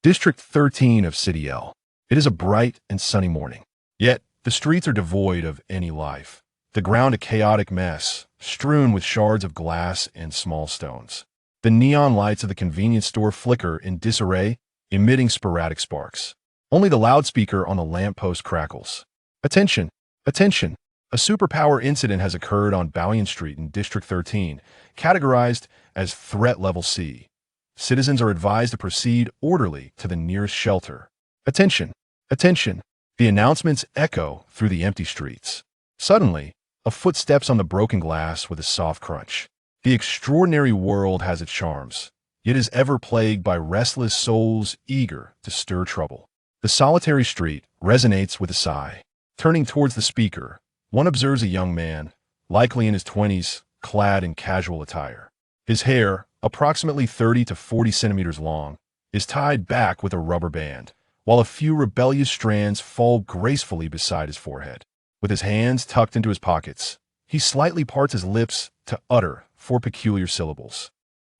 District 13 of City L. It is a bright and sunny morning. Yet, the streets are devoid of any life. The ground a chaotic mess, strewn with shards of glass and small stones. The neon lights of the convenience store flicker in disarray, emitting sporadic sparks. Only the loudspeaker on the lamppost crackles. Attention! Attention! A superpower incident has occurred on Ballion Street in District 13, categorized as Threat Level C. Citizens are advised to proceed orderly to the nearest shelter. Attention! Attention! The announcements echo through the empty streets. Suddenly, a foot steps on the broken glass with a soft crunch. The extraordinary world has its charms, yet is ever plagued by restless souls eager to stir trouble. The solitary street resonates with a sigh. Turning towards the speaker, one observes a young man, likely in his 20s, clad in casual attire. His hair, approximately 30 to 40 centimeters long, is tied back with a rubber band, while a few rebellious strands fall gracefully beside his forehead. With his hands tucked into his pockets, he slightly parts his lips to utter 4 peculiar syllables.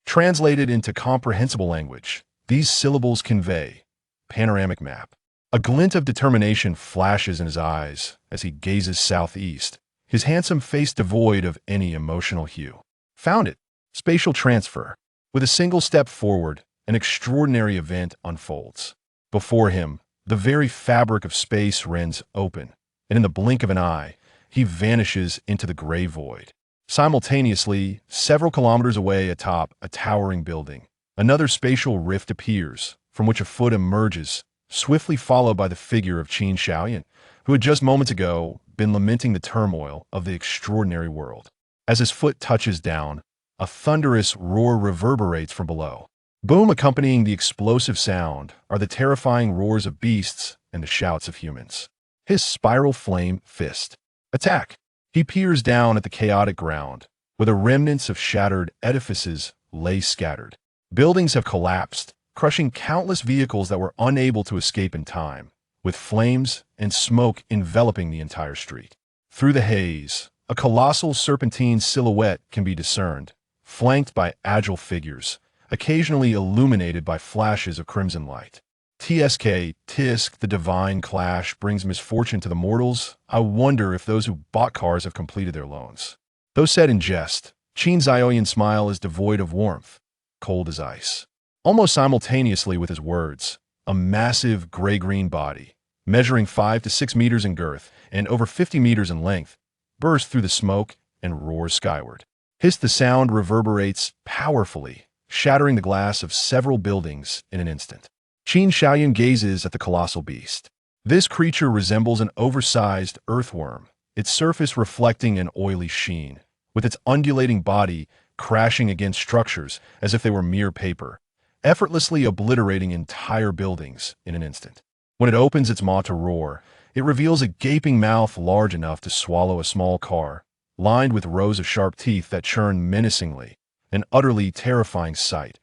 Translated into comprehensible language, these syllables convey panoramic map. A glint of determination flashes in his eyes as he gazes southeast, his handsome face devoid of any emotional hue. Found it. Spatial transfer. With a single step forward, an extraordinary event unfolds. Before him, the very fabric of space rends open, and in the blink of an eye, he vanishes into the gray void. Simultaneously, several kilometers away atop a towering building, another spatial rift appears, from which a foot emerges, swiftly followed by the figure of Qin Shaoyan, who had just moments ago been lamenting the turmoil of the extraordinary world. As his foot touches down, a thunderous roar reverberates from below. Boom, accompanying the explosive sound are the terrifying roars of beasts and the shouts of humans. His spiral flame fist. Attack! He peers down at the chaotic ground, where the remnants of shattered edifices lay scattered. Buildings have collapsed, crushing countless vehicles that were unable to escape in time, with flames and smoke enveloping the entire street. Through the haze, a colossal serpentine silhouette can be discerned, flanked by agile figures, occasionally illuminated by flashes of crimson light. Tisk, the divine clash brings misfortune to the mortals. I wonder if those who bought cars have completed their loans. Though said in jest, Qin Zioyan's smile is devoid of warmth, cold as ice. Almost simultaneously with his words, a massive gray-green body, measuring 5 to 6 meters in girth and over 50 meters in length, bursts through the smoke and roars skyward. The sound reverberates powerfully, shattering the glass of several buildings in an instant. Qin Shaoyan gazes at the colossal beast. This creature resembles an oversized earthworm, its surface reflecting an oily sheen, with its undulating body crashing against structures as if they were mere paper, effortlessly obliterating entire buildings in an instant. When it opens its maw to roar, it reveals a gaping mouth large enough to swallow a small car, lined with rows of sharp teeth that churn menacingly, an utterly terrifying sight.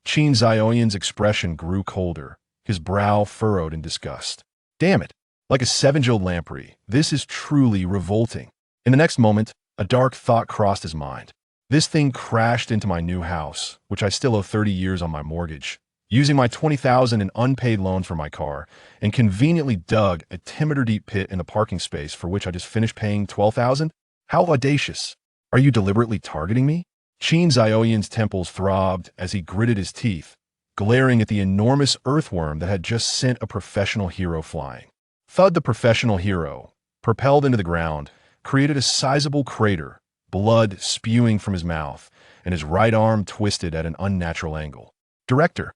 Qin Zioyan's expression grew colder, his brow furrowed in disgust. Damn it! Like a seven-jeweled lamprey, this is truly revolting. In the next moment, a dark thought crossed his mind. This thing crashed into my new house, which I still owe 30 years on my mortgage, using my $20,000 in unpaid loan for my car, and conveniently dug a 10-meter-deep pit in the parking space for which I just finished paying $12,000? How audacious! Are you deliberately targeting me? Qin Zioyan's temples throbbed as he gritted his teeth, glaring at the enormous earthworm that had just sent a professional hero flying. Thud, the professional hero, propelled into the ground, created a sizable crater, blood spewing from his mouth, and his right arm twisted at an unnatural angle. Director,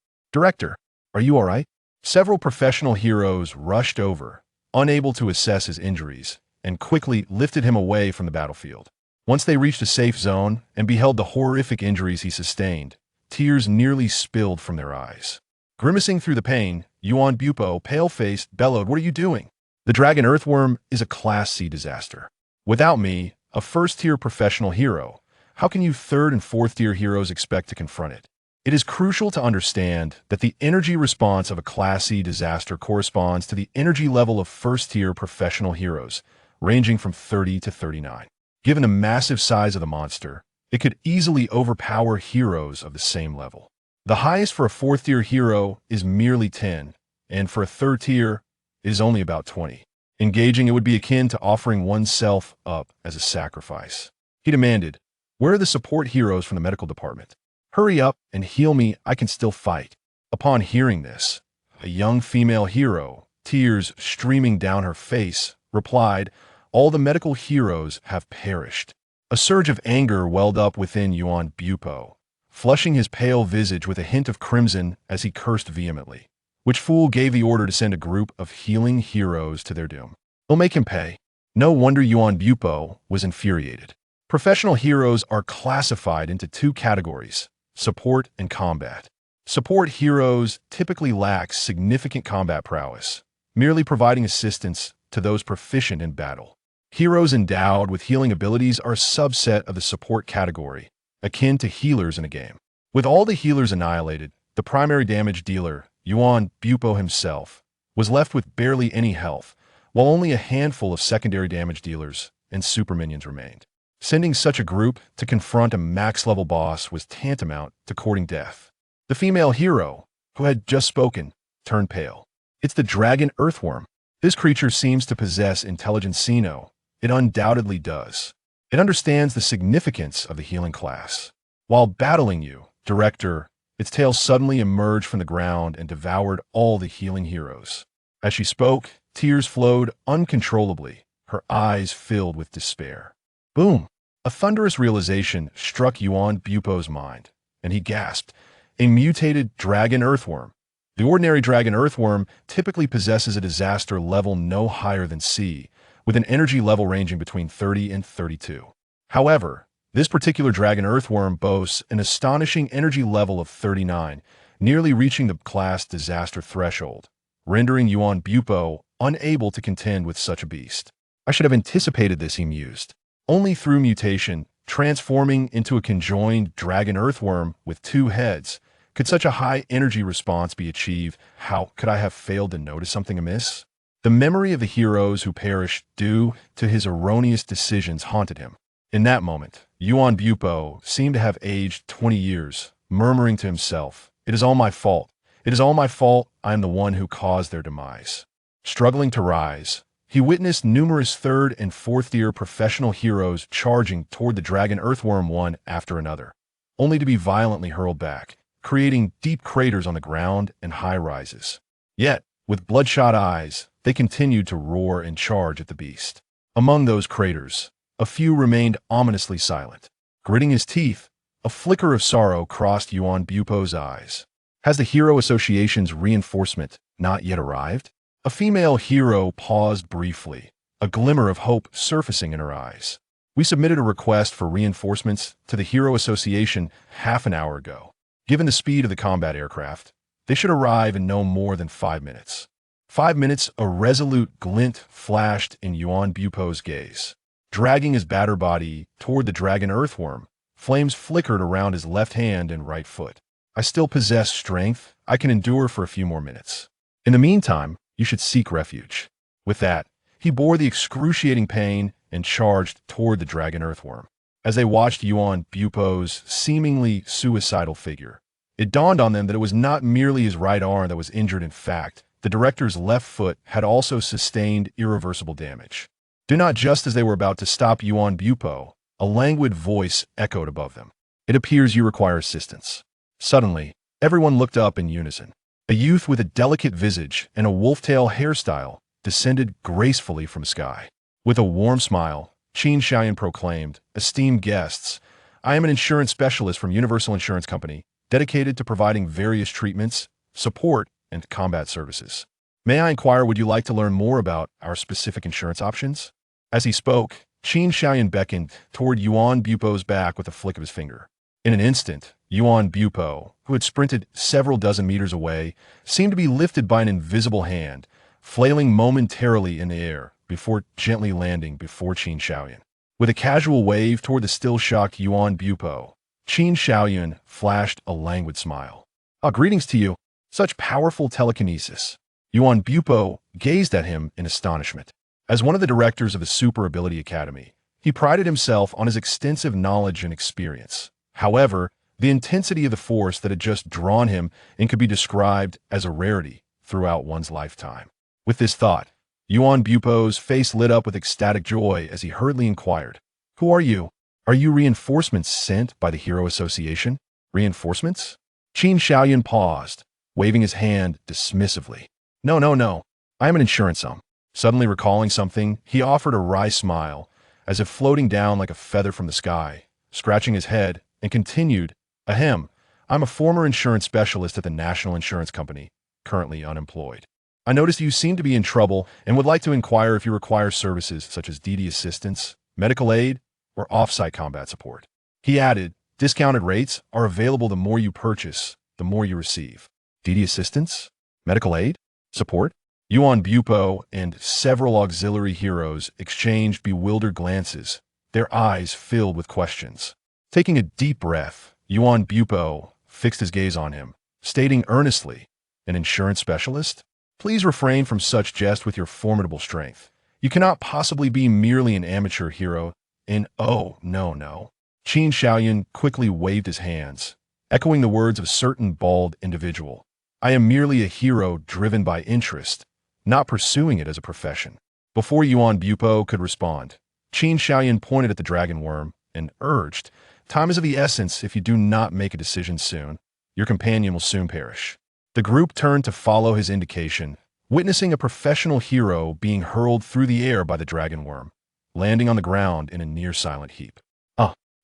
are you all right? Several professional heroes rushed over, unable to assess his injuries, and quickly lifted him away from the battlefield. Once they reached a safe zone and beheld the horrific injuries he sustained, tears nearly spilled from their eyes. Grimacing through the pain, Yuan Bupo, pale-faced, bellowed, "What are you doing? The dragon earthworm is a Class C disaster. Without me, a first-tier professional hero, how can you third- and fourth-tier heroes expect to confront it? It is crucial to understand that the energy response of a Class C disaster corresponds to the energy level of first-tier professional heroes, ranging from 30 to 39. Given the massive size of the monster, it could easily overpower heroes of the same level. The highest for a fourth-tier hero is merely 10, and for a third tier, it is only about 20. Engaging it would be akin to offering oneself up as a sacrifice. He demanded, "Where are the support heroes from the medical department? Hurry up and heal me, I can still fight." Upon hearing this, a young female hero, tears streaming down her face, replied, "All the medical heroes have perished." A surge of anger welled up within Yuan Bupo, flushing his pale visage with a hint of crimson as he cursed vehemently. Which fool gave the order to send a group of healing heroes to their doom? He'll make him pay. No wonder Yuan Bupo was infuriated. Professional heroes are classified into two categories: support and combat. Support heroes typically lack significant combat prowess, merely providing assistance to those proficient in battle. Heroes endowed with healing abilities are a subset of the support category, akin to healers in a game. With all the healers annihilated, the primary damage dealer, Yuan Bupo himself, was left with barely any health, while only a handful of secondary damage dealers and super minions remained. Sending such a group to confront a max-level boss was tantamount to courting death. The female hero, who had just spoken, turned pale. "It's the dragon earthworm. This creature seems to possess intelligence Sino. It undoubtedly does. It understands the significance of the healing class. While battling you, Director, its tail suddenly emerged from the ground and devoured all the healing heroes." As she spoke, tears flowed uncontrollably, her eyes filled with despair. Boom! A thunderous realization struck Yuan Bupo's mind, and he gasped. A mutated dragon earthworm. The ordinary dragon earthworm typically possesses a disaster level no higher than C, with an energy level ranging between 30 and 32. However, this particular dragon earthworm boasts an astonishing energy level of 39, nearly reaching the class disaster threshold, rendering Yuan Bupo unable to contend with such a beast. "I should have anticipated this," he mused. Only through mutation, transforming into a conjoined dragon earthworm with two heads, could such a high energy response be achieved. How could I have failed to notice something amiss? The memory of the heroes who perished due to his erroneous decisions haunted him. In that moment, Yuan Bupo seemed to have aged 20 years, murmuring to himself, "It is all my fault. It is all my fault. I am the one who caused their demise." Struggling to rise, he witnessed numerous third and fourth-tier professional heroes charging toward the dragon earthworm one after another, only to be violently hurled back, creating deep craters on the ground and high rises. Yet, with bloodshot eyes, they continued to roar and charge at the beast. Among those craters, a few remained ominously silent. Gritting his teeth, a flicker of sorrow crossed Yuan Bupo's eyes. Has the Hero Association's reinforcement not yet arrived? A female hero paused briefly, a glimmer of hope surfacing in her eyes. "We submitted a request for reinforcements to the Hero Association half an hour ago. Given the speed of the combat aircraft, they should arrive in no more than 5 minutes." 5 minutes, a resolute glint flashed in Yuan Bupo's gaze. Dragging his battered body toward the dragon earthworm, flames flickered around his left hand and right foot. "I still possess strength. I can endure for a few more minutes. In the meantime, you should seek refuge." With that, he bore the excruciating pain and charged toward the dragon earthworm. As they watched Yuan Bupo's seemingly suicidal figure, it dawned on them that it was not merely his right arm that was injured. In fact, the director's left foot had also sustained irreversible damage. Do not just as they were about to stop Yuan Bupo, a languid voice echoed above them. "It appears you require assistance." Suddenly, everyone looked up in unison. A youth with a delicate visage and a wolf-tail hairstyle descended gracefully from the sky. With a warm smile, Qin Xiaoyan proclaimed, "Esteemed guests, I am an insurance specialist from Universal Insurance Company, dedicated to providing various treatments, support, and combat services. May I inquire, would you like to learn more about our specific insurance options?" As he spoke, Qin Xiaoyan beckoned toward Yuan Bupo's back with a flick of his finger. In an instant, Yuan Bupo, who had sprinted several dozen meters away, seemed to be lifted by an invisible hand, flailing momentarily in the air before gently landing before Qin Xiaoyan. With a casual wave toward the still-shocked Yuan Bupo, Qin Xiaoyan flashed a languid smile. "Ah, greetings to you. Such powerful telekinesis." Yuan Bupo gazed at him in astonishment. As one of the directors of the Super Ability Academy, he prided himself on his extensive knowledge and experience. However, the intensity of the force that had just drawn him and could be described as a rarity throughout one's lifetime. With this thought, Yuan Bupo's face lit up with ecstatic joy as he hurriedly inquired, "Who are you? Are you reinforcements sent by the Hero Association?" "Reinforcements?" Qin Xiaoyun paused, waving his hand dismissively. "No, no, no. I am an insurance Suddenly recalling something, he offered a wry smile, as if floating down like a feather from the sky, scratching his head, and continued, "Ahem, I'm a former insurance specialist at the National Insurance Company, currently unemployed. I noticed you seem to be in trouble and would like to inquire if you require services such as DD assistance, medical aid, or off-site combat support." He added, "Discounted rates are available the more you purchase, the more you receive." DD assistance? Medical aid? Support? Yuan Bupo and several auxiliary heroes exchanged bewildered glances, their eyes filled with questions. Taking a deep breath, Yuan Bupo fixed his gaze on him, stating earnestly, "An insurance specialist? Please refrain from such jest with your formidable strength. You cannot possibly be merely an amateur hero oh, no, no." Qin Xiaoyun quickly waved his hands, echoing the words of a certain bald individual. "I am merely a hero driven by interest, not pursuing it as a profession." Before Yuan Bupo could respond, Qin Xiaoyun pointed at the dragon worm and urged, "Time is of the essence. If you do not make a decision soon, your companion will soon perish." The group turned to follow his indication, witnessing a professional hero being hurled through the air by the dragon worm, landing on the ground in a near-silent heap.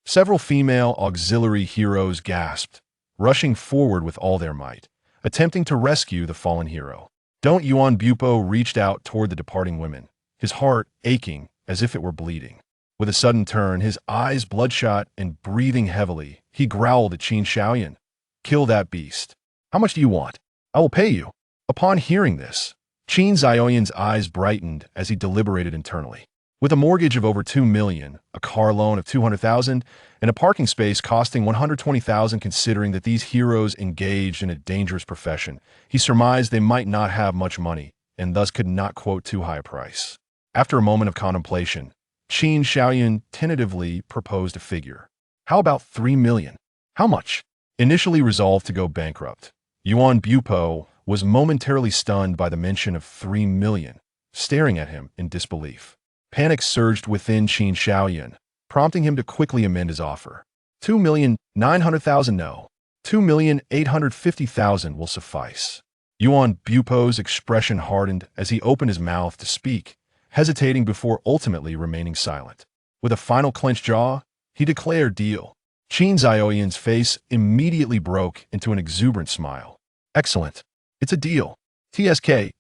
Several female auxiliary heroes gasped, rushing forward with all their might, attempting to rescue the fallen hero. Yuan Bupo reached out toward the departing women, his heart aching as if it were bleeding. With a sudden turn, his eyes bloodshot and breathing heavily, he growled at Qin Xiaoyun, "Kill that beast. How much do you want? I will pay you." Upon hearing this, Qin Xiaoyun's eyes brightened as he deliberated internally. With a mortgage of over 2 million, a car loan of 200,000, and a parking space costing 120,000, considering that these heroes engaged in a dangerous profession, he surmised they might not have much money, and thus could not quote too high a price. After a moment of contemplation, Qin Xiaoyun tentatively proposed a figure. "How about 3 million? How much?" Initially resolved to go bankrupt, Yuan Bupo was momentarily stunned by the mention of 3 million, staring at him in disbelief. Panic surged within Qin Xiaoyun, prompting him to quickly amend his offer. 2,900,000 no. 2,850,000 will suffice. Yuan Bupo's expression hardened as he opened his mouth to speak, hesitating before ultimately remaining silent. With a final clenched jaw, he declared deal. Qin Xiaoyun's face immediately broke into an exuberant smile. "Excellent. It's a deal. TSK.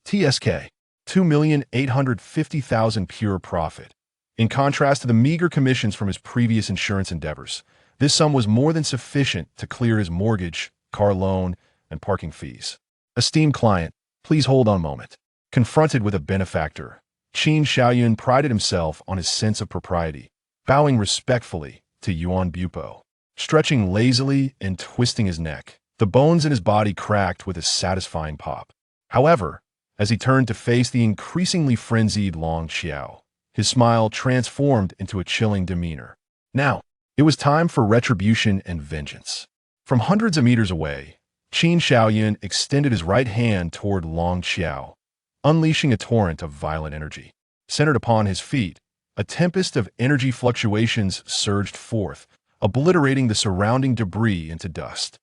2,850,000 pure profit." In contrast to the meager commissions from his previous insurance endeavors, this sum was more than sufficient to clear his mortgage, car loan, and parking fees. "Esteemed client, please hold on a moment." Confronted with a benefactor, Qin Xiaoyun prided himself on his sense of propriety, bowing respectfully to Yuan Bupo. Stretching lazily and twisting his neck, the bones in his body cracked with a satisfying pop. However, as he turned to face the increasingly frenzied Long Xiao, his smile transformed into a chilling demeanor. Now, it was time for retribution and vengeance. From hundreds of meters away, Qin Xiaoyun extended his right hand toward Long Xiao, unleashing a torrent of violent energy. Centered upon his feet, a tempest of energy fluctuations surged forth, obliterating the surrounding debris into dust.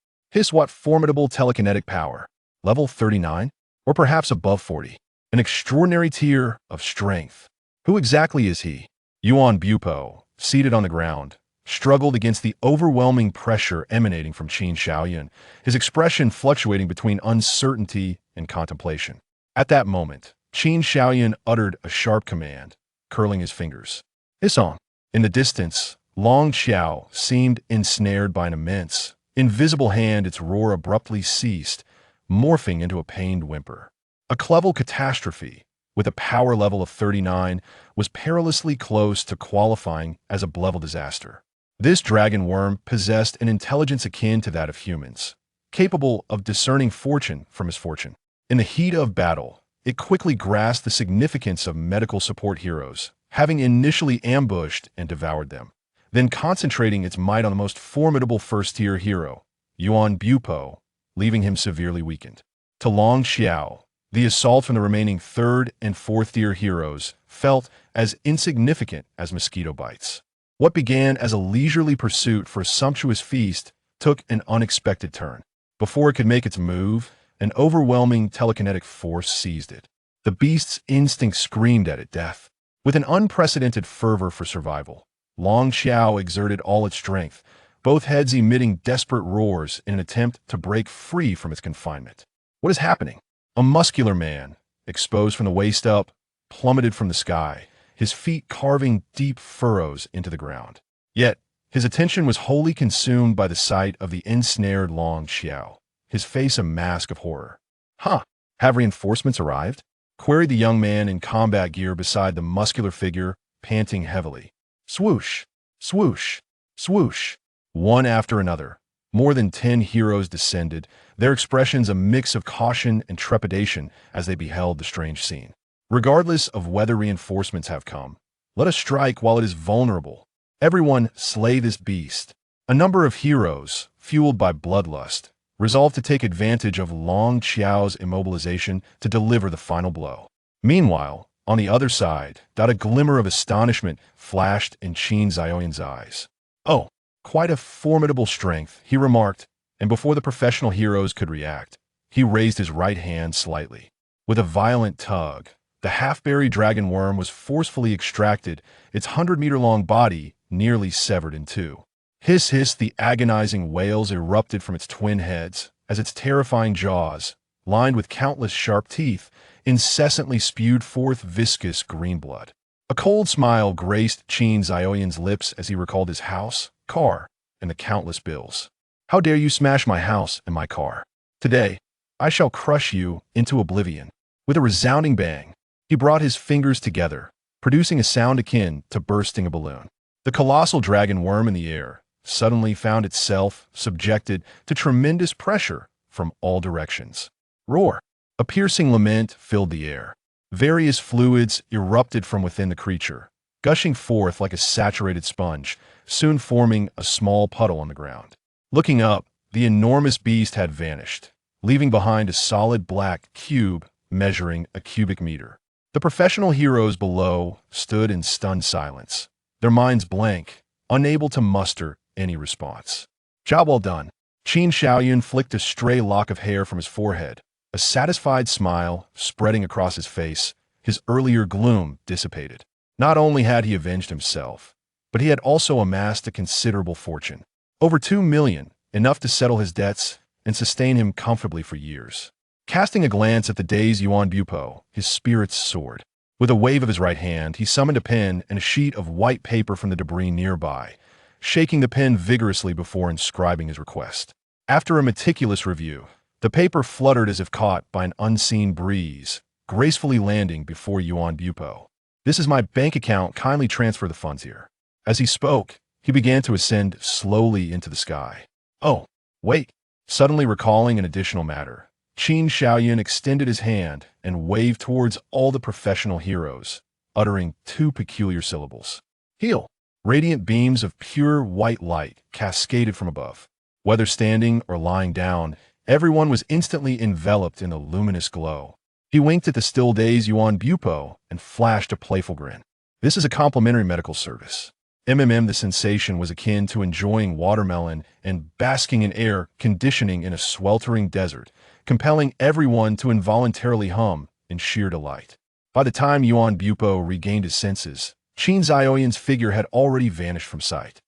What formidable telekinetic power! Level 39? Or perhaps above 40. An extraordinary tier of strength. Who exactly is he? Yuan Bupo, seated on the ground, struggled against the overwhelming pressure emanating from Qin Xiaoyun, his expression fluctuating between uncertainty and contemplation. At that moment, Qin Xiaoyun uttered a sharp command, curling his fingers. "Hisong." In the distance, Long Xiao seemed ensnared by an immense, invisible hand. Its roar abruptly ceased, morphing into a pained whimper. A clever catastrophe, with a power level of 39, was perilously close to qualifying as a level disaster. This dragon worm possessed an intelligence akin to that of humans, capable of discerning fortune from misfortune. In the heat of battle, it quickly grasped the significance of medical support heroes, having initially ambushed and devoured them. then concentrating its might on the most formidable first-tier hero, Yuan Bupo, leaving him severely weakened. To Long Xiao, the assault from the remaining third and fourth-tier heroes felt as insignificant as mosquito bites. What began as a leisurely pursuit for a sumptuous feast took an unexpected turn. Before it could make its move, an overwhelming telekinetic force seized it. The beast's instinct screamed at it death. With an unprecedented fervor for survival, Long Xiao exerted all its strength, both heads emitting desperate roars in an attempt to break free from its confinement. What is happening? A muscular man, exposed from the waist up, plummeted from the sky, his feet carving deep furrows into the ground. Yet, his attention was wholly consumed by the sight of the ensnared Long Xiao, his face a mask of horror. "Huh, have reinforcements arrived?" queried the young man in combat gear beside the muscular figure, panting heavily. Swoosh, swoosh, swoosh. One after another, more than 10 heroes descended, their expressions a mix of caution and trepidation as they beheld the strange scene. Regardless of whether reinforcements have come, let us strike while it is vulnerable. Everyone slay this beast. A number of heroes, fueled by bloodlust, resolved to take advantage of Long Xiao's immobilization to deliver the final blow. Meanwhile, on the other side, not a glimmer of astonishment flashed in Qin Zhaoyan's eyes. "Oh, quite a formidable strength," he remarked, and before the professional heroes could react, he raised his right hand slightly. With a violent tug, the half-buried dragon worm was forcefully extracted, its 100-meter-long body nearly severed in two. Hiss, hiss, the agonizing wails erupted from its twin heads as its terrifying jaws, lined with countless sharp teeth, incessantly spewed forth viscous green blood. A cold smile graced Qin Zhaoyan's lips as he recalled his house, car, and the countless bills. "How dare you smash my house and my car? Today, I shall crush you into oblivion." With a resounding bang, he brought his fingers together, producing a sound akin to bursting a balloon. The colossal dragon worm in the air suddenly found itself subjected to tremendous pressure from all directions. Roar! A piercing lament filled the air. Various fluids erupted from within the creature, gushing forth like a saturated sponge, soon forming a small puddle on the ground. Looking up, the enormous beast had vanished, leaving behind a solid black cube measuring a cubic meter. The professional heroes below stood in stunned silence, their minds blank, unable to muster any response. "Job well done." Qin Xiaoyan flicked a stray lock of hair from his forehead, a satisfied smile spreading across his face. His earlier gloom dissipated. Not only had he avenged himself, but he had also amassed a considerable fortune. Over 2 million, enough to settle his debts and sustain him comfortably for years. Casting a glance at the dazed Yuan Bupo, his spirits soared. With a wave of his right hand, he summoned a pen and a sheet of white paper from the debris nearby, shaking the pen vigorously before inscribing his request. After a meticulous review, the paper fluttered as if caught by an unseen breeze, gracefully landing before Yuan Bupo. "This is my bank account, kindly transfer the funds here." As he spoke, he began to ascend slowly into the sky. "Oh, wait!" Suddenly recalling an additional matter, Qin Xiaoyan extended his hand and waved towards all the professional heroes, uttering 2 peculiar syllables. "Heal!" Radiant beams of pure white light cascaded from above. Whether standing or lying down, everyone was instantly enveloped in a luminous glow. He winked at the still-dazed Yuan Bupo and flashed a playful grin. "This is a complimentary medical service." The sensation was akin to enjoying watermelon and basking in air conditioning in a sweltering desert, compelling everyone to involuntarily hum in sheer delight. By the time Yuan Bupo regained his senses, Qin Zhaoyan's figure had already vanished from sight.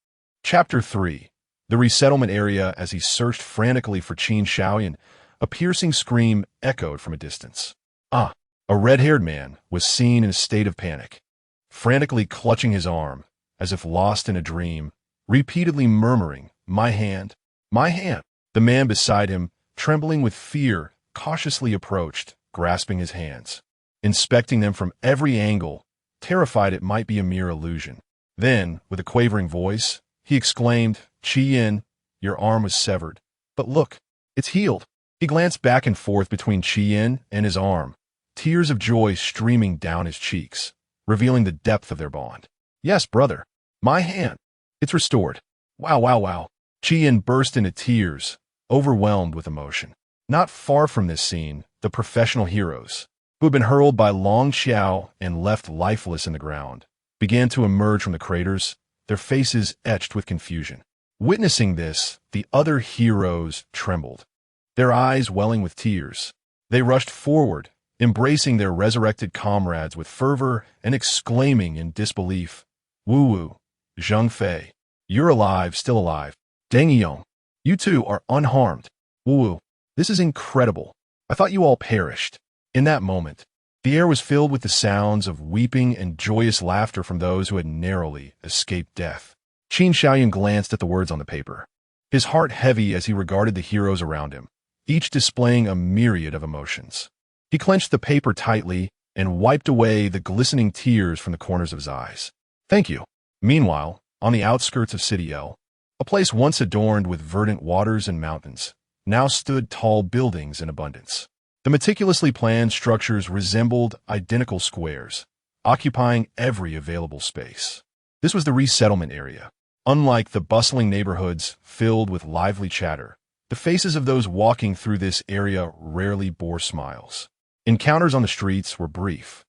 Chapter 3. The resettlement area. As he searched frantically for Qin Xiaoyan, a piercing scream echoed from a distance. A red-haired man was seen in a state of panic, frantically clutching his arm, as if lost in a dream, repeatedly murmuring, "My hand, my hand." The man beside him, trembling with fear, cautiously approached, grasping his hands, inspecting them from every angle, terrified it might be a mere illusion. Then, with a quavering voice, he exclaimed, "Qiyin, your arm was severed. But look, it's healed." He glanced back and forth between Qiyin and his arm, tears of joy streaming down his cheeks, revealing the depth of their bond. "Yes, brother, my hand." It's restored. Wow, wow, wow. Qian burst into tears, overwhelmed with emotion. Not far from this scene, the professional heroes, who had been hurled by Long Xiao and left lifeless in the ground, began to emerge from the craters, their faces etched with confusion. Witnessing this, the other heroes trembled, their eyes welling with tears. They rushed forward, embracing their resurrected comrades with fervor and exclaiming in disbelief, "Wu Wu, Zheng Fei, you're alive, still alive. Deng Yong, you two are unharmed. Wu Wu, this is incredible. I thought you all perished." In that moment, the air was filled with the sounds of weeping and joyous laughter from those who had narrowly escaped death. Qin Shaoyun glanced at the words on the paper, his heart heavy as he regarded the heroes around him, each displaying a myriad of emotions. He clenched the paper tightly and wiped away the glistening tears from the corners of his eyes. "Thank you." Meanwhile, on the outskirts of City L, a place once adorned with verdant waters and mountains, now stood tall buildings in abundance. The meticulously planned structures resembled identical squares, occupying every available space. This was the resettlement area. Unlike the bustling neighborhoods filled with lively chatter, the faces of those walking through this area rarely bore smiles. Encounters on the streets were brief,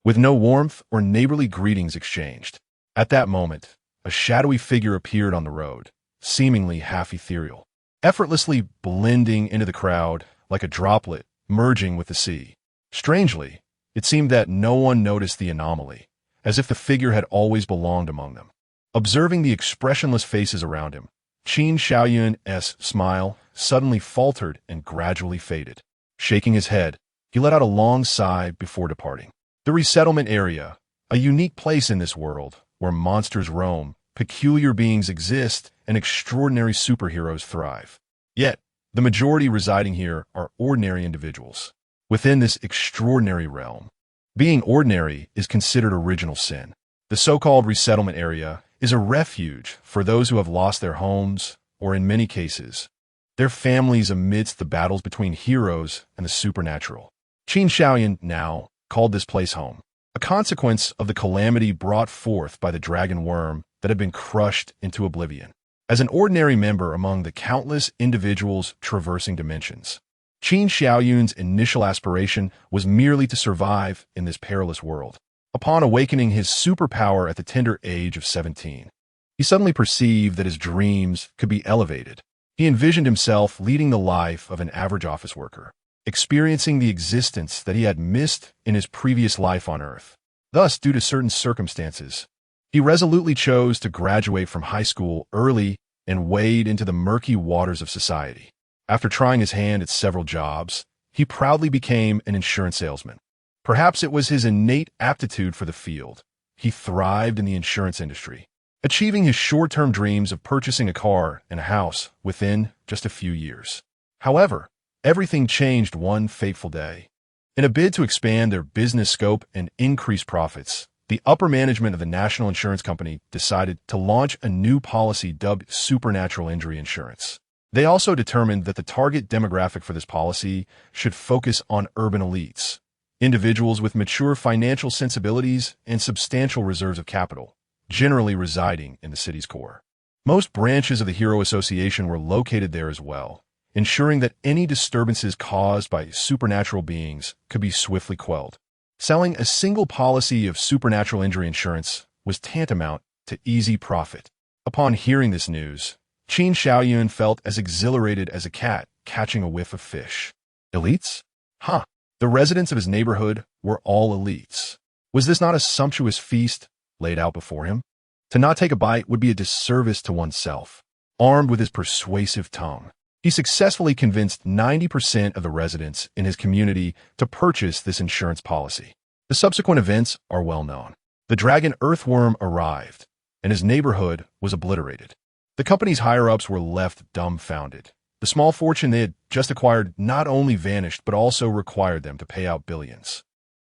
with no warmth or neighborly greetings exchanged. At that moment, a shadowy figure appeared on the road, seemingly half ethereal, effortlessly blending into the crowd like a droplet merging with the sea. Strangely, it seemed that no one noticed the anomaly, as if the figure had always belonged among them. Observing the expressionless faces around him, Qin Shaoyun's smile suddenly faltered and gradually faded. Shaking his head, he let out a long sigh before departing. The resettlement area, a unique place in this world where monsters roam, peculiar beings exist, and extraordinary superheroes thrive. Yet, the majority residing here are ordinary individuals. Within this extraordinary realm, being ordinary is considered original sin. The so-called resettlement area is a refuge for those who have lost their homes, or in many cases, their families amidst the battles between heroes and the supernatural. Qin Shaoyun now called this place home, a consequence of the calamity brought forth by the dragon worm that had been crushed into oblivion. As an ordinary member among the countless individuals traversing dimensions, Qin Shaoyun's initial aspiration was merely to survive in this perilous world. Upon awakening his superpower at the tender age of 17, he suddenly perceived that his dreams could be elevated. He envisioned himself leading the life of an average office worker, experiencing the existence that he had missed in his previous life on Earth. Thus, due to certain circumstances, he resolutely chose to graduate from high school early and wade into the murky waters of society. After trying his hand at several jobs, he proudly became an insurance salesman. Perhaps it was his innate aptitude for the field. He thrived in the insurance industry, achieving his short-term dreams of purchasing a car and a house within just a few years. However, everything changed one fateful day. In a bid to expand their business scope and increase profits, the upper management of the National Insurance Company decided to launch a new policy dubbed supernatural injury insurance. They also determined that the target demographic for this policy should focus on urban elites, individuals with mature financial sensibilities and substantial reserves of capital, generally residing in the city's core. Most branches of the Hero Association were located there as well, ensuring that any disturbances caused by supernatural beings could be swiftly quelled. Selling a single policy of supernatural injury insurance was tantamount to easy profit. Upon hearing this news, Qin Shaoyun felt as exhilarated as a cat catching a whiff of fish. Elites? Huh. The residents of his neighborhood were all elites. Was this not a sumptuous feast laid out before him? To not take a bite would be a disservice to oneself. Armed with his persuasive tongue, he successfully convinced 90% of the residents in his community to purchase this insurance policy. The subsequent events are well known. The dragon earthworm arrived, and his neighborhood was obliterated. The company's higher-ups were left dumbfounded. The small fortune they had just acquired not only vanished but also required them to pay out billions.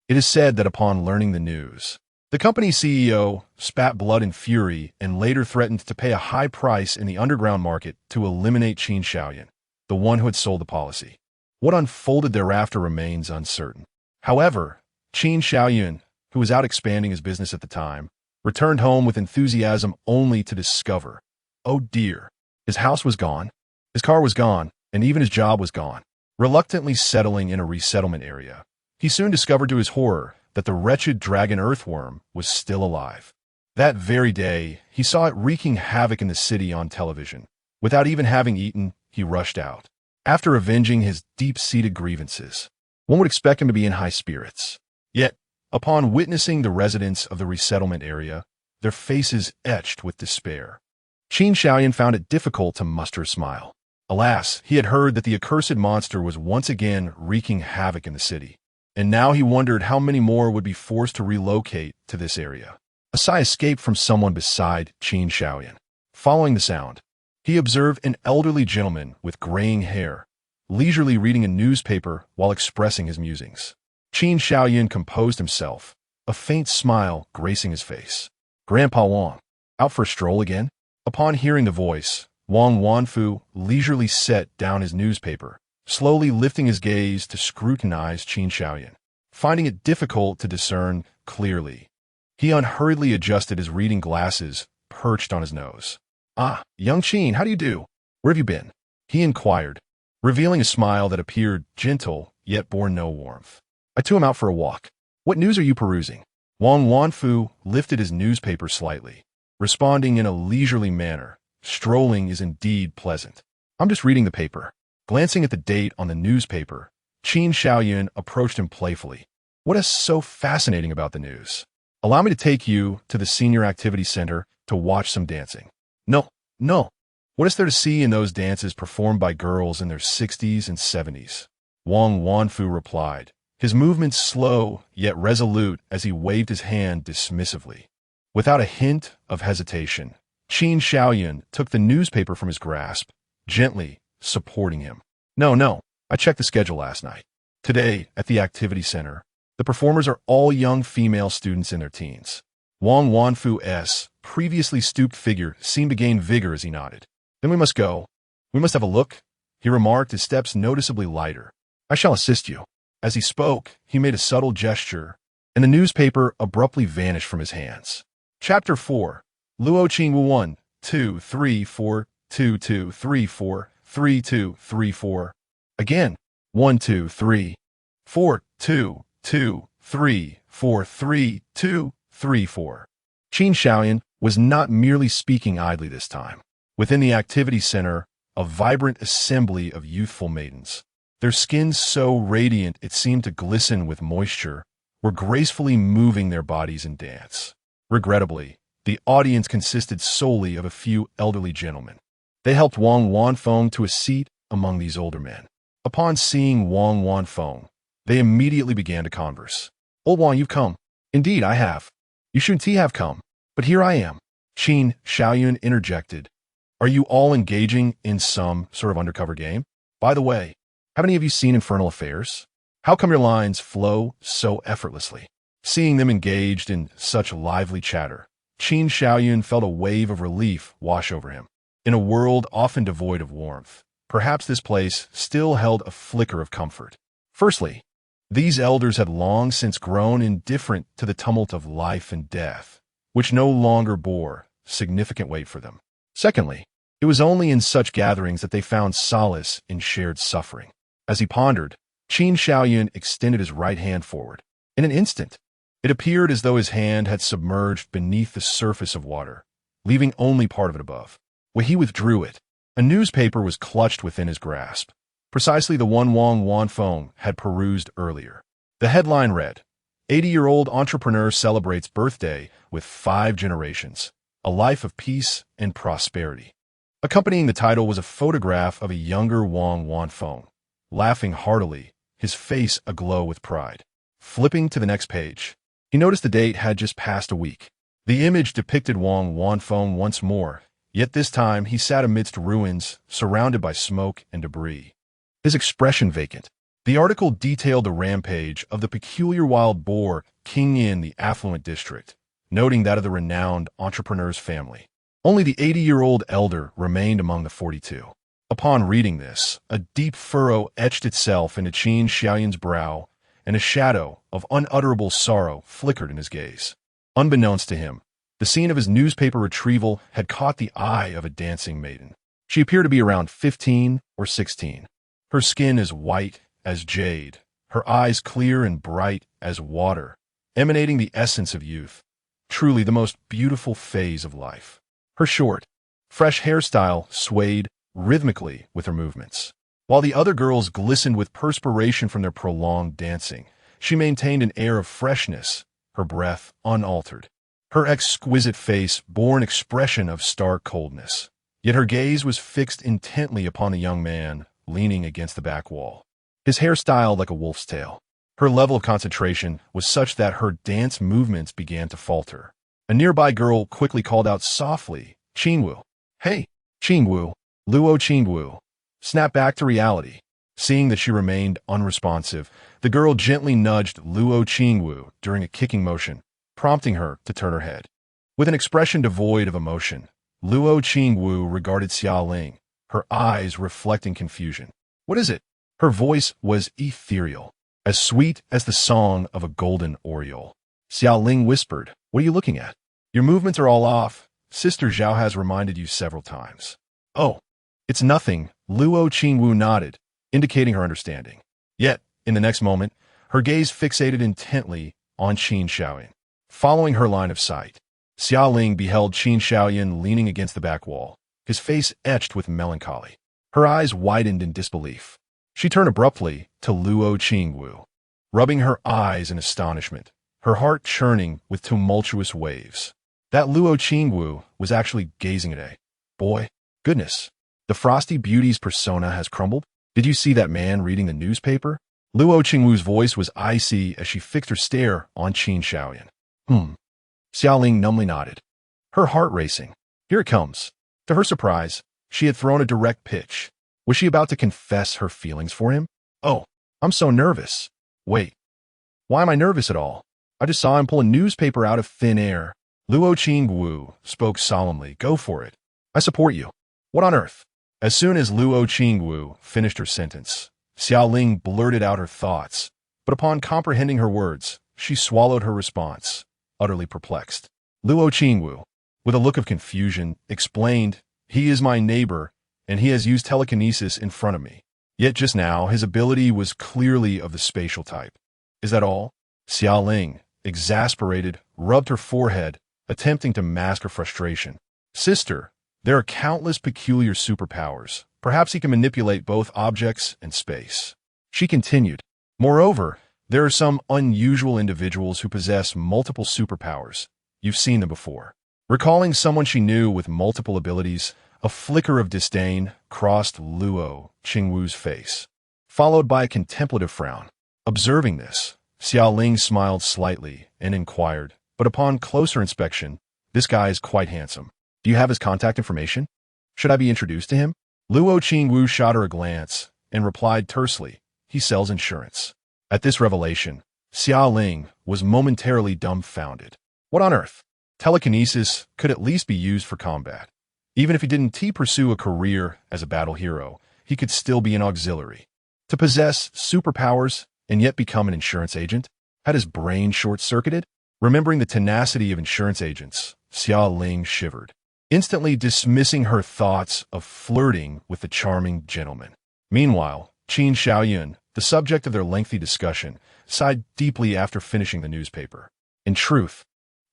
It is said that upon learning the news, the company's CEO spat blood and fury and later threatened to pay a high price in the underground market to eliminate Qin Shaoyun, the one who had sold the policy. What unfolded thereafter remains uncertain. However, Qin Shaoyun, who was out expanding his business at the time, returned home with enthusiasm only to discover, oh dear, his house was gone, his car was gone, and even his job was gone. Reluctantly settling in a resettlement area, he soon discovered to his horror that the wretched dragon earthworm was still alive. That very day, he saw it wreaking havoc in the city on television. Without even having eaten, he rushed out. After avenging his deep-seated grievances, one would expect him to be in high spirits. Yet, upon witnessing the residents of the resettlement area, their faces etched with despair, Qin Xiaoyan found it difficult to muster a smile. Alas, he had heard that the accursed monster was once again wreaking havoc in the city, and now he wondered how many more would be forced to relocate to this area. A sigh escaped from someone beside Qin Xiaoyan. Following the sound, he observed an elderly gentleman with graying hair, leisurely reading a newspaper while expressing his musings. Qin Xiaoyan composed himself, a faint smile gracing his face. "Grandpa Wang, out for a stroll again?" Upon hearing the voice, Wang Wanfu leisurely set down his newspaper, slowly lifting his gaze to scrutinize Qin Xiaoyan. Finding it difficult to discern clearly, he unhurriedly adjusted his reading glasses perched on his nose. "Ah, young Qin, how do you do? Where have you been?" he inquired, revealing a smile that appeared gentle yet bore no warmth. "I too am out for a walk. What news are you perusing?" Wang Wanfu lifted his newspaper slightly, responding in a leisurely manner. "Strolling is indeed pleasant. I'm just reading the paper." Glancing at the date on the newspaper, Qin Xiaoyan approached him playfully. "What is so fascinating about the news? Allow me to take you to the senior activity center to watch some dancing." No. What is there to see in those dances performed by girls in their 60s and 70s? Wang Wanfu replied, his movements slow yet resolute as he waved his hand dismissively. Without a hint of hesitation, Qin Xiaoyan took the newspaper from his grasp, gently supporting him. No, I checked the schedule last night. Today, at the activity center, the performers are all young female students in their teens. Wang Wanfu's previously stooped figure seemed to gain vigor as he nodded. "Then we must go. We must have a look," he remarked, his steps noticeably lighter. "I shall assist you." As he spoke, he made a subtle gesture, and the newspaper abruptly vanished from his hands. Chapter 4. Luo Qingwu 1, 2, 3, 4, 2, 2, 3, 4, 3, 2, 3, 4. Again, 1, 2, 3, 4, 2, 2, 3, 4, 3, 2, 3, 4. Qin Xiaoyan was not merely speaking idly this time. Within the activity center, a vibrant assembly of youthful maidens, their skins so radiant it seemed to glisten with moisture, were gracefully moving their bodies in dance. Regrettably, the audience consisted solely of a few elderly gentlemen. They helped Wang Wanfeng to a seat among these older men. Upon seeing Wang Wanfeng, they immediately began to converse. "Old Wang, you've come." "Indeed, I have." "You shouldn't have come, but here I am." Qin Xiaoyan interjected. "Are you all engaging in some sort of undercover game? By the way, have any of you seen Infernal Affairs? How come your lines flow so effortlessly?" Seeing them engaged in such lively chatter, Qin Xiaoyan felt a wave of relief wash over him. In a world often devoid of warmth, perhaps this place still held a flicker of comfort. Firstly, these elders had long since grown indifferent to the tumult of life and death, which no longer bore significant weight for them. Secondly, it was only in such gatherings that they found solace in shared suffering. As he pondered, Qin Xiaoyan extended his right hand forward. In an instant, it appeared as though his hand had submerged beneath the surface of water, leaving only part of it above. When he withdrew it, a newspaper was clutched within his grasp, precisely the one Wang Wanfeng had perused earlier. The headline read, 80-year-old entrepreneur celebrates birthday with 5 generations, a life of peace and prosperity. Accompanying the title was a photograph of a younger Wang Wanfeng, laughing heartily, his face aglow with pride. Flipping to the next page, he noticed the date had just passed a week. The image depicted Wang Wanfeng once more, yet this time he sat amidst ruins, surrounded by smoke and debris, his expression vacant. The article detailed the rampage of the peculiar wild boar king in the affluent district, noting that of the renowned entrepreneur's family. Only the 80-year-old elder remained among the 42. Upon reading this, a deep furrow etched itself into Qin Xiaoyan's brow, and a shadow of unutterable sorrow flickered in his gaze. Unbeknownst to him, The scene of his newspaper retrieval had caught the eye of a dancing maiden. She appeared to be around 15 or 16. Her skin is white as jade, her eyes clear and bright as water, emanating the essence of youth. Truly the most beautiful phase of life. Her short, fresh hairstyle swayed rhythmically with her movements. While the other girls glistened with perspiration from their prolonged dancing, she maintained an air of freshness, her breath unaltered. Her exquisite face bore an expression of stark coldness, yet her gaze was fixed intently upon the young man leaning against the back wall. His hair styled like a wolf's tail. Her level of concentration was such that her dance movements began to falter. A nearby girl quickly called out softly, "Qingwu." "Hey, Qingwu, Luo Qingwu." Snap back to reality. Seeing that she remained unresponsive, the girl gently nudged Luo Qingwu during a kicking motion, prompting her to turn her head. With an expression devoid of emotion, Luo Qingwu regarded Xiaoling, her eyes reflecting confusion. "What is it?" Her voice was ethereal, as sweet as the song of a golden oriole. Xiaoling whispered, "What are you looking at? Your movements are all off. Sister Zhao has reminded you several times." "Oh, it's nothing," Luo Qingwu nodded, indicating her understanding. Yet, in the next moment, her gaze fixated intently on Qin Xiaoyan. Following her line of sight, Xiaoling beheld Qin Xiaoyan leaning against the back wall, his face etched with melancholy. Her eyes widened in disbelief. She turned abruptly to Luo Qingwu, rubbing her eyes in astonishment, her heart churning with tumultuous waves. That Luo Qingwu was actually gazing at a boy. Goodness, the frosty beauty's persona has crumbled? Did you see that man reading the newspaper? Luo Qingwu's voice was icy as she fixed her stare on Qin Xiaoyan. Xiaoling numbly nodded, her heart racing. Here it comes. To her surprise, she had thrown a direct pitch. Was she about to confess her feelings for him? "Oh, I'm so nervous." "Wait, why am I nervous at all? I just saw him pull a newspaper out of thin air." Luo Qingwu spoke solemnly. "Go for it. I support you." "What on earth?" As soon as Luo Qingwu finished her sentence, Xiaoling blurted out her thoughts, but upon comprehending her words, she swallowed her response, utterly perplexed. Luo Qingwu, with a look of confusion, explained, "He is my neighbor, and he has used telekinesis in front of me. Yet just now, his ability was clearly of the spatial type." "Is that all?" Xiaoling, exasperated, rubbed her forehead, attempting to mask her frustration. "Sister, there are countless peculiar superpowers. Perhaps he can manipulate both objects and space." She continued, "Moreover, there are some unusual individuals who possess multiple superpowers. You've seen them before." Recalling someone she knew with multiple abilities, a flicker of disdain crossed Luo Qingwu's face, followed by a contemplative frown. Observing this, Xiaoling smiled slightly and inquired, "But upon closer inspection, this guy is quite handsome. Do you have his contact information? Should I be introduced to him?" Luo Qingwu shot her a glance and replied tersely, "He sells insurance." At this revelation, Xiaoling was momentarily dumbfounded. What on earth? Telekinesis could at least be used for combat. Even if he didn't pursue a career as a battle hero, he could still be an auxiliary. To possess superpowers and yet become an insurance agent? Had his brain short-circuited? Remembering the tenacity of insurance agents, Xiaoling shivered, instantly dismissing her thoughts of flirting with the charming gentleman. Meanwhile, Qin Xiaoyan, the subject of their lengthy discussion, sighed deeply after finishing the newspaper. In truth,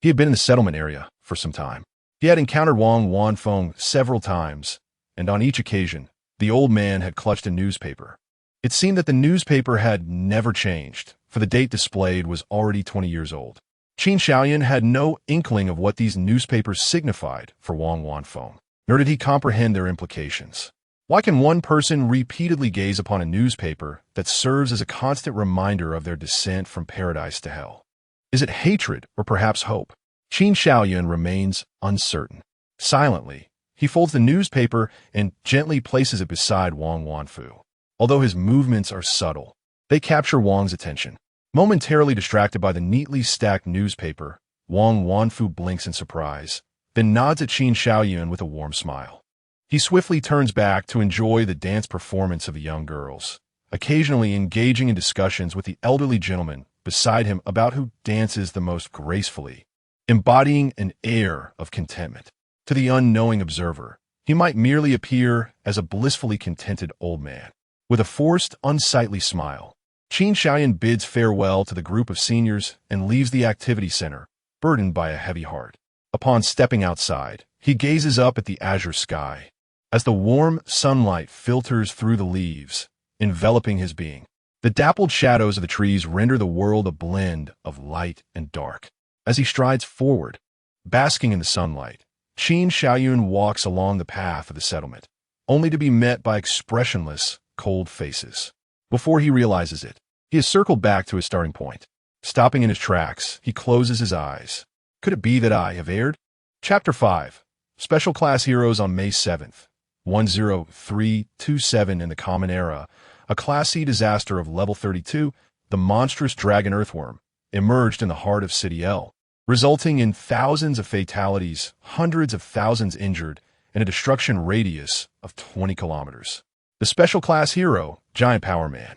he had been in the settlement area for some time. He had encountered Wang Wanfeng several times, and on each occasion, the old man had clutched a newspaper. It seemed that the newspaper had never changed, for the date displayed was already 20 years old. Qin Xiaoyan had no inkling of what these newspapers signified for Wang Wanfeng, nor did he comprehend their implications. Why can one person repeatedly gaze upon a newspaper that serves as a constant reminder of their descent from paradise to hell? Is it hatred or perhaps hope? Qin Xiaoyan remains uncertain. Silently, he folds the newspaper and gently places it beside Wang Wanfu. Although his movements are subtle, they capture Wang's attention. Momentarily distracted by the neatly stacked newspaper, Wang Wanfu blinks in surprise, then nods at Qin Xiaoyan with a warm smile. He swiftly turns back to enjoy the dance performance of the young girls, occasionally engaging in discussions with the elderly gentleman beside him about who dances the most gracefully. embodying an air of contentment. To the unknowing observer, he might merely appear as a blissfully contented old man. With a forced, unsightly smile, Qin Xiaoyan bids farewell to the group of seniors and leaves the activity center, burdened by a heavy heart. Upon stepping outside, he gazes up at the azure sky. As the warm sunlight filters through the leaves, enveloping his being, the dappled shadows of the trees render the world a blend of light and dark. As he strides forward, basking in the sunlight, Qin Xiaoyun walks along the path of the settlement, only to be met by expressionless, cold faces. Before he realizes it, he has circled back to his starting point. Stopping in his tracks, he closes his eyes. Could it be that I have erred? Chapter 5. Special Class Heroes on May 7th, 10327 in the Common Era, a Class C disaster of level 32, the monstrous dragon earthworm, emerged in the heart of City L, resulting in thousands of fatalities, hundreds of thousands injured, and a destruction radius of 20 kilometers. The special class hero, Giant Power Man,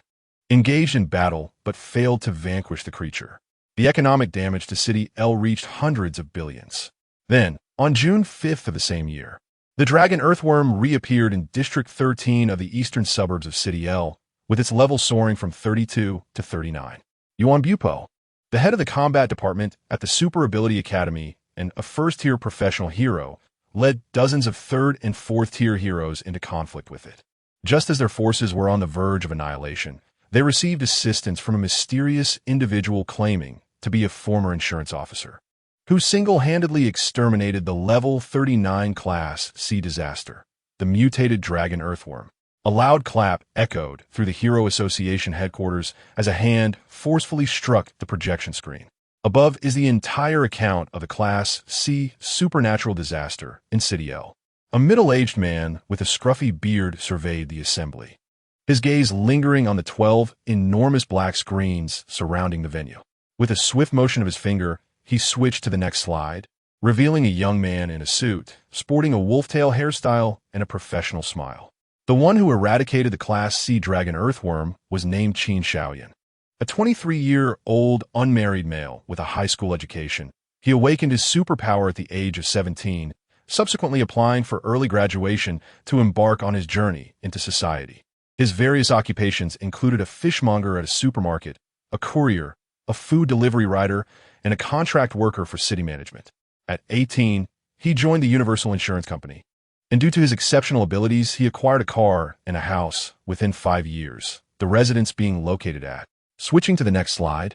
engaged in battle but failed to vanquish the creature. The economic damage to City L reached hundreds of billions. Then, on June 5th of the same year, the dragon earthworm reappeared in District 13 of the eastern suburbs of City L, with its level soaring from 32 to 39. Yuan Bupo, the head of the combat department at the Super Ability Academy and a first-tier professional hero, led dozens of third- and fourth-tier heroes into conflict with it. Just as their forces were on the verge of annihilation, they received assistance from a mysterious individual claiming to be a former insurance officer, who single-handedly exterminated the level 39 Class C disaster, the mutated dragon earthworm. A loud clap echoed through the Hero Association headquarters as a hand forcefully struck the projection screen. Above is the entire account of the Class C supernatural disaster in City L. A middle-aged man with a scruffy beard surveyed the assembly, his gaze lingering on the 12 enormous black screens surrounding the venue. With a swift motion of his finger, he switched to the next slide, revealing a young man in a suit, sporting a wolf-tail hairstyle and a professional smile. The one who eradicated the Class C dragon earthworm was named Qin Xiaoyan. A 23-year-old unmarried male with a high school education, he awakened his superpower at the age of 17, subsequently applying for early graduation to embark on his journey into society. His various occupations included a fishmonger at a supermarket, a courier, a food delivery rider, and a contract worker for city management. At 18, he joined the Universal Insurance Company, and due to his exceptional abilities, he acquired a car and a house within 5 years, the residence being located at. Switching to the next slide,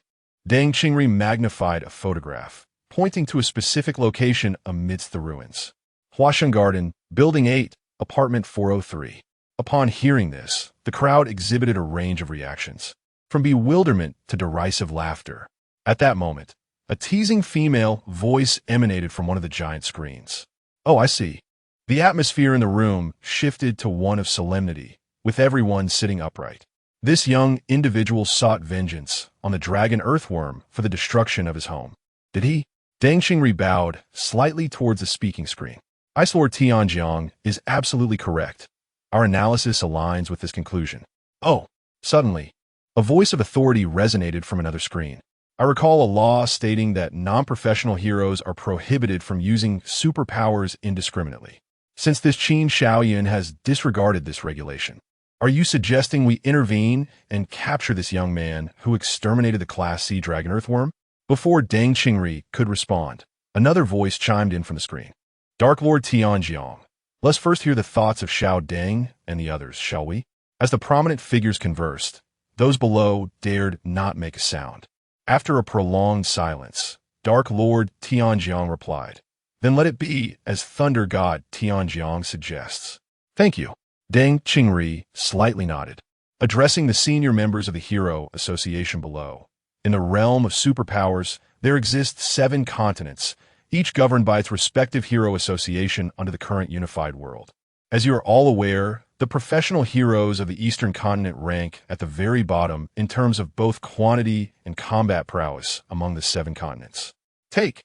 Deng Qingri magnified a photograph, pointing to a specific location amidst the ruins. Huashan Garden, Building 8, Apartment 403. Upon hearing this, the crowd exhibited a range of reactions, from bewilderment to derisive laughter. At that moment, a teasing female voice emanated from one of the giant screens. "Oh, I see." The atmosphere in the room shifted to one of solemnity, with everyone sitting upright. This young individual sought vengeance on the dragon earthworm for the destruction of his home. Did he? Deng Qingri bowed slightly towards the speaking screen. Ice Lord Tianjiang is absolutely correct. Our analysis aligns with this conclusion. Oh, suddenly, a voice of authority resonated from another screen. I recall a law stating that non-professional heroes are prohibited from using superpowers indiscriminately. Since this Qin Xiaoyan has disregarded this regulation, are you suggesting we intervene and capture this young man who exterminated the Class C dragon earthworm? Before Deng Qingri could respond, another voice chimed in from the screen. Dark Lord Tianjiang, let's first hear the thoughts of Xiao Deng and the others, shall we? As the prominent figures conversed, those below dared not make a sound. After a prolonged silence, Dark Lord Tianjiang replied, "Then let it be as Thunder God Tianjiang suggests." "Thank you." Deng Qingri slightly nodded, addressing the senior members of the Hero Association below. In the realm of superpowers, there exist 7 continents, each governed by its respective hero association under the current unified world. As you are all aware, the professional heroes of the Eastern continent rank at the very bottom in terms of both quantity and combat prowess among the 7 continents. Take,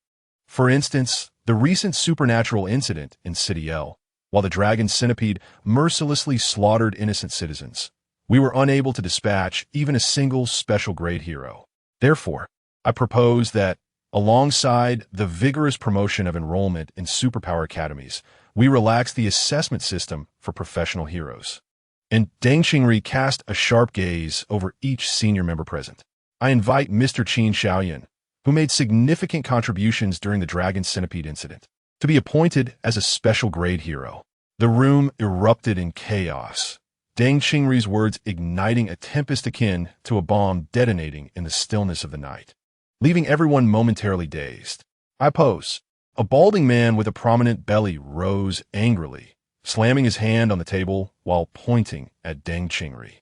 for instance, the recent supernatural incident in City L. While the dragon centipede mercilessly slaughtered innocent citizens, we were unable to dispatch even a single special grade hero. Therefore, I propose that, Alongside the vigorous promotion of enrollment in superpower academies, we relaxed the assessment system for professional heroes. And Deng Qingri cast a sharp gaze over each senior member present. I invite Mr. Qin Xiaoyan, who made significant contributions during the Dragon Centipede incident, to be appointed as a special grade hero. The room erupted in chaos, Deng Qingri's words igniting a tempest akin to a bomb detonating in the stillness of the night, leaving everyone momentarily dazed. I pose. A balding man with a prominent belly rose angrily, slamming his hand on the table while pointing at Deng Qingri.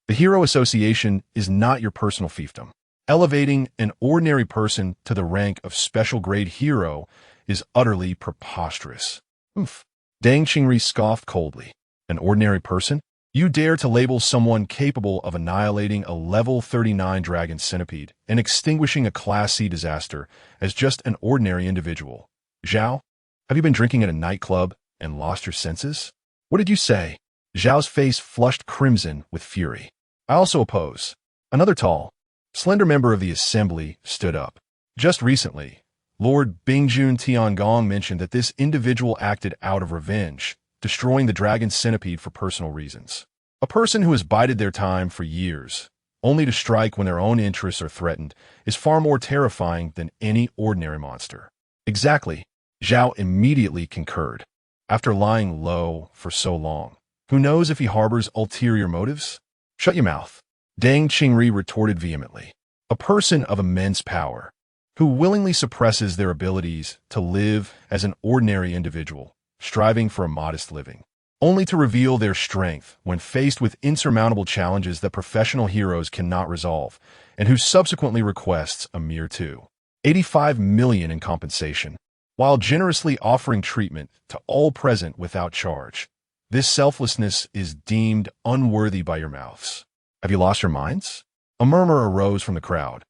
The Hero Association is not your personal fiefdom. Elevating an ordinary person to the rank of special grade hero is utterly preposterous. Oof. Deng Qingri scoffed coldly. An ordinary person? You dare to label someone capable of annihilating a level 39 dragon centipede and extinguishing a Class C disaster as just an ordinary individual. Zhao, have you been drinking at a nightclub and lost your senses? What did you say? Zhao's face flushed crimson with fury. I also oppose. Another tall, slender member of the assembly stood up. Just recently, Lord Bingjun Tiangong mentioned that this individual acted out of revenge, destroying the dragon centipede for personal reasons. A person who has bided their time for years, only to strike when their own interests are threatened, is far more terrifying than any ordinary monster. Exactly, Zhao immediately concurred. After lying low for so long, who knows if he harbors ulterior motives? Shut your mouth, Deng Qingri retorted vehemently. A person of immense power, who willingly suppresses their abilities to live as an ordinary individual, striving for a modest living, only to reveal their strength when faced with insurmountable challenges that professional heroes cannot resolve, and who subsequently requests a mere $285 million in compensation, while generously offering treatment to all present without charge. This selflessness is deemed unworthy by your mouths. Have you lost your minds? A murmur arose from the crowd.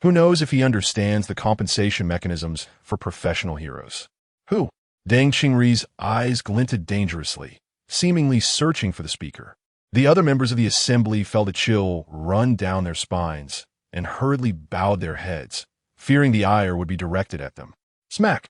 Who knows if he understands the compensation mechanisms for professional heroes? Who? Deng Qingri's eyes glinted dangerously, seemingly searching for the speaker. The other members of the assembly felt a chill run down their spines and hurriedly bowed their heads, fearing the ire would be directed at them. Smack!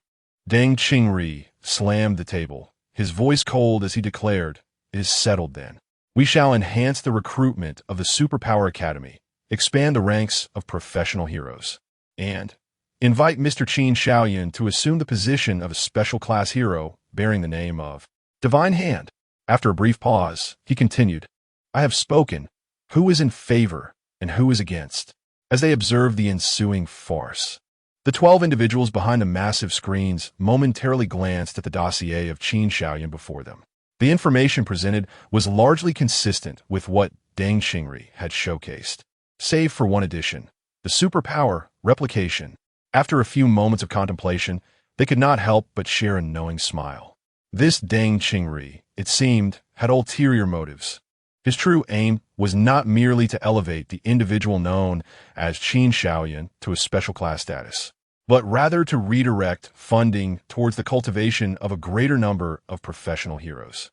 Deng Qingri slammed the table, his voice cold as he declared, "It is settled then. We shall enhance the recruitment of the Superpower Academy, expand the ranks of professional heroes, and invite Mr. Qin Xiaoyan to assume the position of a special class hero bearing the name of Divine Hand." After a brief pause, he continued, "I have spoken. Who is in favor and who is against?" As they observed the ensuing farce, the 12 individuals behind the massive screens momentarily glanced at the dossier of Qin Xiaoyan before them. The information presented was largely consistent with what Deng Qingri had showcased, save for one addition: the superpower replication. After a few moments of contemplation, they could not help but share a knowing smile. This Deng Qingri, it seemed, had ulterior motives. His true aim was not merely to elevate the individual known as Qin Xiaoyan to a special class status, but rather to redirect funding towards the cultivation of a greater number of professional heroes.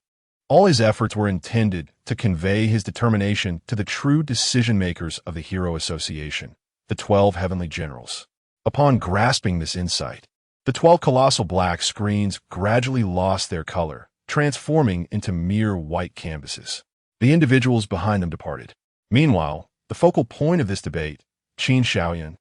All his efforts were intended to convey his determination to the true decision-makers of the Hero Association, the 12 Heavenly Generals. Upon grasping this insight, the 12 colossal black screens gradually lost their color, transforming into mere white canvases. The individuals behind them departed. Meanwhile, the focal point of this debate, Qin Xiaoyan,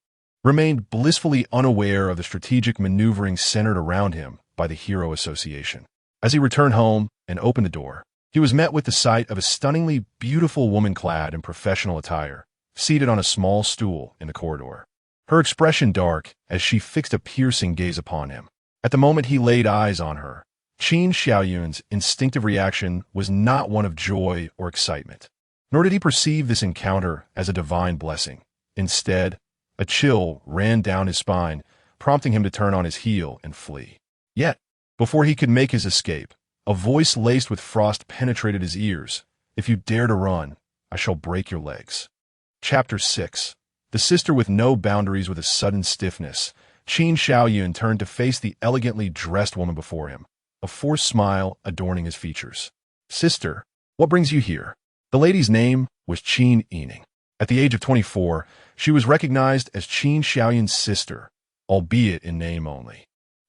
remained blissfully unaware of the strategic maneuvering centered around him by the Hero Association. As he returned home and opened the door, he was met with the sight of a stunningly beautiful woman clad in professional attire, seated on a small stool in the corridor. Her expression dark as she fixed a piercing gaze upon him. At the moment he laid eyes on her, Qin Xiaoyun's instinctive reaction was not one of joy or excitement, nor did he perceive this encounter as a divine blessing. Instead, a chill ran down his spine, prompting him to turn on his heel and flee. Yet, before he could make his escape, a voice laced with frost penetrated his ears. "If you dare to run, I shall break your legs." Chapter 6. The sister with no boundaries. With a sudden stiffness, Qin Xiaoyun turned to face the elegantly dressed woman before him, a forced smile adorning his features. "Sister, what brings you here?" The lady's name was Qin Yining. At the age of 24, she was recognized as Qin Xiaoyun's sister, albeit in name only.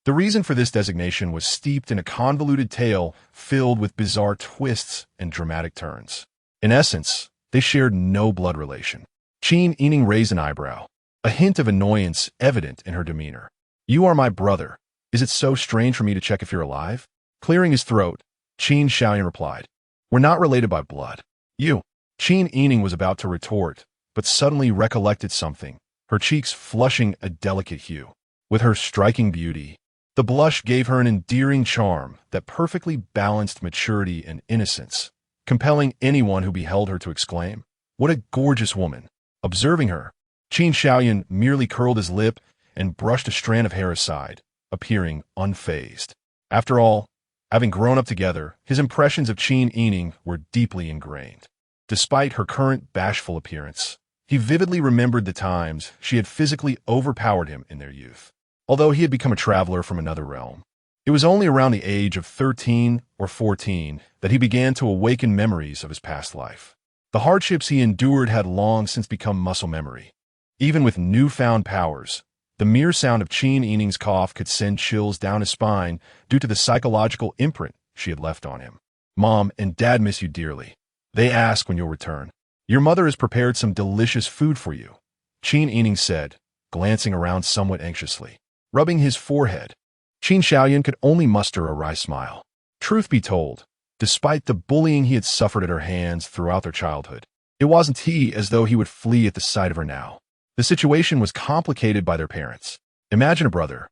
The reason for this designation was steeped in a convoluted tale filled with bizarre twists and dramatic turns. In essence, they shared no blood relation. Qin Yining raised an eyebrow, a hint of annoyance evident in her demeanor. "You are my brother. Is it so strange for me to check if you're alive?" Clearing his throat, Qin Xiaoyan replied, "We're not related by blood." "You." Qin Yining was about to retort, but suddenly recollected something, her cheeks flushing a delicate hue. With her striking beauty, the blush gave her an endearing charm that perfectly balanced maturity and innocence, compelling anyone who beheld her to exclaim, "What a gorgeous woman!" Observing her, Qin Xiaoyan merely curled his lip and brushed a strand of hair aside, appearing unfazed. After all, having grown up together, his impressions of Qin Yining were deeply ingrained. Despite her current bashful appearance, he vividly remembered the times she had physically overpowered him in their youth. Although he had become a traveler from another realm, it was only around the age of 13 or 14 that he began to awaken memories of his past life. The hardships he endured had long since become muscle memory. Even with newfound powers, the mere sound of Qin Yining's cough could send chills down his spine due to the psychological imprint she had left on him. "Mom and Dad miss you dearly. They ask when you'll return. Your mother has prepared some delicious food for you," Qin Yining said, glancing around somewhat anxiously. Rubbing his forehead, Qin Xiaoyan could only muster a wry smile. Truth be told, despite the bullying he had suffered at her hands throughout their childhood, it wasn't as though he would flee at the sight of her now. The situation was complicated by their parents. Imagine a brother,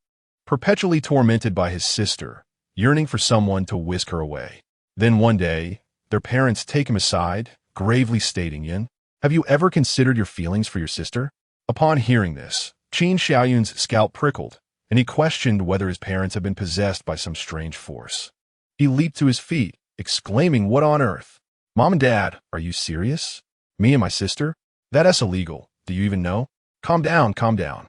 perpetually tormented by his sister, yearning for someone to whisk her away. Then one day, their parents take him aside, gravely stating, "Yin, have you ever considered your feelings for your sister?" Upon hearing this, Qin Xiaoyun's scalp prickled, and he questioned whether his parents had been possessed by some strange force. He leaped to his feet, exclaiming, "What on earth? Mom and Dad, are you serious? Me and my sister? That's illegal. Do you even know? Calm down, calm down."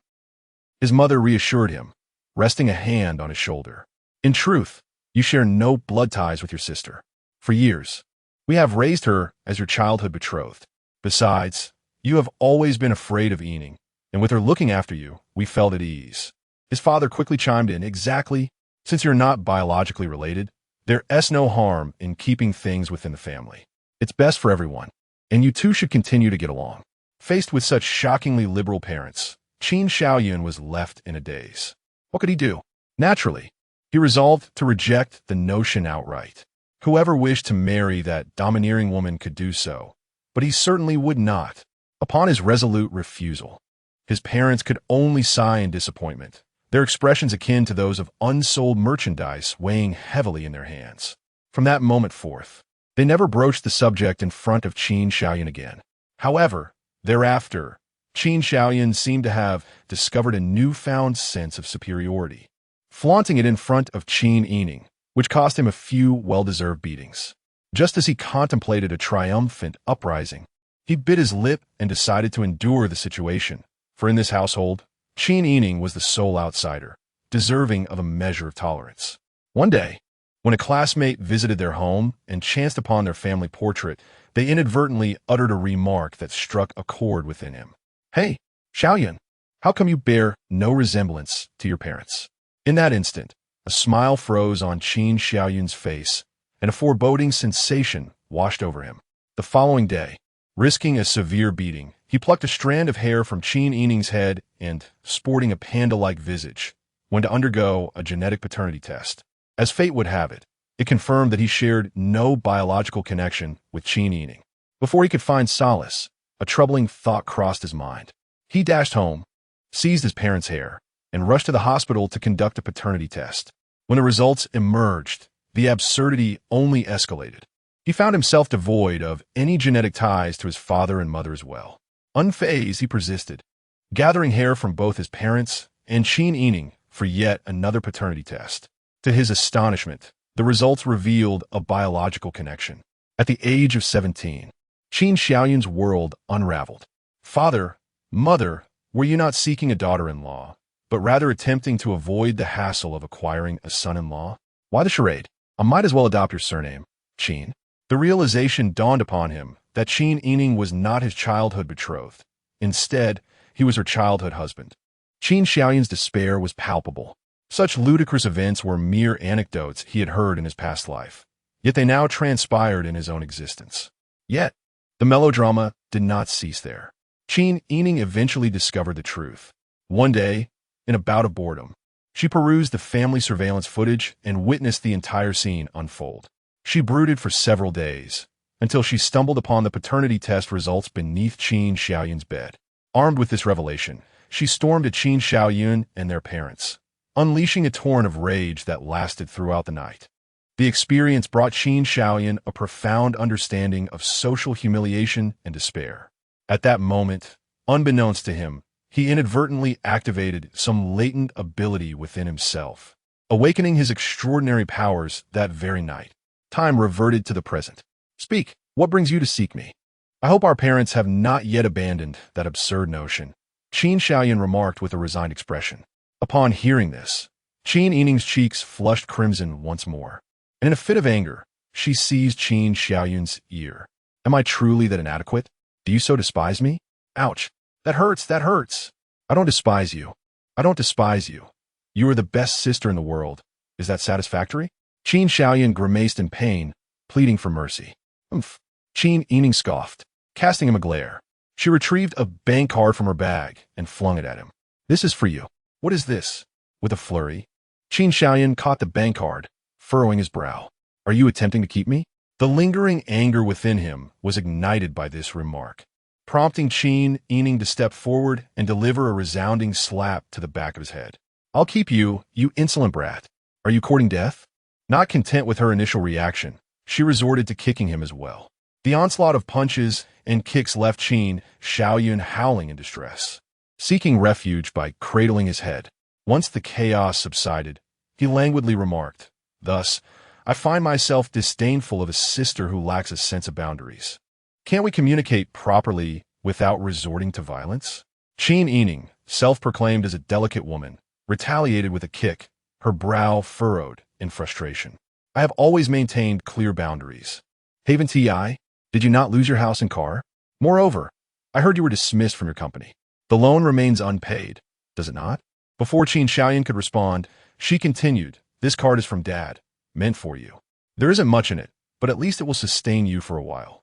His mother reassured him, resting a hand on his shoulder. "In truth, you share no blood ties with your sister. For years, we have raised her as your childhood betrothed. Besides, you have always been afraid of Yining, and with her looking after you, we felt at ease." His father quickly chimed in, "Exactly. Since you're not biologically related, there's no harm in keeping things within the family. It's best for everyone, and you two should continue to get along." Faced with such shockingly liberal parents, Qin Xiaoyun was left in a daze. What could he do? Naturally, he resolved to reject the notion outright. Whoever wished to marry that domineering woman could do so, but he certainly would not. Upon his resolute refusal, his parents could only sigh in disappointment, their expressions akin to those of unsold merchandise weighing heavily in their hands. From that moment forth, they never broached the subject in front of Qin Xiaoyan again. However, thereafter, Qin Xiaoyan seemed to have discovered a newfound sense of superiority, flaunting it in front of Qin Yining, which cost him a few well-deserved beatings. Just as he contemplated a triumphant uprising, he bit his lip and decided to endure the situation, for in this household, Qin Yining was the sole outsider, deserving of a measure of tolerance. One day, when a classmate visited their home and chanced upon their family portrait, they inadvertently uttered a remark that struck a chord within him. "Hey, Xiaoyan, how come you bear no resemblance to your parents?" In that instant, a smile froze on Qin Xiaoyun's face, and a foreboding sensation washed over him. The following day, risking a severe beating, he plucked a strand of hair from Qin Yining's head and, sporting a panda-like visage, went to undergo a genetic paternity test. As fate would have it, it confirmed that he shared no biological connection with Qin Yining. Before he could find solace, a troubling thought crossed his mind. He dashed home, seized his parents' hair, and rushed to the hospital to conduct a paternity test. When the results emerged, the absurdity only escalated. He found himself devoid of any genetic ties to his father and mother as well. Unfazed, he persisted, gathering hair from both his parents and Qin Yining for yet another paternity test. To his astonishment, the results revealed a biological connection. At the age of 17, Qin Xiaoyun's world unraveled. "Father, mother, were you not seeking a daughter-in-law, but rather attempting to avoid the hassle of acquiring a son-in-law? Why the charade? I might as well adopt your surname, Qin." The realization dawned upon him that Qin Yining was not his childhood betrothed. Instead, he was her childhood husband. Qin Xiaoyun's despair was palpable. Such ludicrous events were mere anecdotes he had heard in his past life, yet they now transpired in his own existence. Yet, the melodrama did not cease there. Qin Yining eventually discovered the truth. One day, in a bout of boredom, she perused the family surveillance footage and witnessed the entire scene unfold. She brooded for several days, until she stumbled upon the paternity test results beneath Qin Xiaoyun's bed. Armed with this revelation, she stormed at Qin Xiaoyun and their parents, unleashing a torrent of rage that lasted throughout the night. The experience brought Qin Xiaoyun a profound understanding of social humiliation and despair. At that moment, unbeknownst to him, he inadvertently activated some latent ability within himself, awakening his extraordinary powers that very night. Time reverted to the present. Speak, what brings you to seek me? I hope our parents have not yet abandoned that absurd notion, Qin Xiaoyun remarked with a resigned expression. Upon hearing this, Qin Yining's cheeks flushed crimson once more, and in a fit of anger, she seized Qin Xiaoyun's ear. Am I truly that inadequate? Do you so despise me? Ouch! That hurts, that hurts! I don't despise you. I don't despise you. You are the best sister in the world. Is that satisfactory? Qin Xiaoyun grimaced in pain, pleading for mercy. Umph. Qin Yining scoffed, casting him a glare. She retrieved a bank card from her bag and flung it at him. This is for you. What is this? With a flurry, Qin Xiaoyun caught the bank card, furrowing his brow. Are you attempting to keep me? The lingering anger within him was ignited by this remark, prompting Qin Yining to step forward and deliver a resounding slap to the back of his head. I'll keep you, you insolent brat. Are you courting death? Not content with her initial reaction, she resorted to kicking him as well. The onslaught of punches and kicks left Qin Xiaoyun howling in distress, seeking refuge by cradling his head. Once the chaos subsided, he languidly remarked, Thus, I find myself disdainful of a sister who lacks a sense of boundaries. Can't we communicate properly without resorting to violence? Qin Yining, self-proclaimed as a delicate woman, retaliated with a kick, her brow furrowed in frustration. I have always maintained clear boundaries. Haven't I? Did you not lose your house and car? Moreover, I heard you were dismissed from your company. The loan remains unpaid, does it not? Before Qin Xiaoyun could respond, she continued, This card is from Dad, meant for you. There isn't much in it, but at least it will sustain you for a while.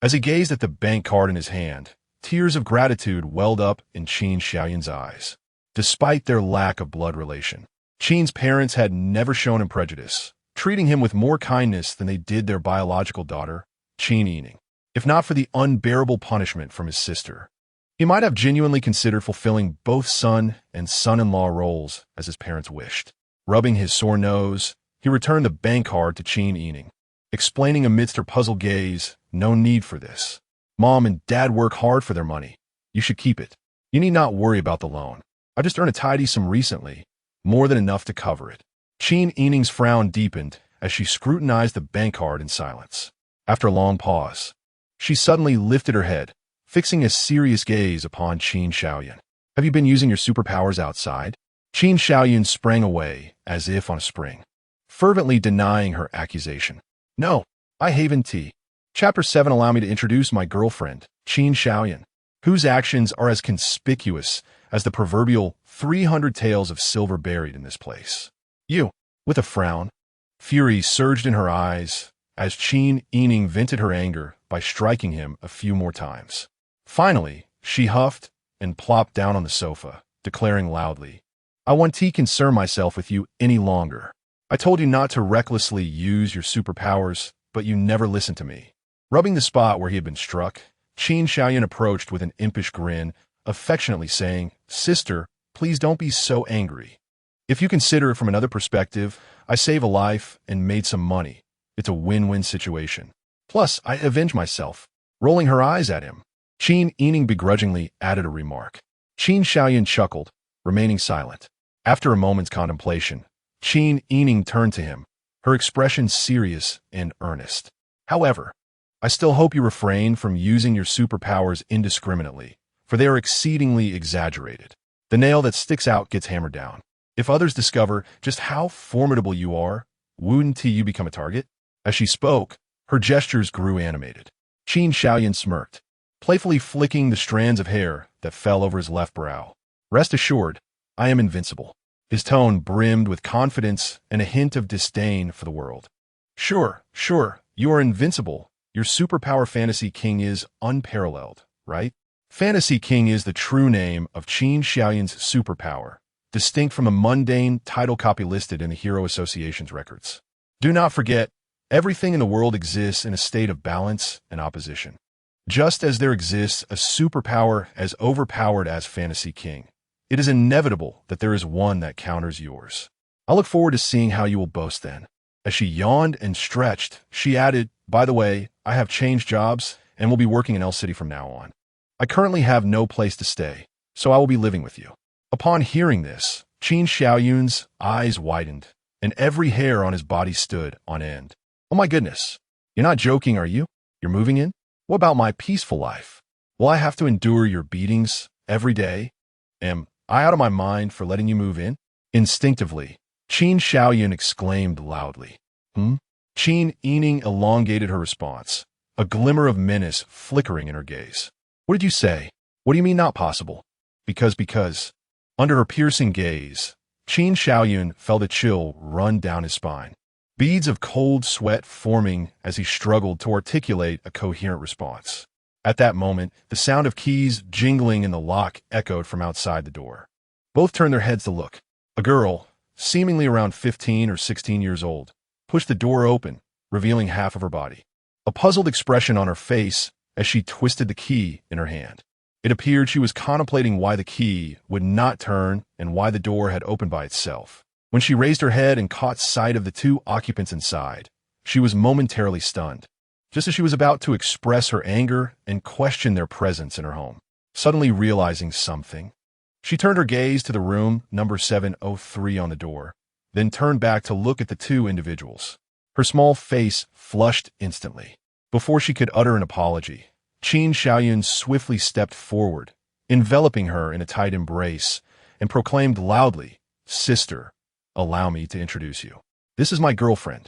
As he gazed at the bank card in his hand, tears of gratitude welled up in Qin Xiaoyun's eyes. Despite their lack of blood relation, Qin's parents had never shown him prejudice, treating him with more kindness than they did their biological daughter, Qin Yining. If not for the unbearable punishment from his sister, he might have genuinely considered fulfilling both son and son-in-law roles as his parents wished. Rubbing his sore nose, he returned the bank card to Qin Yining, explaining amidst her puzzled gaze, No need for this. Mom and Dad work hard for their money. You should keep it. You need not worry about the loan. I just earned a tidy sum recently, more than enough to cover it. Qin Yining's frown deepened as she scrutinized the bank card in silence. After a long pause, she suddenly lifted her head, fixing a serious gaze upon Qin Xiaoyun. Have you been using your superpowers outside? Qin Xiaoyun sprang away, as if on a spring, fervently denying her accusation. No, I haven't. Chapter 7 allow me to introduce my girlfriend, Qin Xiaoyun, whose actions are as conspicuous as the proverbial 300 taels of silver buried in this place. You, with a frown, fury surged in her eyes as Qin Yining vented her anger by striking him a few more times. Finally, she huffed and plopped down on the sofa, declaring loudly, I won't concern myself with you any longer. I told you not to recklessly use your superpowers, but you never listened to me. Rubbing the spot where he had been struck, Qin Xiaoyun approached with an impish grin, affectionately saying, Sister, please don't be so angry. If you consider it from another perspective, I save a life and made some money. It's a win-win situation. Plus, I avenge myself. Rolling her eyes at him, Qin Yining begrudgingly added a remark. Qin Xiaoyun chuckled, remaining silent. After a moment's contemplation, Qin Yining turned to him, her expression serious and earnest. However, I still hope you refrain from using your superpowers indiscriminately, for they are exceedingly exaggerated. The nail that sticks out gets hammered down. If others discover just how formidable you are, wouldn't you become a target? As she spoke, her gestures grew animated. Qin Xiaoyun smirked, playfully flicking the strands of hair that fell over his left brow. Rest assured, I am invincible. His tone brimmed with confidence and a hint of disdain for the world. Sure, you are invincible. Your superpower Fantasy King is unparalleled, right? Fantasy King is the true name of Qin Xiaoyun's superpower, distinct from the mundane title copy listed in the Hero Association's records. Do not forget, everything in the world exists in a state of balance and opposition. Just as there exists a superpower as overpowered as Fantasy King, it is inevitable that there is one that counters yours. I look forward to seeing how you will boast then. As she yawned and stretched, she added, by the way, I have changed jobs and will be working in L City from now on. I currently have no place to stay, so I will be living with you. Upon hearing this, Qin Xiaoyun's eyes widened, and every hair on his body stood on end. Oh my goodness, you're not joking, are you? You're moving in? What about my peaceful life? Will I have to endure your beatings every day? Am I out of my mind for letting you move in? Instinctively, Qin Xiaoyun exclaimed loudly. Qin Yining elongated her response, a glimmer of menace flickering in her gaze. What did you say? What do you mean not possible? Because. Under her piercing gaze, Qin Xiaoyun felt a chill run down his spine, beads of cold sweat forming as he struggled to articulate a coherent response. At that moment, the sound of keys jingling in the lock echoed from outside the door. Both turned their heads to look. A girl, seemingly around 15 or 16 years old, pushed the door open, revealing half of her body. A puzzled expression on her face as she twisted the key in her hand. It appeared she was contemplating why the key would not turn and why the door had opened by itself. When she raised her head and caught sight of the two occupants inside, she was momentarily stunned, just as she was about to express her anger and question their presence in her home. Suddenly realizing something, she turned her gaze to the room number 703 on the door, then turned back to look at the two individuals. Her small face flushed instantly. Before she could utter an apology, Qin Xiaoyun swiftly stepped forward, enveloping her in a tight embrace, and proclaimed loudly, "Sister, allow me to introduce you. This is my girlfriend,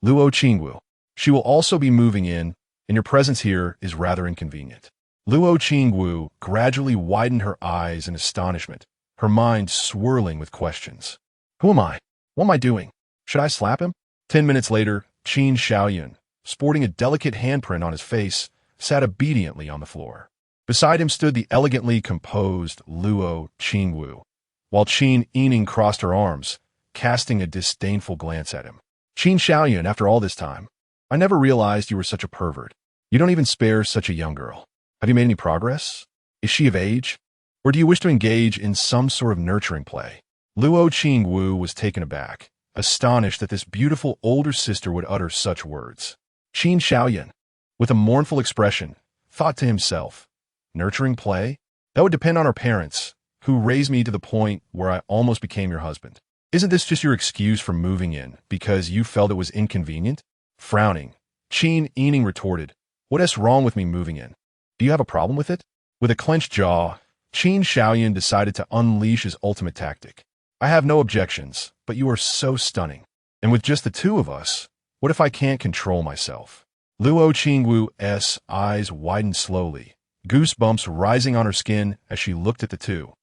Luo Qingwu. She will also be moving in, and your presence here is rather inconvenient." Luo Qingwu gradually widened her eyes in astonishment, her mind swirling with questions. Who am I? What am I doing? Should I slap him? 10 minutes later, Qin Xiaoyun, sporting a delicate handprint on his face, sat obediently on the floor. Beside him stood the elegantly composed Luo Qingwu, while Qin Yining crossed her arms, casting a disdainful glance at him. Qin Xiaoyun, after all this time, I never realized you were such a pervert. You don't even spare such a young girl. Have you made any progress? Is she of age? Or do you wish to engage in some sort of nurturing play? Luo Qingwu was taken aback, astonished that this beautiful older sister would utter such words. Qin Xiaoyun, with a mournful expression, thought to himself, nurturing play? That would depend on our parents, who raised me to the point where I almost became your husband. Isn't this just your excuse for moving in because you felt it was inconvenient? Frowning, Qin Yining retorted, what is wrong with me moving in? Do you have a problem with it? With a clenched jaw, Qin Xiaoyun decided to unleash his ultimate tactic. I have no objections, but you are so stunning. And with just the two of us, what if I can't control myself? Luo Qingwu's eyes widened slowly, goosebumps rising on her skin as she looked at the two,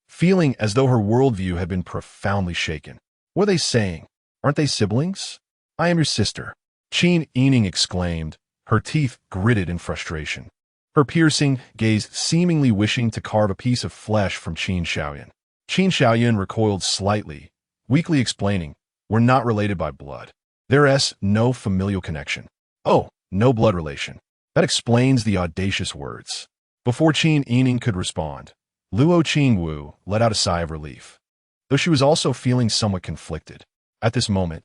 feeling as though her worldview had been profoundly shaken. What are they saying? Aren't they siblings? I am your sister, Qin Yining exclaimed, her teeth gritted in frustration, her piercing gaze seemingly wishing to carve a piece of flesh from Qin Xiaoyun. Qin Xiaoyun recoiled slightly, weakly explaining, we're not related by blood. There's no familial connection. Oh, no blood relation. That explains the audacious words. Before Qin Yining could respond, Luo Qingwu let out a sigh of relief, though she was also feeling somewhat conflicted. At this moment,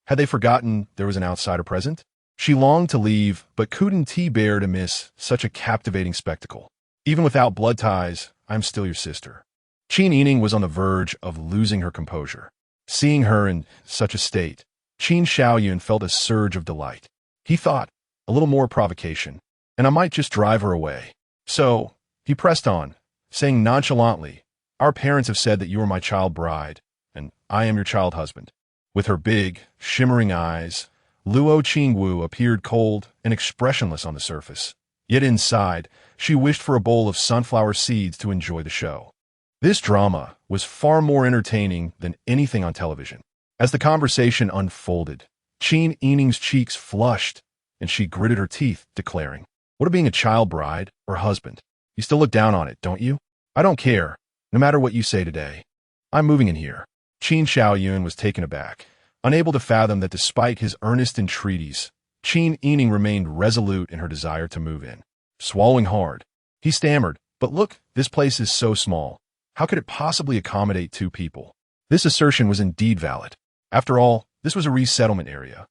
had they forgotten there was an outsider present? She longed to leave, but couldn't bear to miss such a captivating spectacle. Even without blood ties, I'm still your sister. Qin Yining was on the verge of losing her composure. Seeing her in such a state, Qin Xiaoyun felt a surge of delight. He thought, a little more provocation, and I might just drive her away. So, he pressed on, saying nonchalantly, our parents have said that you are my child bride, and I am your child husband. With her big, shimmering eyes, Luo Qingwu appeared cold and expressionless on the surface. Yet inside, she wished for a bowl of sunflower seeds to enjoy the show. This drama was far more entertaining than anything on television. As the conversation unfolded, Qin Yining's cheeks flushed, and she gritted her teeth, declaring, "What of being a child bride or husband? You still look down on it, don't you? I don't care, no matter what you say today. I'm moving in here." Qin Xiaoyun was taken aback, unable to fathom that despite his earnest entreaties, Qin Yining remained resolute in her desire to move in. Swallowing hard, he stammered, "But look, this place is so small. How could it possibly accommodate 2 people?" This assertion was indeed valid. After all, this was a resettlement area,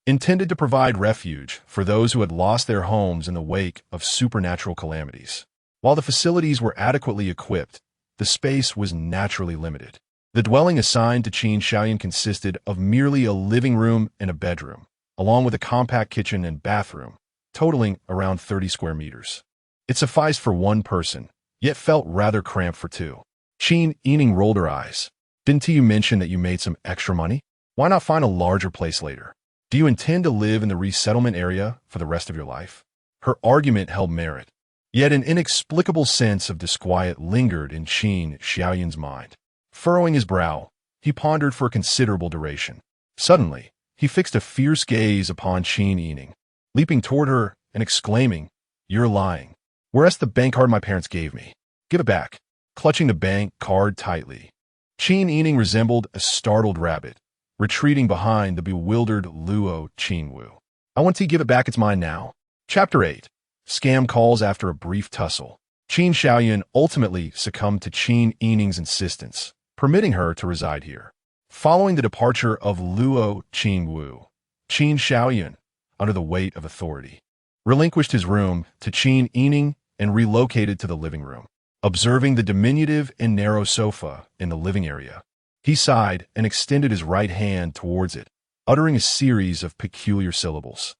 intended to provide refuge for those who had lost their homes in the wake of supernatural calamities. While the facilities were adequately equipped, the space was naturally limited. The dwelling assigned to Qin Xiaoyun consisted of merely a living room and a bedroom, along with a compact kitchen and bathroom, totaling around 30 square meters. It sufficed for 1 person, yet felt rather cramped for 2. Qin Yining rolled her eyes. "Didn't you mention that you made some extra money? Why not find a larger place later? Do you intend to live in the resettlement area for the rest of your life?" Her argument held merit, yet an inexplicable sense of disquiet lingered in Qin Xiaoyun's mind. Furrowing his brow, he pondered for a considerable duration. Suddenly, he fixed a fierce gaze upon Qin Yining, leaping toward her and exclaiming, "You're lying. Where's the bank card my parents gave me? Give it back." Clutching the bank card tightly, Qin Yining resembled a startled rabbit, retreating behind the bewildered Luo Qinwu. "I want to give it back, it's mine now." Chapter 8. Scam calls. After a brief tussle, Qin Xiaoyun ultimately succumbed to Qin Yining's insistence, permitting her to reside here. Following the departure of Luo Qinwu, Qin Xiaoyun, under the weight of authority, relinquished his room to Qin Yining and relocated to the living room. Observing the diminutive and narrow sofa in the living area, he sighed and extended his right hand towards it, uttering a series of peculiar syllables.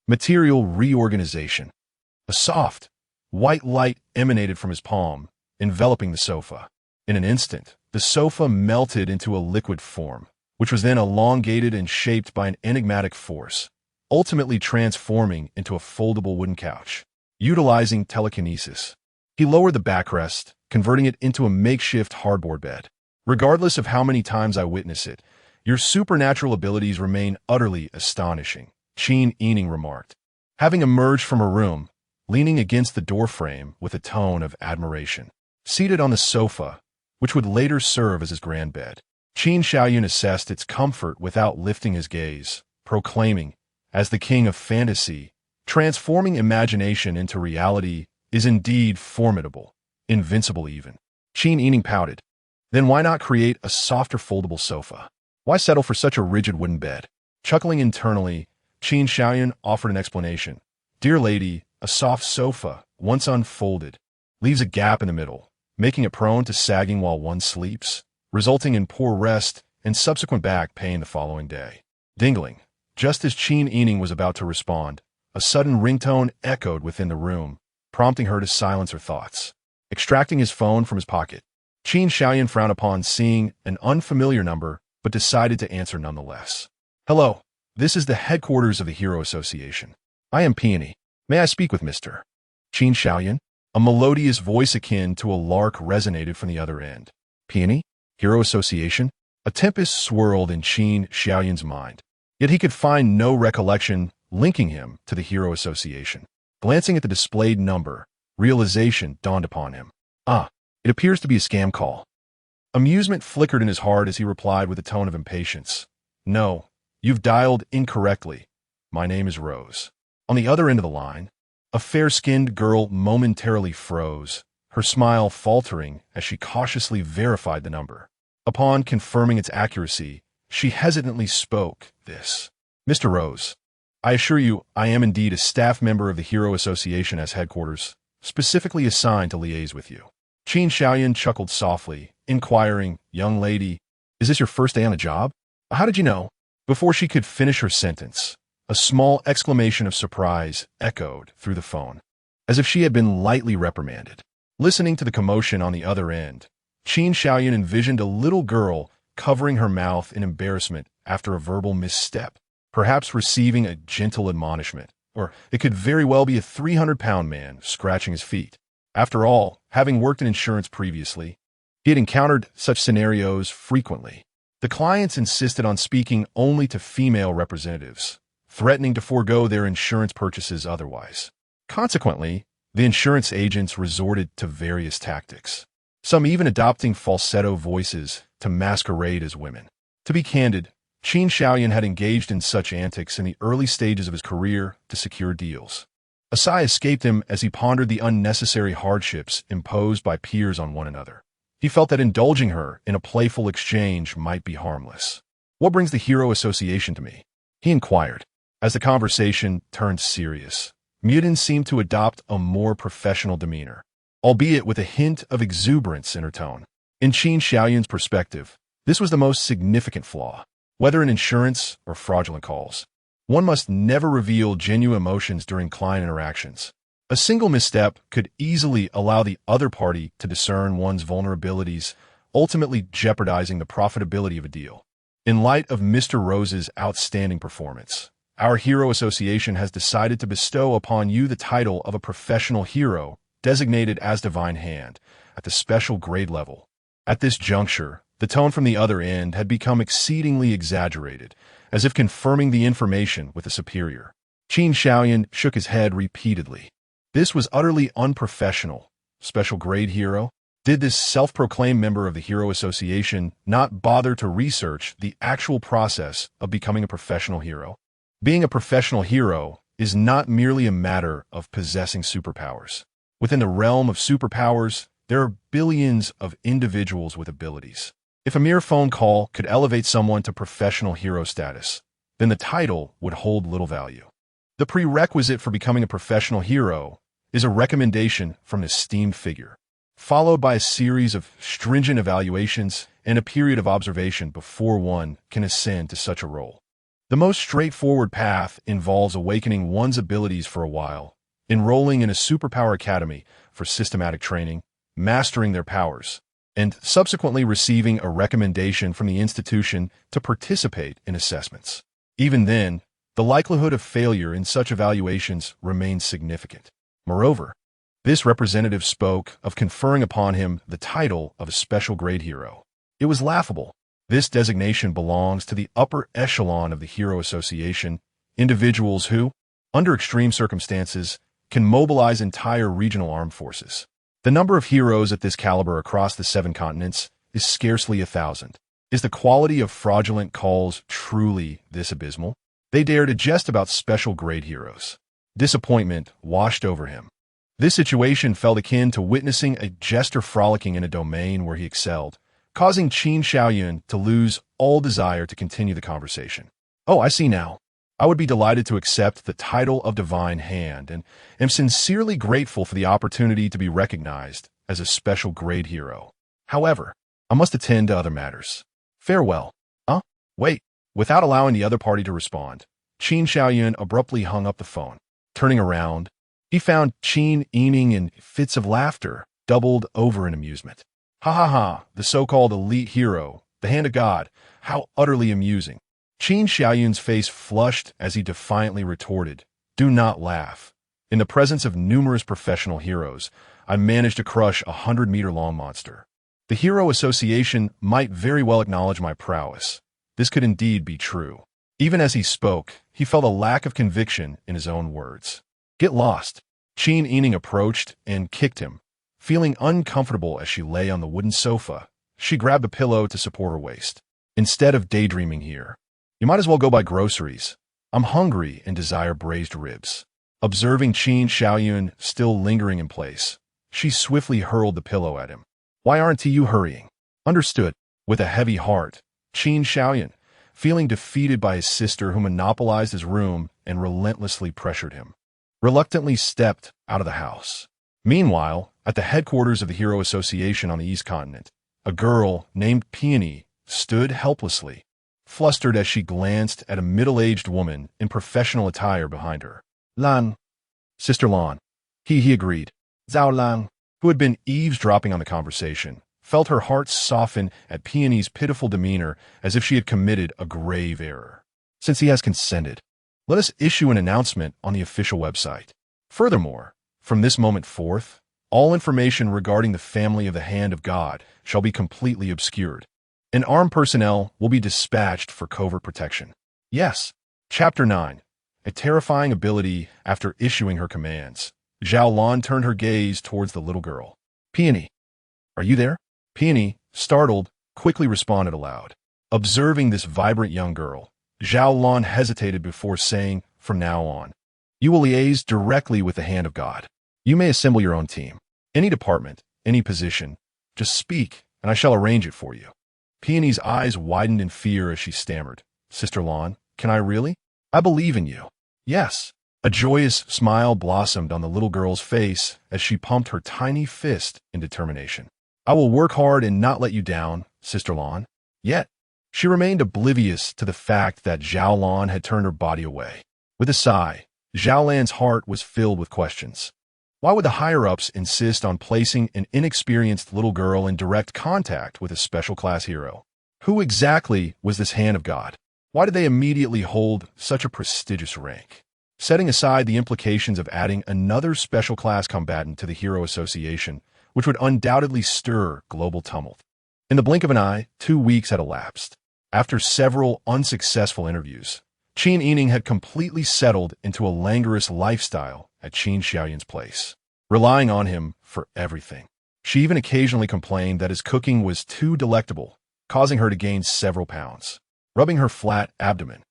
Material reorganization. A soft, white light emanated from his palm, enveloping the sofa. In an instant, the sofa melted into a liquid form, which was then elongated and shaped by an enigmatic force, ultimately transforming into a foldable wooden couch. Utilizing telekinesis, he lowered the backrest, converting it into a makeshift hardboard bed. "Regardless of how many times I witness it, your supernatural abilities remain utterly astonishing," Qin Yining remarked, having emerged from her room, leaning against the doorframe with a tone of admiration. Seated on the sofa, which would later serve as his grand bed, Qin Xiaoyun assessed its comfort without lifting his gaze, proclaiming, as the king of fantasy, transforming imagination into reality is indeed formidable, invincible even. Qin Yining pouted. "Then why not create a softer foldable sofa? Why settle for such a rigid wooden bed?" Chuckling internally, Qin Xiaoyun offered an explanation. "Dear lady, a soft sofa, once unfolded, leaves a gap in the middle, making it prone to sagging while one sleeps, resulting in poor rest and subsequent back pain the following day." Dingling. Just as Qin Yining was about to respond, a sudden ringtone echoed within the room, prompting her to silence her thoughts. Extracting his phone from his pocket, Qin Xiaoyun frowned upon seeing an unfamiliar number, but decided to answer nonetheless. "Hello, this is the headquarters of the Hero Association. I am Peony. May I speak with Mr. Qin Xiaoyun?" A melodious voice akin to a lark resonated from the other end. "Peony? Hero Association?" A tempest swirled in Qin Xiaoyun's mind, yet he could find no recollection linking him to the Hero Association. Glancing at the displayed number, realization dawned upon him. It appears to be a scam call. Amusement flickered in his heart as he replied with a tone of impatience. "No, you've dialed incorrectly. My name is Rose." On the other end of the line, a fair-skinned girl momentarily froze, her smile faltering as she cautiously verified the number. Upon confirming its accuracy, she hesitantly spoke this. "Mr. Rose, I assure you I am indeed a staff member of the Hero Association as headquarters, specifically assigned to liaise with you." Qin Xiaoyun chuckled softly, inquiring, "Young lady, is this your first day on the job? How did you know?" Before she could finish her sentence, a small exclamation of surprise echoed through the phone, as if she had been lightly reprimanded. Listening to the commotion on the other end, Qin Xiaoyun envisioned a little girl covering her mouth in embarrassment after a verbal misstep, perhaps receiving a gentle admonishment, or it could very well be a 300-pound man scratching his feet. After all, having worked in insurance previously, He had encountered such scenarios frequently. The clients insisted on speaking only to female representatives, threatening to forego their insurance purchases otherwise. Consequently, the insurance agents resorted to various tactics, some even adopting falsetto voices to masquerade as women. To be candid, Qin Xiaoyan had engaged in such antics in the early stages of his career to secure deals. A sigh escaped him as he pondered the unnecessary hardships imposed by peers on one another. He felt that indulging her in a playful exchange might be harmless. "What brings the Hero Association to me?" he inquired. As the conversation turned serious, Muden seemed to adopt a more professional demeanor, albeit with a hint of exuberance in her tone. In Qin Xiaoyan's perspective, this was the most significant flaw. Whether in insurance or fraudulent calls, one must never reveal genuine emotions during client interactions. A single misstep could easily allow the other party to discern one's vulnerabilities, ultimately jeopardizing the profitability of a deal. In light of Mr. Rose's outstanding performance, our Hero Association has decided to bestow upon you the title of a professional hero, designated as Divine Hand, at the special grade level. At this juncture, the tone from the other end had become exceedingly exaggerated, as if confirming the information with a superior. Qin Xiaoyan shook his head repeatedly. This was utterly unprofessional. Special grade hero? Did this self-proclaimed member of the Hero Association not bother to research the actual process of becoming a professional hero? Being a professional hero is not merely a matter of possessing superpowers. Within the realm of superpowers, there are billions of individuals with abilities. If a mere phone call could elevate someone to professional hero status, then the title would hold little value. The prerequisite for becoming a professional hero is a recommendation from an esteemed figure, followed by a series of stringent evaluations and a period of observation before one can ascend to such a role. The most straightforward path involves awakening one's abilities for a while, enrolling in a superpower academy for systematic training, mastering their powers, and subsequently receiving a recommendation from the institution to participate in assessments. Even then, the likelihood of failure in such evaluations remains significant. Moreover, this representative spoke of conferring upon him the title of a special grade hero. It was laughable. This designation belongs to the upper echelon of the Hero Association, individuals who, under extreme circumstances, can mobilize entire regional armed forces. The number of heroes at this caliber across the 7 continents is scarcely 1,000. Is the quality of fraudulent calls truly this abysmal? They dare to jest about special grade heroes. Disappointment washed over him. This situation felt akin to witnessing a jester frolicking in a domain where he excelled, causing Qin Xiaoyan to lose all desire to continue the conversation. "Oh, I see now. I would be delighted to accept the title of Divine Hand and am sincerely grateful for the opportunity to be recognized as a special grade hero. However, I must attend to other matters. Farewell." Wait. Without allowing the other party to respond, Qin Xiaoyan abruptly hung up the phone. Turning around, he found Qin Yining in fits of laughter, doubled over in amusement. "Ha ha ha, the so-called elite hero, the hand of God, how utterly amusing." Qin Xiaoyun's face flushed as he defiantly retorted, "Do not laugh. In the presence of numerous professional heroes, I managed to crush a 100-meter-long monster. The Hero Association might very well acknowledge my prowess. This could indeed be true." Even as he spoke, he felt a lack of conviction in his own words. "Get lost." Qin Yining approached and kicked him. Feeling uncomfortable as she lay on the wooden sofa, she grabbed a pillow to support her waist. "Instead of daydreaming here, you might as well go buy groceries. I'm hungry and desire braised ribs." Observing Qin Xiaoyun still lingering in place, she swiftly hurled the pillow at him. "Why aren't you hurrying?" "Understood." With a heavy heart, Qin Xiaoyan, feeling defeated by his sister who monopolized his room and relentlessly pressured him, reluctantly stepped out of the house. Meanwhile, at the headquarters of the Hero Association on the East Continent, a girl named Peony stood helplessly, flustered as she glanced at a middle-aged woman in professional attire behind her. "Lan." "Sister Lan." He agreed. Zhao Lang, who had been eavesdropping on the conversation, felt her heart soften at Peony's pitiful demeanor as if she had committed a grave error. "Since he has consented, let us issue an announcement on the official website. Furthermore, from this moment forth, All information regarding the family of the Hand of God shall be completely obscured, and armed personnel will be dispatched for covert protection. Yes. Chapter 9. A terrifying ability after issuing her commands. Zhao Lan turned her gaze towards the little girl. Peony, are you there? Peony, startled, quickly responded aloud. Observing this vibrant young girl, Zhao Lan hesitated before saying, from now on, you will liaise directly with the Hand of God. You may assemble your own team. Any department, any position, just speak, and I shall arrange it for you. Peony's eyes widened in fear as she stammered. Sister Lan, can I really? I believe in you. Yes. A joyous smile blossomed on the little girl's face as she pumped her tiny fist in determination. I will work hard and not let you down, Sister Lan. Yet, she remained oblivious to the fact that Zhao Lan had turned her body away. With a sigh, Zhao Lan's heart was filled with questions. Why would the higher-ups insist on placing an inexperienced little girl in direct contact with a special class hero? Who exactly was this Hand of God? Why did they immediately hold such a prestigious rank? Setting aside the implications of adding another special class combatant to the Hero Association, which would undoubtedly stir global tumult. In the blink of an eye, 2 weeks had elapsed. After several unsuccessful interviews, Qin Yining had completely settled into a languorous lifestyle at Qin Xiaoyun's place, relying on him for everything. She even occasionally complained that his cooking was too delectable, causing her to gain several pounds. Rubbing her flat abdomen,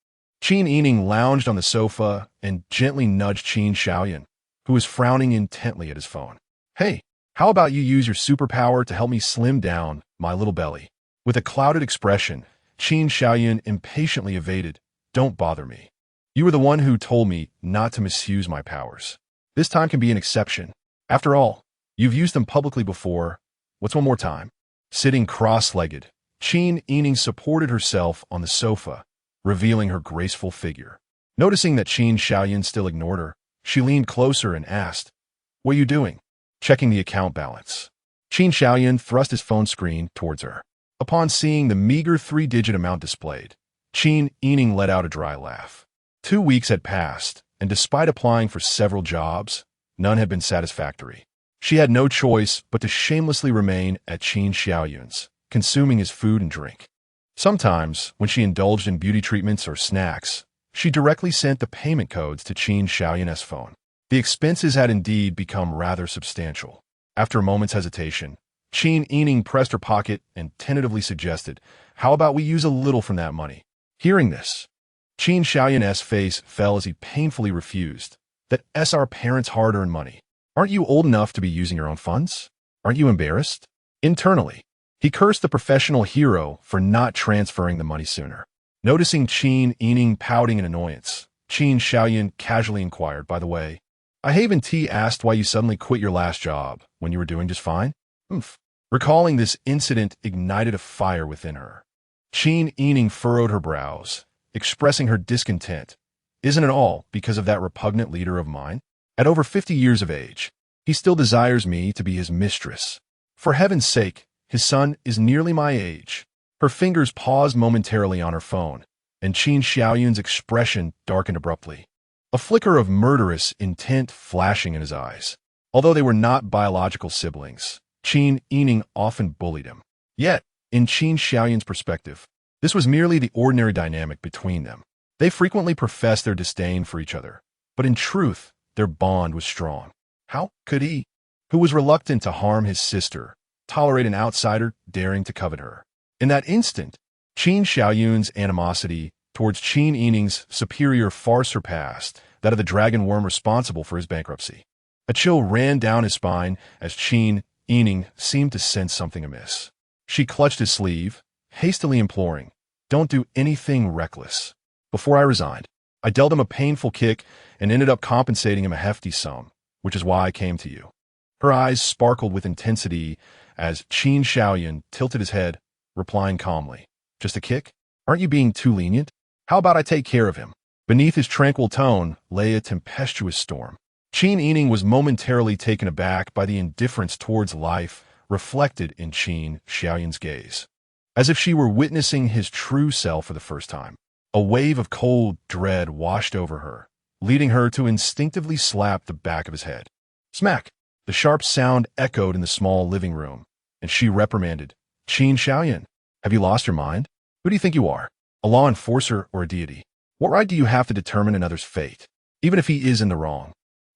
Qin Yining lounged on the sofa and gently nudged Qin Xiaoyun, who was frowning intently at his phone. Hey, how about you use your superpower to help me slim down my little belly? With a clouded expression, Qin Xiaoyun impatiently evaded, don't bother me. You were the one who told me not to misuse my powers. This time can be an exception. After all, you've used them publicly before. What's one more time? Sitting cross-legged, Qin Yining supported herself on the sofa, revealing her graceful figure. Noticing that Qin Xiaoyun still ignored her, she leaned closer and asked, what are you doing? Checking the account balance. Qin Xiaoyun thrust his phone screen towards her. Upon seeing the meager 3-digit amount displayed, Qin Yining let out a dry laugh. 2 weeks had passed, and despite applying for several jobs, none had been satisfactory. She had no choice but to shamelessly remain at Qin Xiaoyun's, consuming his food and drink. Sometimes, when she indulged in beauty treatments or snacks, she directly sent the payment codes to Qin Xiaoyun's phone. The expenses had indeed become rather substantial. After a moment's hesitation, Qin Yining pressed her pocket and tentatively suggested, how about we use a little from that money? Hearing this, Qin Xiaoyun's face fell as he painfully refused. That's our parents' hard-earned money. Aren't you old enough to be using your own funds? Aren't you embarrassed? Internally, he cursed the professional hero for not transferring the money sooner. Noticing Qin Yining pouting in annoyance, Qin Xiaoyun casually inquired, by the way, I Haven T asked why you suddenly quit your last job when you were doing just fine? Recalling this incident ignited a fire within her. Qin Yining furrowed her brows, expressing her discontent. Isn't it all because of that repugnant leader of mine? At over 50 years of age, he still desires me to be his mistress. For heaven's sake, his son is nearly my age. Her fingers paused momentarily on her phone, and Qin Xiaoyun's expression darkened abruptly, a flicker of murderous intent flashing in his eyes. Although they were not biological siblings, Qin Yining often bullied him. Yet, in Qin Xiaoyun's perspective, this was merely the ordinary dynamic between them. They frequently professed their disdain for each other, but in truth, their bond was strong. How could he, who was reluctant to harm his sister, tolerate an outsider daring to covet her? In that instant, Qin Xiaoyun's animosity towards Qin Yining's superior far surpassed that of the dragon worm responsible for his bankruptcy. A chill ran down his spine as Qin Yining seemed to sense something amiss. She clutched his sleeve, hastily imploring, don't do anything reckless. Before I resigned, I dealt him a painful kick and ended up compensating him a hefty sum, which is why I came to you. Her eyes sparkled with intensity as Qin Xiaoyun tilted his head, replying calmly, just a kick? Aren't you being too lenient? How about I take care of him? Beneath his tranquil tone lay a tempestuous storm. Qin Yining was momentarily taken aback by the indifference towards life reflected in Qin Xiaoyun's gaze. As if she were witnessing his true self for the first time, a wave of cold dread washed over her, leading her to instinctively slap the back of his head. Smack! The sharp sound echoed in the small living room, and she reprimanded, "Qin Xiaoyan, have you lost your mind? Who do you think you are? A law enforcer or a deity? What right do you have to determine another's fate, even if he is in the wrong?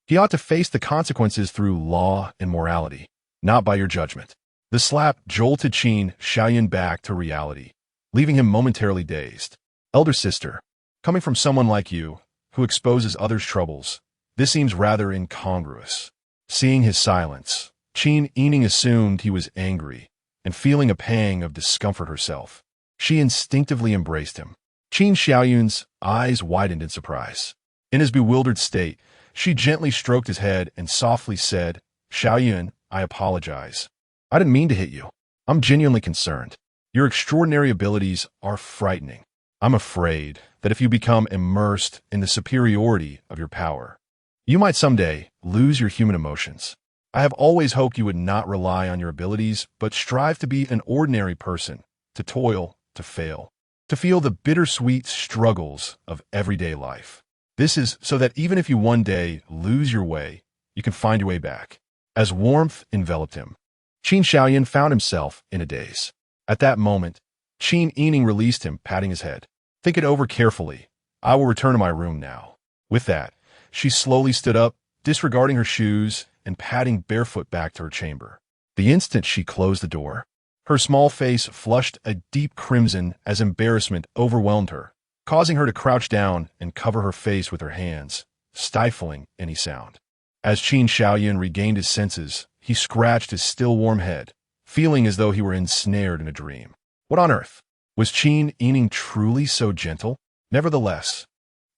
He ought to face the consequences through law and morality, not by your judgment." The slap jolted Qin Xiaoyan back to reality, leaving him momentarily dazed. "Elder sister, coming from someone like you, who exposes others' troubles, this seems rather incongruous." Seeing his silence, Qin Yining assumed he was angry, and feeling a pang of discomfort herself, she instinctively embraced him. Qin Xiaoyun's eyes widened in surprise. In his bewildered state, she gently stroked his head and softly said, "Xiaoyun, I apologize. I didn't mean to hit you. I'm genuinely concerned. Your extraordinary abilities are frightening. I'm afraid that if you become immersed in the superiority of your power, you might someday lose your human emotions. I have always hoped you would not rely on your abilities, but strive to be an ordinary person, to toil, to fail, to feel the bittersweet struggles of everyday life. This is so that even if you one day lose your way, you can find your way back." As warmth enveloped him, Qin Xiaoyan found himself in a daze. At that moment, Qin Yining released him, patting his head. "Think it over carefully. I will return to my room now." With that, she slowly stood up, disregarding her shoes and padding barefoot back to her chamber. The instant she closed the door, her small face flushed a deep crimson as embarrassment overwhelmed her, causing her to crouch down and cover her face with her hands, stifling any sound. As Qin Xiaoyan regained his senses, he scratched his still warm head, feeling as though he were ensnared in a dream. What on earth? Was Qin Yining truly so gentle? Nevertheless,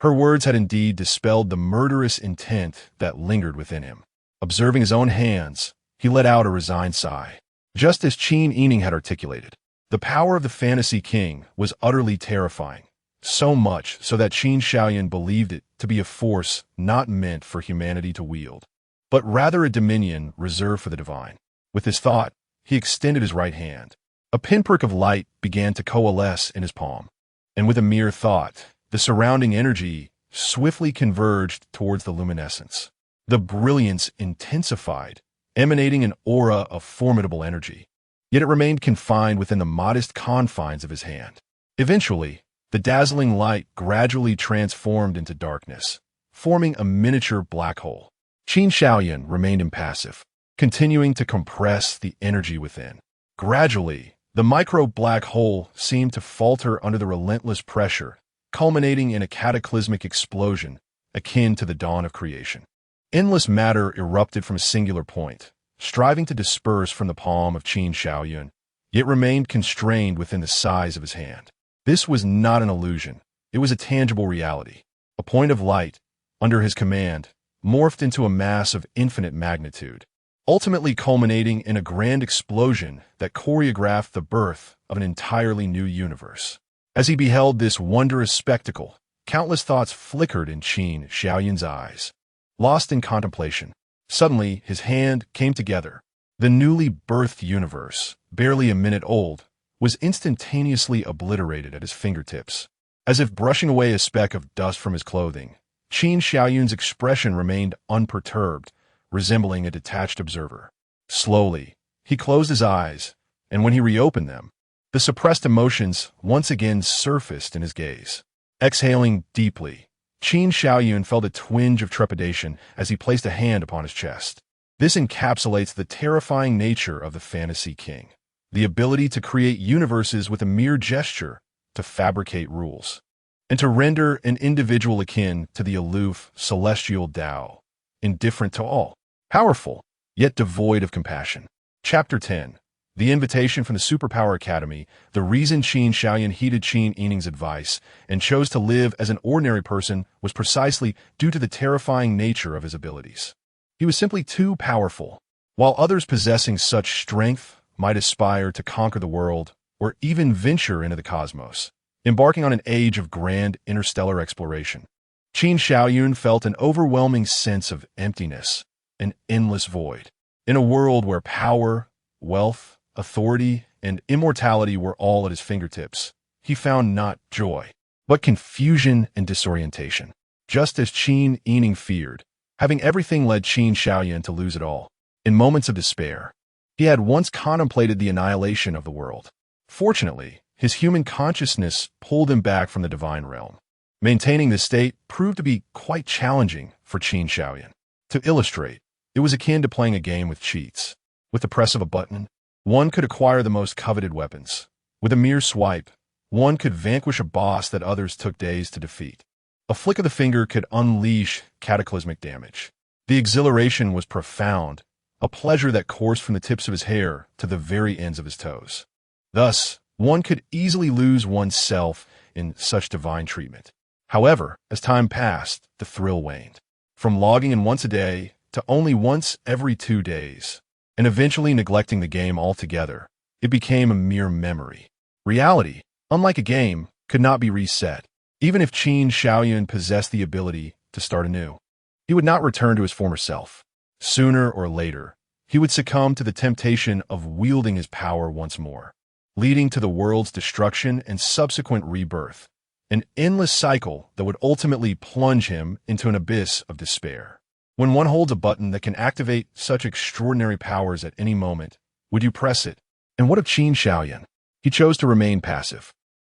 her words had indeed dispelled the murderous intent that lingered within him. Observing his own hands, he let out a resigned sigh. Just as Qin Yining had articulated, the power of the fantasy king was utterly terrifying, so much so that Qin Xiaoyan believed it to be a force not meant for humanity to wield, but rather a dominion reserved for the divine. With this thought, he extended his right hand. A pinprick of light began to coalesce in his palm, and with a mere thought, the surrounding energy swiftly converged towards the luminescence. The brilliance intensified, emanating an aura of formidable energy, yet it remained confined within the modest confines of his hand. Eventually, the dazzling light gradually transformed into darkness, forming a miniature black hole. Qin Xiaoyan remained impassive, continuing to compress the energy within. Gradually, the micro-black hole seemed to falter under the relentless pressure, culminating in a cataclysmic explosion akin to the dawn of creation. Endless matter erupted from a singular point, striving to disperse from the palm of Qin Xiaoyan, yet remained constrained within the size of his hand. This was not an illusion. It was a tangible reality. A point of light, under his command, morphed into a mass of infinite magnitude, ultimately culminating in a grand explosion that choreographed the birth of an entirely new universe. As he beheld this wondrous spectacle, countless thoughts flickered in Qin Xiaoyan's eyes. Lost in contemplation, suddenly his hand came together. The newly birthed universe, barely a minute old, was instantaneously obliterated at his fingertips. As if brushing away a speck of dust from his clothing, Qin Xiaoyun's expression remained unperturbed, resembling a detached observer. Slowly, he closed his eyes, and when he reopened them, the suppressed emotions once again surfaced in his gaze. Exhaling deeply, Qin Xiaoyun felt a twinge of trepidation as he placed a hand upon his chest. This encapsulates the terrifying nature of the fantasy king, the ability to create universes with a mere gesture, to fabricate rules, and to render an individual akin to the aloof, celestial Tao, indifferent to all, powerful, yet devoid of compassion. Chapter 10. The invitation from the Superpower Academy. The reason Qin Xiaoyan heeded Qin Yining's advice and chose to live as an ordinary person was precisely due to the terrifying nature of his abilities. He was simply too powerful. While others possessing such strength might aspire to conquer the world or even venture into the cosmos, embarking on an age of grand interstellar exploration, Qin Xiaoyun felt an overwhelming sense of emptiness, an endless void. In a world where power, wealth, authority, and immortality were all at his fingertips, he found not joy, but confusion and disorientation. Just as Qin Yining feared, having everything led Qin Xiaoyan to lose it all. In moments of despair, he had once contemplated the annihilation of the world. Fortunately, his human consciousness pulled him back from the divine realm. Maintaining this state proved to be quite challenging for Qin Shaoyan. To illustrate, it was akin to playing a game with cheats. With the press of a button, one could acquire the most coveted weapons. With a mere swipe, one could vanquish a boss that others took days to defeat. A flick of the finger could unleash cataclysmic damage. The exhilaration was profound, a pleasure that coursed from the tips of his hair to the very ends of his toes. Thus, one could easily lose oneself in such divine treatment. However, as time passed, the thrill waned. From logging in once a day to only once every 2 days, and eventually neglecting the game altogether, it became a mere memory. Reality, unlike a game, could not be reset. Even if Qin Shaoyan possessed the ability to start anew, he would not return to his former self. Sooner or later, he would succumb to the temptation of wielding his power once more, leading to the world's destruction and subsequent rebirth, an endless cycle that would ultimately plunge him into an abyss of despair. When one holds a button that can activate such extraordinary powers at any moment, would you press it? And what of Qin Shaoyan? He chose to remain passive.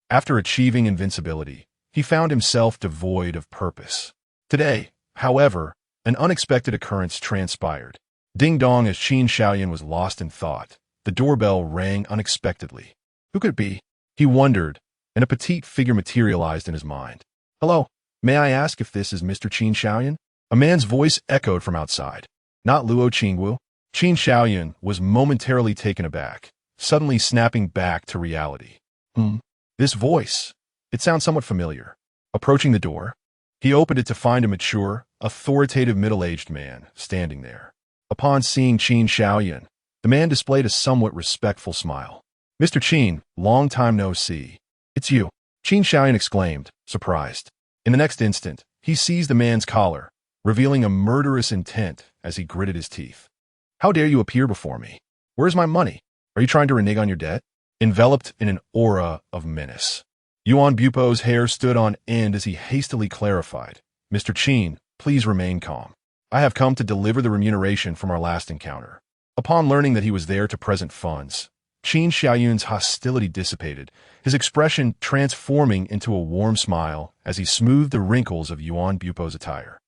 After achieving invincibility, he found himself devoid of purpose. Today, however, an unexpected occurrence transpired. Ding-dong, as Qin Shaoyan was lost in thought, the doorbell rang unexpectedly. Who could it be? He wondered, and a petite figure materialized in his mind. Hello, may I ask if this is Mr. Qin Shaoyan? A man's voice echoed from outside. Not Luo Qingwu. Qin Shaoyan was momentarily taken aback, suddenly snapping back to reality. This voice. It sounds somewhat familiar. Approaching the door, he opened it to find a mature, authoritative middle-aged man standing there. Upon seeing Qin Shaoyan, the man displayed a somewhat respectful smile. Mr. Qin, long time no see. It's you, Qin Shaoyan exclaimed, surprised. In the next instant, he seized the man's collar, revealing a murderous intent as he gritted his teeth. How dare you appear before me? Where's my money? Are you trying to renege on your debt? Enveloped in an aura of menace, Yuan Bupo's hair stood on end as he hastily clarified. Mr. Qin, please remain calm. I have come to deliver the remuneration from our last encounter. Upon learning that he was there to present funds, Qin Shaoyun's hostility dissipated, his expression transforming into a warm smile as he smoothed the wrinkles of Yuan Bupo's attire.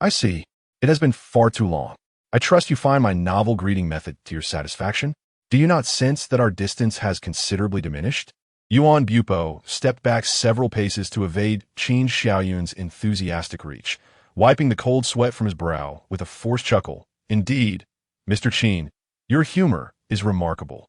I see. It has been far too long. I trust you find my novel greeting method to your satisfaction? Do you not sense that our distance has considerably diminished? Yuan Bupo stepped back several paces to evade Qin Shaoyun's enthusiastic reach, wiping the cold sweat from his brow with a forced chuckle. Indeed, Mr. Qin, your humor is remarkable.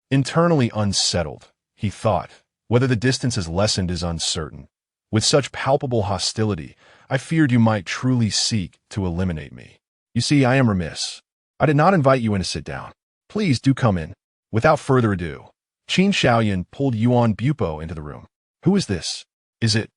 Internally unsettled, he thought, whether the distance has lessened is uncertain. With such palpable hostility, I feared you might truly seek to eliminate me. You see, I am remiss. I did not invite you in to sit down. Please do come in. Without further ado, Qin Shaoyan pulled Yuan Bupo into the room. Who is this? Is it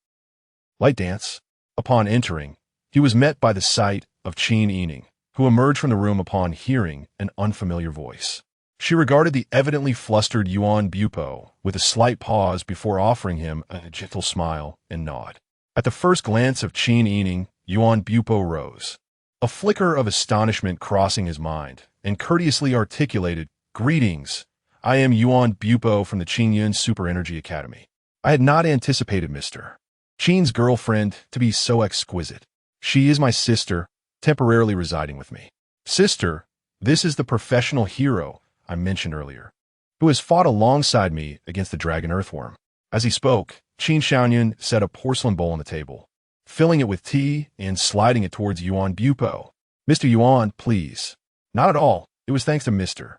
light dance? Upon entering, he was met by the sight of Qin Yining, who emerged from the room upon hearing an unfamiliar voice. She regarded the evidently flustered Yuan Bupo with a slight pause before offering him a gentle smile and nod. At the first glance of Qin Yining, Yuan Bupo rose, a flicker of astonishment crossing his mind, and courteously articulated, "Greetings. I am Yuan Bupo from the Qingyun Super Energy Academy. I had not anticipated Mr. Qin's girlfriend to be so exquisite. She is my sister, temporarily residing with me. Sister, this is the professional hero I mentioned earlier, who has fought alongside me against the dragon earthworm." As he spoke, Qin Shaoyan set a porcelain bowl on the table, filling it with tea and sliding it towards Yuan Bupo. "Mr. Yuan, please." "Not at all. It was thanks to Mr.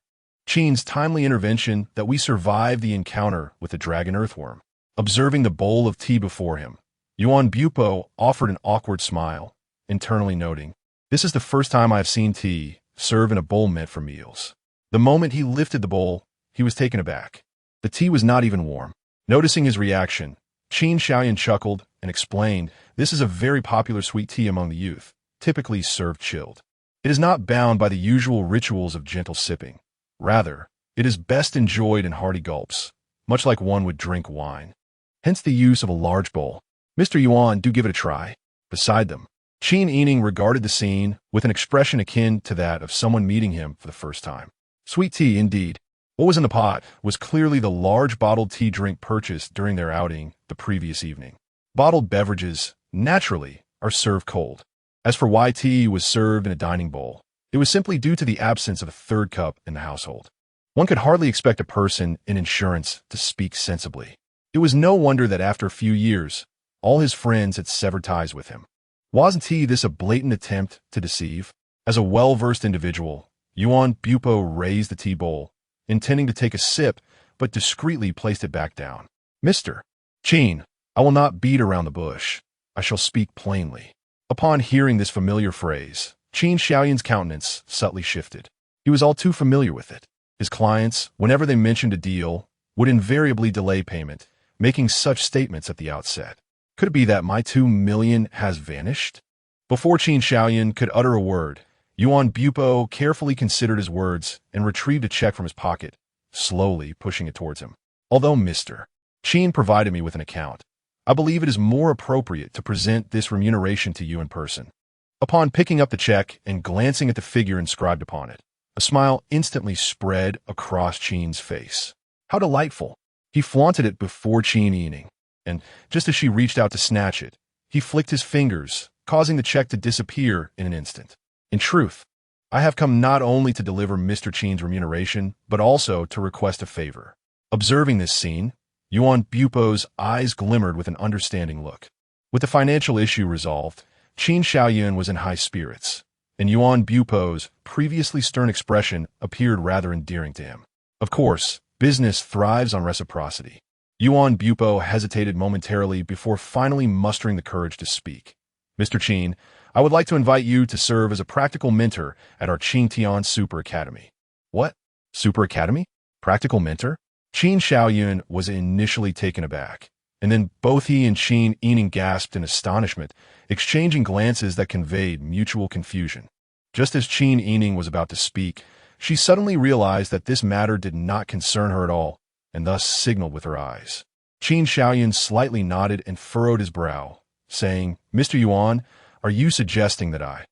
Qin's timely intervention that we survived the encounter with the dragon earthworm." Observing the bowl of tea before him, Yuan Bupo offered an awkward smile, internally noting, "This is the first time I have seen tea served in a bowl meant for meals." The moment he lifted the bowl, he was taken aback. The tea was not even warm. Noticing his reaction, Qin Shaoyan chuckled and explained, "This is a very popular sweet tea among the youth, typically served chilled. It is not bound by the usual rituals of gentle sipping. Rather, it is best enjoyed in hearty gulps, much like one would drink wine. Hence the use of a large bowl. Mr. Yuan, do give it a try." Beside them, Qin Yining regarded the scene with an expression akin to that of someone meeting him for the first time. Sweet tea, indeed. What was in the pot was clearly the large bottled tea drink purchased during their outing the previous evening. Bottled beverages, naturally, are served cold. As for why tea was served in a dining bowl, it was simply due to the absence of a third cup in the household. One could hardly expect a person in insurance to speak sensibly. It was no wonder that after a few years, all his friends had severed ties with him. Wasn't this a blatant attempt to deceive? As a well-versed individual, Yuan Bupo raised the tea bowl, intending to take a sip, but discreetly placed it back down. Mr. Qin, I will not beat around the bush. I shall speak plainly. Upon hearing this familiar phrase, Qin Xiaoyan's countenance subtly shifted. He was all too familiar with it. His clients, whenever they mentioned a deal, would invariably delay payment, making such statements at the outset. Could it be that my 2 million has vanished? Before Qin Xiaoyan could utter a word, Yuan Bupo carefully considered his words and retrieved a check from his pocket, slowly pushing it towards him. Although Mr. Qin provided me with an account, I believe it is more appropriate to present this remuneration to you in person. Upon picking up the check and glancing at the figure inscribed upon it, a smile instantly spread across Qin's face. How delightful! He flaunted it before Qin Yining, and just as she reached out to snatch it, he flicked his fingers, causing the check to disappear in an instant. In truth, I have come not only to deliver Mr. Qin's remuneration, but also to request a favor. Observing this scene, Yuan Bupo's eyes glimmered with an understanding look. With the financial issue resolved, Qin Xiaoyan was in high spirits, and Yuan Bupo's previously stern expression appeared rather endearing to him. Of course, business thrives on reciprocity. Yuan Bupo hesitated momentarily before finally mustering the courage to speak. Mr. Qin, I would like to invite you to serve as a practical mentor at our Qingtian Super Academy. What? Super Academy? Practical mentor? Qin Xiaoyan was initially taken aback, and then both he and Qin Yining gasped in astonishment, exchanging glances that conveyed mutual confusion. Just as Qin Yining was about to speak, she suddenly realized that this matter did not concern her at all, and thus signaled with her eyes. Qin Xiaoyan slightly nodded and furrowed his brow, saying, Mr. Yuan, are you suggesting that I?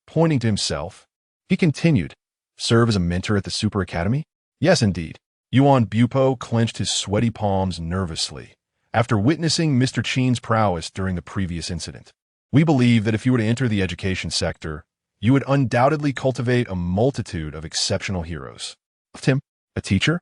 Pointing to himself, he continued, serve as a mentor at the Super Academy? Yes, indeed. Yuan Bupo clenched his sweaty palms nervously, after witnessing Mr. Qin's prowess during the previous incident. We believe that if you were to enter the education sector, you would undoubtedly cultivate a multitude of exceptional heroes. Tim, a teacher?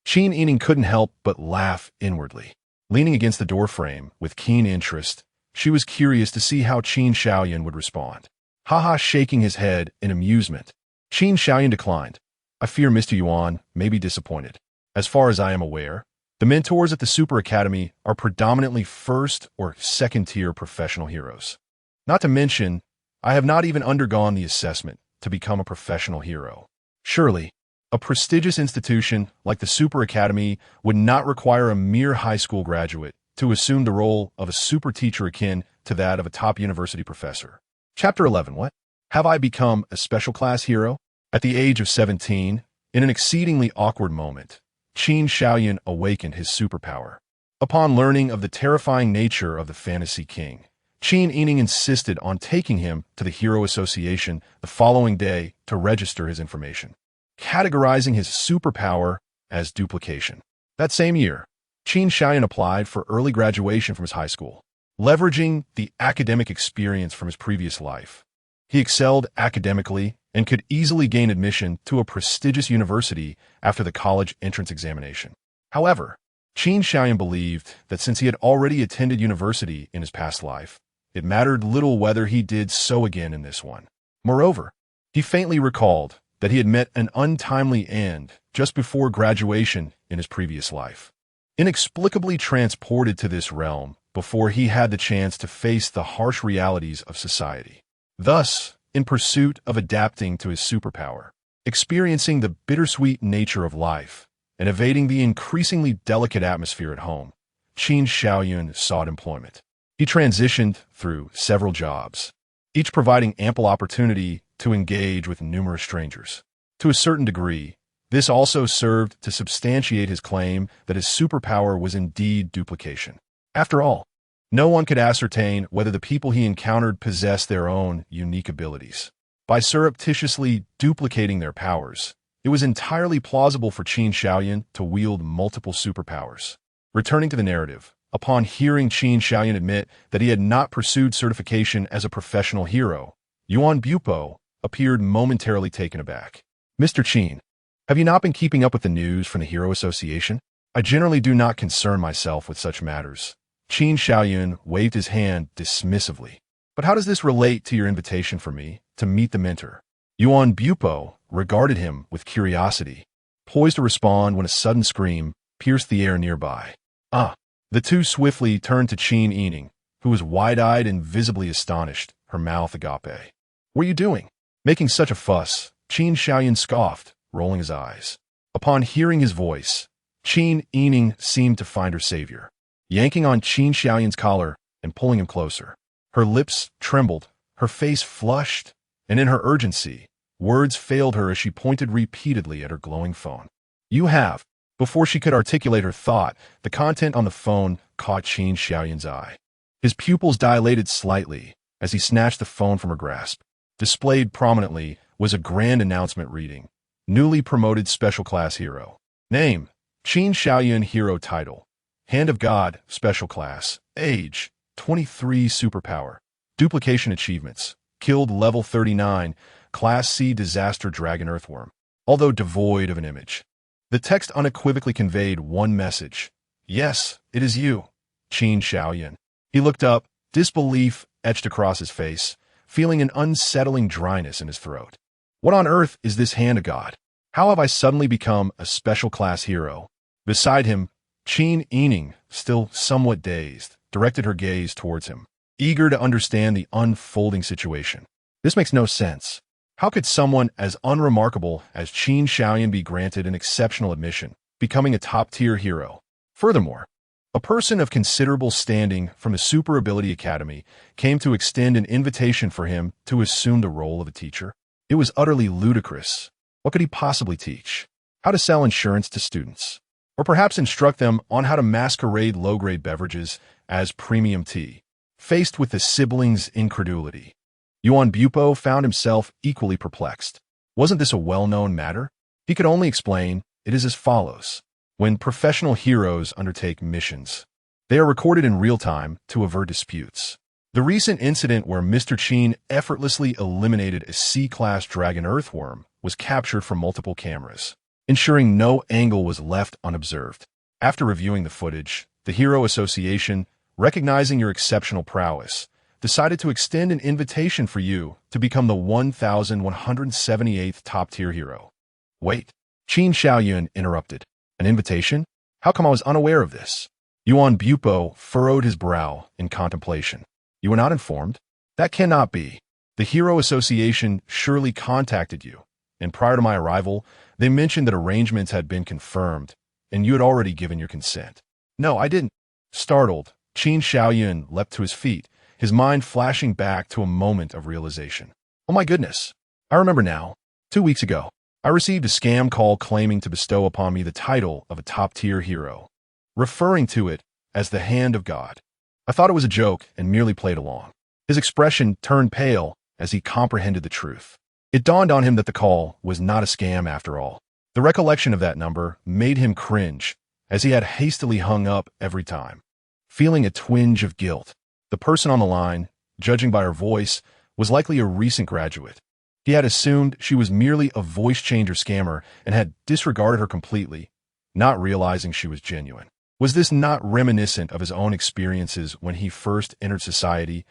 Qin Yining couldn't help but laugh inwardly. Leaning against the doorframe with keen interest, she was curious to see how Qin Xiaoyan would respond. Haha, shaking his head in amusement. Qin Xiaoyan declined. I fear Mr. Yuan may be disappointed. As far as I am aware, the mentors at the Super Academy are predominantly first or second-tier professional heroes. Not to mention, I have not even undergone the assessment to become a professional hero. Surely, a prestigious institution like the Super Academy would not require a mere high school graduate to assume the role of a super teacher akin to that of a top university professor. Chapter 11. What? Have I become a special class hero? At the age of 17, in an exceedingly awkward moment, Qin Xiaoyan awakened his superpower. Upon learning of the terrifying nature of the fantasy king, Qin Yining insisted on taking him to the Hero Association the following day to register his information, categorizing his superpower as duplication. That same year, Qin Xiaoyan applied for early graduation from his high school. Leveraging the academic experience from his previous life, he excelled academically and could easily gain admission to a prestigious university after the college entrance examination. However, Qin Xiaoyan believed that since he had already attended university in his past life, it mattered little whether he did so again in this one. Moreover, he faintly recalled that he had met an untimely end just before graduation in his previous life. Inexplicably transported to this realm before he had the chance to face the harsh realities of society. Thus, in pursuit of adapting to his superpower, experiencing the bittersweet nature of life, and evading the increasingly delicate atmosphere at home, Qin Xiaoyan sought employment. He transitioned through several jobs, each providing ample opportunity to engage with numerous strangers. To a certain degree, this also served to substantiate his claim that his superpower was indeed duplication. After all, No one could ascertain whether the people he encountered possessed their own unique abilities. By surreptitiously duplicating their powers, it was entirely plausible for Qin Shaoyan to wield multiple superpowers. Returning to the narrative, upon hearing Qin Shaoyan admit that he had not pursued certification as a professional hero, Yuan Bupo appeared momentarily taken aback. "Mr. Qin, have you not been keeping up with the news from the Hero Association? I generally do not concern myself with such matters." Qin Shaoyan waved his hand dismissively. "But how does this relate to your invitation for me to meet the mentor?" Yuan Bupo regarded him with curiosity, poised to respond when a sudden scream pierced the air nearby. "Ah!" The two swiftly turned to Qin Yining, who was wide-eyed and visibly astonished, her mouth agape. "What are you doing? Making such a fuss?" Qin Shaoyan scoffed, rolling his eyes. Upon hearing his voice, Qin Yining seemed to find her savior, yanking on Qin Shaoyan's collar and pulling him closer. Her lips trembled, her face flushed, and in her urgency, words failed her as she pointed repeatedly at her glowing phone. "You have." Before she could articulate her thought, the content on the phone caught Qin Shaoyan's eye. His pupils dilated slightly as he snatched the phone from her grasp. Displayed prominently was a grand announcement reading, "Newly promoted special class hero. Name, Qin Shaoyan. Hero title, Hand of God, special class. Age, 23. Superpower. Duplication achievements. Killed level 39, Class C disaster dragon earthworm." Although devoid of an image, the text unequivocally conveyed one message. "Yes, it is you, Qin Shaoyan." He looked up, disbelief etched across his face, feeling an unsettling dryness in his throat. "What on earth is this hand of God? How have I suddenly become a special class hero?" Beside him, Qin Yining, still somewhat dazed, directed her gaze towards him, eager to understand the unfolding situation. "This makes no sense. How could someone as unremarkable as Qin Shaoyan be granted an exceptional admission, becoming a top-tier hero? Furthermore, a person of considerable standing from the Super Ability Academy came to extend an invitation for him to assume the role of a teacher. It was utterly ludicrous. What could he possibly teach? How to sell insurance to students? Or perhaps instruct them on how to masquerade low-grade beverages as premium tea? Faced with the siblings' incredulity, Yuan Bupo found himself equally perplexed. Wasn't this a well-known matter? He could only explain, it is as follows. When professional heroes undertake missions, they are recorded in real time to avert disputes. The recent incident where Mr. Qin effortlessly eliminated a C-class dragon earthworm was captured from multiple cameras, ensuring no angle was left unobserved. After reviewing the footage, the Hero Association, recognizing your exceptional prowess, decided to extend an invitation for you to become the 1,178th top-tier hero. Wait, Qin Shaoyan interrupted. An invitation? How come I was unaware of this? Yuan Bupo furrowed his brow in contemplation. You were not informed? That cannot be. The Hero Association surely contacted you, and prior to my arrival, they mentioned that arrangements had been confirmed, and you had already given your consent. No, I didn't. Startled, Qin Shaoyan leapt to his feet, his mind flashing back to a moment of realization. Oh my goodness, I remember now. 2 weeks ago, I received a scam call claiming to bestow upon me the title of a top-tier hero, referring to it as the Hand of God. I thought it was a joke and merely played along. His expression turned pale as he comprehended the truth. It dawned on him that the call was not a scam after all. The recollection of that number made him cringe, as he had hastily hung up every time. Feeling a twinge of guilt, the person on the line, judging by her voice, was likely a recent graduate. He had assumed she was merely a voice changer scammer and had disregarded her completely, not realizing she was genuine. Was this not reminiscent of his own experiences when he first entered society,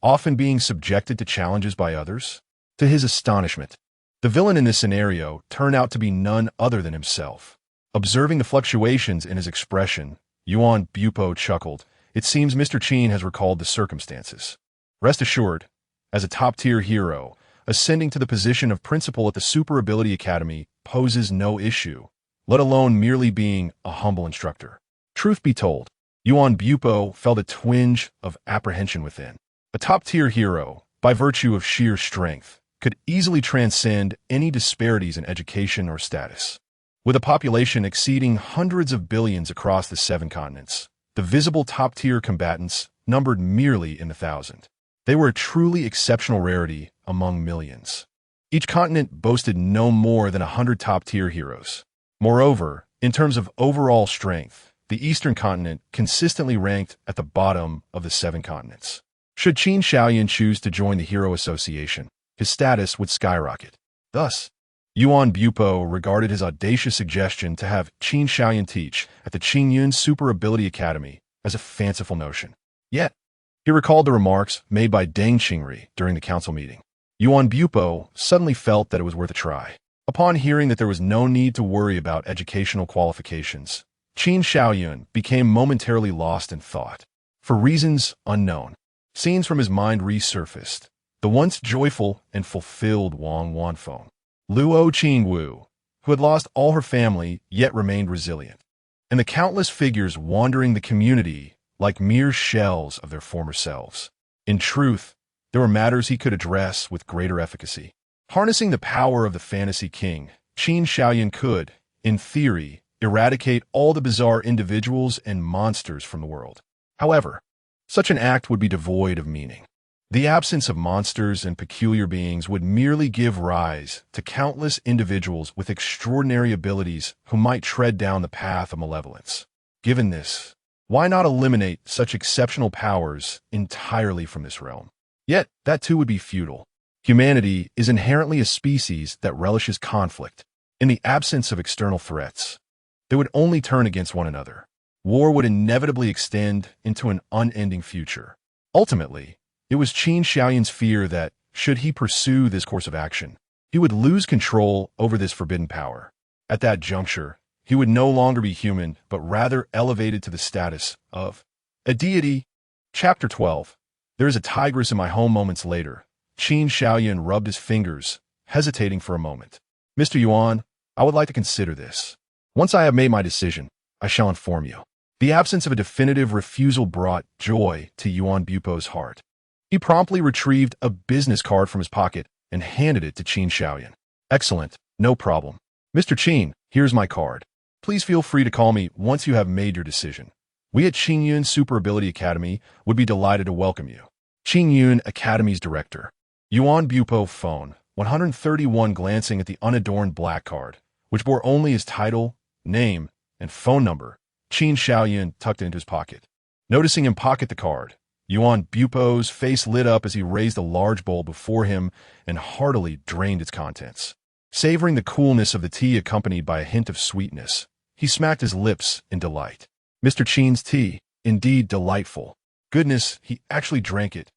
often being subjected to challenges by others? To his astonishment, the villain in this scenario turned out to be none other than himself. Observing the fluctuations in his expression, Yuan Bupo chuckled. It seems Mr. Qin has recalled the circumstances. Rest assured, as a top-tier hero, ascending to the position of principal at the Super Ability Academy poses no issue, let alone merely being a humble instructor. Truth be told, Yuan Bupo felt a twinge of apprehension within. A top-tier hero, by virtue of sheer strength, could easily transcend any disparities in education or status. With a population exceeding hundreds of billions across the 7 continents, the visible top-tier combatants numbered merely in the thousand. They were a truly exceptional rarity among millions. Each continent boasted no more than 100 top-tier heroes. Moreover, in terms of overall strength, the Eastern continent consistently ranked at the bottom of the 7 continents. Should Qin Shaoyan choose to join the Hero Association, his status would skyrocket. Thus, Yuan Bupo regarded his audacious suggestion to have Qin Shaoyan teach at the Qingyun Super Ability Academy as a fanciful notion. Yet, he recalled the remarks made by Deng Qingri during the council meeting. Yuan Bupo suddenly felt that it was worth a try. Upon hearing that there was no need to worry about educational qualifications, Qin Shaoyun became momentarily lost in thought. For reasons unknown, scenes from his mind resurfaced. The once joyful and fulfilled Wang Wanfeng, Luo Qingwu, who had lost all her family yet remained resilient, and the countless figures wandering the community like mere shells of their former selves. In truth, there were matters he could address with greater efficacy. Harnessing the power of the fantasy king, Qin Shaoyan could, in theory, eradicate all the bizarre individuals and monsters from the world. However, such an act would be devoid of meaning. The absence of monsters and peculiar beings would merely give rise to countless individuals with extraordinary abilities who might tread down the path of malevolence. Given this, why not eliminate such exceptional powers entirely from this realm? Yet, that too would be futile. Humanity is inherently a species that relishes conflict. In the absence of external threats, they would only turn against one another. War would inevitably extend into an unending future. Ultimately, it was Qin Shaoyan's fear that, should he pursue this course of action, he would lose control over this forbidden power. At that juncture, he would no longer be human, but rather elevated to the status of a deity. Chapter 12. There is a tigress in my home. Moments later, Qin Shaoyan rubbed his fingers, hesitating for a moment. Mr. Yuan, I would like to consider this. Once I have made my decision, I shall inform you. The absence of a definitive refusal brought joy to Yuan Bupo's heart. He promptly retrieved a business card from his pocket and handed it to Qin Shaoyan. Excellent, no problem. Mr. Qin, here's my card. Please feel free to call me once you have made your decision. We at Qingyun Super Ability Academy would be delighted to welcome you. Qingyun Academy's director. Yuan Bupo phone, 131. Glancing at the unadorned black card, which bore only his title, name, and phone number, Qin Shaoyan tucked it into his pocket. Noticing him pocket the card, Yuan Bupo's face lit up as he raised a large bowl before him and heartily drained its contents. Savoring the coolness of the tea accompanied by a hint of sweetness, he smacked his lips in delight. Mr. Qin's tea, indeed delightful. Goodness, he actually drank it.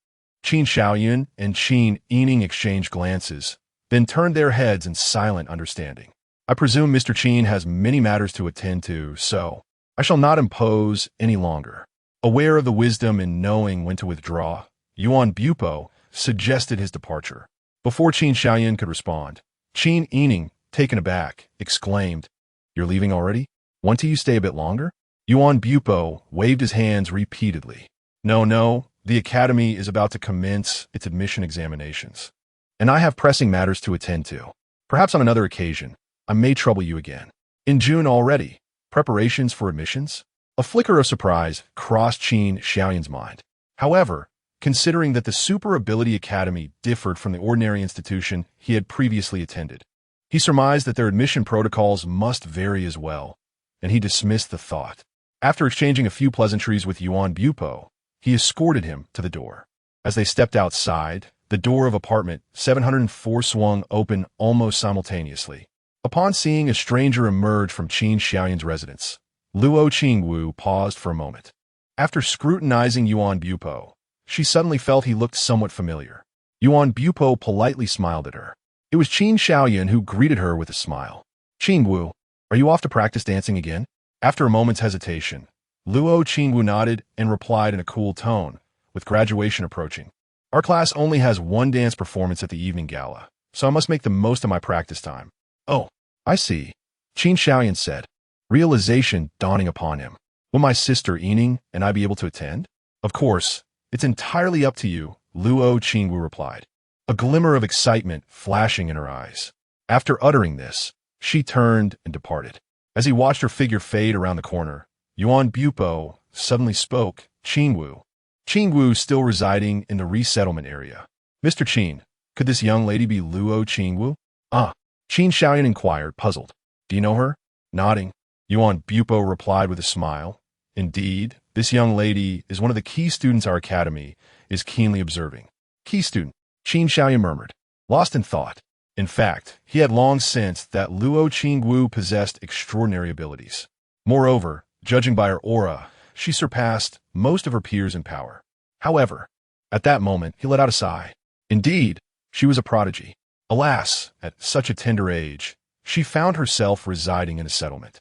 Qin Shaoyan and Qin Yining exchanged glances, then turned their heads in silent understanding. I presume Mr. Qin has many matters to attend to, so I shall not impose any longer. Aware of the wisdom in knowing when to withdraw, Yuan Bupo suggested his departure. Before Qin Shaoyan could respond, Qin Yining, taken aback, exclaimed, "You're leaving already? Want you stay a bit longer?" Yuan Bupo waved his hands repeatedly. No, the academy is about to commence its admission examinations, and I have pressing matters to attend to. Perhaps on another occasion, I may trouble you again. In June already, preparations for admissions? A flicker of surprise crossed Qin Shaoyan's mind. However, considering that the Super Ability Academy differed from the ordinary institution he had previously attended, he surmised that their admission protocols must vary as well, and he dismissed the thought. After exchanging a few pleasantries with Yuan Bupo, he escorted him to the door. As they stepped outside, the door of apartment 704 swung open almost simultaneously. Upon seeing a stranger emerge from Qin Shaoyan's residence, Luo Qingwu paused for a moment. After scrutinizing Yuan Bupo, she suddenly felt he looked somewhat familiar. Yuan Bupo politely smiled at her. It was Qin Shaoyan who greeted her with a smile. "Qingwu, are you off to practice dancing again?" After a moment's hesitation, Luo Qingwu nodded and replied in a cool tone, with graduation approaching. "Our class only has one dance performance at the evening gala, so I must make the most of my practice time." "Oh, I see," Qin Shaoyan said, realization dawning upon him. "Will my sister Yining and I be able to attend?" "Of course, it's entirely up to you," Luo Qingwu replied, a glimmer of excitement flashing in her eyes. After uttering this, she turned and departed. As he watched her figure fade around the corner, Yuan Bupo suddenly spoke. "Qingwu, Qin Wu still residing in the resettlement area. Mr. Qin, could this young lady be Luo Qin Wu? Ah, Qin Xiaoyan inquired, puzzled. Do you know her? Nodding, Yuan Bupo replied with a smile. Indeed, this young lady is one of the key students our academy is keenly observing. Key student, Qin Xiaoyan murmured, lost in thought. In fact, he had long sensed that Luo Qin Wu possessed extraordinary abilities. Moreover, judging by her aura, she surpassed most of her peers in power. However, at that moment, he let out a sigh. Indeed, she was a prodigy. Alas, at such a tender age, she found herself residing in a settlement,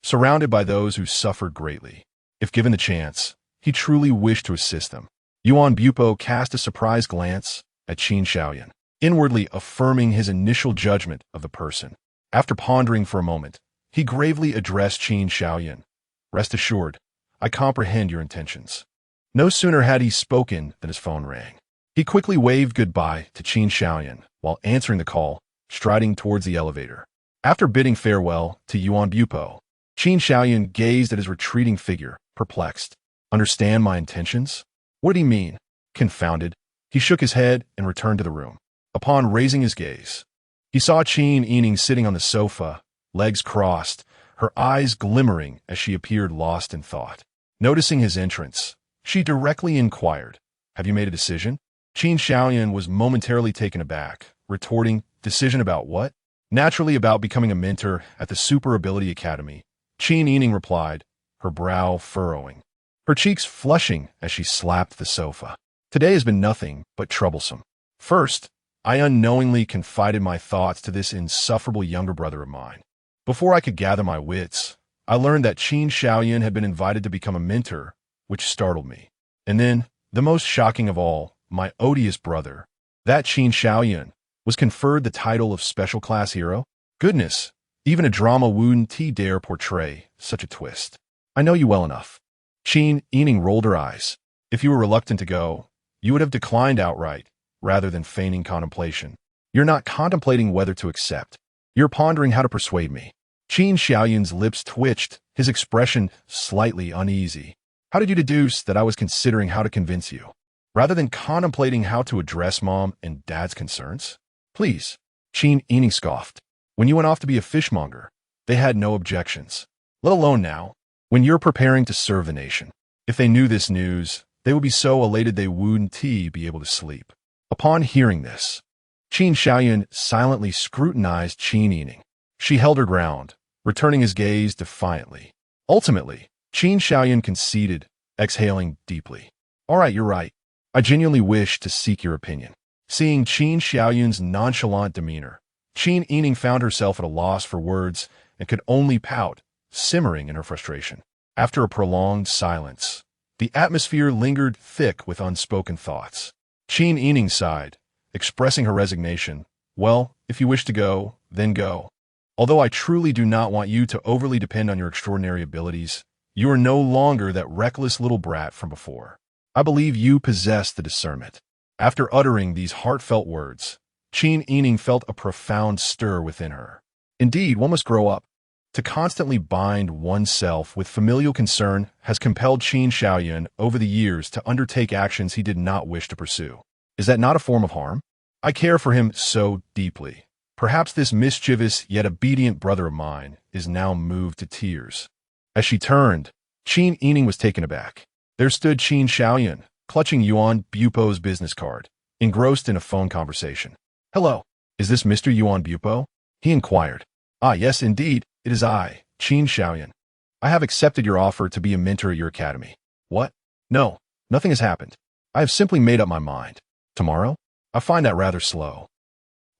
surrounded by those who suffered greatly. If given the chance, he truly wished to assist them. Yuan Bupo cast a surprised glance at Qin Xiaoyan, inwardly affirming his initial judgment of the person. After pondering for a moment, he gravely addressed Qin Xiaoyan. Rest assured, I comprehend your intentions. No sooner had he spoken than his phone rang. He quickly waved goodbye to Qin Xiaoyan while answering the call, striding towards the elevator. After bidding farewell to Yuan Bupo, Qin Xiaoyan gazed at his retreating figure, perplexed. Understand my intentions? What did he mean? Confounded, he shook his head and returned to the room. Upon raising his gaze, he saw Qin Yining sitting on the sofa, legs crossed, her eyes glimmering as she appeared lost in thought. Noticing his entrance, she directly inquired, Have you made a decision? Qin Xiaoyan was momentarily taken aback, retorting, Decision about what? Naturally about becoming a mentor at the Super Ability Academy. Qin Yining replied, her brow furrowing, her cheeks flushing as she slapped the sofa. Today has been nothing but troublesome. First, I unknowingly confided my thoughts to this insufferable younger brother of mine. Before I could gather my wits, I learned that Qin Xiaoyan had been invited to become a mentor, which startled me. And then, the most shocking of all, my odious brother, that Qin Xiaoyan, was conferred the title of special class hero? Goodness, even a drama wouldn't dare portray such a twist. I know you well enough. Qin Yining rolled her eyes. If you were reluctant to go, you would have declined outright, rather than feigning contemplation. You're not contemplating whether to accept. You're pondering how to persuade me. Qin Xiaoyan's lips twitched, his expression slightly uneasy. How did you deduce that I was considering how to convince you, rather than contemplating how to address Mom and Dad's concerns? Please, Qin Yining scoffed. When you went off to be a fishmonger, they had no objections. Let alone now, when you're preparing to serve the nation. If they knew this news, they would be so elated they wouldn't be able to sleep. Upon hearing this, Qin Xiaoyan silently scrutinized Qin Yining. She held her ground, returning his gaze defiantly. Ultimately, Qin Xiaoyan conceded, exhaling deeply. All right, you're right. I genuinely wish to seek your opinion. Seeing Qin Xiaoyan's nonchalant demeanor, Qin Yining found herself at a loss for words and could only pout, simmering in her frustration. After a prolonged silence, the atmosphere lingered thick with unspoken thoughts. Qin Yining sighed, expressing her resignation. Well, if you wish to go, then go. Although I truly do not want you to overly depend on your extraordinary abilities, you are no longer that reckless little brat from before. I believe you possess the discernment. After uttering these heartfelt words, Qin Yining felt a profound stir within her. Indeed, one must grow up. To constantly bind oneself with familial concern has compelled Qin Xiaoyan over the years to undertake actions he did not wish to pursue. Is that not a form of harm? I care for him so deeply. Perhaps this mischievous yet obedient brother of mine is now moved to tears. As she turned, Qin Yining was taken aback. There stood Qin Xiaoyan, clutching Yuan Bupo's business card, engrossed in a phone conversation. Hello, is this Mr. Yuan Bupo? He inquired. Ah, yes, indeed, it is I, Qin Xiaoyan. I have accepted your offer to be a mentor at your academy. What? No, nothing has happened. I have simply made up my mind. Tomorrow? I find that rather slow.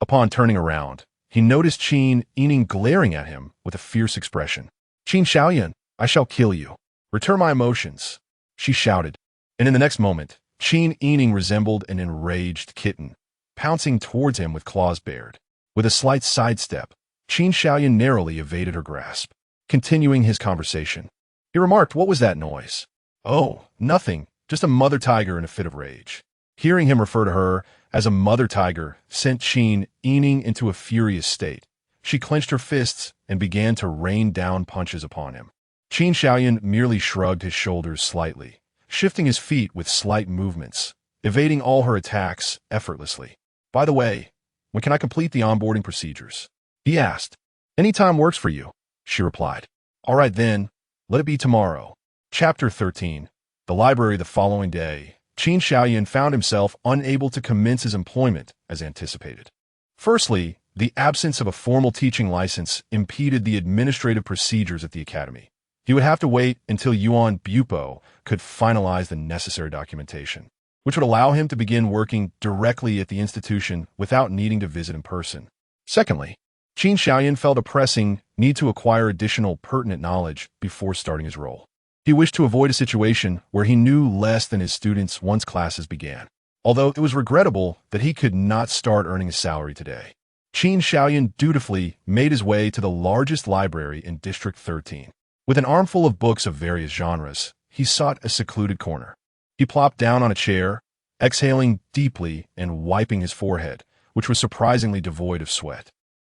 Upon turning around, he noticed Qin Yining glaring at him with a fierce expression. Qin Xiaoyan, I shall kill you. Return my emotions, she shouted. And in the next moment, Qin Yining resembled an enraged kitten, pouncing towards him with claws bared. With a slight sidestep, Qin Xiaoyan narrowly evaded her grasp. Continuing his conversation, he remarked, What was that noise? Oh, nothing, just a mother tiger in a fit of rage. Hearing him refer to her as a mother tiger sent Qin Yining into a furious state. She clenched her fists and began to rain down punches upon him. Qin Xiaoyan merely shrugged his shoulders slightly, shifting his feet with slight movements, evading all her attacks effortlessly. "By the way, when can I complete the onboarding procedures?" he asked. "Any time works for you," she replied. "All right then, let it be tomorrow." Chapter 13. The library the following day. Qin Xiaoyan found himself unable to commence his employment as anticipated. Firstly, the absence of a formal teaching license impeded the administrative procedures at the academy. He would have to wait until Yuan Bupo could finalize the necessary documentation, which would allow him to begin working directly at the institution without needing to visit in person. Secondly, Qin Xiaoyan felt a pressing need to acquire additional pertinent knowledge before starting his role. He wished to avoid a situation where he knew less than his students once classes began, although it was regrettable that he could not start earning a salary today. Qin Xiaoyan dutifully made his way to the largest library in District 13. With an armful of books of various genres, he sought a secluded corner. He plopped down on a chair, exhaling deeply and wiping his forehead, which was surprisingly devoid of sweat.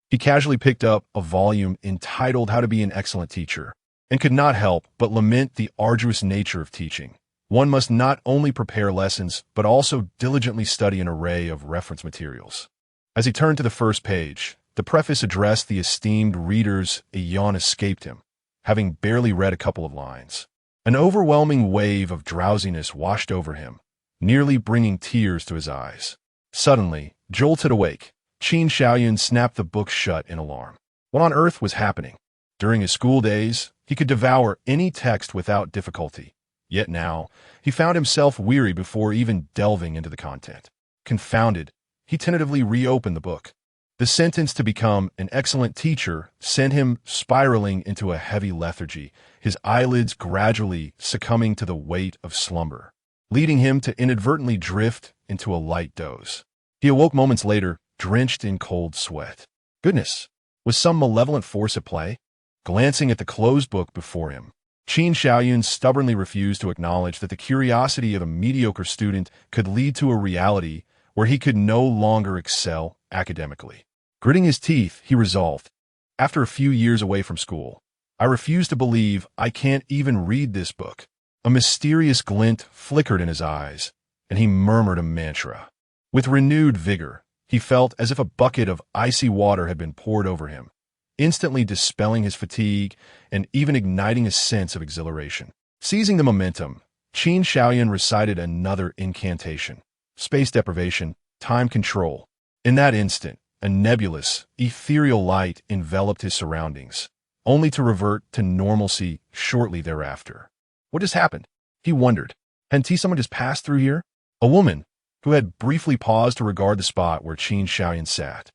He casually picked up a volume entitled How to Be an Excellent Teacher, and could not help but lament the arduous nature of teaching. One must not only prepare lessons, but also diligently study an array of reference materials. As he turned to the first page, the preface addressed the esteemed readers. A yawn escaped him, having barely read a couple of lines. An overwhelming wave of drowsiness washed over him, nearly bringing tears to his eyes. Suddenly, jolted awake, Qin Xiaoyan snapped the book shut in alarm. What on earth was happening? During his school days, he could devour any text without difficulty. Yet now, he found himself weary before even delving into the content. Confounded, he tentatively reopened the book. The sentence to become an excellent teacher sent him spiraling into a heavy lethargy, his eyelids gradually succumbing to the weight of slumber, leading him to inadvertently drift into a light doze. He awoke moments later, drenched in cold sweat. Goodness, was some malevolent force at play? Glancing at the closed book before him, Qin Xiaoyan stubbornly refused to acknowledge that the curiosity of a mediocre student could lead to a reality where he could no longer excel academically. Gritting his teeth, he resolved, after a few years away from school, I refuse to believe I can't even read this book. A mysterious glint flickered in his eyes, and he murmured a mantra. With renewed vigor, he felt as if a bucket of icy water had been poured over him, instantly dispelling his fatigue and even igniting a sense of exhilaration. Seizing the momentum, Qin Xiaoyan recited another incantation. Space deprivation, time control. In that instant, a nebulous, ethereal light enveloped his surroundings, only to revert to normalcy shortly thereafter. What just happened? He wondered. Hadn't someone just passed through here? A woman, who had briefly paused to regard the spot where Qin Xiaoyan sat,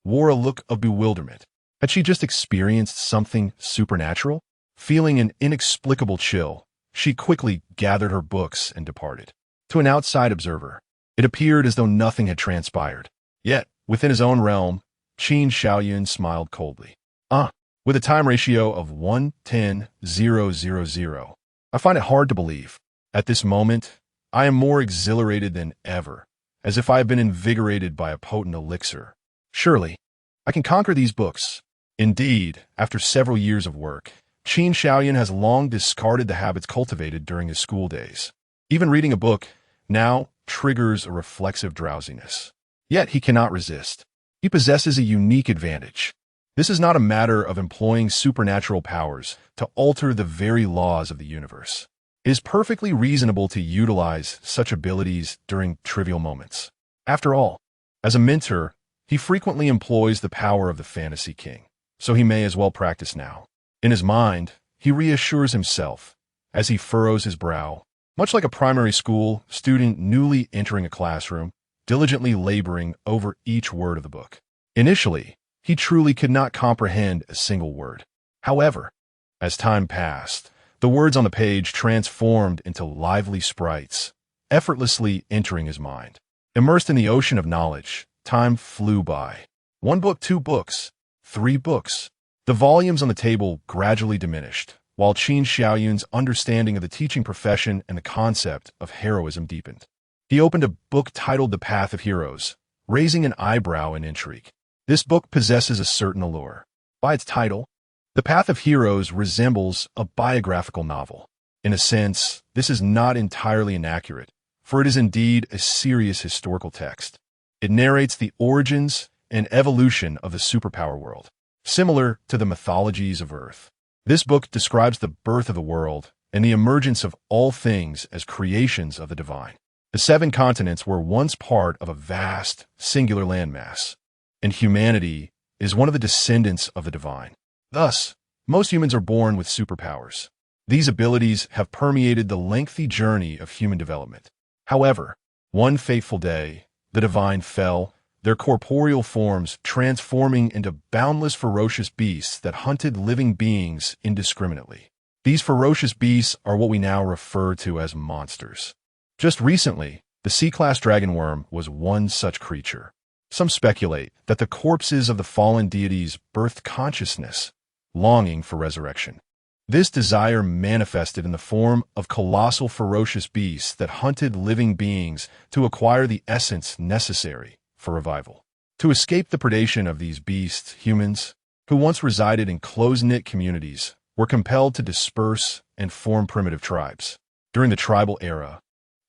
wore a look of bewilderment. Had she just experienced something supernatural? Feeling an inexplicable chill, she quickly gathered her books and departed. To an outside observer, it appeared as though nothing had transpired. Yet, within his own realm, Qin Xiaoyan smiled coldly. With a time ratio of 1:10,000, I find it hard to believe. At this moment, I am more exhilarated than ever, as if I have been invigorated by a potent elixir. Surely, I can conquer these books. Indeed, after several years of work, Qin Xiaoyan has long discarded the habits cultivated during his school days. Even reading a book now triggers a reflexive drowsiness. Yet he cannot resist. He possesses a unique advantage. This is not a matter of employing supernatural powers to alter the very laws of the universe. It is perfectly reasonable to utilize such abilities during trivial moments. After all, as a mentor, he frequently employs the power of the fantasy king, so he may as well practice now. In his mind, he reassures himself as he furrows his brow, much like a primary school student newly entering a classroom, diligently laboring over each word of the book. Initially, he truly could not comprehend a single word. However, as time passed, the words on the page transformed into lively sprites, effortlessly entering his mind. Immersed in the ocean of knowledge, time flew by. 1 book, 2 books, 3 books. The volumes on the table gradually diminished, while Qin Xiaoyan's understanding of the teaching profession and the concept of heroism deepened. He opened a book titled The Path of Heroes, raising an eyebrow in intrigue. This book possesses a certain allure. By its title, The Path of Heroes resembles a biographical novel. In a sense, this is not entirely inaccurate, for it is indeed a serious historical text. It narrates the origins and evolution of the superpower world, similar to the mythologies of Earth. This book describes the birth of the world and the emergence of all things as creations of the divine. The 7 continents were once part of a vast, singular landmass, and humanity is one of the descendants of the divine. Thus, most humans are born with superpowers. These abilities have permeated the lengthy journey of human development. However, one fateful day, the divine fell, their corporeal forms transforming into boundless ferocious beasts that hunted living beings indiscriminately. These ferocious beasts are what we now refer to as monsters. Just recently, the sea-class dragon worm was one such creature. Some speculate that the corpses of the fallen deities birthed consciousness, longing for resurrection. This desire manifested in the form of colossal ferocious beasts that hunted living beings to acquire the essence necessary for revival. To escape the predation of these beasts, humans, who once resided in close-knit communities, were compelled to disperse and form primitive tribes. During the tribal era,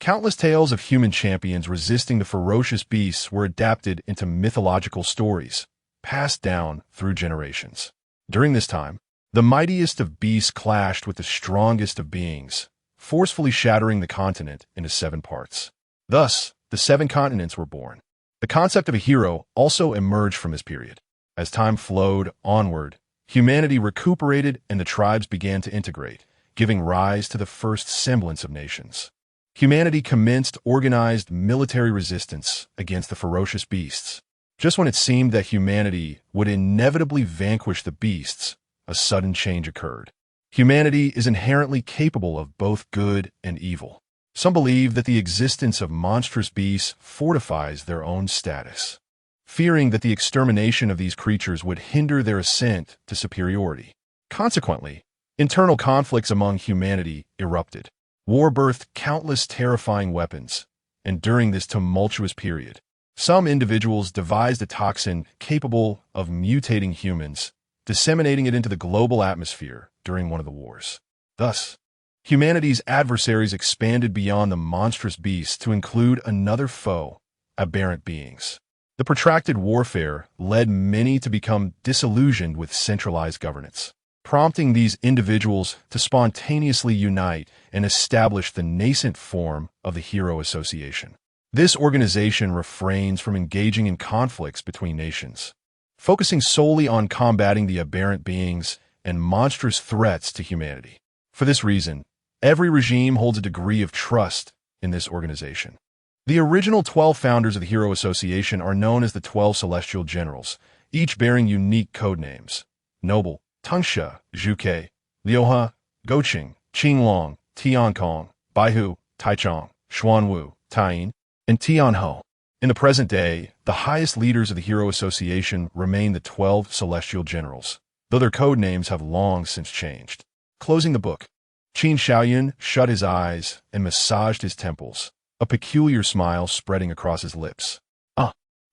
countless tales of human champions resisting the ferocious beasts were adapted into mythological stories, passed down through generations. During this time, the mightiest of beasts clashed with the strongest of beings, forcefully shattering the continent into 7 parts. Thus, the 7 continents were born. The concept of a hero also emerged from this period. As time flowed onward, humanity recuperated and the tribes began to integrate, giving rise to the first semblance of nations. Humanity commenced organized military resistance against the ferocious beasts. Just when it seemed that humanity would inevitably vanquish the beasts, a sudden change occurred. Humanity is inherently capable of both good and evil. Some believe that the existence of monstrous beasts fortifies their own status, fearing that the extermination of these creatures would hinder their ascent to superiority. Consequently, internal conflicts among humanity erupted. War birthed countless terrifying weapons, and during this tumultuous period, some individuals devised a toxin capable of mutating humans, disseminating it into the global atmosphere during one of the wars. Thus, humanity's adversaries expanded beyond the monstrous beasts to include another foe, aberrant beings. The protracted warfare led many to become disillusioned with centralized governance, prompting these individuals to spontaneously unite and establish the nascent form of the Hero Association. This organization refrains from engaging in conflicts between nations, focusing solely on combating the aberrant beings and monstrous threats to humanity. For this reason, every regime holds a degree of trust in this organization. The original 12 founders of the Hero Association are known as the 12 Celestial Generals, each bearing unique code names: Noble, Tangsha, Zhuke, Liuhe, Goqing, Qinglong, Tiankong, Baihu, Taichong, Xuanwu, Taiyin, and Tianhou. In the present day, the highest leaders of the Hero Association remain the 12 Celestial Generals, though their code names have long since changed. Closing the book, Qin Shaoyun shut his eyes and massaged his temples, a peculiar smile spreading across his lips.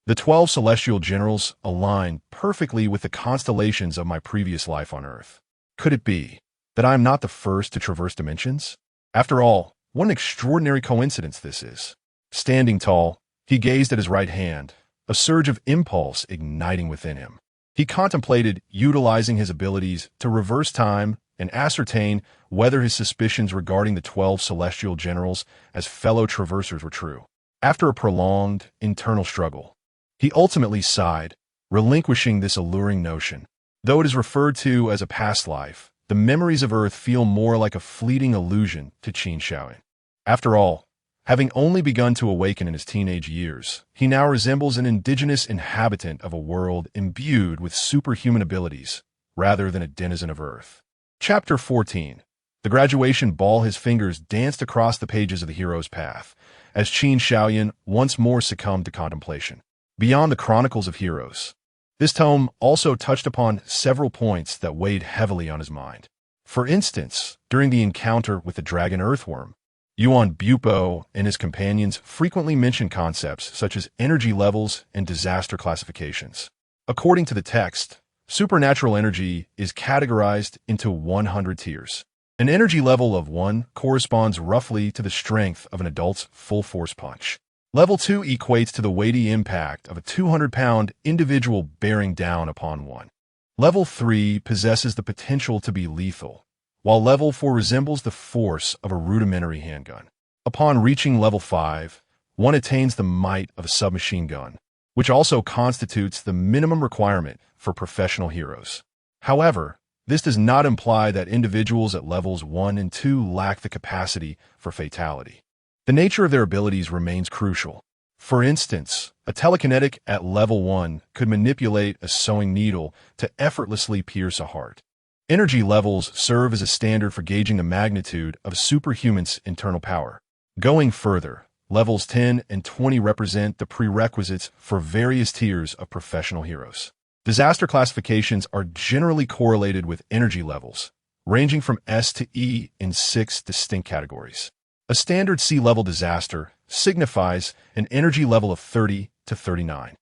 The 12 Celestial Generals align perfectly with the constellations of my previous life on Earth. Could it be that I am not the first to traverse dimensions? After all, what an extraordinary coincidence this is. Standing tall, he gazed at his right hand, a surge of impulse igniting within him. He contemplated utilizing his abilities to reverse time and ascertain whether his suspicions regarding the 12 Celestial Generals as fellow traversers were true. After a prolonged internal struggle, he ultimately sighed, relinquishing this alluring notion. Though it is referred to as a past life, the memories of Earth feel more like a fleeting illusion to Qin Shaoyun. After all, having only begun to awaken in his teenage years, he now resembles an indigenous inhabitant of a world imbued with superhuman abilities, rather than a denizen of Earth. Chapter 14. The graduation ball. His fingers danced across the pages of the hero's path, as Qin Shaoyun once more succumbed to contemplation. Beyond the Chronicles of Heroes, this tome also touched upon several points that weighed heavily on his mind. For instance, during the encounter with the dragon earthworm, Yuan Bupo and his companions frequently mention concepts such as energy levels and disaster classifications. According to the text, supernatural energy is categorized into 100 tiers. An energy level of 1 corresponds roughly to the strength of an adult's full-force punch. Level 2 equates to the weighty impact of a 200-pound individual bearing down upon one. Level 3 possesses the potential to be lethal, while Level 4 resembles the force of a rudimentary handgun. Upon reaching Level 5, one attains the might of a submachine gun, which also constitutes the minimum requirement for professional heroes. However, this does not imply that individuals at levels 1 and 2 lack the capacity for fatality. The nature of their abilities remains crucial. For instance, a telekinetic at level 1 could manipulate a sewing needle to effortlessly pierce a heart. Energy levels serve as a standard for gauging the magnitude of a superhuman's internal power. Going further, levels 10 and 20 represent the prerequisites for various tiers of professional heroes. Disaster classifications are generally correlated with energy levels, ranging from S to E in 6 distinct categories. A standard sea-level disaster signifies an energy level of 30 to 39,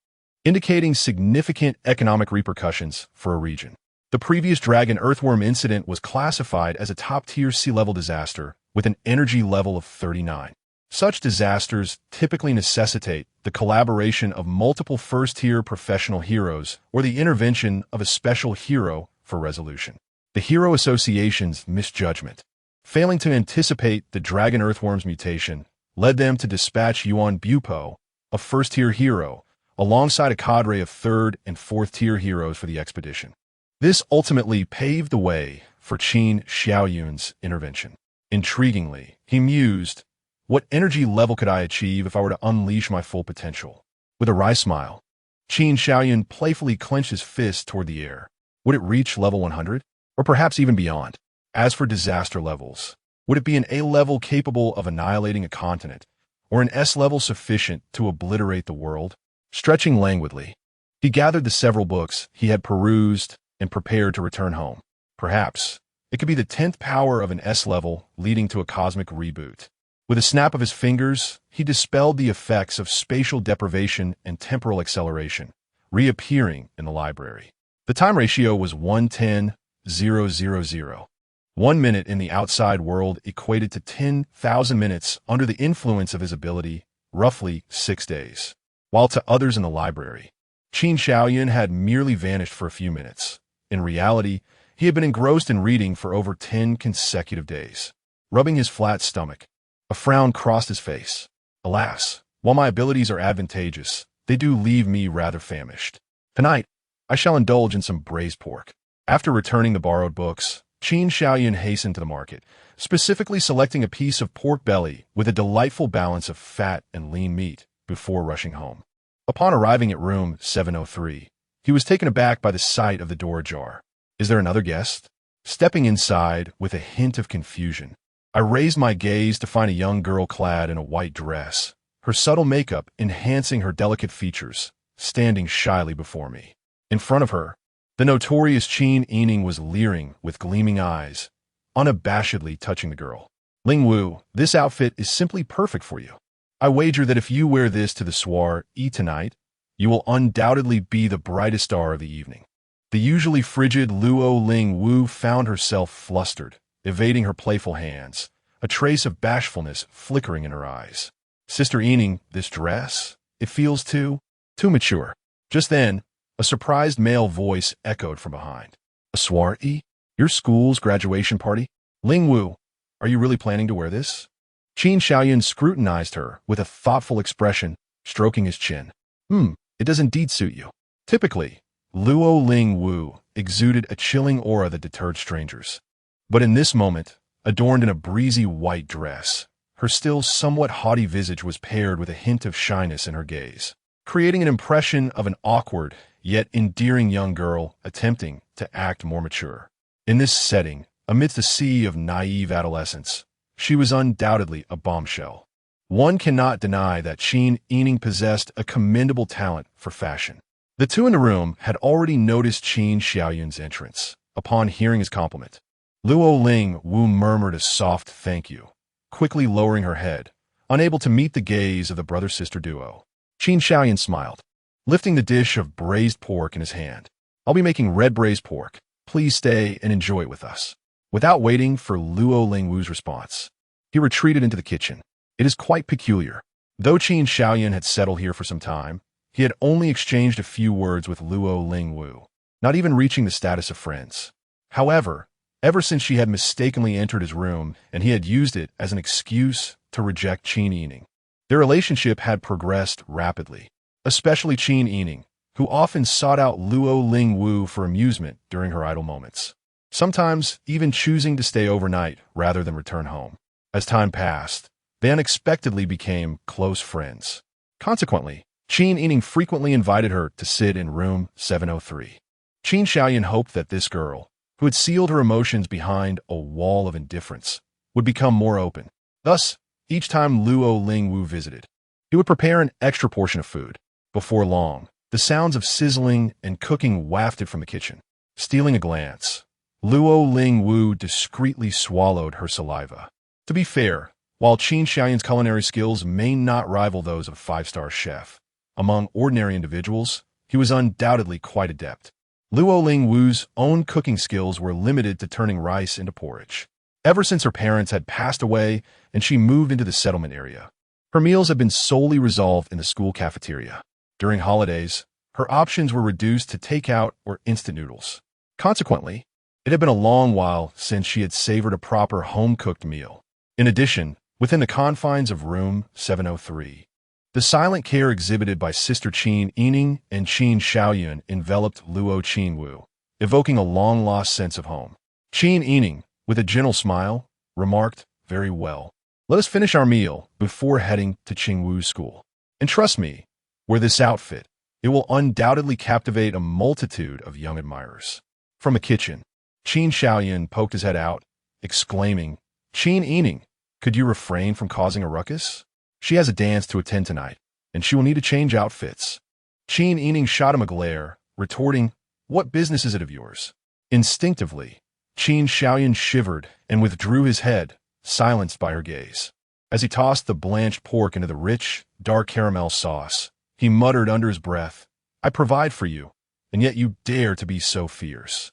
indicating significant economic repercussions for a region. The previous dragon earthworm incident was classified as a top-tier sea-level disaster with an energy level of 39. Such disasters typically necessitate the collaboration of multiple first-tier professional heroes or the intervention of a special hero for resolution. The Hero Association's misjudgment, failing to anticipate the dragon earthworm's mutation, led them to dispatch Yuan Bupo, a first-tier hero, alongside a cadre of third- and fourth-tier heroes for the expedition. This ultimately paved the way for Qin Xiaoyun's intervention. Intriguingly, he mused, "What energy level could I achieve if I were to unleash my full potential?" With a wry smile, Qin Xiaoyun playfully clenched his fist toward the air. Would it reach level 100? Or perhaps even beyond? As for disaster levels, would it be an A level capable of annihilating a continent, or an S level sufficient to obliterate the world? Stretching languidly, he gathered the several books he had perused and prepared to return home. Perhaps it could be the 10th power of an S level leading to a cosmic reboot. With a snap of his fingers, he dispelled the effects of spatial deprivation and temporal acceleration, reappearing in the library. The time ratio was 1:10,000. 1 minute in the outside world equated to 10,000 minutes under the influence of his ability, roughly 6 days. While to others in the library, Qin Xiaoyun had merely vanished for a few minutes. In reality, he had been engrossed in reading for over 10 consecutive days. Rubbing his flat stomach, a frown crossed his face. Alas, while my abilities are advantageous, they do leave me rather famished. Tonight, I shall indulge in some braised pork. After returning the borrowed books, Qin Xiaoyun hastened to the market, specifically selecting a piece of pork belly with a delightful balance of fat and lean meat before rushing home. Upon arriving at room 703, he was taken aback by the sight of the door ajar. "Is there another guest?" Stepping inside with a hint of confusion, I raised my gaze to find a young girl clad in a white dress, her subtle makeup enhancing her delicate features, standing shyly before me. In front of her, the notorious Qin Yining was leering with gleaming eyes, unabashedly touching the girl. "Ling Wu, this outfit is simply perfect for you. I wager that if you wear this to the soiree tonight, you will undoubtedly be the brightest star of the evening." The usually frigid Luo Ling Wu found herself flustered, evading her playful hands, a trace of bashfulness flickering in her eyes. "Sister Yining, this dress? It feels too mature." Just then, a surprised male voice echoed from behind. "A soiree? Your school's graduation party? Ling Wu, are you really planning to wear this?" Qin Xiaoyun scrutinized her with a thoughtful expression, stroking his chin. It does indeed suit you." Typically, Luo Ling Wu exuded a chilling aura that deterred strangers. But in this moment, adorned in a breezy white dress, her still somewhat haughty visage was paired with a hint of shyness in her gaze, creating an impression of an awkward, yet endearing young girl attempting to act more mature. In this setting, amidst a sea of naive adolescence, she was undoubtedly a bombshell. One cannot deny that Qin Yining possessed a commendable talent for fashion. The two in the room had already noticed Qin Xiaoyun's entrance. Upon hearing his compliment, Luo Ling Wu murmured a soft thank you, quickly lowering her head, unable to meet the gaze of the brother-sister duo. Qin Xiaoyun smiled, lifting the dish of braised pork in his hand. "I'll be making red braised pork. Please stay and enjoy it with us." Without waiting for Luo Lingwu's response, he retreated into the kitchen. It is quite peculiar. Though Qin Shaoyan had settled here for some time, he had only exchanged a few words with Luo Lingwu, not even reaching the status of friends. However, ever since she had mistakenly entered his room and he had used it as an excuse to reject Qin Yining, their relationship had progressed rapidly, especially Qin Yining, who often sought out Luo Lingwu for amusement during her idle moments, sometimes even choosing to stay overnight rather than return home. As time passed, they unexpectedly became close friends. Consequently, Qin Yining frequently invited her to sit in room 703. Qin Shaoyan hoped that this girl, who had sealed her emotions behind a wall of indifference, would become more open. Thus, each time Luo Lingwu visited, he would prepare an extra portion of food. Before long, the sounds of sizzling and cooking wafted from the kitchen. Stealing a glance, Luo Lingwu discreetly swallowed her saliva. To be fair, while Qin Shaoyan's culinary skills may not rival those of a five-star chef, among ordinary individuals, he was undoubtedly quite adept. Luo Lingwu's own cooking skills were limited to turning rice into porridge. Ever since her parents had passed away and she moved into the settlement area, her meals had been solely resolved in the school cafeteria. During holidays, her options were reduced to takeout or instant noodles. Consequently, it had been a long while since she had savored a proper home-cooked meal. In addition, within the confines of room 703, the silent care exhibited by Sister Qin Yining and Qin Shaoyan enveloped Luo Qingwu, evoking a long-lost sense of home. Qin Yining, with a gentle smile, remarked, "Very well. Let us finish our meal before heading to Qingwu's school. And trust me, wear this outfit. It will undoubtedly captivate a multitude of young admirers." From a kitchen, Qin Shaoyan poked his head out, exclaiming, "Qin Yining, could you refrain from causing a ruckus? She has a dance to attend tonight, and she will need to change outfits." Qin Yining shot him a glare, retorting, "What business is it of yours?" Instinctively, Qin Shaoyan shivered and withdrew his head, silenced by her gaze. As he tossed the blanched pork into the rich, dark caramel sauce, he muttered under his breath, "I provide for you, and yet you dare to be so fierce.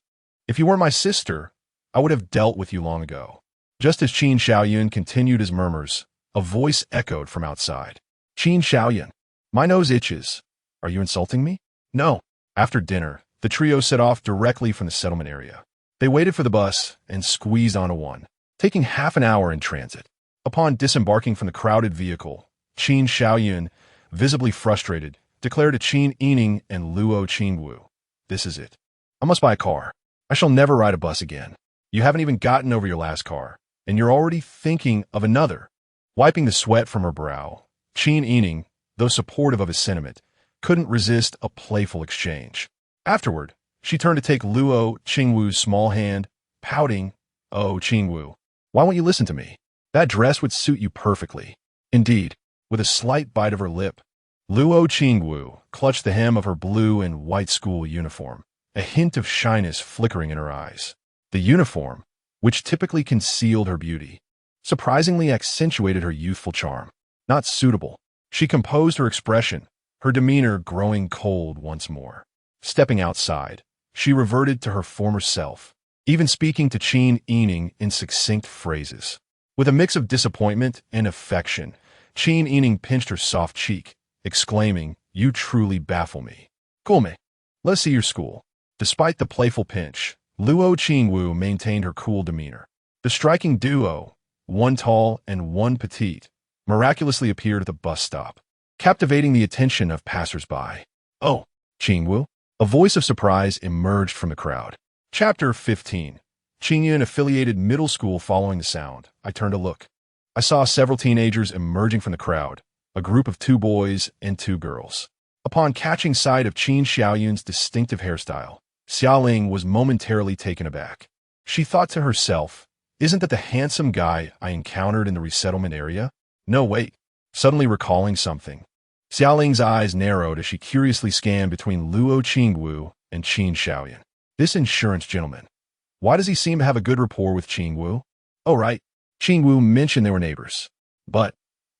If you were my sister, I would have dealt with you long ago." Just as Qin Shaoyan continued his murmurs, a voice echoed from outside. "Qin Shaoyan, my nose itches. Are you insulting me?" "No." After dinner, the trio set off directly from the settlement area. They waited for the bus and squeezed onto one, taking half an hour in transit. Upon disembarking from the crowded vehicle, Qin Shaoyan, visibly frustrated, declared to Qin Yining and Luo Qingwu, "This is it. I must buy a car. I shall never ride a bus again. You haven't even gotten over your last car, and you're already thinking of another." Wiping the sweat from her brow, Qin Yining, though supportive of his sentiment, couldn't resist a playful exchange. Afterward, she turned to take Luo Qingwu's small hand, pouting, "Oh, Qingwu, why won't you listen to me? That dress would suit you perfectly." Indeed, with a slight bite of her lip, Luo Qingwu clutched the hem of her blue and white school uniform, a hint of shyness flickering in her eyes. The uniform, which typically concealed her beauty, surprisingly accentuated her youthful charm. Not suitable. She composed her expression, her demeanor growing cold once more. Stepping outside, she reverted to her former self, even speaking to Qin Yining in succinct phrases. With a mix of disappointment and affection, Qin Yining pinched her soft cheek, exclaiming, "You truly baffle me. Come, let's see your school." Despite the playful pinch, Luo Qingwu maintained her cool demeanor. The striking duo, one tall and one petite, miraculously appeared at the bus stop, captivating the attention of passers-by. "Oh, Qingwu." A voice of surprise emerged from the crowd. Chapter 15. Qingyun affiliated middle school. Following the sound, I turned to look. I saw several teenagers emerging from the crowd, a group of 2 boys and 2 girls. Upon catching sight of Qin Xiaoyun's distinctive hairstyle, Xiaoling was momentarily taken aback. She thought to herself, "Isn't that the handsome guy I encountered in the resettlement area? No, wait." Suddenly recalling something, Xiaoling's eyes narrowed as she curiously scanned between Luo Qingwu and Qin Shaoyan. This insurance gentleman. Why does he seem to have a good rapport with Qingwu? Oh, right. Qingwu mentioned they were neighbors. But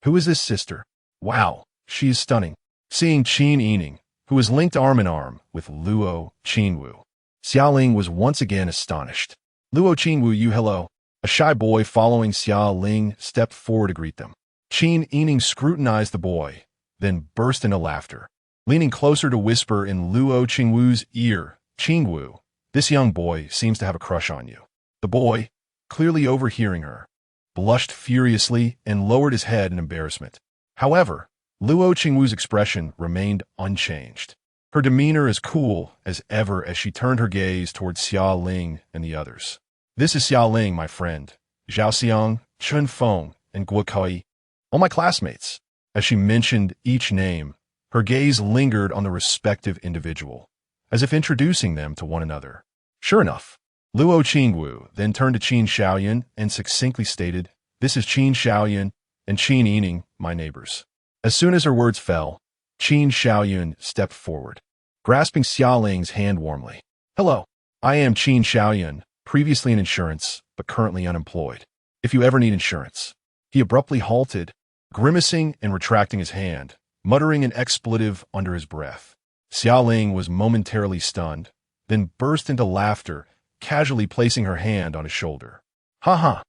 who is this sister? Wow, she is stunning. Seeing Qin Yining, who was linked arm in arm with Luo Qingwu, Xiaoling was once again astonished. Luo Qingwu Yu hello. A shy boy following Xia Ling stepped forward to greet them. Qin Yining scrutinized the boy, then burst into laughter. Leaning closer to whisper in Luo Qingwu's ear, Qingwu, this young boy seems to have a crush on you. The boy, clearly overhearing her, blushed furiously and lowered his head in embarrassment. However, Luo Qingwu's expression remained unchanged. Her demeanor as cool as ever as she turned her gaze towards Xia Ling and the others. This is Xia Ling, my friend, Zhao Xiang, Chun Feng, and Guo Kui, all my classmates. As she mentioned each name, her gaze lingered on the respective individual, as if introducing them to one another. Sure enough, Luo Qingwu then turned to Qin Shaoyan and succinctly stated, this is Qin Shaoyan and Qin Yining, my neighbors. As soon as her words fell, Qin Shaoyan stepped forward, grasping Xia Ling's hand warmly. Hello, I am Qin Shaoyan, previously in insurance, but currently unemployed. If you ever need insurance. He abruptly halted, grimacing and retracting his hand, muttering an expletive under his breath. Xia Ling was momentarily stunned, then burst into laughter, casually placing her hand on his shoulder. Ha ha,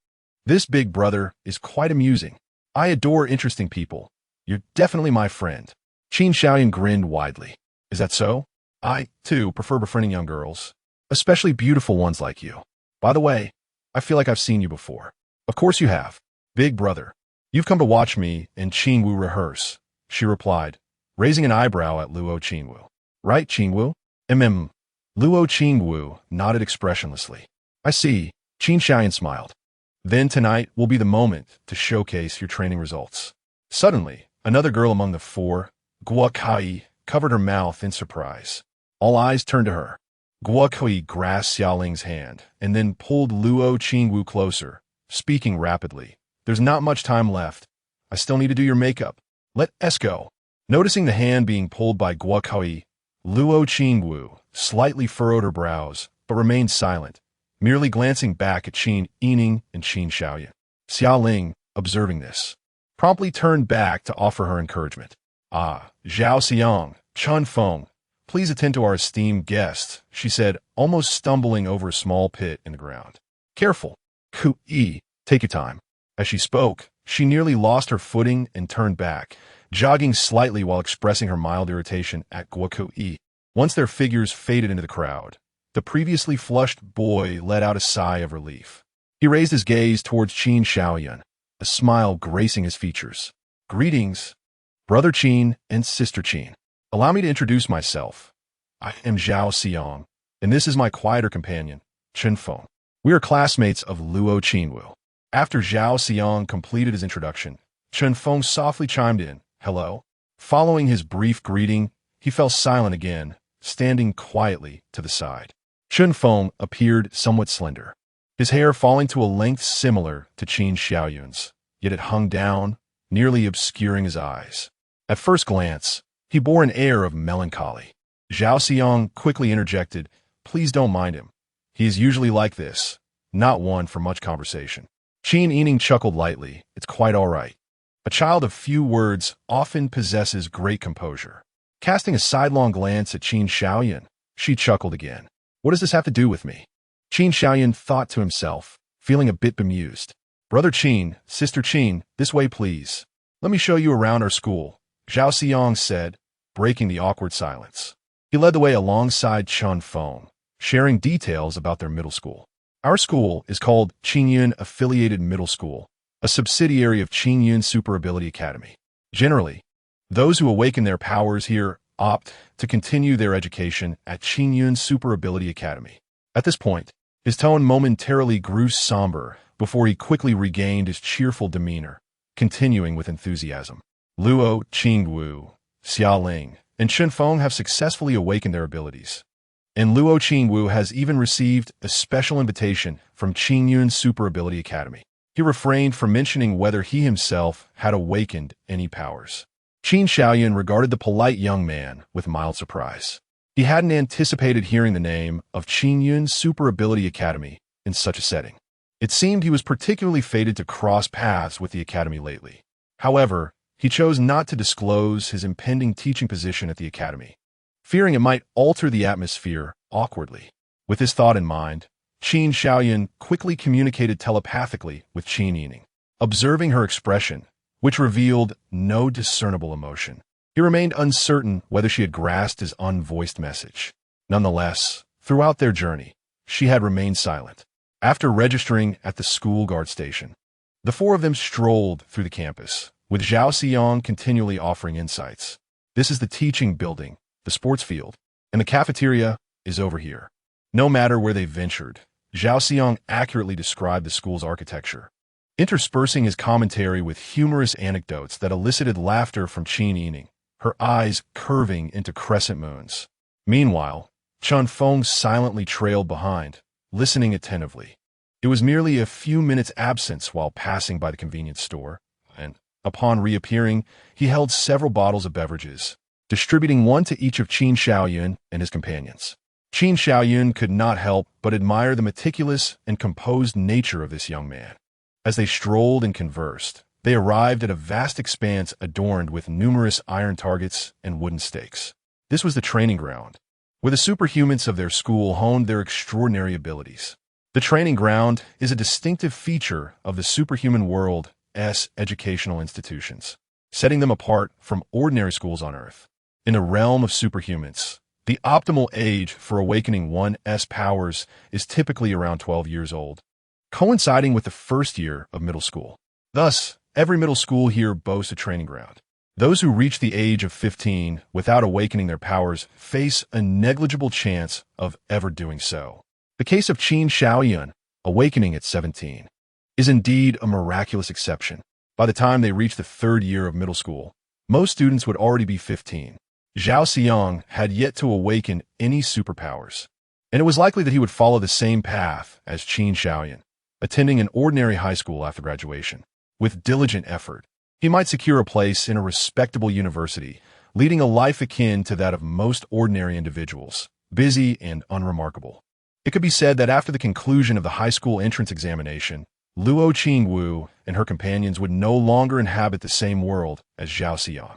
this big brother is quite amusing. I adore interesting people. You're definitely my friend. Qin Shaoyan grinned widely. Is that so? I, too, prefer befriending young girls, especially beautiful ones like you. By the way, I feel like I've seen you before. Of course you have. Big brother. You've come to watch me and Qingwu rehearse, she replied, raising an eyebrow at Luo Qingwu. Right, Qingwu? Luo Qingwu nodded expressionlessly. I see, Qin Shaoyan smiled. Then tonight will be the moment to showcase your training results. Suddenly, another girl among the four, Guo Kui, covered her mouth in surprise. All eyes turned to her. Guo Kui grasped Xia Ling's hand and then pulled Luo Qingwu closer, speaking rapidly. There's not much time left. I still need to do your makeup. Let us go. Noticing the hand being pulled by Guo Kui, Luo Qingwu slightly furrowed her brows, but remained silent, merely glancing back at Qin Yining and Qin Shaoyan. Xia Ling, observing this, promptly turned back to offer her encouragement. Ah, Zhao Xiang, Chun Feng, please attend to our esteemed guest, she said, almost stumbling over a small pit in the ground. Careful. Ku-yi, take your time. As she spoke, she nearly lost her footing and turned back, jogging slightly while expressing her mild irritation at Guo Kui. Once their figures faded into the crowd, the previously flushed boy let out a sigh of relief. He raised his gaze towards Qin Shaoyan, a smile gracing his features. Greetings, Brother Qin and Sister Qin. Allow me to introduce myself. I am Zhao Xiang, and this is my quieter companion, Chun Feng. We are classmates of Luo Qingwu. After Zhao Xiang completed his introduction, Chun Feng softly chimed in, hello. Following his brief greeting, he fell silent again, standing quietly to the side. Chun Feng appeared somewhat slender, his hair falling to a length similar to Qin Shaoyun's, yet it hung down, nearly obscuring his eyes. At first glance, he bore an air of melancholy. Zhao Xiang quickly interjected, please don't mind him. He is usually like this, not one for much conversation. Qin Yining chuckled lightly. It's quite all right. A child of few words often possesses great composure. Casting a sidelong glance at Qin Shaoyan, she chuckled again. What does this have to do with me? Qin Shaoyan thought to himself, feeling a bit bemused. Brother Qin, Sister Qin, this way please. Let me show you around our school, Zhao Xiang said, breaking the awkward silence. He led the way alongside Chun Feng, sharing details about their middle school. Our school is called Qingyun Affiliated Middle School, a subsidiary of Qingyun Super Ability Academy. Generally, those who awaken their powers here opt to continue their education at Qingyun Super Ability Academy. At this point, his tone momentarily grew somber before he quickly regained his cheerful demeanor, continuing with enthusiasm. Luo Qingwu, Xia Ling, and Chun Feng have successfully awakened their abilities. And Luo Qingwu has even received a special invitation from Qingyun Super Ability Academy. He refrained from mentioning whether he himself had awakened any powers. Qin Shaoyan regarded the polite young man with mild surprise. He hadn't anticipated hearing the name of Qingyun Super Ability Academy in such a setting. It seemed he was particularly fated to cross paths with the academy lately. However, he chose not to disclose his impending teaching position at the academy, fearing it might alter the atmosphere awkwardly. With this thought in mind, Qin Shaoyun quickly communicated telepathically with Qin Yining, observing her expression, which revealed no discernible emotion. He remained uncertain whether she had grasped his unvoiced message. Nonetheless, throughout their journey, she had remained silent. After registering at the school guard station, the four of them strolled through the campus, with Zhao Xiang continually offering insights. This is the teaching building, the sports field, and the cafeteria is over here. No matter where they ventured, Zhao Xiang accurately described the school's architecture, interspersing his commentary with humorous anecdotes that elicited laughter from Qin Yining, her eyes curving into crescent moons. Meanwhile, Chun Feng silently trailed behind, listening attentively. It was merely a few minutes' absence while passing by the convenience store, and, upon reappearing, he held several bottles of beverages, distributing one to each of Qin Shaoyun and his companions. Qin Shaoyun could not help but admire the meticulous and composed nature of this young man. As they strolled and conversed, they arrived at a vast expanse adorned with numerous iron targets and wooden stakes. This was the training ground, where the superhumans of their school honed their extraordinary abilities. The training ground is a distinctive feature of the superhuman world's educational institutions, setting them apart from ordinary schools on Earth. In the realm of superhumans, the optimal age for awakening one's powers is typically around 12 years old, coinciding with the first year of middle school. Thus, every middle school here boasts a training ground. Those who reach the age of 15 without awakening their powers face a negligible chance of ever doing so. The case of Qin Shaoyun, awakening at 17, is indeed a miraculous exception. By the time they reach the third year of middle school, most students would already be 15. Zhao Xiang had yet to awaken any superpowers, and it was likely that he would follow the same path as Qin Shaoyun, attending an ordinary high school after graduation. With diligent effort, he might secure a place in a respectable university, leading a life akin to that of most ordinary individuals, busy and unremarkable. It could be said that after the conclusion of the high school entrance examination, Luo Qingwu and her companions would no longer inhabit the same world as Zhao Xiang.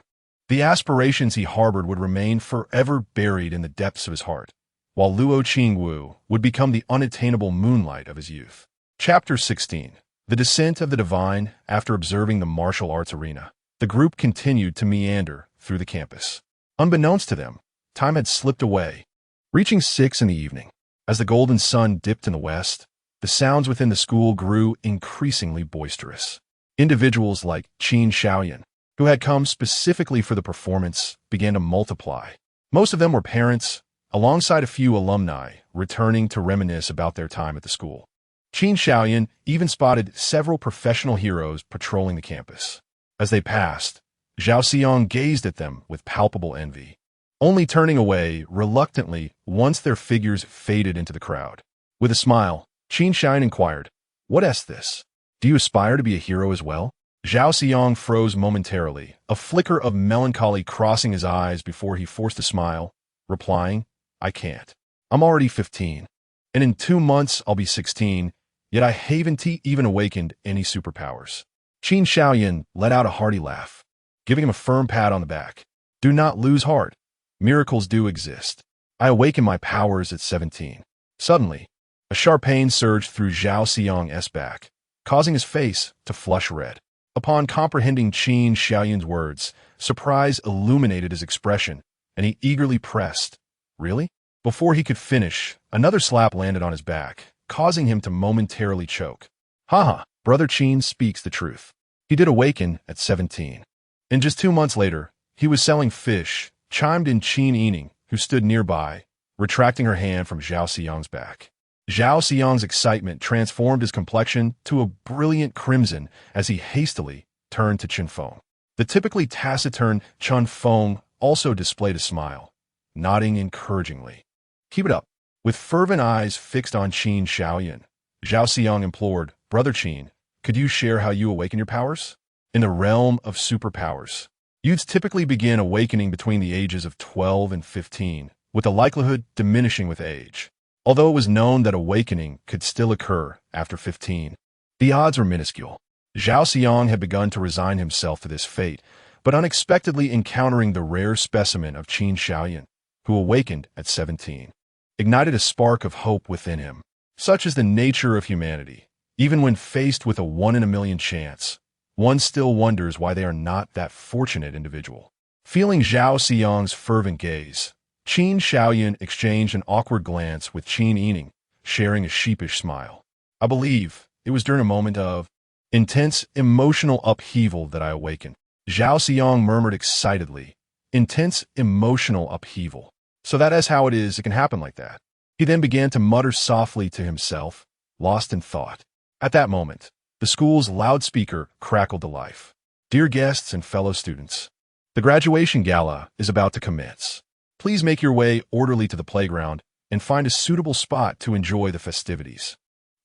The aspirations he harbored would remain forever buried in the depths of his heart, while Luo Qingwu would become the unattainable moonlight of his youth. Chapter 16. The Descent of the Divine. After observing the martial arts arena, the group continued to meander through the campus. Unbeknownst to them, time had slipped away. Reaching 6 in the evening, as the golden sun dipped in the west, the sounds within the school grew increasingly boisterous. Individuals like Qin Shaoyun, who had come specifically for the performance, began to multiply. Most of them were parents, alongside a few alumni returning to reminisce about their time at the school. Qin Shaoyun even spotted several professional heroes patrolling the campus. As they passed, Zhao Xiang gazed at them with palpable envy, only turning away reluctantly once their figures faded into the crowd. With a smile, Qin Shaoyun inquired, "What is this? Do you aspire to be a hero as well?" Zhao Xiang froze momentarily, a flicker of melancholy crossing his eyes before he forced a smile, replying, "I can't. I'm already 15, and in 2 months I'll be 16, yet I haven't even awakened any superpowers." Qin Shaoyun let out a hearty laugh, giving him a firm pat on the back. "Do not lose heart. Miracles do exist. I awakened my powers at 17. Suddenly, a sharp pain surged through Zhao Xiang's back, causing his face to flush red. Upon comprehending Qin Shaoyun's words, surprise illuminated his expression, and he eagerly pressed, "Really?" Before he could finish, another slap landed on his back, causing him to momentarily choke. "Haha, Brother Qin speaks the truth. He did awaken at 17. And just 2 months later, he was selling fish," chimed in Qin Yining, who stood nearby, retracting her hand from Zhao Xiang's back. Zhao Xiang's excitement transformed his complexion to a brilliant crimson as he hastily turned to Chun Feng. The typically taciturn Chun Feng also displayed a smile, nodding encouragingly. "Keep it up." With fervent eyes fixed on Qin Shaoyun, Zhao Xiang implored, "Brother Qin, could you share how you awaken your powers?" In the realm of superpowers, youths typically begin awakening between the ages of 12 and 15, with the likelihood diminishing with age. Although it was known that awakening could still occur after 15, the odds were minuscule. Zhao Xiang had begun to resign himself to this fate, but unexpectedly encountering the rare specimen of Qin Shaoyun, who awakened at 17, ignited a spark of hope within him. Such is the nature of humanity. Even when faced with a 1 in a million chance, one still wonders why they are not that fortunate individual. Feeling Zhao Xiang's fervent gaze, Qin Shaoyun exchanged an awkward glance with Qin Yining, sharing a sheepish smile. I believe it was during a moment of intense emotional upheaval that I awakened. Zhao Xiang murmured excitedly. Intense emotional upheaval. So that is how it is, it can happen like that. He then began to mutter softly to himself, lost in thought. At that moment, the school's loudspeaker crackled to life. Dear guests and fellow students, the graduation gala is about to commence. Please make your way orderly to the playground and find a suitable spot to enjoy the festivities.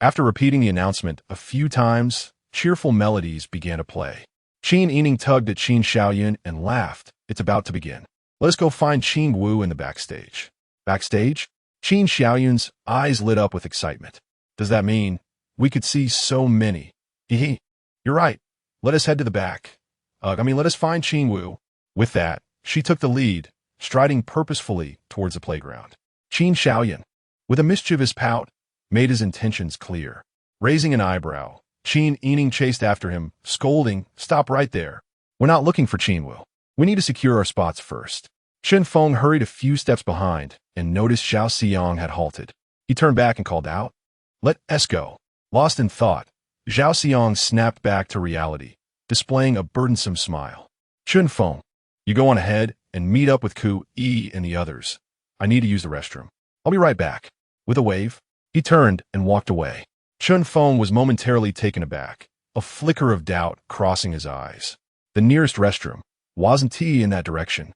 After repeating the announcement a few times, cheerful melodies began to play. Qin Yining tugged at Qin Shaoyun and laughed. It's about to begin. Let us go find Qing Wu in the backstage. Backstage? Qin Shaoyun's eyes lit up with excitement. Does that mean we could see so many? Hee. You're right. Let us head to the back. Let us find Qing Wu. With that, she took the lead, striding purposefully towards the playground. Qin Shaoyun, with a mischievous pout, made his intentions clear. Raising an eyebrow, Qin Yining chased after him, scolding, "Stop right there. We're not looking for Qin Wu. We need to secure our spots first." Chen Feng hurried a few steps behind and noticed Zhao Xiang had halted. He turned back and called out, "Let us go." Lost in thought, Zhao Xiang snapped back to reality, displaying a burdensome smile. "Chen Feng, you go on ahead and meet up with Ku Yi and the others. I need to use the restroom. I'll be right back." With a wave, he turned and walked away. Chen Feng was momentarily taken aback, a flicker of doubt crossing his eyes. The nearest restroom wasn't in that direction.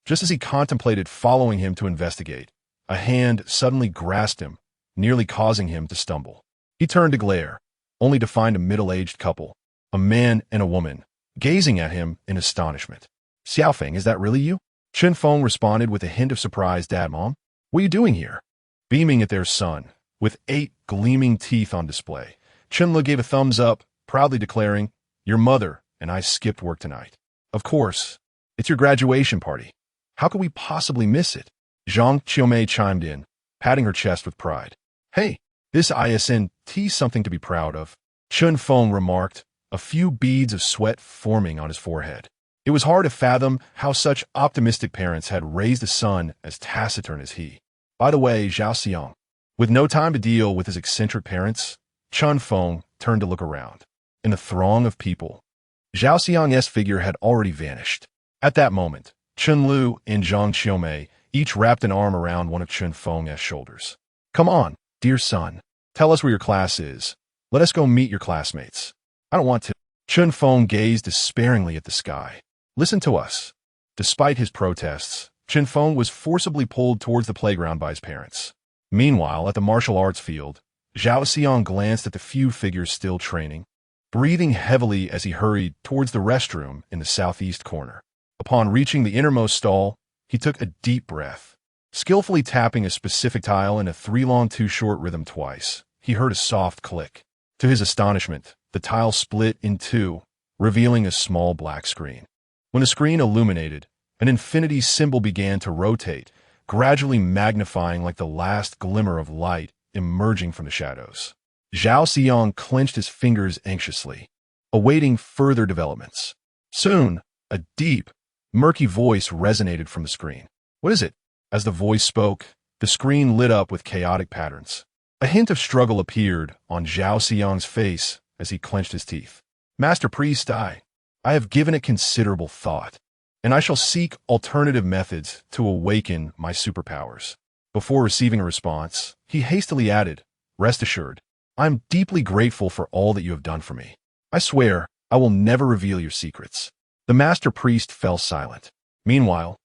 Just as he contemplated following him to investigate, a hand suddenly grasped him, nearly causing him to stumble. He turned to glare, only to find a middle-aged couple, a man and a woman, gazing at him in astonishment. "Xiaofeng, is that really you?" Chen Feng responded with a hint of surprise. "Dad, Mom, what are you doing here?" Beaming at their son, with 8 gleaming teeth on display, Chenle gave a thumbs up, proudly declaring, "Your mother and I skipped work tonight." "Of course. It's your graduation party. How could we possibly miss it?" Zhang Qiumei chimed in, patting her chest with pride. "Hey, this isn't something to be proud of," Chen Feng remarked, a few beads of sweat forming on his forehead. It was hard to fathom how such optimistic parents had raised a son as taciturn as he. By the way, Zhao Xiang, with no time to deal with his eccentric parents, Chen Feng turned to look around. In the throng of people, Zhao Xiang's figure had already vanished. At that moment, Chen Lu and Zhang Qiumei each wrapped an arm around one of Chen Feng's shoulders. "Come on, dear son. Tell us where your class is. Let us go meet your classmates." "I don't want to." Chen Feng gazed despairingly at the sky. "Listen to us." Despite his protests, Chen Feng was forcibly pulled towards the playground by his parents. Meanwhile, at the martial arts field, Zhao Xiang glanced at the few figures still training, breathing heavily as he hurried towards the restroom in the southeast corner. Upon reaching the innermost stall, he took a deep breath. Skillfully tapping a specific tile in a 3-long-2-short rhythm twice, he heard a soft click. To his astonishment, the tile split in two, revealing a small black screen. When the screen illuminated, an infinity symbol began to rotate, gradually magnifying like the last glimmer of light emerging from the shadows. Zhao Xiang clenched his fingers anxiously, awaiting further developments. Soon, a deep, murky voice resonated from the screen. "What is it?" As the voice spoke, the screen lit up with chaotic patterns. A hint of struggle appeared on Zhao Xiang's face as he clenched his teeth. "Master Priest, I have given it considerable thought, and I shall seek alternative methods to awaken my superpowers." Before receiving a response, he hastily added, "Rest assured, I am deeply grateful for all that you have done for me. I swear I will never reveal your secrets." The Master Priest fell silent. Meanwhile,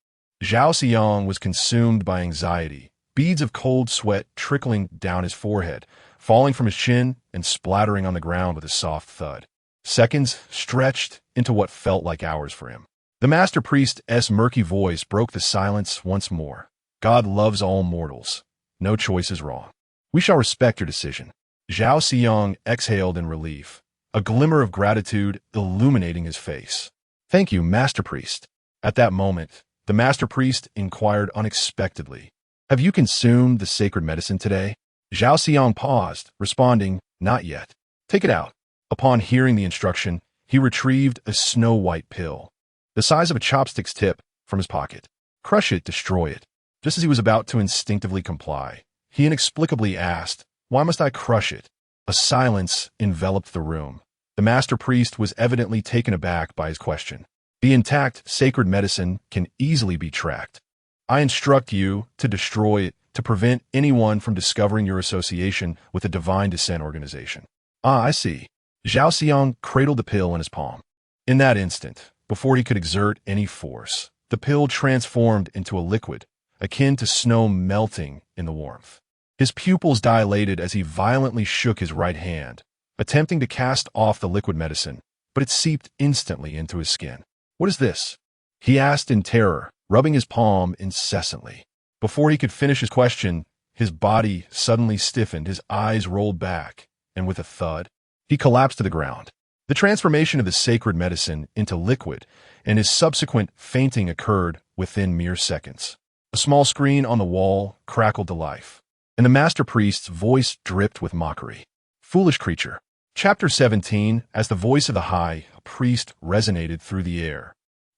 Zhao Xiang was consumed by anxiety, beads of cold sweat trickling down his forehead, falling from his chin and splattering on the ground with a soft thud. Seconds stretched into what felt like hours for him. The Master Priest's murky voice broke the silence once more. "God loves all mortals. No choice is wrong. We shall respect your decision." Zhao Xiang exhaled in relief, a glimmer of gratitude illuminating his face. "Thank you, Master Priest." At that moment, the Master Priest inquired unexpectedly, "Have you consumed the sacred medicine today?" Zhao Xiang paused, responding, "Not yet." "Take it out." Upon hearing the instruction, he retrieved a snow-white pill, the size of a chopstick's tip, from his pocket. "Crush it, destroy it." Just as he was about to instinctively comply, he inexplicably asked, "Why must I crush it?" A silence enveloped the room. The master priest was evidently taken aback by his question. "The intact sacred medicine can easily be tracked. I instruct you to destroy it to prevent anyone from discovering your association with the Divine Descent organization." "Ah, I see." Zhao Xiang cradled the pill in his palm. In that instant, before he could exert any force, the pill transformed into a liquid, akin to snow melting in the warmth. His pupils dilated as he violently shook his right hand, attempting to cast off the liquid medicine, but it seeped instantly into his skin. "What is this?" he asked in terror, rubbing his palm incessantly. Before he could finish his question, his body suddenly stiffened, his eyes rolled back, and with a thud, he collapsed to the ground. The transformation of the sacred medicine into liquid and his subsequent fainting occurred within mere seconds. A small screen on the wall crackled to life, and the master priest's voice dripped with mockery. "Foolish creature." Chapter 17, as the voice of the high priest resonated through the air.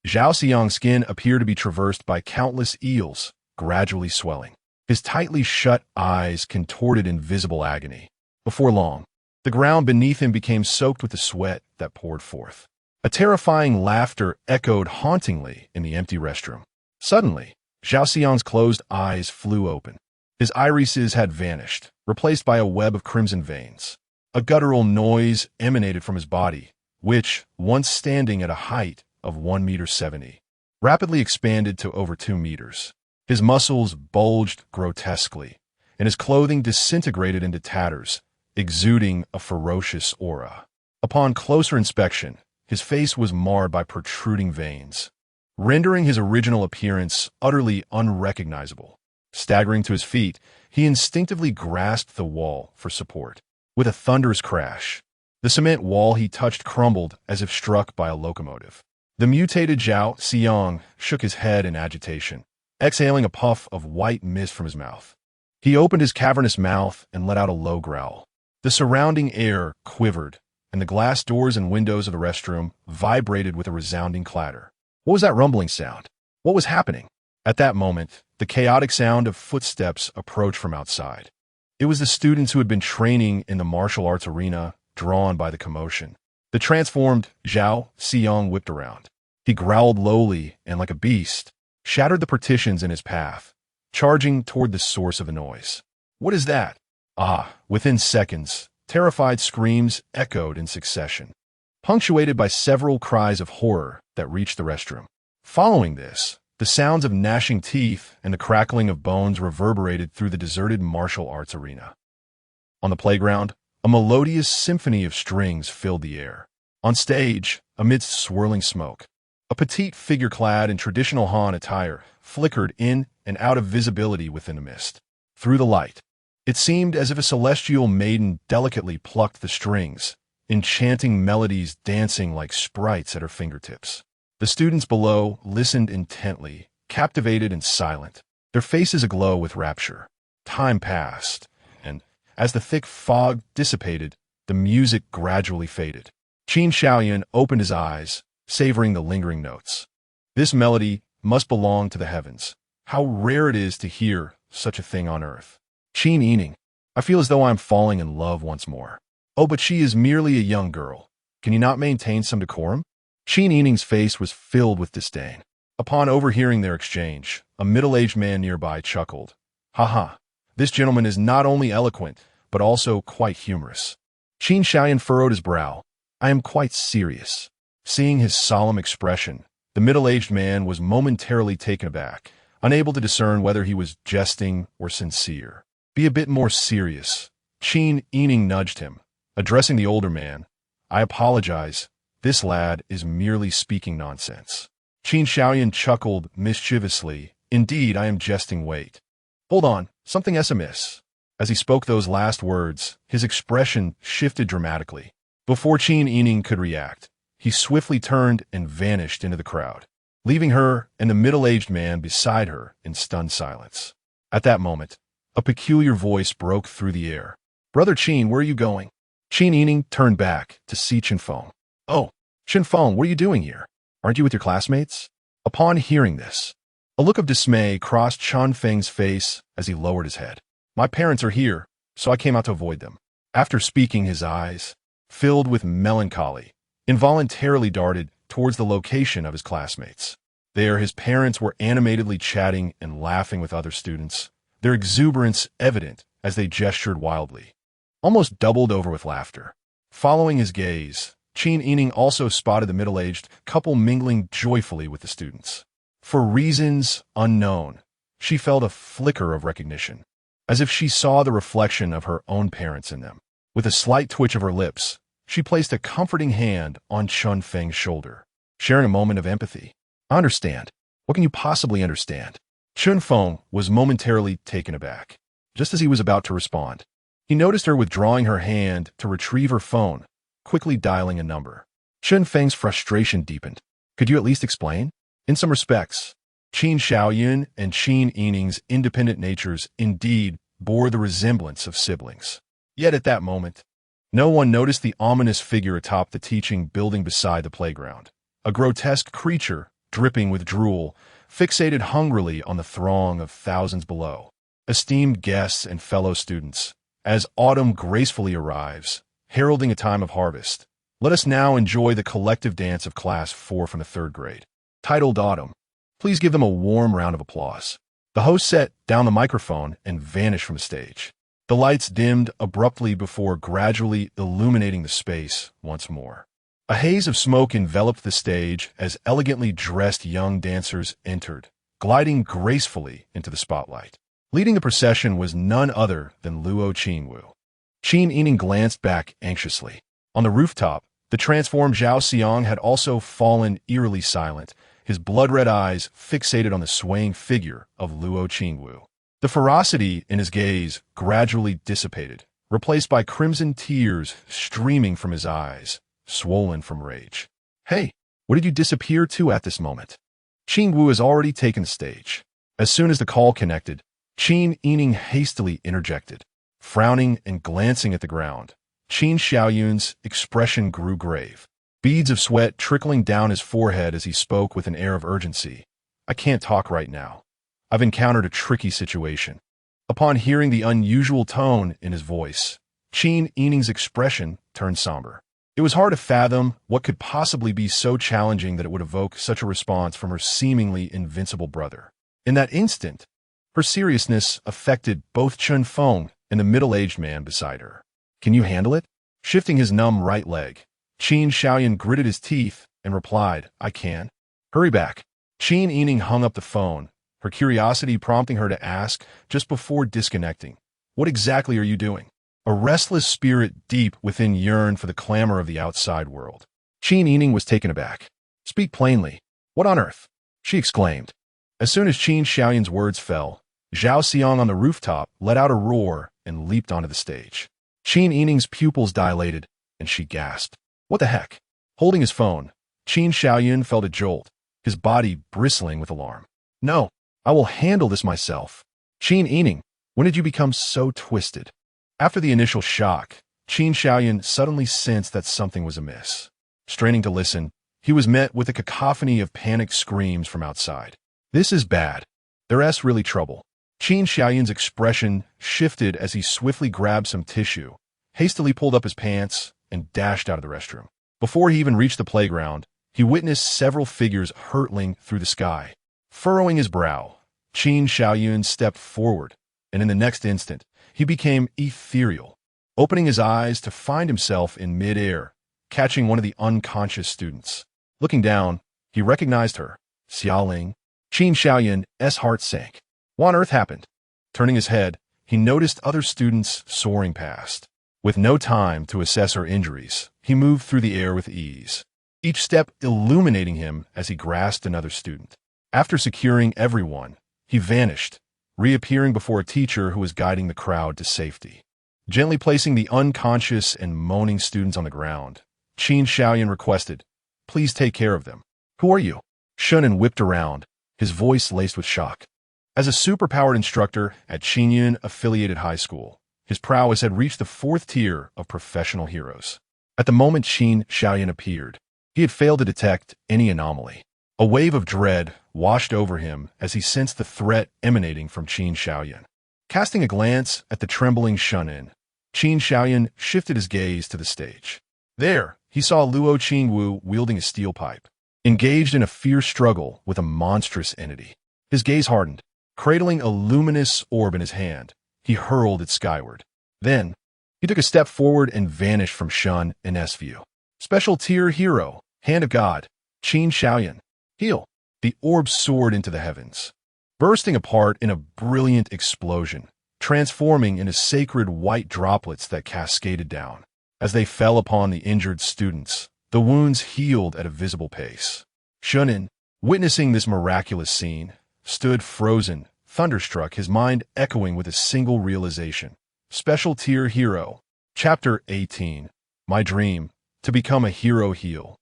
Zhao Xiang's skin appeared to be traversed by countless eels, gradually swelling. His tightly shut eyes contorted in visible agony. Before long, the ground beneath him became soaked with the sweat that poured forth. A terrifying laughter echoed hauntingly in the empty restroom. Suddenly, Zhao Xiang's closed eyes flew open. His irises had vanished, replaced by a web of crimson veins. A guttural noise emanated from his body, which, once standing at a height of 1.70 meters, rapidly expanded to over 2 meters. His muscles bulged grotesquely, and his clothing disintegrated into tatters, exuding a ferocious aura. Upon closer inspection, his face was marred by protruding veins, rendering his original appearance utterly unrecognizable. Staggering to his feet, he instinctively grasped the wall for support. With a thunderous crash, the cement wall he touched crumbled as if struck by a locomotive. The mutated Zhao Xiang shook his head in agitation, exhaling a puff of white mist from his mouth. He opened his cavernous mouth and let out a low growl. The surrounding air quivered, and the glass doors and windows of the restroom vibrated with a resounding clatter. What was that rumbling sound? What was happening? At that moment, the chaotic sound of footsteps approached from outside. It was the students who had been training in the martial arts arena, drawn by the commotion. The transformed Zhao Xiang whipped around. He growled lowly and like a beast, shattered the partitions in his path, charging toward the source of the noise. "What is that?" Within seconds, terrified screams echoed in succession, punctuated by several cries of horror that reached the restroom. Following this, the sounds of gnashing teeth and the crackling of bones reverberated through the deserted martial arts arena. On the playground, a melodious symphony of strings filled the air. On stage, amidst swirling smoke, a petite figure clad in traditional Han attire flickered in and out of visibility within the mist. Through the light, it seemed as if a celestial maiden delicately plucked the strings, enchanting melodies dancing like sprites at her fingertips. The students below listened intently, captivated and silent, their faces aglow with rapture. Time passed, and as the thick fog dissipated, the music gradually faded. Qin Shaoyan opened his eyes, savoring the lingering notes. This melody must belong to the heavens. How rare it is to hear such a thing on earth. Qin Yining, I feel as though I am falling in love once more. Oh, but she is merely a young girl. Can you not maintain some decorum? Qin Yining's face was filled with disdain. Upon overhearing their exchange, a middle-aged man nearby chuckled. "Ha, this gentleman is not only eloquent, but also quite humorous." Qin Shaoyan furrowed his brow. "I am quite serious." Seeing his solemn expression, the middle-aged man was momentarily taken aback, unable to discern whether he was jesting or sincere. "Be a bit more serious." Qin Yining nudged him, addressing the older man. "I apologize. This lad is merely speaking nonsense." Qin Shaoyan chuckled mischievously. "Indeed, I am jesting. Wait. Hold on, something is amiss." As he spoke those last words, his expression shifted dramatically. Before Qin Yining could react, he swiftly turned and vanished into the crowd, leaving her and the middle-aged man beside her in stunned silence. At that moment, A peculiar voice broke through the air. "Brother Qin, where are you going?" Qin Yining turned back to see Chenfeng. "Oh, Chenfeng, what are you doing here? Aren't you with your classmates?" Upon hearing this, a look of dismay crossed Chenfeng's face as he lowered his head. "My parents are here, so I came out to avoid them." After speaking, his eyes, filled with melancholy, involuntarily darted towards the location of his classmates. There, his parents were animatedly chatting and laughing with other students, their exuberance evident as they gestured wildly, almost doubled over with laughter. Following his gaze, Qin Yining also spotted the middle-aged couple mingling joyfully with the students. For reasons unknown, she felt a flicker of recognition, as if she saw the reflection of her own parents in them. With a slight twitch of her lips, she placed a comforting hand on Chenfeng's shoulder, sharing a moment of empathy. "I understand. What can you possibly understand?" Chenfeng was momentarily taken aback. Just as he was about to respond, he noticed her withdrawing her hand to retrieve her phone, quickly dialing a number. Chenfeng's frustration deepened. "Could you at least explain?" In some respects, Qin Xiaoyun and Qin Yining's independent natures indeed bore the resemblance of siblings. Yet at that moment, no one noticed the ominous figure atop the teaching building beside the playground. A grotesque creature, dripping with drool, fixated hungrily on the throng of thousands below. Esteemed guests and fellow students, as autumn gracefully arrives, heralding a time of harvest, let us now enjoy the collective dance of Class 4 from the 3rd grade. Titled Autumn. Please give them a warm round of applause. The host set down the microphone and vanished from the stage. The lights dimmed abruptly before gradually illuminating the space once more. A haze of smoke enveloped the stage as elegantly dressed young dancers entered, gliding gracefully into the spotlight. Leading the procession was none other than Luo Qinwu. Qin Yining glanced back anxiously. On the rooftop, the transformed Zhao Xiang had also fallen eerily silent, his blood-red eyes fixated on the swaying figure of Luo Qinwu. The ferocity in his gaze gradually dissipated, replaced by crimson tears streaming from his eyes, swollen from rage. "Hey, what did you disappear to at this moment?" Qinwu has already taken the stage. As soon as the call connected, Qin Yining hastily interjected. Frowning and glancing at the ground, Qin Xiaoyun's expression grew grave, beads of sweat trickling down his forehead as he spoke with an air of urgency. "I can't talk right now. I've encountered a tricky situation." Upon hearing the unusual tone in his voice, Qin Yining's expression turned somber. It was hard to fathom what could possibly be so challenging that it would evoke such a response from her seemingly invincible brother. In that instant, her seriousness affected both Chenfeng and the middle-aged man beside her. "Can you handle it?" Shifting his numb right leg, Qin Xiaoyun gritted his teeth and replied, "I can." "Hurry back." Qin Yining hung up the phone, her curiosity prompting her to ask, just before disconnecting, "What exactly are you doing?" A restless spirit deep within yearned for the clamor of the outside world. Qin Yining was taken aback. "Speak plainly. What on earth?" she exclaimed. As soon as Qin Xiaoyun's words fell, Zhao Xiang on the rooftop let out a roar and leaped onto the stage. Qin Yining's pupils dilated, and she gasped. "What the heck?" Holding his phone, Qin Xiaoyun felt a jolt, his body bristling with alarm. "No, I will handle this myself." "Qin Yining, when did you become so twisted?" After the initial shock, Qin Xiaoyun suddenly sensed that something was amiss. Straining to listen, he was met with a cacophony of panicked screams from outside. "This is bad. There's really trouble." Qin Xiaoyun's expression shifted as he swiftly grabbed some tissue, hastily pulled up his pants, and dashed out of the restroom. Before he even reached the playground, he witnessed several figures hurtling through the sky. Furrowing his brow, Qin Xiaoyun stepped forward, and in the next instant, he became ethereal, opening his eyes to find himself in mid-air, catching one of the unconscious students. Looking down, he recognized her, Xiaoling. Qin Xiaoyun's heart sank. What on earth happened? Turning his head, he noticed other students soaring past. With no time to assess her injuries, he moved through the air with ease, each step illuminating him as he grasped another student. After securing everyone, he vanished, reappearing before a teacher who was guiding the crowd to safety. Gently placing the unconscious and moaning students on the ground, Qin Xiaoyun requested, "Please take care of them." "Who are you?" Shunan whipped around, his voice laced with shock. As a superpowered instructor at Qingyun-affiliated high school, his prowess had reached the fourth tier of professional heroes. At the moment Qin Xiaoyan appeared, he had failed to detect any anomaly. A wave of dread washed over him as he sensed the threat emanating from Qin Xiaoyan. Casting a glance at the trembling Shunin, Qin Xiaoyan shifted his gaze to the stage. There, he saw Luo Qingwu wielding a steel pipe, engaged in a fierce struggle with a monstrous entity. His gaze hardened. Cradling a luminous orb in his hand, he hurled it skyward. Then, he took a step forward and vanished from Shun and S view. Special tier hero, Hand of God, Qin Xiaoyan. Heal. The orb soared into the heavens, bursting apart in a brilliant explosion, transforming into sacred white droplets that cascaded down. As they fell upon the injured students, the wounds healed at a visible pace. Shunin, witnessing this miraculous scene, stood frozen, thunderstruck, his mind echoing with a single realization. Special tier hero. Chapter 18. My dream, to become a hero heal.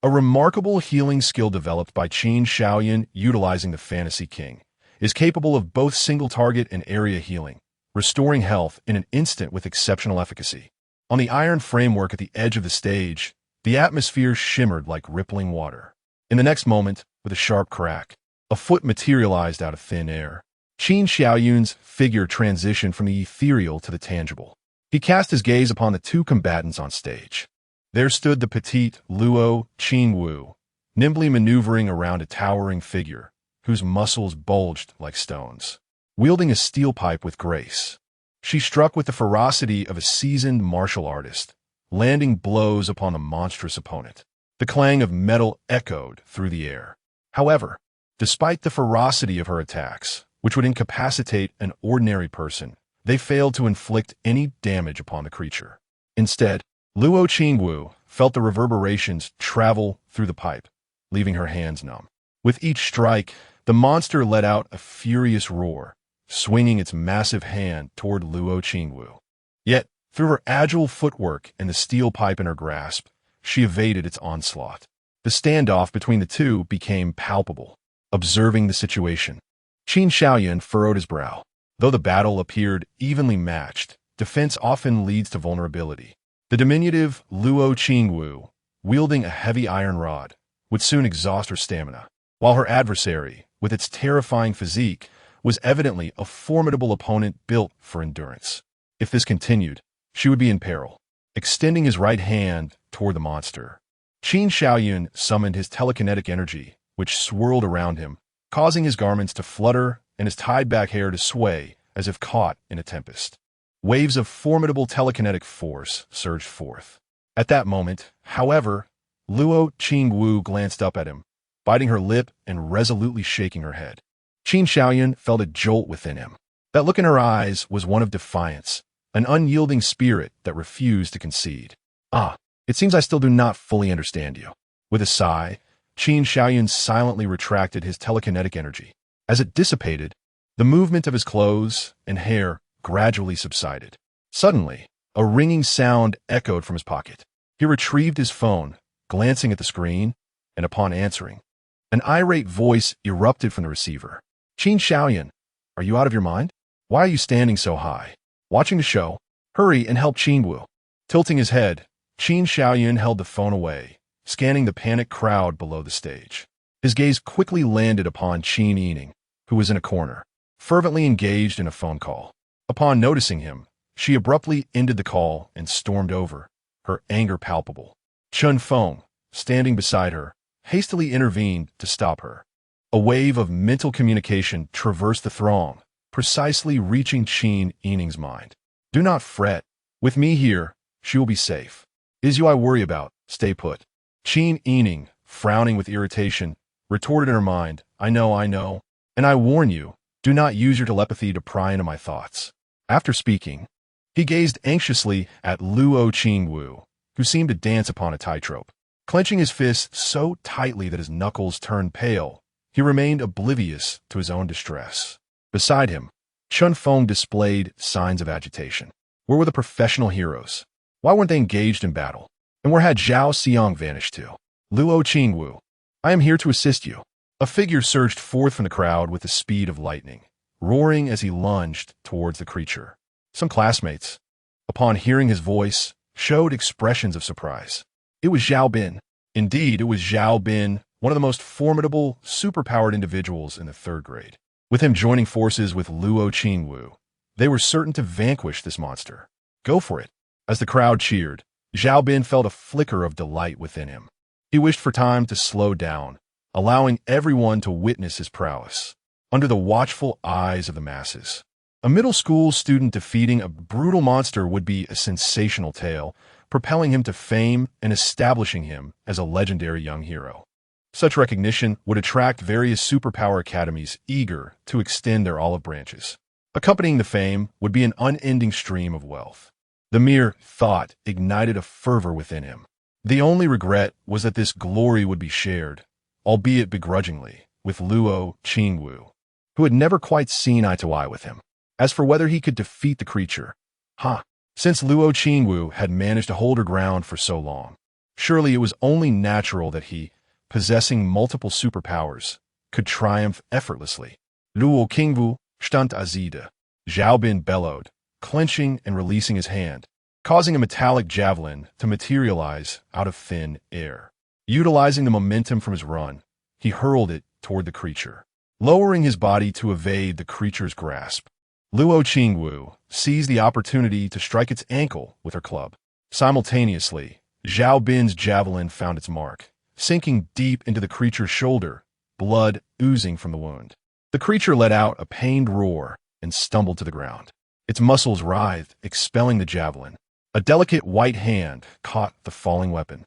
A remarkable healing skill developed by Qin Xiaoyan utilizing the Fantasy King is capable of both single target and area healing, restoring health in an instant with exceptional efficacy. On the iron framework at the edge of the stage, the atmosphere shimmered like rippling water. In the next moment, with a sharp crack, a foot materialized out of thin air. Qin Xiaoyun's figure transitioned from the ethereal to the tangible. He cast his gaze upon the two combatants on stage. There stood the petite Luo Qingwu, nimbly maneuvering around a towering figure, whose muscles bulged like stones. Wielding a steel pipe with grace, she struck with the ferocity of a seasoned martial artist, landing blows upon the monstrous opponent. The clang of metal echoed through the air. However, despite the ferocity of her attacks, which would incapacitate an ordinary person, they failed to inflict any damage upon the creature. Instead, Luo Qingwu felt the reverberations travel through the pipe, leaving her hands numb. With each strike, the monster let out a furious roar, swinging its massive hand toward Luo Qingwu. Yet, through her agile footwork and the steel pipe in her grasp, she evaded its onslaught. The standoff between the two became palpable. Observing the situation, Qin Xiaoyan furrowed his brow. Though the battle appeared evenly matched, defense often leads to vulnerability. The diminutive Luo Qingwu, wielding a heavy iron rod, would soon exhaust her stamina, while her adversary, with its terrifying physique, was evidently a formidable opponent built for endurance. If this continued, she would be in peril. Extending his right hand toward the monster, Qin Xiaoyan summoned his telekinetic energy, which swirled around him, causing his garments to flutter and his tied-back hair to sway as if caught in a tempest. Waves of formidable telekinetic force surged forth. At that moment, however, Luo Qingwu glanced up at him, biting her lip and resolutely shaking her head. Qin Xiaoyan felt a jolt within him. That look in her eyes was one of defiance, an unyielding spirit that refused to concede. Ah, it seems I still do not fully understand you. With a sigh, Qin Xiaoyan silently retracted his telekinetic energy. As it dissipated, the movement of his clothes and hair gradually subsided. Suddenly, a ringing sound echoed from his pocket. He retrieved his phone, glancing at the screen, and upon answering, an irate voice erupted from the receiver. Qin Xiaoyan, are you out of your mind? Why are you standing so high? Watching the show? Hurry and help Qingwu. Tilting his head, Qin Xiaoyan held the phone away, scanning the panicked crowd below the stage. His gaze quickly landed upon Qin Yining, who was in a corner, fervently engaged in a phone call. Upon noticing him, she abruptly ended the call and stormed over, her anger palpable. Chun Feng, standing beside her, hastily intervened to stop her. A wave of mental communication traversed the throng, precisely reaching Qin Yining's mind. Do not fret. With me here, she will be safe. It is you I worry about. Stay put. Qin Yining, frowning with irritation, retorted in her mind, I know, and I warn you, do not use your telepathy to pry into my thoughts. After speaking, he gazed anxiously at Luo Qingwu, who seemed to dance upon a tightrope. Clenching his fists so tightly that his knuckles turned pale, he remained oblivious to his own distress. Beside him, Chun Feng displayed signs of agitation. Where were the professional heroes? Why weren't they engaged in battle? And where had Zhao Xiang vanished to? Luo Qingwu, I am here to assist you. A figure surged forth from the crowd with the speed of lightning, roaring as he lunged towards the creature. Some classmates, upon hearing his voice, showed expressions of surprise. It was Zhao Bin. Indeed, it was Zhao Bin, one of the most formidable, superpowered individuals in the 3rd grade. With him joining forces with Luo Qingwu, they were certain to vanquish this monster. Go for it. As the crowd cheered, Zhao Bin felt a flicker of delight within him. He wished for time to slow down, allowing everyone to witness his prowess, under the watchful eyes of the masses. A middle school student defeating a brutal monster would be a sensational tale, propelling him to fame and establishing him as a legendary young hero. Such recognition would attract various superpower academies eager to extend their olive branches. Accompanying the fame would be an unending stream of wealth. The mere thought ignited a fervor within him. The only regret was that this glory would be shared, albeit begrudgingly, with Luo Qingwu, who had never quite seen eye to eye with him. As for whether he could defeat the creature, since Luo Qingwu had managed to hold her ground for so long, surely it was only natural that he, possessing multiple superpowers, could triumph effortlessly. Luo Qingwu stand azide. Zhao Bin bellowed, clenching and releasing his hand, causing a metallic javelin to materialize out of thin air. Utilizing the momentum from his run, he hurled it toward the creature, lowering his body to evade the creature's grasp. Luo Qingwu seized the opportunity to strike its ankle with her club. Simultaneously, Zhao Bin's javelin found its mark, sinking deep into the creature's shoulder, blood oozing from the wound. The creature let out a pained roar and stumbled to the ground. Its muscles writhed, expelling the javelin. A delicate white hand caught the falling weapon,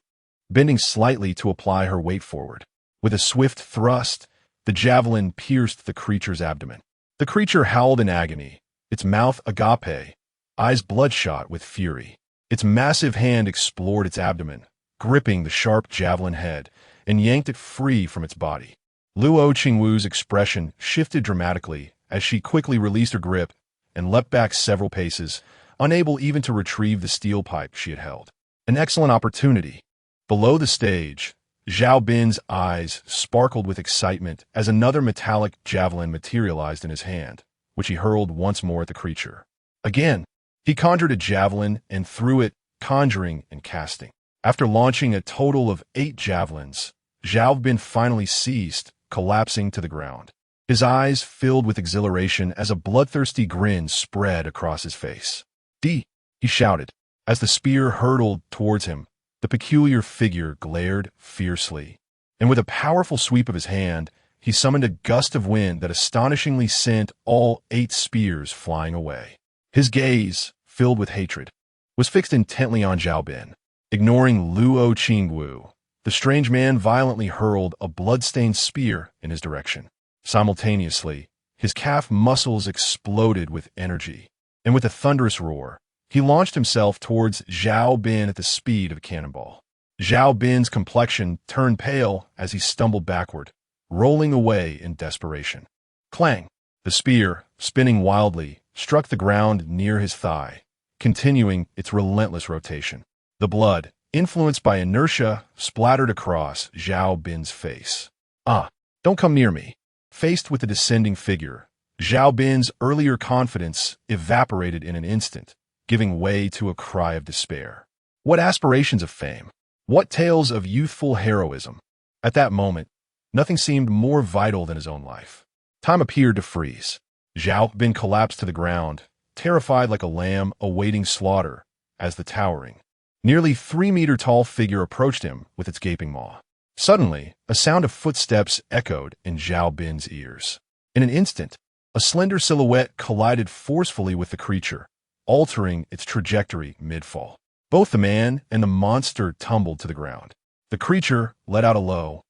bending slightly to apply her weight forward. With a swift thrust, the javelin pierced the creature's abdomen. The creature howled in agony, its mouth agape, eyes bloodshot with fury. Its massive hand explored its abdomen, gripping the sharp javelin head, and yanked it free from its body. Luo Qingwu's expression shifted dramatically as she quickly released her grip and leapt back several paces, unable even to retrieve the steel pipe she had held. An excellent opportunity. Below the stage, Zhao Bin's eyes sparkled with excitement as another metallic javelin materialized in his hand, which he hurled once more at the creature. Again, he conjured a javelin and threw it, conjuring and casting. After launching a total of 8 javelins, Zhao Bin finally ceased, collapsing to the ground. His eyes filled with exhilaration as a bloodthirsty grin spread across his face. "D!" he shouted. As the spear hurtled towards him, the peculiar figure glared fiercely, and with a powerful sweep of his hand, he summoned a gust of wind that astonishingly sent all 8 spears flying away. His gaze, filled with hatred, was fixed intently on Zhao Bin. Ignoring Luo Qingwu, the strange man violently hurled a blood-stained spear in his direction. Simultaneously, his calf muscles exploded with energy, and with a thunderous roar, he launched himself towards Zhao Bin at the speed of a cannonball. Zhao Bin's complexion turned pale as he stumbled backward, rolling away in desperation. Clang! The spear, spinning wildly, struck the ground near his thigh, continuing its relentless rotation. The blood, influenced by inertia, splattered across Zhao Bin's face. Don't come near me. Faced with the descending figure, Zhao Bin's earlier confidence evaporated in an instant, giving way to a cry of despair. What aspirations of fame? What tales of youthful heroism? At that moment, nothing seemed more vital than his own life. Time appeared to freeze. Zhao Bin collapsed to the ground, terrified like a lamb awaiting slaughter, as the towering, nearly 3-meter-tall figure approached him with its gaping maw. Suddenly, a sound of footsteps echoed in Zhao Bin's ears. In an instant, a slender silhouette collided forcefully with the creature, altering its trajectory mid-fall. Both the man and the monster tumbled to the ground. The creature let out a low,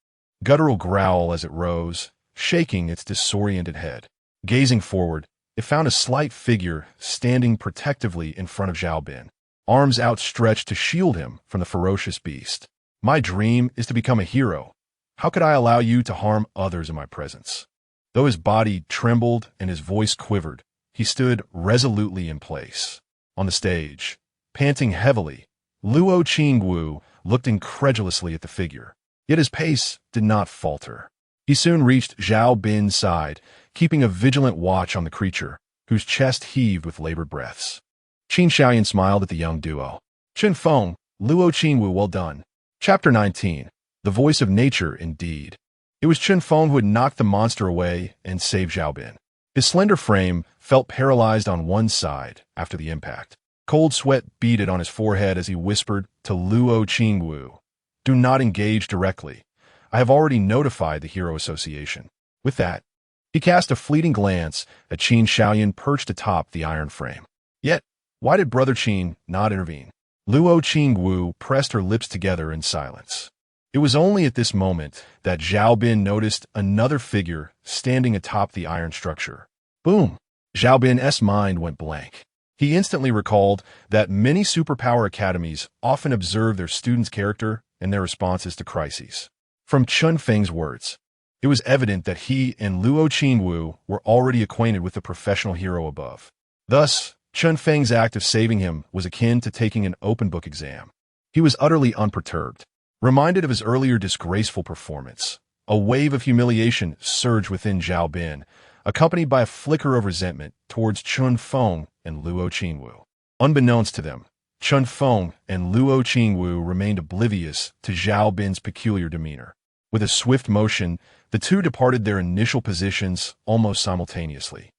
guttural growl as it rose, shaking its disoriented head. Gazing forward, it found a slight figure standing protectively in front of Zhao Bin, arms outstretched to shield him from the ferocious beast. "My dream is to become a hero. How could I allow you to harm others in my presence?" Though his body trembled and his voice quivered, he stood resolutely in place. On the stage, panting heavily, Luo Qingwu looked incredulously at the figure, yet his pace did not falter. He soon reached Zhao Bin's side, keeping a vigilant watch on the creature, whose chest heaved with labored breaths. Qin Xiaoyan smiled at the young duo. Chen Feng, Luo Qingwu, well done. Chapter 19. The Voice of Nature, indeed. It was Chen Feng who had knocked the monster away and saved Zhao Bin. His slender frame felt paralyzed on one side after the impact. Cold sweat beaded on his forehead as he whispered to Luo Qingwu, "Do not engage directly. I have already notified the Hero Association." With that, he cast a fleeting glance at Qin Xiaoyan perched atop the iron frame. Yet, why did Brother Qin not intervene? Luo Qingwu pressed her lips together in silence. It was only at this moment that Zhao Bin noticed another figure standing atop the iron structure. Boom! Zhao Bin's mind went blank. He instantly recalled that many superpower academies often observe their students' character and their responses to crises. From Chun Feng's words, it was evident that he and Luo Qingwu were already acquainted with the professional hero above. Thus, Chun Feng's act of saving him was akin to taking an open-book exam. He was utterly unperturbed. Reminded of his earlier disgraceful performance, a wave of humiliation surged within Zhao Bin, accompanied by a flicker of resentment towards Chun Feng and Luo Qingwu. Unbeknownst to them, Chun Feng and Luo Qingwu remained oblivious to Zhao Bin's peculiar demeanor. With a swift motion, the two departed their initial positions almost simultaneously.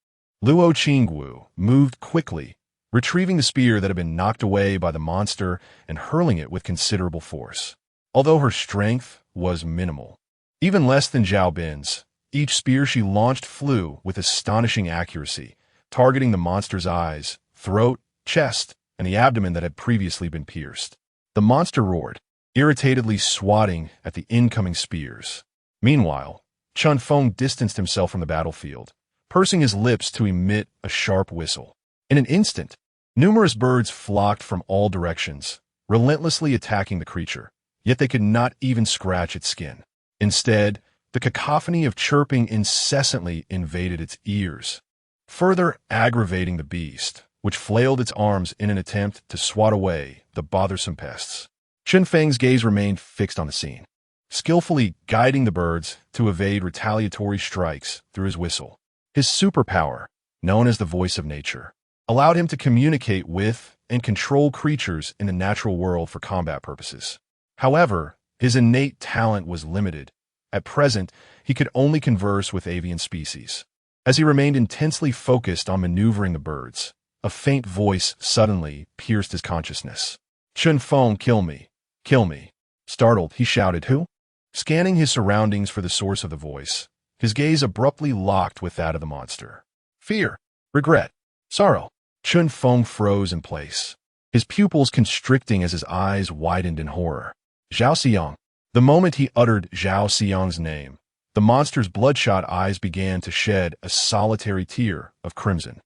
Luo Qingwu moved quickly, retrieving the spear that had been knocked away by the monster and hurling it with considerable force. Although her strength was minimal, even less than Zhao Bin's, each spear she launched flew with astonishing accuracy, targeting the monster's eyes, throat, chest, and the abdomen that had previously been pierced. The monster roared, irritatedly swatting at the incoming spears. Meanwhile, Chun Feng distanced himself from the battlefield, pursing his lips to emit a sharp whistle. In an instant, numerous birds flocked from all directions, relentlessly attacking the creature. Yet they could not even scratch its skin. Instead, the cacophony of chirping incessantly invaded its ears, further aggravating the beast, which flailed its arms in an attempt to swat away the bothersome pests. Chen Feng's gaze remained fixed on the scene, skillfully guiding the birds to evade retaliatory strikes through his whistle. His superpower, known as the Voice of Nature, allowed him to communicate with and control creatures in the natural world for combat purposes. However, his innate talent was limited. At present, he could only converse with avian species. As he remained intensely focused on maneuvering the birds, a faint voice suddenly pierced his consciousness. "Chun Feng, kill me! Kill me!" Startled, he shouted, "Who?" Scanning his surroundings for the source of the voice, his gaze abruptly locked with that of the monster. Fear, regret, sorrow. Chun Feng froze in place, his pupils constricting as his eyes widened in horror. Zhao Xiang. The moment he uttered Zhao Xiang's name, the monster's bloodshot eyes began to shed a solitary tear of crimson.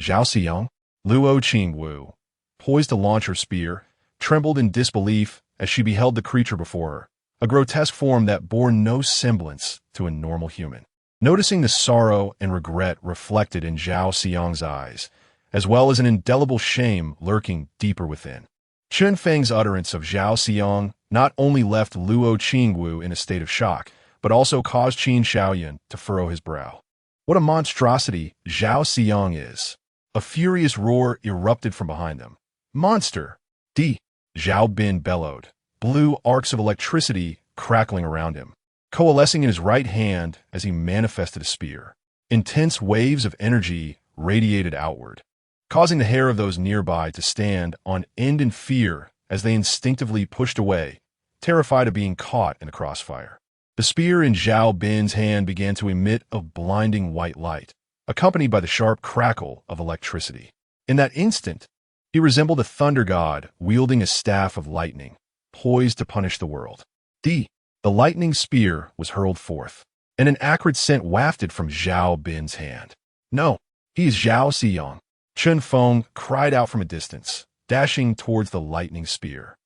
Zhao Xiang? Luo Qingwu, poised to launch her spear, trembled in disbelief as she beheld the creature before her, a grotesque form that bore no semblance to a normal human. Noticing the sorrow and regret reflected in Zhao Xiang's eyes, as well as an indelible shame lurking deeper within, Chun Feng's utterance of Zhao Xiang not only left Luo Qingwu in a state of shock, but also caused Qin Xiaoyan to furrow his brow. What a monstrosity Zhao Xiang is! A furious roar erupted from behind them. Monster! D! Zhao Bin bellowed, blue arcs of electricity crackling around him, coalescing in his right hand as he manifested a spear. Intense waves of energy radiated outward, causing the hair of those nearby to stand on end in fear as they instinctively pushed away, terrified of being caught in the crossfire. The spear in Zhao Bin's hand began to emit a blinding white light, accompanied by the sharp crackle of electricity. In that instant, he resembled a thunder god wielding a staff of lightning, poised to punish the world. The lightning spear was hurled forth, and an acrid scent wafted from Zhao Bin's hand. No, he is Zhao Xiang. Chun Feng cried out from a distance, dashing towards the lightning spear.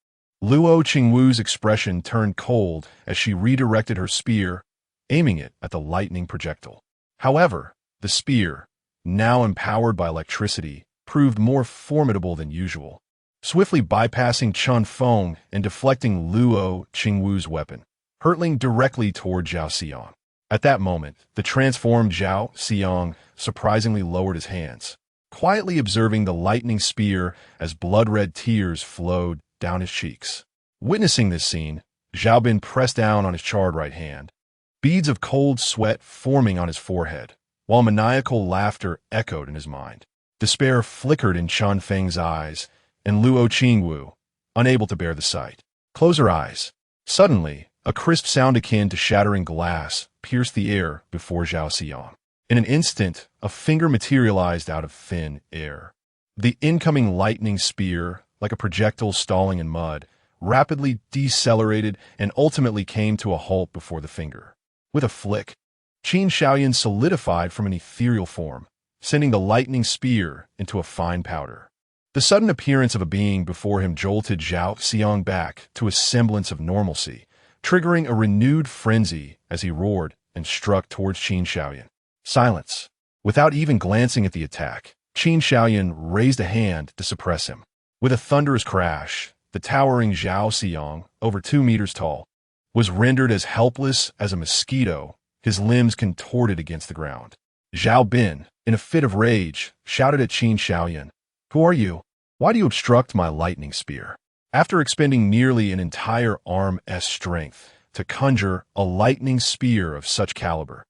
Luo Qingwu's expression turned cold as she redirected her spear, aiming it at the lightning projectile. However, the spear, now empowered by electricity, proved more formidable than usual, swiftly bypassing Chun Feng and deflecting Luo Qingwu's weapon, hurtling directly toward Zhao Xiang. At that moment, the transformed Zhao Xiang surprisingly lowered his hands, quietly observing the lightning spear as blood-red tears flowed down his cheeks. Witnessing this scene, Zhao Bin pressed down on his charred right hand, beads of cold sweat forming on his forehead, while maniacal laughter echoed in his mind. Despair flickered in Chun Feng's eyes, and Luo Qingwu, unable to bear the sight, closed her eyes. Suddenly, a crisp sound akin to shattering glass pierced the air before Zhao Xiang. In an instant, a finger materialized out of thin air. The incoming lightning spear, like a projectile stalling in mud, rapidly decelerated and ultimately came to a halt before the finger. With a flick, Qin Shaoyan solidified from an ethereal form, sending the lightning spear into a fine powder. The sudden appearance of a being before him jolted Zhao Xiang back to a semblance of normalcy, triggering a renewed frenzy as he roared and struck towards Qin Shaoyan. Silence. Without even glancing at the attack, Qin Shaoyan raised a hand to suppress him. With a thunderous crash, the towering Zhao Xiang, over 2 meters tall, was rendered as helpless as a mosquito, his limbs contorted against the ground. Zhao Bin, in a fit of rage, shouted at Qin Shaoyan, "Who are you? Why do you obstruct my lightning spear?" After expending nearly an entire arm's strength to conjure a lightning spear of such caliber,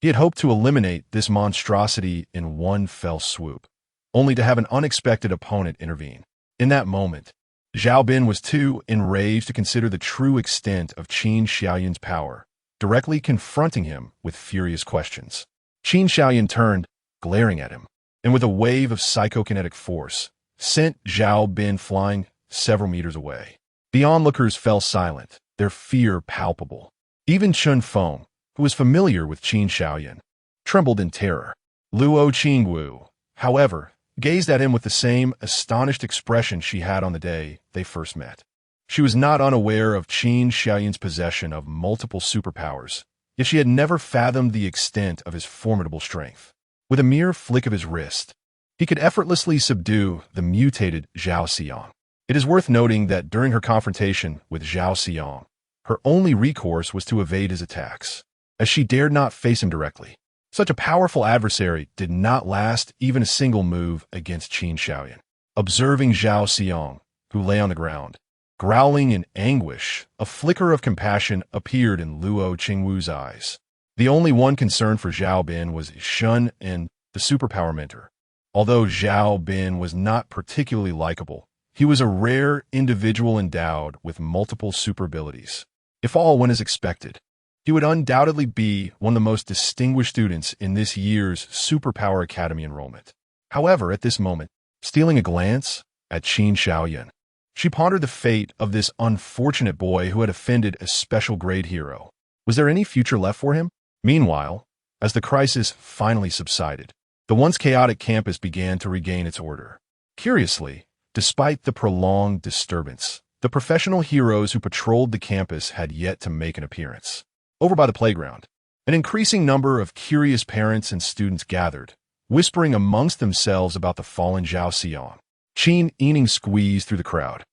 he had hoped to eliminate this monstrosity in one fell swoop, only to have an unexpected opponent intervene. In that moment, Zhao Bin was too enraged to consider the true extent of Qin Shaoyan's power, directly confronting him with furious questions. Qin Shaoyan turned, glaring at him, and with a wave of psychokinetic force, sent Zhao Bin flying several meters away. The onlookers fell silent, their fear palpable. Even Chun Feng, who was familiar with Qin Shaoyan, trembled in terror. Luo Qingwu, however, gazed at him with the same astonished expression she had on the day they first met. She was not unaware of Qin Shaoyan's possession of multiple superpowers, yet she had never fathomed the extent of his formidable strength. With a mere flick of his wrist, he could effortlessly subdue the mutated Zhao Xiang. It is worth noting that during her confrontation with Zhao Xiang, her only recourse was to evade his attacks, as she dared not face him directly. Such a powerful adversary did not last even a single move against Qin Shaoyan. Observing Zhao Xiang, who lay on the ground, growling in anguish, a flicker of compassion appeared in Luo Qingwu's eyes. The only one concern for Zhao Bin was Shun and the superpower mentor. Although Zhao Bin was not particularly likable, he was a rare individual endowed with multiple super abilities. If all went as expected, he would undoubtedly be one of the most distinguished students in this year's Superpower Academy enrollment. However, at this moment, stealing a glance at Qin Shaoyan, she pondered the fate of this unfortunate boy who had offended a special grade hero. Was there any future left for him? Meanwhile, as the crisis finally subsided, the once chaotic campus began to regain its order. Curiously, despite the prolonged disturbance, the professional heroes who patrolled the campus had yet to make an appearance. Over by the playground, an increasing number of curious parents and students gathered, whispering amongst themselves about the fallen Zhao Xiang. Qin Yining squeezed through the crowd,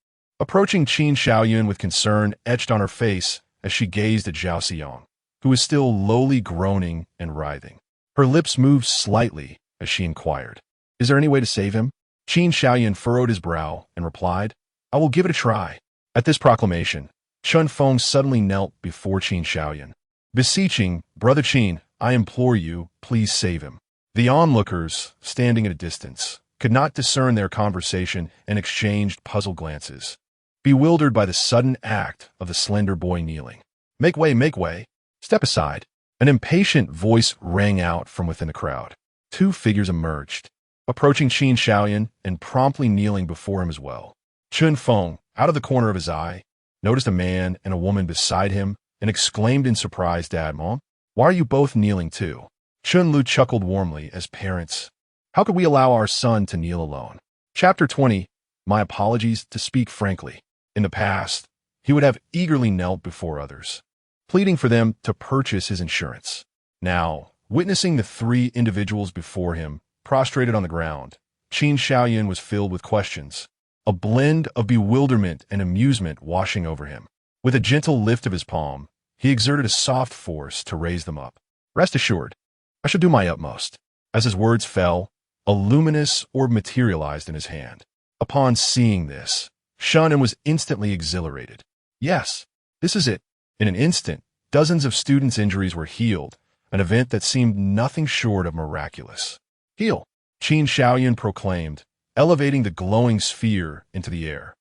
approaching Qin Shaoyan with concern etched on her face as she gazed at Zhao Xiang, who was still lowly groaning and writhing. Her lips moved slightly as she inquired, "Is there any way to save him?" Qin Shaoyan furrowed his brow and replied, "I will give it a try." At this proclamation, Chun Feng suddenly knelt before Qin Shaoyan, beseeching, "Brother Qin, I implore you, please save him." The onlookers, standing at a distance, could not discern their conversation and exchanged puzzled glances, bewildered by the sudden act of the slender boy kneeling. Make way, step aside." An impatient voice rang out from within the crowd. 2 figures emerged, approaching Qin Shaoyan and promptly kneeling before him as well. Chun Feng, out of the corner of his eye, noticed a man and a woman beside him and exclaimed in surprise, "Dad, Mom, why are you both kneeling too?" Chun Lu chuckled warmly as parents. How could we allow our son to kneel alone? Chapter 20, My Apologies to Speak Frankly. In the past, he would have eagerly knelt before others, pleading for them to purchase his insurance. Now, witnessing the 3 individuals before him prostrated on the ground, Qin Shaoyan was filled with questions, a blend of bewilderment and amusement washing over him. With a gentle lift of his palm, he exerted a soft force to raise them up. Rest assured, I shall do my utmost. As his words fell, a luminous orb materialized in his hand. Upon seeing this, Shunin was instantly exhilarated. Yes, this is it. In an instant, dozens of students' injuries were healed, an event that seemed nothing short of miraculous. Heal, Qin Shaoyan proclaimed, elevating the glowing sphere into the air.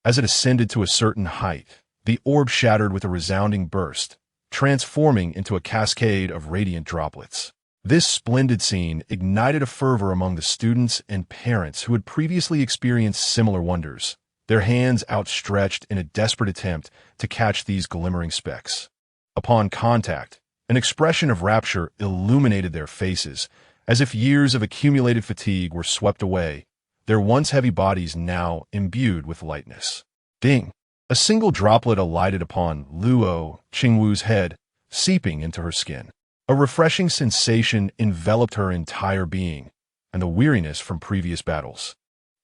As it ascended to a certain height, the orb shattered with a resounding burst, transforming into a cascade of radiant droplets. This splendid scene ignited a fervor among the students and parents who had previously experienced similar wonders, their hands outstretched in a desperate attempt to catch these glimmering specks. Upon contact, an expression of rapture illuminated their faces, as if years of accumulated fatigue were swept away, their once heavy bodies now imbued with lightness. Ding! A single droplet alighted upon Luo Qingwu's head, seeping into her skin. A refreshing sensation enveloped her entire being, and the weariness from previous battles,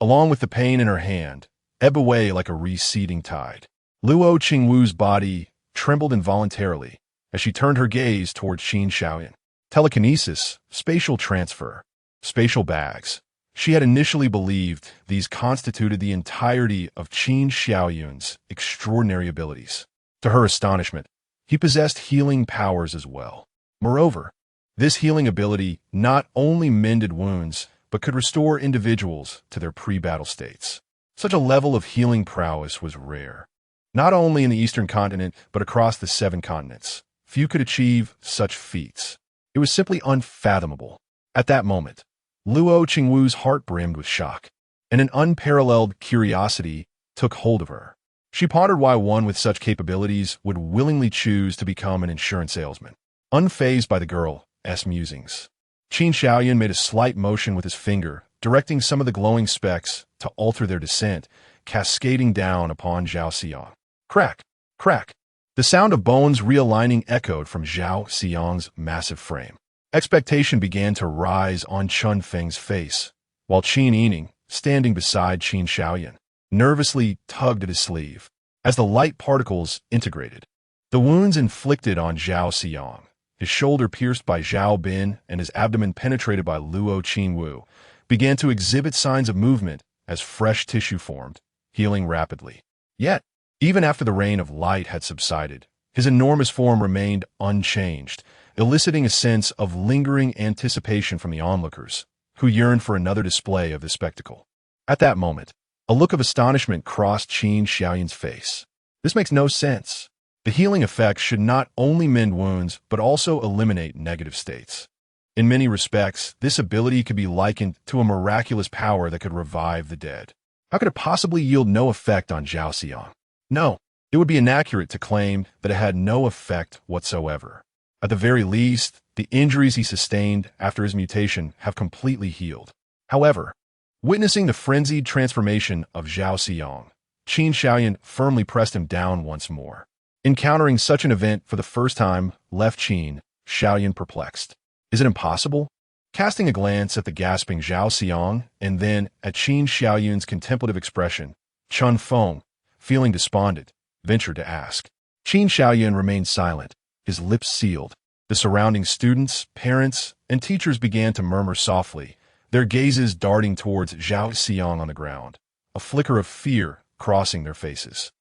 along with the pain in her hand, ebbed away like a receding tide. Luo Qingwu's body trembled involuntarily as she turned her gaze toward Qin Shaoyan. Telekinesis, spatial transfer, spatial bags. She had initially believed these constituted the entirety of Qin Xiaoyun's extraordinary abilities. To her astonishment, he possessed healing powers as well. Moreover, this healing ability not only mended wounds, but could restore individuals to their pre-battle states. Such a level of healing prowess was rare. Not only in the Eastern continent, but across the 7 continents. Few could achieve such feats. It was simply unfathomable. At that moment, Luo Qingwu's heart brimmed with shock, and an unparalleled curiosity took hold of her. She pondered why one with such capabilities would willingly choose to become an insurance salesman. Unfazed by the girl's musings, Qin Shaoyan made a slight motion with his finger, directing some of the glowing specks to alter their descent, cascading down upon Zhao Xiang. Crack! Crack! The sound of bones realigning echoed from Zhao Xiang's massive frame. Expectation began to rise on Chun Feng's face, while Qin Yining, standing beside Qin Shaoyan, nervously tugged at his sleeve. As the light particles integrated, the wounds inflicted on Zhao Xiang, his shoulder pierced by Zhao Bin and his abdomen penetrated by Luo Qingwu, began to exhibit signs of movement as fresh tissue formed, healing rapidly. Yet, even after the rain of light had subsided, his enormous form remained unchanged, eliciting a sense of lingering anticipation from the onlookers, who yearned for another display of the spectacle. At that moment, a look of astonishment crossed Qin Xiaoyan's face. This makes no sense. The healing effects should not only mend wounds, but also eliminate negative states. In many respects, this ability could be likened to a miraculous power that could revive the dead. How could it possibly yield no effect on Zhao Xiang? No, it would be inaccurate to claim that it had no effect whatsoever. At the very least, the injuries he sustained after his mutation have completely healed. However, witnessing the frenzied transformation of Zhao Xiang, Qin Shaoyan firmly pressed him down once more. Encountering such an event for the first time left Qin Shaoyan perplexed. Is it impossible? Casting a glance at the gasping Zhao Xiang and then at Qin Xiaoyun's contemplative expression, Chun Feng, feeling despondent, ventured to ask. Qin Shaoyan remained silent, his lips sealed. The surrounding students, parents, and teachers began to murmur softly, their gazes darting towards Zhao Xiang on the ground, a flicker of fear crossing their faces.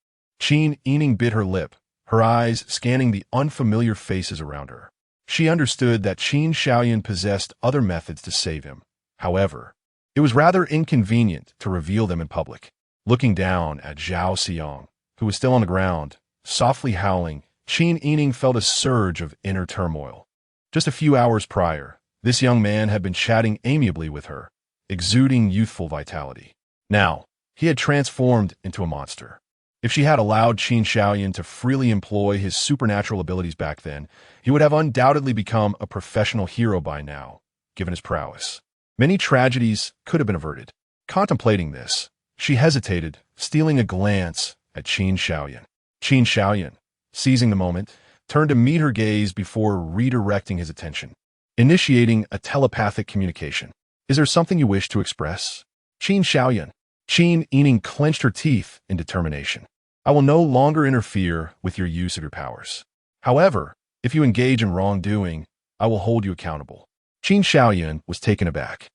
Qin Yining bit her lip, her eyes scanning the unfamiliar faces around her. She understood that Qin Shaoyan possessed other methods to save him. However, it was rather inconvenient to reveal them in public. Looking down at Zhao Xiang, who was still on the ground, softly howling, Qin Yining felt a surge of inner turmoil. Just a few hours prior, this young man had been chatting amiably with her, exuding youthful vitality. Now, he had transformed into a monster. If she had allowed Qin Shaoyan to freely employ his supernatural abilities back then, he would have undoubtedly become a professional hero by now, given his prowess. Many tragedies could have been averted. Contemplating this, she hesitated, stealing a glance at Qin Shaoyan. Qin Shaoyan, seizing the moment, turned to meet her gaze before redirecting his attention, initiating a telepathic communication. Is there something you wish to express? Qin Shaoyan. Qin Yining clenched her teeth in determination. I will no longer interfere with your use of your powers. However, if you engage in wrongdoing, I will hold you accountable. Qin Shaoyun was taken aback.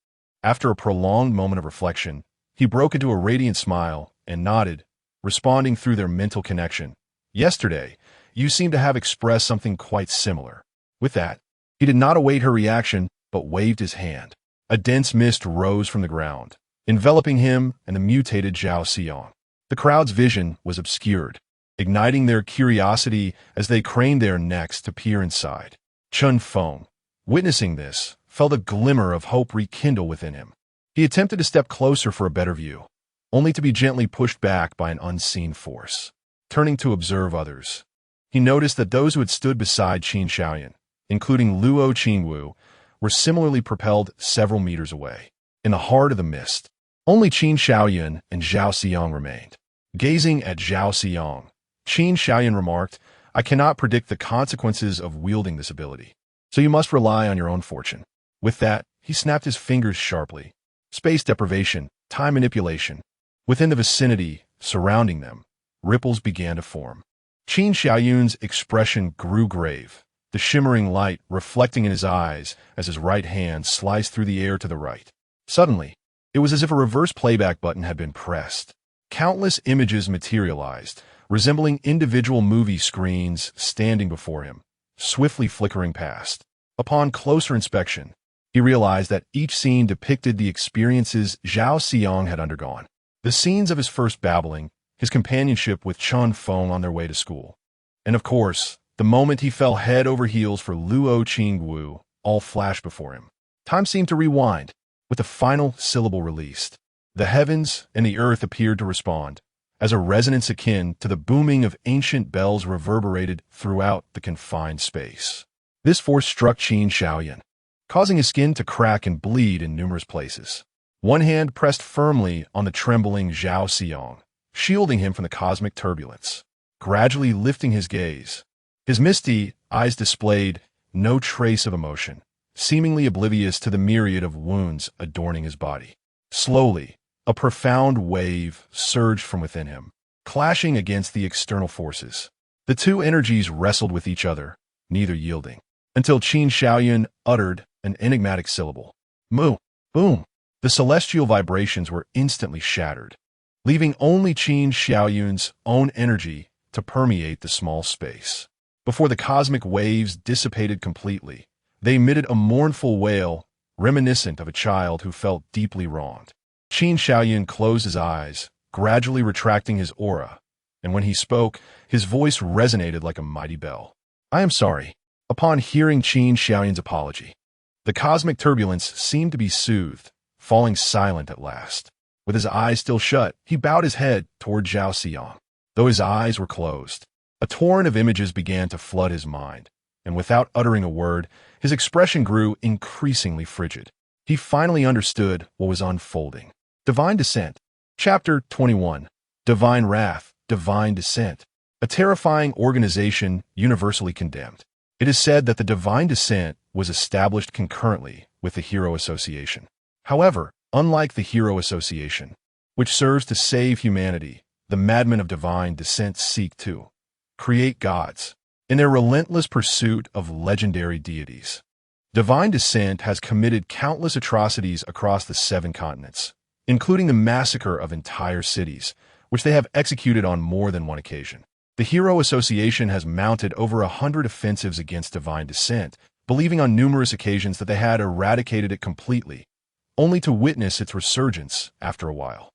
After a prolonged moment of reflection, he broke into a radiant smile and nodded, responding through their mental connection. Yesterday, you seem to have expressed something quite similar. With that, he did not await her reaction, but waved his hand. A dense mist rose from the ground, enveloping him and the mutated Zhao Xiang. The crowd's vision was obscured, igniting their curiosity as they craned their necks to peer inside. Chun Feng, witnessing this, felt a glimmer of hope rekindle within him. He attempted to step closer for a better view, only to be gently pushed back by an unseen force. Turning to observe others, he noticed that those who had stood beside Qin Shaoyun, including Luo Qingwu, were similarly propelled several meters away. In the heart of the mist, only Qin Shaoyun and Zhao Xiang remained. Gazing at Zhao Xiang, Qin Shaoyun remarked, I cannot predict the consequences of wielding this ability, so you must rely on your own fortune. With that, he snapped his fingers sharply. Space deprivation, time manipulation. Within the vicinity, surrounding them, ripples began to form. Qin Shaoyun's expression grew grave, the shimmering light reflecting in his eyes as his right hand sliced through the air to the right. Suddenly, it was as if a reverse playback button had been pressed. Countless images materialized, resembling individual movie screens standing before him, swiftly flickering past. Upon closer inspection, he realized that each scene depicted the experiences Zhao Xiang had undergone. The scenes of his first babbling, his companionship with Chun Feng on their way to school, and of course, the moment he fell head over heels for Luo Qingwu, all flashed before him. Time seemed to rewind, with the final syllable released. The heavens and the earth appeared to respond, as a resonance akin to the booming of ancient bells reverberated throughout the confined space. This force struck Qin Shaoyun, causing his skin to crack and bleed in numerous places. One hand pressed firmly on the trembling Zhao Xiang, shielding him from the cosmic turbulence. Gradually lifting his gaze, his misty eyes displayed no trace of emotion, seemingly oblivious to the myriad of wounds adorning his body. Slowly, a profound wave surged from within him, clashing against the external forces. The two energies wrestled with each other, neither yielding, until Qin Shaoyun uttered an enigmatic syllable. Moo! Boom! The celestial vibrations were instantly shattered, leaving only Qin Shaoyun's own energy to permeate the small space. Before the cosmic waves dissipated completely, they emitted a mournful wail reminiscent of a child who felt deeply wronged. Qin Shaoyun closed his eyes, gradually retracting his aura, and when he spoke, his voice resonated like a mighty bell. I am sorry. Upon hearing Qin Shaoyun's apology, the cosmic turbulence seemed to be soothed, falling silent at last. With his eyes still shut, he bowed his head toward Zhao Xiang. Though his eyes were closed, a torrent of images began to flood his mind, and without uttering a word, his expression grew increasingly frigid. He finally understood what was unfolding. Divine Descent. Chapter 21. Divine Wrath, Divine Descent. A terrifying organization universally condemned. It is said that the Divine Descent was established concurrently with the Hero Association. However, unlike the Hero Association, which serves to save humanity, the madmen of Divine Descent seek to create gods in their relentless pursuit of legendary deities. Divine Descent has committed countless atrocities across the 7 continents, including the massacre of entire cities, which they have executed on more than one occasion. The Hero Association has mounted over 100 offensives against Divine Descent, believing on numerous occasions that they had eradicated it completely, only to witness its resurgence after a while.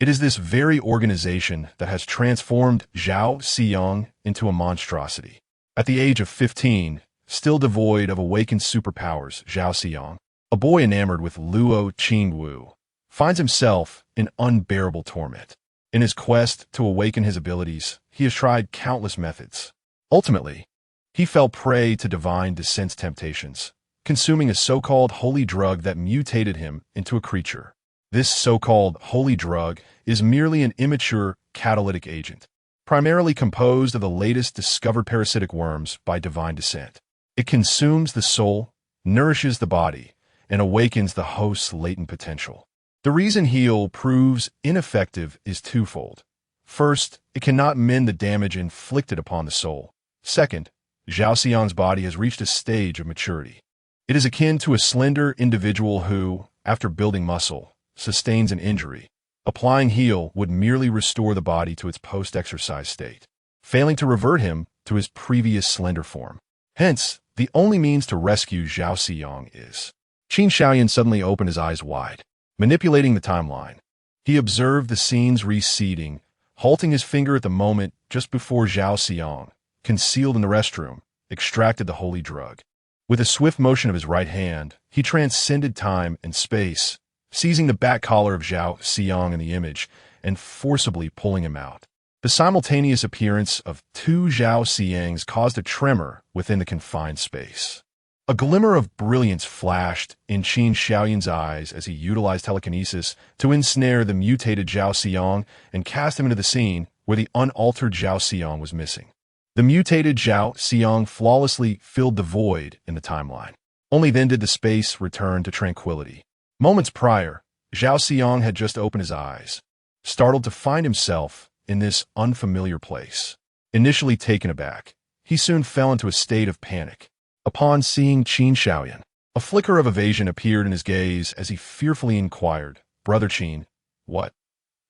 It is this very organization that has transformed Zhao Xiang into a monstrosity. At the age of 15, still devoid of awakened superpowers, Zhao Xiang, a boy enamored with Luo Qingwu, finds himself in unbearable torment. In his quest to awaken his abilities, he has tried countless methods. Ultimately, he fell prey to Divine Descent's temptations, consuming a so-called holy drug that mutated him into a creature. This so-called holy drug is merely an immature catalytic agent, primarily composed of the latest discovered parasitic worms by Divine Descent. It consumes the soul, nourishes the body, and awakens the host's latent potential. The reason heal proves ineffective is twofold. First, it cannot mend the damage inflicted upon the soul. Second, Zhao Xiang's body has reached a stage of maturity It is akin to a slender individual who, after building muscle, sustains an injury. Applying heal would merely restore the body to its post-exercise state, failing to revert him to his previous slender form. Hence, the only means to rescue Zhao Xiyang is. Qin Shaoyan suddenly opened his eyes wide, manipulating the timeline. He observed the scenes receding, halting his finger at the moment just before Zhao Xiyang, concealed in the restroom, extracted the holy drug. With a swift motion of his right hand, he transcended time and space, seizing the back collar of Zhao Xiyang in the image and forcibly pulling him out. The simultaneous appearance of two Zhao Xiyangs caused a tremor within the confined space. A glimmer of brilliance flashed in Qin Shaoyan's eyes as he utilized telekinesis to ensnare the mutated Zhao Xiyang and cast him into the scene where the unaltered Zhao Xiyang was missing. The mutated Zhao Xiyang flawlessly filled the void in the timeline. Only then did the space return to tranquility. Moments prior, Zhao Xiyang had just opened his eyes, startled to find himself in this unfamiliar place. Initially taken aback, he soon fell into a state of panic. Upon seeing Qin Shaoyan, a flicker of evasion appeared in his gaze as he fearfully inquired, "Brother Qin, what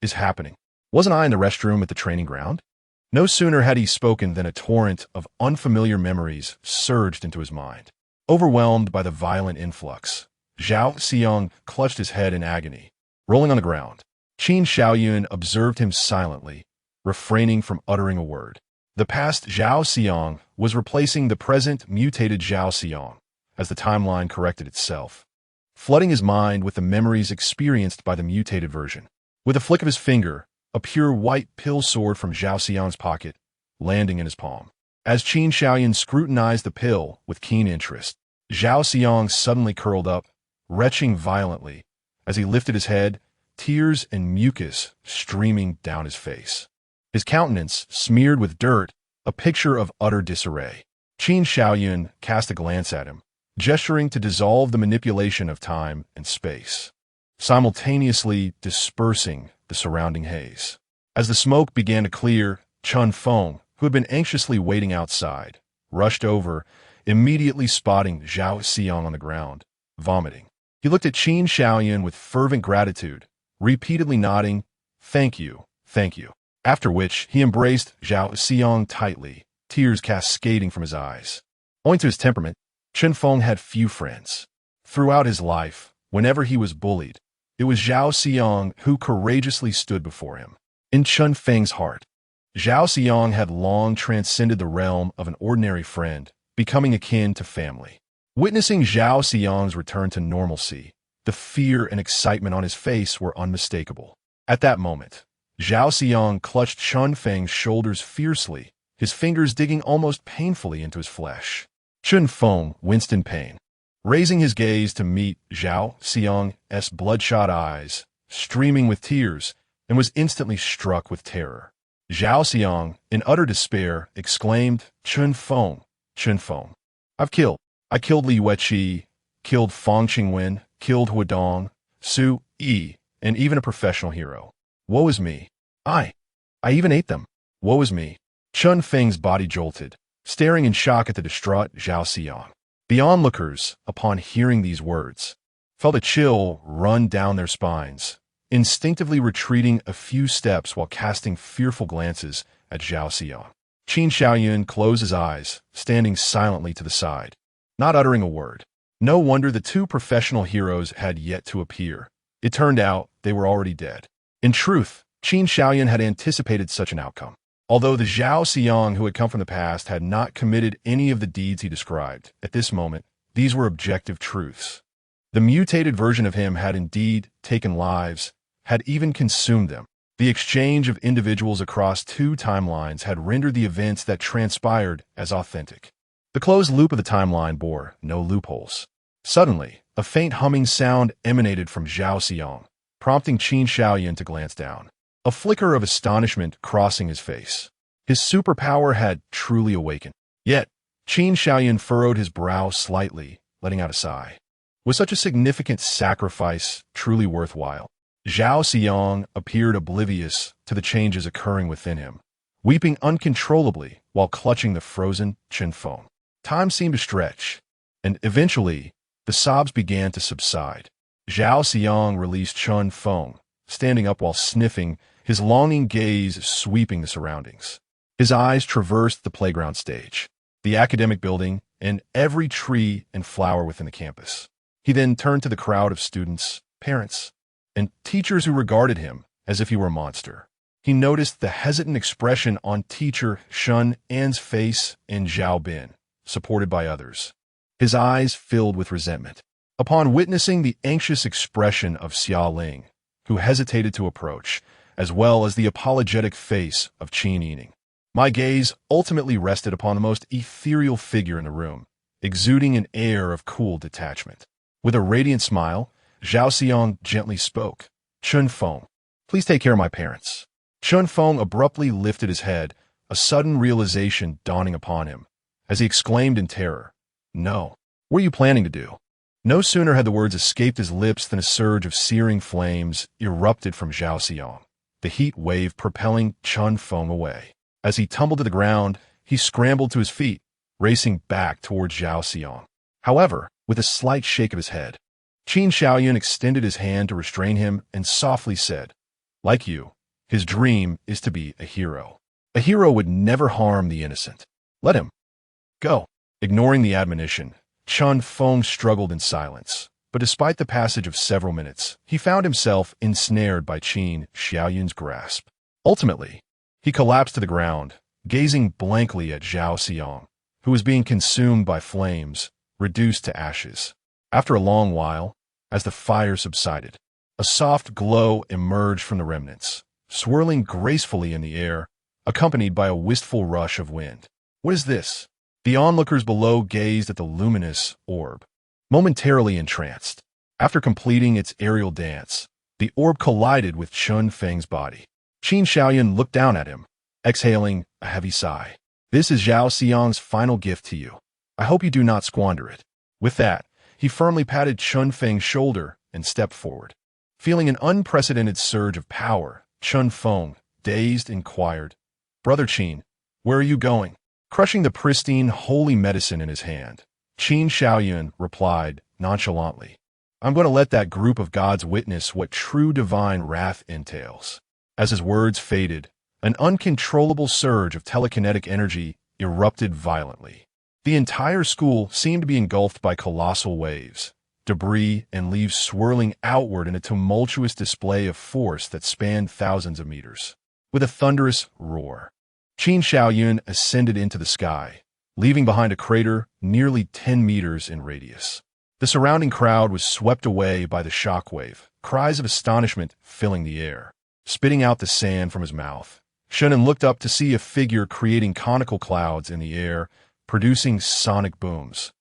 is happening? Wasn't I in the restroom at the training ground?" No sooner had he spoken than a torrent of unfamiliar memories surged into his mind. Overwhelmed by the violent influx, Zhao Xiyang clutched his head in agony. Rolling on the ground, Qin Shaoyan observed him silently, refraining from uttering a word. The past Zhao Xiyang was replacing the present mutated Zhao Xiyang as the timeline corrected itself, flooding his mind with the memories experienced by the mutated version. With a flick of his finger, a pure white pill soared from Zhao Xiyang's pocket, landing in his palm. As Qin Shaoyan scrutinized the pill with keen interest, Zhao Xiyang suddenly curled up, retching violently. As he lifted his head, tears and mucus streaming down his face. His countenance smeared with dirt, a picture of utter disarray. Qin Shaoyan cast a glance at him, gesturing to dissolve the manipulation of time and space, simultaneously dispersing the surrounding haze. As the smoke began to clear, Chun Feng, who had been anxiously waiting outside, rushed over, immediately spotting Zhao Xiyang on the ground, vomiting. He looked at Qin Shaoyan with fervent gratitude, repeatedly nodding, "Thank you, thank you." After which, he embraced Zhao Xiyang tightly, tears cascading from his eyes. Owing to his temperament, Chun Feng had few friends. Throughout his life, whenever he was bullied, it was Zhao Xiyang who courageously stood before him. In Chun Feng's heart, Zhao Xiyang had long transcended the realm of an ordinary friend, becoming akin to family. Witnessing Zhao Xiyang's return to normalcy, the fear and excitement on his face were unmistakable. At that moment, Zhao Xiyang clutched Chun Feng's shoulders fiercely, his fingers digging almost painfully into his flesh. Chun Feng winced in pain, raising his gaze to meet Zhao Xiyang's bloodshot eyes, streaming with tears, and was instantly struck with terror. Zhao Xiyang, in utter despair, exclaimed, Chun Feng, I killed Li Yueqi, killed Fang Qingwen, killed Huadong, Su Yi, and even a professional hero. Woe is me. I even ate them. Woe is me." Chun Feng's body jolted, staring in shock at the distraught Zhao Xiyang. The onlookers, upon hearing these words, felt a chill run down their spines, instinctively retreating a few steps while casting fearful glances at Zhao Xiyang. Qin Shaoyan closed his eyes, standing silently to the side, not uttering a word. No wonder the two professional heroes had yet to appear. It turned out they were already dead. In truth, Qin Shaoyan had anticipated such an outcome. Although the Zhao Xiyang who had come from the past had not committed any of the deeds he described, at this moment, these were objective truths. The mutated version of him had indeed taken lives, had even consumed them. The exchange of individuals across two timelines had rendered the events that transpired as authentic. The closed loop of the timeline bore no loopholes. Suddenly, a faint humming sound emanated from Zhao Xiyang, prompting Qin Shaoyan to glance down, a flicker of astonishment crossing his face. His superpower had truly awakened. Yet, Qin Shaoyan furrowed his brow slightly, letting out a sigh. Was such a significant sacrifice truly worthwhile? Zhao Xiyang appeared oblivious to the changes occurring within him, weeping uncontrollably while clutching the frozen Chun Feng. Time seemed to stretch, and eventually, The sobs began to subside. Zhao Xiang released Chun Feng, standing up while sniffing, his longing gaze sweeping the surroundings. His eyes traversed the playground stage, the academic building, and every tree and flower within the campus. He then turned to the crowd of students, parents, and teachers who regarded him as if he were a monster. He noticed the hesitant expression on teacher Shun An's face and Zhao Bin, supported by others. His eyes filled with resentment. Upon witnessing the anxious expression of Xia Ling, who hesitated to approach, as well as the apologetic face of Qin Yining, my gaze ultimately rested upon the most ethereal figure in the room, exuding an air of cool detachment. With a radiant smile, Zhao Xiang gently spoke. Chun Feng, please take care of my parents. Chun Feng abruptly lifted his head, a sudden realization dawning upon him, as he exclaimed in terror, No. What are you planning to do? No sooner had the words escaped his lips than a surge of searing flames erupted from Zhao Xiang, the heat wave propelling Chun Feng away. As he tumbled to the ground, he scrambled to his feet, racing back towards Zhao Xiang. However, with a slight shake of his head, Qin Shaoyun extended his hand to restrain him and softly said, Like you, his dream is to be a hero. A hero would never harm the innocent. Let him go. Ignoring the admonition, Chun Feng struggled in silence, but despite the passage of several minutes, he found himself ensnared by Qin Xiaoyun's grasp. Ultimately, he collapsed to the ground, gazing blankly at Zhao Xiang, who was being consumed by flames, reduced to ashes. After a long while, as the fire subsided, a soft glow emerged from the remnants, swirling gracefully in the air, accompanied by a wistful rush of wind. What is this? The onlookers below gazed at the luminous orb, momentarily entranced. After completing its aerial dance, the orb collided with Chun Feng's body. Qin Shaoyun looked down at him, exhaling a heavy sigh. This is Zhao Xiang's final gift to you. I hope you do not squander it. With that, he firmly patted Chun Feng's shoulder and stepped forward. Feeling an unprecedented surge of power, Chun Feng, dazed, inquired, Brother Qin, where are you going? Crushing the pristine, holy medicine in his hand, Qin Shaoyun replied nonchalantly, I'm going to let that group of gods witness what true divine wrath entails. As his words faded, an uncontrollable surge of telekinetic energy erupted violently. The entire school seemed to be engulfed by colossal waves, debris and leaves swirling outward in a tumultuous display of force that spanned thousands of meters. With a thunderous roar, Qin Shaoyun ascended into the sky, leaving behind a crater nearly 10 meters in radius. The surrounding crowd was swept away by the shockwave, cries of astonishment filling the air. Spitting out the sand from his mouth, Shunan looked up to see a figure creating conical clouds in the air, producing sonic booms,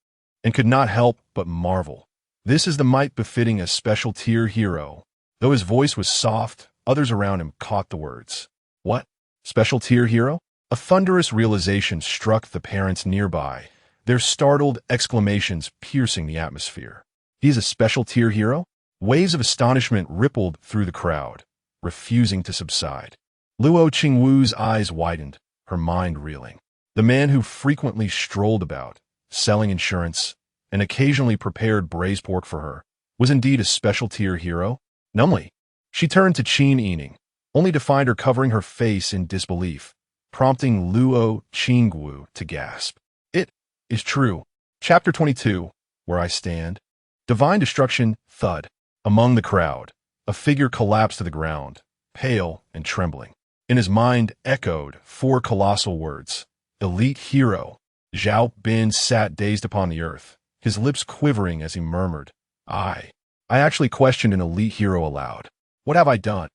and could not help but marvel. This is the might befitting a special tier hero. Though his voice was soft, others around him caught the words. What? Special tier hero? A thunderous realization struck the parents nearby, their startled exclamations piercing the atmosphere. He is a special tier hero? Waves of astonishment rippled through the crowd, refusing to subside. Luo Qingwu's eyes widened, her mind reeling. The man who frequently strolled about, selling insurance, and occasionally prepared braised pork for her, was indeed a special tier hero? Numbly, she turned to Qin Yining, only to find her covering her face in disbelief, prompting Luo Qingwu to gasp. It is true. Chapter 22, Where I Stand. Divine destruction, thud. Among the crowd, a figure collapsed to the ground, pale and trembling. In his mind echoed 4 colossal words. Elite hero. Zhao Bin sat dazed upon the earth, his lips quivering as he murmured, I actually questioned an elite hero aloud. What have I done?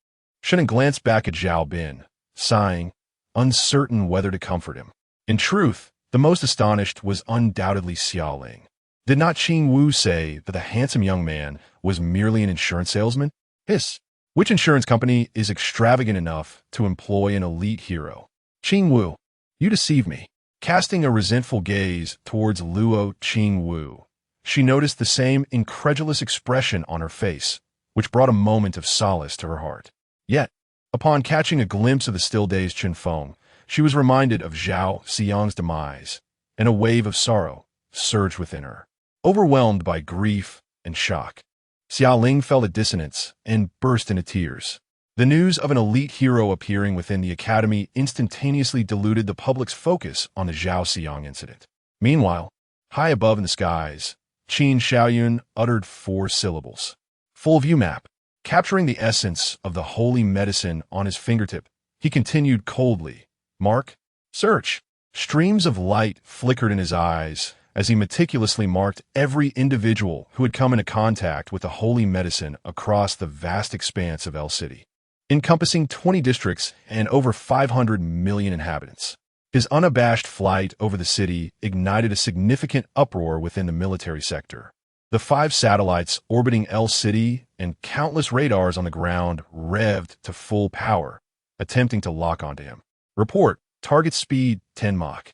Shunan glanced back at Zhao Bin, sighing, uncertain whether to comfort him. In truth, the most astonished was undoubtedly Xia Ling. Did not Qing Wu say that the handsome young man was merely an insurance salesman? Hiss. Which insurance company is extravagant enough to employ an elite hero? Qing Wu, you deceive me. Casting a resentful gaze towards Luo Qingwu, she noticed the same incredulous expression on her face, which brought a moment of solace to her heart. Yet, upon catching a glimpse of the still-dazed Chun Feng, she was reminded of Zhao Xiang's demise, and a wave of sorrow surged within her. overwhelmed by grief and shock. Xiaoling felt a dissonance and burst into tears. The news of an elite hero appearing within the academy instantaneously diluted the public's focus on the Zhao Xiang incident. Meanwhile, high above in the skies, Qin Xiaoyun uttered 4 syllables. Full view map. Capturing the essence of the holy medicine on his fingertip, he continued coldly. Mark. Search. Streams of light flickered in his eyes as he meticulously marked every individual who had come into contact with the holy medicine across the vast expanse of El City, encompassing 20 districts and over 500 million inhabitants. His unabashed flight over the city ignited a significant uproar within the military sector. The 5 satellites orbiting El City and countless radars on the ground revved to full power, attempting to lock onto him. Report. Target speed 10 Mach.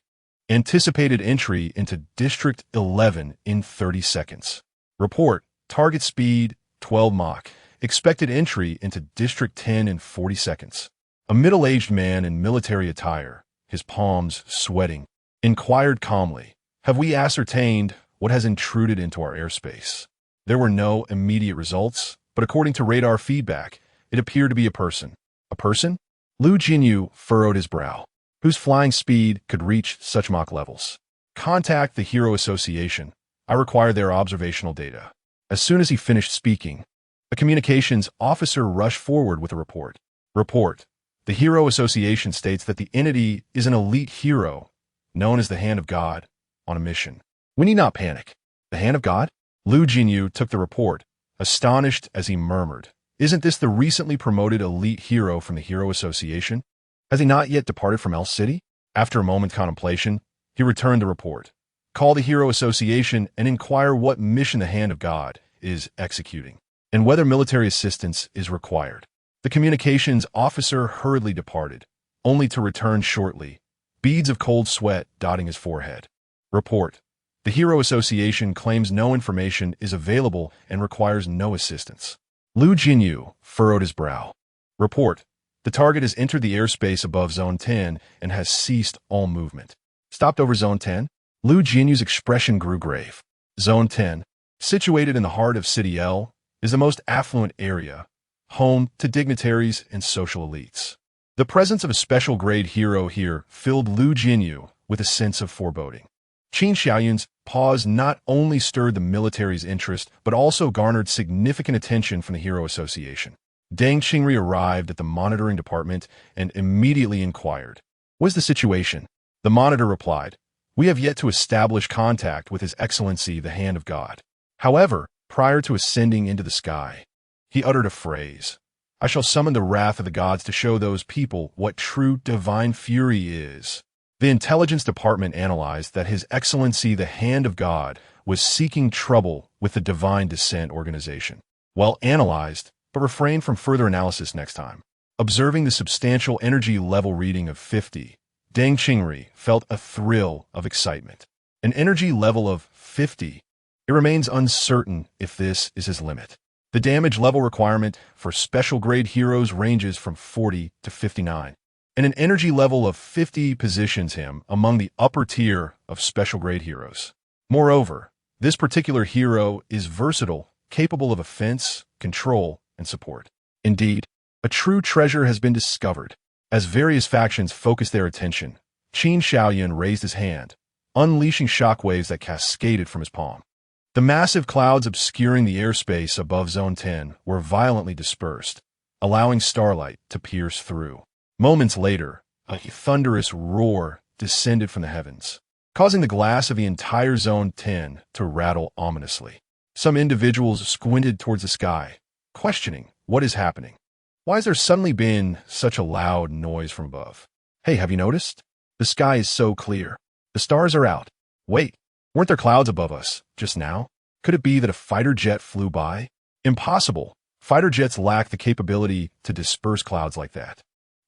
Anticipated entry into District 11 in 30 seconds. Report. Target speed 12 Mach. Expected entry into District 10 in 40 seconds. A middle-aged man in military attire, his palms sweating, inquired calmly, "Have we ascertained what has intruded into our airspace?" There were no immediate results, but according to radar feedback, it appeared to be a person. A person? Lu Jinyu furrowed his brow. Whose flying speed could reach such Mach levels? Contact the Hero Association. I require their observational data. As soon as he finished speaking, a communications officer rushed forward with a report. Report. The Hero Association states that the entity is an elite hero, known as the Hand of God, on a mission. We need not panic. The Hand of God? Lu Jinyu took the report, astonished as he murmured, "Isn't this the recently promoted elite hero from the Hero Association? Has he not yet departed from El City?" After a moment's contemplation, he returned the report. Call the Hero Association and inquire what mission the Hand of God is executing, and whether military assistance is required. The communications officer hurriedly departed, only to return shortly, beads of cold sweat dotting his forehead. Report. The Hero Association claims no information is available and requires no assistance. Lu Jinyu furrowed his brow. Report. The target has entered the airspace above Zone 10 and has ceased all movement. Stopped over Zone 10? Lu Jinyu's expression grew grave. Zone 10, situated in the heart of City L, is the most affluent area, home to dignitaries and social elites. The presence of a special-grade hero here filled Lu Jinyu with a sense of foreboding. Qin Xiaoyun's pause not only stirred the military's interest, but also garnered significant attention from the Hero Association. Deng Qingri arrived at the monitoring department and immediately inquired, "What is the situation?" The monitor replied, "We have yet to establish contact with His Excellency, the Hand of God. However, prior to ascending into the sky, he uttered a phrase, 'I shall summon the wrath of the gods to show those people what true divine fury is.'" The intelligence department analyzed that His Excellency, the Hand of God, was seeking trouble with the Divine Descent organization. Well analyzed, but refrain from further analysis next time. Observing the substantial energy level reading of 50, Deng Qingri felt a thrill of excitement. An energy level of 50. It remains uncertain if this is his limit. The damage level requirement for special-grade heroes ranges from 40 to 59, and an energy level of 50 positions him among the upper tier of special-grade heroes. Moreover, this particular hero is versatile, capable of offense, control, and support. Indeed, a true treasure has been discovered. As various factions focused their attention, Qin Xiaoyun raised his hand, unleashing shockwaves that cascaded from his palm. The massive clouds obscuring the airspace above Zone 10 were violently dispersed, allowing starlight to pierce through. Moments later, a thunderous roar descended from the heavens, causing the glass of the entire Zone 10 to rattle ominously. Some individuals squinted towards the sky, questioning what is happening. Why has there suddenly been such a loud noise from above? Hey, have you noticed? The sky is so clear. The stars are out. Wait, weren't there clouds above us just now? Could it be that a fighter jet flew by? Impossible. Fighter jets lack the capability to disperse clouds like that.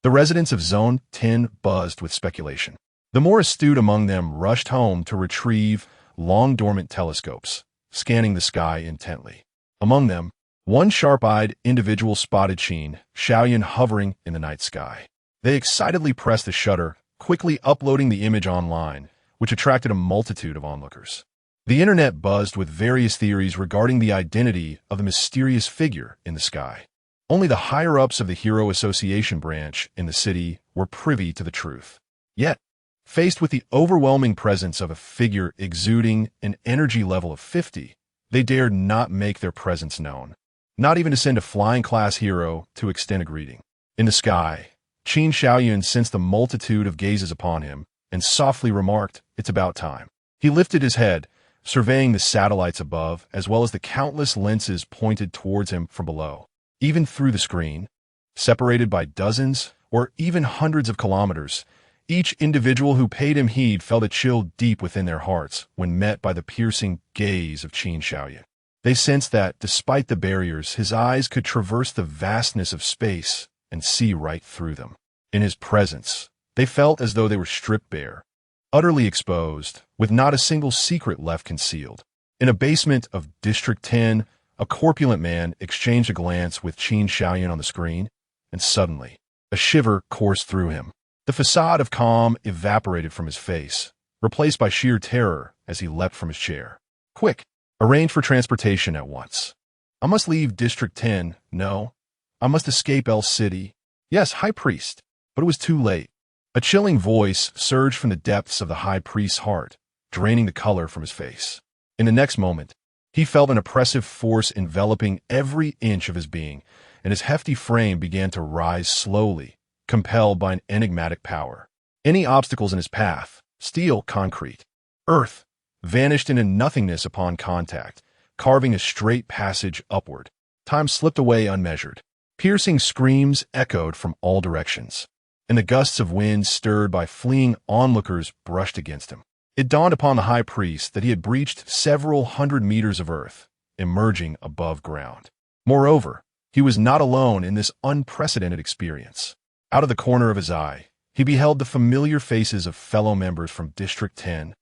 The residents of Zone 10 buzzed with speculation. The more astute among them rushed home to retrieve long-dormant telescopes, scanning the sky intently. Among them, one sharp-eyed individual spotted Qin Xiaoyun hovering in the night sky. They excitedly pressed the shutter, quickly uploading the image online, which attracted a multitude of onlookers. The internet buzzed with various theories regarding the identity of the mysterious figure in the sky. Only the higher-ups of the Hero Association branch in the city were privy to the truth. Yet, faced with the overwhelming presence of a figure exuding an energy level of 50, they dared not make their presence known, not even to send a flying-class hero to extend a greeting. In the sky, Qin Shaoyun sensed the multitude of gazes upon him and softly remarked, "It's about time." He lifted his head, surveying the satellites above as well as the countless lenses pointed towards him from below. Even through the screen, separated by dozens or even hundreds of kilometers, each individual who paid him heed felt a chill deep within their hearts when met by the piercing gaze of Qin Shaoyun. They sensed that, despite the barriers, his eyes could traverse the vastness of space and see right through them. In his presence, they felt as though they were stripped bare, utterly exposed, with not a single secret left concealed. In a basement of District 10, a corpulent man exchanged a glance with Qin Shaoyun on the screen, and suddenly, a shiver coursed through him. The facade of calm evaporated from his face, replaced by sheer terror as he leapt from his chair. "Quick! Arrange for transportation at once. I must leave District 10. No, I must escape El City. Yes, High Priest." But it was too late. A chilling voice surged from the depths of the High Priest's heart, draining the color from his face. In the next moment, he felt an oppressive force enveloping every inch of his being, and his hefty frame began to rise slowly, compelled by an enigmatic power. Any obstacles in his path, steel, concrete, earth, vanished into nothingness upon contact, carving a straight passage upward. Time slipped away unmeasured. Piercing screams echoed from all directions, and the gusts of wind stirred by fleeing onlookers brushed against him. It dawned upon the High Priest that he had breached several hundred meters of earth, emerging above ground. Moreover, he was not alone in this unprecedented experience. Out of the corner of his eye, he beheld the familiar faces of fellow members from District 10,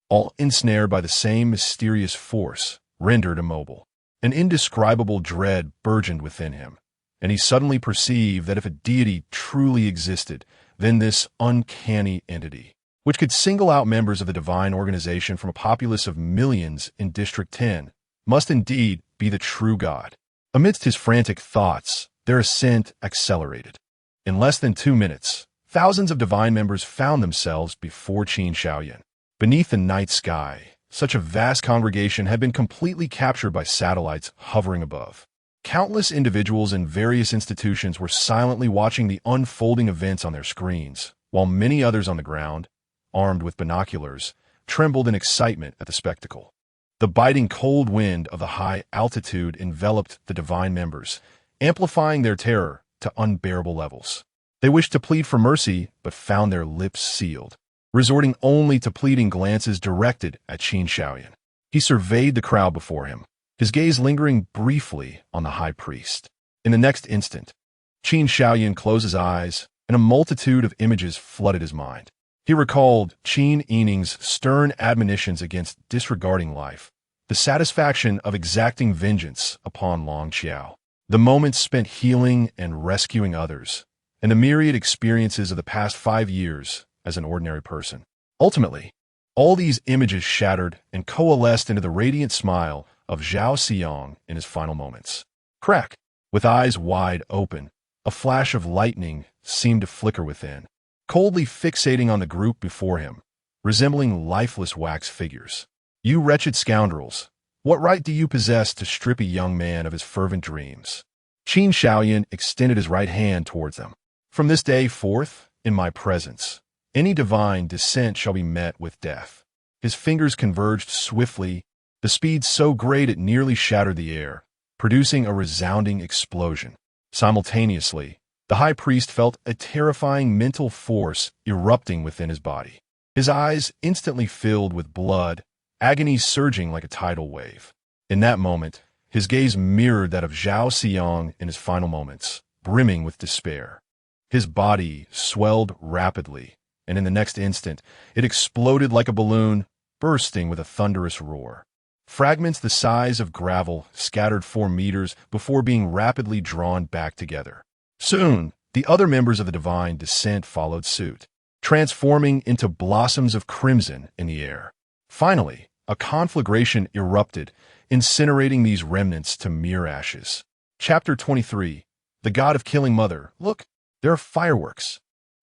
all ensnared by the same mysterious force, rendered immobile. An indescribable dread burgeoned within him, and he suddenly perceived that if a deity truly existed, then this uncanny entity, which could single out members of the divine organization from a populace of millions in District 10, must indeed be the true God. Amidst his frantic thoughts, their ascent accelerated. In less than 2 minutes, thousands of divine members found themselves before Qin Shaoyun. Beneath the night sky, such a vast congregation had been completely captured by satellites hovering above. Countless individuals in various institutions were silently watching the unfolding events on their screens, while many others on the ground, armed with binoculars, trembled in excitement at the spectacle. The biting cold wind of the high altitude enveloped the divine members, amplifying their terror to unbearable levels. They wished to plead for mercy, but found their lips sealed, resorting only to pleading glances directed at Qin Shaoyun. He surveyed the crowd before him, his gaze lingering briefly on the High Priest. In the next instant, Qin Shaoyun closed his eyes, and a multitude of images flooded his mind. He recalled Qin Yining's stern admonitions against disregarding life, the satisfaction of exacting vengeance upon Long Qiao, the moments spent healing and rescuing others, and the myriad experiences of the past 5 years as an ordinary person. Ultimately, all these images shattered and coalesced into the radiant smile of Zhao Xiang in his final moments. Crack! With eyes wide open, a flash of lightning seemed to flicker within, coldly fixating on the group before him, resembling lifeless wax figures. "You wretched scoundrels, what right do you possess to strip a young man of his fervent dreams?" Qin Shaoyun extended his right hand towards them. "From this day forth, in my presence, any divine dissent shall be met with death." His fingers converged swiftly, the speed so great it nearly shattered the air, producing a resounding explosion. Simultaneously, the High Priest felt a terrifying mental force erupting within his body. His eyes instantly filled with blood, agony surging like a tidal wave. In that moment, his gaze mirrored that of Zhao Xiang in his final moments, brimming with despair. His body swelled rapidly, and in the next instant, it exploded like a balloon, bursting with a thunderous roar. Fragments the size of gravel scattered 4 meters before being rapidly drawn back together. Soon, the other members of the divine descent followed suit, transforming into blossoms of crimson in the air. Finally, a conflagration erupted, incinerating these remnants to mere ashes. Chapter 23. The God of Killing Mother. Look, there are fireworks.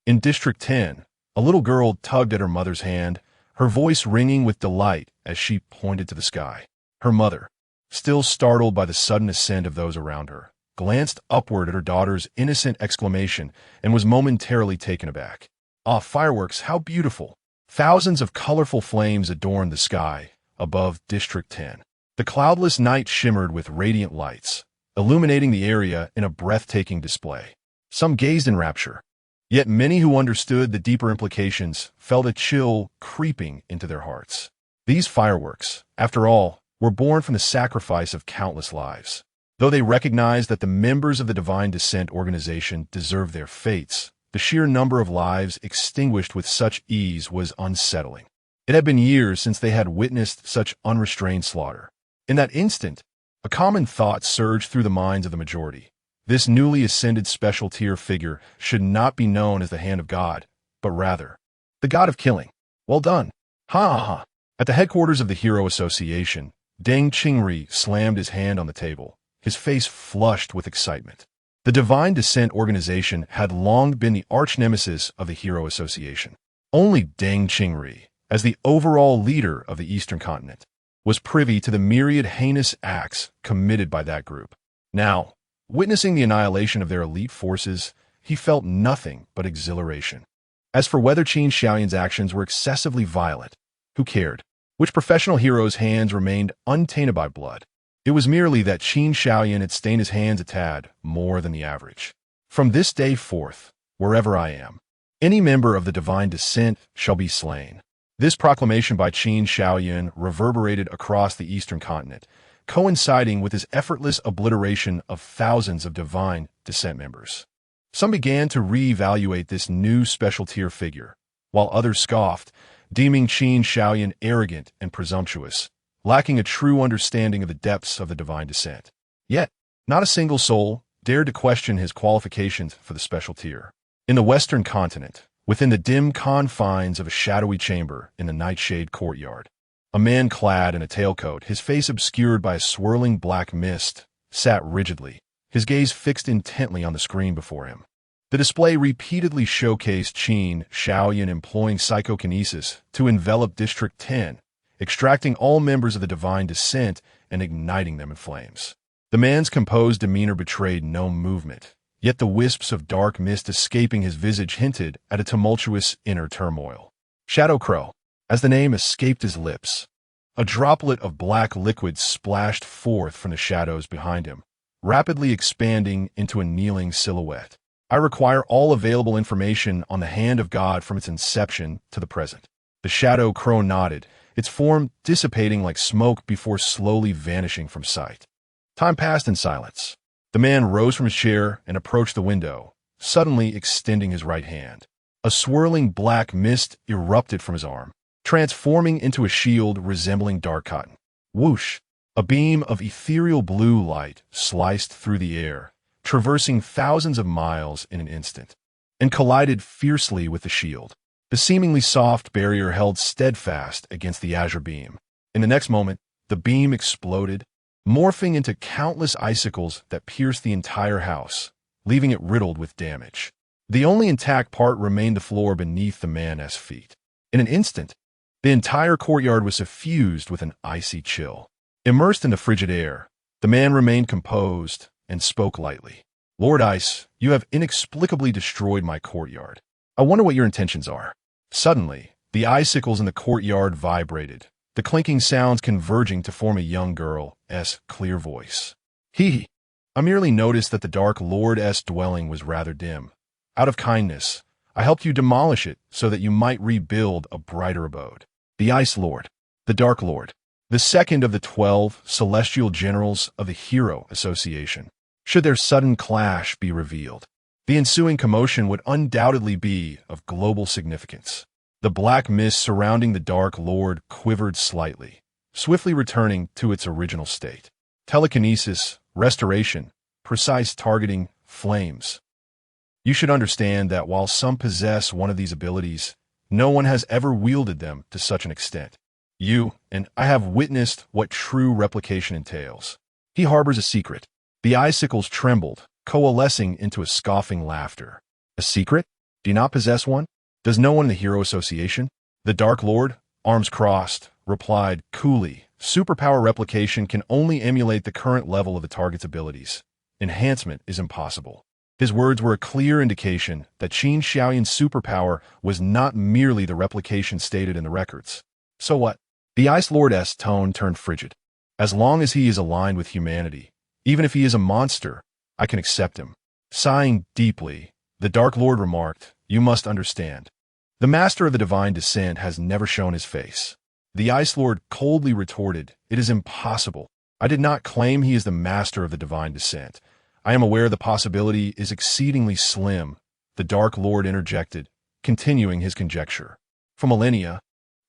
In District 10, a little girl tugged at her mother's hand, her voice ringing with delight as she pointed to the sky. Her mother, still startled by the sudden ascent of those around her, glanced upward at her daughter's innocent exclamation and was momentarily taken aback. Ah, fireworks, how beautiful! Thousands of colorful flames adorned the sky above District 10. The cloudless night shimmered with radiant lights, illuminating the area in a breathtaking display. Some gazed in rapture, yet many who understood the deeper implications felt a chill creeping into their hearts. These fireworks, after all, were born from the sacrifice of countless lives. Though they recognized that the members of the Divine Descent organization deserved their fates, the sheer number of lives extinguished with such ease was unsettling. It had been years since they had witnessed such unrestrained slaughter. In that instant, a common thought surged through the minds of the majority. This newly ascended special tier figure should not be known as the Hand of God, but rather, the God of Killing. Well done. Ha ha ha. At the headquarters of the Hero Association, Deng Qingri slammed his hand on the table, his face flushed with excitement. The Divine Descent organization had long been the arch-nemesis of the Hero Association. Only Deng Qingri, as the overall leader of the Eastern continent, was privy to the myriad heinous acts committed by that group. Now, witnessing the annihilation of their elite forces, he felt nothing but exhilaration. As for whether Qin Xiaoyan's actions were excessively violent, who cared? Which professional hero's hands remained untainted by blood? It was merely that Qin Xiaoyan had stained his hands a tad more than the average. From this day forth, wherever I am, any member of the Divine Descent shall be slain. This proclamation by Qin Xiaoyan reverberated across the Eastern continent, coinciding with his effortless obliteration of thousands of Divine Descent members. Some began to reevaluate this new special tier figure, while others scoffed, deeming Qin Xiaoyan arrogant and presumptuous, lacking a true understanding of the depths of the Divine Descent. Yet, not a single soul dared to question his qualifications for the special tier. In the Western continent, within the dim confines of a shadowy chamber in the nightshade courtyard, a man clad in a tailcoat, his face obscured by a swirling black mist, sat rigidly, his gaze fixed intently on the screen before him. The display repeatedly showcased Qin Xiaoyan employing psychokinesis to envelop District 10, extracting all members of the Divine Descent and igniting them in flames. The man's composed demeanor betrayed no movement, yet the wisps of dark mist escaping his visage hinted at a tumultuous inner turmoil. Shadow Crow. As the name escaped his lips, a droplet of black liquid splashed forth from the shadows behind him, rapidly expanding into a kneeling silhouette. I require all available information on the Hand of God from its inception to the present. The Shadow Crow nodded, its form dissipating like smoke before slowly vanishing from sight. Time passed in silence. The man rose from his chair and approached the window, suddenly extending his right hand. A swirling black mist erupted from his arm, transforming into a shield resembling dark cotton. Whoosh! A beam of ethereal blue light sliced through the air, traversing thousands of miles in an instant, and collided fiercely with the shield. The seemingly soft barrier held steadfast against the azure beam. In the next moment, the beam exploded, morphing into countless icicles that pierced the entire house, leaving it riddled with damage. The only intact part remained the floor beneath the man's feet. In an instant, the entire courtyard was suffused with an icy chill. Immersed in the frigid air, the man remained composed and spoke lightly. "Lord Ice, you have inexplicably destroyed my courtyard. I wonder what your intentions are." Suddenly, the icicles in the courtyard vibrated, the clinking sounds converging to form a young girl's clear voice. I merely noticed that the Dark Lord's dwelling was rather dim. Out of kindness, I helped you demolish it so that you might rebuild a brighter abode. The Ice Lord, the Dark Lord, the second of the 12 celestial generals of the Hero Association. Should their sudden clash be revealed, the ensuing commotion would undoubtedly be of global significance. The black mist surrounding the Dark Lord quivered slightly, swiftly returning to its original state. Telekinesis, restoration, precise targeting, flames. You should understand that while some possess one of these abilities, no one has ever wielded them to such an extent. You and I have witnessed what true replication entails. He harbors a secret. The icicles trembled, coalescing into a scoffing laughter. A secret? Do you not possess one? Does no one in the Hero Association? The Dark Lord, arms crossed, replied coolly, superpower replication can only emulate the current level of the target's abilities. Enhancement is impossible. His words were a clear indication that Qin Xiaoyan's superpower was not merely the replication stated in the records. So what? The Ice Lord's tone turned frigid. As long as he is aligned with humanity, even if he is a monster, I can accept him. Sighing deeply, the Dark Lord remarked, "You must understand. The Master of the Divine Descent has never shown his face." The Ice Lord coldly retorted, "It is impossible. I did not claim he is the Master of the Divine Descent. I am aware the possibility is exceedingly slim," the Dark Lord interjected, continuing his conjecture. For millennia,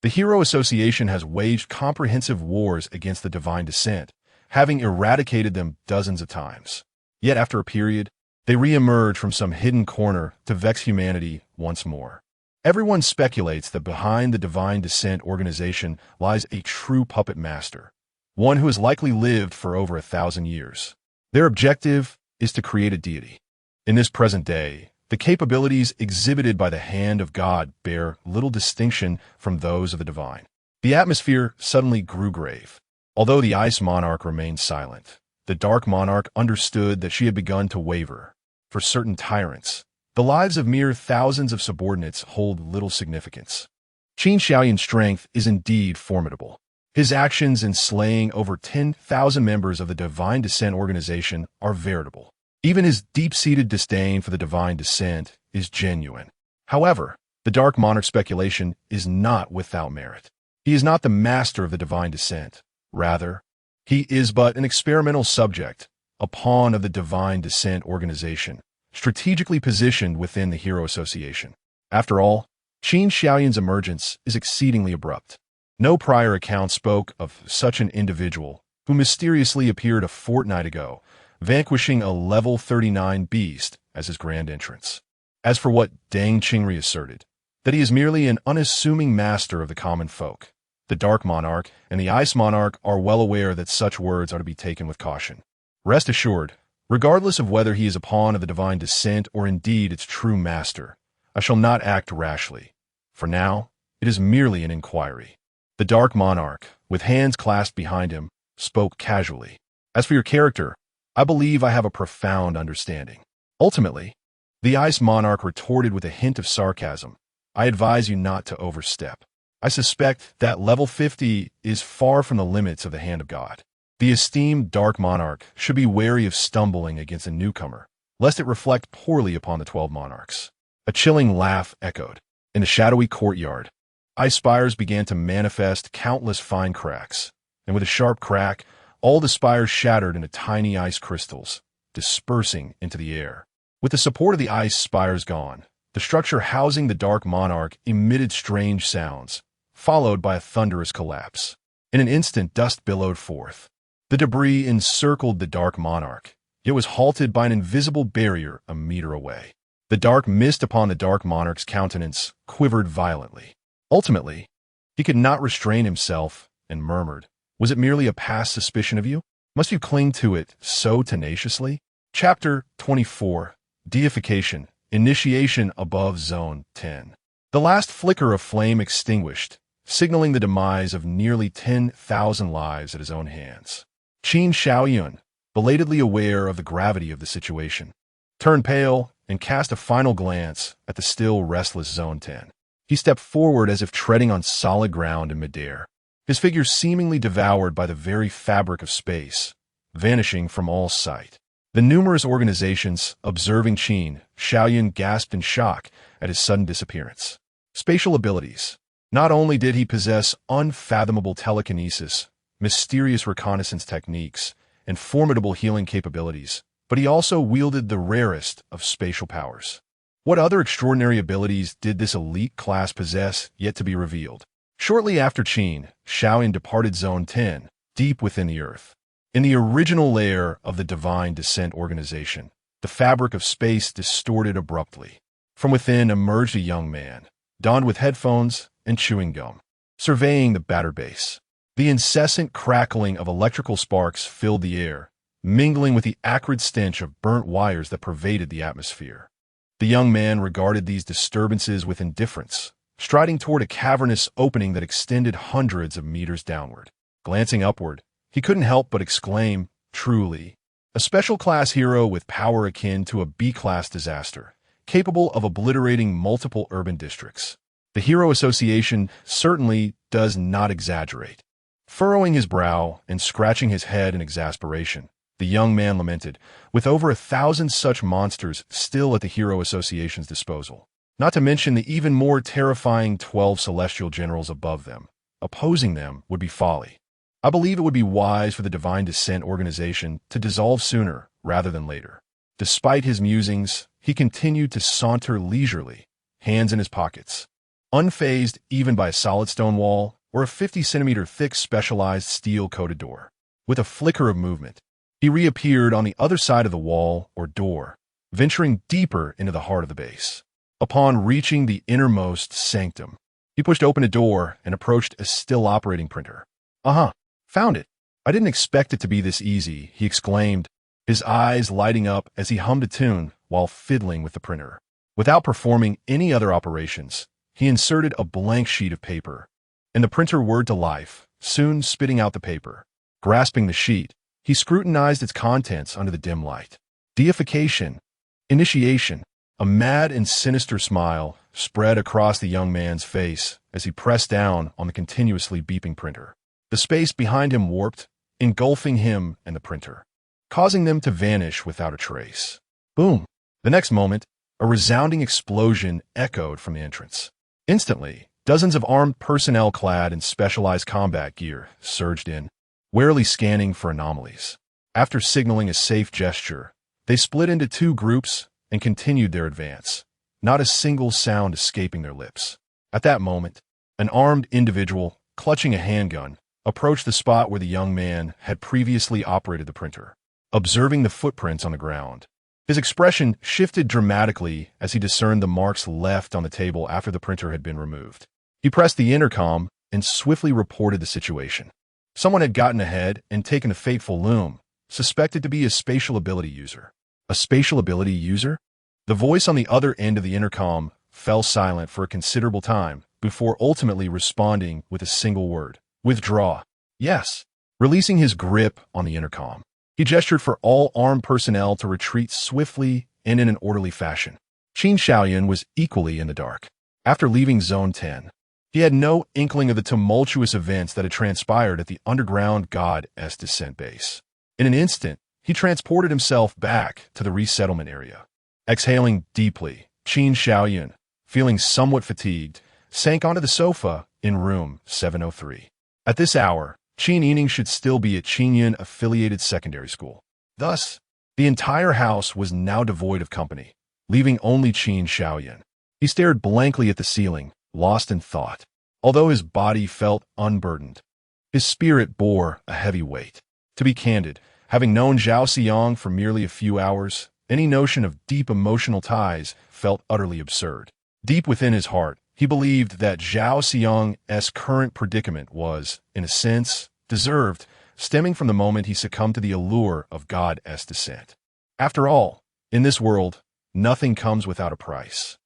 the Hero Association has waged comprehensive wars against the Divine Descent, having eradicated them dozens of times. Yet after a period, they re-emerge from some hidden corner to vex humanity once more. Everyone speculates that behind the Divine Descent organization lies a true puppet master, one who has likely lived for over 1,000 years. Their objective is to create a deity. In this present day, the capabilities exhibited by the hand of God bear little distinction from those of the divine. The atmosphere suddenly grew grave. Although the Ice Monarch remained silent, the Dark Monarch understood that she had begun to waver. For certain tyrants, the lives of mere thousands of subordinates hold little significance. Qin Xiaoyan's strength is indeed formidable. His actions in slaying over 10,000 members of the Divine Descent organization are veritable. Even his deep-seated disdain for the Divine Descent is genuine. However, the Dark Monarch's speculation is not without merit. He is not the master of the Divine Descent. Rather, he is but an experimental subject, a pawn of the Divine Descent organization, strategically positioned within the Hero Association. After all, Qin Xiaoyan's emergence is exceedingly abrupt. No prior account spoke of such an individual, who mysteriously appeared a fortnight ago, vanquishing a level 39 beast as his grand entrance. As for what Deng Qingri asserted, that he is merely an unassuming master of the common folk, the Dark Monarch and the Ice Monarch are well aware that such words are to be taken with caution. Rest assured, regardless of whether he is a pawn of the Divine Descent or indeed its true master, I shall not act rashly. For now, it is merely an inquiry. The Dark Monarch, with hands clasped behind him, spoke casually. As for your character, I believe I have a profound understanding. Ultimately, the Ice Monarch retorted with a hint of sarcasm. I advise you not to overstep. I suspect that level 50 is far from the limits of the hand of God. The esteemed Dark Monarch should be wary of stumbling against a newcomer, lest it reflect poorly upon the 12 monarchs. A chilling laugh echoed. In the shadowy courtyard, ice spires began to manifest countless fine cracks, and with a sharp crack, all the spires shattered into tiny ice crystals, dispersing into the air. With the support of the ice spires gone, the structure housing the Dark Monarch emitted strange sounds, followed by a thunderous collapse. In an instant, dust billowed forth. The debris encircled the Dark Monarch, yet was halted by an invisible barrier a meter away. The dark mist upon the Dark Monarch's countenance quivered violently. Ultimately, he could not restrain himself and murmured, "Was it merely a past suspicion of you? Must you cling to it so tenaciously?" Chapter 24. Deification. Initiation above Zone 10. The last flicker of flame extinguished, signaling the demise of nearly 10,000 lives at his own hands. Qin Xiaoyan, belatedly aware of the gravity of the situation, turned pale and cast a final glance at the still restless Zone 10. He stepped forward as if treading on solid ground in midair, his figure seemingly devoured by the very fabric of space, vanishing from all sight. The numerous organizations observing Qin Xiaoyan gasped in shock at his sudden disappearance. Spatial abilities. Not only did he possess unfathomable telekinesis, mysterious reconnaissance techniques, and formidable healing capabilities, but he also wielded the rarest of spatial powers. What other extraordinary abilities did this elite class possess yet to be revealed? Shortly after Qin Xiaoyan departed Zone 10, deep within the earth, in the original lair of the Divine Descent organization, the fabric of space distorted abruptly. From within emerged a young man, donned with headphones and chewing gum. surveying the battered base. The incessant crackling of electrical sparks filled the air, mingling with the acrid stench of burnt wires that pervaded the atmosphere. The young man regarded these disturbances with indifference, striding toward a cavernous opening that extended hundreds of meters downward. Glancing upward, he couldn't help but exclaim, "Truly, a special-class hero with power akin to a B-class disaster, capable of obliterating multiple urban districts." The Hero Association certainly does not exaggerate. Furrowing his brow and scratching his head in exasperation, the young man lamented, with over 1,000 such monsters still at the Hero Association's disposal. Not to mention the even more terrifying 12 celestial generals above them. Opposing them would be folly. I believe it would be wise for the Divine Descent organization to dissolve sooner rather than later. Despite his musings, he continued to saunter leisurely, hands in his pockets, unfazed even by a solid stone wall or a 50-centimeter thick specialized steel-coated door. With a flicker of movement, he reappeared on the other side of the wall or door, venturing deeper into the heart of the base. Upon reaching the innermost sanctum, he pushed open a door and approached a still-operating printer. Found it. I didn't expect it to be this easy," he exclaimed, his eyes lighting up as he hummed a tune while fiddling with the printer. Without performing any other operations, he inserted a blank sheet of paper, and the printer whirred to life, soon spitting out the paper. Grasping the sheet, he scrutinized its contents under the dim light. Deification. Initiation. A mad and sinister smile spread across the young man's face as he pressed down on the continuously beeping printer. The space behind him warped, engulfing him and the printer, causing them to vanish without a trace. Boom! The next moment, a resounding explosion echoed from the entrance. Instantly, dozens of armed personnel clad in specialized combat gear surged in, warily scanning for anomalies. After signaling a safe gesture, they split into two groups and continued their advance, not a single sound escaping their lips. At that moment, an armed individual, clutching a handgun, approached the spot where the young man had previously operated the printer. Observing the footprints on the ground, his expression shifted dramatically as he discerned the marks left on the table after the printer had been removed. He pressed the intercom and swiftly reported the situation. Someone had gotten ahead and taken a fateful loom, suspected to be a spatial ability user. A spatial ability user? The voice on the other end of the intercom fell silent for a considerable time before ultimately responding with a single word. Withdraw. Yes. Releasing his grip on the intercom, he gestured for all armed personnel to retreat swiftly and in an orderly fashion. Qin Shaoyun was equally in the dark. After leaving Zone 10, he had no inkling of the tumultuous events that had transpired at the underground God's Descent base. In an instant, he transported himself back to the resettlement area. Exhaling deeply, Qin Shaoyun, feeling somewhat fatigued, sank onto the sofa in room 703. At this hour, Qin Yining should still be at Qingyun-affiliated secondary school. Thus, the entire house was now devoid of company, leaving only Qin Shaoyun. He stared blankly at the ceiling, lost in thought. Although his body felt unburdened, his spirit bore a heavy weight. To be candid, having known Zhao Xiang for merely a few hours, any notion of deep emotional ties felt utterly absurd. Deep within his heart, he believed that Zhao Xiang's current predicament was, in a sense, deserved, stemming from the moment he succumbed to the allure of God's Descent. After all, in this world, nothing comes without a price.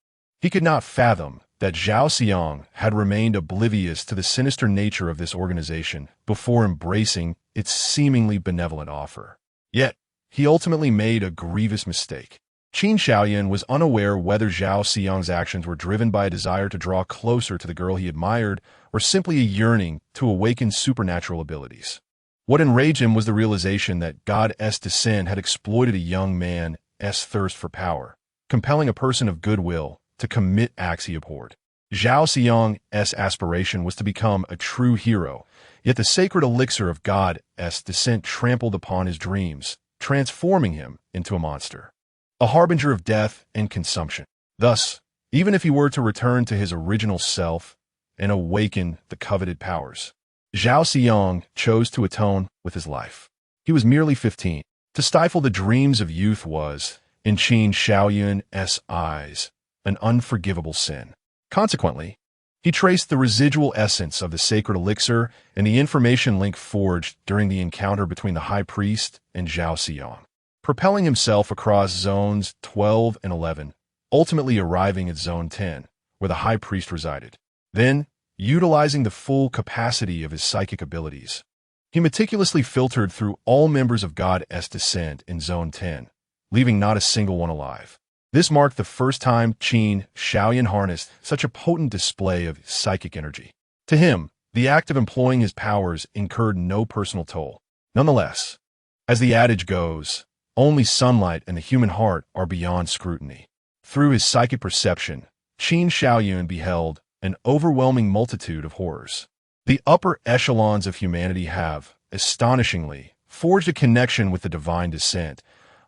He could not fathom that Zhao Xiang had remained oblivious to the sinister nature of this organization before embracing its seemingly benevolent offer. Yet, he ultimately made a grievous mistake. Qin Shaoyun was unaware whether Zhao Xiang's actions were driven by a desire to draw closer to the girl he admired or simply a yearning to awaken supernatural abilities. What enraged him was the realization that God's Descent had exploited a young man's thirst for power, compelling a person of goodwill to commit acts he abhorred. Zhao Xiang's aspiration was to become a true hero, yet the sacred elixir of God's Descent trampled upon his dreams, transforming him into a monster, a harbinger of death and consumption. Thus, even if he were to return to his original self and awaken the coveted powers, Zhao Xiang chose to atone with his life. He was merely 15. To stifle the dreams of youth was, in Qin Shaoyun's eyes, an unforgivable sin. Consequently, He traced the residual essence of the sacred elixir and the information link forged during the encounter between the high priest and Zhao Xiyang, propelling himself across zones 12 and 11, ultimately arriving at zone 10, where the high priest resided. Then, utilizing the full capacity of his psychic abilities, he meticulously filtered through all members of God's descent in zone 10, leaving not a single one alive. This marked the first time Qin Shaoyan harnessed such a potent display of psychic energy. To him, the act of employing his powers incurred no personal toll. Nonetheless, as the adage goes, only sunlight and the human heart are beyond scrutiny. Through his psychic perception, Qin Shaoyan beheld an overwhelming multitude of horrors. The upper echelons of humanity have, astonishingly, forged a connection with the divine descent,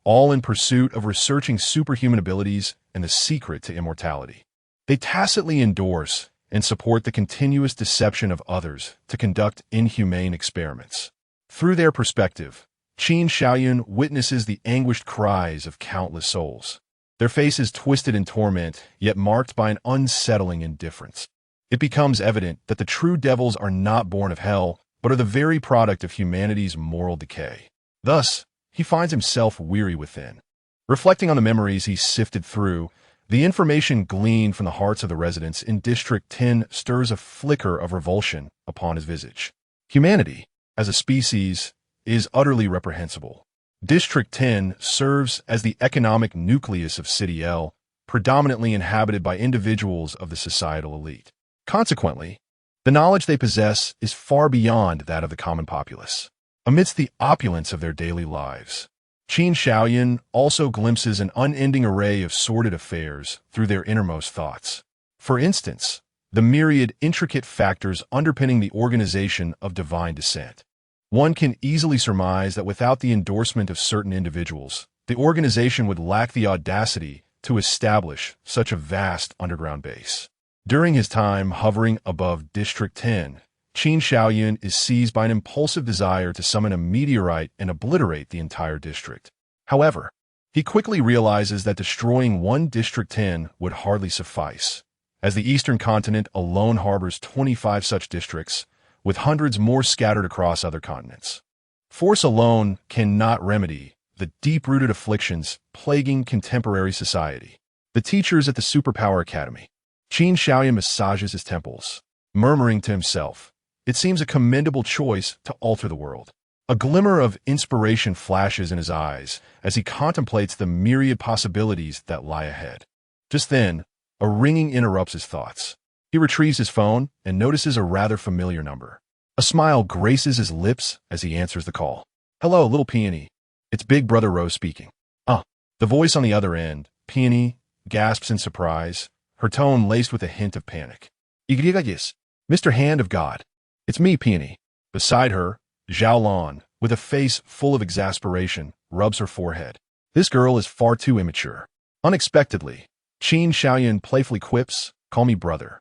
all in pursuit of researching superhuman abilities and the secret to immortality. They tacitly endorse and support the continuous deception of others to conduct inhumane experiments. Through their perspective, Qin Shaoyan witnesses the anguished cries of countless souls, their faces twisted in torment, yet marked by an unsettling indifference. It becomes evident that the true devils are not born of hell, but are the very product of humanity's moral decay. Thus, he finds himself weary within. Reflecting on the memories he sifted through, the information gleaned from the hearts of the residents in District 10 stirs a flicker of revulsion upon his visage. Humanity, as a species, is utterly reprehensible. District 10 serves as the economic nucleus of City L, predominantly inhabited by individuals of the societal elite. Consequently, the knowledge they possess is far beyond that of the common populace. Amidst the opulence of their daily lives, Qin Shaoyan also glimpses an unending array of sordid affairs through their innermost thoughts. For instance, the myriad intricate factors underpinning the organization of divine descent. One can easily surmise that without the endorsement of certain individuals, the organization would lack the audacity to establish such a vast underground base. During his time hovering above District 10, Qin Shaoyan is seized by an impulsive desire to summon a meteorite and obliterate the entire district. However, he quickly realizes that destroying one District 10 would hardly suffice, as the eastern continent alone harbors 25 such districts, with hundreds more scattered across other continents. Force alone cannot remedy the deep-rooted afflictions plaguing contemporary society. The teachers at the Superpower Academy. Qin Shaoyan massages his temples, murmuring to himself, "It seems a commendable choice to alter the world." A glimmer of inspiration flashes in his eyes as he contemplates the myriad possibilities that lie ahead. Just then, a ringing interrupts his thoughts. He retrieves his phone and notices a rather familiar number. A smile graces his lips as he answers the call. "Hello, little Peony. It's Big Brother Rose speaking." The voice on the other end, Peony, gasps in surprise, her tone laced with a hint of panic. "Yes, Mr. Hand of God. It's me, Peony." Beside her, Zhao Lan, with a face full of exasperation, rubs her forehead. This girl is far too immature. Unexpectedly, Qin Shaoyan playfully quips, "Call me brother."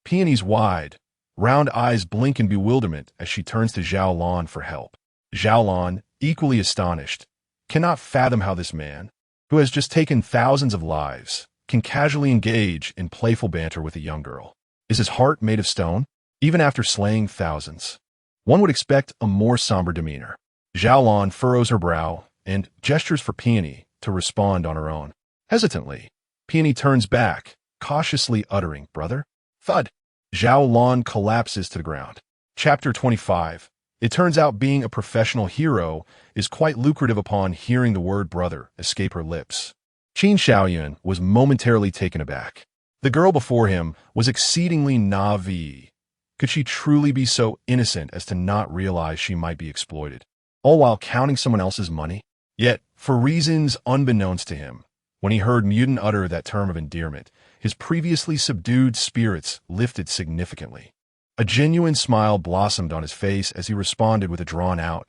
Peony's wide, round eyes blink in bewilderment as she turns to Zhao Lan for help. Zhao Lan, equally astonished, cannot fathom how this man, who has just taken thousands of lives, can casually engage in playful banter with a young girl. Is his heart made of stone? Even after slaying thousands, one would expect a more somber demeanor. Zhao Lan furrows her brow and gestures for Peony to respond on her own. Hesitantly, Peony turns back, cautiously uttering, "Brother?" Thud. Zhao Lan collapses to the ground. Chapter 25. It turns out being a professional hero is quite lucrative upon hearing the word brother escape her lips. Qin Shaoyan was momentarily taken aback. The girl before him was exceedingly naive. Could she truly be so innocent as to not realize she might be exploited, all while counting someone else's money? Yet, for reasons unbeknownst to him, when he heard Mutant utter that term of endearment, his previously subdued spirits lifted significantly. A genuine smile blossomed on his face as he responded with a drawn-out,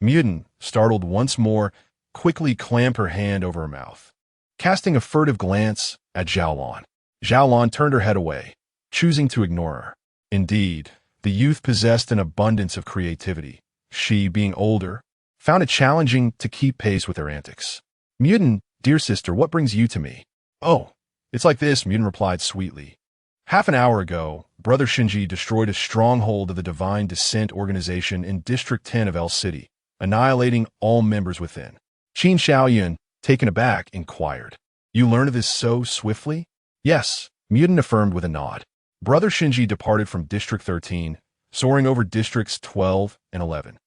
Mutant, startled once more, quickly clamped her hand over her mouth. Casting a furtive glance at Zhao Lan, Zhao Lan turned her head away, choosing to ignore her. Indeed, the youth possessed an abundance of creativity. She, being older, found it challenging to keep pace with her antics. "Mutant, dear sister, what brings you to me?" "Oh, it's like this," Mutant replied sweetly. Half an hour ago, Brother Shinji destroyed a stronghold of the Divine Descent organization in District 10 of L City, annihilating all members within. Qin Xiaoyun, taken aback, inquired, "You learned of this so swiftly?" "Yes," Mutin affirmed with a nod. Brother Shinji departed from District 13, soaring over Districts 12 and 11.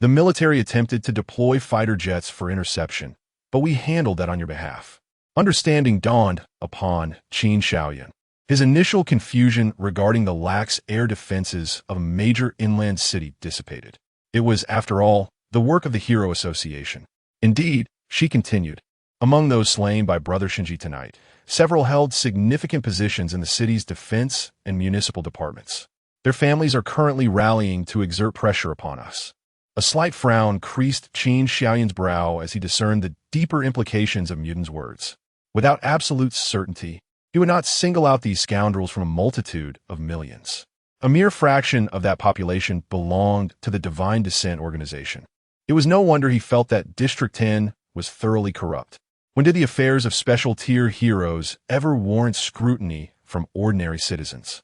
The military attempted to deploy fighter jets for interception, but we handled that on your behalf. Understanding dawned upon Qin Xiaoyun. His initial confusion regarding the lax air defenses of a major inland city dissipated. It was, after all, the work of the Hero Association. Indeed, she continued, among those slain by Brother Shinji tonight, several held significant positions in the city's defense and municipal departments. Their families are currently rallying to exert pressure upon us. A slight frown creased Qin Xiaoyun's brow as he discerned the deeper implications of Mutin's words. Without absolute certainty, he would not single out these scoundrels from a multitude of millions. A mere fraction of that population belonged to the Divine Descent organization. It was no wonder he felt that District 10 was thoroughly corrupt. When did the affairs of special-tier heroes ever warrant scrutiny from ordinary citizens?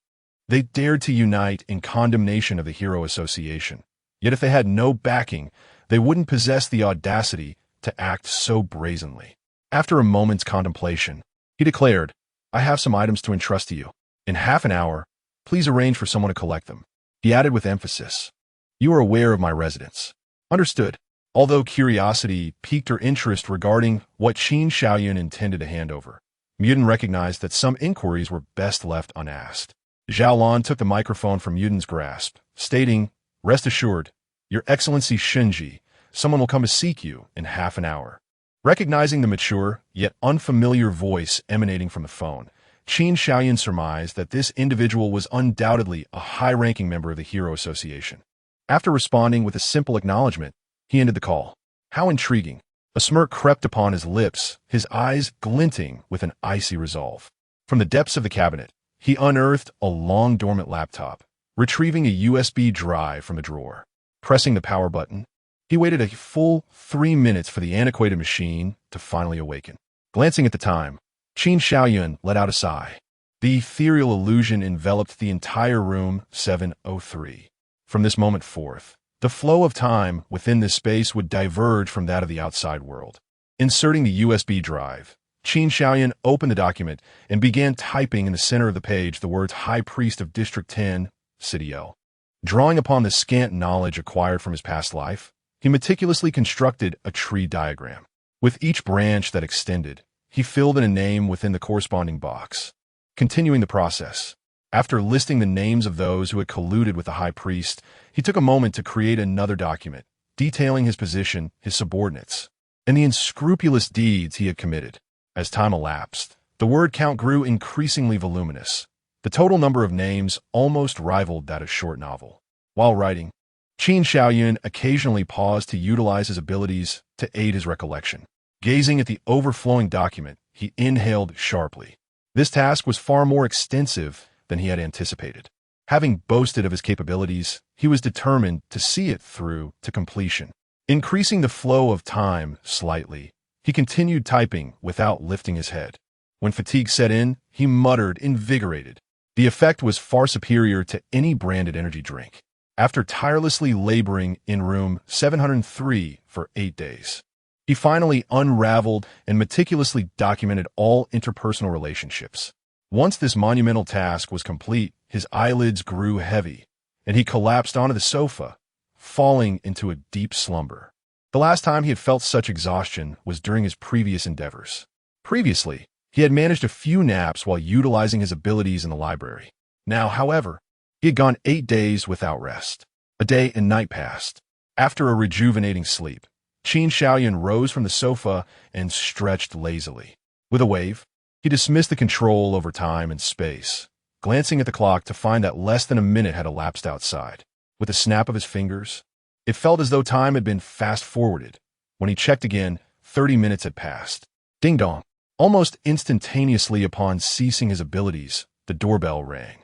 They dared to unite in condemnation of the Hero Association. Yet if they had no backing, they wouldn't possess the audacity to act so brazenly. After a moment's contemplation, he declared, "I have some items to entrust to you. In half an hour, please arrange for someone to collect them." He added with emphasis, "You are aware of my residence." Understood. Although curiosity piqued her interest regarding what Qin Xiaoyun intended to hand over, Mutin recognized that some inquiries were best left unasked. Zhao Lan took the microphone from Mutin's grasp, stating, "Rest assured, Your Excellency Shinji, someone will come to seek you in half an hour." Recognizing the mature, yet unfamiliar voice emanating from the phone, Qin Xiaoyun surmised that this individual was undoubtedly a high-ranking member of the Hero Association. After responding with a simple acknowledgement, he ended the call. How intriguing. A smirk crept upon his lips, his eyes glinting with an icy resolve. From the depths of the cabinet, he unearthed a long-dormant laptop, retrieving a USB drive from a drawer. Pressing the power button, he waited a full 3 minutes for the antiquated machine to finally awaken. Glancing at the time, Qin Xiaoyun let out a sigh. The ethereal illusion enveloped the entire room 703. From this moment forth, the flow of time within this space would diverge from that of the outside world. Inserting the USB drive, Qin Xiaoyun opened the document and began typing in the center of the page the words High Priest of District 10, City L. Drawing upon the scant knowledge acquired from his past life, he meticulously constructed a tree diagram. With each branch that extended, he filled in a name within the corresponding box. Continuing the process, after listing the names of those who had colluded with the high priest, he took a moment to create another document, detailing his position, his subordinates, and the unscrupulous deeds he had committed. As time elapsed, the word count grew increasingly voluminous. The total number of names almost rivaled that of a short novel. While writing, Qin Xiaoyun occasionally paused to utilize his abilities to aid his recollection. Gazing at the overflowing document, he inhaled sharply. This task was far more extensive than he had anticipated. Having boasted of his capabilities, he was determined to see it through to completion. Increasing the flow of time slightly, he continued typing without lifting his head. When fatigue set in, he muttered, invigorated. The effect was far superior to any branded energy drink. After tirelessly laboring in room 703 for 8 days, he finally unraveled and meticulously documented all interpersonal relationships. Once this monumental task was complete, his eyelids grew heavy, and he collapsed onto the sofa, falling into a deep slumber. The last time he had felt such exhaustion was during his previous endeavors. Previously, he had managed a few naps while utilizing his abilities in the library. Now, however, he had gone 8 days without rest. A day and night passed. After a rejuvenating sleep, Qin Xiaoyun rose from the sofa and stretched lazily. With a wave, he dismissed the control over time and space, glancing at the clock to find that less than a minute had elapsed outside. With a snap of his fingers, it felt as though time had been fast-forwarded. When he checked again, 30 minutes had passed. Ding-dong. Almost instantaneously upon ceasing his abilities, the doorbell rang.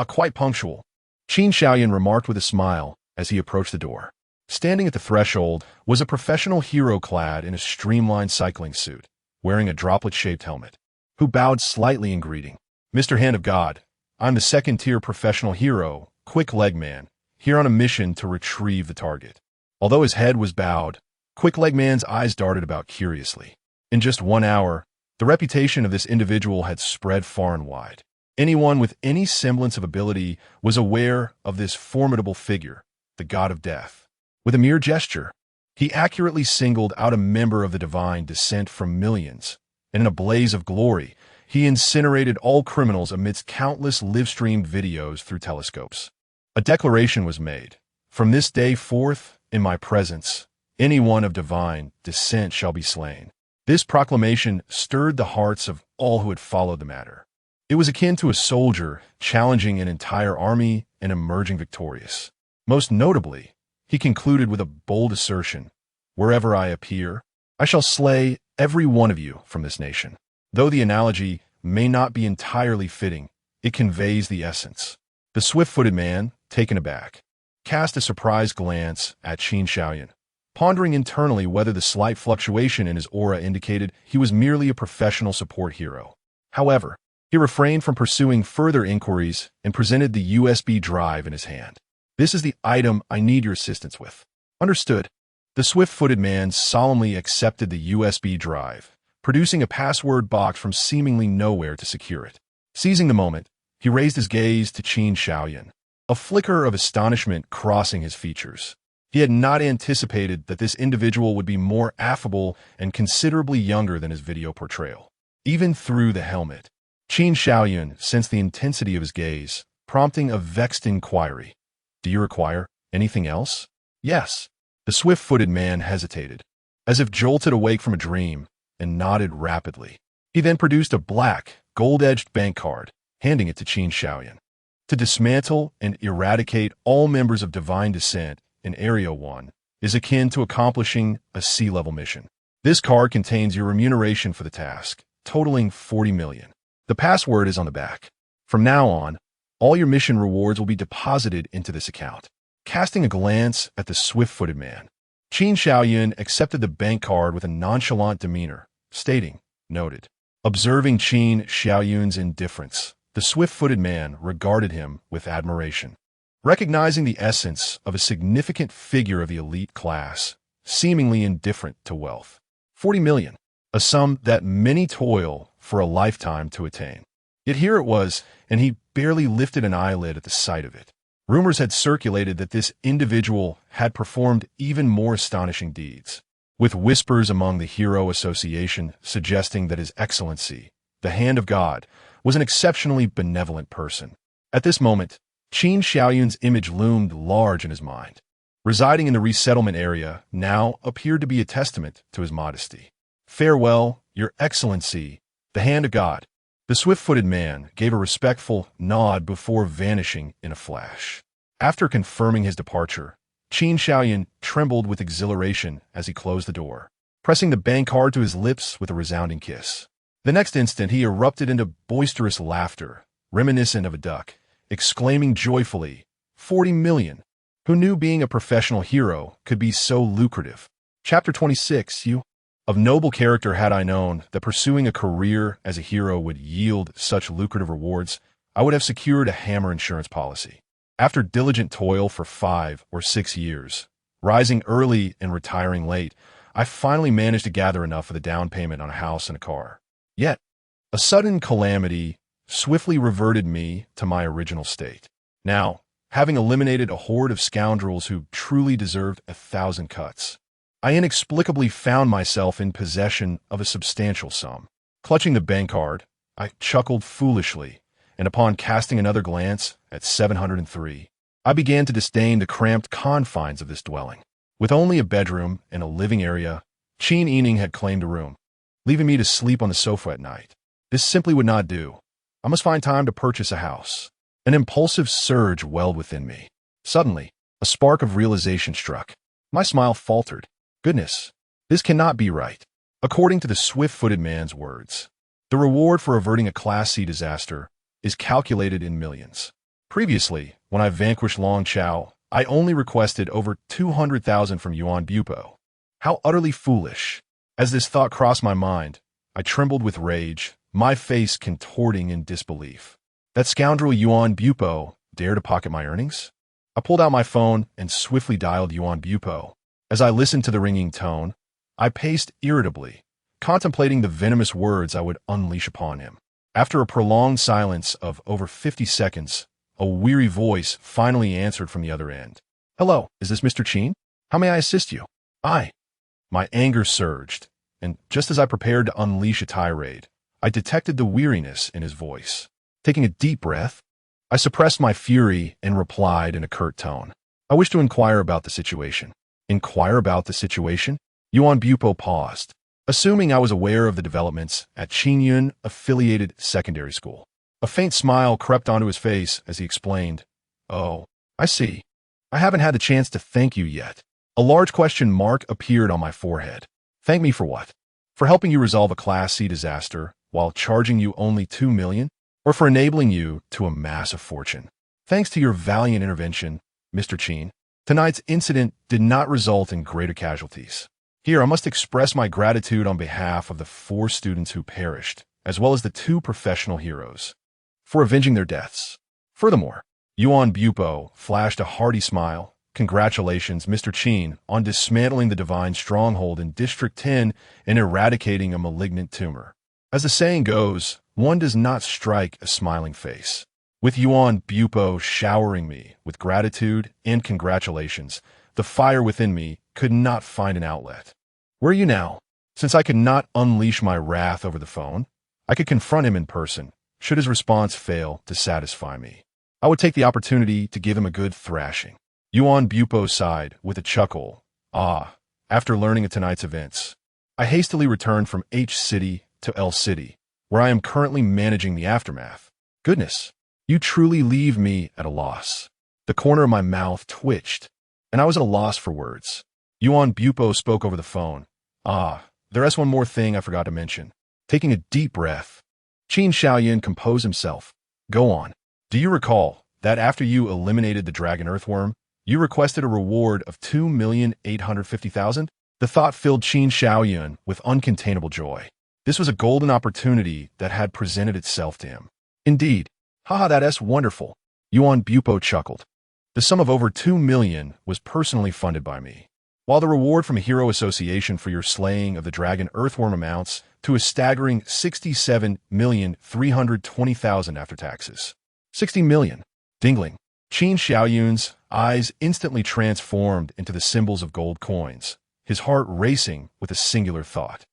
Quite punctual, Qin Xiaoyun remarked with a smile as he approached the door. Standing at the threshold was a professional hero clad in a streamlined cycling suit, wearing a droplet-shaped helmet, who bowed slightly in greeting. "Mr. Hand of God, I'm the second-tier professional hero, Quick Leg Man, here on a mission to retrieve the target. Although his head was bowed, Quick Leg Man's eyes darted about curiously. In just 1 hour, the reputation of this individual had spread far and wide. Anyone with any semblance of ability was aware of this formidable figure, the god of death. With a mere gesture, he accurately singled out a member of the divine descent from millions, and in a blaze of glory, he incinerated all criminals amidst countless live-streamed videos through telescopes. A declaration was made. From this day forth, in my presence, anyone of divine descent shall be slain. This proclamation stirred the hearts of all who had followed the matter. It was akin to a soldier challenging an entire army and emerging victorious. Most notably, he concluded with a bold assertion, "Wherever I appear, I shall slay every one of you from this nation." Though the analogy may not be entirely fitting, it conveys the essence. The swift-footed man, taken aback, cast a surprised glance at Qin Shaoyan, pondering internally whether the slight fluctuation in his aura indicated he was merely a professional support hero. However, he refrained from pursuing further inquiries and presented the USB drive in his hand. "This is the item I need your assistance with." "Understood." The swift-footed man solemnly accepted the USB drive, producing a password box from seemingly nowhere to secure it. Seizing the moment, he raised his gaze to Qin Shaoyan, a flicker of astonishment crossing his features. He had not anticipated that this individual would be more affable and considerably younger than his video portrayal. Even through the helmet, Qin Shaoyan sensed the intensity of his gaze, prompting a vexed inquiry. "Do you require anything else?" "Yes." The swift-footed man hesitated, as if jolted awake from a dream, and nodded rapidly. He then produced a black, gold-edged bank card, handing it to Qin Shaoyan. "To dismantle and eradicate all members of divine descent in Area 1 is akin to accomplishing a sea-level mission. This card contains your remuneration for the task, totaling 40 million. The password is on the back. From now on, all your mission rewards will be deposited into this account." Casting a glance at the swift-footed man, Qin Shaoyan accepted the bank card with a nonchalant demeanor, stating, "Noted." Observing Qin Shaoyan's indifference, the swift-footed man regarded him with admiration. Recognizing the essence of a significant figure of the elite class, seemingly indifferent to wealth. 40 million, a sum that many toil for a lifetime to attain. Yet here it was, and he barely lifted an eyelid at the sight of it. Rumors had circulated that this individual had performed even more astonishing deeds, with whispers among the Hero Association suggesting that His Excellency, the Hand of God, was an exceptionally benevolent person. At this moment, Qin Shaoyan's image loomed large in his mind. Residing in the resettlement area now appeared to be a testament to his modesty. "Farewell, Your Excellency, the Hand of God." The swift-footed man gave a respectful nod before vanishing in a flash. After confirming his departure, Qin Shaoyan trembled with exhilaration as he closed the door, pressing the bank card to his lips with a resounding kiss. The next instant he erupted into boisterous laughter, reminiscent of a duck, exclaiming joyfully, 40 million! Who knew being a professional hero could be so lucrative? Chapter 26. Of noble character had I known that pursuing a career as a hero would yield such lucrative rewards, I would have secured a hammer insurance policy. After diligent toil for 5 or 6 years, rising early and retiring late, I finally managed to gather enough for the down payment on a house and a car. Yet, a sudden calamity swiftly reverted me to my original state. Now, having eliminated a horde of scoundrels who truly deserved 1,000 cuts, I inexplicably found myself in possession of a substantial sum. Clutching the bank card, I chuckled foolishly, and upon casting another glance at 703, I began to disdain the cramped confines of this dwelling. With only a bedroom and a living area, Qin Ening had claimed a room, leaving me to sleep on the sofa at night. This simply would not do. I must find time to purchase a house. An impulsive surge welled within me. Suddenly, a spark of realization struck. My smile faltered. Goodness, this cannot be right. According to the swift-footed man's words, the reward for averting a Class C disaster is calculated in millions. Previously, when I vanquished Long Chao, I only requested over 200,000 from Yuan Bupo. How utterly foolish. As this thought crossed my mind, I trembled with rage, my face contorting in disbelief. That scoundrel Yuan Bupo dare to pocket my earnings? I pulled out my phone and swiftly dialed Yuan Bupo. As I listened to the ringing tone, I paced irritably, contemplating the venomous words I would unleash upon him. After a prolonged silence of over 50 seconds, a weary voice finally answered from the other end. "Hello, is this Mr. Chin? How may I assist you?" My anger surged, and just as I prepared to unleash a tirade, I detected the weariness in his voice. Taking a deep breath, I suppressed my fury and replied in a curt tone. "I wish to inquire about the situation." "Inquire about the situation?" Yuan Bupo paused, assuming I was aware of the developments at Qinyun affiliated secondary school. A faint smile crept onto his face as he explained, "Oh, I see. I haven't had the chance to thank you yet." A large question mark appeared on my forehead. "Thank me for what? For helping you resolve a Class C disaster while charging you only 2 million? Or for enabling you to amass a fortune? Thanks to your valiant intervention, Mr. Chin, tonight's incident did not result in greater casualties. Here, I must express my gratitude on behalf of the 4 students who perished, as well as the 2 professional heroes, for avenging their deaths." Furthermore, Yuan Bupo flashed a hearty smile. "Congratulations, Mr. Chin, on dismantling the divine stronghold in District 10 and eradicating a malignant tumor. As the saying goes, one does not strike a smiling face." With Yuan Bupo showering me with gratitude and congratulations, the fire within me could not find an outlet. "Where are you now?" Since I could not unleash my wrath over the phone, I could confront him in person, should his response fail to satisfy me. I would take the opportunity to give him a good thrashing. Yuan Bupo sighed with a chuckle. After learning of tonight's events, I hastily returned from H City to L City, where I am currently managing the aftermath. Goodness, you truly leave me at a loss. The corner of my mouth twitched, and I was at a loss for words. Yuan Bupo spoke over the phone. There's one more thing I forgot to mention." Taking a deep breath, Qin Xiaoyan composed himself. "Go on. Do you recall that after you eliminated the dragon earthworm, you requested a reward of 2,850,000? The thought filled Qin Xiaoyan with uncontainable joy. This was a golden opportunity that had presented itself to him. "Indeed. That's wonderful." Yuan Bupo chuckled. "The sum of over 2 million was personally funded by me, while the reward from a hero association for your slaying of the dragon earthworm amounts to a staggering 67,320,000 after taxes." 60 million. Dingling. Qin Xiaoyun's eyes instantly transformed into the symbols of gold coins, his heart racing with a singular thought.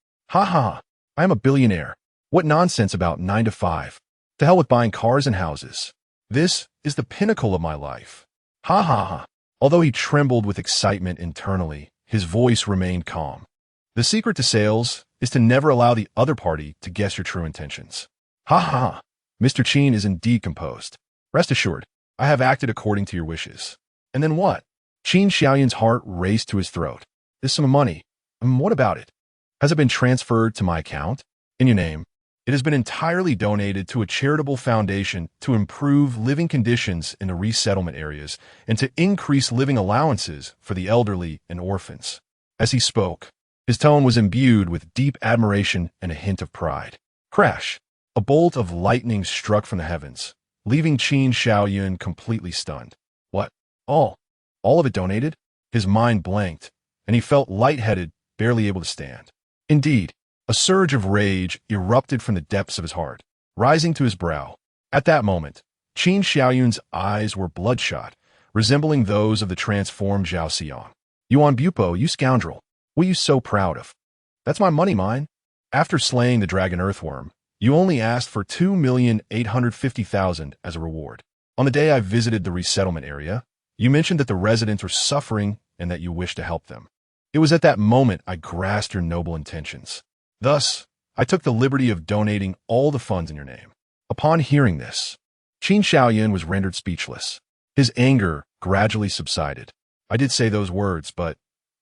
I am a billionaire. What nonsense about 9 to 5. To hell with buying cars and houses. This is the pinnacle of my life. Although he trembled with excitement internally, his voice remained calm. "The secret to sales is to never allow the other party to guess your true intentions." Mr. Chin is indeed composed. "Rest assured, I have acted according to your wishes." "And then what?" Qin Xiaoyan's heart raced to his throat. "This sum of money. What about it? Has it been transferred to my account? In your name. It has been entirely donated to a charitable foundation to improve living conditions in the resettlement areas and to increase living allowances for the elderly and orphans." As he spoke, his tone was imbued with deep admiration and a hint of pride. Crash! A bolt of lightning struck from the heavens, leaving Qin Xiaoyan completely stunned. "What? All of it donated?" His mind blanked, and he felt lightheaded, barely able to stand. Indeed, a surge of rage erupted from the depths of his heart, rising to his brow. At that moment, Qin Xiaoyun's eyes were bloodshot, resembling those of the transformed Zhao Xiang. "Yuan Bupo, you scoundrel, what are you so proud of? That's my money, mine. After slaying the dragon earthworm, you only asked for 2,850,000 as a reward. On the day I visited the resettlement area, you mentioned that the residents were suffering and that you wished to help them. It was at that moment I grasped your noble intentions. Thus, I took the liberty of donating all the funds in your name." Upon hearing this, Qin Xiaoyan was rendered speechless. His anger gradually subsided. "I did say those words, but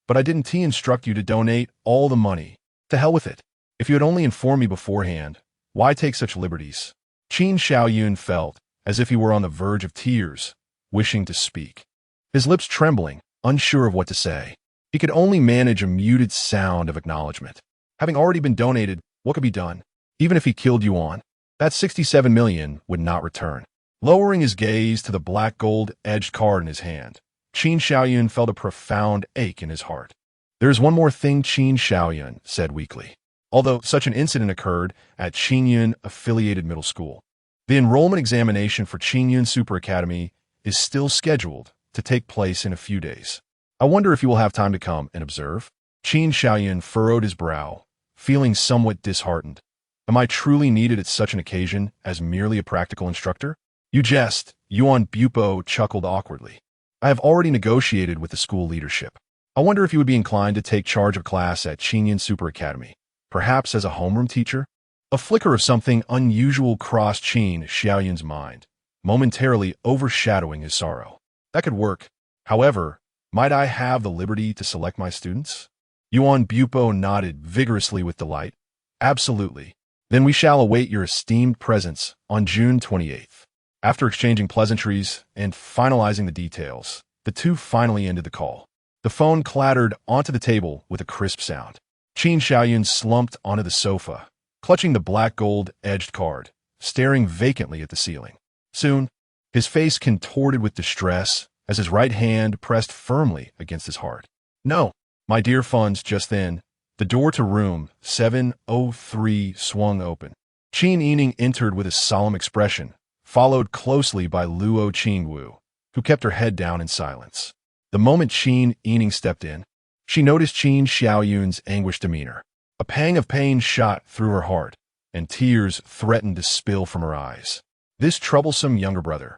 I didn't instruct you to donate all the money. To hell with it. If you had only informed me beforehand, why take such liberties?" Qin Xiaoyan felt as if he were on the verge of tears, wishing to speak. His lips trembling, unsure of what to say. He could only manage a muted sound of acknowledgement. Having already been donated, what could be done? Even if he killed Yuan, that 67 million would not return. Lowering his gaze to the black gold-edged card in his hand, Qin Xiaoyun felt a profound ache in his heart. "There is one more thing," Qin Xiaoyun said weakly. Although such an incident occurred at Qingyun-affiliated middle school, the enrollment examination for Qingyun Super Academy is still scheduled to take place in a few days. "I wonder if you will have time to come and observe?" Qin Xiaoyun furrowed his brow, feeling somewhat disheartened. "Am I truly needed at such an occasion as merely a practical instructor?" "You jest," Yuan Bupo chuckled awkwardly. "I have already negotiated with the school leadership. I wonder if you would be inclined to take charge of class at Qingyun Super Academy, perhaps as a homeroom teacher?" A flicker of something unusual crossed Qin Xiaoyun's mind, momentarily overshadowing his sorrow. "That could work. However, might I have the liberty to select my students?" Yuan Bupo nodded vigorously with delight. "Absolutely. Then we shall await your esteemed presence on June 28th. After exchanging pleasantries and finalizing the details, the two finally ended the call. The phone clattered onto the table with a crisp sound. Qin Xiaoyun slumped onto the sofa, clutching the black gold-edged card, staring vacantly at the ceiling. Soon, his face contorted with distress as his right hand pressed firmly against his heart. "No, my dear funds." Just then, the door to room 703 swung open. Qin Yining entered with a solemn expression, followed closely by Luo Qingwu, who kept her head down in silence. The moment Qin Yining stepped in, she noticed Qin Xiaoyun's anguished demeanor. A pang of pain shot through her heart, and tears threatened to spill from her eyes. This troublesome younger brother,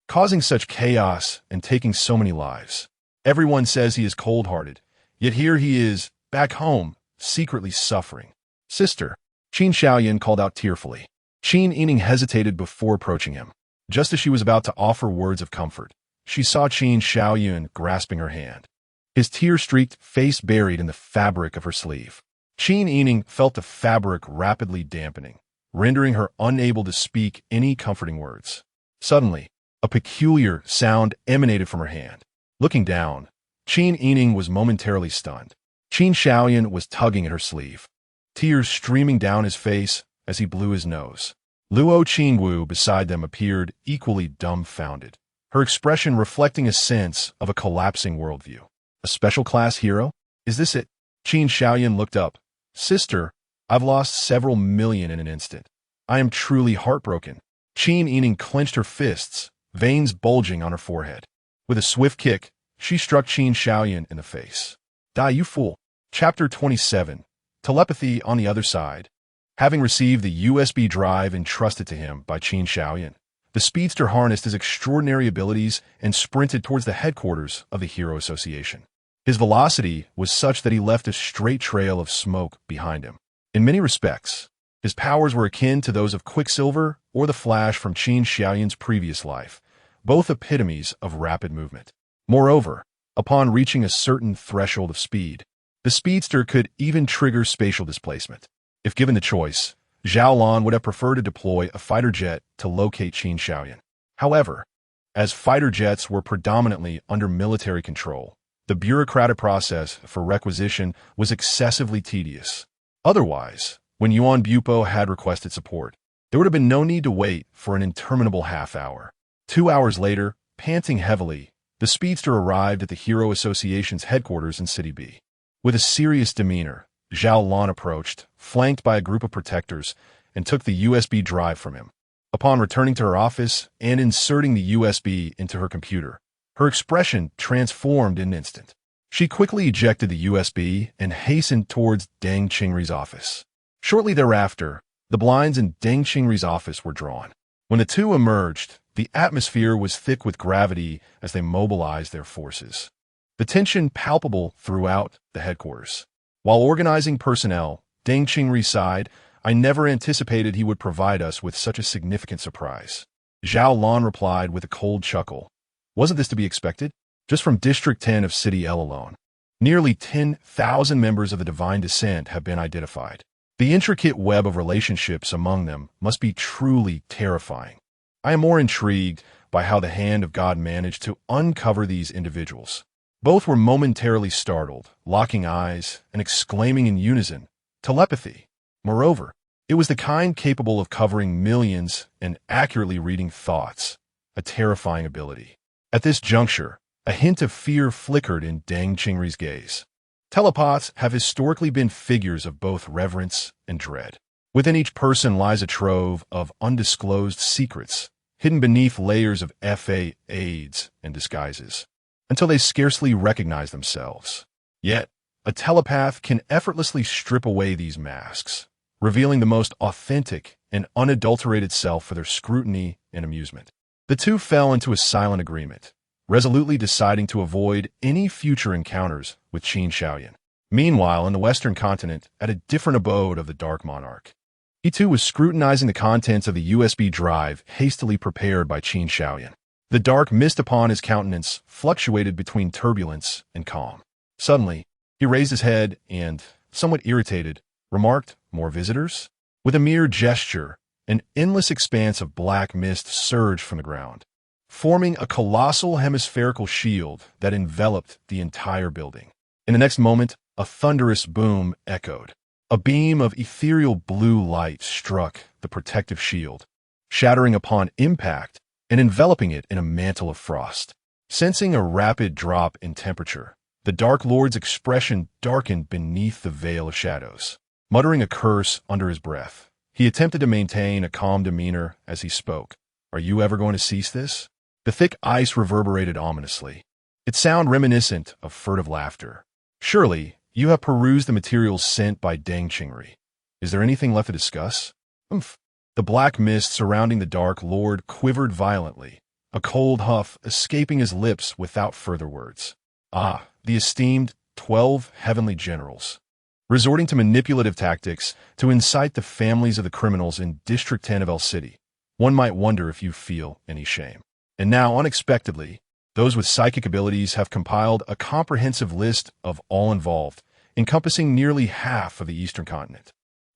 causing such chaos and taking so many lives. Everyone says he is cold-hearted, yet here he is, back home, secretly suffering. "Sister," Qin Xiaoyun called out tearfully. Qin Yining hesitated before approaching him. Just as she was about to offer words of comfort, she saw Qin Xiaoyun grasping her hand, his tear-streaked face buried in the fabric of her sleeve. Qin Yining felt the fabric rapidly dampening, rendering her unable to speak any comforting words. Suddenly, a peculiar sound emanated from her hand. Looking down, Qin Yining was momentarily stunned. Qin Xiaoyun was tugging at her sleeve, tears streaming down his face as he blew his nose. Luo Qingwu beside them appeared equally dumbfounded, her expression reflecting a sense of a collapsing worldview. "A special class hero? Is this it?" Qin Xiaoyun looked up. "Sister, I've lost several million in an instant. I am truly heartbroken." Qin Yining clenched her fists, veins bulging on her forehead. With a swift kick, she struck Qin Xiaoyun in the face. "Die, you fool." Chapter 27. Telepathy on the other side. Having received the USB drive entrusted to him by Qin Xiaoyun, the speedster harnessed his extraordinary abilities and sprinted towards the headquarters of the Hero Association. His velocity was such that he left a straight trail of smoke behind him. In many respects, his powers were akin to those of Quicksilver or the Flash from Qin Xiaoyun's previous life, both epitomes of rapid movement. Moreover, upon reaching a certain threshold of speed, the speedster could even trigger spatial displacement. If given the choice, Zhao Lan would have preferred to deploy a fighter jet to locate Qin Xiaoyun. However, as fighter jets were predominantly under military control, the bureaucratic process for requisition was excessively tedious. Otherwise, when Yuan Bupo had requested support, there would have been no need to wait for an interminable half-hour. 2 hours later, panting heavily, the speedster arrived at the Hero Association's headquarters in City B. With a serious demeanor, Zhao Lan approached, flanked by a group of protectors, and took the USB drive from him. Upon returning to her office and inserting the USB into her computer, her expression transformed in an instant. She quickly ejected the USB and hastened towards Deng Qingri's office. Shortly thereafter, the blinds in Deng Qingri's office were drawn. When the two emerged, the atmosphere was thick with gravity as they mobilized their forces. The tension palpable throughout the headquarters. While organizing personnel, Deng Qingri sighed, "I never anticipated he would provide us with such a significant surprise." Zhao Lan replied with a cold chuckle. "Wasn't this to be expected? Just from District 10 of City L alone, nearly 10,000 members of the Divine Descent have been identified. The intricate web of relationships among them must be truly terrifying. I am more intrigued by how the hand of God managed to uncover these individuals." Both were momentarily startled, locking eyes and exclaiming in unison, "Telepathy!" Moreover, it was the kind capable of covering millions and accurately reading thoughts, a terrifying ability. At this juncture, a hint of fear flickered in Deng Qingri's gaze. Telepaths have historically been figures of both reverence and dread. Within each person lies a trove of undisclosed secrets, hidden beneath layers of aids and disguises, until they scarcely recognize themselves. Yet, a telepath can effortlessly strip away these masks, revealing the most authentic and unadulterated self for their scrutiny and amusement. The two fell into a silent agreement, resolutely deciding to avoid any future encounters with Qin Shaoyan. Meanwhile, on the Western continent, at a different abode of the Dark Monarch, he too was scrutinizing the contents of the USB drive hastily prepared by Qin Shaoyan. The dark mist upon his countenance fluctuated between turbulence and calm. Suddenly, he raised his head and, somewhat irritated, remarked, "More visitors?" With a mere gesture, an endless expanse of black mist surged from the ground, forming a colossal hemispherical shield that enveloped the entire building. In the next moment, a thunderous boom echoed. A beam of ethereal blue light struck the protective shield, shattering upon impact and enveloping it in a mantle of frost. Sensing a rapid drop in temperature, the Dark Lord's expression darkened beneath the veil of shadows. Muttering a curse under his breath, he attempted to maintain a calm demeanor as he spoke. "Are you ever going to cease this?" The thick ice reverberated ominously, its sound reminiscent of furtive laughter. "Surely, you have perused the materials sent by Deng Qingri. Is there anything left to discuss?" "Umph." The black mist surrounding the Dark Lord quivered violently, a cold huff escaping his lips without further words. "Ah, the esteemed 12 heavenly generals, resorting to manipulative tactics to incite the families of the criminals in District 10 of El City. One might wonder if you feel any shame. And now, unexpectedly, those with psychic abilities have compiled a comprehensive list of all involved, encompassing nearly half of the Eastern continent.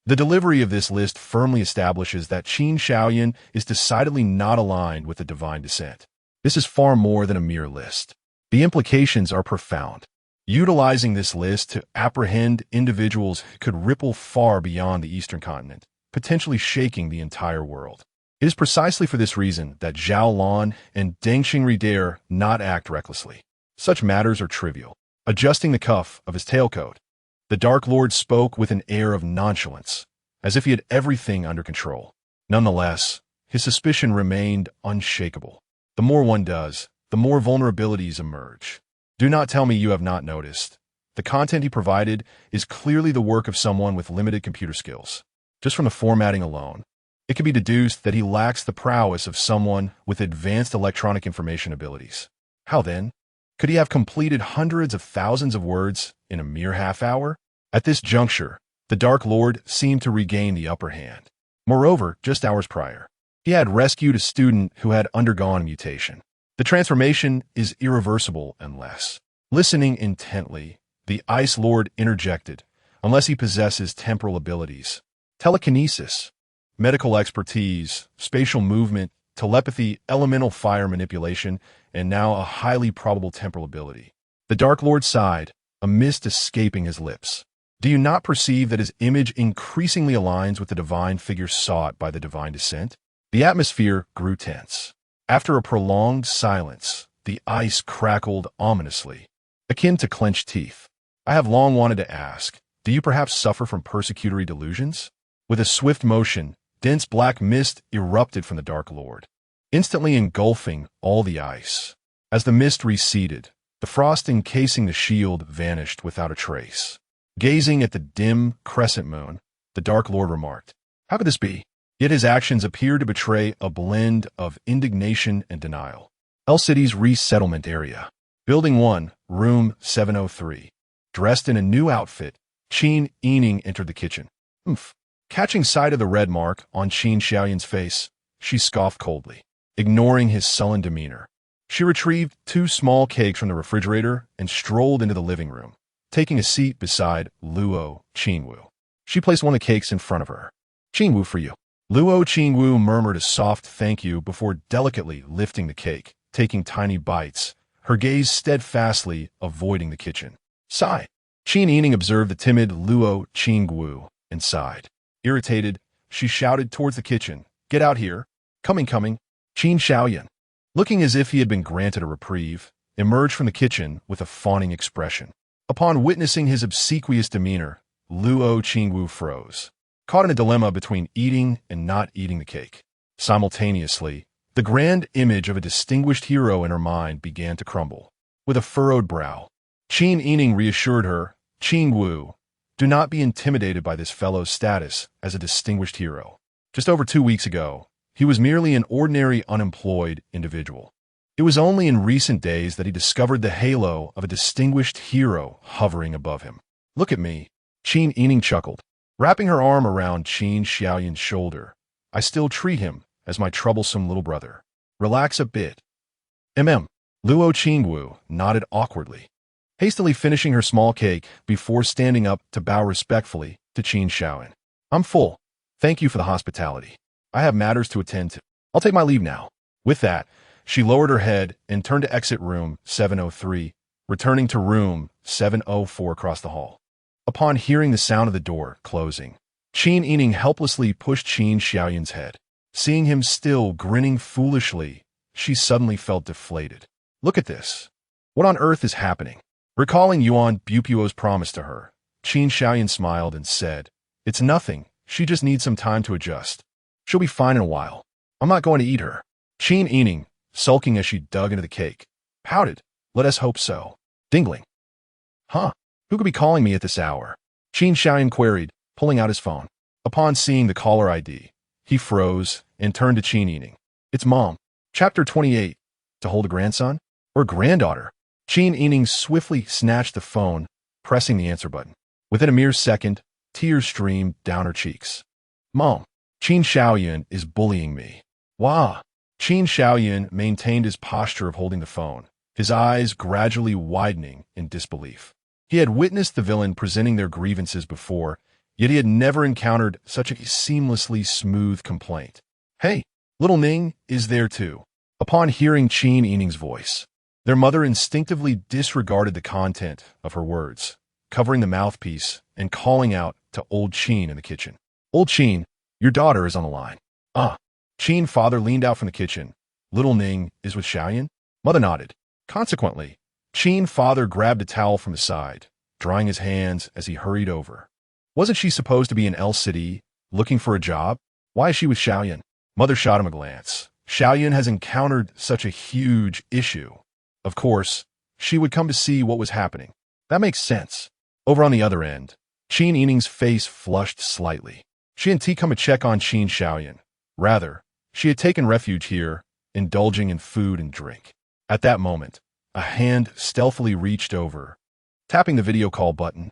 The delivery of this list firmly establishes that Qin Shaoyan is decidedly not aligned with the divine descent. This is far more than a mere list. The implications are profound. Utilizing this list to apprehend individuals could ripple far beyond the Eastern continent, potentially shaking the entire world. It is precisely for this reason that Zhao Lan and Deng Qingri dare not act recklessly. Such matters are trivial. Adjusting the cuff of his tailcoat, the Dark Lord spoke with an air of nonchalance, as if he had everything under control. Nonetheless, his suspicion remained unshakable. The more one does, the more vulnerabilities emerge. Do not tell me you have not noticed. The content he provided is clearly the work of someone with limited computer skills. Just from the formatting alone, it can be deduced that he lacks the prowess of someone with advanced electronic information abilities. How then could he have completed hundreds of thousands of words in a mere half hour? At this juncture, the Dark Lord seemed to regain the upper hand. Moreover, just hours prior, he had rescued a student who had undergone a mutation. The transformation is irreversible unless, listening intently, the Ice Lord interjected, unless he possesses temporal abilities, telekinesis, medical expertise, spatial movement, telepathy, elemental fire manipulation, and now a highly probable temporal ability. The Dark Lord sighed, a mist escaping his lips. Do you not perceive that his image increasingly aligns with the divine figure sought by the divine descent? The atmosphere grew tense. After a prolonged silence, the ice crackled ominously, akin to clenched teeth. I have long wanted to ask, do you perhaps suffer from persecutory delusions? With a swift motion, dense black mist erupted from the Dark Lord, instantly engulfing all the ice. As the mist receded, the frost encasing the shield vanished without a trace. Gazing at the dim crescent moon, the Dark Lord remarked, "How could this be?" Yet his actions appeared to betray a blend of indignation and denial. El City's resettlement area. Building 1, room 703. Dressed in a new outfit, Qin Yining entered the kitchen. "Umph." Catching sight of the red mark on Qin Shaoyan's face, she scoffed coldly, ignoring his sullen demeanor. She retrieved 2 small cakes from the refrigerator and strolled into the living room, taking a seat beside Luo Qingwu. She placed one of the cakes in front of her. "Qingwu for you." Luo Qingwu murmured a soft thank you before delicately lifting the cake, taking tiny bites, her gaze steadfastly avoiding the kitchen. "Sigh." Qin Yining observed the timid Luo Qingwu and sighed. Irritated, she shouted towards the kitchen, "Get out here. Coming. Qin Shaoyan." looking as if he had been granted a reprieve, emerged from the kitchen with a fawning expression. Upon witnessing his obsequious demeanor, Luo Qingwu froze, caught in a dilemma between eating and not eating the cake. Simultaneously, the grand image of a distinguished hero in her mind began to crumble. With a furrowed brow, Qin Yining reassured her, "Qingwu, do not be intimidated by this fellow's status as a distinguished hero. Just over 2 weeks ago, he was merely an ordinary unemployed individual. It was only in recent days that he discovered the halo of a distinguished hero hovering above him. Look at me." Qin Yining chuckled, wrapping her arm around Qin Xiaoyan's shoulder. "I still treat him as my troublesome little brother. Relax a bit." Luo Qingwu nodded awkwardly, hastily finishing her small cake before standing up to bow respectfully to Qin Xiaoyan. "I'm full. Thank you for the hospitality. I have matters to attend to. I'll take my leave now." With that, she lowered her head and turned to exit room 703, returning to room 704 across the hall. Upon hearing the sound of the door closing, Qin Yining helplessly pushed Qin Xiaoyan's head. Seeing him still grinning foolishly, she suddenly felt deflated. Look at this. What on earth is happening? Recalling Yuan Bupuo's promise to her, Qin Xiaoyan smiled and said, "It's nothing. She just needs some time to adjust. She'll be fine in a while. I'm not going to eat her." Qin Yining, sulking as she dug into the cake, pouted, "Let us hope so." Dingling. "Huh? Who could be calling me at this hour?" Qin Xiaoyan queried, pulling out his phone. Upon seeing the caller ID, he froze and turned to Qin Yining. "It's Mom." Chapter 28. To hold a grandson? Or granddaughter? Qin Yining swiftly snatched the phone, pressing the answer button. Within a mere second, tears streamed down her cheeks. "Mom, Qin Xiaoyan is bullying me." "Wah." Qin Xiaoyan maintained his posture of holding the phone, his eyes gradually widening in disbelief. He had witnessed the villain presenting their grievances before, yet he had never encountered such a seamlessly smooth complaint. "Hey, little Ning is there too." Upon hearing Qin Yining's voice, their mother instinctively disregarded the content of her words, covering the mouthpiece and calling out to old Qin in the kitchen. "Old Qin, your daughter is on the line." "Ah." Qin father leaned out from the kitchen. "Little Ning is with Xiaoyan?" Mother nodded. Consequently, Qin father grabbed a towel from his side, drying his hands as he hurried over. Wasn't she supposed to be in El City, looking for a job? Why is she with Xiaoyan? Mother shot him a glance. Xiaoyan has encountered such a huge issue. Of course, she would come to see what was happening. That makes sense. Over on the other end, Qin Yining's face flushed slightly. She hadn't come to check on Qin Xiaoyan. Rather, she had taken refuge here, indulging in food and drink. At that moment, a hand stealthily reached over, tapping the video call button.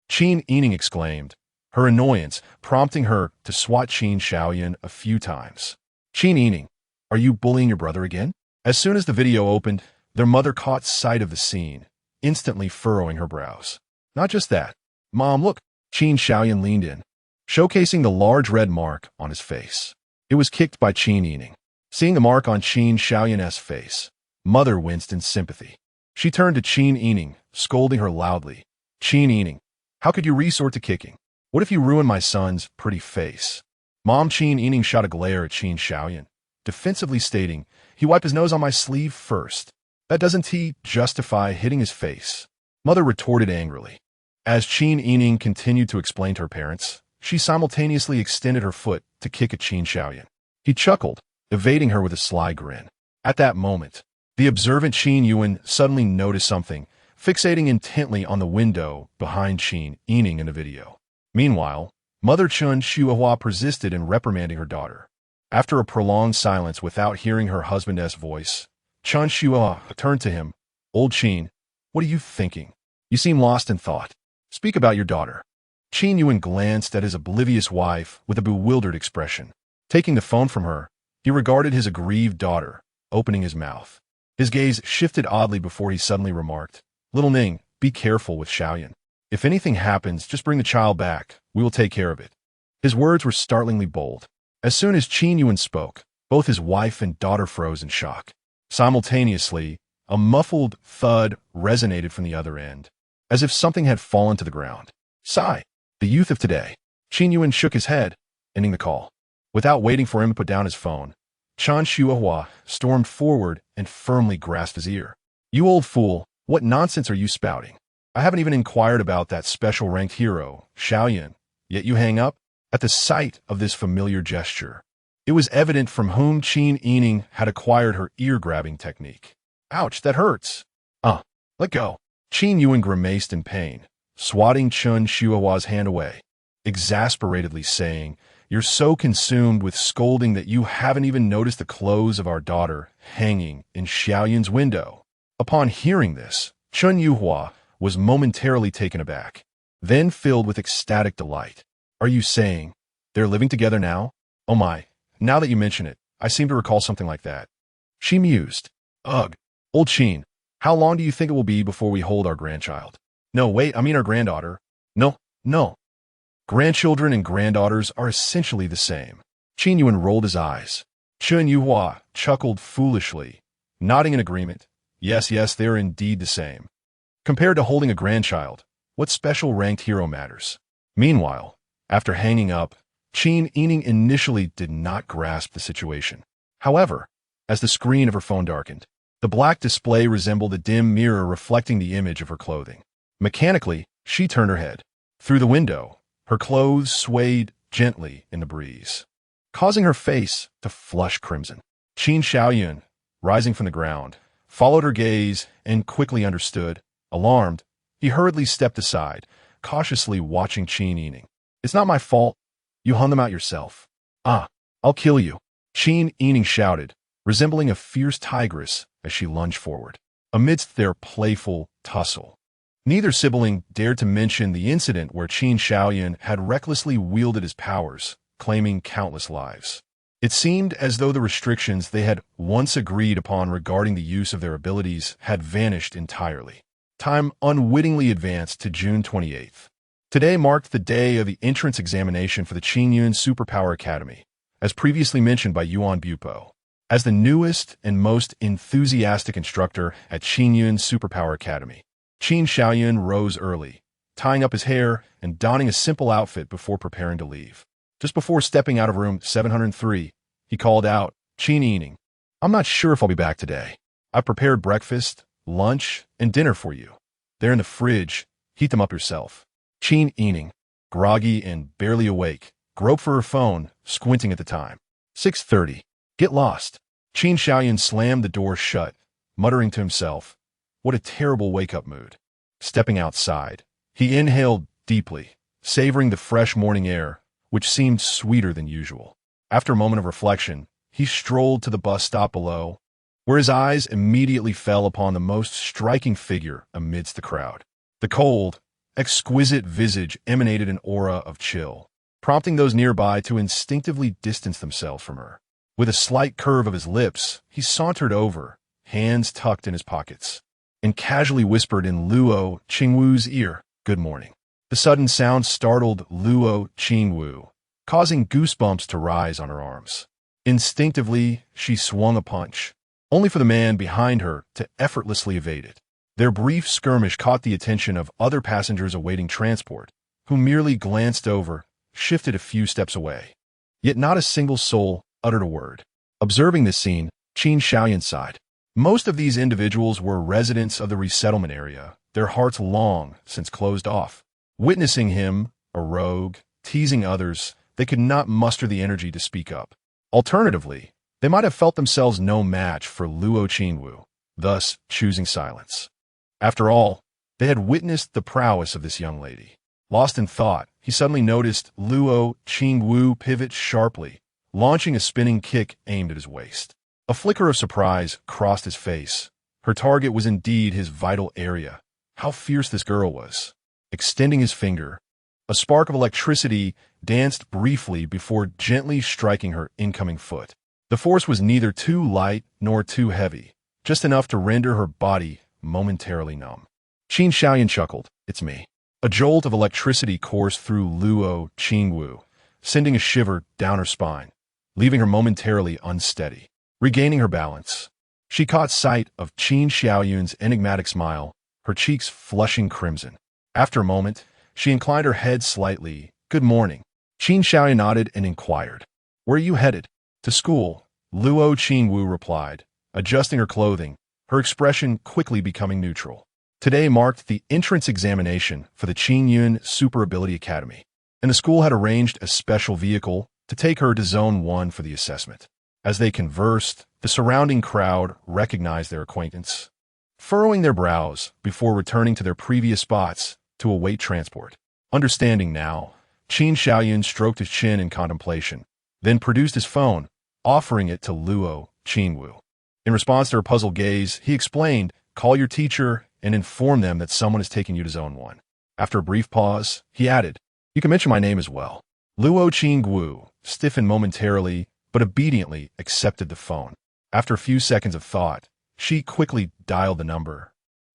Qin Yining exclaimed, her annoyance prompting her to swat Qin Xiaoyan a few times. "Qin Yining, are you bullying your brother again?" As soon as the video opened, their mother caught sight of the scene, instantly furrowing her brows. "Not just that. Mom, look." Qin Xiaoyan leaned in, showcasing the large red mark on his face. It was kicked by Qin Yining. Seeing the mark on Qin Xiaoyan's face, Mother winced in sympathy. She turned to Qin Yining, scolding her loudly. "Qin Yining, how could you resort to kicking? What if you ruin my son's pretty face?" Mom Qin Yining shot a glare at Qin Xiaoyan, defensively stating, "He wiped his nose on my sleeve first. That doesn't he justify hitting his face?" Mother retorted angrily. As Qin Yining continued to explain to her parents, she simultaneously extended her foot to kick at Qin Xiaoyan. He chuckled, evading her with a sly grin. At that moment, the observant Qin Yuan suddenly noticed something, fixating intently on the window behind Qin Yining in the video. Meanwhile, Mother Chun Shuahua persisted in reprimanding her daughter. After a prolonged silence without hearing her husband's voice, Chun Shuahua turned to him. "Old Qin, what are you thinking? You seem lost in thought. Speak about your daughter." Qin Yuan glanced at his oblivious wife with a bewildered expression. Taking the phone from her, he regarded his aggrieved daughter, opening his mouth. His gaze shifted oddly before he suddenly remarked, "Little Ning, be careful with Xiaoyan. If anything happens, just bring the child back. We will take care of it." His words were startlingly bold. As soon as Qin Yuan spoke, both his wife and daughter froze in shock. Simultaneously, a muffled thud resonated from the other end, as if something had fallen to the ground. Sigh. The youth of today. Qin Yuan shook his head, ending the call. Without waiting for him to put down his phone, Chan Shuahua stormed forward and firmly grasped his ear. You old fool, what nonsense are you spouting? I haven't even inquired about that special-ranked hero, Xiaoyan, yet you hang up? At the sight of this familiar gesture, it was evident from whom Qin Yining had acquired her ear-grabbing technique. Ouch, that hurts. Let go. Qin Yuan grimaced in pain, swatting Chun Shuahua's hand away, exasperatedly saying, You're so consumed with scolding that you haven't even noticed the clothes of our daughter hanging in Xiaoyan's window. Upon hearing this, Chun Yuhua was momentarily taken aback, then filled with ecstatic delight. Are you saying they're living together now? Oh my, now that you mention it, I seem to recall something like that. She mused. Ugh, old Qin, how long do you think it will be before we hold our grandchild? No, wait, I mean our granddaughter. No. Grandchildren and granddaughters are essentially the same. Qin Yuan rolled his eyes. Chun Yuhua chuckled foolishly, nodding in agreement. Yes, they're indeed the same. Compared to holding a grandchild, what special ranked hero matters? Meanwhile, after hanging up, Qin Yining initially did not grasp the situation. However, as the screen of her phone darkened, the black display resembled a dim mirror reflecting the image of her clothing. Mechanically, she turned her head. Through the window, her clothes swayed gently in the breeze, causing her face to flush crimson. Qin Xiaoyun, rising from the ground, followed her gaze and quickly understood. Alarmed, he hurriedly stepped aside, cautiously watching Qin Yining. It's not my fault. You hung them out yourself. I'll kill you, Qin Yining shouted, resembling a fierce tigress as she lunged forward. Amidst their playful tussle, neither sibling dared to mention the incident where Qin Xiaoyan had recklessly wielded his powers, claiming countless lives. It seemed as though the restrictions they had once agreed upon regarding the use of their abilities had vanished entirely. Time unwittingly advanced to June 28th. Today marked the day of the entrance examination for the Qingyun Superpower Academy, as previously mentioned by Yuan Bupo. As the newest and most enthusiastic instructor at Qingyun Superpower Academy, Qin Xiaoyun rose early, tying up his hair and donning a simple outfit before preparing to leave. Just before stepping out of room 703, he called out, Qin Yining, I'm not sure if I'll be back today. I've prepared breakfast, lunch, and dinner for you. They're in the fridge. Heat them up yourself. Qin Yining, groggy and barely awake, groped for her phone, squinting at the time. 6:30. Get lost. Qin Xiaoyan slammed the door shut, muttering to himself, What a terrible wake-up mood. Stepping outside, he inhaled deeply, savoring the fresh morning air, which seemed sweeter than usual. After a moment of reflection, he strolled to the bus stop below, where his eyes immediately fell upon the most striking figure amidst the crowd. The cold, exquisite visage emanated an aura of chill, prompting those nearby to instinctively distance themselves from her. With a slight curve of his lips, he sauntered over, hands tucked in his pockets, and casually whispered in Luo Qingwu's ear, Good morning. The sudden sound startled Luo Qingwu, causing goosebumps to rise on her arms. Instinctively, she swung a punch, only for the man behind her to effortlessly evade it. Their brief skirmish caught the attention of other passengers awaiting transport, who merely glanced over, shifted a few steps away. Yet not a single soul uttered a word. Observing this scene, Qin Xiaoyan sighed. Most of these individuals were residents of the resettlement area, their hearts long since closed off. Witnessing him, a rogue, teasing others, they could not muster the energy to speak up. Alternatively, they might have felt themselves no match for Luo Qingwu, thus choosing silence. After all, they had witnessed the prowess of this young lady. Lost in thought, he suddenly noticed Luo Qingwu pivot sharply, launching a spinning kick aimed at his waist. A flicker of surprise crossed his face. Her target was indeed his vital area. How fierce this girl was. Extending his finger, a spark of electricity danced briefly before gently striking her incoming foot. The force was neither too light nor too heavy, just enough to render her body momentarily numb. Qin Xiaoyan chuckled, It's me. A jolt of electricity coursed through Luo Qingwu, sending a shiver down her spine, leaving her momentarily unsteady. Regaining her balance, she caught sight of Qin Xiaoyun's enigmatic smile, her cheeks flushing crimson. After a moment, she inclined her head slightly. Good morning. Qin Xiaoyan nodded and inquired, Where are you headed? To school, Luo Qingwu replied, adjusting her clothing, her expression quickly becoming neutral. Today marked the entrance examination for the Qingyun Super Ability Academy, and the school had arranged a special vehicle to take her to Zone 1 for the assessment. As they conversed, the surrounding crowd recognized their acquaintance, furrowing their brows before returning to their previous spots to await transport. Understanding now, Qin Xiaoyun stroked his chin in contemplation, then produced his phone, offering it to Luo Qingwu. In response to her puzzled gaze, he explained, "Call your teacher and inform them that someone is taking you to Zone 1. After a brief pause, he added, "You can mention my name as well." Luo Qingwu stiffened momentarily, but obediently accepted the phone. After a few seconds of thought, she quickly dialed the number,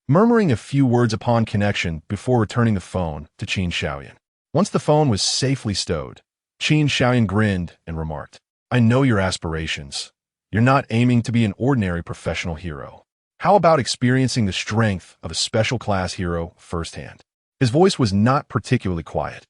murmuring a few words upon connection before returning the phone to Qin Xiaoyun. Once the phone was safely stowed, Qin Xiaoyun grinned and remarked, "I know your aspirations. You're not aiming to be an ordinary professional hero. How about experiencing the strength of a special class hero firsthand?" His voice was not particularly quiet.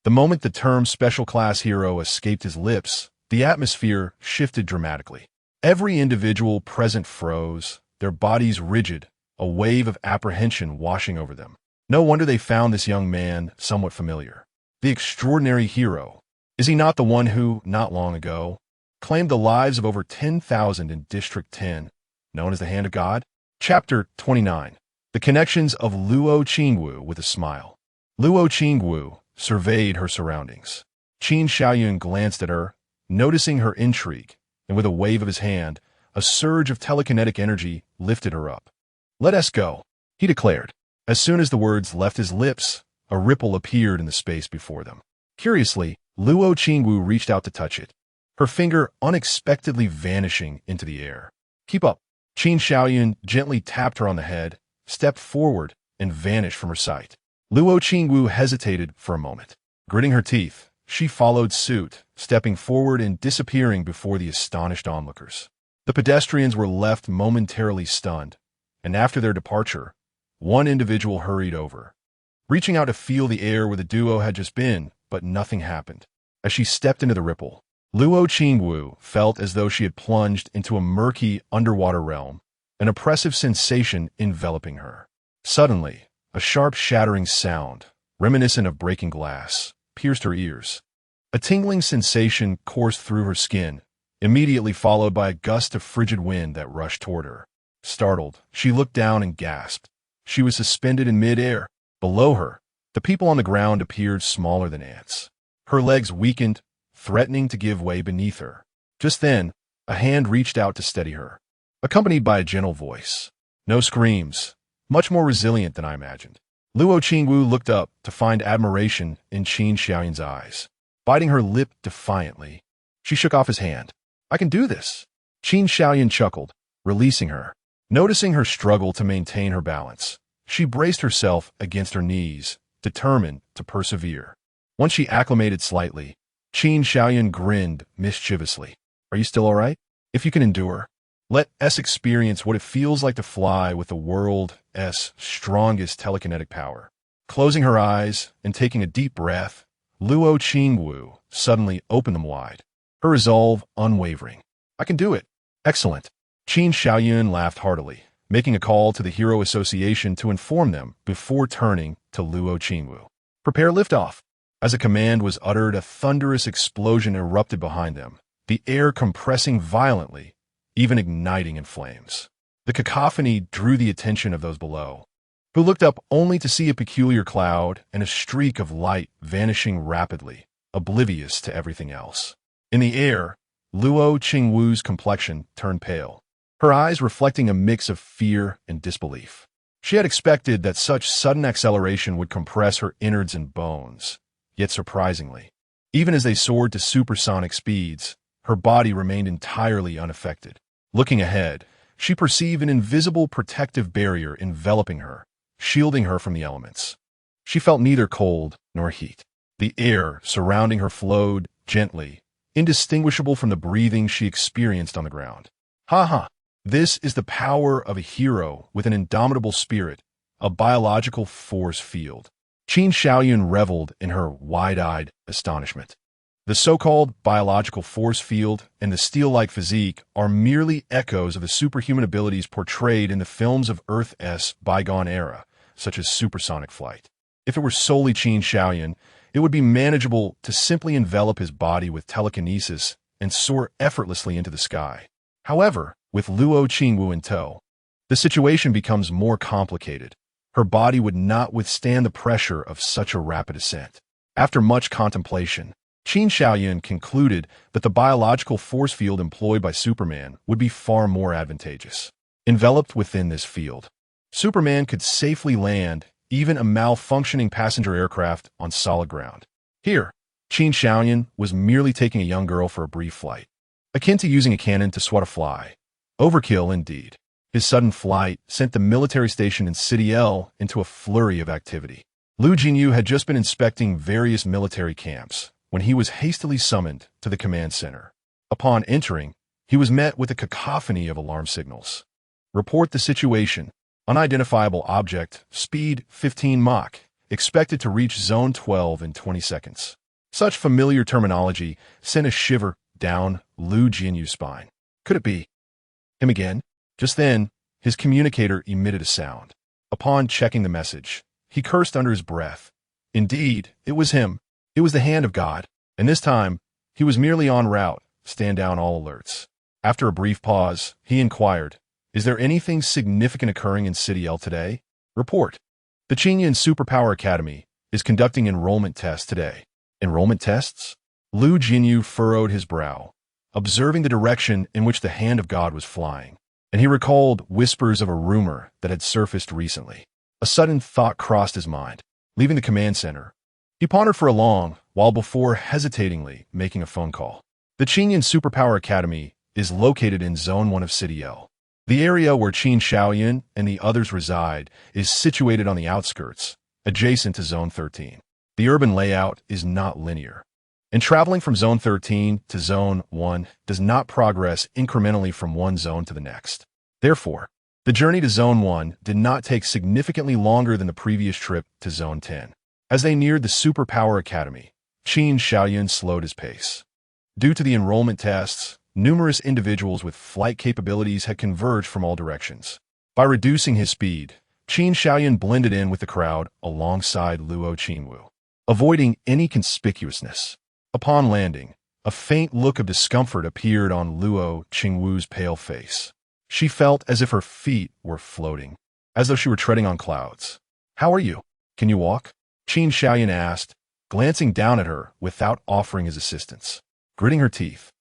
The moment the term special class hero escaped his lips, the atmosphere shifted dramatically. Every individual present froze, their bodies rigid, a wave of apprehension washing over them. No wonder they found this young man somewhat familiar. The extraordinary hero. Is he not the one who, not long ago, claimed the lives of over 10,000 in District 10, known as the Hand of God? Chapter 29. The Connections of Luo Qingwu with a Smile. Luo Qingwu surveyed her surroundings. Qin Xiaoyun glanced at her, noticing her intrigue, and with a wave of his hand, a surge of telekinetic energy lifted her up. "Let us go," he declared. As soon as the words left his lips, a ripple appeared in the space before them. Curiously, Luo Qingwu reached out to touch it, her finger unexpectedly vanishing into the air. "Keep up." Qin Xiaoyun gently tapped her on the head, stepped forward, and vanished from her sight. Luo Qingwu hesitated for a moment. Gritting her teeth, she followed suit, stepping forward and disappearing before the astonished onlookers. The pedestrians were left momentarily stunned, and after their departure, one individual hurried over, reaching out to feel the air where the duo had just been, but nothing happened. As she stepped into the ripple, Luo Qingwu felt as though she had plunged into a murky underwater realm, an oppressive sensation enveloping her. Suddenly, a sharp shattering sound, reminiscent of breaking glass, pierced her ears. A tingling sensation coursed through her skin, immediately followed by a gust of frigid wind that rushed toward her. Startled, she looked down and gasped. She was suspended in midair. Below her, the people on the ground appeared smaller than ants. Her legs weakened, threatening to give way beneath her. Just then, a hand reached out to steady her, accompanied by a gentle voice. No screams, much more resilient than I imagined. Luo Qingwu looked up to find admiration in Qin Xiaoyun's eyes. Biting her lip defiantly, she shook off his hand. "I can do this." Qin Xiaoyun chuckled, releasing her. Noticing her struggle to maintain her balance, she braced herself against her knees, determined to persevere. Once she acclimated slightly, Qin Xiaoyun grinned mischievously. "Are you still all right? If you can endure, let us experience what it feels like to fly with the world's strongest telekinetic power." Closing her eyes and taking a deep breath, Luo Qingwu suddenly opened them wide, her resolve unwavering. "I can do it." "Excellent." Qin Xiaoyun laughed heartily, making a call to the Hero Association to inform them before turning to Luo Qingwu. "Prepare liftoff." As a command was uttered, a thunderous explosion erupted behind them, the air compressing violently, even igniting in flames. The cacophony drew the attention of those below, who looked up only to see a peculiar cloud and a streak of light vanishing rapidly, oblivious to everything else. In the air, Luo Qingwu's complexion turned pale, her eyes reflecting a mix of fear and disbelief. She had expected that such sudden acceleration would compress her innards and bones, yet surprisingly, even as they soared to supersonic speeds, her body remained entirely unaffected. Looking ahead, she perceived an invisible protective barrier enveloping her, shielding her from the elements. She felt neither cold nor heat. The air surrounding her flowed gently, indistinguishable from the breathing she experienced on the ground. "Ha ha! This is the power of a hero with an indomitable spirit, a biological force field." Qin Xiaoyun reveled in her wide-eyed astonishment. The so-called biological force field and the steel-like physique are merely echoes of the superhuman abilities portrayed in the films of Earth's bygone era, such as supersonic flight. If it were solely Qin Shaoyan, it would be manageable to simply envelop his body with telekinesis and soar effortlessly into the sky. However, with Luo Qingwu in tow, the situation becomes more complicated. Her body would not withstand the pressure of such a rapid ascent. After much contemplation, Qin Shaoyan concluded that the biological force field employed by Superman would be far more advantageous. Enveloped within this field, Superman could safely land even a malfunctioning passenger aircraft on solid ground. Here, Qin Shaoyan was merely taking a young girl for a brief flight, akin to using a cannon to swat a fly. Overkill indeed. His sudden flight sent the military station in City L into a flurry of activity. Lu Jinyu had just been inspecting various military camps when he was hastily summoned to the command center. Upon entering, he was met with a cacophony of alarm signals. Report the situation. Unidentifiable object, speed 15 Mach, expected to reach Zone 12 in 20 seconds. Such familiar terminology sent a shiver down Lu Jinyu's spine. Could it be him again? Just then, his communicator emitted a sound. Upon checking the message, he cursed under his breath. Indeed, it was him. It was the hand of God, and this time, he was merely en route. Stand down all alerts. After a brief pause, he inquired, "Is there anything significant occurring in City L today?" Report. The Qinyan Superpower Academy is conducting enrollment tests today. Enrollment tests? Lu Jinyu furrowed his brow, observing the direction in which the hand of God was flying, and he recalled whispers of a rumor that had surfaced recently. A sudden thought crossed his mind. Leaving the command center, he pondered for a long while before hesitatingly making a phone call. The Qinyan Superpower Academy is located in Zone 1 of City L. The area where Qin Shaoyan and the others reside is situated on the outskirts, adjacent to Zone 13. The urban layout is not linear, and traveling from Zone 13 to Zone 1 does not progress incrementally from one zone to the next. Therefore, the journey to Zone 1 did not take significantly longer than the previous trip to Zone 10. As they neared the Superpower Academy, Qin Shaoyan slowed his pace. Due to the enrollment tests, numerous individuals with flight capabilities had converged from all directions. By reducing his speed, Qin Shaoyan blended in with the crowd alongside Luo Qingwu, avoiding any conspicuousness. Upon landing, a faint look of discomfort appeared on Luo Qingwu's pale face. She felt as if her feet were floating, as though she were treading on clouds. "How are you? Can you walk?" Qin Shaoyan asked, glancing down at her without offering his assistance. Gritting her teeth,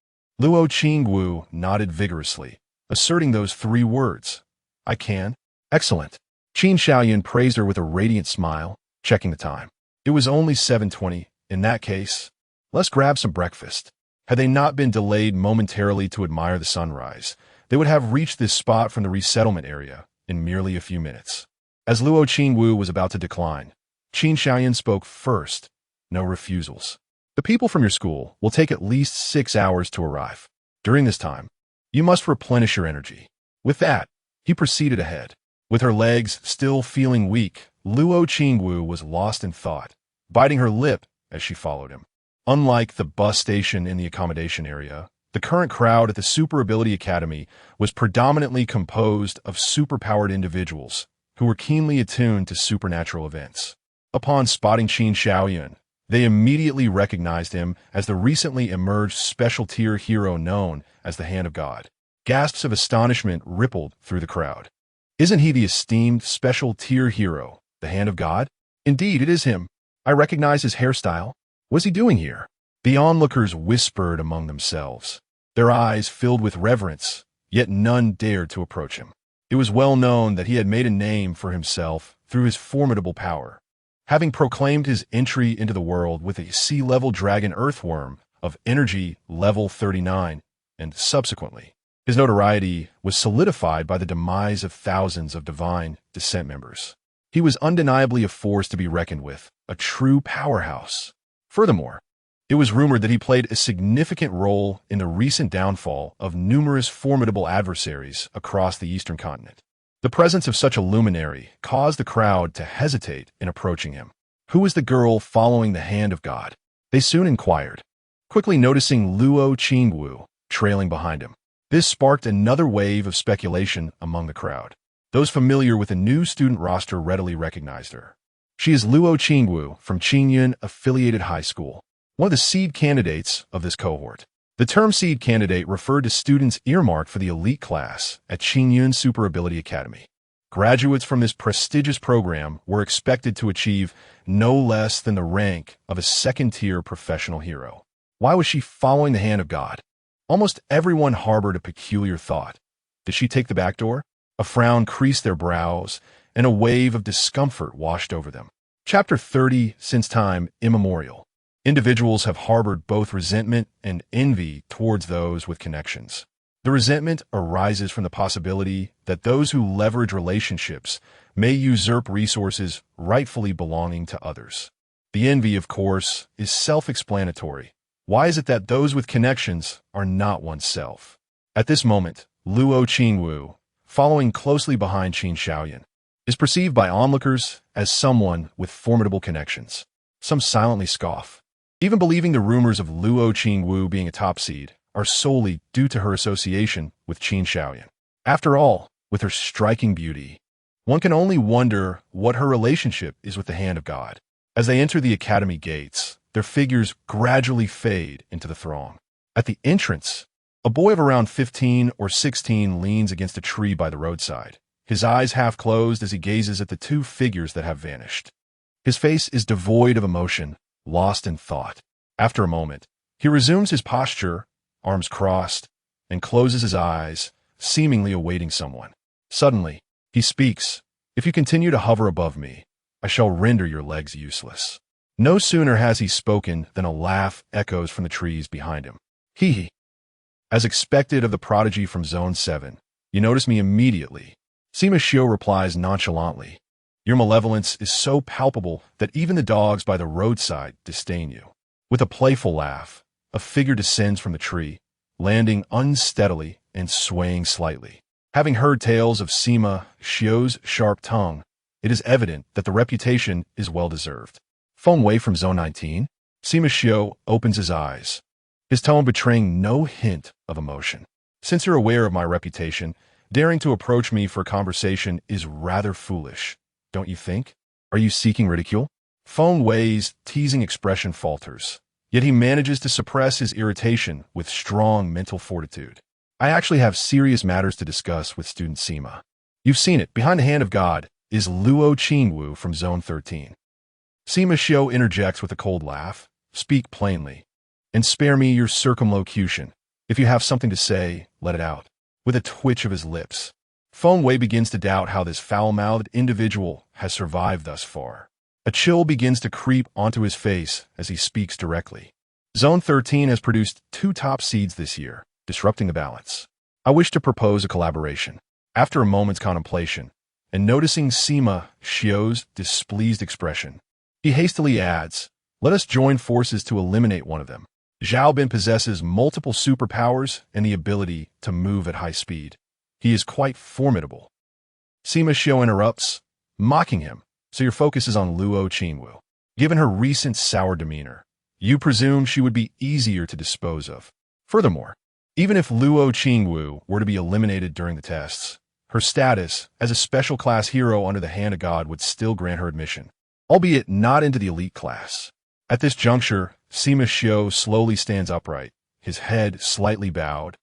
Luo Qingwu nodded vigorously, asserting those three words. "I can." "Excellent." Qin Shaoyan praised her with a radiant smile, checking the time. It was only 7:20. In that case, let's grab some breakfast. Had they not been delayed momentarily to admire the sunrise, they would have reached this spot from the resettlement area in merely a few minutes. As Luo Qingwu was about to decline, Qin Shaoyan spoke first. "No refusals. The people from your school will take at least 6 hours to arrive. During this time, you must replenish your energy." With that, he proceeded ahead. With her legs still feeling weak, Luo Qingwu was lost in thought, biting her lip as she followed him. Unlike the bus station in the accommodation area, the current crowd at the Super Ability Academy was predominantly composed of superpowered individuals who were keenly attuned to supernatural events. Upon spotting Qin Shaoyan, they immediately recognized him as the recently emerged special tier hero known as the Hand of God. Gasps of astonishment rippled through the crowd. "Isn't he the esteemed special tier hero, the Hand of God?" "Indeed, it is him. I recognize his hairstyle. What's he doing here?" The onlookers whispered among themselves, their eyes filled with reverence, yet none dared to approach him. It was well known that he had made a name for himself through his formidable power, having proclaimed his entry into the world with a sea-level dragon earthworm of energy level 39, and subsequently, his notoriety was solidified by the demise of thousands of divine descent members. He was undeniably a force to be reckoned with, a true powerhouse. Furthermore, it was rumored that he played a significant role in the recent downfall of numerous formidable adversaries across the eastern continent. The presence of such a luminary caused the crowd to hesitate in approaching him. Who was the girl following the Hand of God? They soon inquired. quickly noticing Luo Qingwu trailing behind him. This sparked another wave of speculation among the crowd. Those familiar with the new student roster readily recognized her. She is Luo Qingwu from Qingyun Affiliated High School, one of the seed candidates of this cohort. The term seed candidate referred to students earmarked for the elite class at Qingyun Super Ability Academy. Graduates from this prestigious program were expected to achieve no less than the rank of a second-tier professional hero. Why was she following the hand of God? Almost everyone harbored a peculiar thought. Did she take the back door? A frown creased their brows, and a wave of discomfort washed over them. Chapter 30, Since Time Immemorial. Individuals have harbored both resentment and envy towards those with connections. The resentment arises from the possibility that those who leverage relationships may usurp resources rightfully belonging to others. The envy, of course, is self-explanatory. Why is it that those with connections are not oneself? At this moment, Luo Qingwu, following closely behind Qin Shaoyan, is perceived by onlookers as someone with formidable connections. Some silently scoff, even believing the rumors of Luo Qingwu being a top seed are solely due to her association with Qin Shaoyan. After all, with her striking beauty, one can only wonder what her relationship is with the hand of God. As they enter the academy gates, their figures gradually fade into the throng. At the entrance, a boy of around 15 or 16 leans against a tree by the roadside, his eyes half closed as he gazes at the two figures that have vanished. His face is devoid of emotion, lost in thought. After a moment, he resumes his posture, arms crossed, and closes his eyes, seemingly awaiting someone. Suddenly, he speaks, "If you continue to hover above me, I shall render your legs useless." No sooner has he spoken than a laugh echoes from the trees behind him. Hee hee. As expected of the prodigy from Zone 7, you notice me immediately. Sima Xiu replies nonchalantly, "Your malevolence is so palpable that even the dogs by the roadside disdain you." With a playful laugh, a figure descends from the tree, landing unsteadily and swaying slightly. Having heard tales of Sima Xiu's sharp tongue, it is evident that the reputation is well-deserved. Feng Wei from Zone 19, Sima Xiu opens his eyes, his tone betraying no hint of emotion. "Since you're aware of my reputation, daring to approach me for conversation is rather foolish, don't you think? Are you seeking ridicule?" Feng Wei's teasing expression falters, yet he manages to suppress his irritation with strong mental fortitude. "I actually have serious matters to discuss with student Sima. You've seen it, behind the hand of God is Luo Qingwu from Zone 13. Sima Xiu interjects with a cold laugh, "Speak plainly, and spare me your circumlocution. If you have something to say, let it out." With a twitch of his lips, Feng Wei begins to doubt how this foul-mouthed individual has survived thus far. A chill begins to creep onto his face as he speaks directly. Zone 13 has produced 2 top seeds this year, disrupting the balance. I wish to propose a collaboration. After a moment's contemplation, and noticing Sima Xiu's displeased expression, he hastily adds, "Let us join forces to eliminate one of them." Zhao Bin possesses multiple superpowers and the ability to move at high speed. He is quite formidable. Sima Xiu interrupts, mocking him, "So your focus is on Luo Qingwu. Given her recent sour demeanor, you presume she would be easier to dispose of. Furthermore, even if Luo Qingwu were to be eliminated during the tests, her status as a special class hero under the hand of God would still grant her admission, albeit not into the elite class." At this juncture, Sima Xiu slowly stands upright, his head slightly bowed,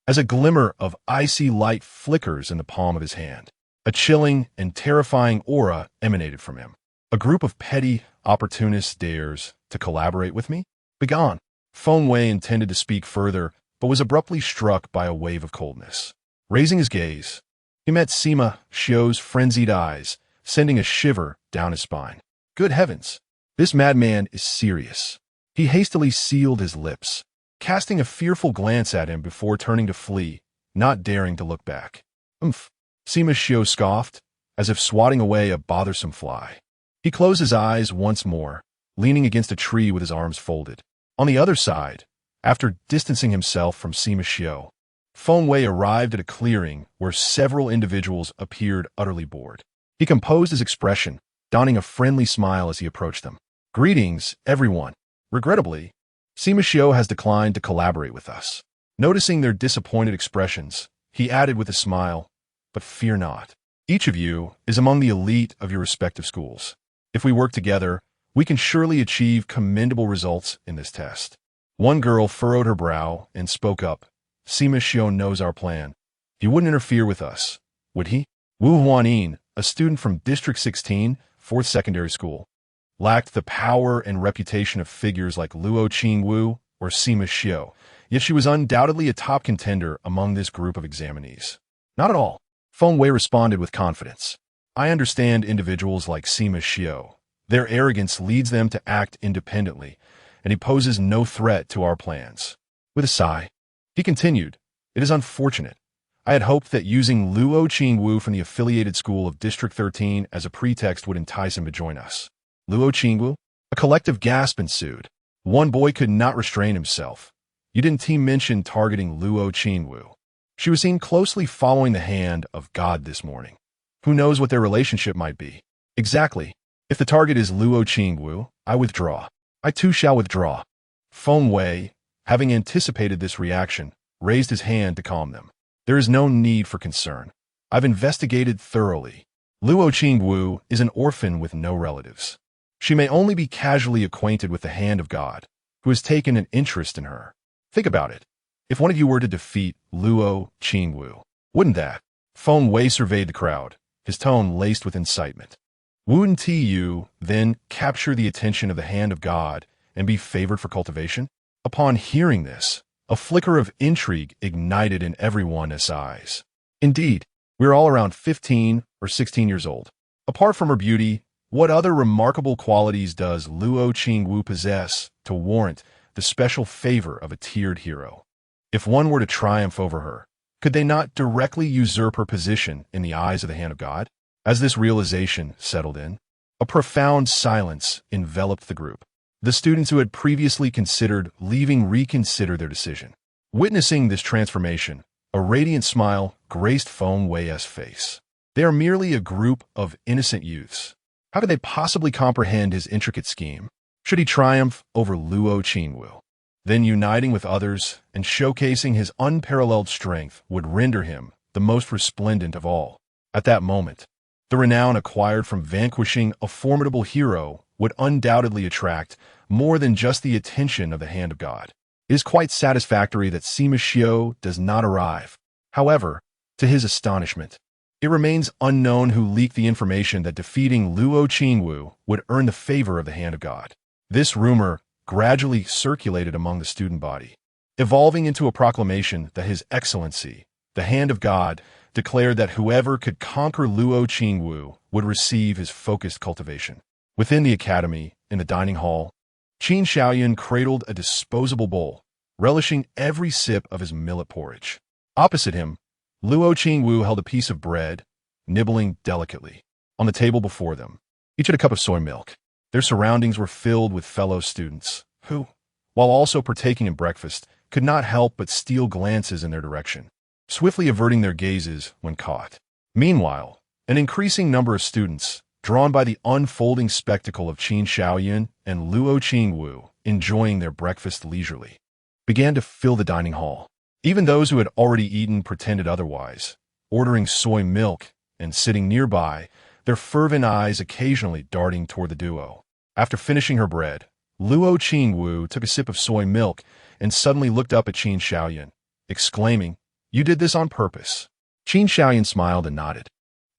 as a glimmer of icy light flickers in the palm of his hand. A chilling and terrifying aura emanated from him. "A group of petty opportunists dares to collaborate with me? Begone." Feng Wei intended to speak further, but was abruptly struck by a wave of coldness. Raising his gaze, he met Sima Xiu's frenzied eyes, sending a shiver down his spine. Good heavens! This madman is serious. He hastily sealed his lips, casting a fearful glance at him before turning to flee, not daring to look back. "Umph," Sima Xiu scoffed, as if swatting away a bothersome fly. He closed his eyes once more, leaning against a tree with his arms folded. On the other side, after distancing himself from Sima Xiu, Feng Wei arrived at a clearing where several individuals appeared utterly bored. He composed his expression, donning a friendly smile as he approached them. "Greetings, everyone. Regrettably, Sima Xiu has declined to collaborate with us. Noticing their disappointed expressions, he added with a smile, but fear not. Each of you is among the elite of your respective schools. If we work together, we can surely achieve commendable results in this test. One girl furrowed her brow and spoke up. Sima Xiu knows our plan. He wouldn't interfere with us, would he? Wu Huanin, a student from District 16, 4th Secondary School, lacked the power and reputation of figures like Luo Qingwu or Sima Xiu, yet she was undoubtedly a top contender among this group of examinees. Not at all. Feng Wei responded with confidence. I understand individuals like Sima Xiu. Their arrogance leads them to act independently, and he poses no threat to our plans. With a sigh, he continued, it is unfortunate. I had hoped that using Luo Qingwu from the affiliated school of District 13 as a pretext would entice him to join us. Luo Qingwu? A collective gasp ensued. One boy could not restrain himself. You didn't team mention targeting Luo Qingwu. She was seen closely following the hand of God this morning. Who knows what their relationship might be? Exactly. If the target is Luo Qingwu, I withdraw. I too shall withdraw. Feng Wei, having anticipated this reaction, raised his hand to calm them. There is no need for concern. I've investigated thoroughly. Luo Qingwu is an orphan with no relatives. She may only be casually acquainted with the hand of God, who has taken an interest in her. Think about it. If one of you were to defeat Luo Qingwu, wouldn't that? Feng Wei surveyed the crowd, his tone laced with incitement. Wouldn't you then capture the attention of the hand of God and be favored for cultivation? Upon hearing this, a flicker of intrigue ignited in everyone's eyes. Indeed, we are all around 15 or 16 years old. Apart from her beauty, what other remarkable qualities does Luo Qingwu possess to warrant the special favor of a tiered hero? If one were to triumph over her, could they not directly usurp her position in the eyes of the hand of God? As this realization settled in, a profound silence enveloped the group. The students who had previously considered leaving reconsidered their decision. Witnessing this transformation, a radiant smile graced Feng Wei's face. They are merely a group of innocent youths. How could they possibly comprehend his intricate scheme? Should he triumph over Luo Qingwu, then uniting with others and showcasing his unparalleled strength would render him the most resplendent of all. At that moment, the renown acquired from vanquishing a formidable hero would undoubtedly attract more than just the attention of the hand of God. It is quite satisfactory that Sima Xiu does not arrive. However, to his astonishment, it remains unknown who leaked the information that defeating Luo Qingwu would earn the favor of the hand of God. This rumor gradually circulated among the student body, evolving into a proclamation that His Excellency, the hand of God, declared that whoever could conquer Luo Qingwu would receive his focused cultivation. Within the academy, in the dining hall, Qin Xiaoyun cradled a disposable bowl, relishing every sip of his millet porridge. Opposite him, Luo Qingwu held a piece of bread, nibbling delicately. On the table before them, each had a cup of soy milk. Their surroundings were filled with fellow students, who, while also partaking in breakfast, could not help but steal glances in their direction, swiftly averting their gazes when caught. Meanwhile, an increasing number of students, drawn by the unfolding spectacle of Qin Xiaoyun and Luo Qingwu enjoying their breakfast leisurely, began to fill the dining hall. Even those who had already eaten pretended otherwise, ordering soy milk and sitting nearby, their fervent eyes occasionally darting toward the duo. After finishing her bread, Luo Qingwu took a sip of soy milk and suddenly looked up at Qin Xiaoyun, exclaiming, "You did this on purpose." Qin Xiaoyun smiled and nodded.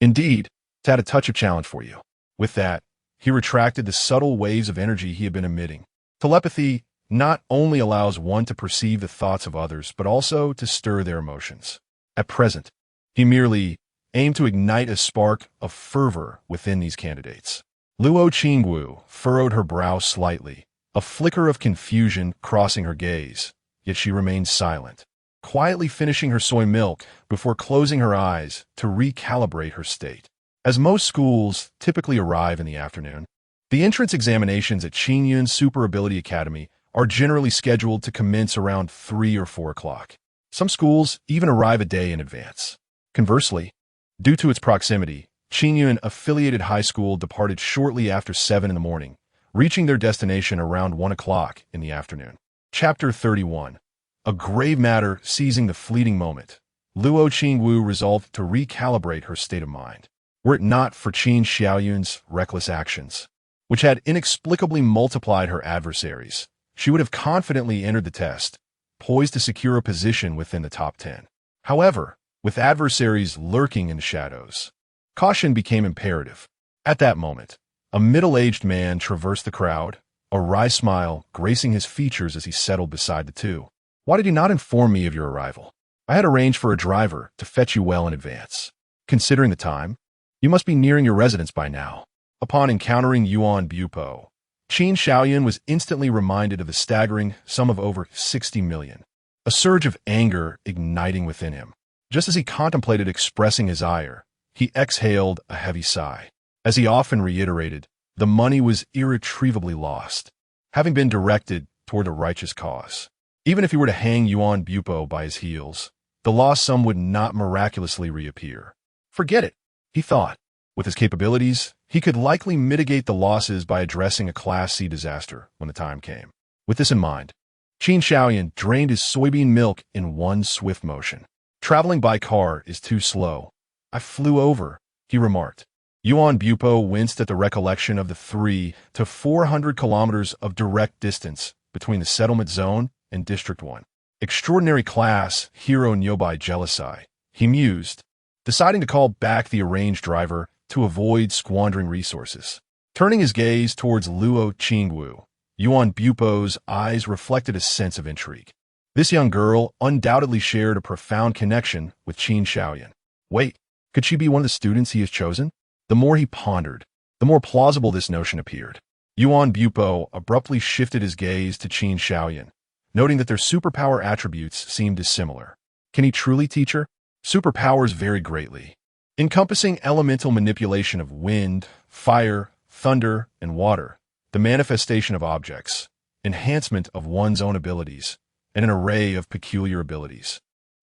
"Indeed, to add a touch of challenge for you." With that, he retracted the subtle waves of energy he had been emitting. Telepathy not only allows one to perceive the thoughts of others, but also to stir their emotions. At present, he merely aimed to ignite a spark of fervor within these candidates. Luo Qingwu furrowed her brow slightly, a flicker of confusion crossing her gaze, yet she remained silent, quietly finishing her soy milk before closing her eyes to recalibrate her state. As most schools typically arrive in the afternoon, the entrance examinations at Qinyun Super Ability Academy are generally scheduled to commence around 3 or 4 o'clock. Some schools even arrive a day in advance. Conversely, due to its proximity, Qinyun Affiliated High School departed shortly after 7 in the morning, reaching their destination around 1 o'clock in the afternoon. Chapter 31. A grave matter seizing the fleeting moment. Luo Qingwu resolved to recalibrate her state of mind. Were it not for Qin Xiaoyun's reckless actions, which had inexplicably multiplied her adversaries, she would have confidently entered the test, poised to secure a position within the top 10. However, with adversaries lurking in the shadows, caution became imperative. At that moment, a middle-aged man traversed the crowd, a wry smile gracing his features as he settled beside the two. "Why did you not inform me of your arrival? I had arranged for a driver to fetch you well in advance. Considering the time, you must be nearing your residence by now." Upon encountering Yuan Bupo, Qin Xiaoyun was instantly reminded of the staggering sum of over 60 million. A surge of anger igniting within him. Just as he contemplated expressing his ire, he exhaled a heavy sigh. As he often reiterated, the money was irretrievably lost, having been directed toward a righteous cause. Even if he were to hang Yuan Bupo by his heels, the lost sum would not miraculously reappear. Forget it, he thought. With his capabilities, he could likely mitigate the losses by addressing a Class C disaster when the time came. With this in mind, Qin Xiaoyun drained his soybean milk in one swift motion. "Traveling by car is too slow. I flew over," he remarked. Yuan Bupo winced at the recollection of the 300 to 400 kilometers of direct distance between the settlement zone and District 1. Extraordinary class, hero Nyobai Jelisai, he mused, deciding to call back the arranged driver to avoid squandering resources. Turning his gaze towards Luo Qingwu, Yuan Bupo's eyes reflected a sense of intrigue. This young girl undoubtedly shared a profound connection with Qin Xiaoyun. Wait, could she be one of the students he has chosen? The more he pondered, the more plausible this notion appeared. Yuan Bupo abruptly shifted his gaze to Qin Xiaoyun, noting that their superpower attributes seemed dissimilar. Can he truly teach her? Superpowers vary greatly, encompassing elemental manipulation of wind, fire, thunder, and water, the manifestation of objects, enhancement of one's own abilities, and an array of peculiar abilities,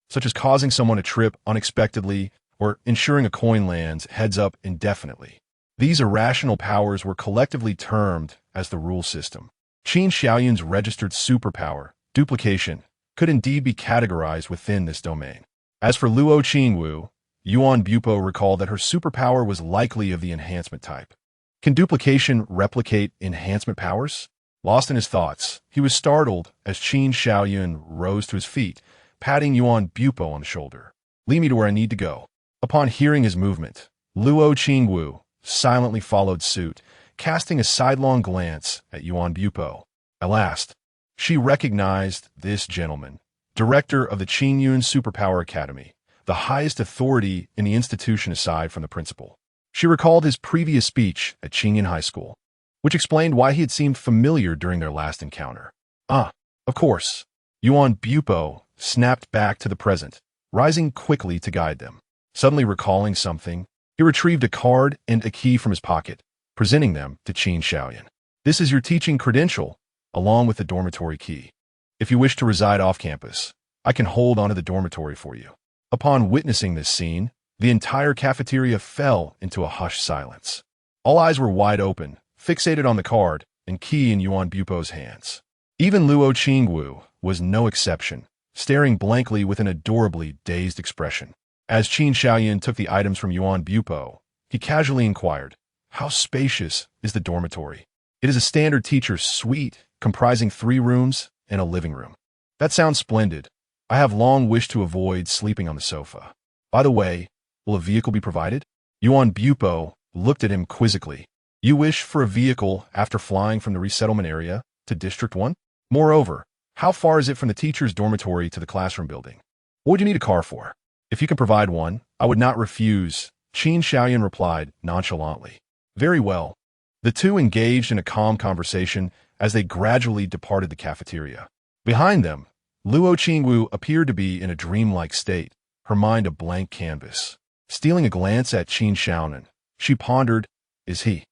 such as causing someone to trip unexpectedly or ensuring a coin lands heads up indefinitely. These irrational powers were collectively termed as the rule system. Qin Xiaoyun's registered superpower, duplication, could indeed be categorized within this domain. As for Luo Qingwu, Yuan Bupo recalled that her superpower was likely of the enhancement type. Can duplication replicate enhancement powers? Lost in his thoughts, he was startled as Qin Xiaoyun rose to his feet, patting Yuan Bupo on the shoulder. "Lead me to where I need to go." Upon hearing his movement, Luo Qingwu silently followed suit, casting a sidelong glance at Yuan Bupo. At last, she recognized this gentleman, director of the Qingyun Superpower Academy, the highest authority in the institution aside from the principal. She recalled his previous speech at Qingyun High School, which explained why he had seemed familiar during their last encounter. Ah, of course. Yuan Bupo snapped back to the present, rising quickly to guide them. Suddenly recalling something, he retrieved a card and a key from his pocket, presenting them to Qin Xiaoyun. "This is your teaching credential, along with the dormitory key. If you wish to reside off campus, I can hold onto the dormitory for you." Upon witnessing this scene, the entire cafeteria fell into a hushed silence. All eyes were wide open, fixated on the card and key in Yuan Bupo's hands. Even Luo Qingwu was no exception, staring blankly with an adorably dazed expression. As Qin Xiaoyun took the items from Yuan Bupo, he casually inquired, "How spacious is the dormitory?" "It is a standard teacher's suite, comprising 3 rooms and a living room." "That sounds splendid. I have long wished to avoid sleeping on the sofa. By the way, will a vehicle be provided?" Yuan Bupo looked at him quizzically. "You wish for a vehicle after flying from the resettlement area to District 1? Moreover, how far is it from the teacher's dormitory to the classroom building? What would you need a car for?" "If you can provide one, I would not refuse," Qin Xiaoyun replied nonchalantly. "Very well." The two engaged in a calm conversation as they gradually departed the cafeteria. Behind them, Luo Qingwu appeared to be in a dreamlike state, her mind a blank canvas. Stealing a glance at Qin Xiaoyun, she pondered, "Is he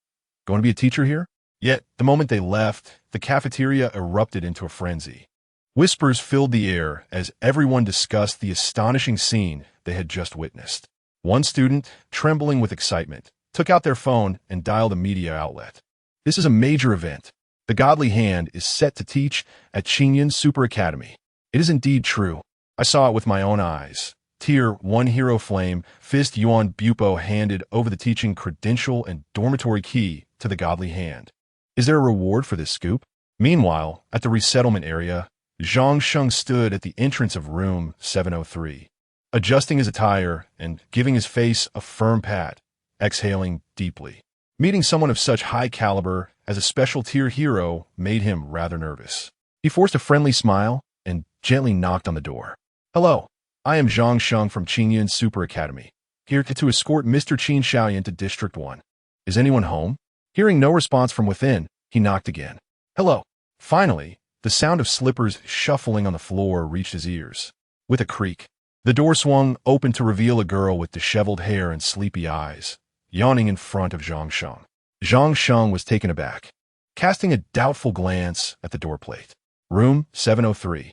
going to be a teacher here?" Yet, the moment they left, the cafeteria erupted into a frenzy. Whispers filled the air as everyone discussed the astonishing scene they had just witnessed. One student, trembling with excitement, took out their phone and dialed a media outlet. "This is a major event. The godly hand is set to teach at Qingyun Super Academy. It is indeed true. I saw it with my own eyes. Tier 1 Hero Flame, Fist Yuan Bupo handed over the teaching credential and dormitory key to the godly hand. Is there a reward for this scoop? Meanwhile, at the resettlement area, Zhang Sheng stood at the entrance of room 703, adjusting his attire and giving his face a firm pat, exhaling deeply. Meeting someone of such high caliber as a special tier hero made him rather nervous. He forced a friendly smile and gently knocked on the door. Hello, I am Zhang Sheng from Qingyun Super Academy, here to escort Mr. Qin Xiaoyan to District 1. Is anyone home? Hearing no response from within, he knocked again. Hello. Finally, the sound of slippers shuffling on the floor reached his ears. With a creak, the door swung open to reveal a girl with disheveled hair and sleepy eyes, yawning in front of Zhang Sheng. Zhang Sheng was taken aback, casting a doubtful glance at the doorplate. Room 703.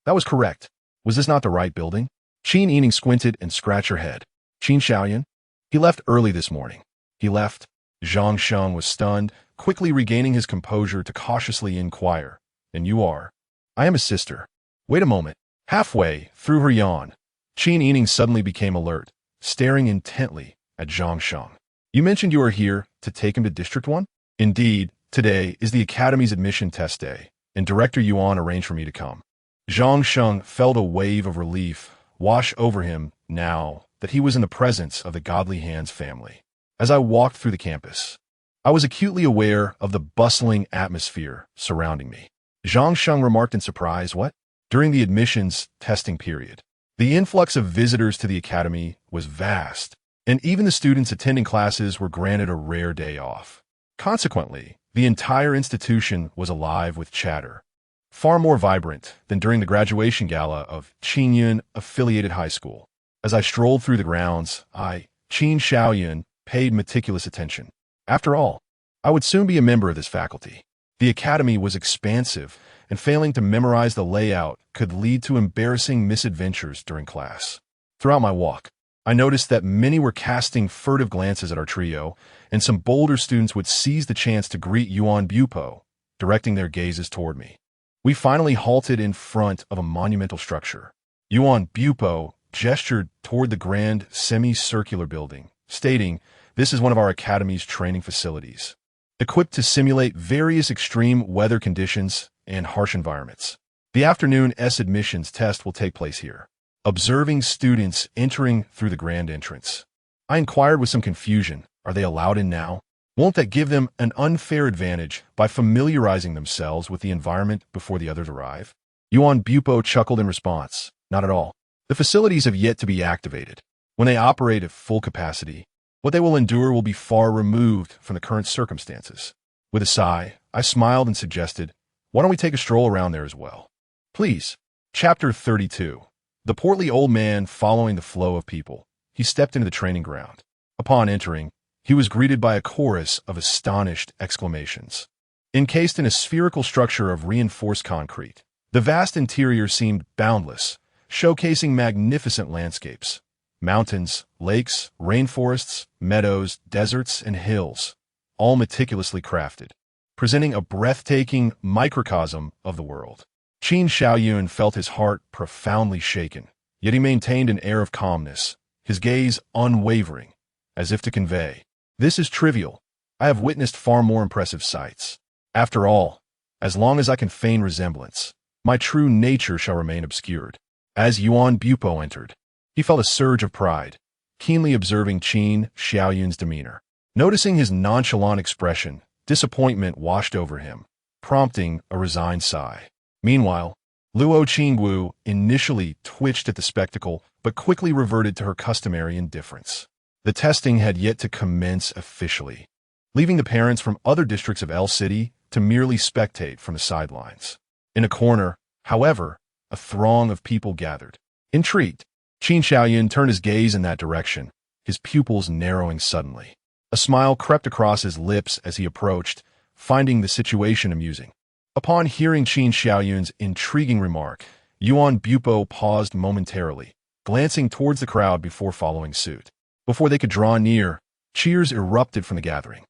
That was correct. Was this not the right building? Qin Yining squinted and scratched her head. Qin Xiaoyan? He left early this morning. He left? Zhang Sheng was stunned, quickly regaining his composure to cautiously inquire. And you are? I am his sister. Wait a moment. Halfway through her yawn, Qin Yining suddenly became alert, staring intently at Zhang Sheng. You mentioned you are here to take him to District 1? Indeed, today is the Academy's admission test day, and Director Yuan arranged for me to come. Zhang Sheng felt a wave of relief wash over him now that he was in the presence of the Godly Hands family. As I walked through the campus, I was acutely aware of the bustling atmosphere surrounding me. Zhang Sheng remarked in surprise, what? During the admissions testing period, the influx of visitors to the academy was vast, and even the students attending classes were granted a rare day off. Consequently, the entire institution was alive with chatter, far more vibrant than during the graduation gala of Qingyun Affiliated High School. As I strolled through the grounds, Qin Xiaoyan, paid meticulous attention. After all, I would soon be a member of this faculty. The academy was expansive, and failing to memorize the layout could lead to embarrassing misadventures during class. Throughout my walk, I noticed that many were casting furtive glances at our trio, and some bolder students would seize the chance to greet Yuan Bupo, directing their gazes toward me. We finally halted in front of a monumental structure. Yuan Bupo gestured toward the grand semicircular building, stating, "This is one of our academy's training facilities, equipped to simulate various extreme weather conditions and harsh environments. The afternoon admissions test will take place here." Observing students entering through the grand entrance, I inquired with some confusion, are they allowed in now? Won't that give them an unfair advantage by familiarizing themselves with the environment before the others arrive? Yuan Bupo chuckled in response, not at all. The facilities have yet to be activated. When they operate at full capacity, what they will endure will be far removed from the current circumstances. With a sigh, I smiled and suggested, why don't we take a stroll around there as well? Please. Chapter 32. The portly old man following the flow of people. He stepped into the training ground. Upon entering, he was greeted by a chorus of astonished exclamations. Encased in a spherical structure of reinforced concrete, the vast interior seemed boundless, showcasing magnificent landscapes. Mountains, lakes, rainforests, meadows, deserts, and hills, all meticulously crafted, presenting a breathtaking microcosm of the world. Qin Xiaoyun felt his heart profoundly shaken, yet he maintained an air of calmness, his gaze unwavering, as if to convey, "This is trivial. I have witnessed far more impressive sights. After all, as long as I can feign resemblance, my true nature shall remain obscured." As Yuan Bupo entered, he felt a surge of pride, keenly observing Qin Xiaoyun's demeanor. Noticing his nonchalant expression, disappointment washed over him, prompting a resigned sigh. Meanwhile, Luo Qingwu initially twitched at the spectacle, but quickly reverted to her customary indifference. The testing had yet to commence officially, leaving the parents from other districts of L City to merely spectate from the sidelines. In a corner, however, a throng of people gathered. Intrigued, Qin Xiaoyun turned his gaze in that direction, his pupils narrowing suddenly. A smile crept across his lips as he approached, finding the situation amusing. Upon hearing Qin Xiaoyun's intriguing remark, Yuan Bupo paused momentarily, glancing towards the crowd before following suit. Before they could draw near, cheers erupted from the gathering.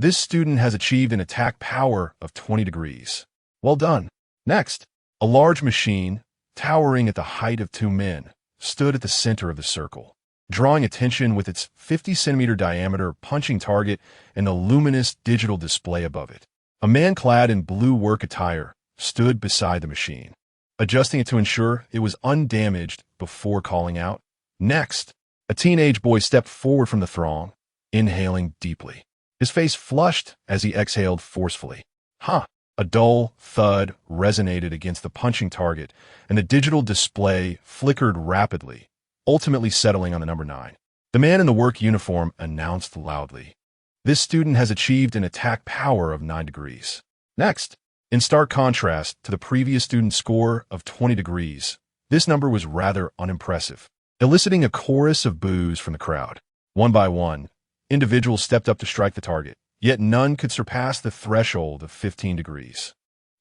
This student has achieved an attack power of 20 degrees. Well done. Next, a large machine, towering at the height of 2 men, stood at the center of the circle, drawing attention with its 50-centimeter diameter punching target and the luminous digital display above it. A man clad in blue work attire stood beside the machine, adjusting it to ensure it was undamaged before calling out. Next, a teenage boy stepped forward from the throng, inhaling deeply. His face flushed as he exhaled forcefully. Huh! A dull thud resonated against the punching target, and the digital display flickered rapidly, ultimately settling on the number 9. The man in the work uniform announced loudly, "This student has achieved an attack power of 9 degrees. Next, in stark contrast to the previous student's score of 20 degrees, this number was rather unimpressive, eliciting a chorus of boos from the crowd. One by one, individuals stepped up to strike the target, yet none could surpass the threshold of 15 degrees.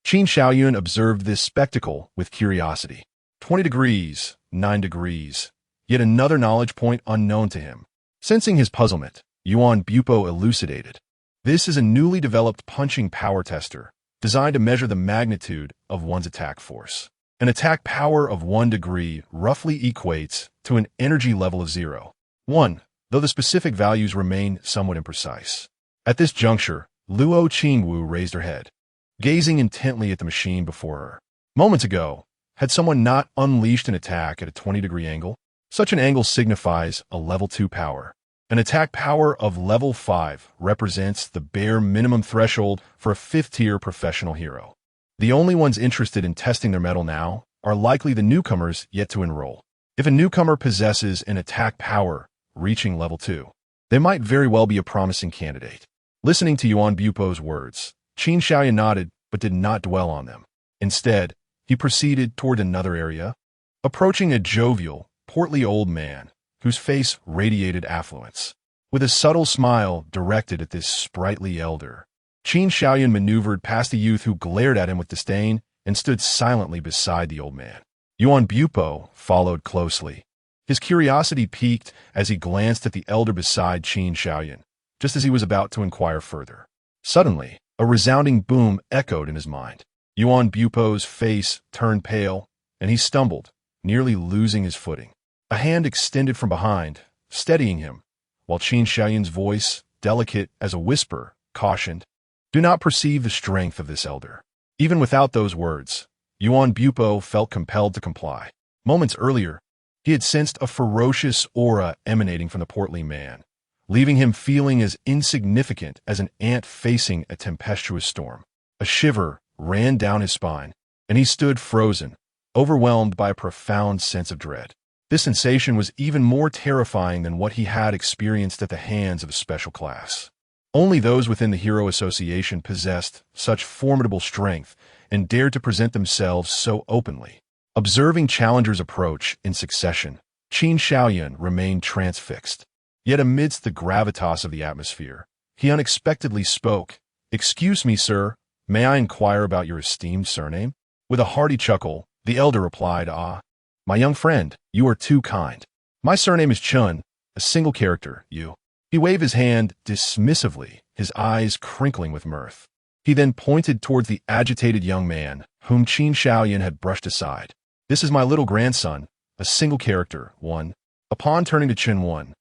Qin Xiaoyun observed this spectacle with curiosity. 20 degrees, 9 degrees, yet another knowledge point unknown to him. Sensing his puzzlement, Yuan Bupo elucidated. This is a newly developed punching power tester, designed to measure the magnitude of one's attack force. An attack power of 1 degree roughly equates to an energy level of 0.1, though the specific values remain somewhat imprecise. At this juncture, Luo Qingwu raised her head, gazing intently at the machine before her. Moments ago, had someone not unleashed an attack at a 20-degree angle? Such an angle signifies a level 2 power. An attack power of level 5 represents the bare minimum threshold for a 5th-tier professional hero. The only ones interested in testing their mettle now are likely the newcomers yet to enroll. If a newcomer possesses an attack power reaching level 2, they might very well be a promising candidate. Listening to Yuan Bupo's words, Qin Xiaoyan nodded but did not dwell on them. Instead, he proceeded toward another area, approaching a jovial, portly old man whose face radiated affluence. With a subtle smile directed at this sprightly elder, Qin Xiaoyan maneuvered past the youth who glared at him with disdain and stood silently beside the old man. Yuan Bupo followed closely. His curiosity piqued as he glanced at the elder beside Qin Xiaoyan, just as he was about to inquire further. Suddenly, a resounding boom echoed in his mind. Yuan Bupo's face turned pale, and he stumbled, nearly losing his footing. A hand extended from behind, steadying him, while Qin Xiaoyan's voice, delicate as a whisper, cautioned, "Do not perceive the strength of this elder." Even without those words, Yuan Bupo felt compelled to comply. Moments earlier, he had sensed a ferocious aura emanating from the portly man, leaving him feeling as insignificant as an ant facing a tempestuous storm. A shiver ran down his spine, and he stood frozen, overwhelmed by a profound sense of dread. This sensation was even more terrifying than what he had experienced at the hands of a special class. Only those within the Hero Association possessed such formidable strength and dared to present themselves so openly. Observing challengers approach in succession, Qin Xiaoyan remained transfixed. Yet amidst the gravitas of the atmosphere, he unexpectedly spoke. "Excuse me, sir, may I inquire about your esteemed surname?" With a hearty chuckle, the elder replied, "Ah, my young friend, you are too kind. My surname is Chun, a single character, you." He waved his hand dismissively, his eyes crinkling with mirth. He then pointed towards the agitated young man, whom Qin Xiaoyan had brushed aside. "This is my little grandson, a single character, one." Upon turning to Chun One,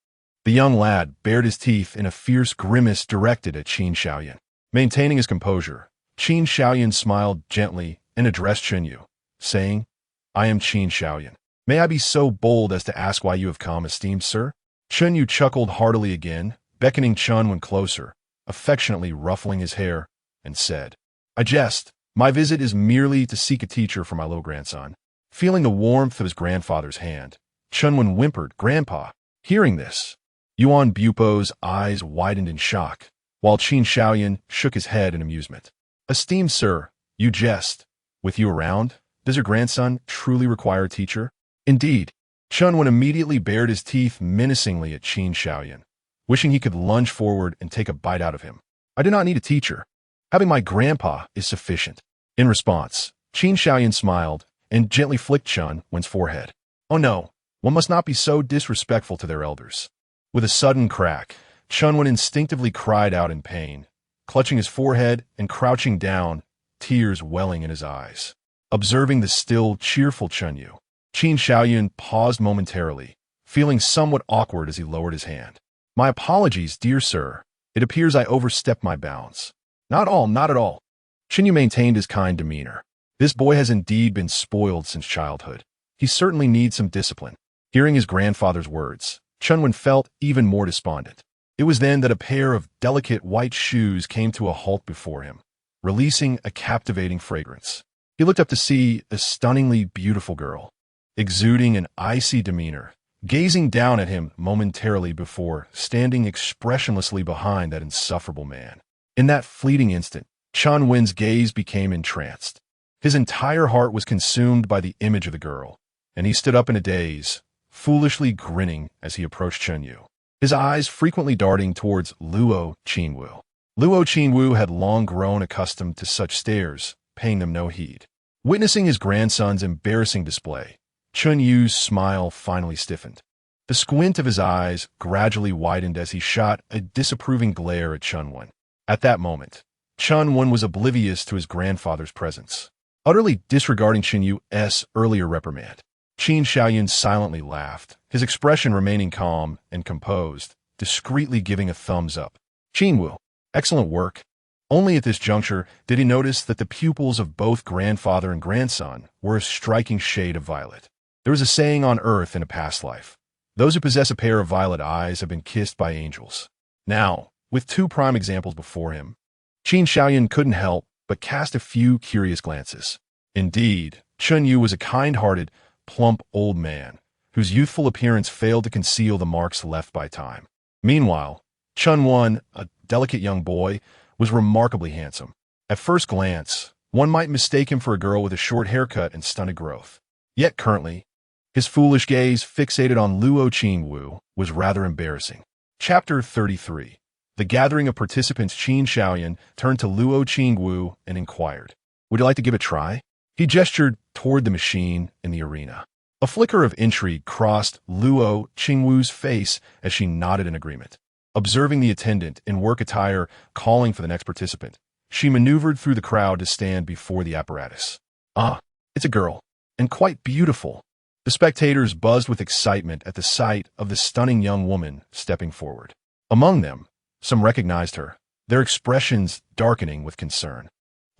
the young lad bared his teeth in a fierce grimace directed at Qin Xiaoyan. Maintaining his composure, Qin Xiaoyan smiled gently and addressed Chun Yu, saying, "I am Qin Xiaoyan. May I be so bold as to ask why you have come, esteemed sir?" Chun Yu chuckled heartily again, beckoning Chun Wen closer, affectionately ruffling his hair, and said, "I jest. My visit is merely to seek a teacher for my little grandson." Feeling the warmth of his grandfather's hand, Chun Wen whimpered, "Grandpa." Hearing this, Yuan Bupo's eyes widened in shock, while Qin Xiaoyan shook his head in amusement. "Esteemed sir, you jest. With you around, does your grandson truly require a teacher?" "Indeed." Chun Wen immediately bared his teeth menacingly at Qin Xiaoyan, wishing he could lunge forward and take a bite out of him. "I do not need a teacher. Having my grandpa is sufficient." In response, Qin Xiaoyan smiled and gently flicked Chun Wen's forehead. "Oh no, one must not be so disrespectful to their elders." With a sudden crack, Chun Wen instinctively cried out in pain, clutching his forehead and crouching down, tears welling in his eyes. Observing the still, cheerful Chunyu, Qin Shaoyun paused momentarily, feeling somewhat awkward as he lowered his hand. "My apologies, dear sir. It appears I overstepped my bounds." Not at all." Chinyu maintained his kind demeanor. "This boy has indeed been spoiled since childhood. He certainly needs some discipline." Hearing his grandfather's words, Chunwen felt even more despondent. It was then that a pair of delicate white shoes came to a halt before him, releasing a captivating fragrance. He looked up to see a stunningly beautiful girl, exuding an icy demeanor, gazing down at him momentarily before standing expressionlessly behind that insufferable man. In that fleeting instant, Chun Wen's gaze became entranced. His entire heart was consumed by the image of the girl, and he stood up in a daze, foolishly grinning as he approached Chunyu, his eyes frequently darting towards Luo Qingwu. Luo Qingwu had long grown accustomed to such stares, paying them no heed. Witnessing his grandson's embarrassing display, Chunyu's smile finally stiffened. The squint of his eyes gradually widened as he shot a disapproving glare at Chunwen. At that moment, Chunwen was oblivious to his grandfather's presence. Utterly disregarding Chinyu's earlier reprimand, Qin Shaoyun silently laughed, his expression remaining calm and composed, discreetly giving a thumbs up. "Qinwu, excellent work." Only at this juncture did he notice that the pupils of both grandfather and grandson were a striking shade of violet. There was a saying on earth in a past life: those who possess a pair of violet eyes have been kissed by angels. Now, with two prime examples before him, Qin Shaoyun couldn't help but cast a few curious glances. Indeed, Chunyu was a kind-hearted, plump old man, whose youthful appearance failed to conceal the marks left by time. Meanwhile, Chunwen, a delicate young boy, was remarkably handsome. At first glance, one might mistake him for a girl with a short haircut and stunted growth. Yet currently, his foolish gaze fixated on Luo Qingwu was rather embarrassing. Chapter 33. The gathering of participants. Qin Shaoyun turned to Luo Qingwu and inquired, "Would you like to give it a try?" He gestured toward the machine in the arena. A flicker of intrigue crossed Luo Qingwu's face as she nodded in agreement. Observing the attendant in work attire calling for the next participant, she maneuvered through the crowd to stand before the apparatus. "Ah, it's a girl, and quite beautiful." The spectators buzzed with excitement at the sight of the stunning young woman stepping forward. Among them, some recognized her, their expressions darkening with concern.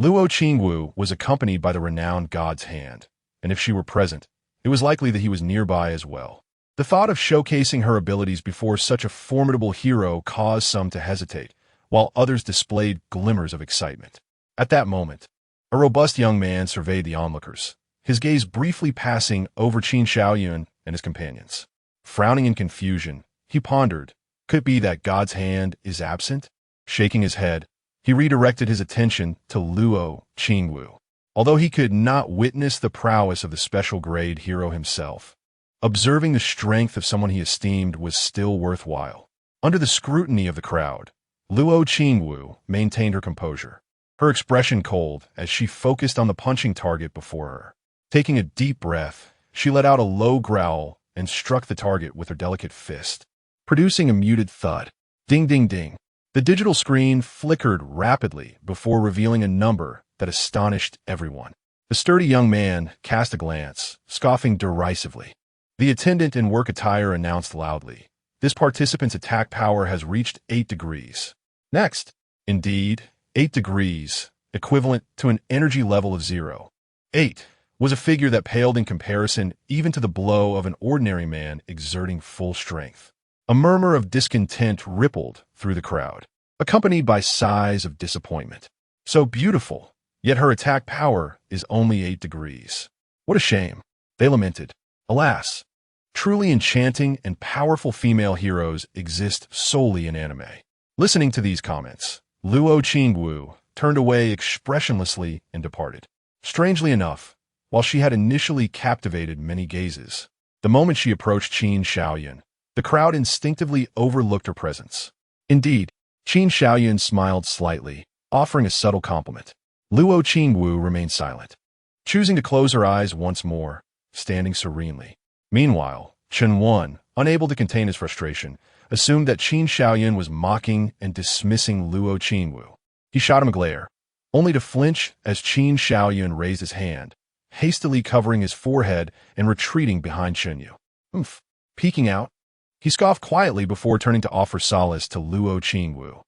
Luo Qingwu was accompanied by the renowned God's Hand, and if she were present, it was likely that he was nearby as well. The thought of showcasing her abilities before such a formidable hero caused some to hesitate, while others displayed glimmers of excitement. At that moment, a robust young man surveyed the onlookers, his gaze briefly passing over Qin Shaoyun and his companions. Frowning in confusion, he pondered, could it be that God's Hand is absent? Shaking his head, he redirected his attention to Luo Qingwu. Although he could not witness the prowess of the special grade hero himself, observing the strength of someone he esteemed was still worthwhile. Under the scrutiny of the crowd, Luo Qingwu maintained her composure, her expression cold as she focused on the punching target before her. Taking a deep breath, she let out a low growl and struck the target with her delicate fist, producing a muted thud. Ding, ding, ding. The digital screen flickered rapidly before revealing a number that astonished everyone. The sturdy young man cast a glance, scoffing derisively. The attendant in work attire announced loudly, "This participant's attack power has reached 8 degrees. Next." Indeed, 8 degrees, equivalent to an energy level of 0. 8 was a figure that paled in comparison even to the blow of an ordinary man exerting full strength. A murmur of discontent rippled through the crowd, accompanied by sighs of disappointment. So beautiful, yet her attack power is only 8 degrees. What a shame, they lamented. Alas, truly enchanting and powerful female heroes exist solely in anime. Listening to these comments, Luo Qingwu turned away expressionlessly and departed. Strangely enough, while she had initially captivated many gazes, the moment she approached Qin Shaoyun, the crowd instinctively overlooked her presence. Indeed, Qin Shaoyun smiled slightly, offering a subtle compliment. Luo Qingwu remained silent, choosing to close her eyes once more, standing serenely. Meanwhile, Chunwen, unable to contain his frustration, assumed that Qin Shaoyun was mocking and dismissing Luo Qingwu. He shot him a glare, only to flinch as Qin Shaoyun raised his hand, hastily covering his forehead and retreating behind Chunyu. Oomph. Peeking out, he scoffed quietly before turning to offer solace to Luo Qingwu,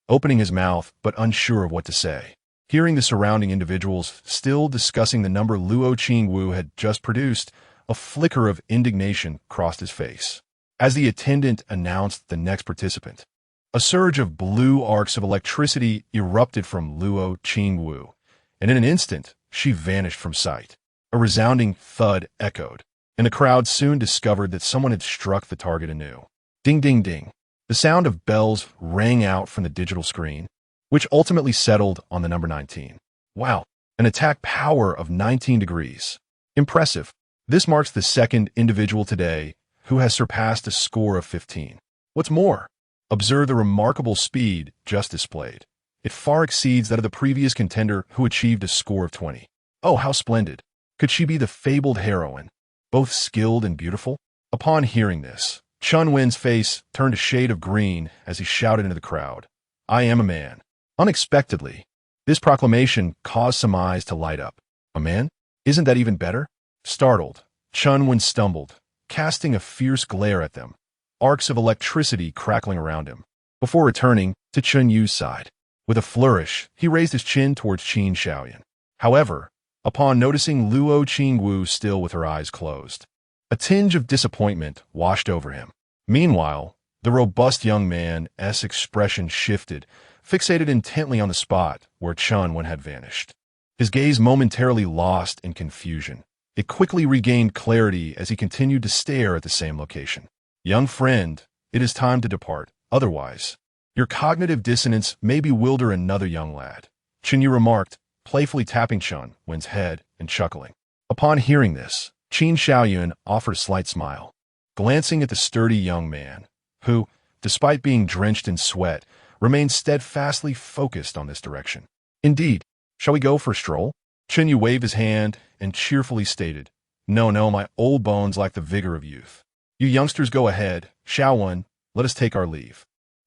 opening his mouth but unsure of what to say. Hearing the surrounding individuals still discussing the number Luo Qingwu had just produced, a flicker of indignation crossed his face. As the attendant announced the next participant, a surge of blue arcs of electricity erupted from Luo Qingwu, and in an instant, she vanished from sight. A resounding thud echoed, and the crowd soon discovered that someone had struck the target anew. Ding, ding, ding. The sound of bells rang out from the digital screen, which ultimately settled on the number 19. Wow, an attack power of 19 degrees. Impressive. This marks the second individual today who has surpassed a score of 15. What's more, observe the remarkable speed just displayed. It far exceeds that of the previous contender who achieved a score of 20. Oh, how splendid. Could she be the fabled heroine, both skilled and beautiful? Upon hearing this, Chun Wen's face turned a shade of green as he shouted into the crowd, "I am a man." Unexpectedly, this proclamation caused some eyes to light up. A man? Isn't that even better? Startled, Chun Wen stumbled, casting a fierce glare at them, arcs of electricity crackling around him, before returning to Chun Yu's side. With a flourish, he raised his chin towards Qin Shaoyun. However, upon noticing Luo Qingwu still with her eyes closed, a tinge of disappointment washed over him. Meanwhile, the robust young man's expression shifted, fixated intently on the spot where Chun Wen had vanished. His gaze momentarily lost in confusion. It quickly regained clarity as he continued to stare at the same location. Young friend, it is time to depart. Otherwise, your cognitive dissonance may bewilder another young lad, Chinyu remarked, playfully tapping Chun Wen's head and chuckling. Upon hearing this, Qin Shaoyun offered a slight smile, glancing at the sturdy young man, who, despite being drenched in sweat, remained steadfastly focused on this direction. Indeed, shall we go for a stroll? Chinyu waved his hand and cheerfully stated, No, my old bones lack the vigor of youth. You youngsters go ahead. Shaowen, let us take our leave.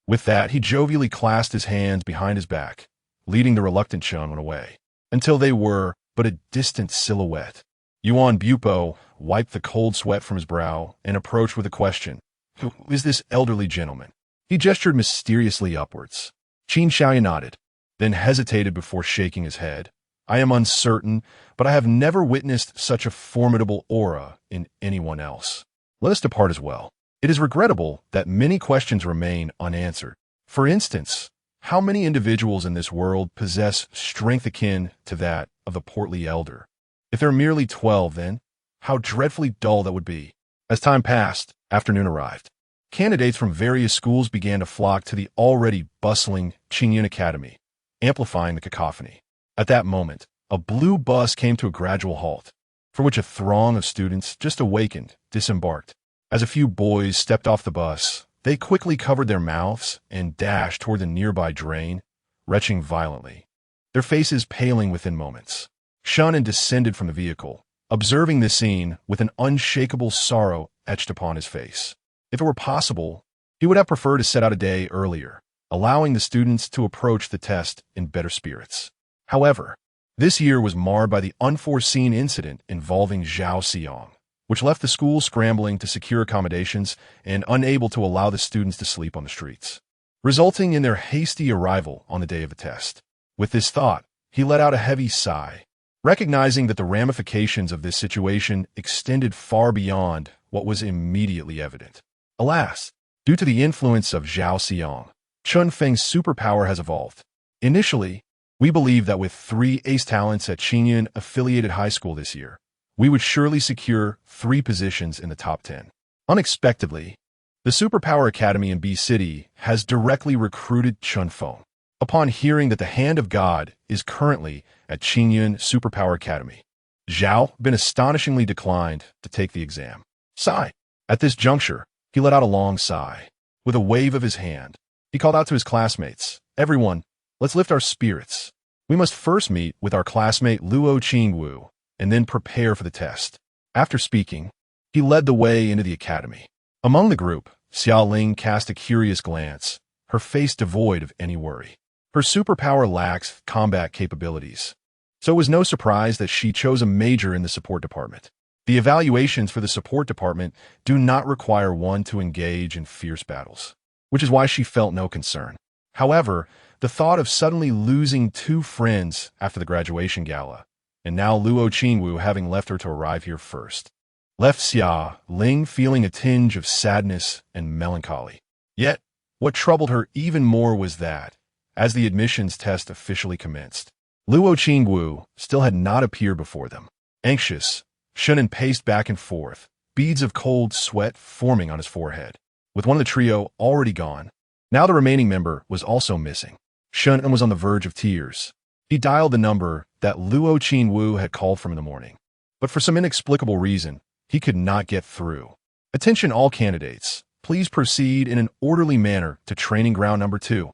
With that, he jovially clasped his hands behind his back, leading the reluctant Chun Wen away, until they were but a distant silhouette. Yuan Bupo wiped the cold sweat from his brow and approached with a question. Who is this elderly gentleman? He gestured mysteriously upwards. Qin Shaoyun nodded, then hesitated before shaking his head. I am uncertain, but I have never witnessed such a formidable aura in anyone else. Let us depart as well. It is regrettable that many questions remain unanswered. For instance, how many individuals in this world possess strength akin to that of the portly elder? If there are merely 12, then, how dreadfully dull that would be. As time passed, afternoon arrived. Candidates from various schools began to flock to the already bustling Qingyun Academy, amplifying the cacophony. At that moment, a blue bus came to a gradual halt, from which a throng of students, just awakened, disembarked. As a few boys stepped off the bus, they quickly covered their mouths and dashed toward the nearby drain, retching violently, their faces paling within moments. Shunin descended from the vehicle, observing this scene with an unshakable sorrow etched upon his face. If it were possible, he would have preferred to set out a day earlier, allowing the students to approach the test in better spirits. However, this year was marred by the unforeseen incident involving Zhao Xiong, which left the school scrambling to secure accommodations and unable to allow the students to sleep on the streets, resulting in their hasty arrival on the day of the test. With this thought, he let out a heavy sigh, recognizing that the ramifications of this situation extended far beyond what was immediately evident. Alas, due to the influence of Zhao Xiong, Chun Feng's superpower has evolved. Initially, we believed that with 3 ace talents at Qingyun affiliated high school this year, we would surely secure 3 positions in the top 10. Unexpectedly, the Superpower Academy in B City has directly recruited Chun Feng. Upon hearing that the Hand of God is currently at Qingyun Superpower Academy, Zhao been astonishingly declined to take the exam. Sigh. At this juncture, he let out a long sigh. With a wave of his hand, he called out to his classmates, Everyone, let's lift our spirits. We must first meet with our classmate Luo Qingwu and then prepare for the test. After speaking, he led the way into the academy. Among the group, Xiao Ling cast a curious glance, her face devoid of any worry. Her superpower lacks combat capabilities, so it was no surprise that she chose a major in the support department. The evaluations for the support department do not require one to engage in fierce battles, which is why she felt no concern. However, the thought of suddenly losing two friends after the graduation gala, and now Luo Qingwu having left her to arrive here first, left Xia Ling feeling a tinge of sadness and melancholy. Yet, what troubled her even more was that, as the admissions test officially commenced, Luo Qingwu still had not appeared before them. Anxious, Shunan paced back and forth, beads of cold sweat forming on his forehead. With one of the trio already gone, now the remaining member was also missing. Shunan was on the verge of tears. He dialed the number that Luo Qingwu had called from in the morning, but for some inexplicable reason, he could not get through. Attention all candidates, please proceed in an orderly manner to training ground number 2.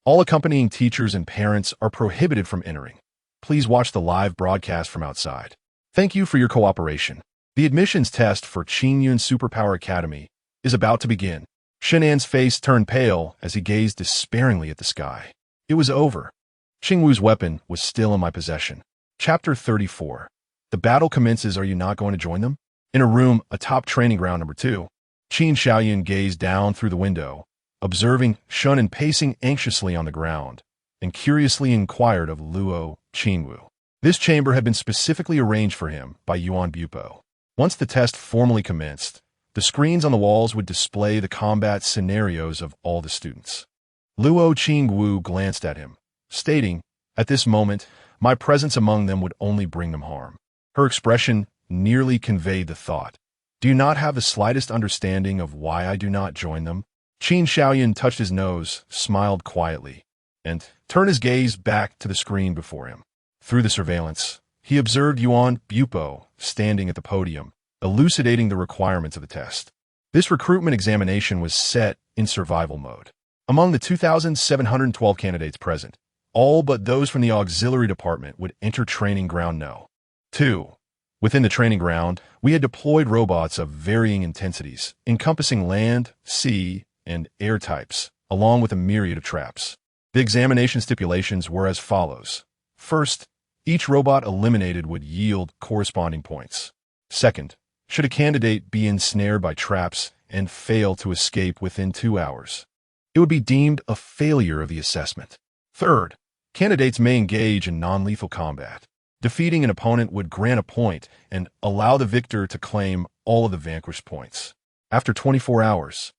All accompanying teachers and parents are prohibited from entering. Please watch the live broadcast from outside. Thank you for your cooperation. The admissions test for Qingyun Superpower Academy is about to begin. Shenan's face turned pale as he gazed despairingly at the sky. It was over. Qingwu's weapon was still in my possession. Chapter 34. The battle commences. Are you not going to join them? In a room atop training ground number 2, Qin Xiaoyun gazed down through the window, observing Shunan pacing anxiously on the ground, and curiously inquired of Luo Qingwu. This chamber had been specifically arranged for him by Yuan Bupo. Once the test formally commenced, the screens on the walls would display the combat scenarios of all the students. Luo Qingwu glanced at him, stating, "At this moment, my presence among them would only bring them harm." Her expression nearly conveyed the thought, "Do you not have the slightest understanding of why I do not join them?" Qin Xiaoyun touched his nose, smiled quietly, and turned his gaze back to the screen before him. Through the surveillance, he observed Yuan Bupo standing at the podium, elucidating the requirements of the test. This recruitment examination was set in survival mode. Among the 2,712 candidates present, all but those from the auxiliary department would enter training ground No. 2. Within the training ground, we had deployed robots of varying intensities, encompassing land, sea, and air types, along with a myriad of traps. The examination stipulations were as follows. First, each robot eliminated would yield corresponding points. Second, should a candidate be ensnared by traps and fail to escape within 2 hours, it would be deemed a failure of the assessment. Third, candidates may engage in non-lethal combat. Defeating an opponent would grant a point and allow the victor to claim all of the vanquished points. After 24 hours,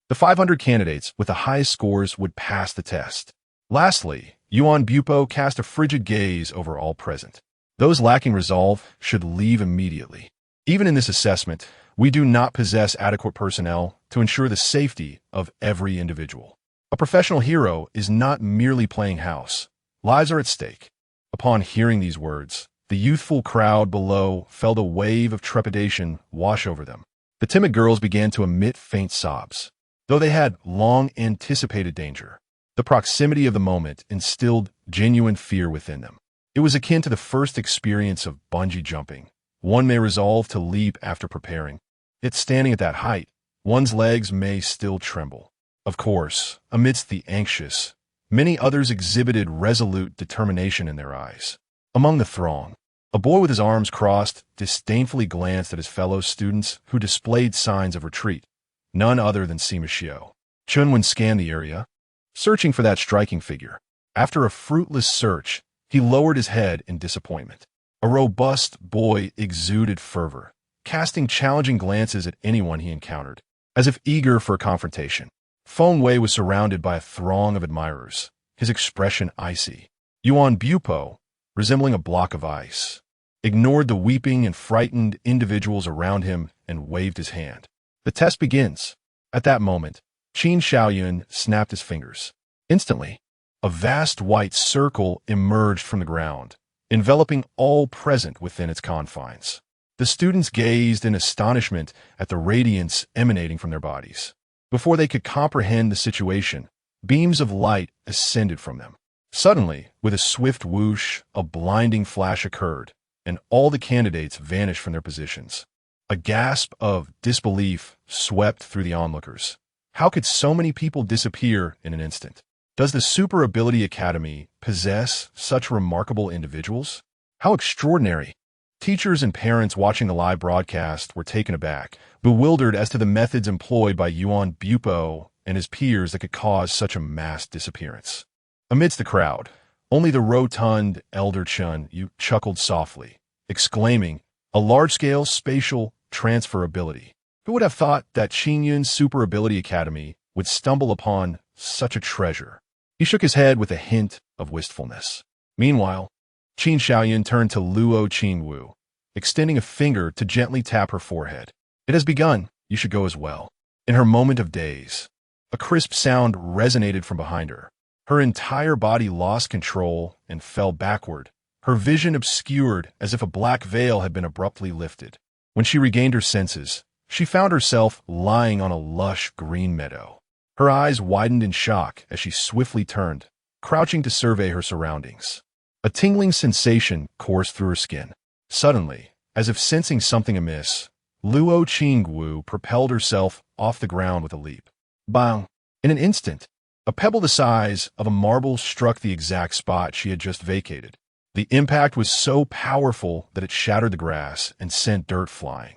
the 500 candidates with the highest scores would pass the test. Lastly, Yuan Bupo cast a frigid gaze over all present. Those lacking resolve should leave immediately. Even in this assessment, we do not possess adequate personnel to ensure the safety of every individual. A professional hero is not merely playing house. Lives are at stake. Upon hearing these words, the youthful crowd below felt a wave of trepidation wash over them. The timid girls began to emit faint sobs. Though they had long anticipated danger, the proximity of the moment instilled genuine fear within them. It was akin to the first experience of bungee jumping. One may resolve to leap after preparing. Yet standing at that height, one's legs may still tremble. Of course, amidst the anxious, many others exhibited resolute determination in their eyes. Among the throng, a boy with his arms crossed disdainfully glanced at his fellow students who displayed signs of retreat. None other than Sima Xiao. Chunwen scanned the area, searching for that striking figure. After a fruitless search, he lowered his head in disappointment. A robust boy exuded fervor, casting challenging glances at anyone he encountered, as if eager for a confrontation. Feng Wei was surrounded by a throng of admirers, his expression icy. Yuan Bupo, resembling a block of ice, ignored the weeping and frightened individuals around him and waved his hand. The test begins. At that moment, Qin Xiaoyun snapped his fingers. Instantly, a vast white circle emerged from the ground, enveloping all present within its confines. The students gazed in astonishment at the radiance emanating from their bodies. Before they could comprehend the situation, beams of light ascended from them. Suddenly, with a swift whoosh, a blinding flash occurred, and all the candidates vanished from their positions. A gasp of disbelief swept through the onlookers. How could so many people disappear in an instant? Does the Super Ability Academy possess such remarkable individuals? How extraordinary! Teachers and parents watching the live broadcast were taken aback, bewildered as to the methods employed by Yuan Bupo and his peers that could cause such a mass disappearance. Amidst the crowd, only the rotund elder Chun Yu chuckled softly, exclaiming, "A large-scale spatial transferability. Who would have thought that Qingyun's Super Ability Academy would stumble upon such a treasure?" He shook his head with a hint of wistfulness. Meanwhile, Qin Xiaoyun turned to Luo Qingwu, extending a finger to gently tap her forehead. "It has begun. You should go as well." In her moment of daze, a crisp sound resonated from behind her. Her entire body lost control and fell backward, her vision obscured as if a black veil had been abruptly lifted. When she regained her senses, she found herself lying on a lush green meadow. Her eyes widened in shock as she swiftly turned, crouching to survey her surroundings. A tingling sensation coursed through her skin. Suddenly, as if sensing something amiss, Luo Qingwu propelled herself off the ground with a leap. Bang! In an instant, a pebble the size of a marble struck the exact spot she had just vacated. The impact was so powerful that it shattered the grass and sent dirt flying.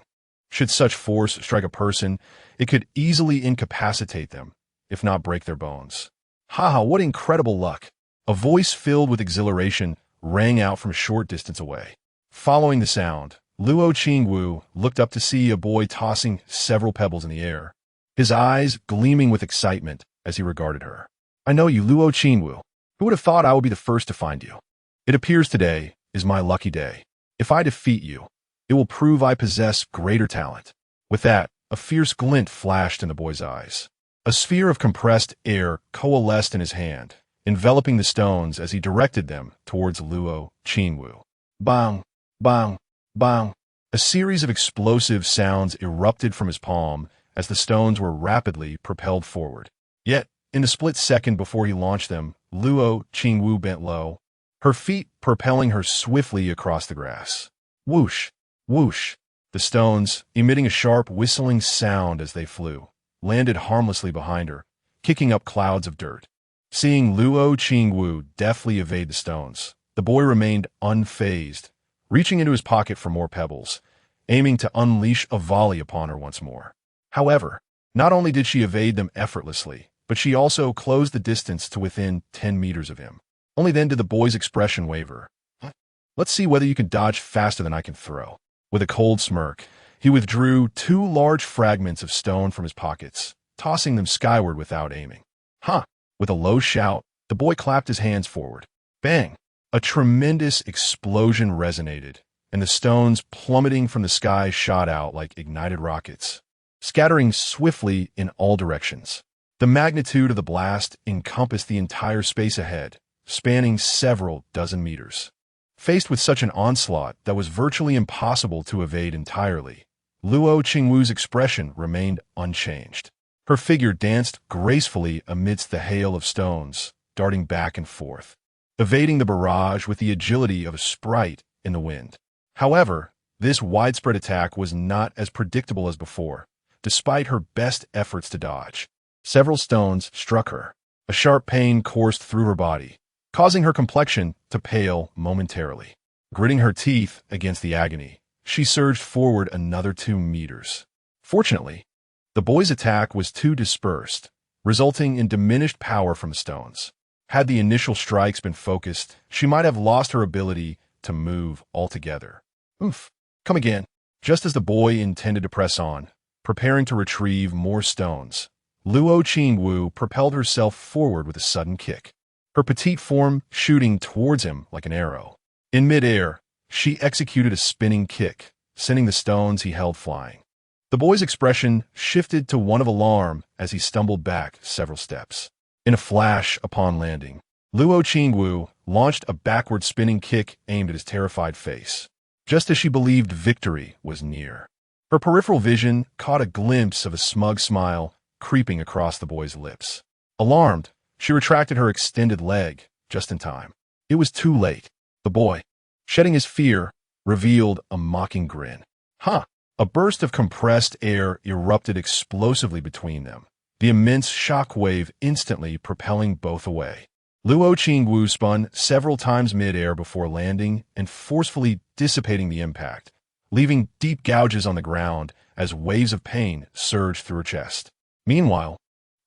Should such force strike a person, it could easily incapacitate them, if not break their bones. "Ha, what incredible luck!" A voice filled with exhilaration rang out from a short distance away. Following the sound, Luo Qingwu looked up to see a boy tossing several pebbles in the air, his eyes gleaming with excitement as he regarded her. "I know you, Luo Qingwu. Who would have thought I would be the first to find you? It appears today is my lucky day. If I defeat you, it will prove I possess greater talent." With that, a fierce glint flashed in the boy's eyes. A sphere of compressed air coalesced in his hand, enveloping the stones as he directed them towards Luo Qingwu. Bang! Bang! Bang! A series of explosive sounds erupted from his palm as the stones were rapidly propelled forward. Yet, in the split second before he launched them, Luo Qingwu bent low, her feet propelling her swiftly across the grass. Whoosh! Whoosh! The stones, emitting a sharp whistling sound as they flew, landed harmlessly behind her, kicking up clouds of dirt. Seeing Luo Qingwu deftly evade the stones, the boy remained unfazed, reaching into his pocket for more pebbles, aiming to unleash a volley upon her once more. However, not only did she evade them effortlessly, but she also closed the distance to within 10 meters of him. Only then did the boy's expression waver. "Let's see whether you can dodge faster than I can throw." With a cold smirk, he withdrew 2 large fragments of stone from his pockets, tossing them skyward without aiming. "Huh!" With a low shout, the boy clapped his hands forward. Bang! A tremendous explosion resonated, and the stones plummeting from the sky shot out like ignited rockets, scattering swiftly in all directions. The magnitude of the blast encompassed the entire space ahead, spanning several dozen meters. Faced with such an onslaught that was virtually impossible to evade entirely, Luo Qingwu's expression remained unchanged. Her figure danced gracefully amidst the hail of stones, darting back and forth, evading the barrage with the agility of a sprite in the wind. However, this widespread attack was not as predictable as before, despite her best efforts to dodge. Several stones struck her. A sharp pain coursed through her body, causing her complexion to pale momentarily. Gritting her teeth against the agony, she surged forward another 2 meters. Fortunately, the boy's attack was too dispersed, resulting in diminished power from the stones. Had the initial strikes been focused, she might have lost her ability to move altogether. Oof! Come again. Just as the boy intended to press on, preparing to retrieve more stones, Luo Qingwu propelled herself forward with a sudden kick, her petite form shooting towards him like an arrow. In midair, she executed a spinning kick, sending the stones he held flying. The boy's expression shifted to one of alarm as he stumbled back several steps. In a flash upon landing, Luo Qingwu launched a backward spinning kick aimed at his terrified face, just as she believed victory was near. Her peripheral vision caught a glimpse of a smug smile creeping across the boy's lips. Alarmed, she retracted her extended leg just in time. It was too late. The boy, shedding his fear, revealed a mocking grin. "Huh!" A burst of compressed air erupted explosively between them, the immense shock wave instantly propelling both away. Luo Qingwu spun several times mid-air before landing and forcefully dissipating the impact, leaving deep gouges on the ground as waves of pain surged through her chest. Meanwhile,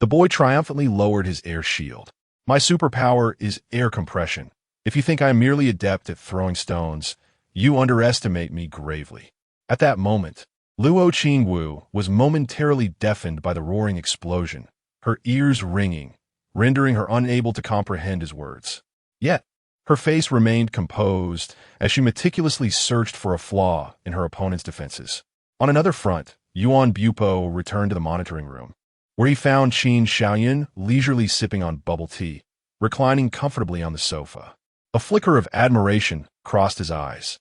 the boy triumphantly lowered his air shield. My superpower is air compression. If you think I am merely adept at throwing stones, you underestimate me gravely. At that moment, Luo Qingwu was momentarily deafened by the roaring explosion, her ears ringing, rendering her unable to comprehend his words. Yet, her face remained composed as she meticulously searched for a flaw in her opponent's defenses. On another front, Yuan Bupo returned to the monitoring room, where he found Qin Xiaoyan leisurely sipping on bubble tea, reclining comfortably on the sofa. A flicker of admiration crossed his eyes.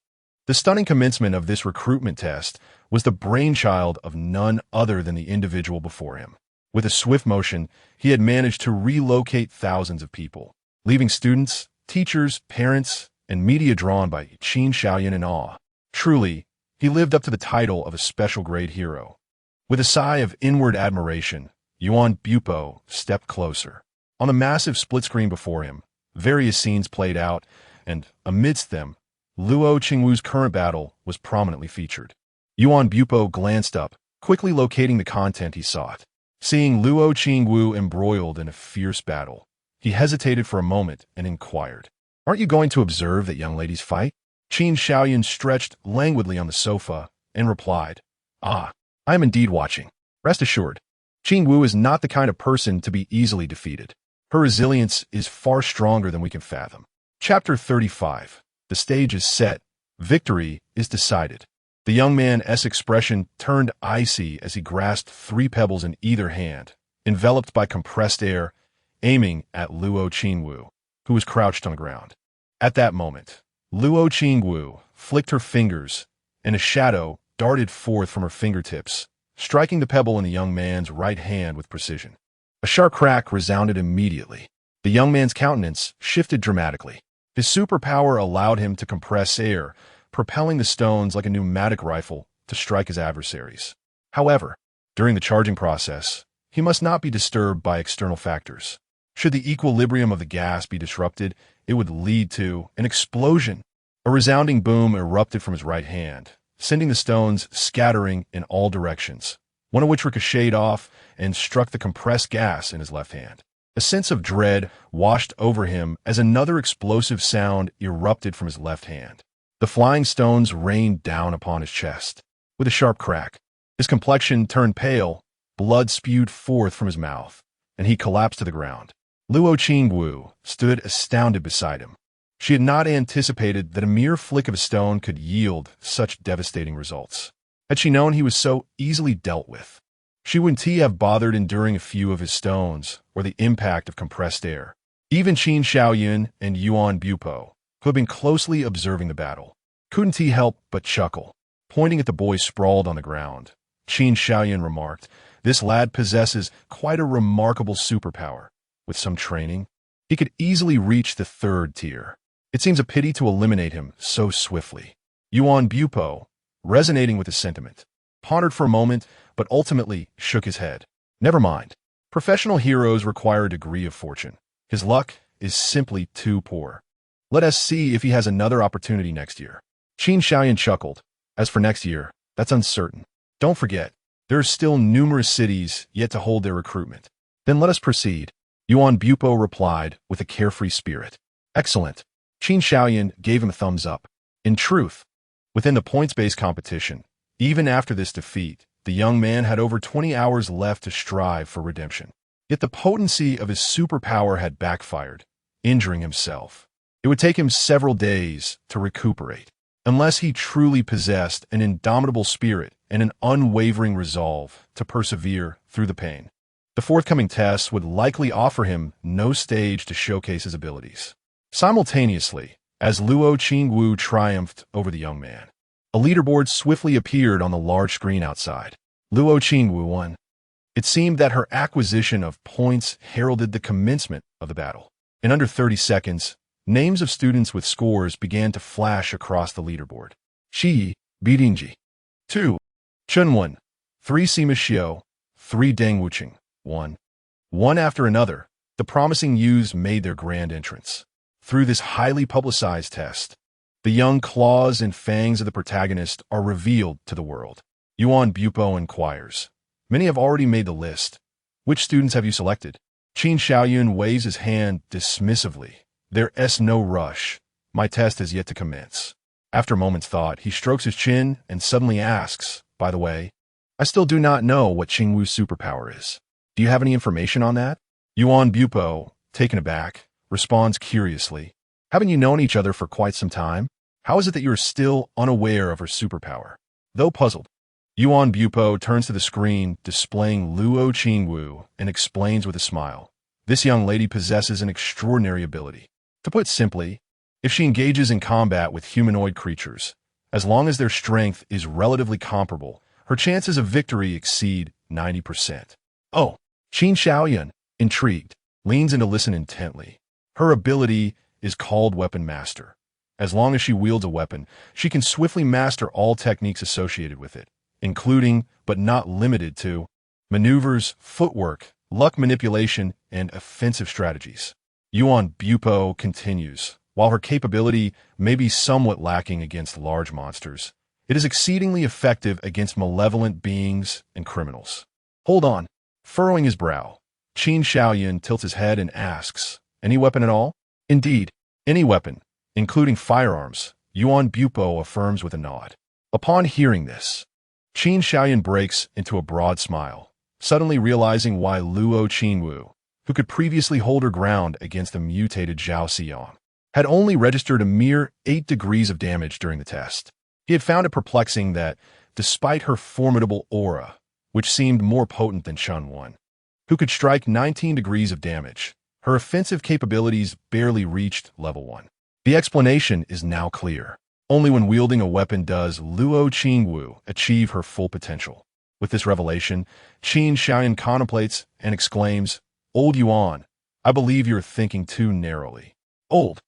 The stunning commencement of this recruitment test was the brainchild of none other than the individual before him. With a swift motion, he had managed to relocate thousands of people, leaving students, teachers, parents, and media drawn by Qin Xiaoyan in awe. Truly, he lived up to the title of a special-grade hero. With a sigh of inward admiration, Yuan Bupo stepped closer. On the massive split screen before him, various scenes played out, and, amidst them, Luo Qingwu's current battle was prominently featured. Yuan Bupo glanced up, quickly locating the content he sought. Seeing Luo Qingwu embroiled in a fierce battle, he hesitated for a moment and inquired, "Aren't you going to observe that young ladies fight?" Qin Xiaoyan stretched languidly on the sofa and replied, "Ah, I am indeed watching. Rest assured, Qingwu is not the kind of person to be easily defeated. Her resilience is far stronger than we can fathom." Chapter 35. The stage is set. Victory is decided. The young man's expression turned icy as he grasped 3 pebbles in either hand, enveloped by compressed air, aiming at Luo Qingwu, who was crouched on the ground. At that moment, Luo Qingwu flicked her fingers, and a shadow darted forth from her fingertips, striking the pebble in the young man's right hand with precision. A sharp crack resounded immediately. The young man's countenance shifted dramatically. His superpower allowed him to compress air, propelling the stones like a pneumatic rifle to strike his adversaries. However, during the charging process, he must not be disturbed by external factors. Should the equilibrium of the gas be disrupted, it would lead to an explosion. A resounding boom erupted from his right hand, sending the stones scattering in all directions, one of which ricocheted off and struck the compressed gas in his left hand. A sense of dread washed over him as another explosive sound erupted from his left hand. The flying stones rained down upon his chest. With a sharp crack, his complexion turned pale, blood spewed forth from his mouth, and he collapsed to the ground. Luo Qingwu stood astounded beside him. She had not anticipated that a mere flick of a stone could yield such devastating results. Had she known he was so easily dealt with, she wouldn't have bothered enduring a few of his stones or the impact of compressed air. Even Qin Xiaoyan and Yuan Bupo, who had been closely observing the battle, couldn't help but chuckle. Pointing at the boy sprawled on the ground, Qin Xiaoyan remarked, "This lad possesses quite a remarkable superpower. With some training, he could easily reach the 3rd tier. It seems a pity to eliminate him so swiftly." Yuan Bupo, resonating with the sentiment, pondered for a moment, but ultimately shook his head. "Never mind. Professional heroes require a degree of fortune. His luck is simply too poor. Let us see if he has another opportunity next year." Qin Xiaoyan chuckled. "As for next year, that's uncertain. Don't forget, there are still numerous cities yet to hold their recruitment." "Then let us proceed," Yuan Bupo replied with a carefree spirit. "Excellent." Qin Xiaoyan gave him a thumbs up. In truth, within the points-based competition, even after this defeat, the young man had over 20 hours left to strive for redemption. Yet the potency of his superpower had backfired, injuring himself. It would take him several days to recuperate, unless he truly possessed an indomitable spirit and an unwavering resolve to persevere through the pain. The forthcoming tests would likely offer him no stage to showcase his abilities. Simultaneously, as Luo Qingwu triumphed over the young man, a leaderboard swiftly appeared on the large screen outside. Luo Qingwu won. It seemed that her acquisition of points heralded the commencement of the battle. In under 30 seconds, names of students with scores began to flash across the leaderboard. Shi Bidingji, 2. Chunwen, 3. Sima Xiao, 3. Deng Wuqing, One. One after another, the promising youths made their grand entrance. Through this highly publicized test, the young claws and fangs of the protagonist are revealed to the world. Yuan Bupo inquires. Many have already made the list. Which students have you selected? Qin Xiaoyun waves his hand dismissively. There's no rush. My test has yet to commence. After a moment's thought, he strokes his chin and suddenly asks, by the way, I still do not know what Qingwu's superpower is. Do you have any information on that? Yuan Bupo, taken aback, responds curiously. Haven't you known each other for quite some time? How is it that you are still unaware of her superpower? Though puzzled, Yuan Bupo turns to the screen displaying Luo Qingwu and explains with a smile. This young lady possesses an extraordinary ability. To put simply, if she engages in combat with humanoid creatures, as long as their strength is relatively comparable, her chances of victory exceed 90%. Oh, Qin Xiaoyun, intrigued, leans in to listen intently. Her ability is called Weapon Master. As long as she wields a weapon, she can swiftly master all techniques associated with it, including, but not limited to, maneuvers, footwork, luck manipulation, and offensive strategies. Yuan Bupo continues. While her capability may be somewhat lacking against large monsters, it is exceedingly effective against malevolent beings and criminals. Hold on. Furrowing his brow, Qin Xiaoyun tilts his head and asks, any weapon at all? Indeed, any weapon, including firearms, Yuan Bupo affirms with a nod. Upon hearing this, Qin Xiaoyun breaks into a broad smile, suddenly realizing why Luo Qingwu, who could previously hold her ground against the mutated Zhao Xiyang, had only registered a mere 8 degrees of damage during the test. He had found it perplexing that, despite her formidable aura, which seemed more potent than Chun Wan, who could strike 19 degrees of damage, her offensive capabilities barely reached level 1. The explanation is now clear. Only when wielding a weapon does Luo Qingwu achieve her full potential. With this revelation, Qin Xiaoyun contemplates and exclaims, Old Yuan, I believe you're thinking too narrowly. Old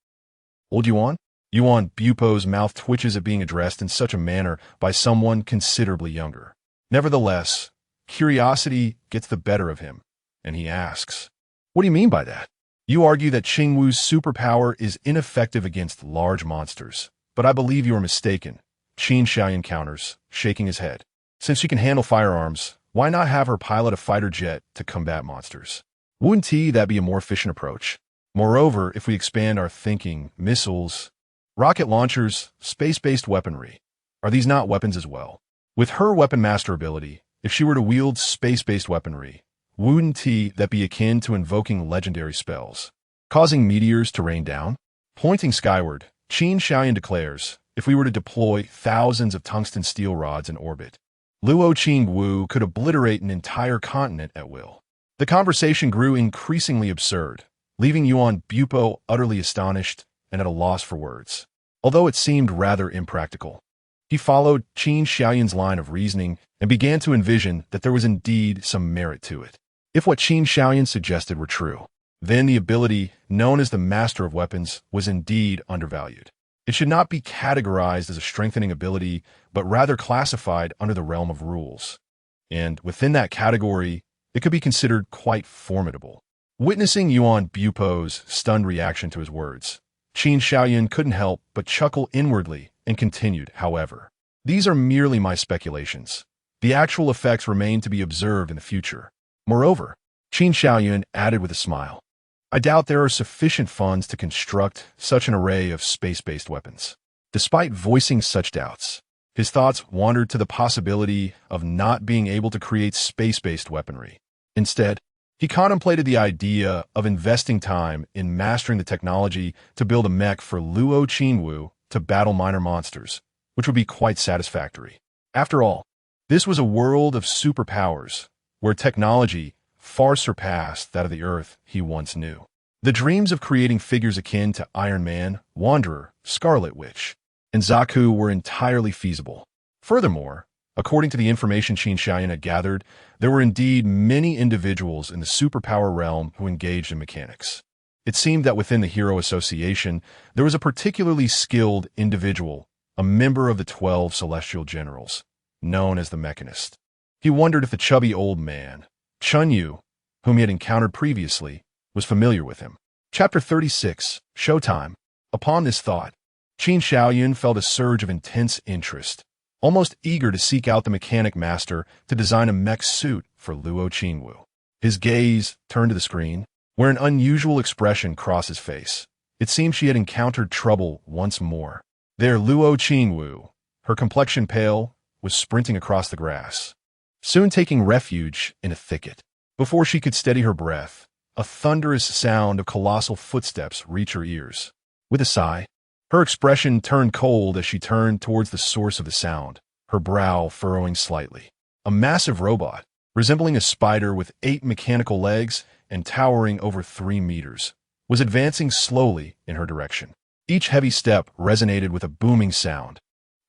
Yuan? Yuan Bupo's mouth twitches at being addressed in such a manner by someone considerably younger. Nevertheless, curiosity gets the better of him, and he asks, what do you mean by that? You argue that Qingwu's superpower is ineffective against large monsters, but I believe you are mistaken, Qin Xiaoyun counters, shaking his head. Since she can handle firearms, why not have her pilot a fighter jet to combat monsters? Wouldn't that be a more efficient approach? Moreover, if we expand our thinking, missiles, rocket launchers, space-based weaponry, are these not weapons as well? With her weapon master ability, if she were to wield space-based weaponry, wouldn't that be akin to invoking legendary spells, causing meteors to rain down? Pointing skyward, Qin Xiaoyun declares, if we were to deploy thousands of tungsten steel rods in orbit, Luo Qingwu could obliterate an entire continent at will. The conversation grew increasingly absurd, leaving Yuan Bupo utterly astonished and at a loss for words. Although it seemed rather impractical, he followed Qin Xiaoyun's line of reasoning and began to envision that there was indeed some merit to it. If what Qin Xiaoyun suggested were true, then the ability, known as the Master of Weapons, was indeed undervalued. It should not be categorized as a strengthening ability, but rather classified under the realm of rules. And within that category, it could be considered quite formidable. Witnessing Yuan Bupo's stunned reaction to his words, Qin Xiaoyun couldn't help but chuckle inwardly and continued, however. These are merely my speculations. The actual effects remain to be observed in the future. Moreover, Qin Xiaoyun added with a smile, I doubt there are sufficient funds to construct such an array of space-based weapons. Despite voicing such doubts, his thoughts wandered to the possibility of not being able to create space-based weaponry. Instead, he contemplated the idea of investing time in mastering the technology to build a mech for Luo Qingwu to battle minor monsters, which would be quite satisfactory. After all, this was a world of superpowers, where technology far surpassed that of the Earth he once knew. The dreams of creating figures akin to Iron Man, Wanderer, Scarlet Witch, and Zaku were entirely feasible. Furthermore, according to the information Qin Xiaoyun had gathered, there were indeed many individuals in the superpower realm who engaged in mechanics. It seemed that within the Hero Association, there was a particularly skilled individual, a member of the 12 Celestial Generals, known as the Mechanist. He wondered if the chubby old man, Chun Yu, whom he had encountered previously, was familiar with him. Chapter 36, Showtime. Upon this thought, Qin Xiaoyun felt a surge of intense interest, almost eager to seek out the mechanic master to design a mech suit for Luo Qingwu. His gaze turned to the screen, where an unusual expression crossed his face. It seemed she had encountered trouble once more. There Luo Qingwu, her complexion pale, was sprinting across the grass, soon taking refuge in a thicket. Before she could steady her breath, a thunderous sound of colossal footsteps reached her ears. With a sigh, her expression turned cold as she turned towards the source of the sound, her brow furrowing slightly. A massive robot, resembling a spider with 8 mechanical legs and towering over 3 meters, was advancing slowly in her direction. Each heavy step resonated with a booming sound,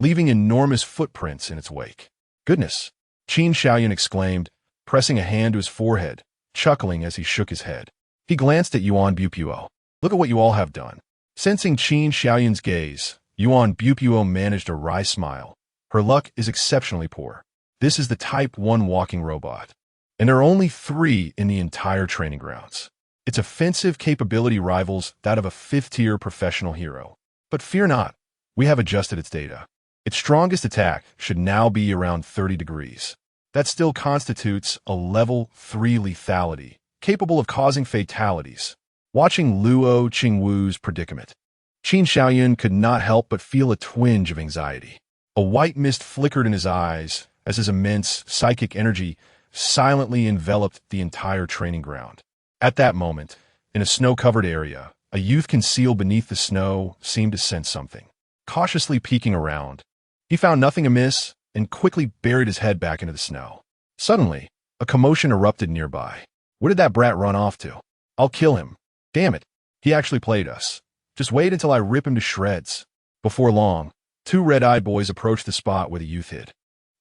leaving enormous footprints in its wake. "Goodness!" Qin Xiaoyun exclaimed, pressing a hand to his forehead, chuckling as he shook his head. He glanced at Yuan Bupuo. "Look at what you all have done." Sensing Qin Xiaoyun's gaze, Yuan Bupuo managed a wry smile. Her luck is exceptionally poor. This is the Type 1 walking robot, and there are only 3 in the entire training grounds. Its offensive capability rivals that of a 5th-tier professional hero. But fear not, we have adjusted its data. Its strongest attack should now be around 30 degrees. That still constitutes a level 3 lethality, capable of causing fatalities. Watching Luo Qingwu's predicament, Qin Xiaoyun could not help but feel a twinge of anxiety. A white mist flickered in his eyes as his immense psychic energy silently enveloped the entire training ground. At that moment, in a snow-covered area, a youth concealed beneath the snow seemed to sense something. Cautiously peeking around, he found nothing amiss and quickly buried his head back into the snow. Suddenly, a commotion erupted nearby. "Where did that brat run off to? I'll kill him. Damn it, he actually played us. Just wait until I rip him to shreds." Before long, 2 red-eyed boys approached the spot where the youth hid.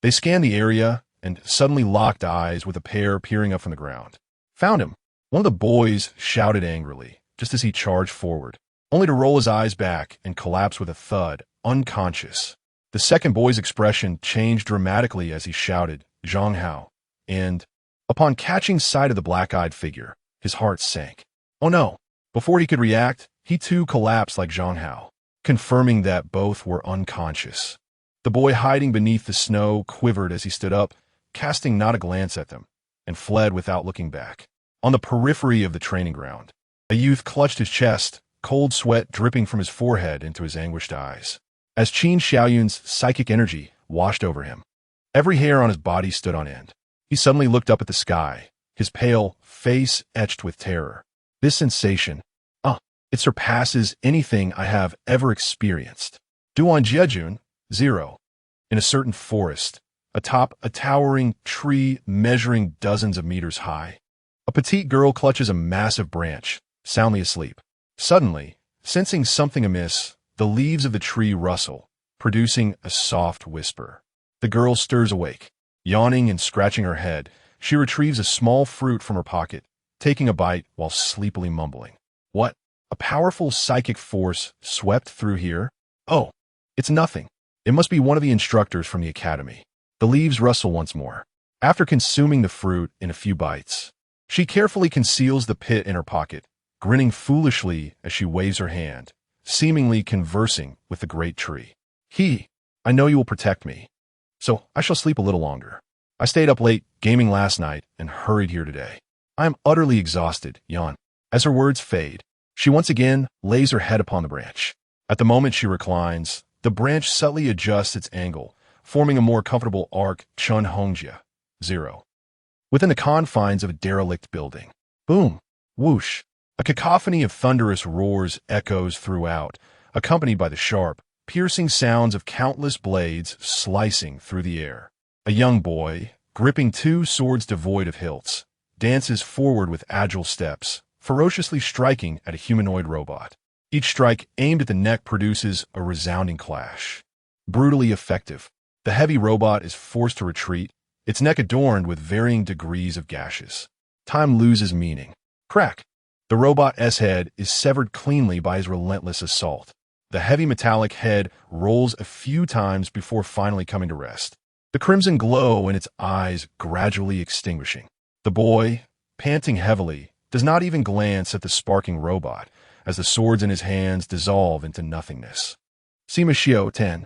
They scanned the area and suddenly locked eyes with a pair peering up from the ground. "Found him!" One of the boys shouted angrily, just as he charged forward, only to roll his eyes back and collapse with a thud, unconscious. The second boy's expression changed dramatically as he shouted, "Zhang Hao," and, upon catching sight of the black-eyed figure, his heart sank. Oh no! Before he could react, he too collapsed like Zhang Hao, confirming that both were unconscious. The boy hiding beneath the snow quivered as he stood up, casting not a glance at them, and fled without looking back. On the periphery of the training ground, a youth clutched his chest, cold sweat dripping from his forehead into his anguished eyes. As Qin Xiaoyun's psychic energy washed over him, every hair on his body stood on end. He suddenly looked up at the sky, his pale face etched with terror. This sensation, it surpasses anything I have ever experienced. Duan Jiejun, 0. In a certain forest, atop a towering tree measuring dozens of meters high, a petite girl clutches a massive branch, soundly asleep. Suddenly, sensing something amiss, the leaves of the tree rustle, producing a soft whisper. The girl stirs awake. Yawning and scratching her head, she retrieves a small fruit from her pocket, taking a bite while sleepily mumbling. What? A powerful psychic force swept through here? Oh, it's nothing. It must be one of the instructors from the academy. The leaves rustle once more. After consuming the fruit in a few bites, she carefully conceals the pit in her pocket, grinning foolishly as she waves her hand, seemingly conversing with the great tree. I know you will protect me, so I shall sleep a little longer. I stayed up late gaming last night and hurried here today. I am utterly exhausted, yawn. As her words fade, she once again lays her head upon the branch. At the moment she reclines, the branch subtly adjusts its angle, forming a more comfortable arc, Chun Hongjia, 0. Within the confines of a derelict building. Boom! Whoosh! A cacophony of thunderous roars echoes throughout, accompanied by the sharp, piercing sounds of countless blades slicing through the air. A young boy, gripping 2 swords devoid of hilts, dances forward with agile steps, ferociously striking at a humanoid robot. Each strike aimed at the neck produces a resounding clash. Brutally effective, the heavy robot is forced to retreat, its neck adorned with varying degrees of gashes. Time loses meaning. Crack! The robot's head is severed cleanly by his relentless assault. The heavy metallic head rolls a few times before finally coming to rest, the crimson glow in its eyes gradually extinguishing. The boy, panting heavily, does not even glance at the sparking robot as the swords in his hands dissolve into nothingness. Sima Xiao 10.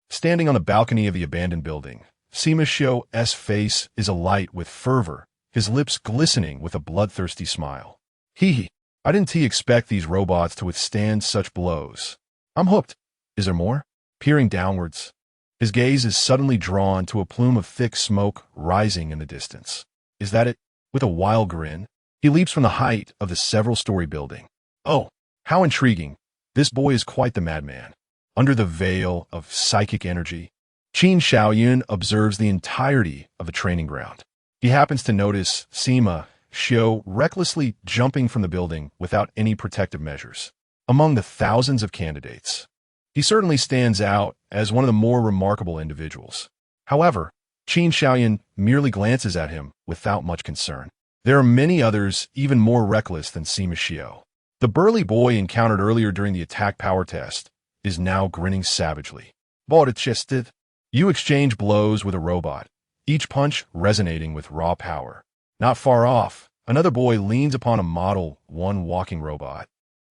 Standing on the balcony of the abandoned building, Sima Xiao's face is alight with fervor, his lips glistening with a bloodthirsty smile. Hee. I didn't expect these robots to withstand such blows. I'm hooked. Is there more? Peering downwards, his gaze is suddenly drawn to a plume of thick smoke rising in the distance. Is that it? With a wild grin, he leaps from the height of the several-story building. Oh, how intriguing. This boy is quite the madman. Under the veil of psychic energy, Qin Xiaoyun observes the entirety of the training ground. He happens to notice Sima Xiao recklessly jumping from the building without any protective measures. Among the thousands of candidates, he certainly stands out as one of the more remarkable individuals. However, Qin Xiaoyun merely glances at him without much concern. There are many others even more reckless than Sima Xiao. The burly boy encountered earlier during the attack power test is now grinning savagely. Bald-chested, you exchange blows with a robot, each punch resonating with raw power. Not far off, another boy leans upon a Model 1 walking robot,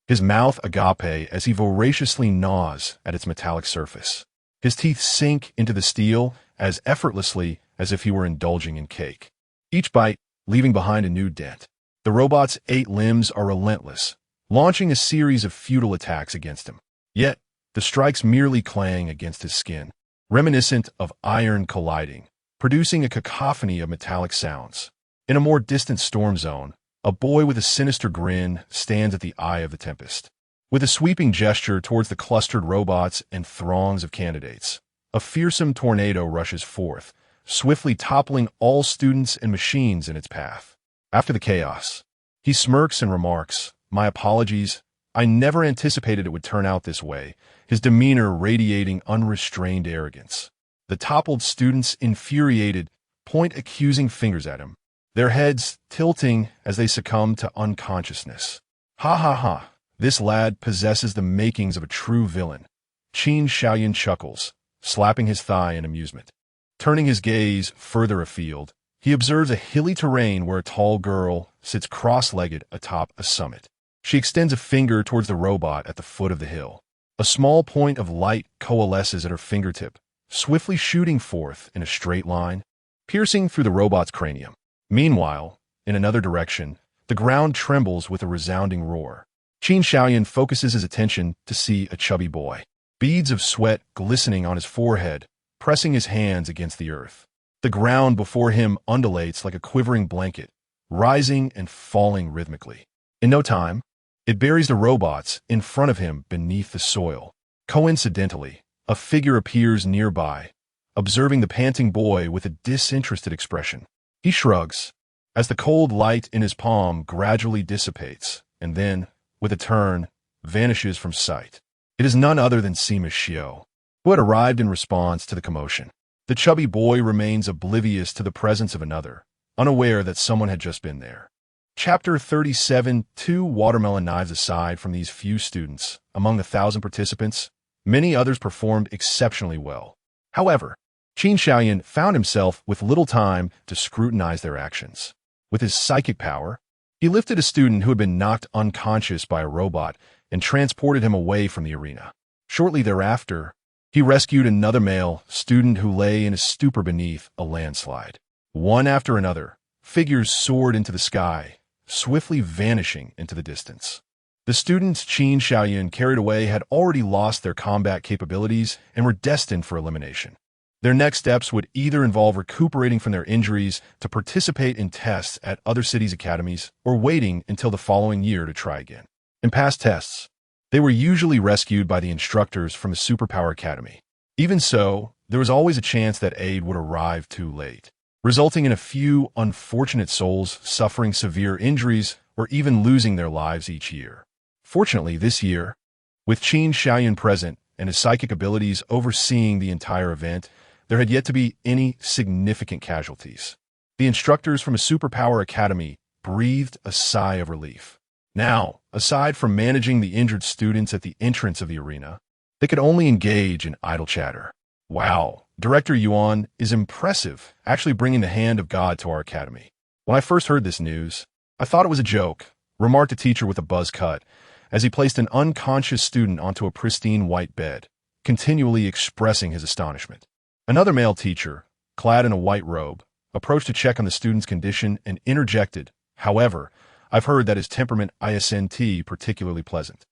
his mouth agape as he voraciously gnaws at its metallic surface. His teeth sink into the steel as effortlessly as if he were indulging in cake, each bite leaving behind a new dent. The robot's 8 limbs are relentless, launching a series of futile attacks against him. Yet, the strikes merely clang against his skin, reminiscent of iron colliding, producing a cacophony of metallic sounds. In a more distant storm zone, a boy with a sinister grin stands at the eye of the tempest. With a sweeping gesture towards the clustered robots and throngs of candidates, a fearsome tornado rushes forth, swiftly toppling all students and machines in its path. After the chaos, he smirks and remarks, "My apologies, I never anticipated it would turn out this way," his demeanor radiating unrestrained arrogance. The toppled students, infuriated, point accusing fingers at him, their heads tilting as they succumb to unconsciousness. Ha ha ha, this lad possesses the makings of a true villain. Qin Xiaoyun chuckles, slapping his thigh in amusement. Turning his gaze further afield, he observes a hilly terrain where a tall girl sits cross-legged atop a summit. She extends a finger towards the robot at the foot of the hill. A small point of light coalesces at her fingertip, swiftly shooting forth in a straight line, piercing through the robot's cranium. Meanwhile, in another direction, the ground trembles with a resounding roar. Qin Xiaoyun focuses his attention to see a chubby boy, beads of sweat glistening on his forehead, pressing his hands against the earth. The ground before him undulates like a quivering blanket, rising and falling rhythmically. In no time, it buries the robots in front of him beneath the soil. Coincidentally, a figure appears nearby, observing the panting boy with a disinterested expression. He shrugs, as the cold light in his palm gradually dissipates, and then, with a turn, vanishes from sight. It is none other than Sima Xiao, who had arrived in response to the commotion. The chubby boy remains oblivious to the presence of another, unaware that someone had just been there. Chapter 37. 2 watermelon knives aside from these few students, among the 1,000 participants, many others performed exceptionally well. However, Qin Xiaoyun found himself with little time to scrutinize their actions. With his psychic power, he lifted a student who had been knocked unconscious by a robot and transported him away from the arena. Shortly thereafter, he rescued another male student who lay in a stupor beneath a landslide. One after another, figures soared into the sky, swiftly vanishing into the distance. The students Qin Xiaoyun carried away had already lost their combat capabilities and were destined for elimination. Their next steps would either involve recuperating from their injuries to participate in tests at other cities' academies or waiting until the following year to try again. In past tests, they were usually rescued by the instructors from the Superpower Academy. Even so, there was always a chance that aid would arrive too late, resulting in a few unfortunate souls suffering severe injuries or even losing their lives each year. Fortunately, this year, with Qin Xiaoyun present and his psychic abilities overseeing the entire event, there had yet to be any significant casualties. The instructors from a Superpower Academy breathed a sigh of relief. Now, aside from managing the injured students at the entrance of the arena, they could only engage in idle chatter. Wow, Director Yuan is impressive, actually bringing the hand of God to our academy. When I first heard this news, "I thought it was a joke," remarked a teacher with a buzz cut, as he placed an unconscious student onto a pristine white bed, continually expressing his astonishment. Another male teacher, clad in a white robe, approached to check on the student's condition and interjected, "However, I've heard that his temperament isn't particularly pleasant.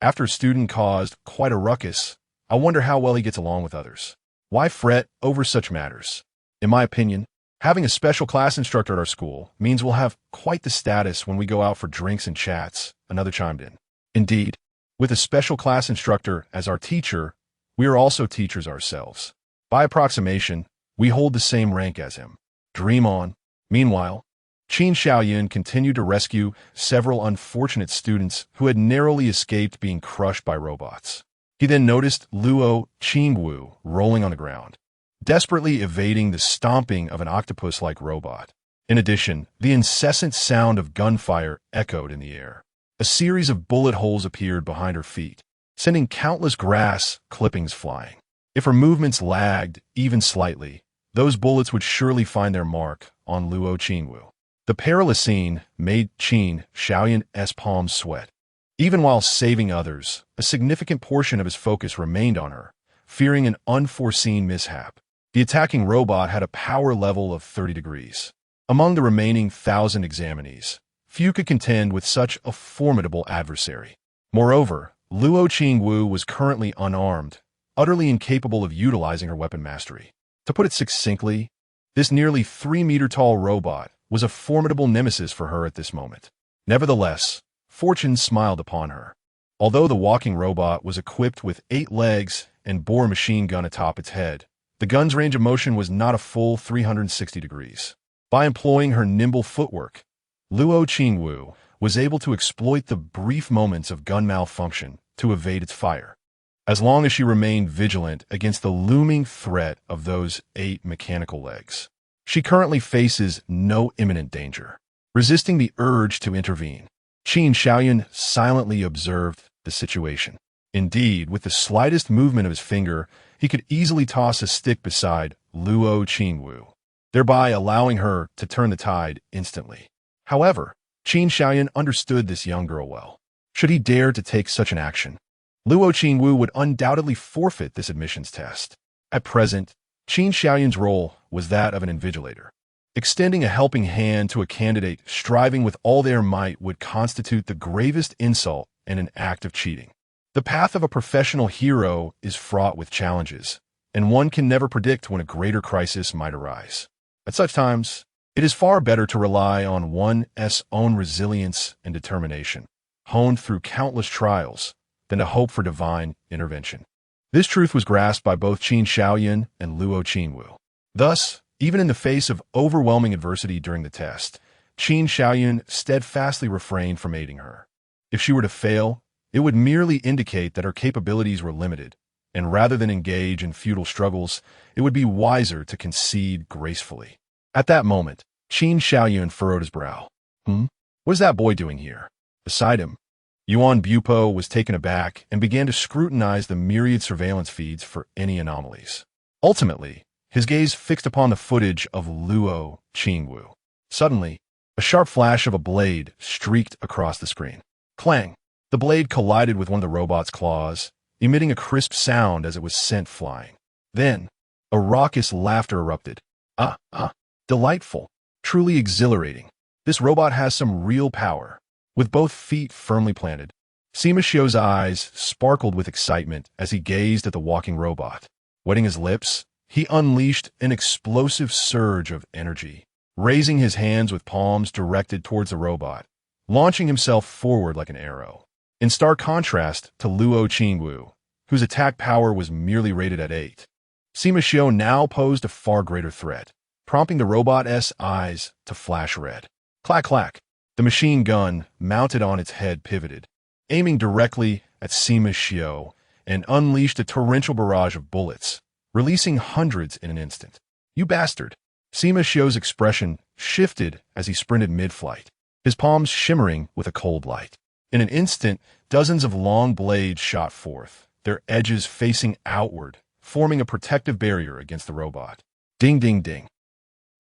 After a student caused quite a ruckus, I wonder how well he gets along with others. Why fret over such matters? In my opinion, having a special class instructor at our school means we'll have quite the status when we go out for drinks and chats," another chimed in. "Indeed, with a special class instructor as our teacher, we are also teachers ourselves. By approximation, we hold the same rank as him. Dream on." Meanwhile, Qin Xiaoyun continued to rescue several unfortunate students who had narrowly escaped being crushed by robots. He then noticed Luo Qingwu rolling on the ground, desperately evading the stomping of an octopus-like robot. In addition, the incessant sound of gunfire echoed in the air. A series of bullet holes appeared behind her feet, sending countless grass clippings flying. If her movements lagged even slightly, those bullets would surely find their mark on Luo Qingwu. The perilous scene made Qin Xiaoyun's palms sweat. Even while saving others, a significant portion of his focus remained on her, fearing an unforeseen mishap. The attacking robot had a power level of 30 degrees. Among the remaining 1,000 examinees, few could contend with such a formidable adversary. Moreover, Luo Qingwu was currently unarmed, utterly incapable of utilizing her weapon mastery. To put it succinctly, this nearly 3-meter-tall robot was a formidable nemesis for her at this moment. Nevertheless, fortune smiled upon her. Although the walking robot was equipped with 8 legs and bore a machine gun atop its head, the gun's range of motion was not a full 360 degrees. By employing her nimble footwork, Luo Qingwu was able to exploit the brief moments of gun malfunction to evade its fire. As long as she remained vigilant against the looming threat of those 8 mechanical legs, she currently faces no imminent danger. Resisting the urge to intervene, Qin Xiaoyun silently observed the situation. Indeed, with the slightest movement of his finger, he could easily toss a stick beside Luo Qingwu, thereby allowing her to turn the tide instantly. However, Qin Xiaoyun understood this young girl well. Should he dare to take such an action, Luo Qingwu would undoubtedly forfeit this admissions test. At present, Qin Xiaoyun's role was that of an invigilator. Extending a helping hand to a candidate striving with all their might would constitute the gravest insult and an act of cheating. The path of a professional hero is fraught with challenges, and one can never predict when a greater crisis might arise. At such times, it is far better to rely on one's own resilience and determination, honed through countless trials, than to hope for divine intervention. This truth was grasped by both Qin Xiaoyun and Luo Qingwu. Thus, even in the face of overwhelming adversity during the test, Qin Xiaoyun steadfastly refrained from aiding her. If she were to fail, it would merely indicate that her capabilities were limited, and rather than engage in futile struggles, it would be wiser to concede gracefully. At that moment, Qin Xiaoyun furrowed his brow. What is that boy doing here? Beside him, Yuan Bupo was taken aback and began to scrutinize the myriad surveillance feeds for any anomalies. Ultimately, his gaze fixed upon the footage of Luo Qingwu. Suddenly, a sharp flash of a blade streaked across the screen. Clang! The blade collided with one of the robot's claws, emitting a crisp sound as it was sent flying. Then, a raucous laughter erupted. Delightful. Truly exhilarating. This robot has some real power. With both feet firmly planted, Sima Xiu's eyes sparkled with excitement as he gazed at the walking robot. Wetting his lips, he unleashed an explosive surge of energy, raising his hands with palms directed towards the robot, launching himself forward like an arrow. In stark contrast to Luo Qingwu, whose attack power was merely rated at 8, Sima Xiu now posed a far greater threat, prompting the robot's eyes to flash red. Clack clack! The machine gun, mounted on its head, pivoted, aiming directly at Sima Xiu, and unleashed a torrential barrage of bullets, releasing hundreds in an instant. You bastard! Sima Xiu's expression shifted as he sprinted mid-flight, his palms shimmering with a cold light. In an instant, dozens of long blades shot forth, their edges facing outward, forming a protective barrier against the robot. Ding, ding, ding.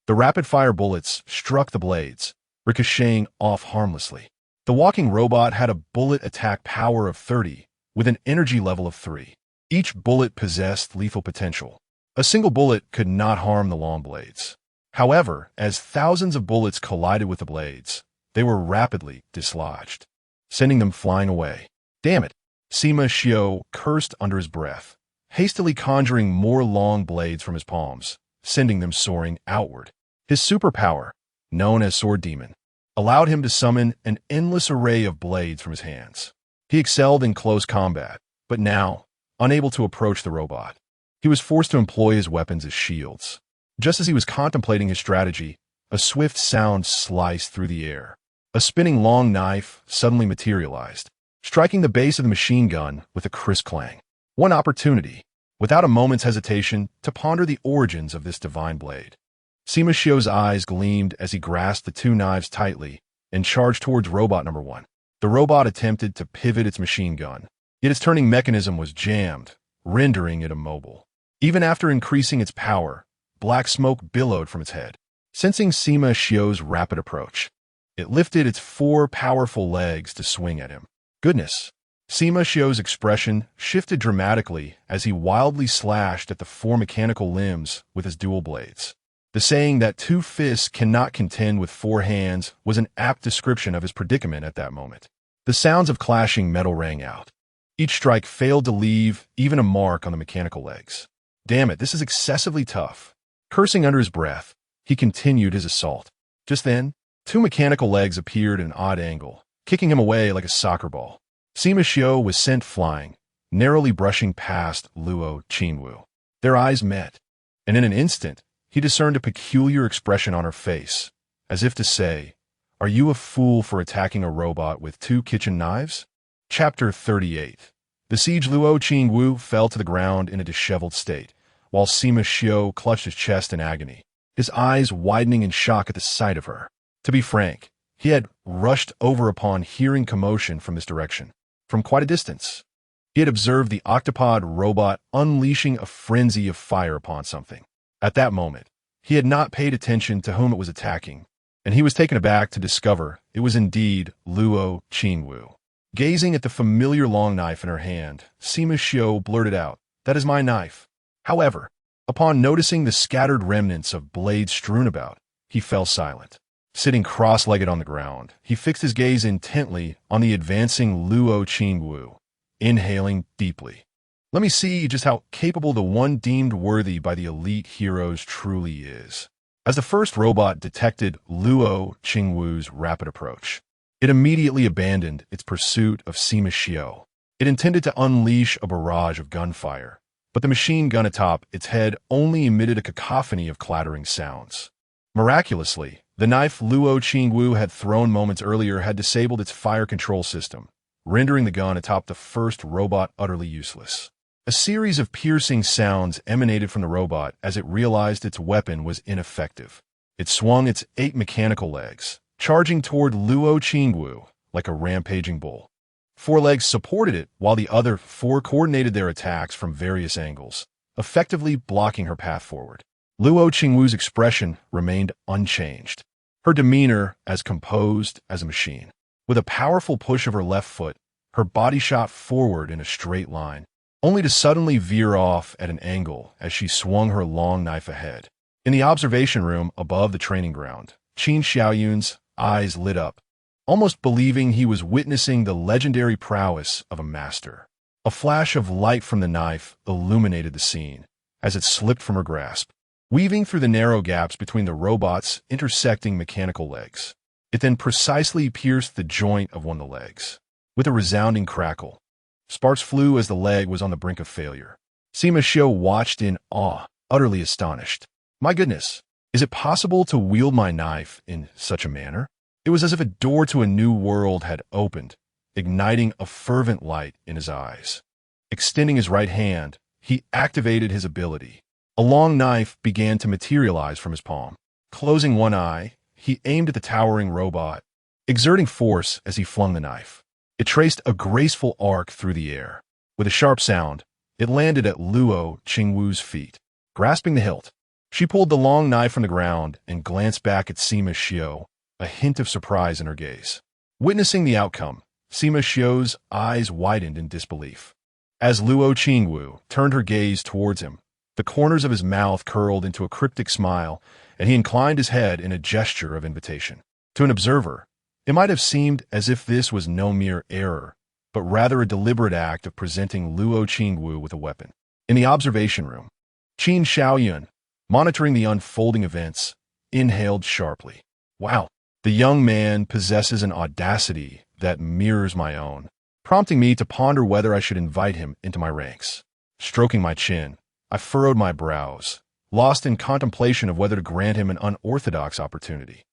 The rapid-fire bullets struck the blades, ricocheting off harmlessly. The walking robot had a bullet attack power of 30, with an energy level of 3. Each bullet possessed lethal potential. A single bullet could not harm the long blades. However, as thousands of bullets collided with the blades, they were rapidly dislodged, sending them flying away. Damn it! Sima Xiao cursed under his breath, hastily conjuring more long blades from his palms, sending them soaring outward. His superpower, known as Sword Demon, allowed him to summon an endless array of blades from his hands. He excelled in close combat, but now, unable to approach the robot, he was forced to employ his weapons as shields. Just as he was contemplating his strategy, a swift sound sliced through the air. A spinning long knife suddenly materialized, striking the base of the machine gun with a crisp clang. One opportunity, without a moment's hesitation, to ponder the origins of this divine blade. Sima Xiao's eyes gleamed as he grasped the two knives tightly and charged towards robot number 1. The robot attempted to pivot its machine gun, yet its turning mechanism was jammed, rendering it immobile. Even after increasing its power, black smoke billowed from its head. Sensing Sima Xiao's rapid approach, it lifted its 4 powerful legs to swing at him. Goodness! Sima Xiao's expression shifted dramatically as he wildly slashed at the 4 mechanical limbs with his dual blades. The saying that 2 fists cannot contend with 4 hands was an apt description of his predicament at that moment. The sounds of clashing metal rang out. Each strike failed to leave even a mark on the mechanical legs. Damn it, this is excessively tough. Cursing under his breath, he continued his assault. Just then, 2 mechanical legs appeared at an odd angle, kicking him away like a soccer ball. Sima Xiao was sent flying, narrowly brushing past Luo Qingwu. Their eyes met, and in an instant, he discerned a peculiar expression on her face, as if to say, "Are you a fool for attacking a robot with 2 kitchen knives?" Chapter 38. The siege Luo Qingwu fell to the ground in a disheveled state, while Sima Xiao clutched his chest in agony, his eyes widening in shock at the sight of her. To be frank, he had rushed over upon hearing commotion from this direction, from quite a distance. He had observed the octopod robot unleashing a frenzy of fire upon something. At that moment, he had not paid attention to whom it was attacking, and he was taken aback to discover it was indeed Luo Qingwu. Gazing at the familiar long knife in her hand, Sima Xiao blurted out, "That is my knife." However, upon noticing the scattered remnants of blades strewn about, he fell silent. Sitting cross-legged on the ground, he fixed his gaze intently on the advancing Luo Qingwu, inhaling deeply. Let me see just how capable the one deemed worthy by the elite heroes truly is. As the first robot detected Luo Qingwu's rapid approach, it immediately abandoned its pursuit of Sima Xiao. It intended to unleash a barrage of gunfire, but the machine gun atop its head only emitted a cacophony of clattering sounds. Miraculously, the knife Luo Qingwu had thrown moments earlier had disabled its fire control system, rendering the gun atop the first robot utterly useless. A series of piercing sounds emanated from the robot as it realized its weapon was ineffective. It swung its 8 mechanical legs, charging toward Luo Qingwu like a rampaging bull. 4 legs supported it while the other 4 coordinated their attacks from various angles, effectively blocking her path forward. Luo Qingwu's expression remained unchanged, her demeanor as composed as a machine. With a powerful push of her left foot, her body shot forward in a straight line, only to suddenly veer off at an angle as she swung her long knife ahead. In the observation room above the training ground, Qin Xiaoyun's eyes lit up, almost believing he was witnessing the legendary prowess of a master. A flash of light from the knife illuminated the scene as it slipped from her grasp, weaving through the narrow gaps between the robot's intersecting mechanical legs. It then precisely pierced the joint of one of the legs. With a resounding crackle, sparks flew as the leg was on the brink of failure. Sima Xiao watched in awe, utterly astonished. My goodness, is it possible to wield my knife in such a manner? It was as if a door to a new world had opened, igniting a fervent light in his eyes. Extending his right hand, he activated his ability. A long knife began to materialize from his palm. Closing one eye, he aimed at the towering robot, exerting force as he flung the knife. It traced a graceful arc through the air. With a sharp sound, it landed at Luo Qingwu's feet. Grasping the hilt, she pulled the long knife from the ground and glanced back at Sima Xiao, a hint of surprise in her gaze. Witnessing the outcome, Sima Xiu's eyes widened in disbelief. As Luo Qingwu turned her gaze towards him, the corners of his mouth curled into a cryptic smile, and he inclined his head in a gesture of invitation. To an observer, it might have seemed as if this was no mere error, but rather a deliberate act of presenting Luo Qingwu with a weapon. In the observation room, Qin Xiaoyun, monitoring the unfolding events, inhaled sharply. Wow, the young man possesses an audacity that mirrors my own, prompting me to ponder whether I should invite him into my ranks. Stroking my chin, I furrowed my brows, lost in contemplation of whether to grant him an unorthodox opportunity.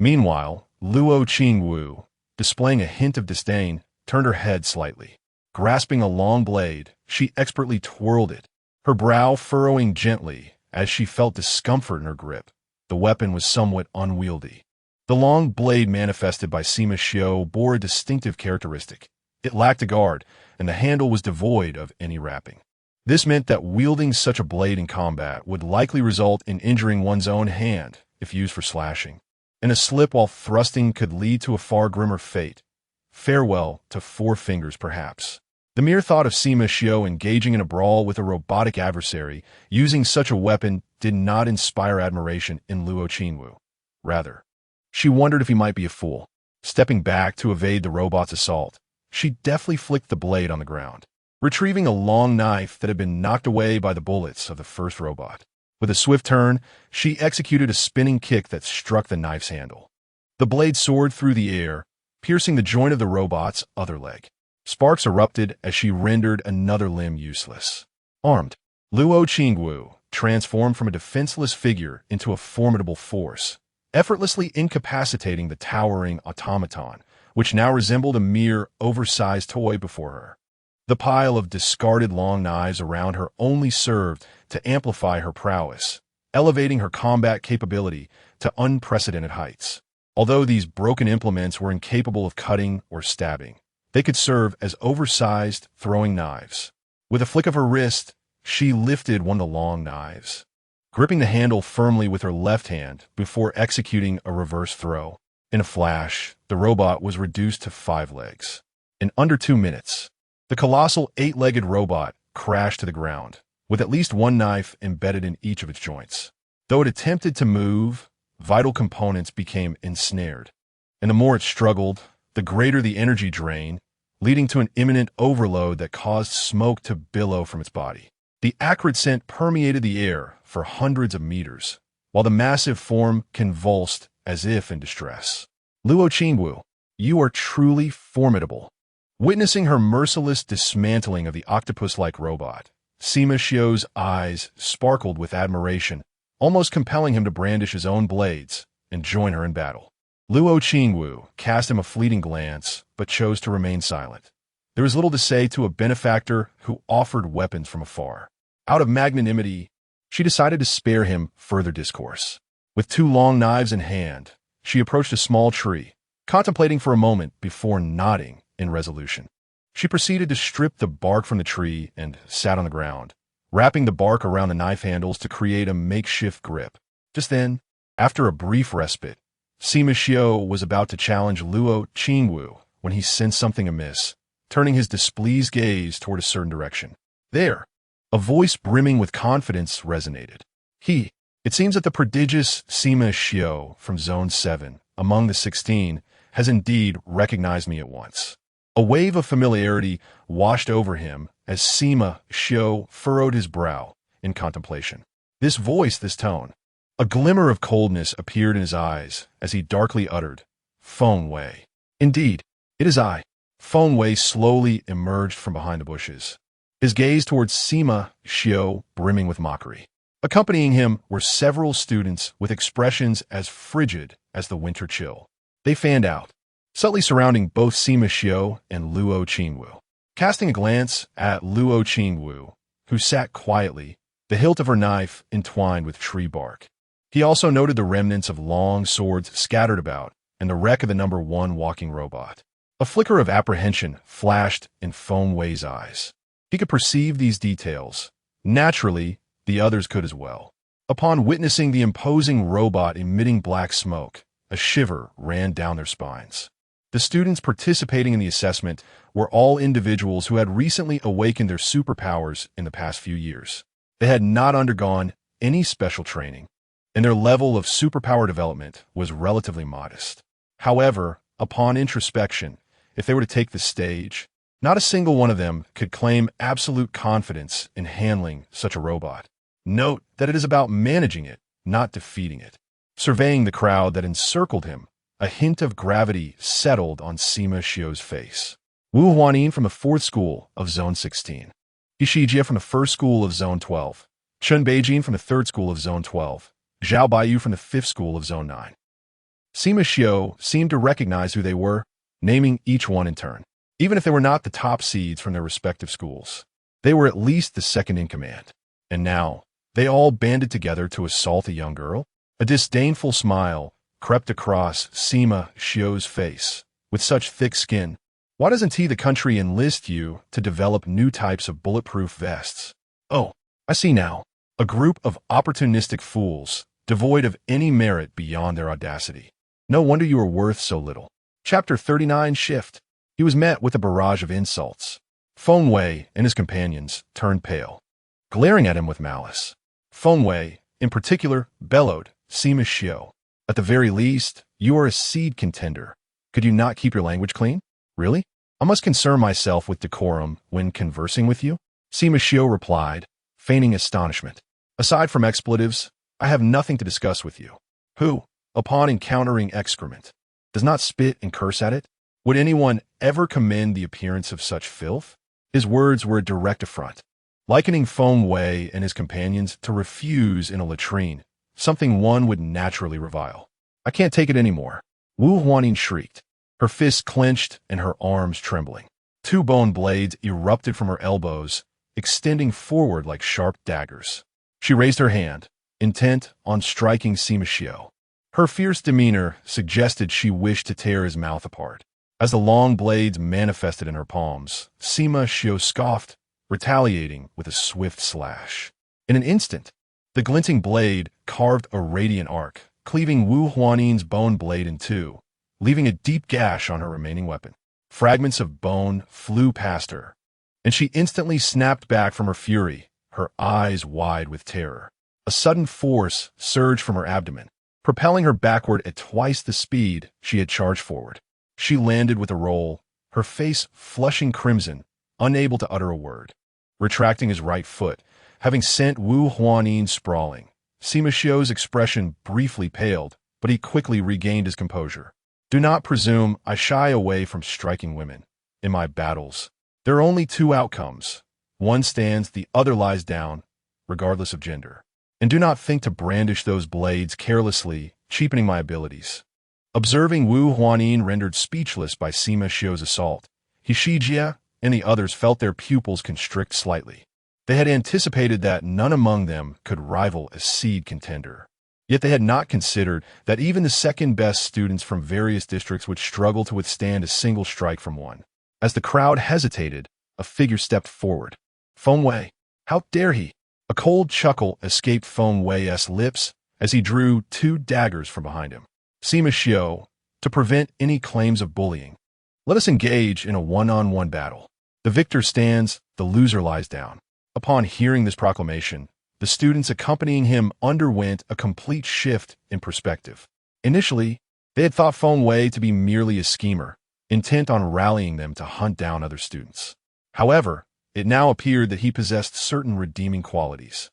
Meanwhile, Luo Qingwu, displaying a hint of disdain, turned her head slightly. Grasping a long blade, she expertly twirled it, her brow furrowing gently as she felt discomfort in her grip. The weapon was somewhat unwieldy. The long blade manifested by Sima Xiu bore a distinctive characteristic. It lacked a guard, and the handle was devoid of any wrapping. This meant that wielding such a blade in combat would likely result in injuring one's own hand if used for slashing, and a slip while thrusting could lead to a far grimmer fate. Farewell to four fingers, perhaps. The mere thought of Sima Xiu engaging in a brawl with a robotic adversary using such a weapon did not inspire admiration in Luo Qingwu. Rather, she wondered if he might be a fool. Stepping back to evade the robot's assault, she deftly flicked the blade on the ground, retrieving a long knife that had been knocked away by the bullets of the first robot. With a swift turn, she executed a spinning kick that struck the knife's handle. The blade soared through the air, piercing the joint of the robot's other leg. Sparks erupted as she rendered another limb useless. Armed, Luo Qingwu transformed from a defenseless figure into a formidable force, effortlessly incapacitating the towering automaton, which now resembled a mere oversized toy before her. The pile of discarded long knives around her only served to amplify her prowess, elevating her combat capability to unprecedented heights. Although these broken implements were incapable of cutting or stabbing, they could serve as oversized throwing knives. With a flick of her wrist, she lifted one of the long knives, gripping the handle firmly with her left hand before executing a reverse throw. In a flash, the robot was reduced to 5 legs. In under 2 minutes, the colossal 8-legged robot crashed to the ground, with at least one knife embedded in each of its joints. Though it attempted to move, vital components became ensnared, and the more it struggled, the greater the energy drain, leading to an imminent overload that caused smoke to billow from its body. The acrid scent permeated the air for hundreds of meters, while the massive form convulsed as if in distress. Luo Qingwu, you are truly formidable. Witnessing her merciless dismantling of the octopus-like robot, Sima Xiu's eyes sparkled with admiration, almost compelling him to brandish his own blades and join her in battle. Luo Qingwu cast him a fleeting glance, but chose to remain silent. There was little to say to a benefactor who offered weapons from afar. Out of magnanimity, she decided to spare him further discourse. With 2 long knives in hand, she approached a small tree, contemplating for a moment before nodding in resolution. She proceeded to strip the bark from the tree and sat on the ground, wrapping the bark around the knife handles to create a makeshift grip. Just then, after a brief respite, Sima Xiu was about to challenge Luo Qingwu when he sensed something amiss, turning his displeased gaze toward a certain direction. There, a voice brimming with confidence resonated. It seems that the prodigious Sima Xiu from Zone 7, among the 16, has indeed recognized me at once. A wave of familiarity washed over him as Sima Xiu furrowed his brow in contemplation. This voice, this tone. A glimmer of coldness appeared in his eyes as he darkly uttered, "Feng Wei." Indeed, it is I. Feng Wei slowly emerged from behind the bushes, his gaze towards Sima Xiu brimming with mockery. Accompanying him were several students with expressions as frigid as the winter chill. They fanned out, subtly surrounding both Sima Xiu and Luo Qingwu. Casting a glance at Luo Qingwu, who sat quietly, the hilt of her knife entwined with tree bark. He also noted the remnants of long swords scattered about and the wreck of the number 1 walking robot. A flicker of apprehension flashed in Feng Wei's eyes. He could perceive these details. Naturally, the others could as well. Upon witnessing the imposing robot emitting black smoke, a shiver ran down their spines. The students participating in the assessment were all individuals who had recently awakened their superpowers in the past few years. They had not undergone any special training, and their level of superpower development was relatively modest. However, upon introspection, if they were to take the stage, not a single one of them could claim absolute confidence in handling such a robot. Note that it is about managing it, not defeating it. Surveying the crowd that encircled him, a hint of gravity settled on Sima Xiu's face. Wu Huanin from the 4th School of Zone 16. Ishijie from the 1st School of Zone 12. Chun Beijing from the 3rd School of Zone 12. Zhao Baiyu from the 5th School of Zone 9. Sima Xiu seemed to recognize who they were, naming each one in turn. Even if they were not the top seeds from their respective schools, they were at least the second in command. And now, they all banded together to assault a young girl? A disdainful smile crept across Sima Xiu's face. With such thick skin, why doesn't he, the country, enlist you to develop new types of bulletproof vests? Oh, I see now. A group of opportunistic fools, devoid of any merit beyond their audacity. No wonder you are worth so little. Chapter 39 Shift. He was met with a barrage of insults. Feng Wei and his companions turned pale, glaring at him with malice. Feng Wei, in particular, bellowed, Sima Xiu. At the very least, you are a seed contender. Could you not keep your language clean? Really? I must concern myself with decorum when conversing with you? Sima Xiu replied, feigning astonishment. Aside from expletives, I have nothing to discuss with you. Who, upon encountering excrement, does not spit and curse at it? Would anyone ever commend the appearance of such filth? His words were a direct affront, likening Feng Wei and his companions to refuse in a latrine, something one would naturally revile. I can't take it anymore. Wu Huanin shrieked, her fists clenched and her arms trembling. 2 bone blades erupted from her elbows, extending forward like sharp daggers. She raised her hand, intent on striking Sima Xiu. Her fierce demeanor suggested she wished to tear his mouth apart. As the long blades manifested in her palms, Sima Xiu scoffed, retaliating with a swift slash. In an instant, the glinting blade carved a radiant arc, cleaving Wu Huanin's bone blade in two, leaving a deep gash on her remaining weapon. Fragments of bone flew past her, and she instantly snapped back from her fury, her eyes wide with terror. A sudden force surged from her abdomen, propelling her backward at twice the speed she had charged forward. She landed with a roll, her face flushing crimson, unable to utter a word. Retracting his right foot, having sent Wu Huanin sprawling, Sima Xiu's expression briefly paled, but he quickly regained his composure. Do not presume I shy away from striking women. In my battles, there are only 2 outcomes. One stands, the other lies down, regardless of gender. And do not think to brandish those blades carelessly, cheapening my abilities. Observing Wu Huanin rendered speechless by Sima Xiu's assault, Ishijie and the others felt their pupils constrict slightly. They had anticipated that none among them could rival a seed contender. Yet they had not considered that even the second-best students from various districts would struggle to withstand a single strike from one. As the crowd hesitated, a figure stepped forward. Feng Wei. How dare he? A cold chuckle escaped Feng Wei's lips as he drew 2 daggers from behind him. Sima Xiu, to prevent any claims of bullying, let us engage in a one-on-one battle. The victor stands, the loser lies down. Upon hearing this proclamation, the students accompanying him underwent a complete shift in perspective. Initially, they had thought Feng Wei to be merely a schemer, intent on rallying them to hunt down other students. However, it now appeared that he possessed certain redeeming qualities.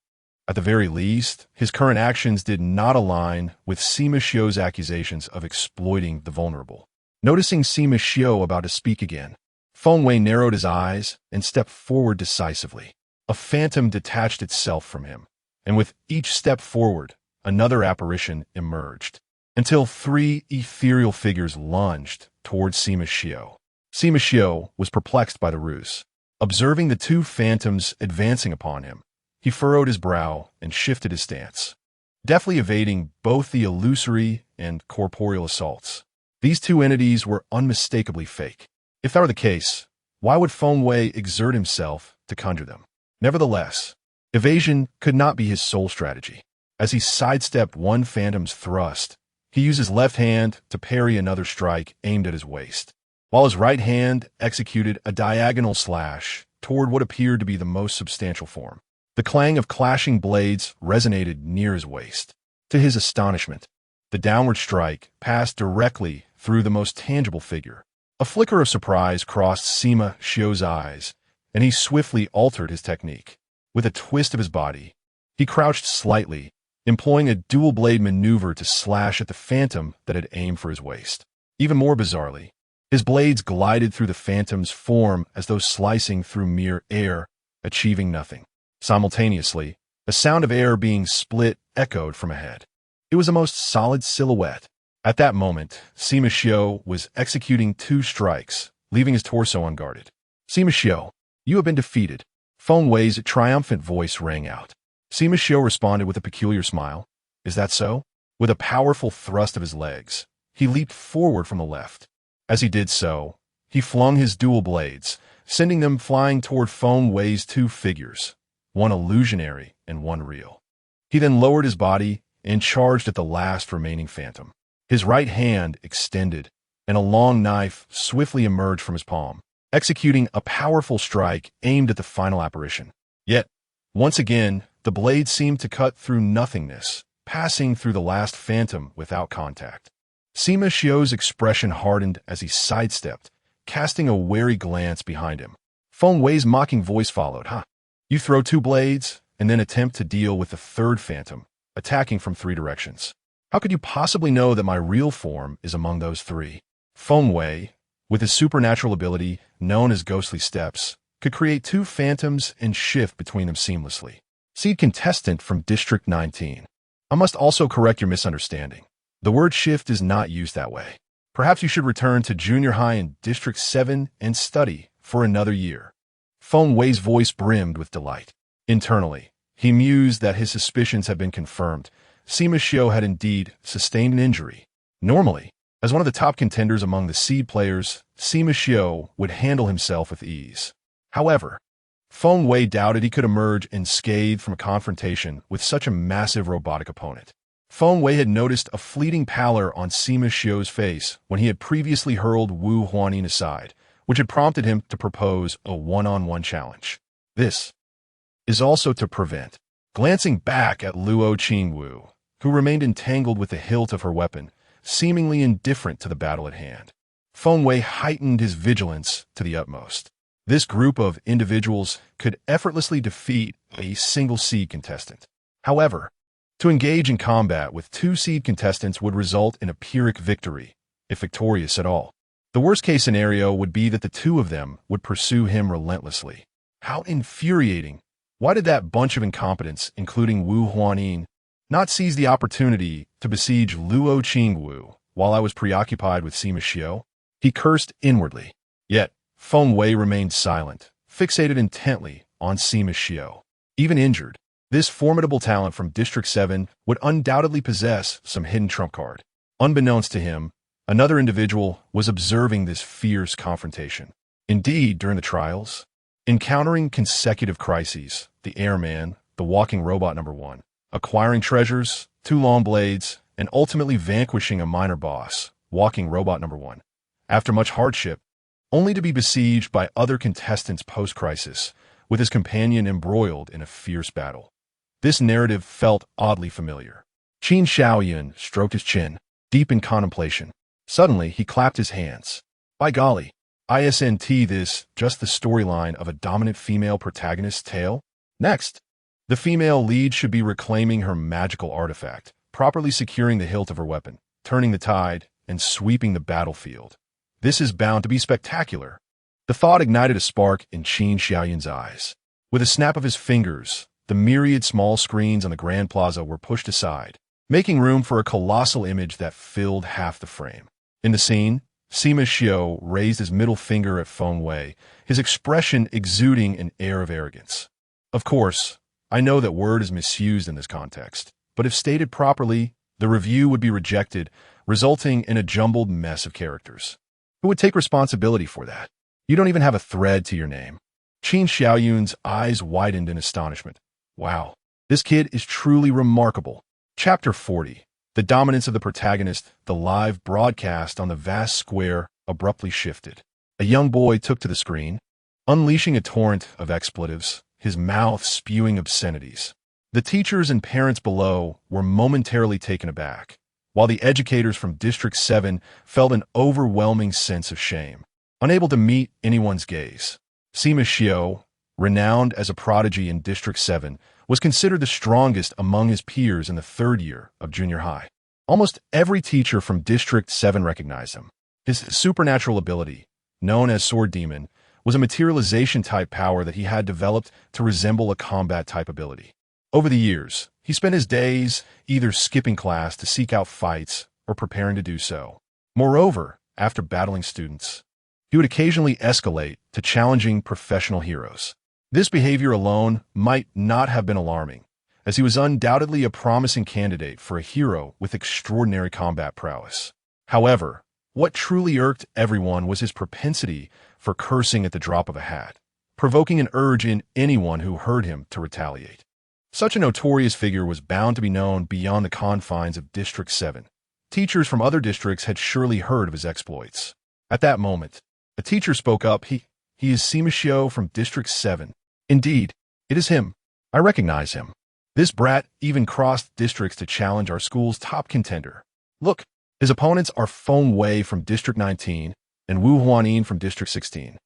At the very least, his current actions did not align with Sima Xiu's accusations of exploiting the vulnerable. Noticing Sima Xiu about to speak again, Feng Wei narrowed his eyes and stepped forward decisively. A phantom detached itself from him, and with each step forward, another apparition emerged, until 3 ethereal figures lunged towards Sima Xiu. Sima Xiu was perplexed by the ruse. Observing the 2 phantoms advancing upon him, he furrowed his brow and shifted his stance, deftly evading both the illusory and corporeal assaults. These 2 entities were unmistakably fake. If that were the case, why would Feng Wei exert himself to conjure them? Nevertheless, evasion could not be his sole strategy. As he sidestepped one phantom's thrust, He used his left hand to parry another strike aimed at his waist, while his right hand executed a diagonal slash toward what appeared to be the most substantial form. The clang of clashing blades resonated near his waist. To his astonishment, the downward strike passed directly through the most tangible figure. A flicker of surprise crossed Sima Xiu's eyes, and he swiftly altered his technique. With a twist of his body, he crouched slightly, employing a dual-blade maneuver to slash at the phantom that had aimed for his waist. Even more bizarrely, his blades glided through the phantom's form as though slicing through mere air, achieving nothing. Simultaneously, a sound of air being split echoed from ahead. It was a most solid silhouette. At that moment, Sima Xiu was executing 2 strikes, leaving his torso unguarded. Sima Xiu, you have been defeated. Feng Wei's triumphant voice rang out. Sima Xiu responded with a peculiar smile. Is that so? With a powerful thrust of his legs, he leaped forward from the left. As he did so, he flung his dual blades, sending them flying toward Feng Wei's 2 figures, one illusionary and one real. He then lowered his body and charged at the last remaining phantom. His right hand extended, and a long knife swiftly emerged from his palm, executing a powerful strike aimed at the final apparition. Yet, once again, the blade seemed to cut through nothingness, passing through the last phantom without contact. Sima Xiu's expression hardened as he sidestepped, casting a wary glance behind him. Feng Wei's mocking voice followed. You throw 2 blades, and then attempt to deal with the 3rd phantom, attacking from 3 directions. How could you possibly know that my real form is among those 3? Feng Wei, with his supernatural ability, known as ghostly steps, could create 2 phantoms and shift between them seamlessly. Seed contestant from District 19. I must also correct your misunderstanding. The word shift is not used that way. Perhaps you should return to junior high in District 7 and study for another year. Feng Wei's voice brimmed with delight. Internally, he mused that his suspicions had been confirmed. Sima Xiu had indeed sustained an injury. Normally, as one of the top contenders among the seed players, Sima Xiu would handle himself with ease. However, Feng Wei doubted he could emerge unscathed from a confrontation with such a massive robotic opponent. Feng Wei had noticed a fleeting pallor on Sima Xiu's face when he had previously hurled Wu Huanin aside, which had prompted him to propose a one-on-one challenge. This is also to prevent. Glancing back at Luo Qingwu, who remained entangled with the hilt of her weapon, seemingly indifferent to the battle at hand, Feng Wei heightened his vigilance to the utmost. This group of individuals could effortlessly defeat a single seed contestant. However, to engage in combat with 2 seed contestants would result in a Pyrrhic victory, if victorious at all. The worst-case scenario would be that the 2 of them would pursue him relentlessly. How infuriating! Why did that bunch of incompetents, including Wu Huanin, not seize the opportunity to besiege Luo Qingwu while I was preoccupied with Sima Xiu? He cursed inwardly. Yet, Feng Wei remained silent, fixated intently on Sima Xiu. Even injured, this formidable talent from District 7 would undoubtedly possess some hidden trump card. Unbeknownst to him, another individual was observing this fierce confrontation. Indeed, during the trials, encountering consecutive crises, the airman, the walking robot number 1, acquiring treasures, 2 long blades, and ultimately vanquishing a minor boss, walking robot number 1. After much hardship, only to be besieged by other contestants post-crisis, with his companion embroiled in a fierce battle. This narrative felt oddly familiar. Qin Xiaoyun stroked his chin, deep in contemplation. Suddenly, he clapped his hands. By golly, isn't this just the storyline of a dominant female protagonist's tale? Next, the female lead should be reclaiming her magical artifact, properly securing the hilt of her weapon, turning the tide, and sweeping the battlefield. This is bound to be spectacular. The thought ignited a spark in Qin Xiaoyun's eyes. With a snap of his fingers, the myriad small screens on the Grand Plaza were pushed aside, making room for a colossal image that filled half the frame. In the scene, Sima Xiu raised his middle finger at Feng Wei, his expression exuding an air of arrogance. Of course, I know that word is misused in this context, but if stated properly, the review would be rejected, resulting in a jumbled mess of characters. Who would take responsibility for that? You don't even have a thread to your name. Qin Xiaoyun's eyes widened in astonishment. Wow, this kid is truly remarkable. Chapter 40. The dominance of the protagonist, the live broadcast on the vast square, abruptly shifted. A young boy took to the screen, unleashing a torrent of expletives, his mouth spewing obscenities. The teachers and parents below were momentarily taken aback, while the educators from District 7 felt an overwhelming sense of shame, unable to meet anyone's gaze. Sima Xiao, renowned as a prodigy in District 7, was considered the strongest among his peers in the third year of junior high. Almost every teacher from District 7 recognized him. His supernatural ability, known as Sword Demon, was a materialization-type power that he had developed to resemble a combat-type ability. Over the years, he spent his days either skipping class to seek out fights or preparing to do so. Moreover, after battling students, he would occasionally escalate to challenging professional heroes. This behavior alone might not have been alarming, as he was undoubtedly a promising candidate for a hero with extraordinary combat prowess. However, what truly irked everyone was his propensity for cursing at the drop of a hat, provoking an urge in anyone who heard him to retaliate. Such a notorious figure was bound to be known beyond the confines of District 7. Teachers from other districts had surely heard of his exploits. At that moment, a teacher spoke up. He is Sima Xiao from District 7. Indeed, it is him. I recognize him. This brat even crossed districts to challenge our school's top contender. Look, his opponents are Feng Wei from District 19 and Wu Huanin from District 16,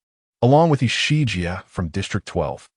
along with Shi Jia from District 12.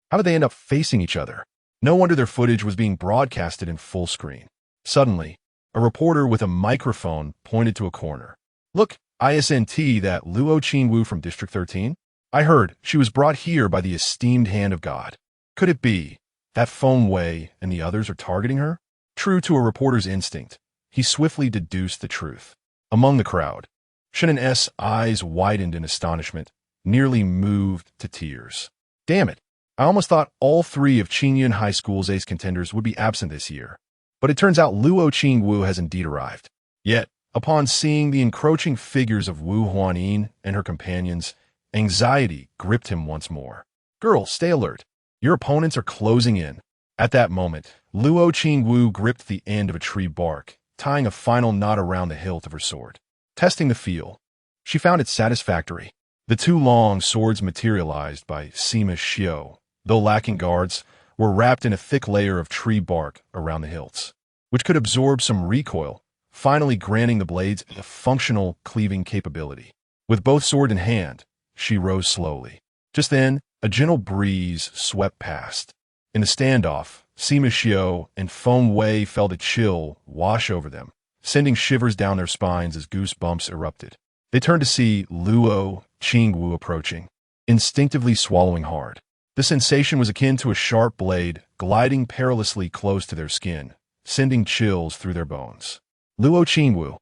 How did they end up facing each other? No wonder their footage was being broadcasted in full screen. Suddenly, a reporter with a microphone pointed to a corner. Look, isn't that Luo Qingwu from District 13? I heard she was brought here by the esteemed hand of God. Could it be that Feng Wei and the others are targeting her? True to a reporter's instinct, he swiftly deduced the truth. Among the crowd, Shannon's eyes widened in astonishment, nearly moved to tears. Damn it, I almost thought all three of Qingyun High School's ace contenders would be absent this year. But it turns out Luo Qingwu has indeed arrived. Yet, upon seeing the encroaching figures of Wu Huanin and her companions, anxiety gripped him once more. Girl, stay alert. Your opponents are closing in. At that moment, Luo Qingwu gripped the end of a tree bark, tying a final knot around the hilt of her sword. Testing the feel, she found it satisfactory. The two long swords materialized by Sima Xiao, though lacking guards, were wrapped in a thick layer of tree bark around the hilts, which could absorb some recoil, finally granting the blades a functional cleaving capability. With both sword in hand, she rose slowly. Just then, a gentle breeze swept past. In the standoff, Sima Xiao and Feng Wei felt a chill wash over them, sending shivers down their spines as goosebumps erupted. They turned to see Luo Qingwu approaching, instinctively swallowing hard. The sensation was akin to a sharp blade gliding perilously close to their skin, sending chills through their bones. Luo Qingwu,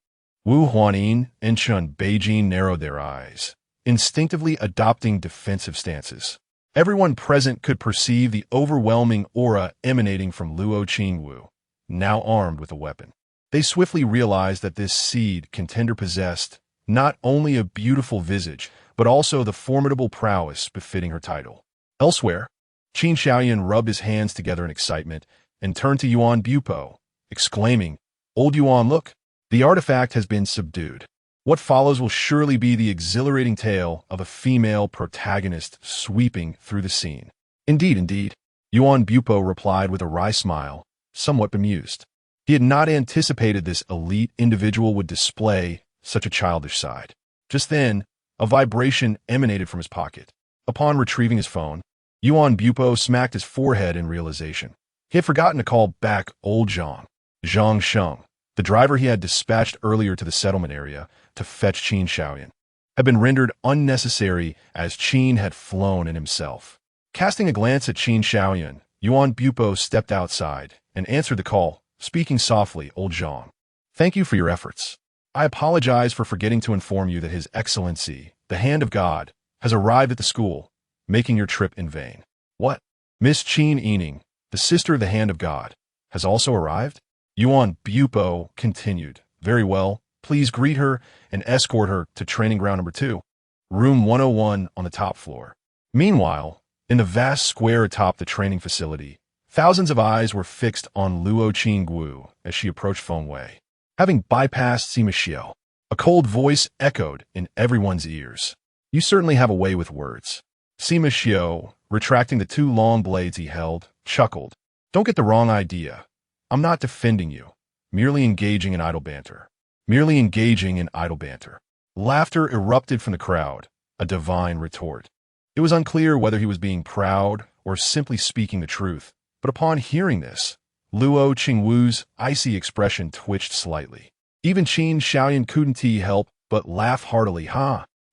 Wu Huanin, and Chun Beijing narrowed their eyes, instinctively adopting defensive stances. Everyone present could perceive the overwhelming aura emanating from Luo Qingwu, now armed with a weapon. They swiftly realized that this seed contender possessed not only a beautiful visage, but also the formidable prowess befitting her title. Elsewhere, Qin Xiaoyan rubbed his hands together in excitement and turned to Yuan Bupo, exclaiming, "Old Yuan, look, the artifact has been subdued. What follows will surely be the exhilarating tale of a female protagonist sweeping through the scene." Indeed, indeed, Yuan Bupo replied with a wry smile, somewhat bemused. He had not anticipated this elite individual would display such a childish side. Just then, a vibration emanated from his pocket. Upon retrieving his phone, Yuan Bupo smacked his forehead in realization. He had forgotten to call back old Zhang Sheng, the driver he had dispatched earlier to the settlement area to fetch Qin Xiaoyan, had been rendered unnecessary as Qin had flown in himself. Casting a glance at Qin Xiaoyan, Yuan Bupo stepped outside and answered the call, speaking softly, "Old Zhang, thank you for your efforts. I apologize for forgetting to inform you that His Excellency, the Hand of God, has arrived at the school, making your trip in vain." What? Miss Qin Yining, the sister of the Hand of God, has also arrived? Yuan Bupo continued, "Very well. Please greet her and escort her to training ground number 2, room 101 on the top floor." Meanwhile, in the vast square atop the training facility, Thousands of eyes were fixed on Luo Qingwu as she approached Feng Wei. Having bypassed Sima Xiao, a cold voice echoed in everyone's ears. You certainly have a way with words. Sima Xiao, retracting the two long blades he held, chuckled. Don't get the wrong idea. I'm not defending you. Merely engaging in idle banter. Merely engaging in idle banter. Laughter erupted from the crowd, a divine retort. It was unclear whether he was being proud or simply speaking the truth, but upon hearing this, Luo Qingwu's icy expression twitched slightly. Even Qin Xiaoyan couldn't help but laugh heartily.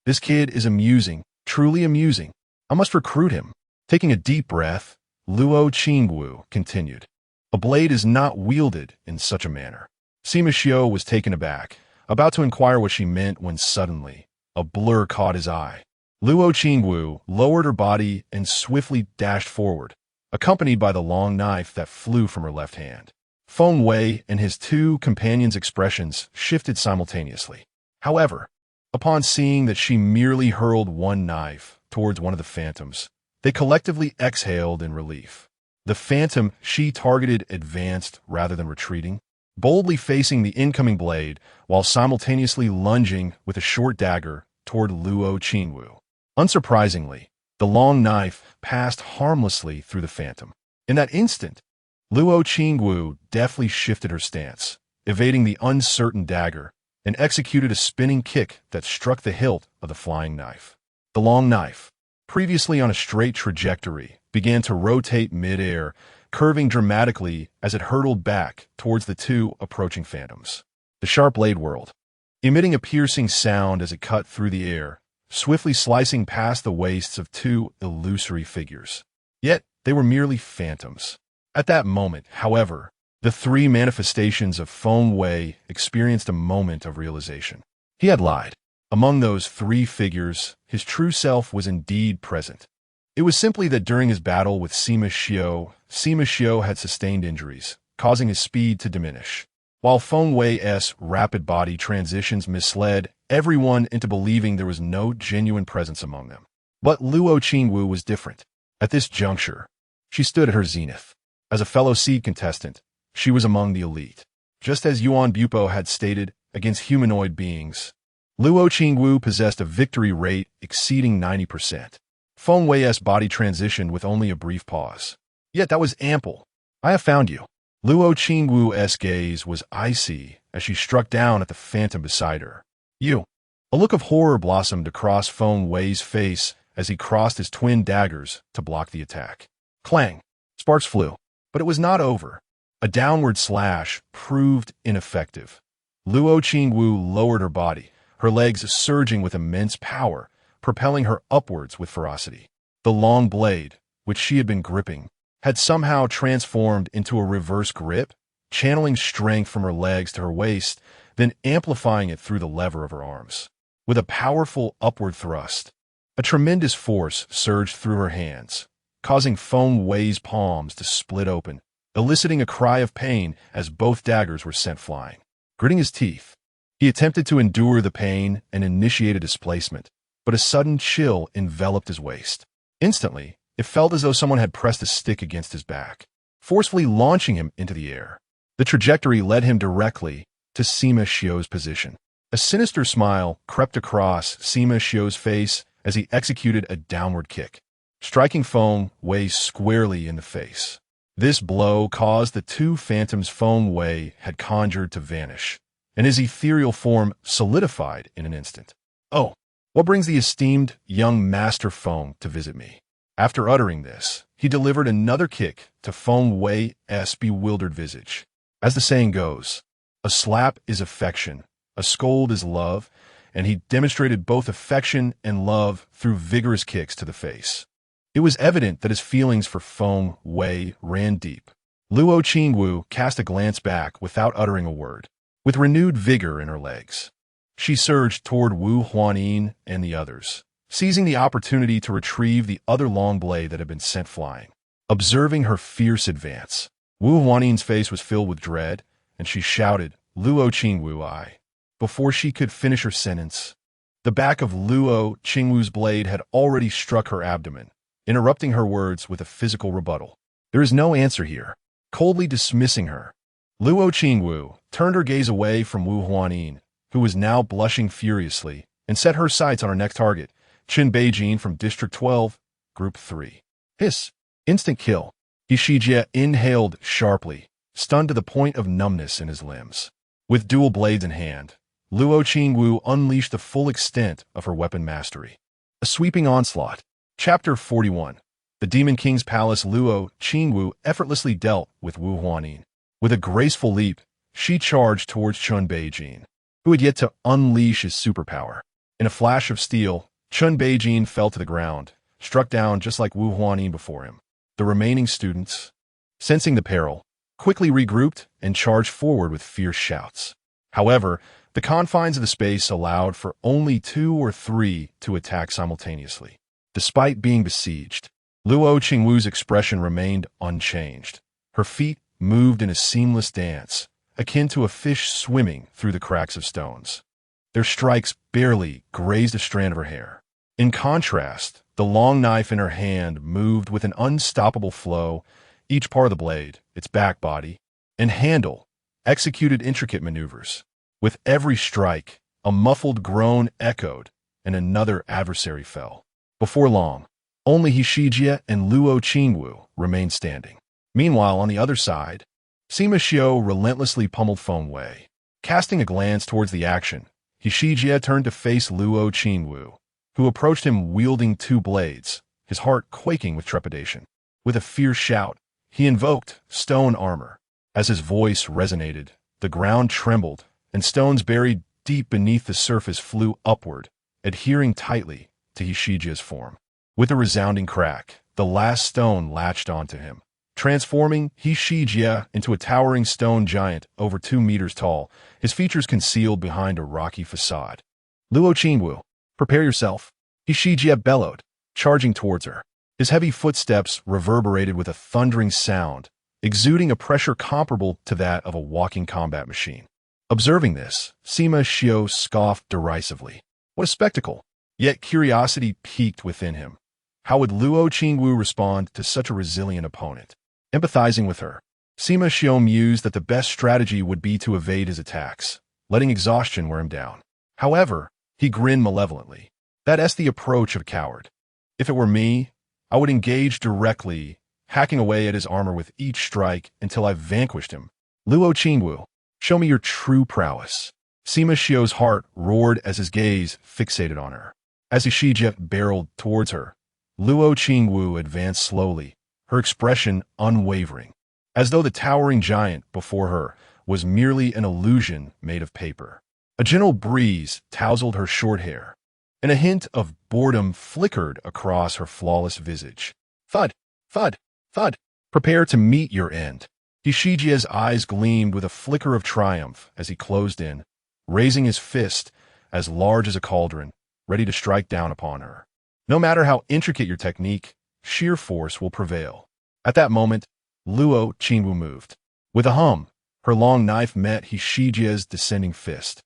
This kid is amusing, truly amusing. I must recruit him. Taking a deep breath, Luo Qingwu continued. A blade is not wielded in such a manner. Sima Xiao was taken aback, about to inquire what she meant when suddenly, a blur caught his eye. Luo Qingwu lowered her body and swiftly dashed forward, accompanied by the long knife that flew from her left hand. Feng Wei and his two companions' expressions shifted simultaneously. However, upon seeing that she merely hurled one knife towards one of the phantoms, they collectively exhaled in relief. The phantom she targeted advanced rather than retreating, boldly facing the incoming blade while simultaneously lunging with a short dagger toward Luo Qingwu. Unsurprisingly, the long knife passed harmlessly through the phantom. In that instant, Luo Qingwu deftly shifted her stance, evading the uncertain dagger, and executed a spinning kick that struck the hilt of the flying knife. The long knife, previously on a straight trajectory, began to rotate mid-air, curving dramatically as it hurtled back towards the two approaching phantoms. The sharp blade whirled, emitting a piercing sound as it cut through the air, swiftly slicing past the waists of two illusory figures. Yet they were merely phantoms. At that moment, however, the three manifestations of Feng Wei experienced a moment of realization. He had lied. Among those three figures, his true self was indeed present. It was simply that during his battle with Sima Xiao had sustained injuries, causing his speed to diminish. While Feng Wei's rapid body transitions misled everyone into believing there was no genuine presence among them. But Luo Qingwu was different. At this juncture, she stood at her zenith. As a fellow seed contestant, she was among the elite. Just as Yuan Bupo had stated against humanoid beings, Luo Qingwu possessed a victory rate exceeding 90%. Feng Wei's body transitioned with only a brief pause. Yet that was ample. I have found you. Luo Qingwu's gaze was icy as she struck down at the phantom beside her. You. A look of horror blossomed across Feng Wei's face as he crossed his twin daggers to block the attack. Clang. Sparks flew. But it was not over. A downward slash proved ineffective. Luo Qingwu lowered her body, her legs surging with immense power, propelling her upwards with ferocity. The long blade, which she had been gripping, had somehow transformed into a reverse grip, channeling strength from her legs to her waist, then amplifying it through the lever of her arms. With a powerful upward thrust, a tremendous force surged through her hands, causing Feng Wei's palms to split open, eliciting a cry of pain as both daggers were sent flying. Gritting his teeth, he attempted to endure the pain and initiate a displacement, but a sudden chill enveloped his waist. Instantly, it felt as though someone had pressed a stick against his back, forcefully launching him into the air. The trajectory led him directly to Sima Xiao's position. A sinister smile crept across Sima Xiao's face as he executed a downward kick, striking Feng Wei squarely in the face. This blow caused the two phantoms Feng Wei had conjured to vanish, and his ethereal form solidified in an instant. Oh, what brings the esteemed young Master Feng to visit me? After uttering this, he delivered another kick to Feng Wei's bewildered visage. As the saying goes, a slap is affection, a scold is love, and he demonstrated both affection and love through vigorous kicks to the face. It was evident that his feelings for Feng Wei ran deep. Luo Qingwu cast a glance back without uttering a word. With renewed vigor in her legs, she surged toward Wu Huanin and the others, seizing the opportunity to retrieve the other long blade that had been sent flying. Observing her fierce advance, Wu Huanin's face was filled with dread, and she shouted, Luo Qingwu. Before she could finish her sentence, the back of Luo Qingwu's blade had already struck her abdomen, interrupting her words with a physical rebuttal. There is no answer here. Coldly dismissing her, Luo Qingwu turned her gaze away from Wu Huanin, who was now blushing furiously, and set her sights on her next target, Qin Beijing from District 12, Group 3. Hiss. Instant kill. Ishijie inhaled sharply, stunned to the point of numbness in his limbs. With dual blades in hand, Luo Qingwu unleashed the full extent of her weapon mastery. A sweeping onslaught. Chapter 41. The Demon King's Palace. Luo Qingwu effortlessly dealt with Wu Huanin. With a graceful leap, she charged towards Qin Beijing, who had yet to unleash his superpower. In a flash of steel, Qin Beijing fell to the ground, struck down just like Wu Huanin before him. The remaining students, sensing the peril, quickly regrouped and charged forward with fierce shouts. However, the confines of the space allowed for only 2 or 3 to attack simultaneously. Despite being besieged, Luo Qingwu's expression remained unchanged. Her feet moved in a seamless dance, akin to a fish swimming through the cracks of stones. Their strikes barely grazed a strand of her hair. In contrast, the long knife in her hand moved with an unstoppable flow. Each part of the blade, its back body, and handle, executed intricate maneuvers. With every strike, a muffled groan echoed, and another adversary fell. Before long, only Ishijie and Luo Qingwu remained standing. Meanwhile, on the other side, Sima Xiao relentlessly pummeled Feng Wei. Casting a glance towards the action, Ishijie turned to face Luo Qingwu, who approached him wielding 2 blades, his heart quaking with trepidation. With a fierce shout, he invoked stone armor. As his voice resonated, the ground trembled, and stones buried deep beneath the surface flew upward, adhering tightly to Ishijie's form. With a resounding crack, the last stone latched onto him, transforming Ishijie into a towering stone giant over 2 meters tall, his features concealed behind a rocky facade. Luo Qingwu, prepare yourself, Ishijie bellowed, charging towards her. His heavy footsteps reverberated with a thundering sound, exuding a pressure comparable to that of a walking combat machine. Observing this, Sima Xiao scoffed derisively. What a spectacle! Yet curiosity piqued within him. How would Luo Qingwu respond to such a resilient opponent? Empathizing with her, Sima Xiao mused that the best strategy would be to evade his attacks, letting exhaustion wear him down. However, he grinned malevolently. That's the approach of a coward. If it were me, I would engage directly, hacking away at his armor with each strike until I vanquished him. Luo Qingwu, show me your true prowess. Sima Xiao's heart roared as his gaze fixated on her. As Ishijie barreled towards her, Luo Qingwu advanced slowly, her expression unwavering, as though the towering giant before her was merely an illusion made of paper. A gentle breeze tousled her short hair, and a hint of boredom flickered across her flawless visage. Thud, thud, thud. Prepare to meet your end. Ishijie's eyes gleamed with a flicker of triumph as he closed in, raising his fist as large as a cauldron, ready to strike down upon her. No matter how intricate your technique, sheer force will prevail. At that moment, Luo Qingwu moved. With a hum, her long knife met Ishijie's descending fist.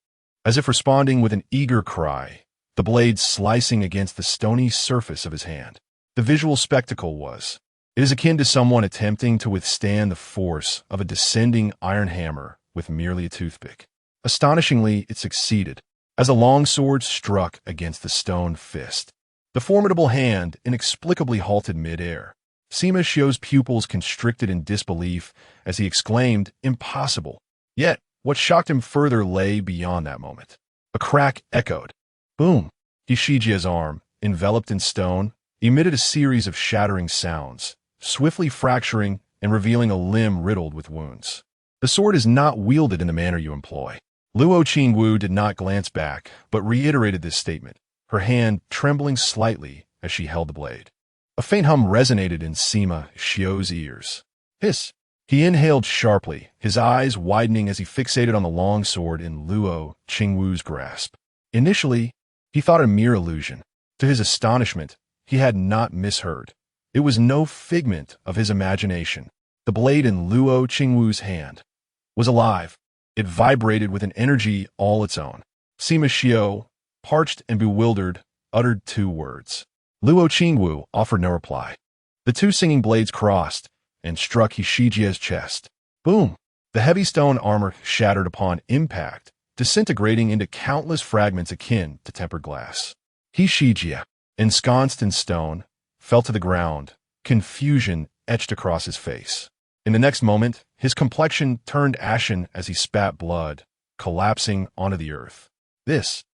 As if responding with an eager cry, the blade slicing against the stony surface of his hand. The visual spectacle was, it is akin to someone attempting to withstand the force of a descending iron hammer with merely a toothpick. Astonishingly, it succeeded, as a long sword struck against the stone fist. The formidable hand inexplicably halted mid-air. Sima Xiao's pupils constricted in disbelief as he exclaimed, impossible. Yet, what shocked him further lay beyond that moment. A crack echoed. Boom! Ishijie's arm, enveloped in stone, emitted a series of shattering sounds, swiftly fracturing and revealing a limb riddled with wounds. The sword is not wielded in the manner you employ. Luo Qingwu did not glance back, but reiterated this statement, her hand trembling slightly as she held the blade. A faint hum resonated in Sima Xiao's ears. Hiss! He inhaled sharply, his eyes widening as he fixated on the long sword in Luo Qingwu's grasp. Initially, he thought it a mere illusion. To his astonishment, he had not misheard. It was no figment of his imagination. The blade in Luo Qingwu's hand was alive. It vibrated with an energy all its own. Sima Xiao, parched and bewildered, uttered 2 words. Luo Qingwu offered no reply. The 2 singing blades crossed, and struck Hishijia's chest. Boom! The heavy stone armor shattered upon impact, disintegrating into countless fragments akin to tempered glass. Hishijia, ensconced in stone, fell to the ground, confusion etched across his face. In the next moment, his complexion turned ashen as he spat blood, collapsing onto the earth. This.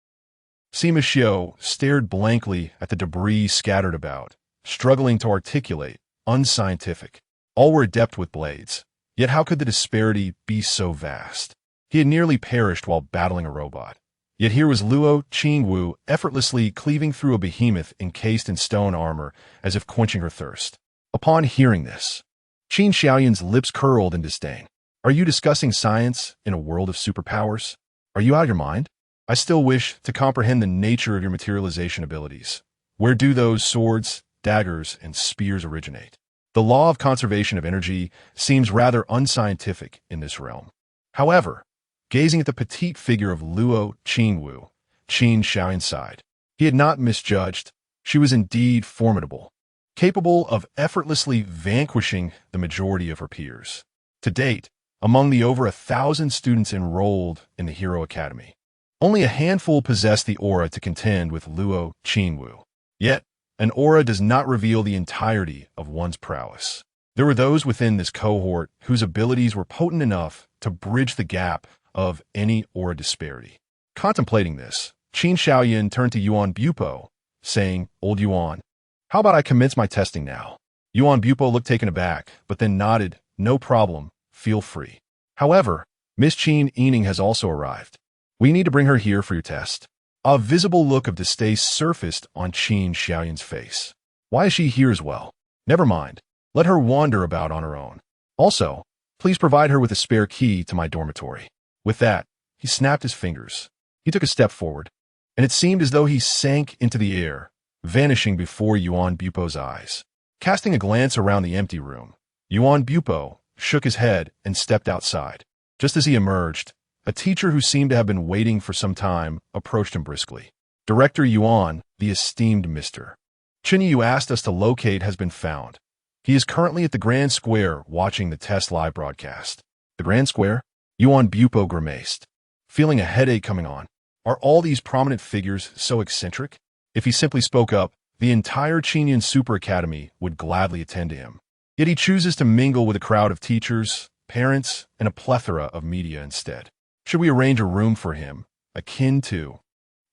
Sima Xiu stared blankly at the debris scattered about, struggling to articulate, unscientific. All were adept with blades, yet how could the disparity be so vast? He had nearly perished while battling a robot. Yet here was Luo Qingwu effortlessly cleaving through a behemoth encased in stone armor as if quenching her thirst. Upon hearing this, Qin Xiaoyan's lips curled in disdain. Are you discussing science in a world of superpowers? Are you out of your mind? I still wish to comprehend the nature of your materialization abilities. Where do those swords, daggers, and spears originate? The law of conservation of energy seems rather unscientific in this realm. However, gazing at the petite figure of Luo Qingwu, Qin Xiaoyan sighed. He had not misjudged. She was indeed formidable, capable of effortlessly vanquishing the majority of her peers. To date, among the over 1,000 students enrolled in the Hero Academy, only a handful possessed the aura to contend with Luo Qingwu. Yet, an aura does not reveal the entirety of one's prowess. There were those within this cohort whose abilities were potent enough to bridge the gap of any aura disparity. Contemplating this, Qin Xiaoyan turned to Yuan Bupo, saying, "Old Yuan, how about I commence my testing now?" Yuan Bupo looked taken aback, but then nodded, "No problem, feel free." However, Miss Qin Yining has also arrived. We need to bring her here for your test. A visible look of distaste surfaced on Qin Xiaoyan's face. Why is she here as well? Never mind. Let her wander about on her own. Also, please provide her with a spare key to my dormitory. With that, he snapped his fingers. He took a step forward, and it seemed as though he sank into the air, vanishing before Yuan Bupo's eyes. Casting a glance around the empty room, Yuan Bupo shook his head and stepped outside. Just as he emerged, a teacher who seemed to have been waiting for some time approached him briskly. "Director Yuan, the esteemed Mr. Chin you asked us to locate has been found. He is currently at the Grand Square watching the test live broadcast." The Grand Square? Yuan Bupo grimaced, feeling a headache coming on. Are all these prominent figures so eccentric? If he simply spoke up, the entire Qinyan Super Academy would gladly attend to him. Yet he chooses to mingle with a crowd of teachers, parents, and a plethora of media instead. Should we arrange a room for him, akin to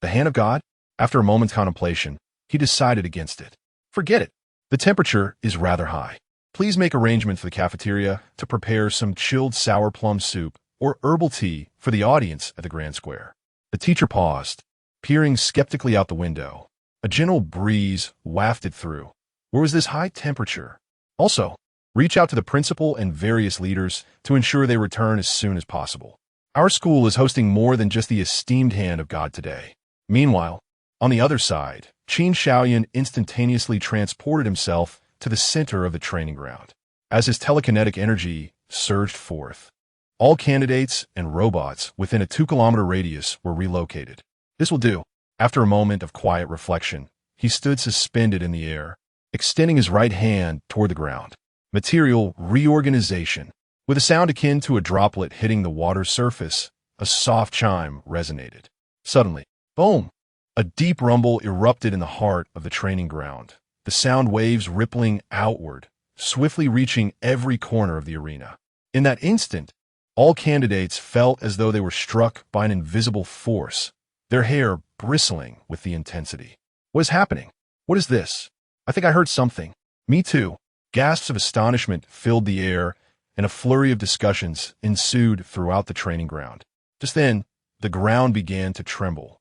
the hand of God? After a moment's contemplation, he decided against it. Forget it. The temperature is rather high. Please make arrangements for the cafeteria to prepare some chilled sour plum soup or herbal tea for the audience at the Grand Square. The teacher paused, peering skeptically out the window. A gentle breeze wafted through. Where was this high temperature? Also, reach out to the principal and various leaders to ensure they return as soon as possible. Our school is hosting more than just the esteemed hand of God today. Meanwhile, on the other side, Qin Xiaoyan instantaneously transported himself to the center of the training ground. As his telekinetic energy surged forth, all candidates and robots within a 2-kilometer radius were relocated. This will do. After a moment of quiet reflection, he stood suspended in the air, extending his right hand toward the ground. Material reorganization. With a sound akin to a droplet hitting the water's surface, a soft chime resonated. Suddenly, boom! A deep rumble erupted in the heart of the training ground, the sound waves rippling outward, swiftly reaching every corner of the arena. In that instant, all candidates felt as though they were struck by an invisible force, their hair bristling with the intensity. What is happening? What is this? I think I heard something. Me too. Gasps of astonishment filled the air, and a flurry of discussions ensued throughout the training ground. Just then, the ground began to tremble,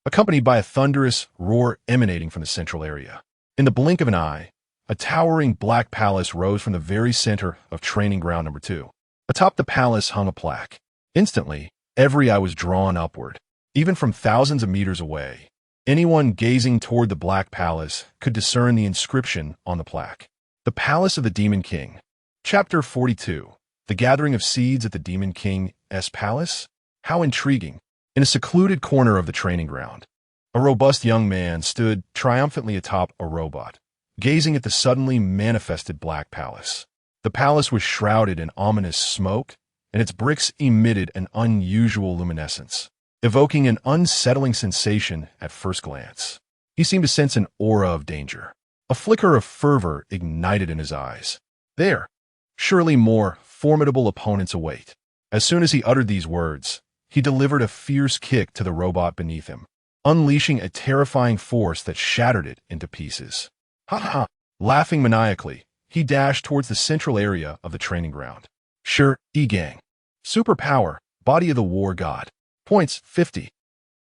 accompanied by a thunderous roar emanating from the central area. In the blink of an eye, a towering black palace rose from the very center of training ground number 2. Atop the palace hung a plaque. Instantly, every eye was drawn upward, even from thousands of meters away. Anyone gazing toward the Black Palace could discern the inscription on the plaque. The Palace of the Demon King. Chapter 42. The Gathering of Seeds at the Demon King's Palace? How intriguing. In a secluded corner of the training ground, a robust young man stood triumphantly atop a robot, gazing at the suddenly manifested Black Palace. The palace was shrouded in ominous smoke, and its bricks emitted an unusual luminescence, evoking an unsettling sensation at first glance. He seemed to sense an aura of danger. A flicker of fervor ignited in his eyes. There, surely more formidable opponents await. As soon as he uttered these words, he delivered a fierce kick to the robot beneath him, unleashing a terrifying force that shattered it into pieces. Ha ha! Laughing maniacally, he dashed towards the central area of the training ground. Sure, E-Gang. Superpower, body of the war god. Points, 50.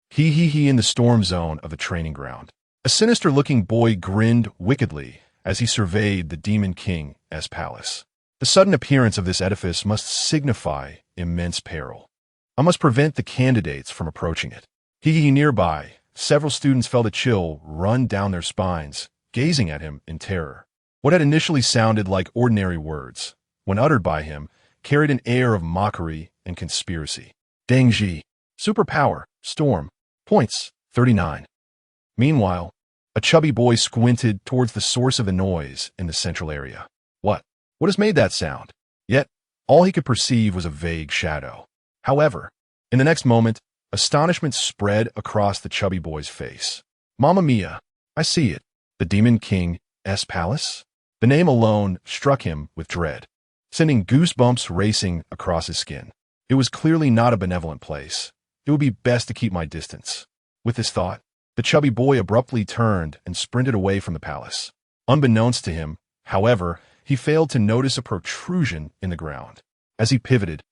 He in the storm zone of the training ground. A sinister-looking boy grinned wickedly as he surveyed the Demon King's palace. The sudden appearance of this edifice must signify immense peril. I must prevent the candidates from approaching it. Nearby, several students felt a chill run down their spines, gazing at him in terror. What had initially sounded like ordinary words, when uttered by him, carried an air of mockery and conspiracy. Dengji. Superpower, storm. Points, 39. Meanwhile, a chubby boy squinted towards the source of the noise in the central area. What has made that sound? Yet, all he could perceive was a vague shadow. However, in the next moment, astonishment spread across the chubby boy's face. Mamma mia, I see it. The Demon King's palace? The name alone struck him with dread, sending goosebumps racing across his skin. It was clearly not a benevolent place. It would be best to keep my distance. With this thought, the chubby boy abruptly turned and sprinted away from the palace. Unbeknownst to him, however, he failed to notice a protrusion in the ground. As he pivoted,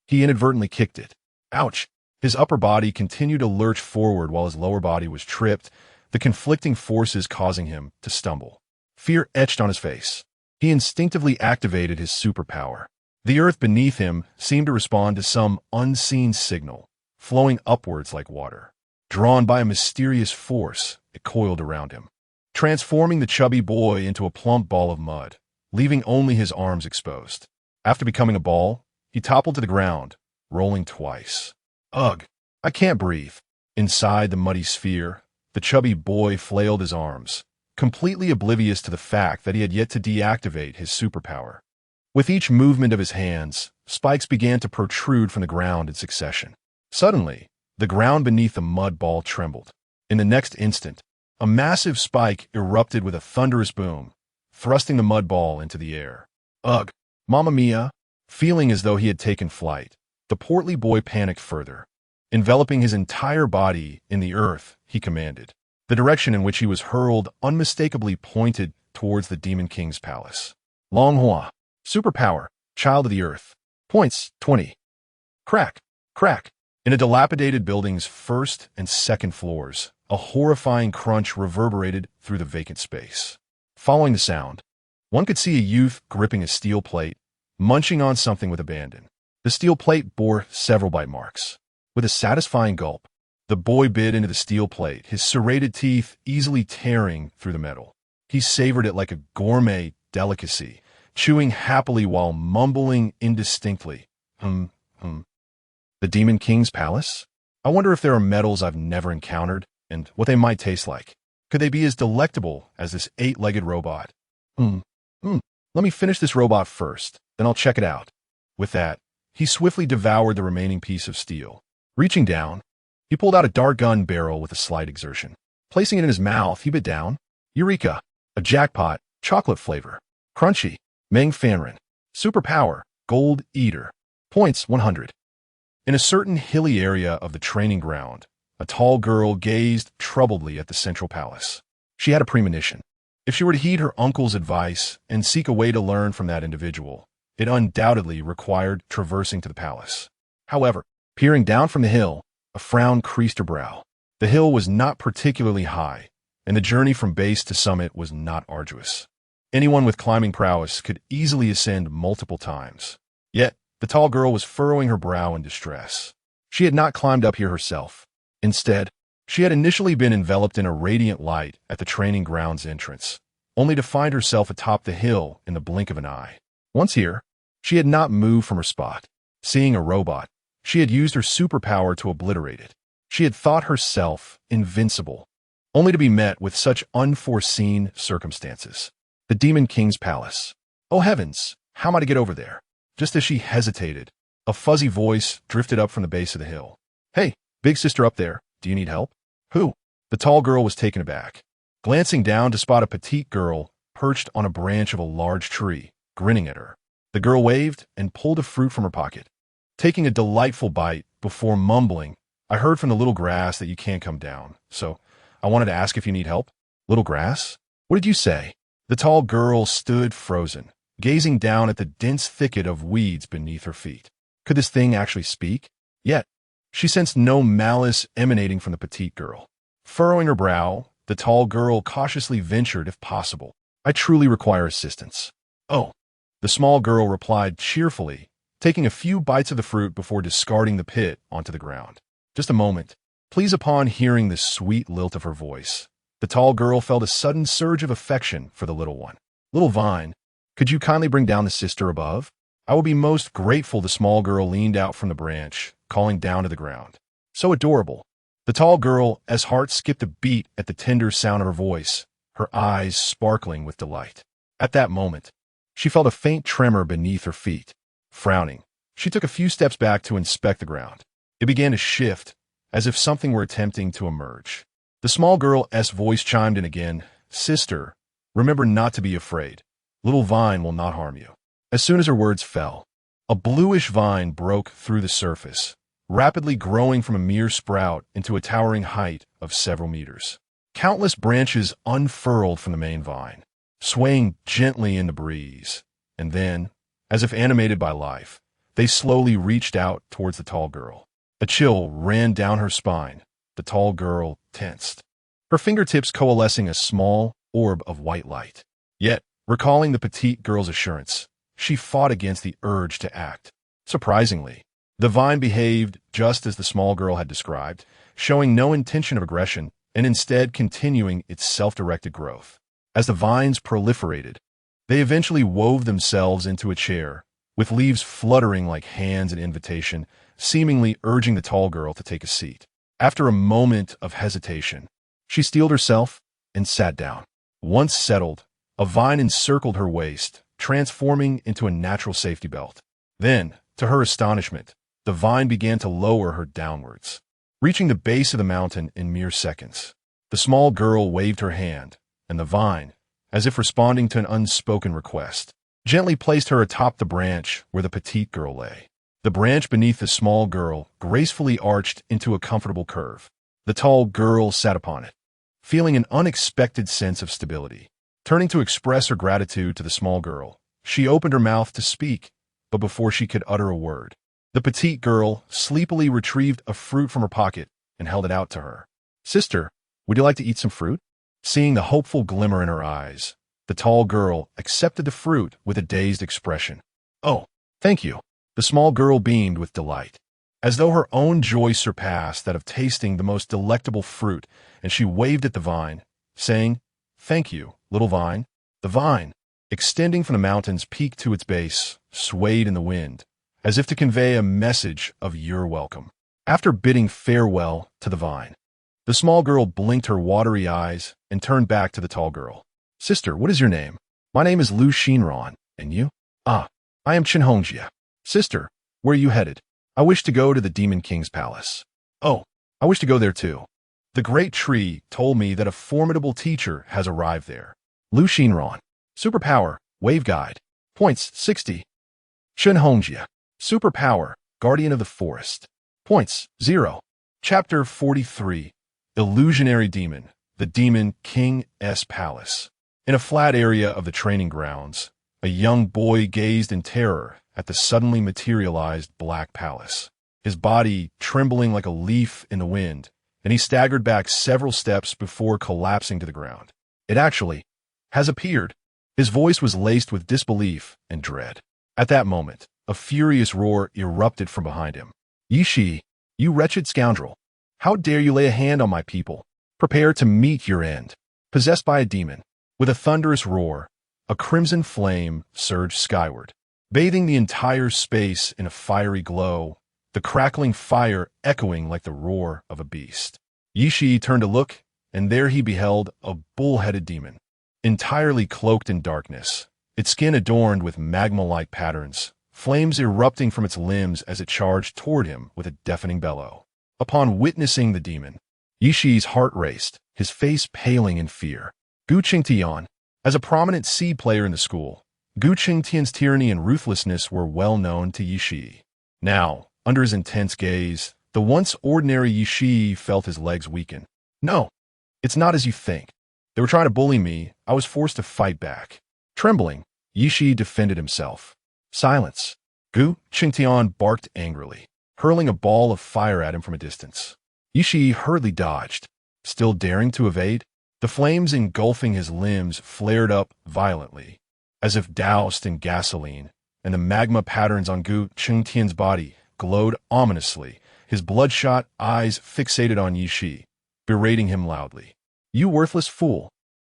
he inadvertently kicked it. Ouch! His upper body continued to lurch forward while his lower body was tripped, the conflicting forces causing him to stumble. Fear etched on his face. He instinctively activated his superpower. The earth beneath him seemed to respond to some unseen signal, flowing upwards like water. Drawn by a mysterious force, it coiled around him, transforming the chubby boy into a plump ball of mud, leaving only his arms exposed. After becoming a ball, he toppled to the ground, rolling twice. Ugh! I can't breathe. Inside the muddy sphere, the chubby boy flailed his arms, completely oblivious to the fact that he had yet to deactivate his superpower. With each movement of his hands, spikes began to protrude from the ground in succession. Suddenly, the ground beneath the mud ball trembled. In the next instant, a massive spike erupted with a thunderous boom, thrusting the mud ball into the air. Ugh! Mamma mia! Feeling as though he had taken flight, the portly boy panicked further. Enveloping his entire body in the earth, he commanded. The direction in which he was hurled unmistakably pointed towards the Demon King's palace. Longhua. Superpower, child of the earth. Points, 20. Crack, crack. In a dilapidated building's first and second floors, a horrifying crunch reverberated through the vacant space. Following the sound, one could see a youth gripping a steel plate, munching on something with abandon. The steel plate bore several bite marks. With a satisfying gulp, the boy bit into the steel plate, his serrated teeth easily tearing through the metal. He savored it like a gourmet delicacy, chewing happily while mumbling indistinctly. The Demon King's palace? I wonder if there are metals I've never encountered, and what they might taste like. Could they be as delectable as this 8-legged robot? Let me finish this robot first, then I'll check it out. With that, he swiftly devoured the remaining piece of steel. Reaching down, he pulled out a dart gun barrel with a slight exertion. Placing it in his mouth, he bit down. Eureka! A jackpot, chocolate flavor. Crunchy, Meng Fanrin. Superpower, Gold Eater. Points, 100. In a certain hilly area of the training ground, a tall girl gazed troubledly at the central palace. She had a premonition. If she were to heed her uncle's advice and seek a way to learn from that individual, it undoubtedly required traversing to the palace. However, peering down from the hill, a frown creased her brow. The hill was not particularly high, and the journey from base to summit was not arduous. Anyone with climbing prowess could easily ascend multiple times. Yet, the tall girl was furrowing her brow in distress. She had not climbed up here herself. Instead, she had initially been enveloped in a radiant light at the training ground's entrance, only to find herself atop the hill in the blink of an eye. Once here, she had not moved from her spot. Seeing a robot, she had used her superpower to obliterate it. She had thought herself invincible, only to be met with such unforeseen circumstances. The Demon King's palace. Oh heavens, How am I to get over there? Just as she hesitated, a fuzzy voice drifted up from the base of the hill. Hey, big sister up there, do you need help? Who? The tall girl was taken aback, glancing down to spot a petite girl perched on a branch of a large tree, grinning at her. The girl waved and pulled a fruit from her pocket, taking a delightful bite before mumbling, I heard from the little grass that you can't come down, so I wanted to ask if you need help. Little grass? What did you say? The tall girl stood frozen, gazing down at the dense thicket of weeds beneath her feet. Could this thing actually speak? Yet, she sensed no malice emanating from the petite girl. Furrowing her brow, the tall girl cautiously ventured if possible. I truly require assistance. Oh, the small girl replied cheerfully, taking a few bites of the fruit before discarding the pit onto the ground. Just a moment. Please, upon hearing the sweet lilt of her voice, the tall girl felt a sudden surge of affection for the little one. Little Vine, could you kindly bring down the sister above? I will be most grateful. The small girl leaned out from the branch, calling down to the ground. So adorable. The tall girl, as heart skipped a beat at the tender sound of her voice, her eyes sparkling with delight. At that moment, she felt a faint tremor beneath her feet. Frowning, she took a few steps back to inspect the ground. It began to shift, as if something were attempting to emerge. The small girl's voice chimed in again. Sister, remember not to be afraid. Little Vine will not harm you. As soon as her words fell, a bluish vine broke through the surface, rapidly growing from a mere sprout into a towering height of several meters. Countless branches unfurled from the main vine, swaying gently in the breeze, and then, as if animated by life, they slowly reached out towards the tall girl. A chill ran down her spine. The tall girl tensed, her fingertips coalescing a small orb of white light. Yet, recalling the petite girl's assurance, she fought against the urge to act. Surprisingly, the vine behaved just as the small girl had described, showing no intention of aggression and instead continuing its self-directed growth. As the vines proliferated, they eventually wove themselves into a chair, with leaves fluttering like hands in invitation, seemingly urging the tall girl to take a seat. After a moment of hesitation, she steeled herself and sat down. Once settled, a vine encircled her waist, transforming into a natural safety belt. Then, to her astonishment, the vine began to lower her downwards, reaching the base of the mountain in mere seconds. The small girl waved her hand, and the vine, as if responding to an unspoken request, gently placed her atop the branch where the petite girl lay. The branch beneath the small girl gracefully arched into a comfortable curve. The tall girl sat upon it, feeling an unexpected sense of stability. Turning to express her gratitude to the small girl, she opened her mouth to speak, but before she could utter a word, the petite girl sleepily retrieved a fruit from her pocket and held it out to her. Sister, would you like to eat some fruit? Seeing the hopeful glimmer in her eyes, the tall girl accepted the fruit with a dazed expression. Oh, thank you. The small girl beamed with delight, as though her own joy surpassed that of tasting the most delectable fruit, and she waved at the vine, saying, Thank you, little vine. The vine, extending from the mountain's peak to its base, swayed in the wind, as if to convey a message of your welcome. After bidding farewell to the vine, the small girl blinked her watery eyes and turned back to the tall girl. Sister, what is your name? My name is Lu Xinran, and you? Ah, I am Chinhongjia. Sister, where are you headed? I wish to go to the Demon King's palace. Oh, I wish to go there too. The great tree told me that a formidable teacher has arrived there. Lu Xinran. Superpower, Wave Guide. Points, 60. Chinhongjia. Superpower, Guardian of the Forest. Points, 0. Chapter 43. Illusionary Demon, the Demon King's Palace. In a flat area of the training grounds, a young boy gazed in terror at the suddenly materialized black palace, his body trembling like a leaf in the wind, and he staggered back several steps before collapsing to the ground. It actually has appeared. His voice was laced with disbelief and dread. At that moment, a furious roar erupted from behind him. Yishi, you wretched scoundrel! How dare you lay a hand on my people? Prepare to meet your end. Possessed by a demon. With a thunderous roar, a crimson flame surged skyward, bathing the entire space in a fiery glow, the crackling fire echoing like the roar of a beast. Yishi turned to look, and there he beheld a bull-headed demon, entirely cloaked in darkness, its skin adorned with magma-like patterns, flames erupting from its limbs as it charged toward him with a deafening bellow. Upon witnessing the demon, Yishi's heart raced, his face paling in fear. Gu Qingtian, as a prominent C player in the school, Gu Qingtian's tyranny and ruthlessness were well known to Yishi. Now, under his intense gaze, the once ordinary Yishi felt his legs weaken. No, it's not as you think. They were trying to bully me. I was forced to fight back. Trembling, Yishi defended himself. Silence. Gu Qingtian barked angrily, hurling a ball of fire at him from a distance. Yishi hurriedly dodged. Still daring to evade, the flames engulfing his limbs flared up violently, as if doused in gasoline, and the magma patterns on Gu Qingtian's body glowed ominously, his bloodshot eyes fixated on Yishi, berating him loudly. You worthless fool.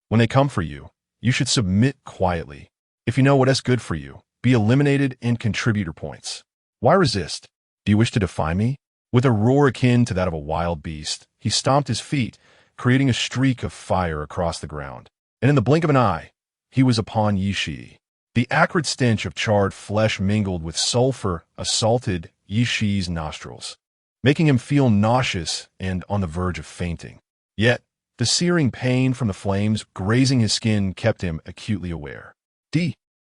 When they come for you, you should submit quietly. If you know what is good for you, be eliminated and contributor points. Why resist? Do you wish to defy me? With a roar akin to that of a wild beast, he stomped his feet, creating a streak of fire across the ground. And in the blink of an eye, he was upon Yishi. The acrid stench of charred flesh mingled with sulfur assaulted Yishi's nostrils, making him feel nauseous and on the verge of fainting. Yet, the searing pain from the flames grazing his skin kept him acutely aware.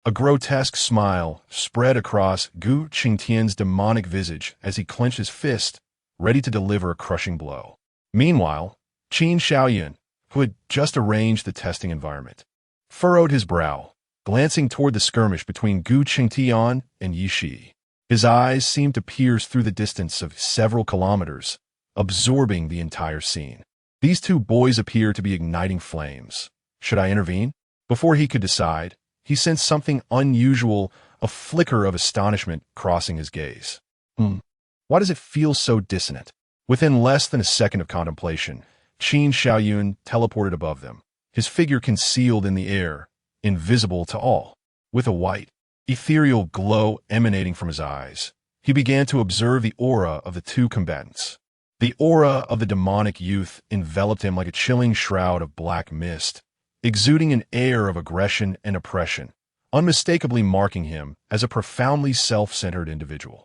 A grotesque smile spread across Gu Qingtian's demonic visage as he clenched his fist, ready to deliver a crushing blow. Meanwhile, Qin Shaoyun, who had just arranged the testing environment, furrowed his brow, glancing toward the skirmish between Gu Qingtian and Yishi. His eyes seemed to pierce through the distance of several kilometers, absorbing the entire scene. These two boys appear to be igniting flames. Should I intervene? Before he could decide, he sensed something unusual, a flicker of astonishment crossing his gaze. Why does it feel so dissonant? Within less than a second of contemplation, Qin Shaoyun teleported above them, his figure concealed in the air, invisible to all. With a white, ethereal glow emanating from his eyes, he began to observe the aura of the two combatants. The aura of the demonic youth enveloped him like a chilling shroud of black mist, exuding an air of aggression and oppression, unmistakably marking him as a profoundly self-centered individual.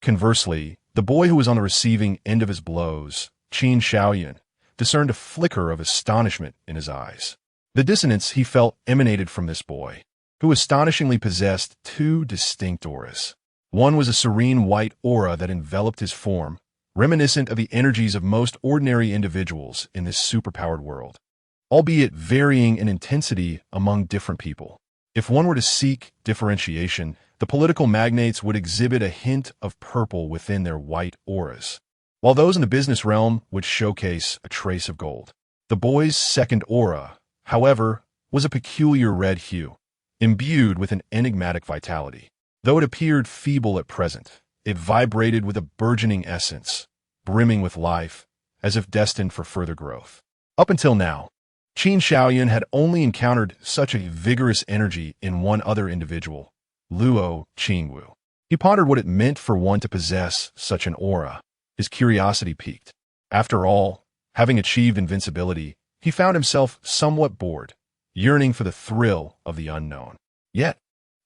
Conversely, the boy who was on the receiving end of his blows, Qin Shaoyun, discerned a flicker of astonishment in his eyes. The dissonance he felt emanated from this boy, who astonishingly possessed two distinct auras. One was a serene white aura that enveloped his form, reminiscent of the energies of most ordinary individuals in this superpowered world, albeit varying in intensity among different people. If one were to seek differentiation, the political magnates would exhibit a hint of purple within their white auras, while those in the business realm would showcase a trace of gold. The boy's second aura, however, was a peculiar red hue, imbued with an enigmatic vitality. Though it appeared feeble at present, it vibrated with a burgeoning essence, brimming with life, as if destined for further growth. Up until now, Qin Shaoyun had only encountered such a vigorous energy in one other individual, Luo Qingwu. He pondered what it meant for one to possess such an aura. His curiosity piqued. After all, having achieved invincibility, he found himself somewhat bored, yearning for the thrill of the unknown. Yet,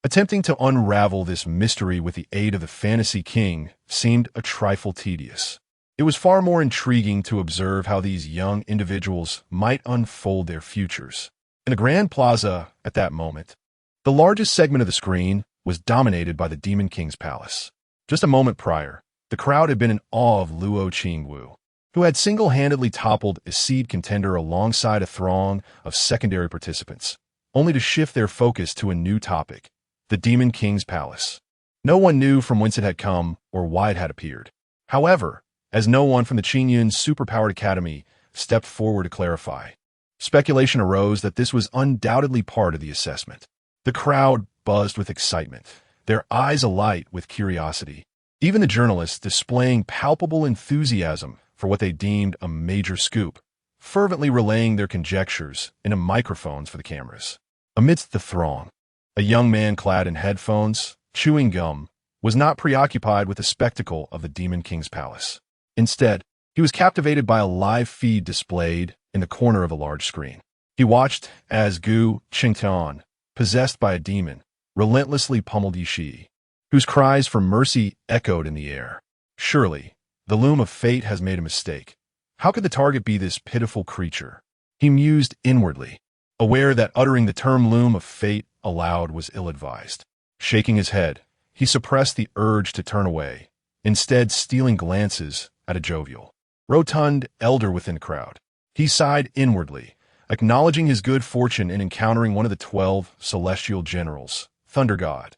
attempting to unravel this mystery with the aid of the fantasy king seemed a trifle tedious. It was far more intriguing to observe how these young individuals might unfold their futures. In the Grand Plaza at that moment, the largest segment of the screen was dominated by the Demon King's palace. Just a moment prior, the crowd had been in awe of Luo Qingwu, who had single-handedly toppled a seed contender alongside a throng of secondary participants, only to shift their focus to a new topic, the Demon King's palace. No one knew from whence it had come or why it had appeared. However, as no one from the Qingyun Superpowered Academy stepped forward to clarify, speculation arose that this was undoubtedly part of the assessment. The crowd buzzed with excitement, their eyes alight with curiosity. Even the journalists displaying palpable enthusiasm for what they deemed a major scoop, fervently relaying their conjectures into microphones for the cameras. Amidst the throng, a young man clad in headphones, chewing gum, was not preoccupied with the spectacle of the Demon King's palace. Instead, he was captivated by a live feed displayed in the corner of a large screen. He watched as Gu Qingtian, possessed by a demon, relentlessly pummeled Yi, whose cries for mercy echoed in the air. Surely, the loom of fate has made a mistake. How could the target be this pitiful creature? He mused inwardly, aware that uttering the term loom of fate aloud was ill-advised. Shaking his head, he suppressed the urge to turn away, instead stealing glances at a jovial, rotund elder within the crowd. He sighed inwardly, acknowledging his good fortune in encountering one of the 12 celestial generals, Thunder God,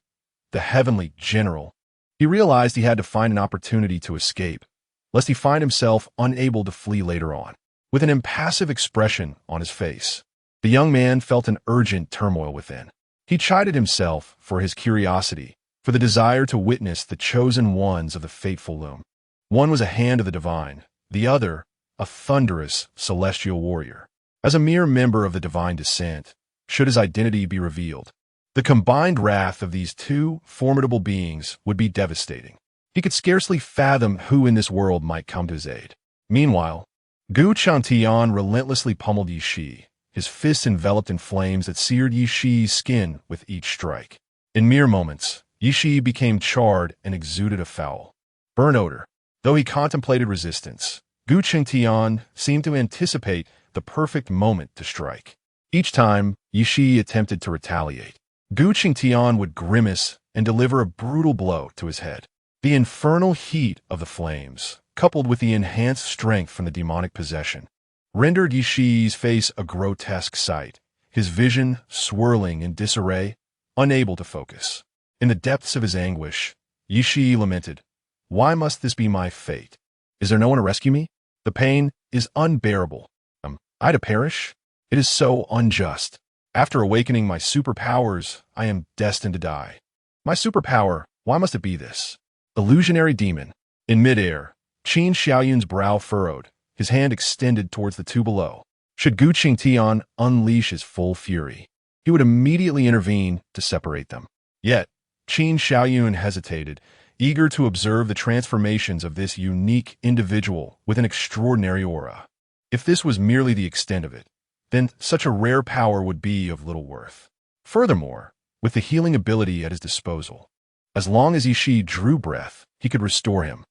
the heavenly general. He realized he had to find an opportunity to escape, lest he find himself unable to flee later on. With an impassive expression on his face, the young man felt an urgent turmoil within. He chided himself for his curiosity, for the desire to witness the chosen ones of the fateful loom. One was a hand of the divine, the other, a thunderous celestial warrior. As a mere member of the divine descent, should his identity be revealed, the combined wrath of these two formidable beings would be devastating. He could scarcely fathom who in this world might come to his aid. Meanwhile, Gu Changtian relentlessly pummeled Yi, his fists enveloped in flames that seared Yi's skin with each strike. In mere moments, Yi became charred and exuded a foul, burn odor. Though he contemplated resistance, Gu Changtian seemed to anticipate the perfect moment to strike. Each time Yi attempted to retaliate, Gu Changtian would grimace and deliver a brutal blow to his head. The infernal heat of the flames, coupled with the enhanced strength from the demonic possession, rendered Yi's face a grotesque sight, his vision swirling in disarray, unable to focus. In the depths of his anguish, Yi lamented, "Why must this be my fate? Is there no one to rescue me? The pain is unbearable. Am I to perish? It is so unjust. After awakening my superpowers, I am destined to die. My superpower, why must it be this?" Illusionary demon. In midair, Qin Xiaoyun's brow furrowed, his hand extended towards the two below. Should Gu Qingtian unleash his full fury, he would immediately intervene to separate them. Yet, Qin Xiaoyun hesitated, eager to observe the transformations of this unique individual with an extraordinary aura. If this was merely the extent of it, then such a rare power would be of little worth. Furthermore, with the healing ability at his disposal, as long as Yi drew breath, he could restore him.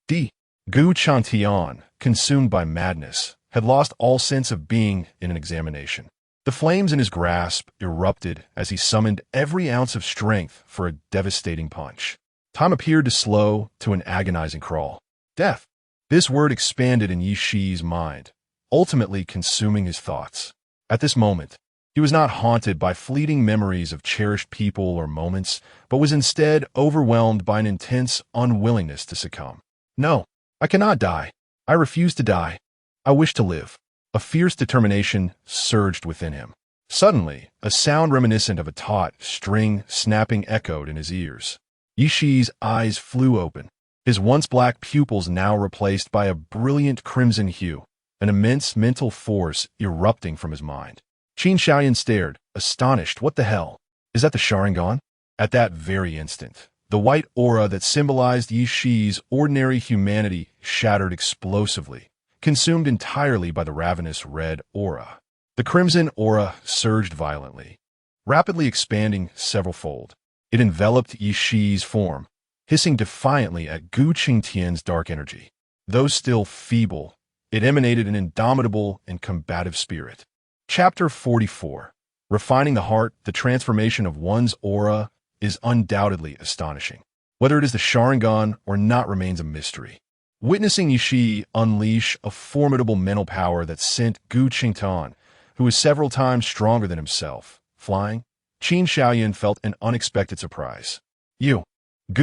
Gu Changtian, consumed by madness, had lost all sense of being in an examination. The flames in his grasp erupted as he summoned every ounce of strength for a devastating punch. Time appeared to slow to an agonizing crawl. Death. This word expanded in Yi's mind, ultimately consuming his thoughts. At this moment, he was not haunted by fleeting memories of cherished people or moments, but was instead overwhelmed by an intense unwillingness to succumb. "No, I cannot die. I refuse to die. I wish to live." A fierce determination surged within him. Suddenly, a sound reminiscent of a taut string snapping echoed in his ears. Yi's eyes flew open, his once black pupils now replaced by a brilliant crimson hue, an immense mental force erupting from his mind. Qin Xiaoyun stared, astonished. What the hell? Is that the Sharingan? At that very instant, the white aura that symbolized Yi's ordinary humanity shattered explosively, consumed entirely by the ravenous red aura. The crimson aura surged violently, rapidly expanding several-fold. It enveloped Yi's form, hissing defiantly at Gu Qingtian's dark energy. Though still feeble, it emanated an indomitable and combative spirit. Chapter 44. Refining the heart, the transformation of one's aura is undoubtedly astonishing. Whether it is the Sharingan or not remains a mystery. Witnessing Yi unleash a formidable mental power that sent Gu Qingtian, who was several times stronger than himself, flying, Qin Xiaoyun felt an unexpected surprise. Gu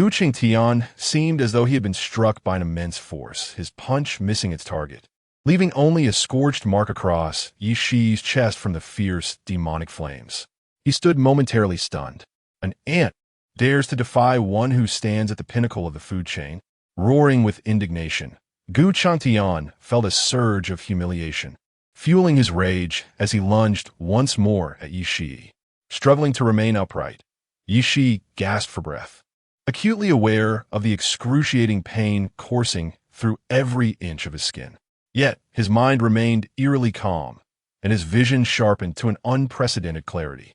Qingtian seemed as though he had been struck by an immense force, his punch missing its target, leaving only a scorched mark across Yi's chest from the fierce, demonic flames. He stood momentarily stunned. An ant dares to defy one who stands at the pinnacle of the food chain. Roaring with indignation, Gu Changtian felt a surge of humiliation, fueling his rage as he lunged once more at Yi. Struggling to remain upright, Yi gasped for breath, acutely aware of the excruciating pain coursing through every inch of his skin. Yet his mind remained eerily calm, and his vision sharpened to an unprecedented clarity.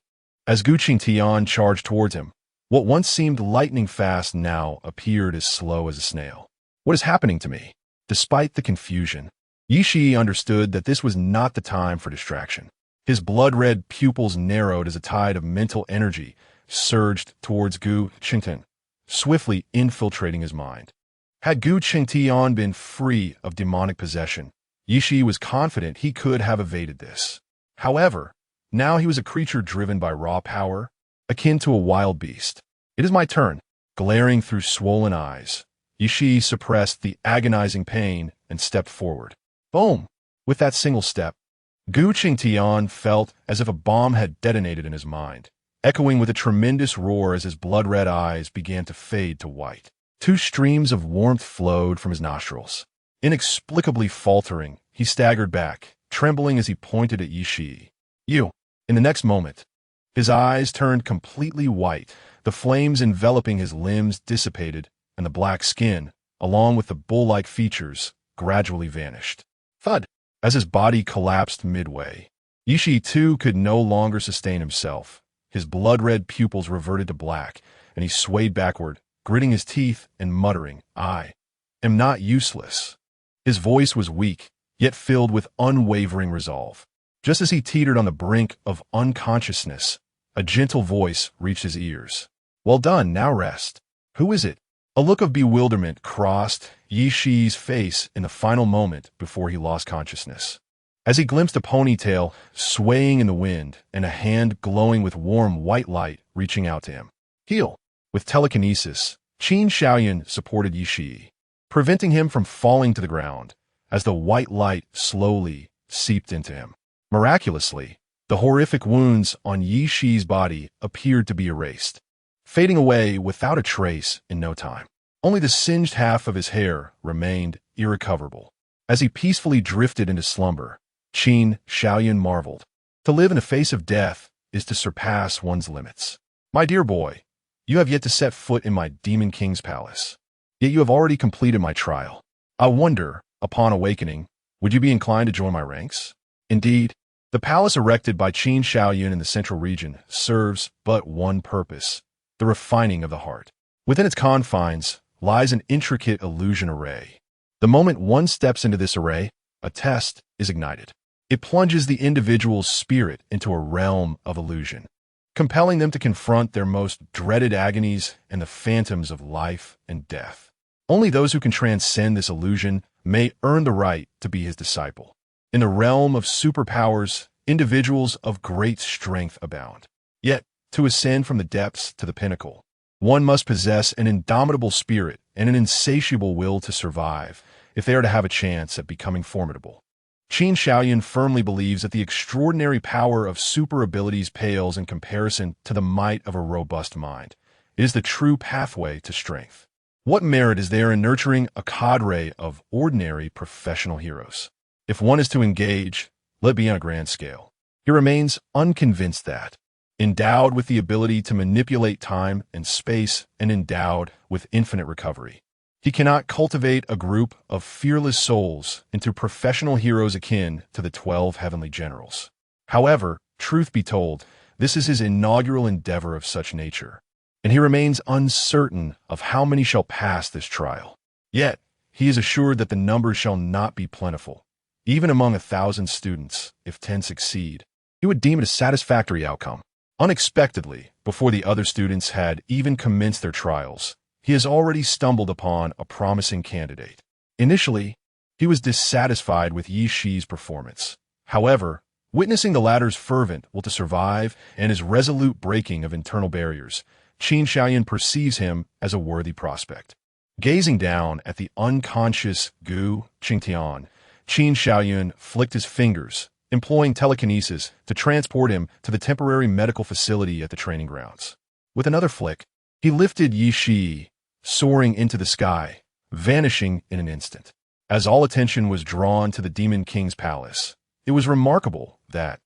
As Gu Qingtian charged towards him, what once seemed lightning-fast now appeared as slow as a snail. What is happening to me? Despite the confusion, Yi Shi understood that this was not the time for distraction. His blood-red pupils narrowed as a tide of mental energy surged towards Gu Qingtian, swiftly infiltrating his mind. Had Gu Qingtian been free of demonic possession, Yi Shi was confident he could have evaded this. However, now he was a creature driven by raw power, akin to a wild beast. "It is my turn." Glaring through swollen eyes, Yi Shi suppressed the agonizing pain and stepped forward. Boom! With that single step, Gu Qingtian felt as if a bomb had detonated in his mind, echoing with a tremendous roar as his blood-red eyes began to fade to white. Two streams of warmth flowed from his nostrils. Inexplicably faltering, he staggered back, trembling as he pointed at Yi Shi. "You!" In the next moment, his eyes turned completely white, the flames enveloping his limbs dissipated, and the black skin, along with the bull-like features, gradually vanished. Thud! As his body collapsed midway, Yi Shi too could no longer sustain himself. His blood-red pupils reverted to black, and he swayed backward, gritting his teeth and muttering, "I am not useless." His voice was weak, yet filled with unwavering resolve. Just as he teetered on the brink of unconsciousness, a gentle voice reached his ears. "Well done, now rest." "Who is it?" A look of bewilderment crossed Yi Shi's face in the final moment before he lost consciousness. As he glimpsed a ponytail swaying in the wind and a hand glowing with warm white light reaching out to him. "Heal." With telekinesis, Qin Shaoyun supported Yi Shi, preventing him from falling to the ground as the white light slowly seeped into him. Miraculously, the horrific wounds on Yi Shi's body appeared to be erased, fading away without a trace in no time. Only the singed half of his hair remained irrecoverable. As he peacefully drifted into slumber, Qin Shaoyun marveled. To live in the face of death is to surpass one's limits. "My dear boy, you have yet to set foot in my Demon King's palace. Yet you have already completed my trial. I wonder, upon awakening, would you be inclined to join my ranks?" Indeed, the palace erected by Qin Shaoyun in the central region serves but one purpose: the refining of the heart. Within its confines lies an intricate illusion array. The moment one steps into this array, a test is ignited. It plunges the individual's spirit into a realm of illusion, compelling them to confront their most dreaded agonies and the phantoms of life and death. Only those who can transcend this illusion may earn the right to be his disciple. In the realm of superpowers, individuals of great strength abound. Yet, to ascend from the depths to the pinnacle, one must possess an indomitable spirit and an insatiable will to survive if they are to have a chance at becoming formidable. Qin Shaoyun firmly believes that the extraordinary power of super abilities pales in comparison to the might of a robust mind. It is the true pathway to strength. What merit is there in nurturing a cadre of ordinary professional heroes? If one is to engage, let it be on a grand scale. He remains unconvinced that, endowed with the ability to manipulate time and space and endowed with infinite recovery, he cannot cultivate a group of fearless souls into professional heroes akin to the 12 heavenly generals. However, truth be told, this is his inaugural endeavor of such nature, and he remains uncertain of how many shall pass this trial. Yet, he is assured that the numbers shall not be plentiful. Even among 1,000 students, if 10 succeed, he would deem it a satisfactory outcome. Unexpectedly, before the other students had even commenced their trials, he has already stumbled upon a promising candidate. Initially, he was dissatisfied with Yi Shi's performance. However, witnessing the latter's fervent will to survive and his resolute breaking of internal barriers, Qin Shaoyun perceives him as a worthy prospect. Gazing down at the unconscious Gu Qingtian, Qin Shaoyun flicked his fingers, employing telekinesis to transport him to the temporary medical facility at the training grounds. With another flick, he lifted Yi Shi, soaring into the sky, vanishing in an instant. As all attention was drawn to the Demon King's palace, it was remarkable that,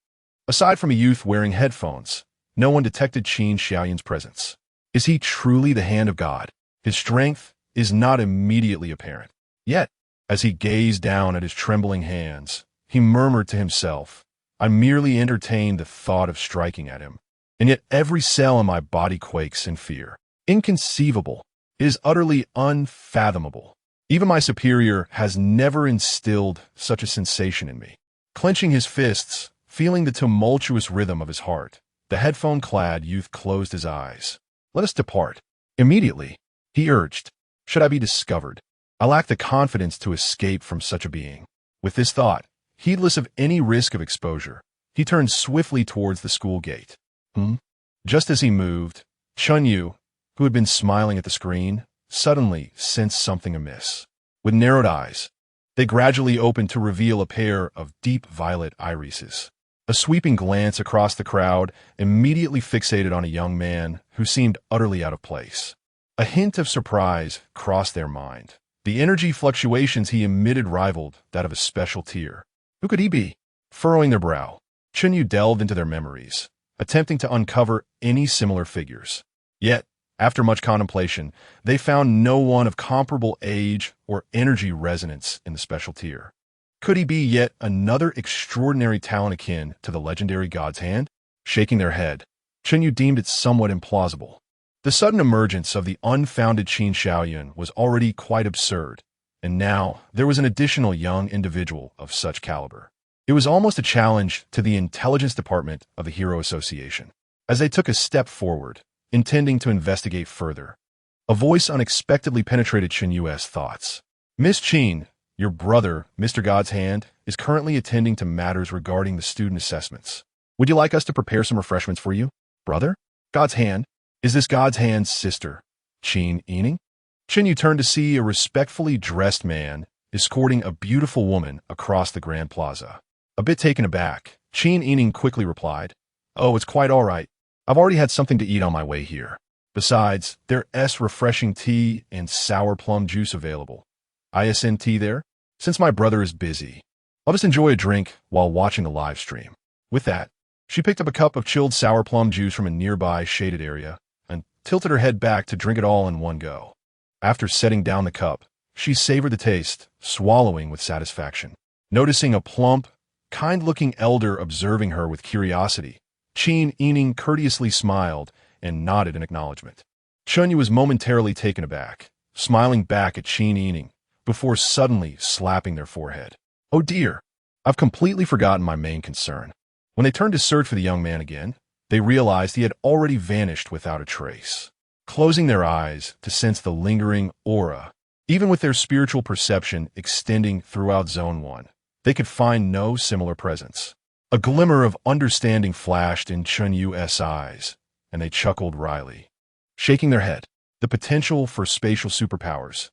aside from a youth wearing headphones, no one detected Qin Shaoyun's presence. Is he truly the hand of God? His strength is not immediately apparent. Yet, as he gazed down at his trembling hands, he murmured to himself, "I merely entertained the thought of striking at him. and yet every cell in my body quakes in fear. Inconceivable. It is utterly unfathomable. Even my superior has never instilled such a sensation in me. Clenching his fists, feeling the tumultuous rhythm of his heart, the headphone-clad youth closed his eyes. "Let us depart." Immediately, he urged. Should I be discovered? I lack the confidence to escape from such a being. With this thought, heedless of any risk of exposure, he turned swiftly towards the school gate. Just as he moved, Chun-Yu, who had been smiling at the screen, suddenly sensed something amiss. With narrowed eyes, they gradually opened to reveal a pair of deep violet irises. A sweeping glance across the crowd immediately fixated on a young man who seemed utterly out of place. A hint of surprise crossed their mind. The energy fluctuations he emitted rivaled that of a special tear. Who could he be? Furrowing their brow, Chun-Yu delved into their memories, attempting to uncover any similar figures. Yet, after much contemplation, they found no one of comparable age or energy resonance in the special tier. Could he be yet another extraordinary talent akin to the legendary God's Hand? Shaking their head, Chun-Yu deemed it somewhat implausible. The sudden emergence of the unfounded Qin Shaoyun was already quite absurd, and now there was an additional young individual of such caliber. It was almost a challenge to the intelligence department of the Hero Association. As they took a step forward, intending to investigate further, a voice unexpectedly penetrated Chun-Yu's thoughts. "Miss Qin, your brother, Mr. God's Hand, is currently attending to matters regarding the student assessments. Would you like us to prepare some refreshments for you?" "Brother? God's Hand? Is this God's Hand's sister, Qin Yining?" Chun-Yu turned to see a respectfully dressed man escorting a beautiful woman across the Grand Plaza. A bit taken aback, Qin Yining quickly replied, "Oh, it's quite all right. I've already had something to eat on my way here. Besides, there's refreshing tea and sour plum juice available. ISN tea there? Since my brother is busy, I'll just enjoy a drink while watching the live stream." With that, she picked up a cup of chilled sour plum juice from a nearby shaded area and tilted her head back to drink it all in one go. After setting down the cup, she savored the taste, swallowing with satisfaction. Noticing a plump, kind-looking elder observing her with curiosity, Qin Yining courteously smiled and nodded in acknowledgement. Chun-Yu was momentarily taken aback, smiling back at Qin Yining, before suddenly slapping their forehead. "Oh dear, I've completely forgotten my main concern." When they turned to search for the young man again, they realized he had already vanished without a trace. Closing their eyes to sense the lingering aura, even with their spiritual perception extending throughout Zone 1, they could find no similar presence. A glimmer of understanding flashed in Chun-Yu's eyes, and they chuckled wryly. Shaking their head, the potential for spatial superpowers.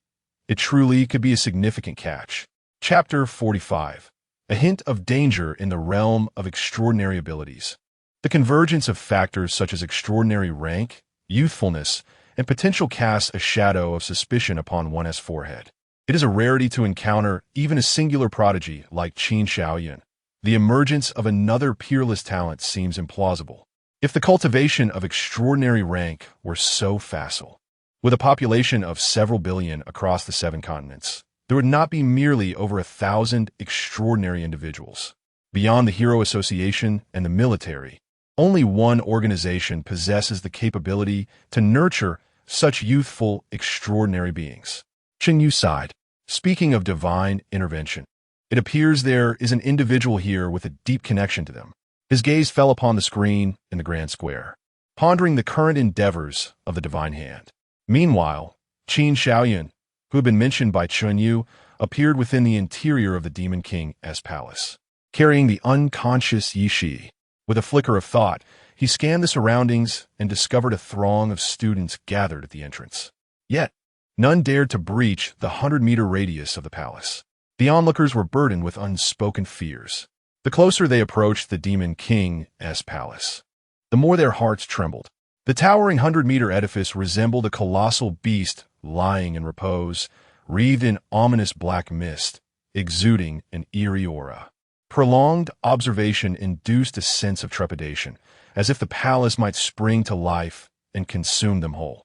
It truly could be a significant catch. Chapter 45. A hint of danger in the realm of extraordinary abilities. The convergence of factors such as extraordinary rank, youthfulness, and potential casts a shadow of suspicion upon one's forehead. It is a rarity to encounter even a singular prodigy like Qin Shaoyun. The emergence of another peerless talent seems implausible. If the cultivation of extraordinary rank were so facile, with a population of several billion across the 7 continents, there would not be merely over 1,000 extraordinary individuals. Beyond the Hero Association and the military, only one organization possesses the capability to nurture such youthful, extraordinary beings. Chun-Yu sighed. Speaking of divine intervention, it appears there is an individual here with a deep connection to them. His gaze fell upon the screen in the grand square, pondering the current endeavors of the divine hand. Meanwhile, Qin Shaoyun, who had been mentioned by Chun-Yu, appeared within the interior of the Demon King's palace, carrying the unconscious Yi Shi. With a flicker of thought, he scanned the surroundings and discovered a throng of students gathered at the entrance. Yet, none dared to breach the 100-meter radius of the palace. The onlookers were burdened with unspoken fears. The closer they approached the Demon King's palace, the more their hearts trembled. The towering 100-meter edifice resembled a colossal beast lying in repose, wreathed in ominous black mist, exuding an eerie aura. Prolonged observation induced a sense of trepidation, as if the palace might spring to life and consume them whole.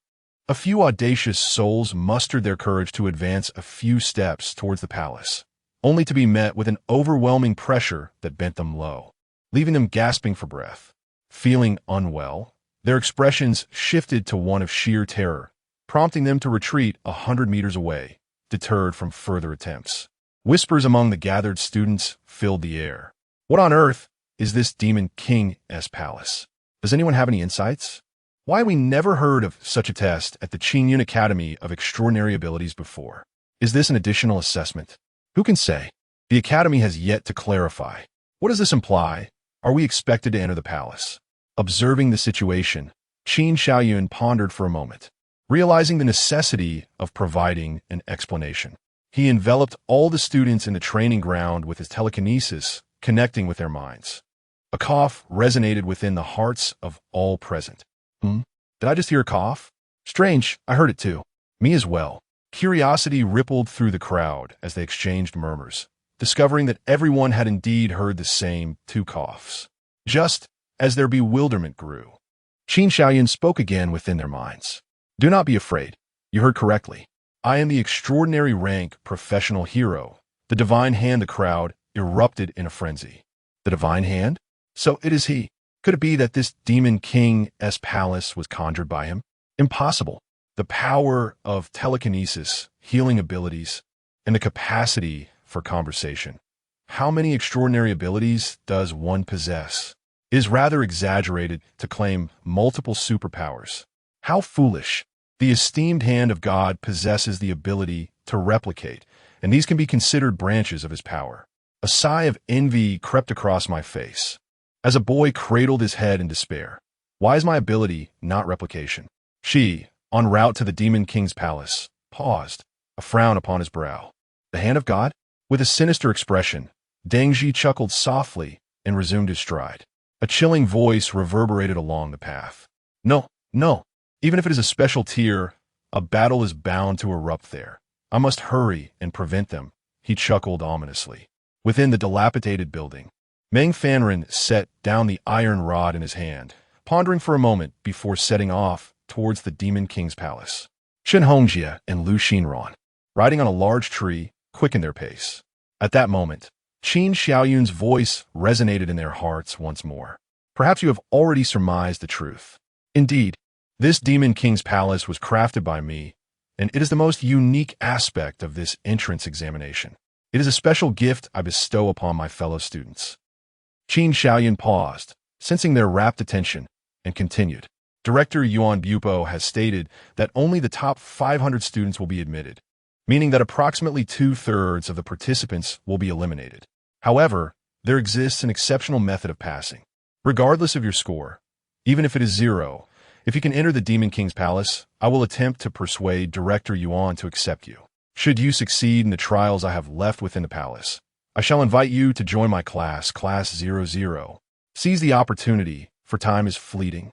A few audacious souls mustered their courage to advance a few steps towards the palace, only to be met with an overwhelming pressure that bent them low, leaving them gasping for breath. Feeling unwell, Their expressions shifted to one of sheer terror, prompting them to retreat 100 meters away, deterred from further attempts. Whispers among the gathered students filled the air. What on earth is this demon king's palace? Does anyone have any insights? Why we never heard of such a test at the Qingyun Academy of Extraordinary Abilities before? Is this an additional assessment? Who can say? The Academy has yet to clarify. What does this imply? Are we expected to enter the palace? Observing the situation, Qin Xiaoyun pondered for a moment, realizing the necessity of providing an explanation. He enveloped all the students in the training ground with his telekinesis, connecting with their minds. A cough resonated within the hearts of all present. Did I just hear a cough? Strange, I heard it too. Me as well. Curiosity rippled through the crowd as they exchanged murmurs, discovering that everyone had indeed heard the same two coughs. Just as their bewilderment grew, Qin Xiaoyun spoke again within their minds. Do not be afraid. You heard correctly. I am the extraordinary rank professional hero. The divine hand. The crowd erupted in a frenzy. The divine hand? So it is he. Could it be that this demon king's palace was conjured by him? Impossible. The power of telekinesis, healing abilities, and the capacity for conversation. How many extraordinary abilities does one possess? It is rather exaggerated to claim multiple superpowers. How foolish. The esteemed hand of God possesses the ability to replicate, and these can be considered branches of his power. A sigh of envy crept across my face, as a boy cradled his head in despair. Why is my ability not replication? She, en route to the demon king's palace, paused, a frown upon his brow. The hand of God? With a sinister expression, Deng Zhi chuckled softly and resumed his stride. A chilling voice reverberated along the path. No, no. Even if it is a special tier, a battle is bound to erupt there. I must hurry and prevent them, he chuckled ominously. Within the dilapidated building, Meng Fanren set down the iron rod in his hand, pondering for a moment before setting off towards the demon king's palace. Shen Hongjie and Lu Xinran, riding on a large tree, quickened their pace. At that moment, Qin Xiaoyun's voice resonated in their hearts once more. Perhaps you have already surmised the truth. Indeed, this demon king's palace was crafted by me, and it is the most unique aspect of this entrance examination. It is a special gift I bestow upon my fellow students. Qin Xiaoyun paused, sensing their rapt attention, and continued. Director Yuan Bupo has stated that only the top 500 students will be admitted, meaning that approximately 2/3 of the participants will be eliminated. However, there exists an exceptional method of passing. Regardless of your score, even if it is 0, if you can enter the Demon King's palace, I will attempt to persuade Director Yuan to accept you. Should you succeed in the trials I have left within the palace, I shall invite you to join my class, Class 00. Seize the opportunity, for time is fleeting.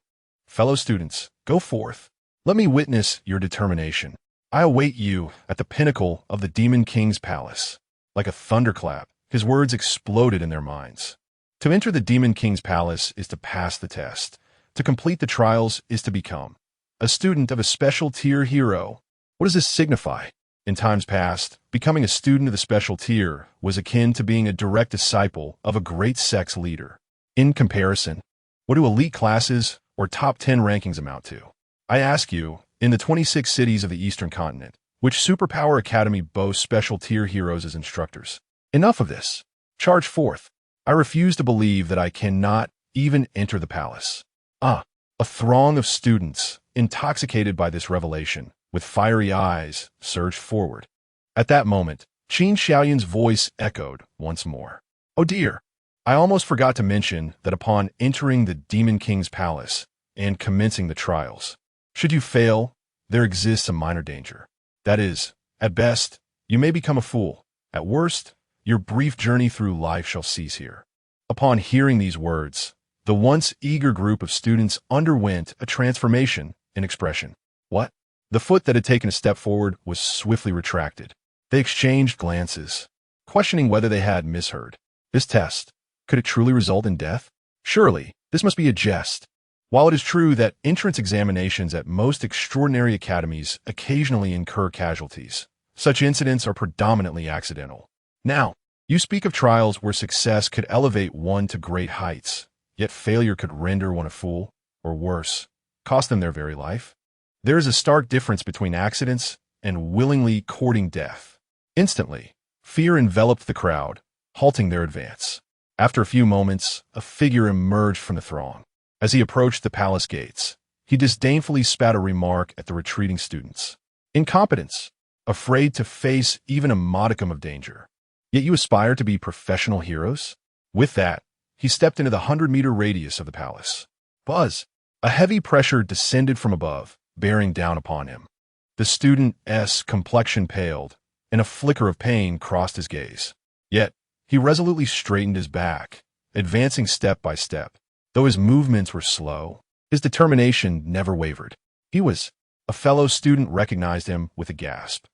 Fellow students, go forth. Let me witness your determination. I await you at the pinnacle of the Demon King's palace. Like a thunderclap, his words exploded in their minds. To enter the Demon King's palace is to pass the test. To complete the trials is to become a student of a special tier hero. What does this signify? In times past, becoming a student of the special tier was akin to being a direct disciple of a great sex leader. In comparison, what do elite classes or top 10 rankings amount to? I ask you, in the 26 cities of the Eastern continent, which superpower academy boasts special tier heroes as instructors? Enough of this. Charge forth. I refuse to believe that I cannot even enter the palace. A throng of students, intoxicated by this revelation, with fiery eyes, surged forward. At that moment, Qin Xiaoyun's voice echoed once more. Oh dear! I almost forgot to mention that upon entering the Demon King's palace and commencing the trials, should you fail, there exists a minor danger. That is, at best, you may become a fool. At worst, your brief journey through life shall cease here. Upon hearing these words, the once eager group of students underwent a transformation in expression. What? The foot that had taken a step forward was swiftly retracted. They exchanged glances, questioning whether they had misheard. This test, could it truly result in death? Surely, this must be a jest. While it is true that entrance examinations at most extraordinary academies occasionally incur casualties, such incidents are predominantly accidental. Now, you speak of trials where success could elevate one to great heights, yet failure could render one a fool, or worse, cost them their very life. There is a stark difference between accidents and willingly courting death. Instantly, fear enveloped the crowd, halting their advance. After a few moments, a figure emerged from the throng. As he approached the palace gates, he disdainfully spat a remark at the retreating students. Incompetence, afraid to face even a modicum of danger. Yet you aspire to be professional heroes? With that, he stepped into the 100-meter radius of the palace. Buzz! A heavy pressure descended from above, bearing down upon him. The student's complexion paled, and a flicker of pain crossed his gaze. Yet, he resolutely straightened his back, advancing step by step. Though his movements were slow, his determination never wavered. A fellow student recognized him with a gasp.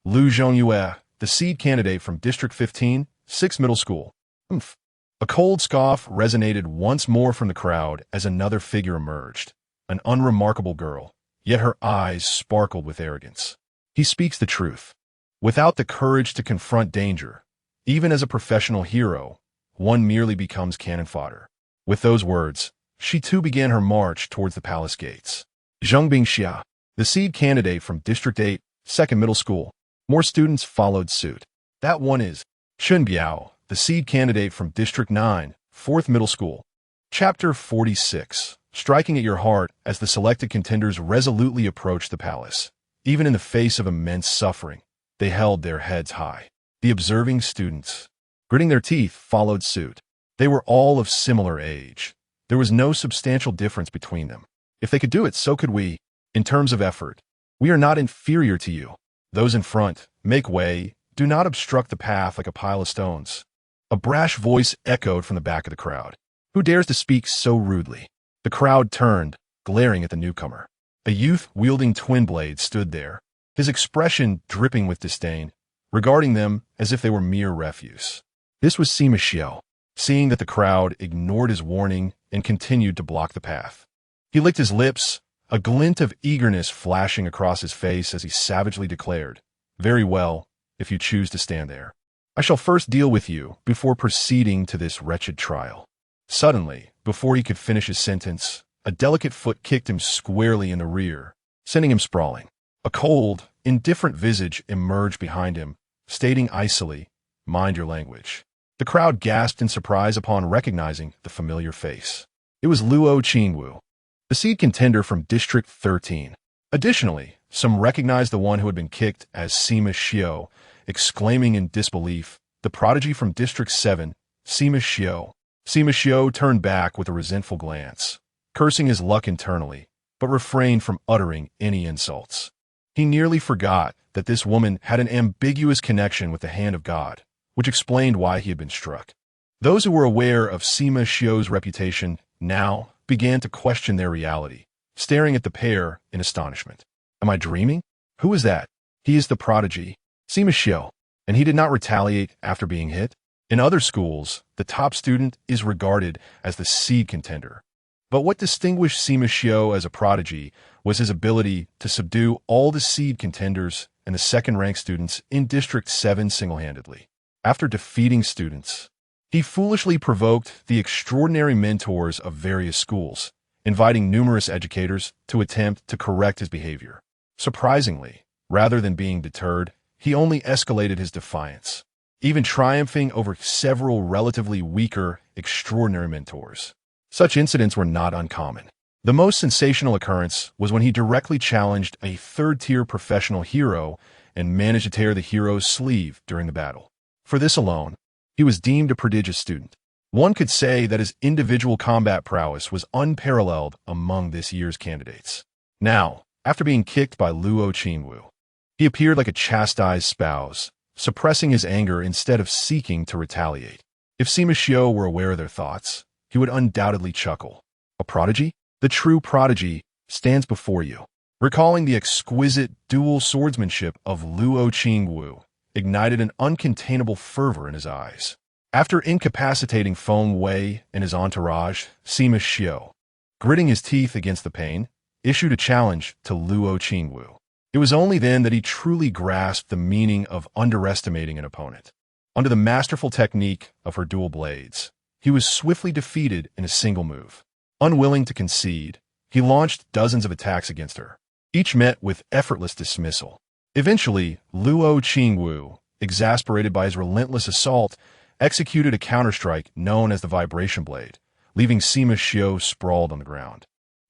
Lu Zhongyue, the seed candidate from District 15, 6th Middle School. Oomph. A cold scoff resonated once more from the crowd as another figure emerged, an unremarkable girl, yet her eyes sparkled with arrogance. He speaks the truth. Without the courage to confront danger, even as a professional hero, one merely becomes cannon fodder. With those words, she too began her march towards the palace gates. Zheng Bingxia, the seed candidate from District 8, 2nd Middle School. More students followed suit. That one is Chun Biao, the seed candidate from District 9, 4th Middle School. Chapter 46, striking at your heart as the selected contenders resolutely approached the palace. Even in the face of immense suffering, they held their heads high. The observing students, gritting their teeth, followed suit. They were all of similar age. There was no substantial difference between them. If they could do it, so could we. In terms of effort, we are not inferior to you. Those in front, make way, do not obstruct the path like a pile of stones. A brash voice echoed from the back of the crowd. Who dares to speak so rudely? The crowd turned, glaring at the newcomer. A youth wielding twin blades stood there, his expression dripping with disdain, regarding them as if they were mere refuse. This was Sima Xiao, seeing that the crowd ignored his warning and continued to block the path. He licked his lips, a glint of eagerness flashing across his face as he savagely declared, "Very well, if you choose to stand there. I shall first deal with you before proceeding to this wretched trial." Suddenly, before he could finish his sentence, a delicate foot kicked him squarely in the rear, sending him sprawling. A cold, indifferent visage emerged behind him, stating icily, "Mind your language." The crowd gasped in surprise upon recognizing the familiar face. It was Luo Qingwu, the seed contender from District 13. Additionally, some recognized the one who had been kicked as Sima Xiao, exclaiming in disbelief, "The prodigy from District 7, Sima Xiao." Sima Xiao turned back with a resentful glance, cursing his luck internally, but refrained from uttering any insults. He nearly forgot that this woman had an ambiguous connection with the hand of God, which explained why he had been struck. Those who were aware of Sima Xiao's reputation now began to question their reality, staring at the pair in astonishment. Am I dreaming? Who is that? He is the prodigy, Sima Xiao, and he did not retaliate after being hit? In other schools, the top student is regarded as the seed contender. But what distinguished Sima Xiao as a prodigy was his ability to subdue all the seed contenders and the second-ranked students in District 7 single-handedly. After defeating students, he foolishly provoked the extraordinary mentors of various schools, inviting numerous educators to attempt to correct his behavior. Surprisingly, rather than being deterred, he only escalated his defiance, even triumphing over several relatively weaker, extraordinary mentors. Such incidents were not uncommon. The most sensational occurrence was when he directly challenged a third-tier professional hero and managed to tear the hero's sleeve during the battle. For this alone, he was deemed a prodigious student. One could say that his individual combat prowess was unparalleled among this year's candidates. Now, after being kicked by Luo Qingwu, he appeared like a chastised spouse, suppressing his anger instead of seeking to retaliate. If Sima Xiao were aware of their thoughts, he would undoubtedly chuckle. A prodigy? The true prodigy stands before you. Recalling the exquisite dual swordsmanship of Luo Qingwu ignited an uncontainable fervor in his eyes. After incapacitating Feng Wei and his entourage, Sima Xiao, gritting his teeth against the pain, issued a challenge to Luo Qingwu. It was only then that he truly grasped the meaning of underestimating an opponent. Under the masterful technique of her dual blades, he was swiftly defeated in a single move. Unwilling to concede, He launched dozens of attacks against her, each met with effortless dismissal. Eventually, Luo Qingwu, exasperated by his relentless assault, executed a counterstrike known as the vibration blade, leaving Sima Xiu sprawled on the ground,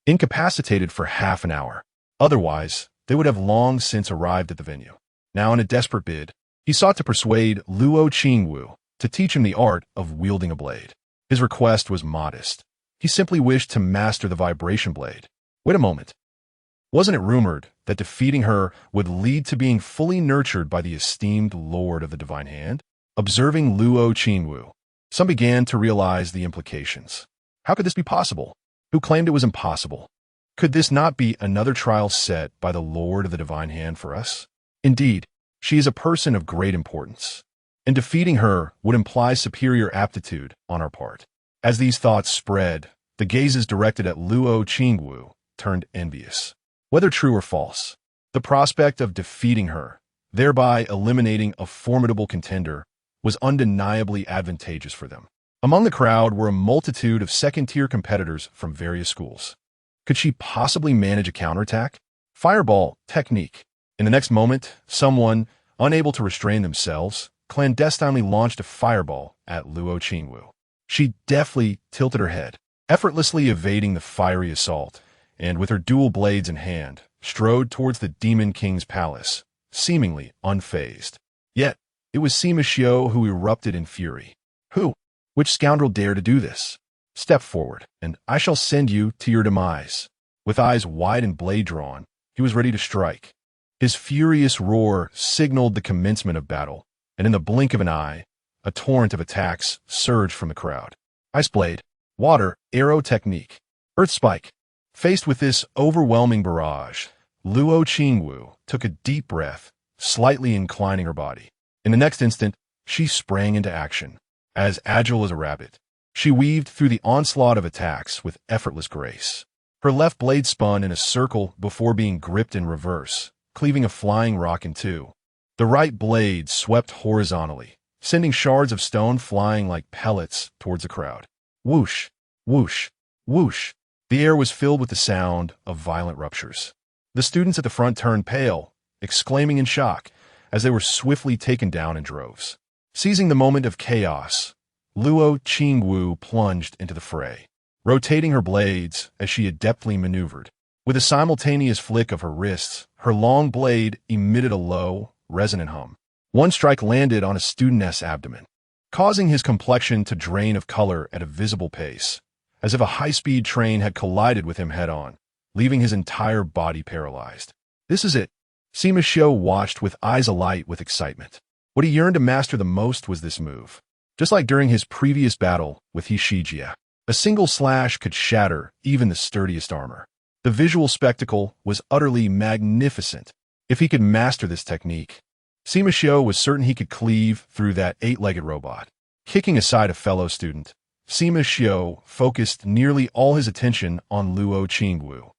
incapacitated for half an hour. Otherwise, they would have long since arrived at the venue. Now, in a desperate bid, he sought to persuade Luo Qingwu to teach him the art of wielding a blade. His request was modest. He simply wished to master the vibration blade. Wait a moment. Wasn't it rumored that defeating her would lead to being fully nurtured by the esteemed Lord of the Divine Hand? Observing Luo Qingwu, some began to realize the implications. How could this be possible? Who claimed it was impossible? Could this not be another trial set by the Lord of the Divine Hand for us? Indeed, she is a person of great importance, and defeating her would imply superior aptitude on our part. As these thoughts spread, the gazes directed at Luo Qingwu turned envious. Whether true or false, the prospect of defeating her, thereby eliminating a formidable contender, was undeniably advantageous for them. Among the crowd were a multitude of second-tier competitors from various schools. Could she possibly manage a counterattack? Fireball technique. In the next moment, someone, unable to restrain themselves, clandestinely launched a fireball at Luo Qingwu. She deftly tilted her head, effortlessly evading the fiery assault, and with her dual blades in hand, strode towards the Demon King's palace, seemingly unfazed. Yet, it was Sima Xiu who erupted in fury. Who? Which scoundrel dare to do this? Step forward, and I shall send you to your demise. With eyes wide and blade drawn, he was ready to strike. His furious roar signaled the commencement of battle, and in the blink of an eye, a torrent of attacks surged from the crowd. Ice blade, water, arrow technique, earth spike. Faced with this overwhelming barrage, Luo Qingwu took a deep breath, slightly inclining her body. In the next instant, she sprang into action. As agile as a rabbit, she weaved through the onslaught of attacks with effortless grace. Her left blade spun in a circle before being gripped in reverse, cleaving a flying rock in two. The right blade swept horizontally, sending shards of stone flying like pellets towards the crowd. Whoosh, whoosh, whoosh. The air was filled with the sound of violent ruptures. The students at the front turned pale, exclaiming in shock, as they were swiftly taken down in droves. Seizing the moment of chaos, Luo Qingwu plunged into the fray, rotating her blades as she adeptly maneuvered. With a simultaneous flick of her wrists, her long blade emitted a low, resonant hum. One strike landed on a student's abdomen, causing his complexion to drain of color at a visible pace, as if a high-speed train had collided with him head-on, leaving his entire body paralyzed. This is it. Sima Xiu watched with eyes alight with excitement. What he yearned to master the most was this move. Just like during his previous battle with Hishijia, a single slash could shatter even the sturdiest armor. The visual spectacle was utterly magnificent. If he could master this technique, Sima Xiu was certain he could cleave through that eight-legged robot. Kicking aside a fellow student, Sima Xiu focused nearly all his attention on Luo Qingwu,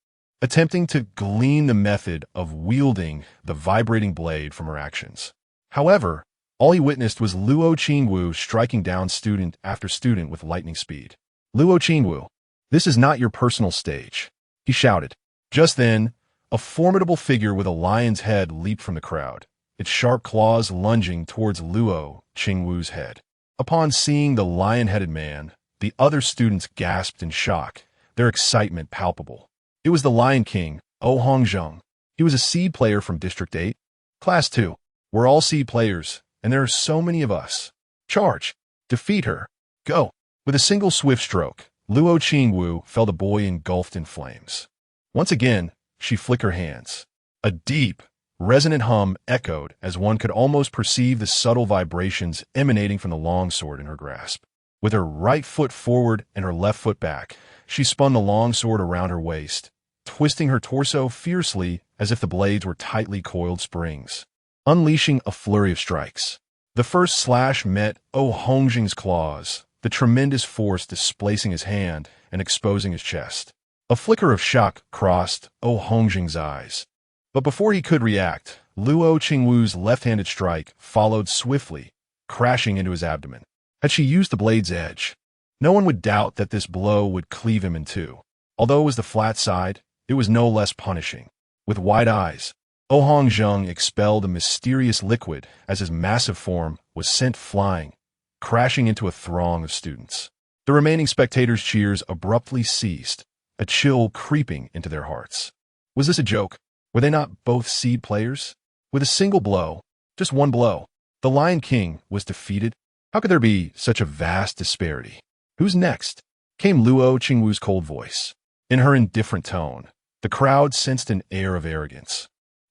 attempting to glean the method of wielding the vibrating blade from her actions. However, all he witnessed was Luo Qingwu striking down student after student with lightning speed. Luo Qingwu, this is not your personal stage, he shouted. Just then, a formidable figure with a lion's head leaped from the crowd, its sharp claws lunging towards Luo Qingwu's head. Upon seeing the lion-headed man, the other students gasped in shock, their excitement palpable. It was the Lion King, Hongjong. He was a seed player from District 8. Class 2. We're all seed players, and there are so many of us. Charge. Defeat her. Go. With a single swift stroke, Luo Qingwu felt a boy engulfed in flames. Once again, she flicked her hands. A deep, resonant hum echoed as one could almost perceive the subtle vibrations emanating from the longsword in her grasp. With her right foot forward and her left foot back, she spun the longsword around her waist, twisting her torso fiercely as if the blades were tightly coiled springs, unleashing a flurry of strikes. The first slash met Hongjing's claws, the tremendous force displacing his hand and exposing his chest. A flicker of shock crossed Hongjing's eyes. But before he could react, Luo Qingwu's left-handed strike followed swiftly, crashing into his abdomen. Had she used the blade's edge, no one would doubt that this blow would cleave him in two. Although it was the flat side, it was no less punishing. With wide eyes, Oh Hongzheng expelled a mysterious liquid as his massive form was sent flying, crashing into a throng of students. The remaining spectators' cheers abruptly ceased, a chill creeping into their hearts. Was this a joke? Were they not both seed players? With a single blow, just one blow, the Lion King was defeated? How could there be such a vast disparity? Who's next? Came Luo Qingwu's cold voice. In her indifferent tone, the crowd sensed an air of arrogance,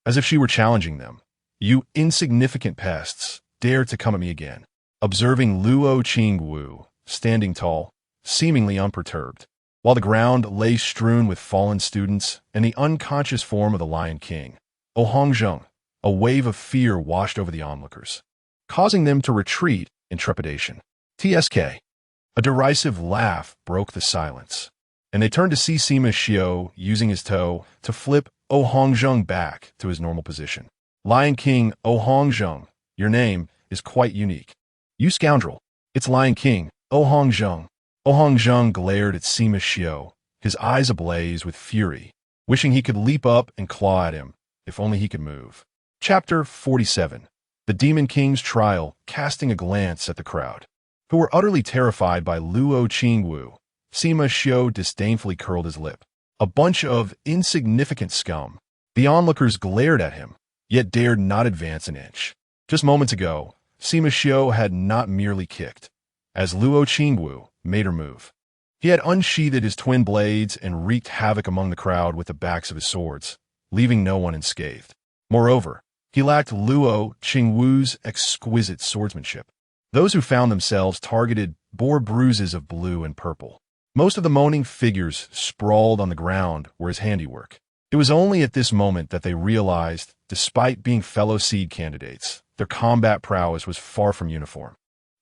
as if she were challenging them. You insignificant pests, dare to come at me again. Observing Luo Qingwu, standing tall, seemingly unperturbed, while the ground lay strewn with fallen students and the unconscious form of the Lion King, Oh Hongzheng, a wave of fear washed over the onlookers, causing them to retreat in trepidation. TSK. A derisive laugh broke the silence, and they turned to see Sima Xiao using his toe to flip Oh Hongzheng back to his normal position. Lion King Oh Hongzheng, your name is quite unique. You scoundrel. It's Lion King Oh Hongzheng. Oh Hongzheng glared at Sima Xiao, his eyes ablaze with fury, wishing he could leap up and claw at him, if only he could move. Chapter 47. The Demon King's Trial, casting a glance at the crowd, who were utterly terrified by Luo Qingwu. Sima Xiao disdainfully curled his lip. A bunch of insignificant scum. The onlookers glared at him, yet dared not advance an inch. Just moments ago, Sima Xiao had not merely kicked, as Luo Qingwu made her move. He had unsheathed his twin blades and wreaked havoc among the crowd with the backs of his swords, leaving no one unscathed. Moreover, he lacked Luo Qingwu's exquisite swordsmanship. Those who found themselves targeted bore bruises of blue and purple. Most of the moaning figures sprawled on the ground were his handiwork. It was only at this moment that they realized, despite being fellow seed candidates, their combat prowess was far from uniform.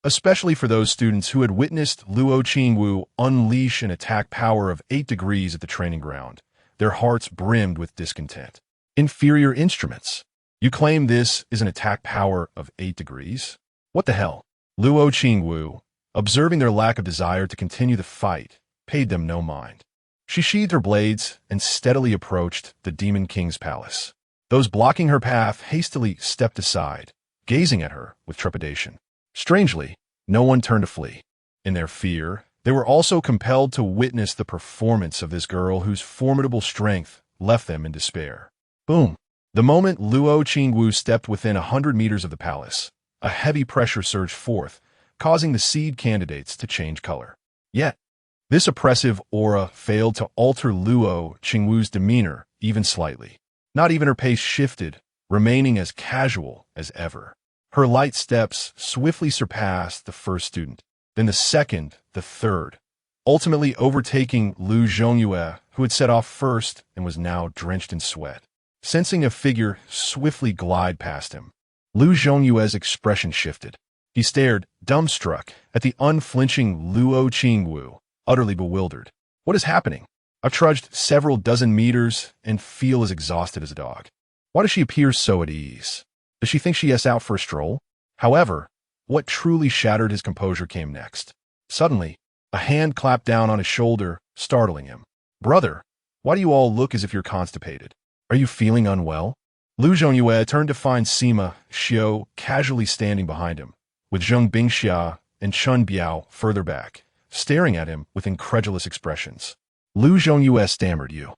Especially for those students who had witnessed Luo Qingwu unleash an attack power of 8 degrees at the training ground, their hearts brimmed with discontent. Inferior instruments. You claim this is an attack power of 8 degrees? What the hell? Luo Qingwu, observing their lack of desire to continue the fight, paid them no mind. She sheathed her blades and steadily approached the Demon King's palace. Those blocking her path hastily stepped aside, gazing at her with trepidation. Strangely, no one turned to flee. In their fear, they were also compelled to witness the performance of this girl whose formidable strength left them in despair. Boom! The moment Luo Qingwu stepped within 100 meters of the palace, a heavy pressure surged forth, causing the seed candidates to change color. Yet, this oppressive aura failed to alter Luo Qingwu's demeanor even slightly. Not even her pace shifted, remaining as casual as ever. Her light steps swiftly surpassed the first student, then the second, the third, ultimately overtaking Lu Zhongyue, who had set off first and was now drenched in sweat. Sensing a figure swiftly glide past him, Lu Zhongyue's expression shifted. He stared, dumbstruck, at the unflinching Luo Qingwu, utterly bewildered. What is happening? I've trudged several dozen meters and feel as exhausted as a dog. Why does she appear so at ease? Does she think she is out for a stroll? However, what truly shattered his composure came next. Suddenly, a hand clapped down on his shoulder, startling him. Brother, why do you all look as if you're constipated? Are you feeling unwell? Lu Zhongyue turned to find Sima Xiao casually standing behind him, with Zheng Bingxia and Chun Biao further back, staring at him with incredulous expressions. Lu Zhongyue stammered, You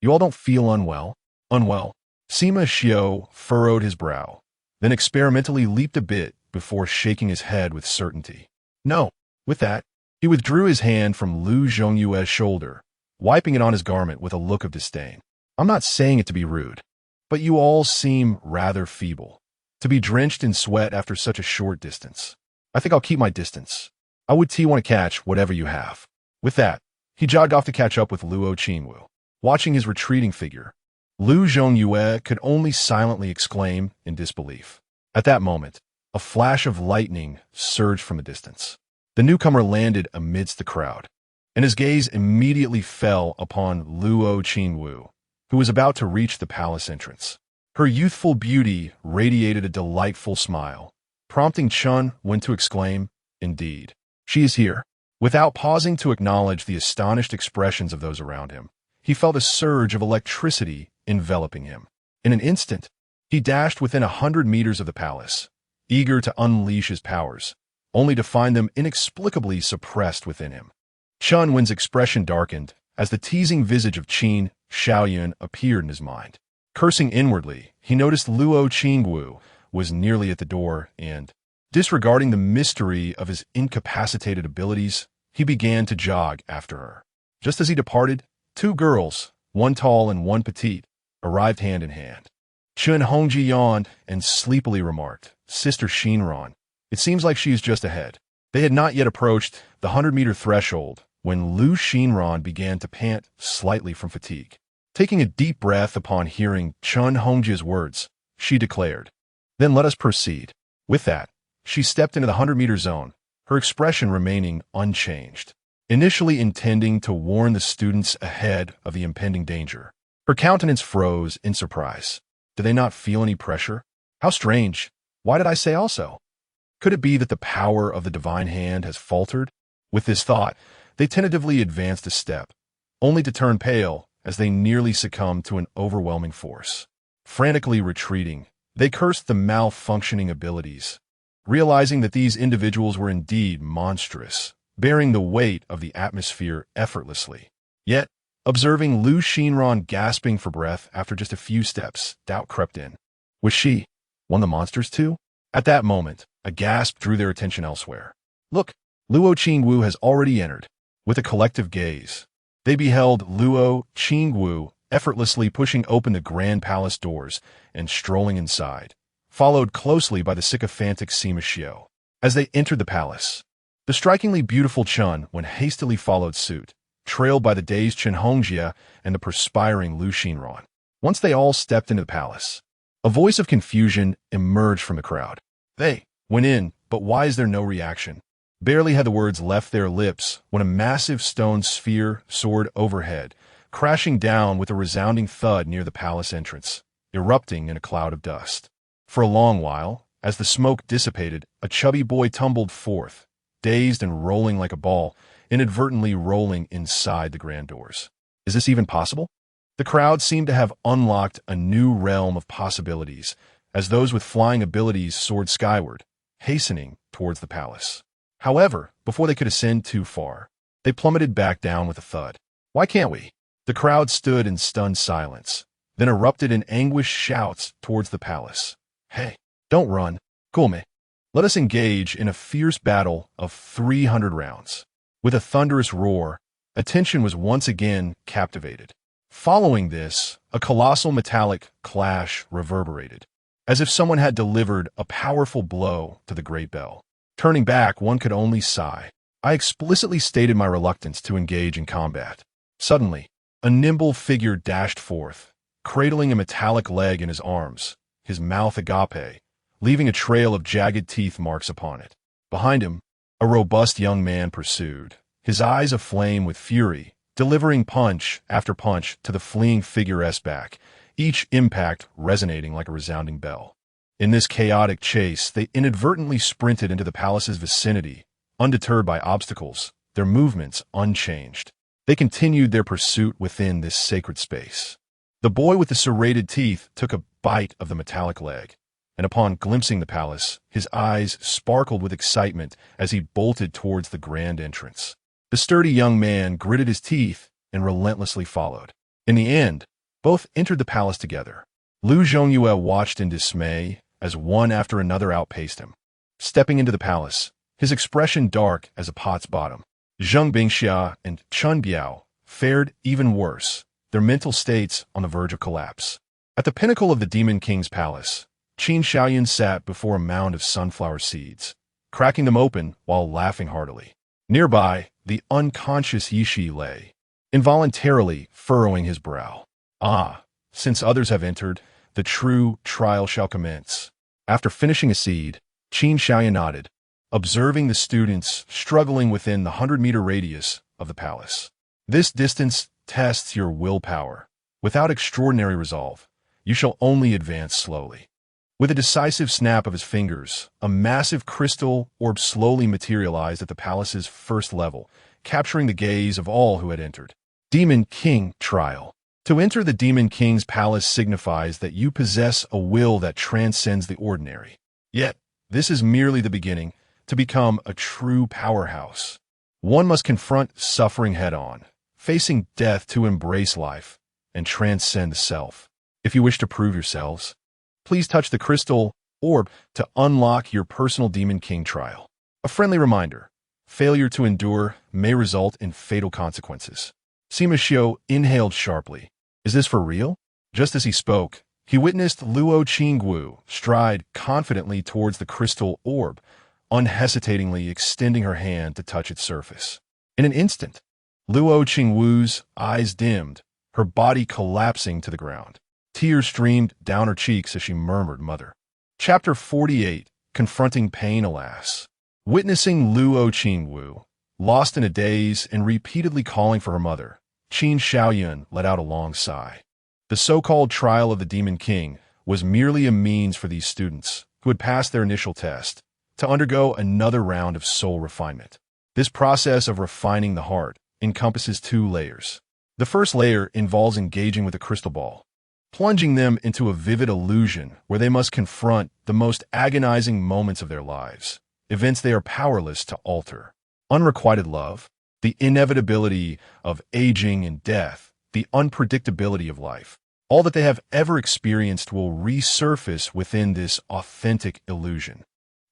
all don't feel unwell? Unwell. Sima Xiao furrowed his brow, then experimentally leaped a bit before shaking his head with certainty. No. With that, he withdrew his hand from Lu Zhongyue's shoulder, wiping it on his garment with a look of disdain. I'm not saying it to be rude, but you all seem rather feeble, to be drenched in sweat after such a short distance. I think I'll keep my distance. I would want to catch whatever you have. With that, he jogged off to catch up with Luo Qingwu. Watching his retreating figure, Lu Zhongyue could only silently exclaim in disbelief. At that moment, a flash of lightning surged from a distance. The newcomer landed amidst the crowd, and his gaze immediately fell upon Luo Qingwu, who was about to reach the palace entrance. Her youthful beauty radiated a delightful smile, prompting Chun Wen to exclaim, Indeed, she is here. Without pausing to acknowledge the astonished expressions of those around him, he felt a surge of electricity enveloping him. In an instant, he dashed within 100 meters of the palace, eager to unleash his powers, only to find them inexplicably suppressed within him. Chun Wen's expression darkened as the teasing visage of Qin Shaoyun appeared in his mind. Cursing inwardly, he noticed Luo Qingwu was nearly at the door and, disregarding the mystery of his incapacitated abilities, he began to jog after her. Just as he departed, two girls, one tall and one petite, arrived hand in hand. Chun Hongji yawned and sleepily remarked, "Sister Shinran, it seems like she is just ahead." They had not yet approached the 100-meter threshold when Lu Shinran began to pant slightly from fatigue. Taking a deep breath upon hearing Chun Hongji's words, she declared, "Then let us proceed." With that, she stepped into the 100-meter zone, her expression remaining unchanged. Initially intending to warn the students ahead of the impending danger, her countenance froze in surprise. Did they not feel any pressure? How strange. Why did I say also? Could it be that the power of the divine hand has faltered? With this thought, they tentatively advanced a step, only to turn pale as they nearly succumbed to an overwhelming force. Frantically retreating, they cursed the malfunctioning abilities, realizing that these individuals were indeed monstrous, bearing the weight of the atmosphere effortlessly. Yet, observing Lu Shinran gasping for breath after just a few steps, doubt crept in. Was she one of the monsters too? At that moment, a gasp drew their attention elsewhere. Look, Luo Qingwu has already entered. With a collective gaze, they beheld Luo Qingwu effortlessly pushing open the grand palace doors and strolling inside, followed closely by the sycophantic Sima Xiao. As they entered the palace, the strikingly beautiful Chun Wen hastily followed suit, trailed by the dazed Chen Hongjia and the perspiring Lu Shinran. Once they all stepped into the palace, a voice of confusion emerged from the crowd. They went in, but why is there no reaction? Barely had the words left their lips when a massive stone sphere soared overhead, crashing down with a resounding thud near the palace entrance, erupting in a cloud of dust. For a long while, as the smoke dissipated, a chubby boy tumbled forth, dazed and rolling like a ball, inadvertently rolling inside the grand doors. Is this even possible? The crowd seemed to have unlocked a new realm of possibilities, as those with flying abilities soared skyward, hastening towards the palace. However, before they could ascend too far, they plummeted back down with a thud. Why can't we? The crowd stood in stunned silence, then erupted in anguished shouts towards the palace. Hey, don't run. Come. Let us engage in a fierce battle of 300 rounds. With a thunderous roar, attention was once again captivated. Following this, a colossal metallic clash reverberated, as if someone had delivered a powerful blow to the great bell. Turning back, one could only sigh. I explicitly stated my reluctance to engage in combat. Suddenly, a nimble figure dashed forth, cradling a metallic leg in his arms, his mouth agape, leaving a trail of jagged teeth marks upon it. Behind him, a robust young man pursued, his eyes aflame with fury, delivering punch after punch to the fleeing figure's back, each impact resonating like a resounding bell. In this chaotic chase, they inadvertently sprinted into the palace's vicinity, undeterred by obstacles, their movements unchanged. They continued their pursuit within this sacred space. The boy with the serrated teeth took a bite of the metallic leg, and upon glimpsing the palace, his eyes sparkled with excitement as he bolted towards the grand entrance. The sturdy young man gritted his teeth and relentlessly followed. In the end, both entered the palace together. Lu Zhongyue watched in dismay as one after another outpaced him. Stepping into the palace, his expression dark as a pot's bottom, Zheng Bingxia and Chun Biao fared even worse, their mental states on the verge of collapse. At the pinnacle of the Demon King's palace, Qin Shaoyun sat before a mound of sunflower seeds, cracking them open while laughing heartily. Nearby, the unconscious Yishi lay, involuntarily furrowing his brow. Ah, since others have entered, the true trial shall commence. After finishing a seed, Qin Shaoyun nodded, observing the students struggling within the 100-meter radius of the palace. This distance tests your willpower. Without extraordinary resolve, you shall only advance slowly. With a decisive snap of his fingers, a massive crystal orb slowly materialized at the palace's first level, capturing the gaze of all who had entered. Demon King Trial. To enter the Demon King's palace signifies that you possess a will that transcends the ordinary. Yet, this is merely the beginning. To become a true powerhouse, one must confront suffering head-on, facing death to embrace life and transcend the self. If you wish to prove yourselves, please touch the crystal orb to unlock your personal Demon King trial. A friendly reminder, failure to endure may result in fatal consequences. Sima Xiu inhaled sharply. Is this for real? Just as he spoke, he witnessed Luo Qingwu stride confidently towards the crystal orb, unhesitatingly extending her hand to touch its surface. In an instant, Luo Qingwu's eyes dimmed, her body collapsing to the ground. Tears streamed down her cheeks as she murmured, "Mother." Chapter 48, Confronting Pain, Alas. Witnessing Luo Qingwu, lost in a daze and repeatedly calling for her mother, Qin Xiaoyun let out a long sigh. The so-called trial of the Demon King was merely a means for these students, who had passed their initial test, to undergo another round of soul refinement. This process of refining the heart encompasses 2 layers. The first layer involves engaging with a crystal ball, plunging them into a vivid illusion where they must confront the most agonizing moments of their lives, events they are powerless to alter. Unrequited love, the inevitability of aging and death, the unpredictability of life. All that they have ever experienced will resurface within this authentic illusion,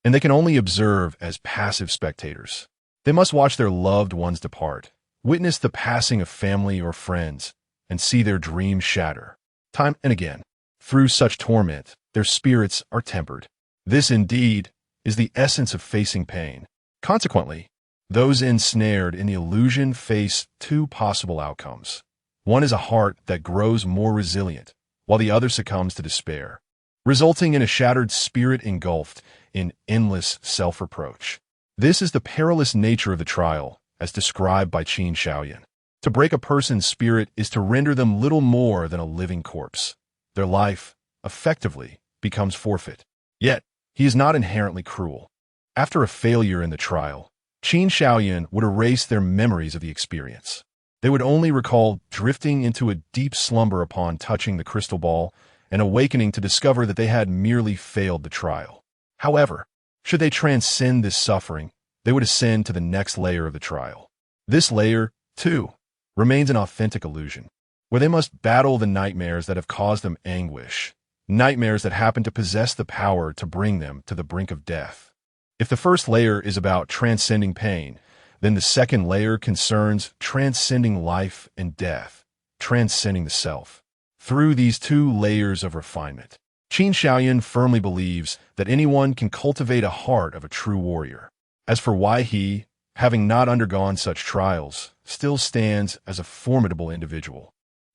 and they can only observe as passive spectators. They must watch their loved ones depart, witness the passing of family or friends, and see their dreams shatter. Time and again, through such torment, their spirits are tempered. This, indeed, is the essence of facing pain. Consequently, those ensnared in the illusion face 2 possible outcomes. One is a heart that grows more resilient, while the other succumbs to despair, resulting in a shattered spirit engulfed in endless self-reproach. This is the perilous nature of the trial, as described by Qin Xiaoyun. To break a person's spirit is to render them little more than a living corpse. Their life, effectively, becomes forfeit. Yet, he is not inherently cruel. After a failure in the trial, Qin Xiaoyun would erase their memories of the experience. They would only recall drifting into a deep slumber upon touching the crystal ball and awakening to discover that they had merely failed the trial. However, should they transcend this suffering, they would ascend to the next layer of the trial. This layer, too, remains an authentic illusion, where they must battle the nightmares that have caused them anguish, nightmares that happen to possess the power to bring them to the brink of death. If the first layer is about transcending pain, then the second layer concerns transcending life and death, transcending the self. Through these 2 layers of refinement, Qin Xiaoyun firmly believes that anyone can cultivate a heart of a true warrior. As for why he, having not undergone such trials, still stands as a formidable individual,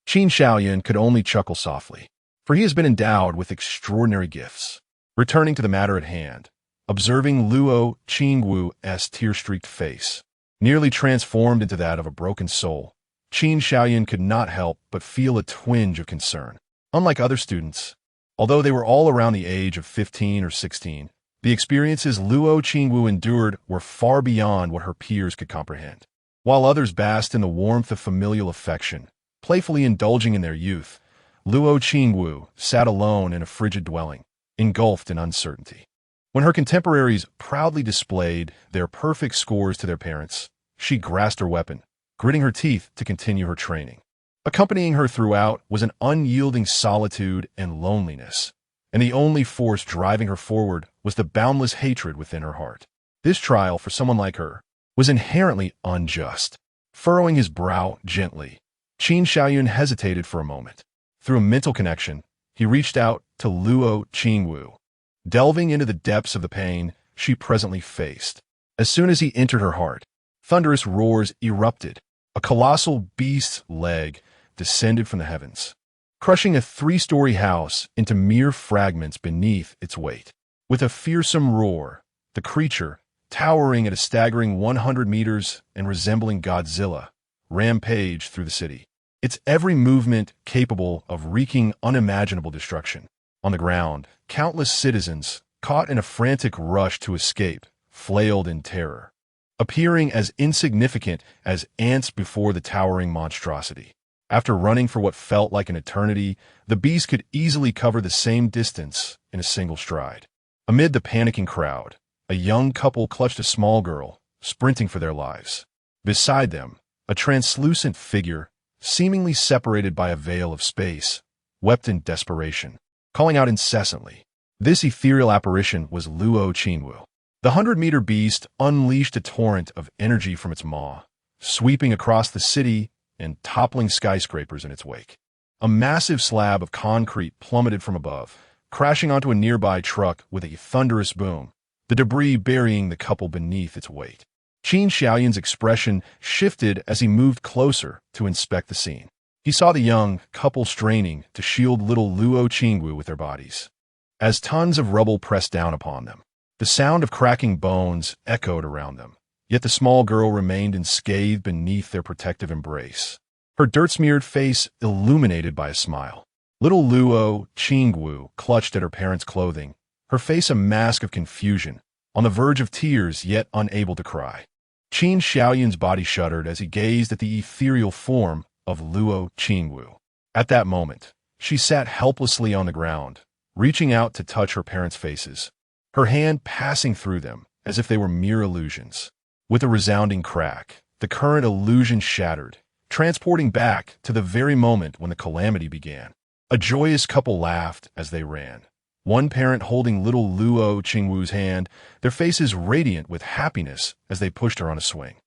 Qin Xiaoyun could only chuckle softly, for he has been endowed with extraordinary gifts. Returning to the matter at hand, observing Luo Qingwu's tear-streaked face, nearly transformed into that of a broken soul, Qin Xiaoyun could not help but feel a twinge of concern. Unlike other students, although they were all around the age of 15 or 16, the experiences Luo Qingwu endured were far beyond what her peers could comprehend. While others basked in the warmth of familial affection, playfully indulging in their youth, Luo Qingwu sat alone in a frigid dwelling, engulfed in uncertainty. When her contemporaries proudly displayed their perfect scores to their parents, she grasped her weapon, gritting her teeth to continue her training. Accompanying her throughout was an unyielding solitude and loneliness, and the only force driving her forward was the boundless hatred within her heart. This trial, for someone like her, was inherently unjust. Furrowing his brow gently, Qin Xiaoyun hesitated for a moment. Through a mental connection, he reached out to Luo Qingwu, delving into the depths of the pain she presently faced. As soon as he entered her heart, thunderous roars erupted. A colossal beast's leg descended from the heavens, crushing a 3-story house into mere fragments beneath its weight. With a fearsome roar, the creature, towering at a staggering 100 meters and resembling Godzilla, rampaged through the city, its every movement capable of wreaking unimaginable destruction. On the ground, countless citizens, caught in a frantic rush to escape, flailed in terror, appearing as insignificant as ants before the towering monstrosity. After running for what felt like an eternity, the beast could easily cover the same distance in a single stride. Amid the panicking crowd, a young couple clutched a small girl, sprinting for their lives. Beside them, a translucent figure, seemingly separated by a veil of space, wept in desperation, calling out incessantly. This ethereal apparition was Luo Qingwu. The 100-meter beast unleashed a torrent of energy from its maw, sweeping across the city and toppling skyscrapers in its wake. A massive slab of concrete plummeted from above, crashing onto a nearby truck with a thunderous boom, the debris burying the couple beneath its weight. Qin Xiaoyun's expression shifted as he moved closer to inspect the scene. He saw the young couple straining to shield little Luo Qingwu with their bodies. As tons of rubble pressed down upon them, the sound of cracking bones echoed around them. Yet the small girl remained unscathed beneath their protective embrace, her dirt-smeared face illuminated by a smile. Little Luo Qingwu clutched at her parents' clothing, her face a mask of confusion, on the verge of tears yet unable to cry. Qin Xiaoyun's body shuddered as he gazed at the ethereal form of Luo Qingwu. At that moment, she sat helplessly on the ground, reaching out to touch her parents' faces, her hand passing through them as if they were mere illusions. With a resounding crack, the current illusion shattered, transporting back to the very moment when the calamity began. A joyous couple laughed as they ran, one parent holding little Luo Qingwu's hand, their faces radiant with happiness as they pushed her on a swing,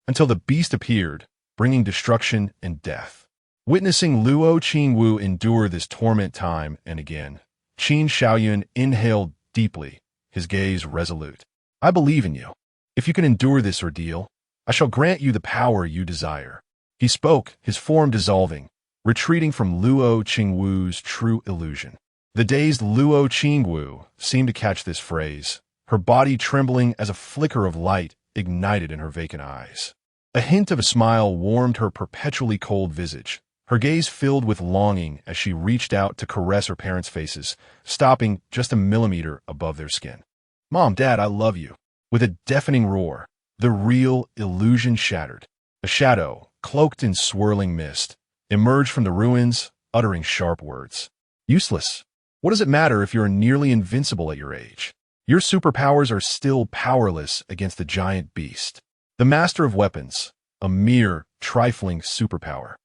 until the beast appeared, bringing destruction and death. Witnessing Luo Qingwu endure this torment time and again, Qin Xiaoyun inhaled deeply, his gaze resolute. "I believe in you. If you can endure this ordeal, I shall grant you the power you desire." He spoke, his form dissolving, retreating from Luo Qingwu's true illusion. The dazed Luo Qingwu seemed to catch this phrase, her body trembling as a flicker of light ignited in her vacant eyes. A hint of a smile warmed her perpetually cold visage, her gaze filled with longing as she reached out to caress her parents' faces, stopping just a millimeter above their skin. "Mom, Dad, I love you." With a deafening roar, the real illusion shattered. A shadow, cloaked in swirling mist, emerged from the ruins, uttering sharp words. "Useless. What does it matter if you're nearly invincible at your age? Your superpowers are still powerless against the giant beast, the master of weapons, a mere, trifling superpower."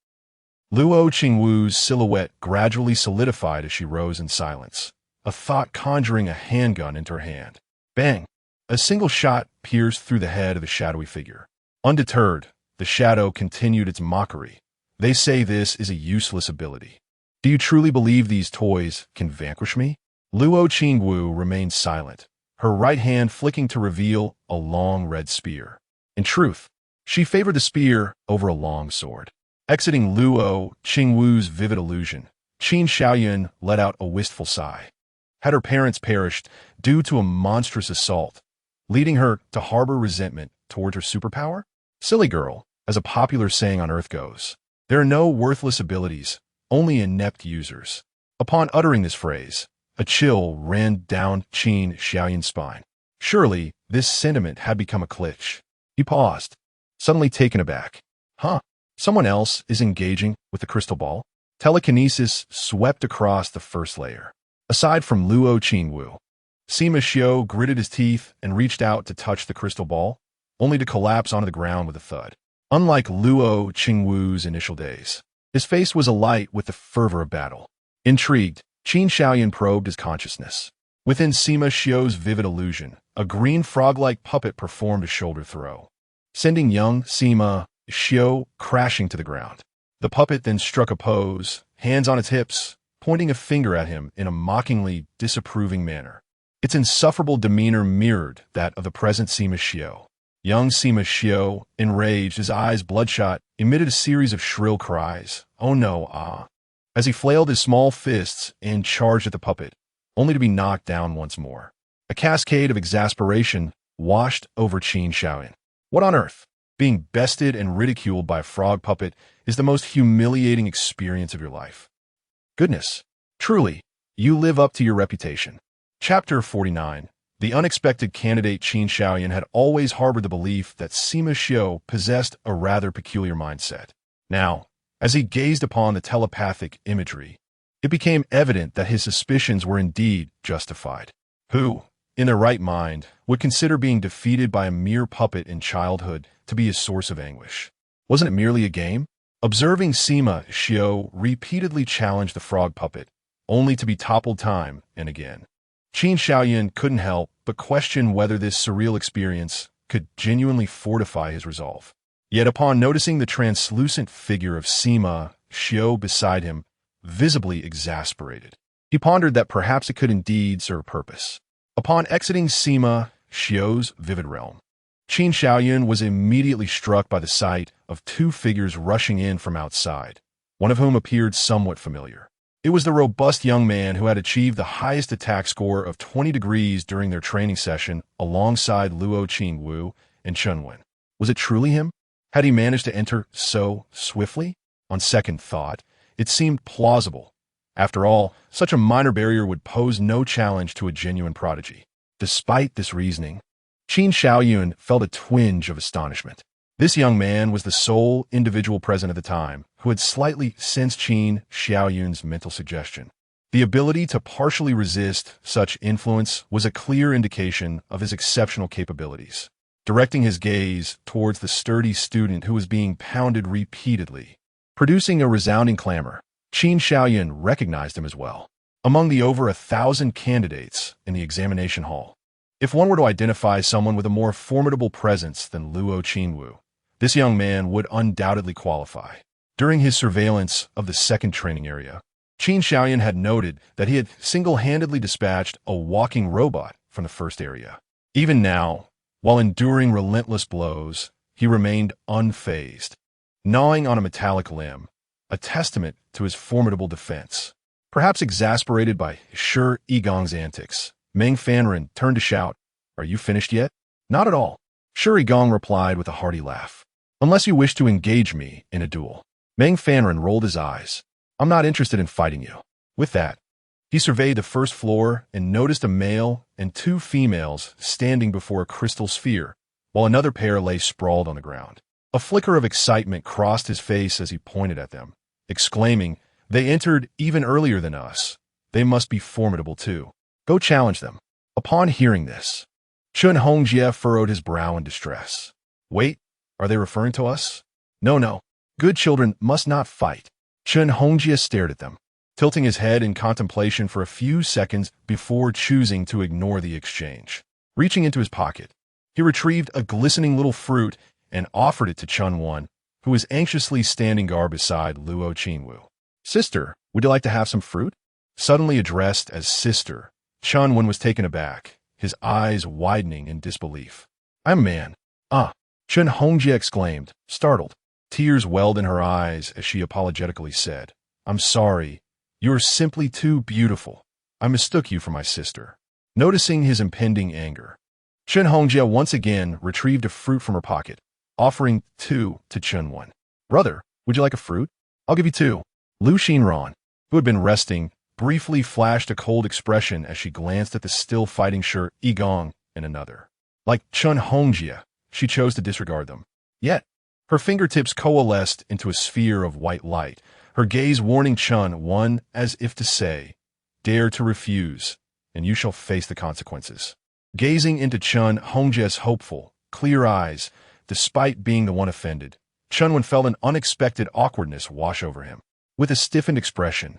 Luo Qingwu's silhouette gradually solidified as she rose in silence, a thought conjuring a handgun into her hand. Bang! A single shot pierced through the head of the shadowy figure. Undeterred, the shadow continued its mockery. "They say this is a useless ability. Do you truly believe these toys can vanquish me?" Luo Qingwu remained silent, her right hand flicking to reveal a long red spear. In truth, she favored the spear over a long sword. Exiting Luo Qingwu's vivid illusion, Qin Xiaoyun let out a wistful sigh. Had her parents perished due to a monstrous assault, leading her to harbor resentment toward her superpower? Silly girl, as a popular saying on Earth goes. There are no worthless abilities, only inept users. Upon uttering this phrase, a chill ran down Qin Xiaoyun's spine. Surely, this sentiment had become a cliché. He paused, suddenly taken aback. Someone else is engaging with the crystal ball? Telekinesis swept across the first layer. Aside from Luo Qingwu, Sima Xiu gritted his teeth and reached out to touch the crystal ball, only to collapse onto the ground with a thud. Unlike Luo Qingwu's initial days, his face was alight with the fervor of battle. Intrigued, Qin Xiaoyun probed his consciousness. Within Sima Xiu's vivid illusion, a green frog-like puppet performed a shoulder throw, sending young Sima Xiu crashing to the ground. The puppet then struck a pose, hands on its hips, pointing a finger at him in a mockingly disapproving manner. Its insufferable demeanor mirrored that of the present Sima Xiu. Young Sima Xiu, enraged, his eyes bloodshot, emitted a series of shrill cries. "Oh no, ah!" as he flailed his small fists and charged at the puppet, only to be knocked down once more. A cascade of exasperation washed over Qin Xiaoyun. What on earth? Being bested and ridiculed by a frog puppet is the most humiliating experience of your life. Goodness, truly, You live up to your reputation. Chapter 49. The unexpected candidate Qin Shaoyan had always harbored the belief that Sima Xiu possessed a rather peculiar mindset. Now, as he gazed upon the telepathic imagery, it became evident that his suspicions were indeed justified. Who, in their right mind, would consider being defeated by a mere puppet in childhood to be a source of anguish? Wasn't it merely a game? Observing Sima Xiu repeatedly challenge the frog puppet, only to be toppled time and again, Qin Shaoyan couldn't help but question whether this surreal experience could genuinely fortify his resolve. Yet upon noticing the translucent figure of Sima Xiu beside him, visibly exasperated, he pondered that perhaps it could indeed serve a purpose. Upon exiting Sima Xiu's vivid realm, Qin Shaoyan was immediately struck by the sight of two figures rushing in from outside, one of whom appeared somewhat familiar. It was the robust young man who had achieved the highest attack score of 20 degrees during their training session alongside Luo Qingwu and Chunwen. Was it truly him? Had he managed to enter so swiftly? On second thought, it seemed plausible. After all, such a minor barrier would pose no challenge to a genuine prodigy. Despite this reasoning, Qin Shaoyan felt a twinge of astonishment. This young man was the sole individual present at the time who had slightly sensed Qin Shaoyan's mental suggestion. The ability to partially resist such influence was a clear indication of his exceptional capabilities. Directing his gaze towards the sturdy student who was being pounded repeatedly, producing a resounding clamor, Qin Shaoyan recognized him as well. Among the over 1,000 candidates in the examination hall, if one were to identify someone with a more formidable presence than Luo Qingwu, this young man would undoubtedly qualify. During his surveillance of the second training area, Qin Shaoyan had noted that he had single-handedly dispatched a walking robot from the first area. Even now, while enduring relentless blows, he remained unfazed, gnawing on a metallic limb, a testament to his formidable defense. Perhaps exasperated by Shi Yigong's antics, Meng Fanren turned to shout, "Are you finished yet?" "Not at all," Shi Yigong replied with a hearty laugh. "Unless you wish to engage me in a duel." Meng Fanren rolled his eyes. "I'm not interested in fighting you." With that, he surveyed the first floor and noticed a male and two females standing before a crystal sphere, while another pair lay sprawled on the ground. A flicker of excitement crossed his face as he pointed at them, exclaiming, "They entered even earlier than us. They must be formidable too. Go challenge them." Upon hearing this, Chun Hongjie furrowed his brow in distress. "Wait, are they referring to us?" No. Good children must not fight." Chun Hongjie stared at them, tilting his head in contemplation for a few seconds before choosing to ignore the exchange. Reaching into his pocket, he retrieved a glistening little fruit and offered it to Chunwen, who was anxiously standing guard beside Luo Qingwu. "Sister, would you like to have some fruit?" Suddenly addressed as sister, Chunwen was taken aback, his eyes widening in disbelief. "I'm a man." "Ah," Chun Hongjie exclaimed, startled. Tears welled in her eyes as she apologetically said, "I'm sorry. You're simply too beautiful. I mistook you for my sister." Noticing his impending anger, Chun Hongjie once again retrieved a fruit from her pocket, offering two to Chunwen. "Brother, would you like a fruit?" "I'll give you two." Lu Xinran, who had been resting, briefly flashed a cold expression as she glanced at the still fighting Shi Yigong and another. Like Chun Hongjie, she chose to disregard them. Yet, her fingertips coalesced into a sphere of white light, her gaze warning Chunwen as if to say, "Dare to refuse, and you shall face the consequences." Gazing into Chun Hongjie's hopeful, clear eyes, despite being the one offended, Chunwen felt an unexpected awkwardness wash over him. With a stiffened expression,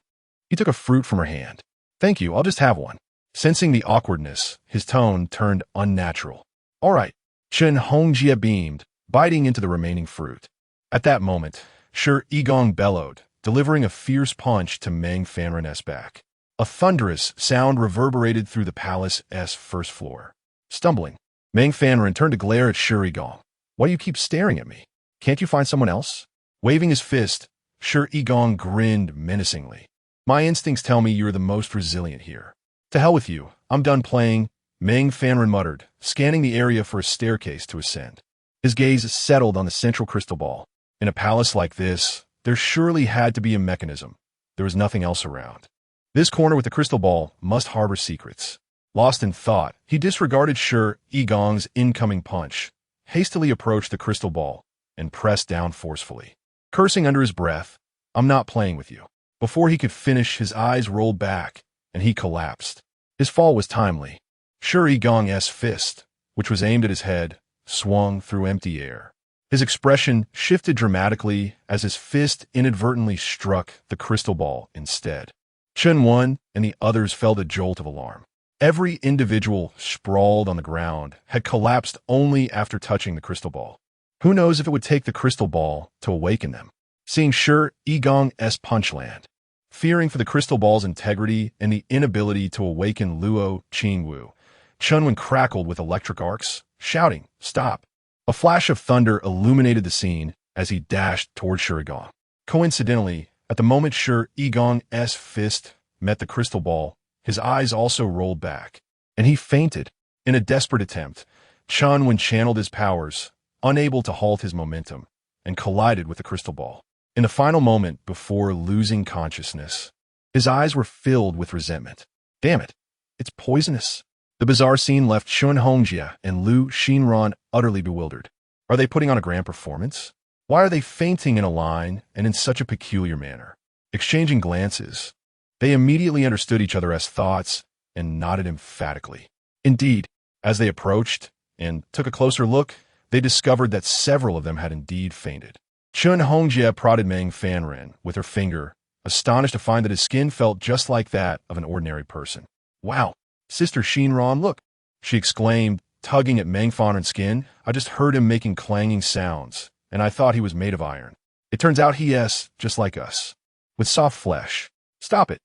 he took a fruit from her hand. "Thank you, I'll just have one." Sensing the awkwardness, his tone turned unnatural. "All right." Chun Hongjie beamed, biting into the remaining fruit. At that moment, Shi Yigong bellowed, delivering a fierce punch to Meng Fanren's back. A thunderous sound reverberated through the palace's first floor. Stumbling, Meng Fanren turned to glare at Shi Yigong. "Why do you keep staring at me? Can't you find someone else?" Waving his fist, Shi Yigong grinned menacingly. "My instincts tell me you're the most resilient here." "To hell with you, I'm done playing," Meng Fanren muttered, scanning the area for a staircase to ascend. His gaze settled on the central crystal ball. In a palace like this, there surely had to be a mechanism. There was nothing else around. This corner with the crystal ball must harbor secrets. Lost in thought, he disregarded Shi Yigong's incoming punch, hastily approached the crystal ball, and pressed down forcefully. Cursing under his breath, "I'm not playing with you." Before he could finish, his eyes rolled back, and he collapsed. His fall was timely. Shi Yigong's fist, which was aimed at his head, swung through empty air. His expression shifted dramatically as his fist inadvertently struck the crystal ball instead. Chen Wen and the others felt a jolt of alarm. Every individual sprawled on the ground had collapsed only after touching the crystal ball. Who knows if it would take the crystal ball to awaken them? Seeing Shi Yigong's punch land, fearing for the crystal ball's integrity and the inability to awaken Luo Qingwu, Chen Wen crackled with electric arcs, shouting, "Stop!" A flash of thunder illuminated the scene as he dashed toward Shi Yigong. Coincidentally, at the moment Shi Yigong's fist met the crystal ball, his eyes also rolled back, and he fainted. In a desperate attempt, Chen Wen channeled his powers, unable to halt his momentum, and collided with the crystal ball. In the final moment before losing consciousness, his eyes were filled with resentment. Damn it, it's poisonous. The bizarre scene left Chun Hongjie and Lu Xinran utterly bewildered. Are they putting on a grand performance? Why are they fainting in a line and in such a peculiar manner? Exchanging glances, they immediately understood each other as thoughts and nodded emphatically. Indeed, as they approached and took a closer look, they discovered that several of them had indeed fainted. Chun Hongjie prodded Meng Fanren with her finger, astonished to find that his skin felt just like that of an ordinary person. "Wow, Sister Xinran, look!" she exclaimed, tugging at Meng Fanren's skin. "I just heard him making clanging sounds, and I thought he was made of iron. It turns out he is just like us, with soft flesh." "Stop it!"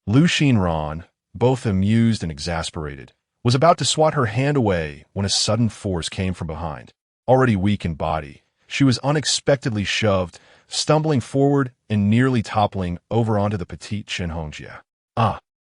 Lu Xinran, both amused and exasperated, was about to swat her hand away when a sudden force came from behind. Already weak in body, she was unexpectedly shoved, stumbling forward and nearly toppling over onto the petite Chen Hongjie.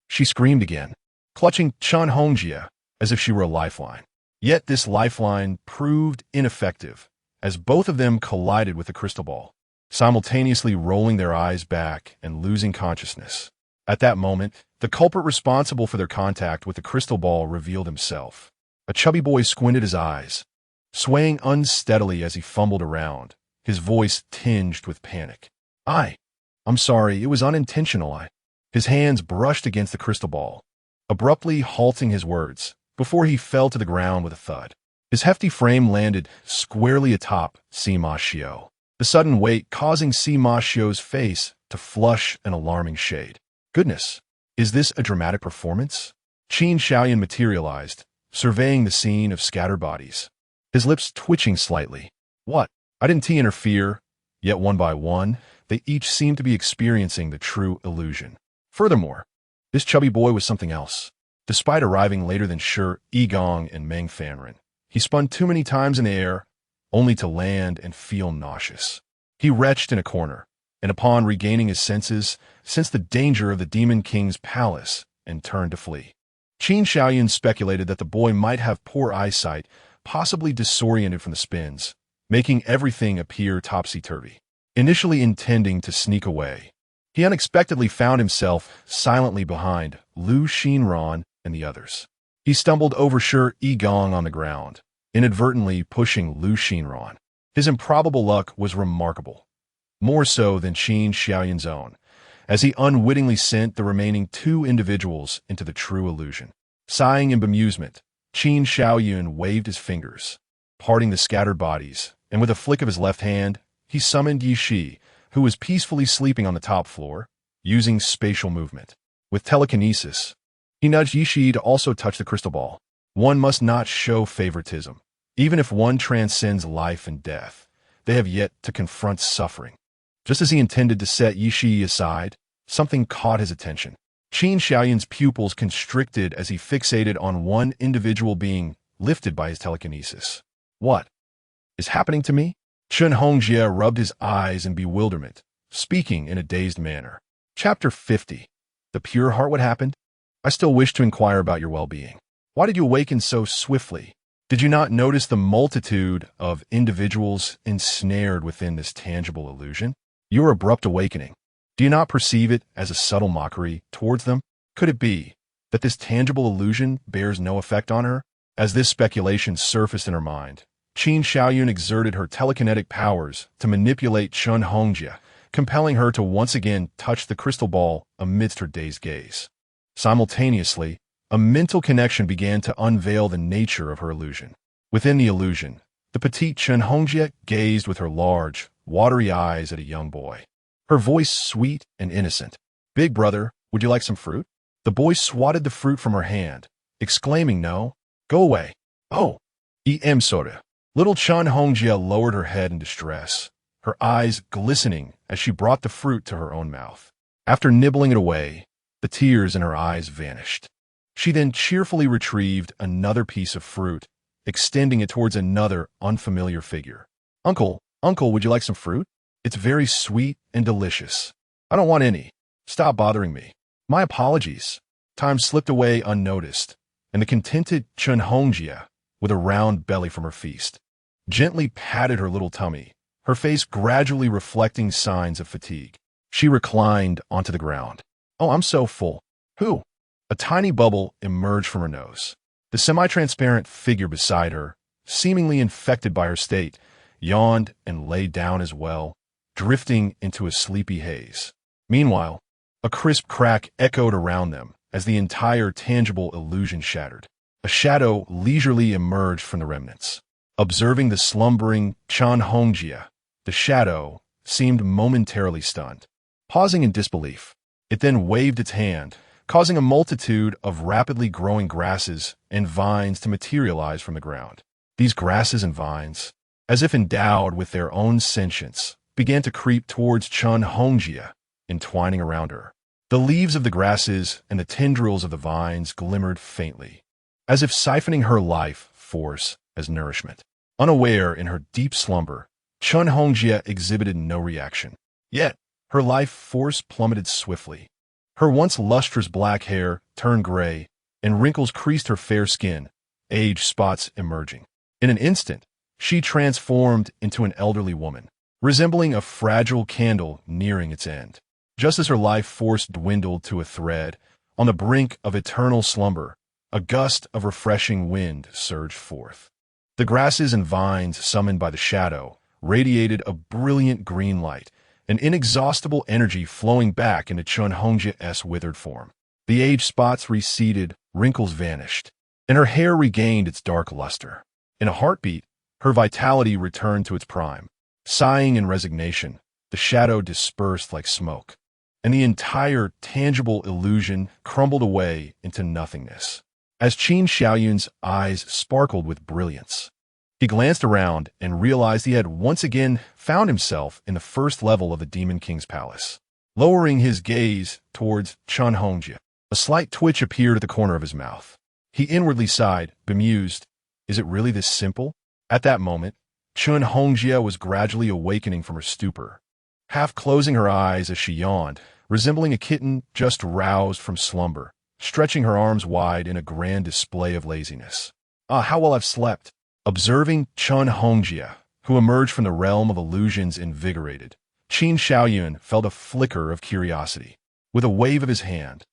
She screamed again, clutching Chen Hongjie as if she were a lifeline. Yet this lifeline proved ineffective, as both of them collided with the crystal ball, simultaneously rolling their eyes back and losing consciousness. At that moment, the culprit responsible for their contact with the crystal ball revealed himself. A chubby boy squinted his eyes, swaying unsteadily as he fumbled around, his voice tinged with panic. I'm sorry, it was unintentional." His hands brushed against the crystal ball, abruptly halting his words, before he fell to the ground with a thud. His hefty frame landed squarely atop Sima Xiu, the sudden weight causing Sima Xiu's face to flush an alarming shade. "Goodness, is this a dramatic performance?" Qin Shaoyan materialized, surveying the scene of scattered bodies, his lips twitching slightly. "What? I didn't interfere." Yet one by one, they each seemed to be experiencing the true illusion. Furthermore, this chubby boy was something else. Despite arriving later than Shi Yigong and Meng Fanren, he spun too many times in the air, only to land and feel nauseous. He retched in a corner, and upon regaining his senses, sensed the danger of the Demon King's palace and turned to flee. Qin Shaoyan speculated that the boy might have poor eyesight, possibly disoriented from the spins, making everything appear topsy-turvy. Initially intending to sneak away, he unexpectedly found himself silently behind Lu Xinran and the others. He stumbled over Shi Yigong on the ground, inadvertently pushing Lu Xinran. His improbable luck was remarkable, more so than Qin Shaoyan's own, as he unwittingly sent the remaining two individuals into the true illusion. Sighing in bemusement, Qin Shaoyan waved his fingers, parting the scattered bodies, and with a flick of his left hand, he summoned Yi Shi, who was peacefully sleeping on the top floor, using spatial movement. With telekinesis, he nudged Yi Shi to also touch the crystal ball. One must not show favoritism. Even if one transcends life and death, they have yet to confront suffering. Just as he intended to set Yi Shi aside, something caught his attention. Qin Shaoyan's pupils constricted as he fixated on one individual being lifted by his telekinesis. "What is happening to me?" Chun Hongjie rubbed his eyes in bewilderment, speaking in a dazed manner. Chapter 50. The pure heart. What happened? I still wish to inquire about your well-being. Why did you awaken so swiftly? Did you not notice the multitude of individuals ensnared within this tangible illusion? Your abrupt awakening. Do you not perceive it as a subtle mockery towards them? Could it be that this tangible illusion bears no effect on her? As this speculation surfaced in her mind, Qin Xiaoyun exerted her telekinetic powers to manipulate Chun Hongjie, compelling her to once again touch the crystal ball amidst her dazed gaze. Simultaneously, a mental connection began to unveil the nature of her illusion. Within the illusion, the petite Chun Hongjie gazed with her large, watery eyes at a young boy. Her voice sweet and innocent. "Big brother, would you like some fruit?" The boy swatted the fruit from her hand, exclaiming, "No, go away." "Oh, em soda." Little Chun Hongjie lowered her head in distress, her eyes glistening as she brought the fruit to her own mouth. After nibbling it away, the tears in her eyes vanished. She then cheerfully retrieved another piece of fruit, extending it towards another unfamiliar figure. Uncle, would you like some fruit? It's very sweet and delicious." "I don't want any. Stop bothering me." "My apologies." Time slipped away unnoticed, and the contented Chun Hongjie, with a round belly from her feast, gently patted her little tummy, her face gradually reflecting signs of fatigue. She reclined onto the ground. "Oh, I'm so full." "Who?" A tiny bubble emerged from her nose. The semi-transparent figure beside her, seemingly infected by her state, yawned and lay down as well, drifting into a sleepy haze. Meanwhile, a crisp crack echoed around them as the entire tangible illusion shattered. A shadow leisurely emerged from the remnants. Observing the slumbering Chun Hongjie, the shadow seemed momentarily stunned. Pausing in disbelief, it then waved its hand, causing a multitude of rapidly growing grasses and vines to materialize from the ground. These grasses and vines, as if endowed with their own sentience, began to creep towards Chun Hongjie, entwining around her. The leaves of the grasses and the tendrils of the vines glimmered faintly, as if siphoning her life force as nourishment. Unaware in her deep slumber, Chun Hongjie exhibited no reaction. Yet, her life force plummeted swiftly. Her once lustrous black hair turned gray, and wrinkles creased her fair skin, age spots emerging. In an instant, she transformed into an elderly woman, resembling a fragile candle nearing its end. Just as her life force dwindled to a thread, on the brink of eternal slumber, a gust of refreshing wind surged forth. The grasses and vines summoned by the shadow radiated a brilliant green light, an inexhaustible energy flowing back into Chun Hongjie's withered form. The age spots receded, wrinkles vanished, and her hair regained its dark luster. In a heartbeat, her vitality returned to its prime. Sighing in resignation, the shadow dispersed like smoke, and the entire tangible illusion crumbled away into nothingness. As Qin Xiaoyun's eyes sparkled with brilliance, he glanced around and realized he had once again found himself in the first level of the Demon King's palace. Lowering his gaze towards Chun Hongjie, a slight twitch appeared at the corner of his mouth. He inwardly sighed, bemused. Is it really this simple? At that moment, Chun Hongjie was gradually awakening from her stupor, half closing her eyes as she yawned, resembling a kitten just roused from slumber, stretching her arms wide in a grand display of laziness. "Ah, how well I've slept." Observing Chun Hongjie, who emerged from the realm of illusions invigorated, Qin Xiaoyun felt a flicker of curiosity. With a wave of his hand,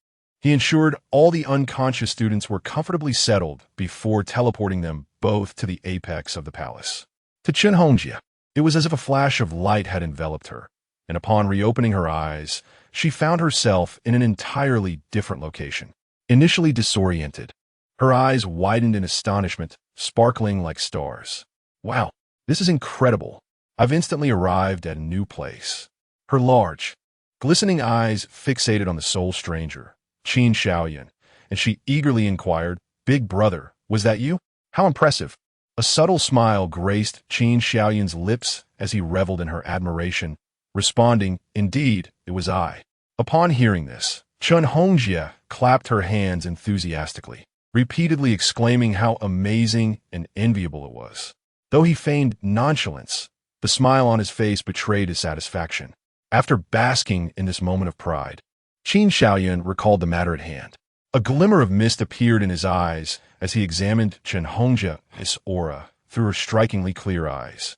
he ensured all the unconscious students were comfortably settled before teleporting them both to the apex of the palace. To Chun Hongjie, it was as if a flash of light had enveloped her, and upon reopening her eyes, she found herself in an entirely different location. Initially disoriented, her eyes widened in astonishment, sparkling like stars. "Wow, this is incredible. I've instantly arrived at a new place." Her large, glistening eyes fixated on the sole stranger, Qin Xiaoyun, and she eagerly inquired, "Big brother, was that you? How impressive." A subtle smile graced Qin Xiaoyun's lips as he reveled in her admiration, responding, "Indeed, it was I." Upon hearing this, Chun Hongjie clapped her hands enthusiastically, repeatedly exclaiming how amazing and enviable it was. Though he feigned nonchalance, the smile on his face betrayed his satisfaction. After basking in this moment of pride, Qin Xiaoyun recalled the matter at hand. A glimmer of mist appeared in his eyes as he examined Chun Hongjie's aura through her strikingly clear eyes.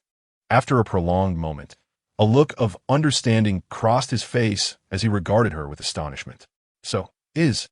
After a prolonged moment, A look of understanding crossed his face as he regarded her with astonishment. So, this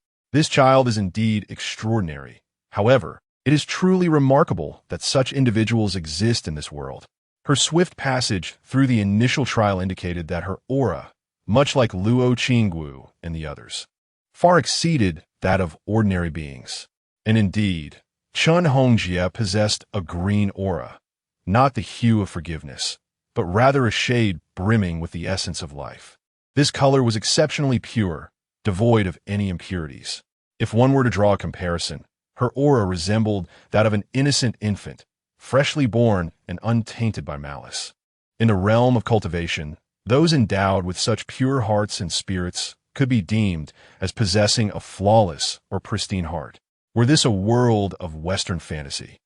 child is indeed extraordinary. However, it is truly remarkable that such individuals exist in this world. Her swift passage through the initial trial indicated that her aura, much like Luo Qinggu and the others, far exceeded that of ordinary beings. And indeed, Chun Hongjie possessed a green aura, not the hue of forgiveness, but rather a shade brimming with the essence of life. This color was exceptionally pure, devoid of any impurities. If one were to draw a comparison, her aura resembled that of an innocent infant, freshly born and untainted by malice. In the realm of cultivation, those endowed with such pure hearts and spirits could be deemed as possessing a flawless or pristine heart. Were this a world of Western fantasy,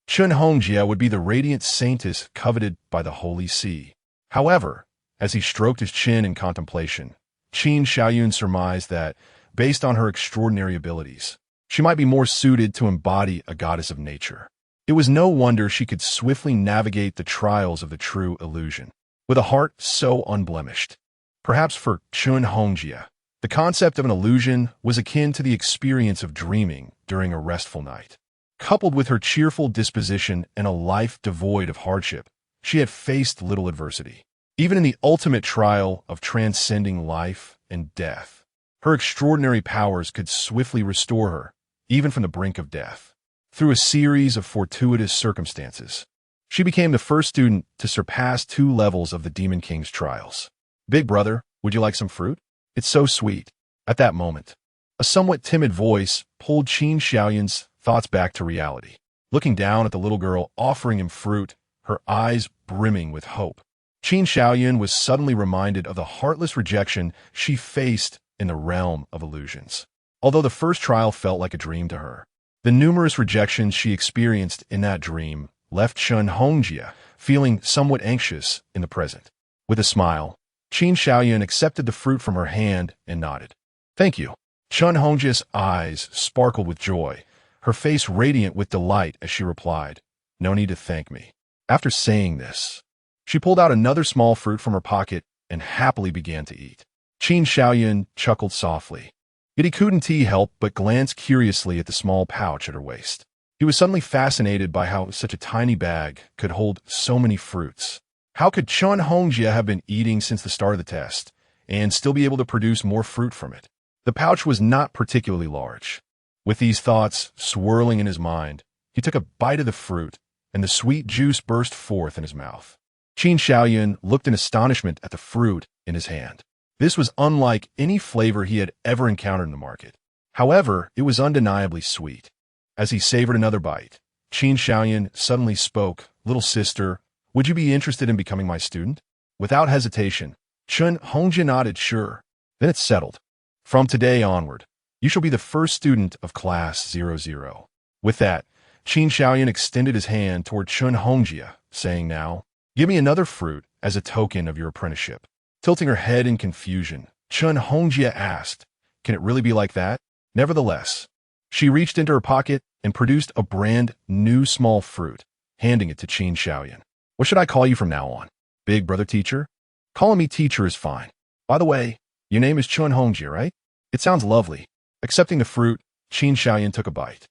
Chun Hongjie would be the radiant saintess coveted by the Holy See. However, as he stroked his chin in contemplation, Qin Xiaoyun surmised that, based on her extraordinary abilities, she might be more suited to embody a goddess of nature. It was no wonder she could swiftly navigate the trials of the true illusion, with a heart so unblemished. Perhaps for Chun Hongjie, the concept of an illusion was akin to the experience of dreaming during a restful night. Coupled with her cheerful disposition and a life devoid of hardship, she had faced little adversity. Even in the ultimate trial of transcending life and death, her extraordinary powers could swiftly restore her, even from the brink of death. Through a series of fortuitous circumstances, she became the first student to surpass 2 levels of the Demon King's trials. "Big brother, would you like some fruit? It's so sweet." At that moment, a somewhat timid voice pulled Qin Xiaoyun's thoughts back to reality. Looking down at the little girl offering him fruit, her eyes brimming with hope, Qin Xiaoyun was suddenly reminded of the heartless rejection she faced in the realm of illusions. Although the first trial felt like a dream to her, the numerous rejections she experienced in that dream left Chun Hongjie feeling somewhat anxious in the present. With a smile, Qin Xiaoyun accepted the fruit from her hand and nodded. "Thank you." Chun Hongjie's eyes sparkled with joy, her face radiant with delight as she replied, "No need to thank me." After saying this, she pulled out another small fruit from her pocket and happily began to eat. Qin Xiaoyun chuckled softly. Yet he couldn't help but glance curiously at the small pouch at her waist. He was suddenly fascinated by how such a tiny bag could hold so many fruits. How could Chun Hongjie have been eating since the start of the test, and still be able to produce more fruit from it? The pouch was not particularly large. With these thoughts swirling in his mind, he took a bite of the fruit, and the sweet juice burst forth in his mouth. Qin Xiaoyun looked in astonishment at the fruit in his hand. This was unlike any flavor he had ever encountered in the market. However, it was undeniably sweet. As he savored another bite, Qin Xiaoyun suddenly spoke, "Little sister, would you be interested in becoming my student?" Without hesitation, Chun Hongjie nodded sure. "Then it's settled. From today onward, you shall be the first student of class 00. With that, Qin Xiaoyun extended his hand toward Chun Hongjie, saying, "Now, give me another fruit as a token of your apprenticeship." Tilting her head in confusion, Chun Hongjie asked, "Can it really be like that?" Nevertheless, she reached into her pocket and produced a brand new small fruit, handing it to Qin Xiaoyun. "What should I call you from now on? Big brother teacher?" "Calling me teacher is fine. By the way, your name is Chun Hongjie, right? It sounds lovely." Accepting the fruit, Qin Xiaoyun took a bite.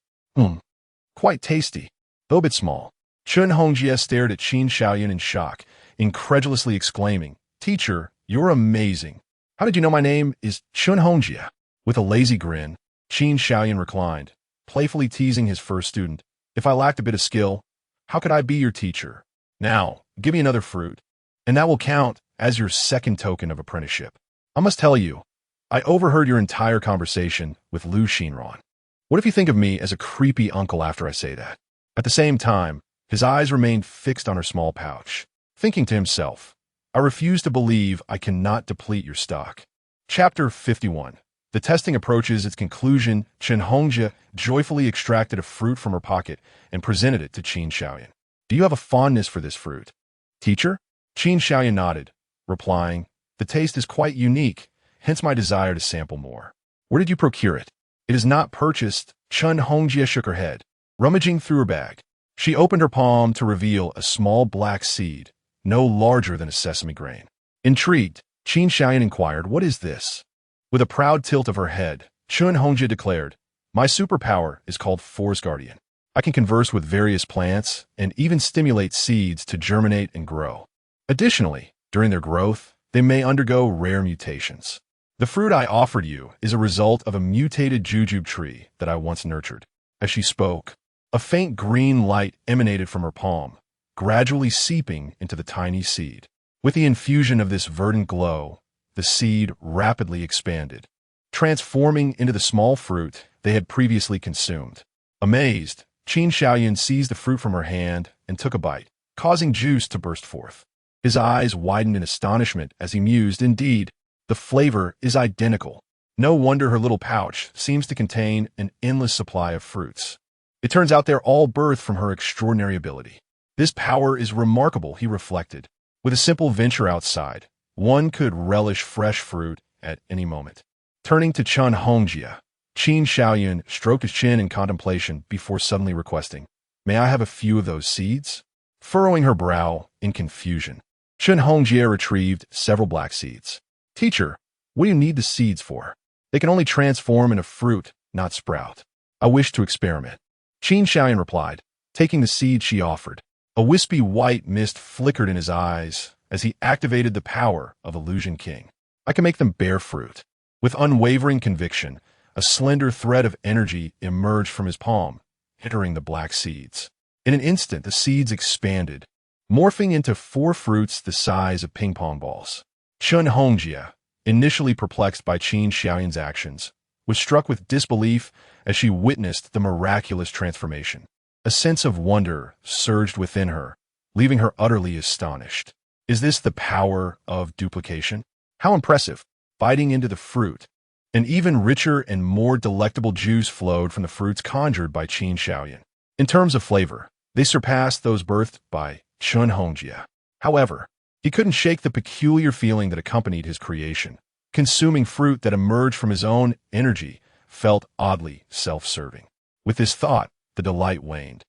Quite tasty, though a bit small. Chun Hongjie stared at Qin Xiaoyun in shock, incredulously exclaiming, "Teacher, you're amazing. How did you know my name is Chun Hongjie?" With a lazy grin, Qin Xiaoyun reclined, playfully teasing his first student. "If I lacked a bit of skill, how could I be your teacher? Now, give me another fruit, and that will count as your second token of apprenticeship. I must tell you, I overheard your entire conversation with Lu Xinran. What if you think of me as a creepy uncle after I say that?" At the same time, his eyes remained fixed on her small pouch, thinking to himself, "I refuse to believe I cannot deplete your stock." Chapter 51. The testing approaches its conclusion. Chun Hongjie joyfully extracted a fruit from her pocket and presented it to Qin Xiaoyun. "Do you have a fondness for this fruit, teacher?" Qin Xiaoyun nodded, replying, "The taste is quite unique, hence my desire to sample more." "Where did you procure it?" "It is not purchased." Chun Hongjie shook her head. Rummaging through her bag, she opened her palm to reveal a small black seed, no larger than a sesame grain. Intrigued, Qin Xiaoyan inquired, "What is this?" With a proud tilt of her head, Chun Hongjia declared, "My superpower is called Force Guardian. I can converse with various plants and even stimulate seeds to germinate and grow. Additionally, during their growth, they may undergo rare mutations. The fruit I offered you is a result of a mutated jujube tree that I once nurtured." As she spoke, a faint green light emanated from her palm, gradually seeping into the tiny seed. With the infusion of this verdant glow, the seed rapidly expanded, transforming into the small fruit they had previously consumed. Amazed, Qin Xiaoyan seized the fruit from her hand and took a bite, causing juice to burst forth. His eyes widened in astonishment as he mused, "Indeed, the flavor is identical. No wonder her little pouch seems to contain an endless supply of fruits. It turns out they're all birthed from her extraordinary ability. This power is remarkable," he reflected. With a simple venture outside, one could relish fresh fruit at any moment. Turning to Chun Hongjia, Qin Xiaoyan stroked his chin in contemplation before suddenly requesting, "May I have a few of those seeds?" Furrowing her brow in confusion, Chun Hongjia retrieved several black seeds. "Teacher, what do you need the seeds for? They can only transform into fruit, not sprout. I wish to experiment." Qin Xiaoyan replied, taking the seed she offered. A wispy white mist flickered in his eyes as he activated the power of Illusion King. "I can make them bear fruit." With unwavering conviction, a slender thread of energy emerged from his palm, entering the black seeds. In an instant, the seeds expanded, morphing into 4 fruits the size of ping-pong balls. Chun Hongjia, initially perplexed by Qin Xiaoyan's actions, was struck with disbelief as she witnessed the miraculous transformation. A sense of wonder surged within her, leaving her utterly astonished. Is this the power of duplication? How impressive! Biting into the fruit, an even richer and more delectable juice flowed from the fruits conjured by Qin Xiaoyan. In terms of flavor, they surpassed those birthed by Chun Hongjia. However, he couldn't shake the peculiar feeling that accompanied his creation. Consuming fruit that emerged from his own energy felt oddly self-serving. With this thought, the delight waned,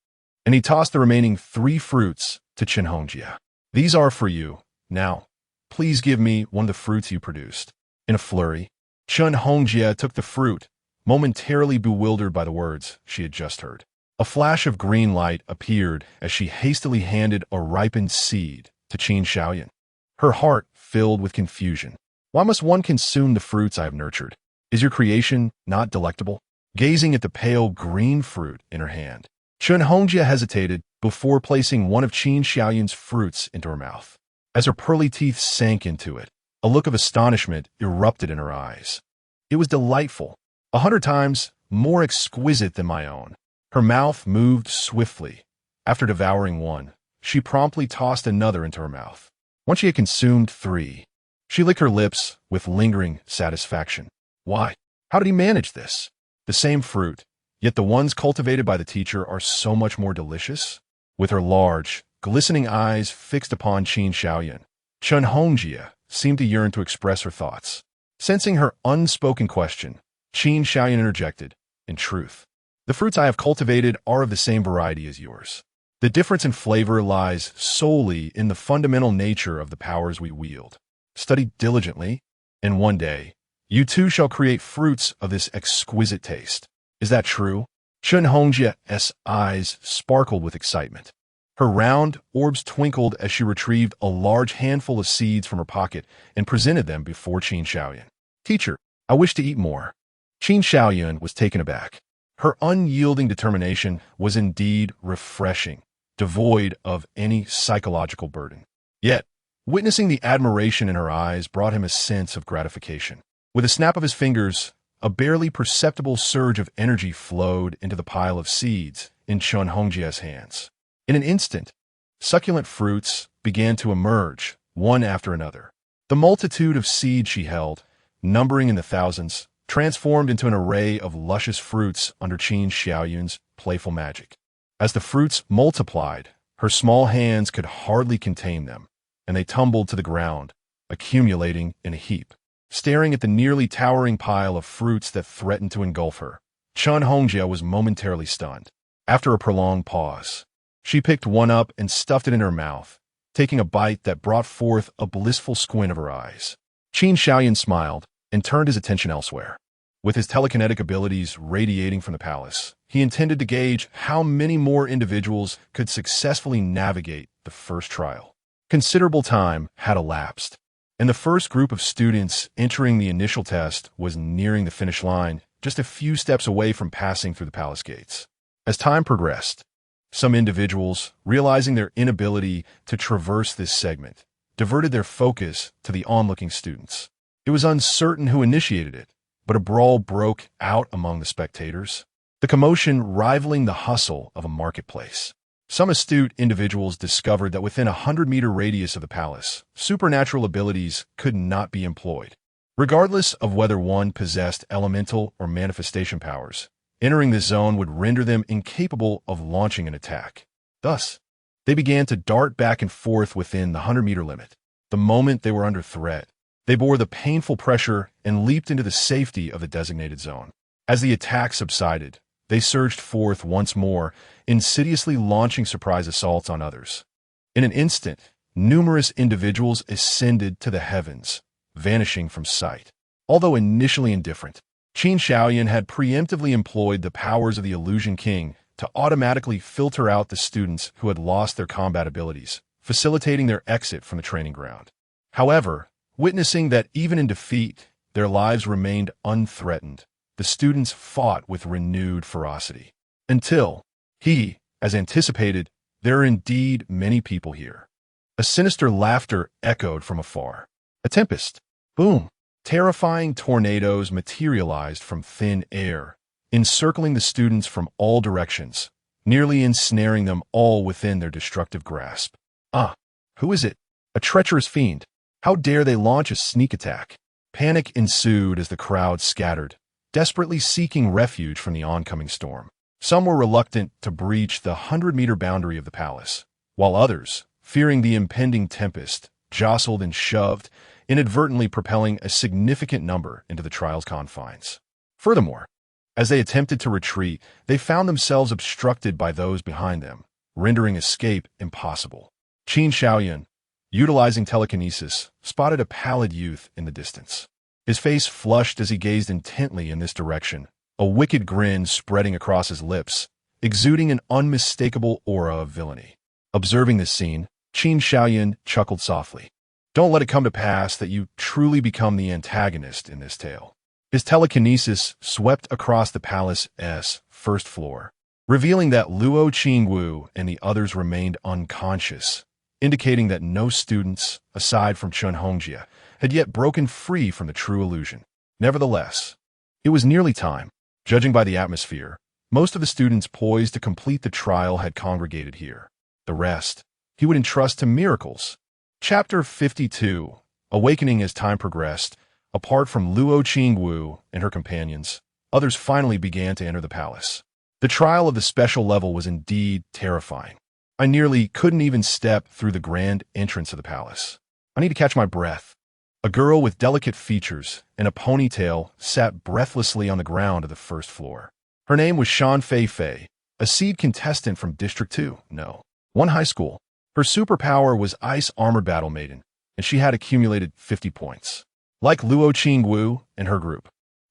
and he tossed the remaining 3 fruits to Qin Hongjia. "These are for you. Now, please give me one of the fruits you produced." In a flurry, Chun Hongjia took the fruit, momentarily bewildered by the words she had just heard. A flash of green light appeared as she hastily handed a ripened seed to Qin Xiaoyan. Her heart filled with confusion. "Why must one consume the fruits I have nurtured? Is your creation not delectable?" Gazing at the pale green fruit in her hand, Chun Hongjia hesitated before placing one of Qin Xiaoyan's fruits into her mouth. As her pearly teeth sank into it, a look of astonishment erupted in her eyes. It was delightful, 100 times more exquisite than my own. Her mouth moved swiftly. After devouring one, she promptly tossed another into her mouth. Once she had consumed 3, she licked her lips with lingering satisfaction. Why? How did he manage this? The same fruit, yet the ones cultivated by the teacher are so much more delicious. With her large, glistening eyes fixed upon Qin Xiaoyan, Chun Hongjia seemed to yearn to express her thoughts. Sensing her unspoken question, Qin Xiaoyan interjected, "In truth, the fruits I have cultivated are of the same variety as yours. The difference in flavor lies solely in the fundamental nature of the powers we wield. Study diligently, and one day, you too shall create fruits of this exquisite taste. Is that true?" Chun Hongjia's eyes sparkled with excitement. Her round orbs twinkled as she retrieved a large handful of seeds from her pocket and presented them before Qin Xiaoyan. "Teacher, I wish to eat more." Qin Xiaoyan was taken aback. Her unyielding determination was indeed refreshing, devoid of any psychological burden. Yet, witnessing the admiration in her eyes brought him a sense of gratification. With a snap of his fingers, a barely perceptible surge of energy flowed into the pile of seeds in Chun Hongjia's hands. In an instant, succulent fruits began to emerge, one after another. The multitude of seeds she held, numbering in the thousands, transformed into an array of luscious fruits under Qin Xiaoyan's playful magic. As the fruits multiplied, her small hands could hardly contain them, and they tumbled to the ground, accumulating in a heap. Staring at the nearly towering pile of fruits that threatened to engulf her, Chun Hongjia was momentarily stunned. After a prolonged pause, she picked one up and stuffed it in her mouth, taking a bite that brought forth a blissful squint of her eyes. Qin Shaoyan smiled and turned his attention elsewhere. With his telekinetic abilities radiating from the palace, he intended to gauge how many more individuals could successfully navigate the first trial. Considerable time had elapsed, and the first group of students entering the initial test was nearing the finish line, just a few steps away from passing through the palace gates. As time progressed, some individuals, realizing their inability to traverse this segment, diverted their focus to the onlooking students. It was uncertain who initiated it, but a brawl broke out among the spectators, the commotion rivaling the hustle of a marketplace. Some astute individuals discovered that within a 100-meter radius of the palace, supernatural abilities could not be employed. Regardless of whether one possessed elemental or manifestation powers, entering this zone would render them incapable of launching an attack. Thus, they began to dart back and forth within the 100-meter limit. The moment they were under threat, they bore the painful pressure and leaped into the safety of the designated zone. As the attack subsided, they surged forth once more, insidiously launching surprise assaults on others. In an instant, numerous individuals ascended to the heavens, vanishing from sight. Although initially indifferent, Qin Shaoyan had preemptively employed the powers of the Illusion King to automatically filter out the students who had lost their combat abilities, facilitating their exit from the training ground. However, witnessing that even in defeat, their lives remained unthreatened, the students fought with renewed ferocity. Until, as anticipated, there are indeed many people here. A sinister laughter echoed from afar. A tempest. Boom. Terrifying tornadoes materialized from thin air, encircling the students from all directions, nearly ensnaring them all within their destructive grasp. Who is it? A treacherous fiend. How dare they launch a sneak attack? Panic ensued as the crowd scattered, desperately seeking refuge from the oncoming storm. Some were reluctant to breach the 100-meter boundary of the palace, while others, fearing the impending tempest, jostled and shoved, inadvertently propelling a significant number into the trial's confines. Furthermore, as they attempted to retreat, they found themselves obstructed by those behind them, rendering escape impossible. Qin Shaoyan, utilizing telekinesis, spotted a pallid youth in the distance. His face flushed as he gazed intently in this direction, a wicked grin spreading across his lips, exuding an unmistakable aura of villainy. Observing this scene, Qin Shaoyan chuckled softly. Don't let it come to pass that you truly become the antagonist in this tale. His telekinesis swept across the palace's first floor, revealing that Luo Qingwu and the others remained unconscious, indicating that no students, aside from Chun Hongjie, had yet broken free from the true illusion. Nevertheless, it was nearly time. Judging by the atmosphere, most of the students poised to complete the trial had congregated here. The rest, he would entrust to miracles. Chapter 52. Awakening. As time progressed, apart from Luo Qingwu and her companions, others finally began to enter the palace. The trial of the special level was indeed terrifying. I nearly couldn't even step through the grand entrance of the palace. I need to catch my breath. A girl with delicate features and a ponytail sat breathlessly on the ground of the first floor. Her name was Shan Fei, a seed contestant from District 2, no, 1 high school. Her superpower was Ice Armored Battle Maiden, and she had accumulated 50 points. Like Luo Qingwu and her group,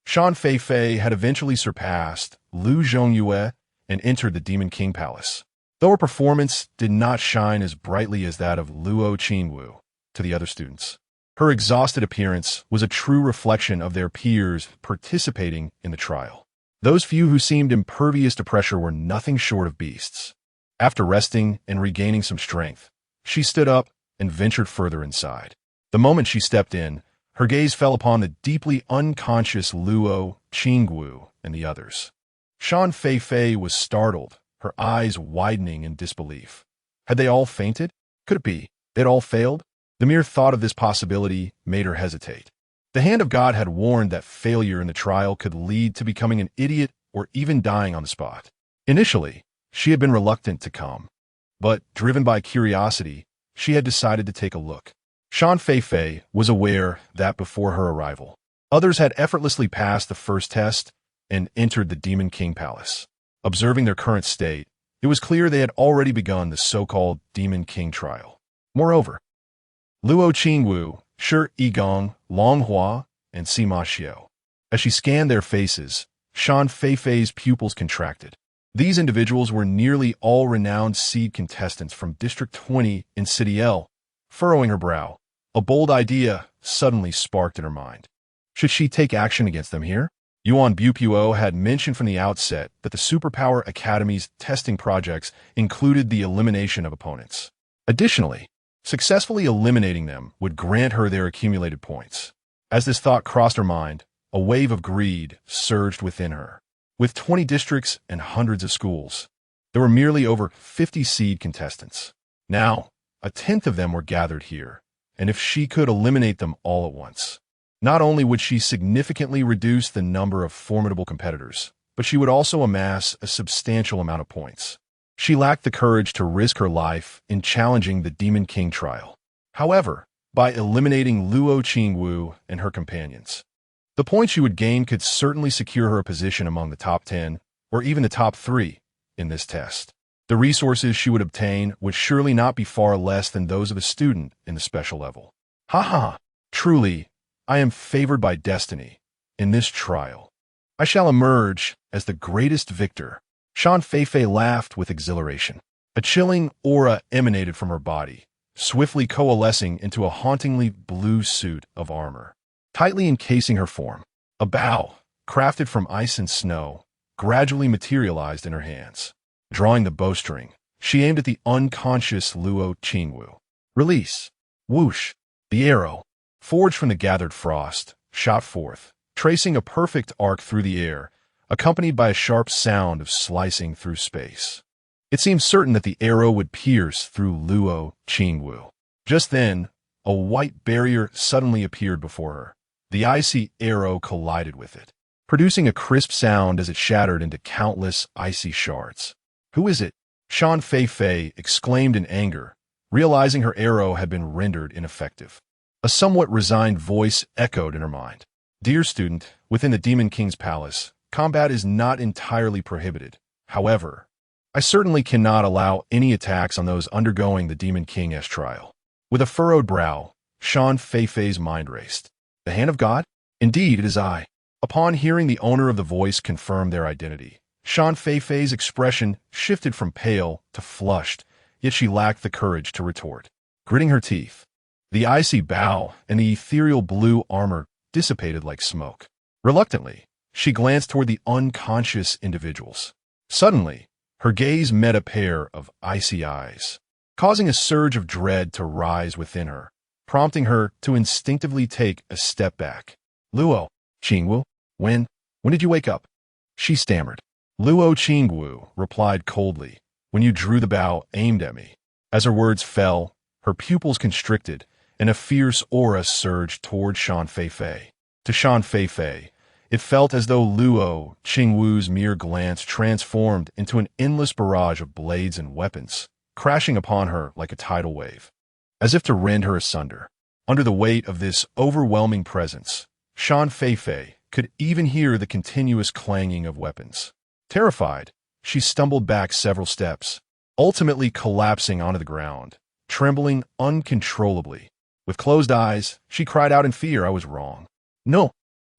Shan Fei had eventually surpassed Lu Zhongyue and entered the Demon King Palace. Though her performance did not shine as brightly as that of Luo Qingwu to the other students, her exhausted appearance was a true reflection of their peers participating in the trial. Those few who seemed impervious to pressure were nothing short of beasts. After resting and regaining some strength, she stood up and ventured further inside. The moment she stepped in, her gaze fell upon the deeply unconscious Luo Qingwu and the others. Shan Fei was startled, her eyes widening in disbelief. Had they all fainted? Could it be they'd all failed? The mere thought of this possibility made her hesitate. The hand of God had warned that failure in the trial could lead to becoming an idiot or even dying on the spot. Initially, she had been reluctant to come, but driven by curiosity, she had decided to take a look. Shan Fei was aware that before her arrival, others had effortlessly passed the first test and entered the Demon King Palace. Observing their current state, it was clear they had already begun the so-called Demon King trial. Moreover, Luo Qingwu, Shi Yigong, Long Hua, and Sima Xiao. As she scanned their faces, Shan Feifei's pupils contracted. These individuals were nearly all renowned seed contestants from District 20 in City L. Furrowing her brow, a bold idea suddenly sparked in her mind. Should she take action against them here? Yuan Bupuo had mentioned from the outset that the Superpower Academy's testing projects included the elimination of opponents. Additionally, successfully eliminating them would grant her their accumulated points. As this thought crossed her mind, a wave of greed surged within her. With 20 districts and hundreds of schools, there were merely over 50 seed contestants. Now, a tenth of them were gathered here, and if she could eliminate them all at once, not only would she significantly reduce the number of formidable competitors, but she would also amass a substantial amount of points. She lacked the courage to risk her life in challenging the Demon King trial. However, by eliminating Luo Qingwu and her companions, the points she would gain could certainly secure her a position among the top 10, or even the top 3, in this test. The resources she would obtain would surely not be far less than those of a student in the special level. Ha! Truly, I am favored by destiny. In this trial, I shall emerge as the greatest victor. Shan Feifei laughed with exhilaration. A chilling aura emanated from her body, swiftly coalescing into a hauntingly blue suit of armor, tightly encasing her form. A bow, crafted from ice and snow, gradually materialized in her hands. Drawing the bowstring, she aimed at the unconscious Luo Qingwu. Release. Whoosh. The arrow, forged from the gathered frost, shot forth, tracing a perfect arc through the air, accompanied by a sharp sound of slicing through space. It seemed certain that the arrow would pierce through Luo Qingwu. Just then, a white barrier suddenly appeared before her. The icy arrow collided with it, producing a crisp sound as it shattered into countless icy shards. Who is it? Shan Feifei exclaimed in anger, realizing her arrow had been rendered ineffective. A somewhat resigned voice echoed in her mind. Dear student, within the Demon King's palace, combat is not entirely prohibited. However, I certainly cannot allow any attacks on those undergoing the Demon King's trial. With a furrowed brow, Shan Feifei's mind raced. The hand of God? Indeed, it is I. Upon hearing the owner of the voice confirm their identity, Shan Feifei's expression shifted from pale to flushed, yet she lacked the courage to retort. Gritting her teeth, the icy bow and the ethereal blue armor dissipated like smoke. Reluctantly, she glanced toward the unconscious individuals. Suddenly, her gaze met a pair of icy eyes, causing a surge of dread to rise within her, prompting her to instinctively take a step back. Luo Qingwu, when did you wake up? She stammered. Luo Qingwu replied coldly, when you drew the bow aimed at me. As her words fell, her pupils constricted, and a fierce aura surged toward Shan Feifei. To Shan Feifei, it felt as though Luo Qingwu's mere glance transformed into an endless barrage of blades and weapons, crashing upon her like a tidal wave. As if to rend her asunder, under the weight of this overwhelming presence, Shan Feifei could even hear the continuous clanging of weapons. Terrified, she stumbled back several steps, ultimately collapsing onto the ground, trembling uncontrollably. With closed eyes, she cried out in fear. I was wrong. No,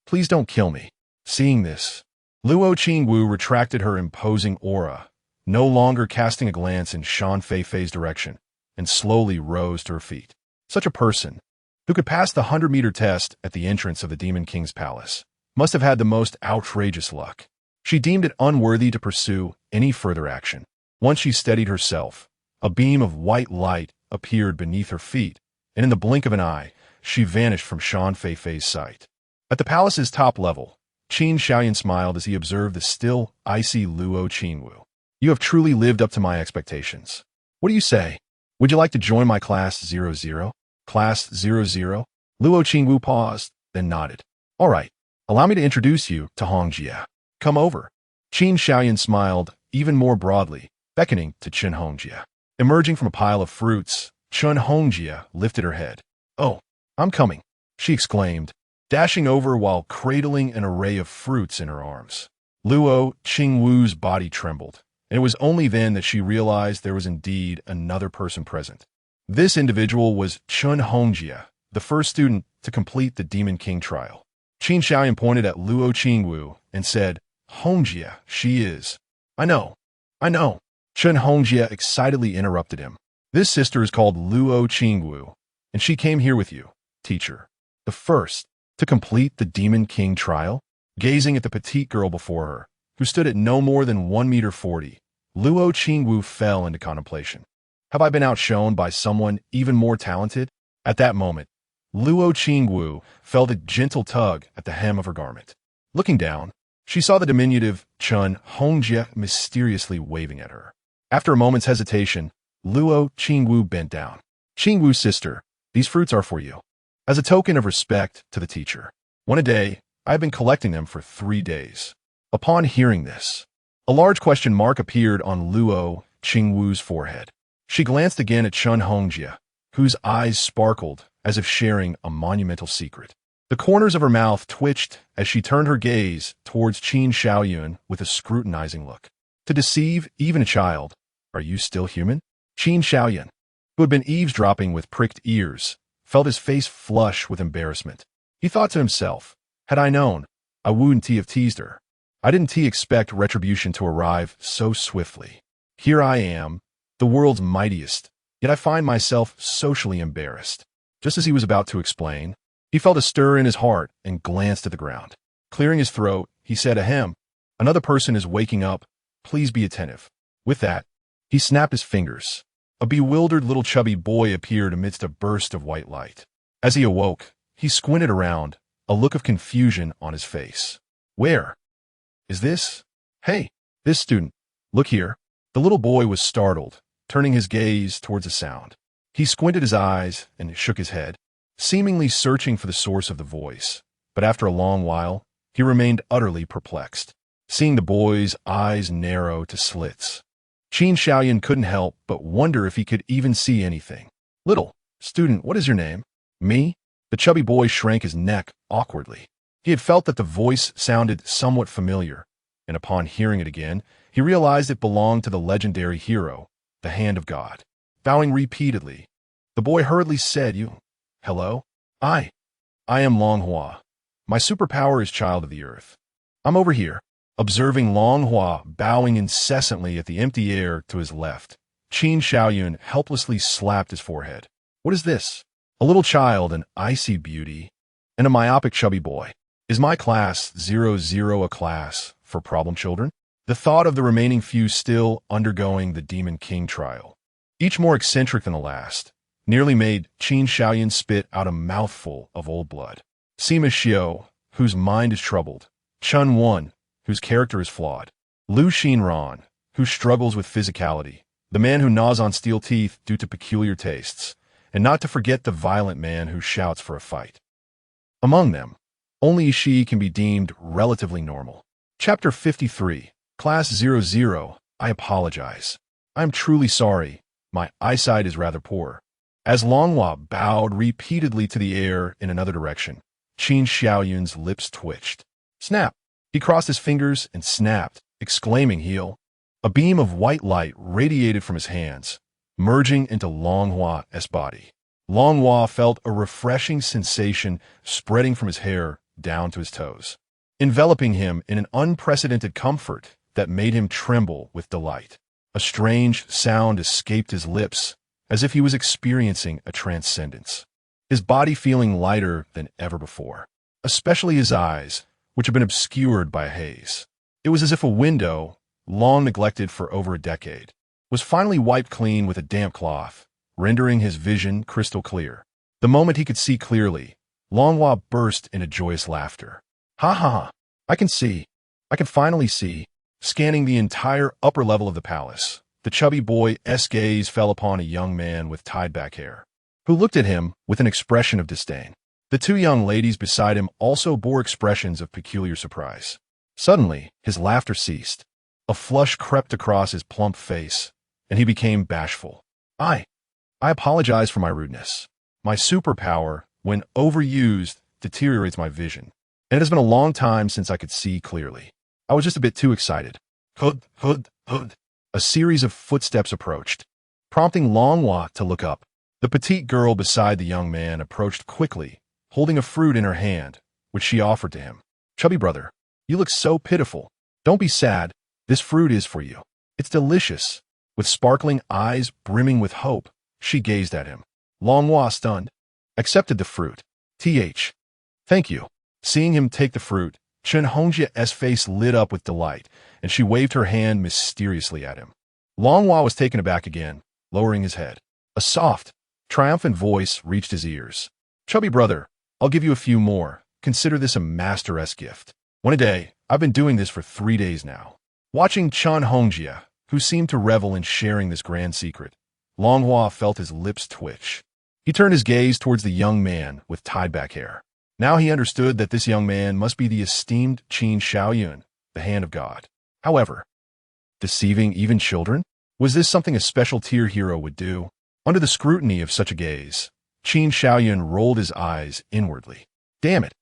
please don't kill me. Seeing this, Luo Qingwu retracted her imposing aura, no longer casting a glance in Shan Feifei's direction, and slowly rose to her feet. Such a person, who could pass the 100-meter test at the entrance of the Demon King's palace, must have had the most outrageous luck. She deemed it unworthy to pursue any further action. Once she steadied herself, a beam of white light appeared beneath her feet, and in the blink of an eye, she vanished from Shan Feifei's sight. At the palace's top level, Qin Xiaoyan smiled as he observed the still, icy Luo Qingwu. You have truly lived up to my expectations. What do you say? Would you like to join my class 00? Class 00? Luo Qingwu paused, then nodded. All right, allow me to introduce you to Hongjie. Come over. Qin Xiaoyan smiled even more broadly, beckoning to Chen Hongjie. Emerging from a pile of fruits, Chen Hongjie lifted her head. Oh, I'm coming, she exclaimed, dashing over while cradling an array of fruits in her arms. Luo Qingwu's body trembled, and it was only then that she realized there was indeed another person present. This individual was Chun Hongjia, the first student to complete the Demon King trial. Qin Xiaoyan pointed at Luo Qingwu and said, "Hongjia, she is." I know. Chun Hongjia excitedly interrupted him. "This sister is called Luo Qingwu, and she came here with you, teacher. The first to complete the Demon King trial?" Gazing at the petite girl before her, who stood at no more than 1.40 meters, Luo Qingwu fell into contemplation. Have I been outshone by someone even more talented? At that moment, Luo Qingwu felt a gentle tug at the hem of her garment. Looking down, she saw the diminutive Chun Hongjia mysteriously waving at her. After a moment's hesitation, Luo Qingwu bent down. "Qingwu sister, these fruits are for you, as a token of respect to the teacher. One a day, I have been collecting them for 3 days." Upon hearing this, a large question mark appeared on Luo Qingwu's forehead. She glanced again at Chun Hongjia, whose eyes sparkled as if sharing a monumental secret. The corners of her mouth twitched as she turned her gaze towards Qin Xiaoyun with a scrutinizing look. To deceive even a child, are you still human? Qin Xiaoyun, who had been eavesdropping with pricked ears, felt his face flush with embarrassment. He thought to himself, had I known, I wouldn't have teased her. I didn't expect retribution to arrive so swiftly. Here I am, the world's mightiest, yet I find myself socially embarrassed. Just as he was about to explain, he felt a stir in his heart and glanced at the ground. Clearing his throat, he said, "Ahem, another person is waking up. Please be attentive." With that, he snapped his fingers. A bewildered little chubby boy appeared amidst a burst of white light. As he awoke, he squinted around, a look of confusion on his face. "Where is this? Hey, this student. Look here." The little boy was startled, turning his gaze towards the sound. He squinted his eyes and shook his head, seemingly searching for the source of the voice. But after a long while, he remained utterly perplexed, seeing the boy's eyes narrow to slits. Qin Xiaoyan couldn't help but wonder if he could even see anything. "Little student, what is your name?" "Me?" The chubby boy shrank his neck awkwardly. He had felt that the voice sounded somewhat familiar, and upon hearing it again, he realized it belonged to the legendary hero, the Hand of God. Bowing repeatedly, the boy hurriedly said, Hello? I am Long Hua. My superpower is Child of the Earth. I'm over here." Observing Long Hua bowing incessantly at the empty air to his left, Qin Xiaoyun helplessly slapped his forehead. "What is this? A little child, an icy beauty, and a myopic chubby boy. Is my class 00 a class for problem children?" The thought of the remaining few still undergoing the Demon King trial, each more eccentric than the last, nearly made Qin Xiaoyan spit out a mouthful of old blood. Sima Xiao, whose mind is troubled, Chun Wan, whose character is flawed, Lu Xinran, who struggles with physicality, the man who gnaws on steel teeth due to peculiar tastes, and not to forget the violent man who shouts for a fight. Among them, only Shi can be deemed relatively normal. Chapter 53, Class 00, I apologize. I am truly sorry. My eyesight is rather poor. As Longhua bowed repeatedly to the air in another direction, Qin Xiaoyun's lips twitched. Snap! He crossed his fingers and snapped, exclaiming, "Heal!" A beam of white light radiated from his hands, merging into Longhua's body. Longhua felt a refreshing sensation spreading from his hair down to his toes, enveloping him in an unprecedented comfort that made him tremble with delight. A strange sound escaped his lips, as if he was experiencing a transcendence, his body feeling lighter than ever before, especially his eyes, which had been obscured by a haze. It was as if a window, long neglected for over a decade, was finally wiped clean with a damp cloth, rendering his vision crystal clear. The moment he could see clearly, Longhua burst into joyous laughter. "Ha ha ha! I can see. I can finally see." Scanning the entire upper level of the palace, the chubby boy's gaze fell upon a young man with tied-back hair, who looked at him with an expression of disdain. The two young ladies beside him also bore expressions of peculiar surprise. Suddenly, his laughter ceased. A flush crept across his plump face, and he became bashful. I apologize for my rudeness. My superpower, when overused, deteriorates my vision, and it has been a long time since I could see clearly. I was just a bit too excited." Hud. A series of footsteps approached, prompting Longhua to look up. The petite girl beside the young man approached quickly, holding a fruit in her hand, which she offered to him. "Chubby brother, you look so pitiful. Don't be sad. This fruit is for you. It's delicious." With sparkling eyes brimming with hope, she gazed at him. Longhua, stunned, accepted the fruit. Thank you." Seeing him take the fruit, Chen Hongjia's face lit up with delight, and she waved her hand mysteriously at him. Longhua was taken aback again, lowering his head. A soft, triumphant voice reached his ears. "Chubby brother, I'll give you a few more. Consider this a master's gift. One a day. I've been doing this for 3 days now." Watching Chen Hongjia, who seemed to revel in sharing this grand secret, Longhua felt his lips twitch. He turned his gaze towards the young man with tied-back hair. Now he understood that this young man must be the esteemed Qin Shaoyun, the hand of God. However, deceiving even children? Was this something a special-tier hero would do? Under the scrutiny of such a gaze, Qin Shaoyun rolled his eyes inwardly. Damn it!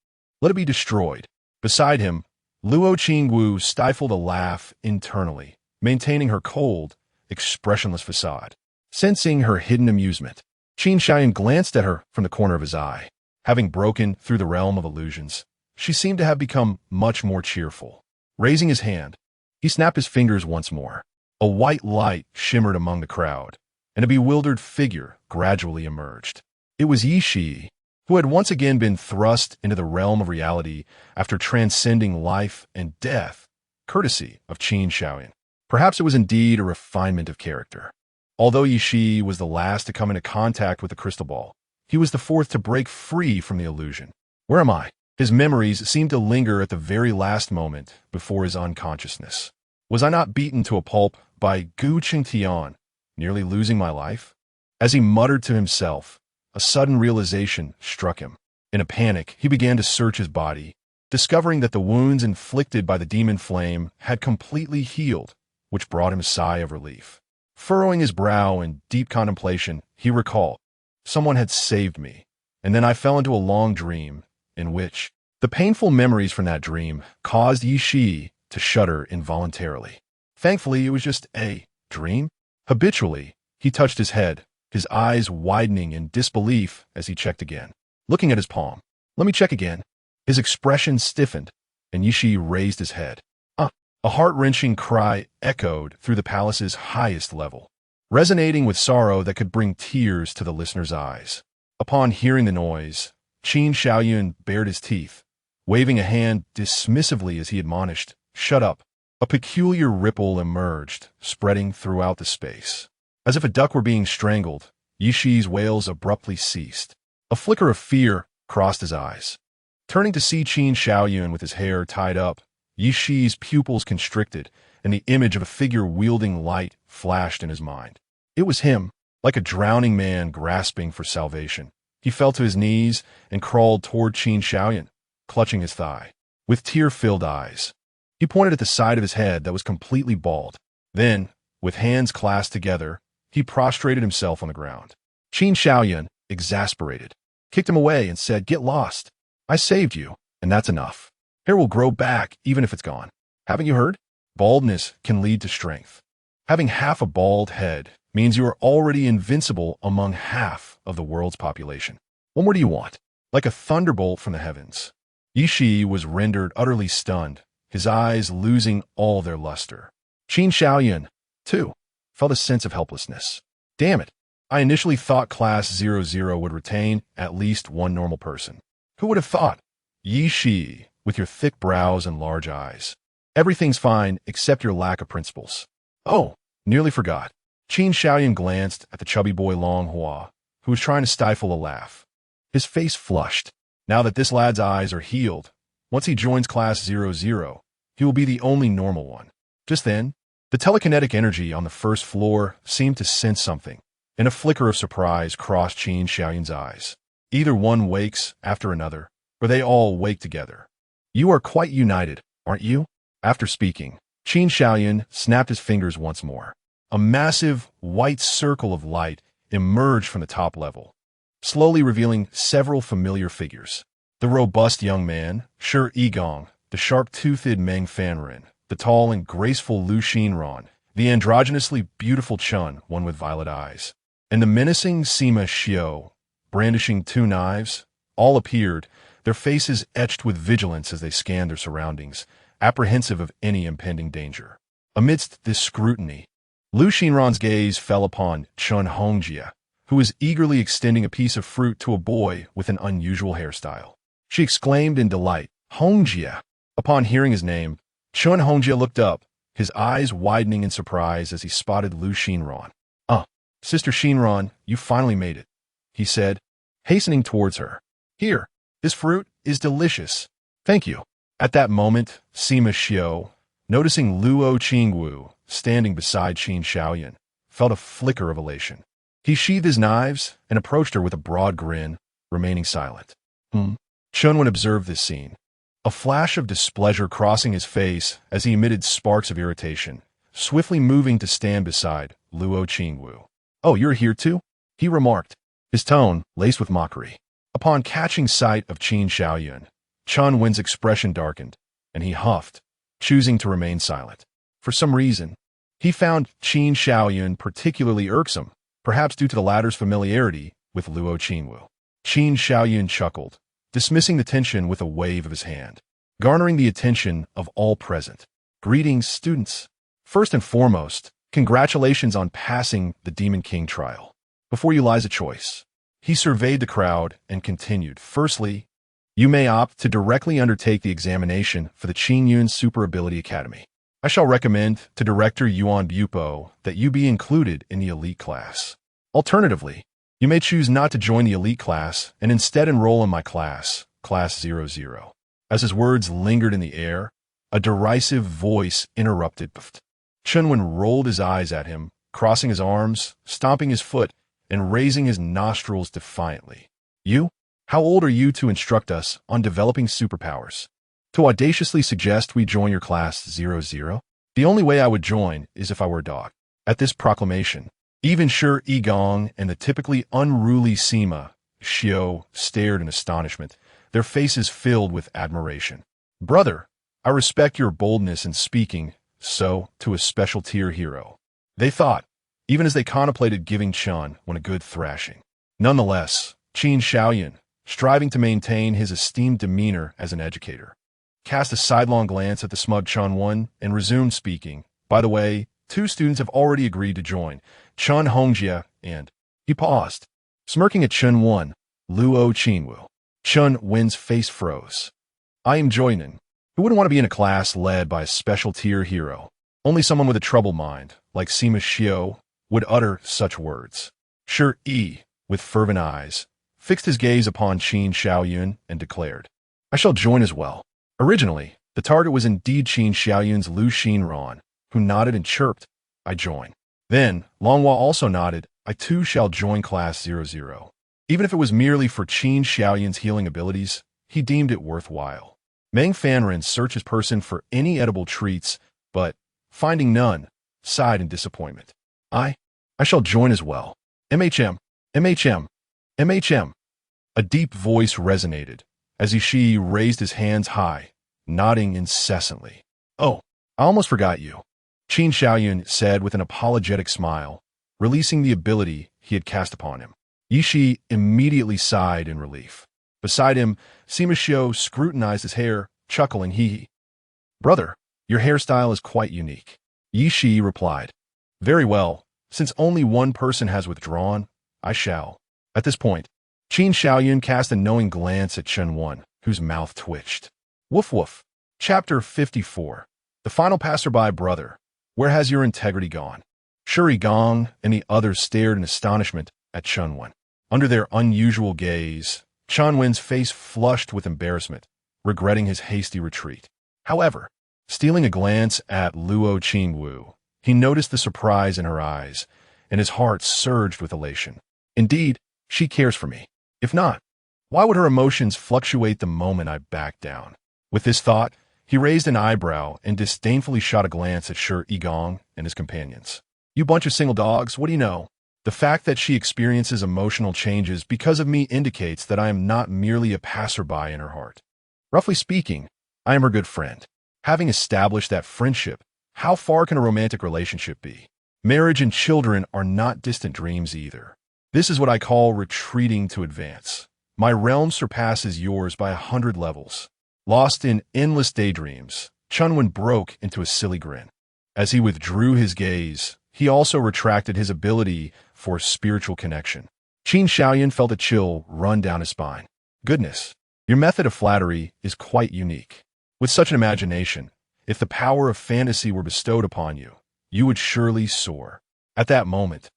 Let it be destroyed. Beside him, Luo Qingwu stifled a laugh internally, maintaining her cold, expressionless facade. Sensing her hidden amusement, Qin Shaoyun glanced at her from the corner of his eye. Having broken through the realm of illusions, she seemed to have become much more cheerful. Raising his hand, he snapped his fingers once more. A white light shimmered among the crowd, and a bewildered figure gradually emerged. It was Yi Shi, who had once again been thrust into the realm of reality after transcending life and death, courtesy of Qin Shaoyun. Perhaps it was indeed a refinement of character. Although Yi Shi was the last to come into contact with the crystal ball, he was the fourth to break free from the illusion. Where am I? His memories seemed to linger at the very last moment before his unconsciousness. Was I not beaten to a pulp by Gu Qingtian, nearly losing my life? As he muttered to himself, a sudden realization struck him. In a panic, he began to search his body, discovering that the wounds inflicted by the demon flame had completely healed, which brought him a sigh of relief. Furrowing his brow in deep contemplation, he recalled, someone had saved me, and then I fell into a long dream, in which the painful memories from that dream caused Yi Shi to shudder involuntarily. Thankfully, it was just a dream. Habitually, he touched his head, his eyes widening in disbelief as he checked again. Looking at his palm, "Let me check again." His expression stiffened, and Yi Shi raised his head. A heart-wrenching cry echoed through the palace's highest level, resonating with sorrow that could bring tears to the listener's eyes. Upon hearing the noise, Qin Shaoyun bared his teeth, waving a hand dismissively as he admonished, "Shut up." A peculiar ripple emerged, spreading throughout the space. As if a duck were being strangled, Yi Shi's wails abruptly ceased. A flicker of fear crossed his eyes. Turning to see Qin Shaoyun with his hair tied up, Yi Shi's pupils constricted, and the image of a figure wielding light flashed in his mind. It was him, like a drowning man grasping for salvation. He fell to his knees and crawled toward Qin Shaoyun, clutching his thigh. With tear-filled eyes, he pointed at the side of his head that was completely bald. Then, with hands clasped together, he prostrated himself on the ground. Qin Shaoyun, exasperated, kicked him away and said, "Get lost. I saved you, and that's enough. Hair will grow back even if it's gone. Haven't you heard? Baldness can lead to strength. Having half a bald head means you are already invincible among half of the world's population. What more do you want?" Like a thunderbolt from the heavens, Yi Shi was rendered utterly stunned, his eyes losing all their luster. Qin Shaoyun, too, felt a sense of helplessness. Damn it. I initially thought Class 00 would retain at least one normal person. Who would have thought? Yi Shi, with your thick brows and large eyes. Everything's fine except your lack of principles. Oh, nearly forgot. Qin Shaoyun glanced at the chubby boy Longhua, who was trying to stifle a laugh. His face flushed. Now that this lad's eyes are healed, once he joins Class 00, he will be the only normal one. Just then, the telekinetic energy on the first floor seemed to sense something, and a flicker of surprise crossed Qin Shaoyun's eyes. Either one wakes after another, or they all wake together. You are quite united, aren't you? After speaking, Qin Shaoyun snapped his fingers once more. A massive, white circle of light emerged from the top level, slowly revealing several familiar figures. The robust young man, Shi Yigong, the sharp-toothed Meng Fanren, the tall and graceful Lu Xinran, the androgynously beautiful Chun, one with violet eyes. and the menacing Sima Xiao, brandishing two knives, all appeared, their faces etched with vigilance as they scanned their surroundings, apprehensive of any impending danger. Amidst this scrutiny, Lu Xinran's gaze fell upon Chun Hongjia, who was eagerly extending a piece of fruit to a boy with an unusual hairstyle. She exclaimed in delight, "Hongjia!" Upon hearing his name, Chun Hongjia looked up, his eyes widening in surprise as he spotted Lu Xinran. Sister Xinran, you finally made it," he said, hastening towards her. "Here, this fruit is delicious." "Thank you." At that moment, Sima Xiao, noticing Luo Qingwu standing beside Qin Shaoyun, felt a flicker of elation. He sheathed his knives and approached her with a broad grin, remaining silent. Chunwen observed this scene, a flash of displeasure crossing his face as he emitted sparks of irritation, swiftly moving to stand beside Luo Qingwu. "Oh, you're here too?" he remarked, his tone laced with mockery. Upon catching sight of Qin Shaoyun, Chun Wen's expression darkened, and he huffed, choosing to remain silent. For some reason, he found Qin Shaoyun particularly irksome, perhaps due to the latter's familiarity with Luo Qingwu. Qin Shaoyun chuckled, dismissing the tension with a wave of his hand, garnering the attention of all present. "Greetings, students. First and foremost, congratulations on passing the Demon King trial. Before you lies a choice." He surveyed the crowd and continued, "Firstly, you may opt to directly undertake the examination for the Qingyun Super Ability Academy. I shall recommend to Director Yuan Bupo that you be included in the elite class. Alternatively, you may choose not to join the elite class and instead enroll in my class, Class 00. As his words lingered in the air, a derisive voice interrupted. Chunwen rolled his eyes at him, crossing his arms, stomping his foot, and raising his nostrils defiantly. "You? How old are you to instruct us on developing superpowers? To audaciously suggest we join your class 00? The only way I would join is if I were a dog." At this proclamation, even Shi Yigong and the typically unruly Sima Xiao stared in astonishment, their faces filled with admiration. "Brother, I respect your boldness in speaking so to a special tier hero," they thought, even as they contemplated giving Chun Wen a good thrashing. Nonetheless, Qin Shaoyun, striving to maintain his esteemed demeanor as an educator, cast a sidelong glance at the smug Chun Wen and resumed speaking. "By the way, 2 students have already agreed to join, Chun Hongjia and—" He paused, smirking at Chun Wen, Luo Qingwu. Chun Wen's face froze. "I am joining. Who wouldn't want to be in a class led by a special tier hero? Only someone with a troubled mind, like Sima Xiao, would utter such words." Shi Yi, with fervent eyes, fixed his gaze upon Qin Shaoyun and declared, "I shall join as well." Originally, the target was indeed Qin Shaoyun's Lu Xinran, who nodded and chirped, "I join." Then, Longhua also nodded, "I too shall join Class 00. Even if it was merely for Qin Shaoyun's healing abilities, he deemed it worthwhile. Meng Fanren searched his person for any edible treats, but, finding none, sighed in disappointment. I shall join as well. MHM, MHM, MHM." A deep voice resonated, as Ishii raised his hands high, nodding incessantly. "Oh, I almost forgot you," Qin Shaoyun said with an apologetic smile, releasing the ability he had cast upon him. Ishii immediately sighed in relief. Beside him, Sima Xiao scrutinized his hair, chuckling hee. "Brother, your hairstyle is quite unique." Yi replied, "Very well, since only one person has withdrawn, I shall." At this point, Qin Shaoyun cast a knowing glance at Chun Wen, whose mouth twitched. Woof woof. Chapter 54. The final passerby. "Brother, where has your integrity gone?" Shi Gong and the others stared in astonishment at Chun Wen. Under their unusual gaze, Chun Wen's face flushed with embarrassment, regretting his hasty retreat. However, stealing a glance at Luo Qingwu, he noticed the surprise in her eyes, and his heart surged with elation. Indeed, she cares for me. If not, why would her emotions fluctuate the moment I back down? With this thought, he raised an eyebrow and disdainfully shot a glance at Shi Yigong and his companions. "You bunch of single dogs, what do you know? The fact that she experiences emotional changes because of me indicates that I am not merely a passerby in her heart. Roughly speaking, I am her good friend. Having established that friendship, how far can a romantic relationship be? Marriage and children are not distant dreams either. This is what I call retreating to advance. My realm surpasses yours by 100 levels. Lost in endless daydreams, Chunwon broke into a silly grin. As he withdrew his gaze, he also retracted his ability for spiritual connection. Qin Xiaoyan felt a chill run down his spine. Goodness, your method of flattery is quite unique. With such an imagination, if the power of fantasy were bestowed upon you, you would surely soar. At that moment,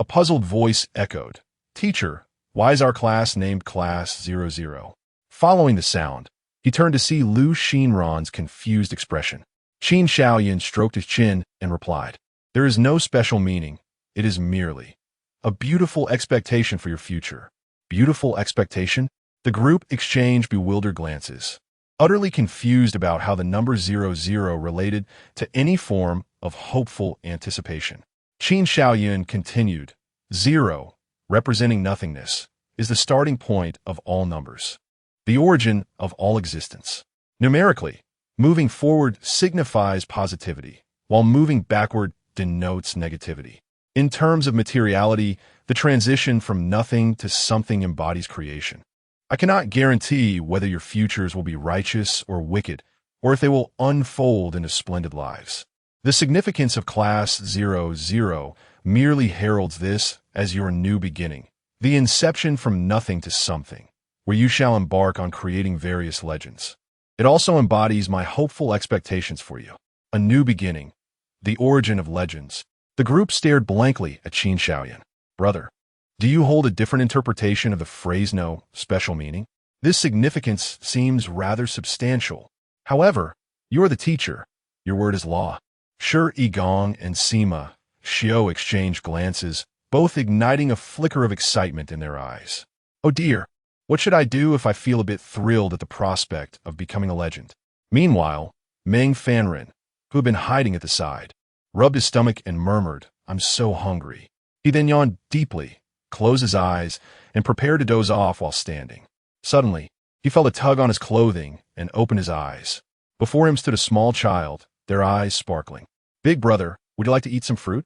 a puzzled voice echoed, "Teacher, why is our class named Class 00? Following the sound, he turned to see Lu Xinran's confused expression. Qin Xiaoyan stroked his chin and replied, "There is no special meaning. It is merely a beautiful expectation for your future." Beautiful expectation? The group exchanged bewildered glances, utterly confused about how the number 00 related to any form of hopeful anticipation. Qin Xiaoyan continued, 0, representing nothingness, is the starting point of all numbers, the origin of all existence. Numerically, moving forward signifies positivity, while moving backward denotes negativity. In terms of materiality, the transition from nothing to something embodies creation. I cannot guarantee whether your futures will be righteous or wicked, or if they will unfold into splendid lives. The significance of Class 00 merely heralds this as your new beginning, the inception from nothing to something, where you shall embark on creating various legends. It also embodies my hopeful expectations for you. A new beginning, the origin of legends. The group stared blankly at Qin Xiaoyan. Brother, do you hold a different interpretation of the phrase no special meaning? This significance seems rather substantial. However, you are the teacher. Your word is law. Shi Yigong and Sima Xiao exchanged glances, both igniting a flicker of excitement in their eyes. Oh dear, what should I do if I feel a bit thrilled at the prospect of becoming a legend? Meanwhile, Meng Fanren, who had been hiding at the side, rubbed his stomach and murmured, "I'm so hungry." He then yawned deeply, closed his eyes, and prepared to doze off while standing. Suddenly, he felt a tug on his clothing and opened his eyes. Before him stood a small child, their eyes sparkling. "Big brother, would you like to eat some fruit?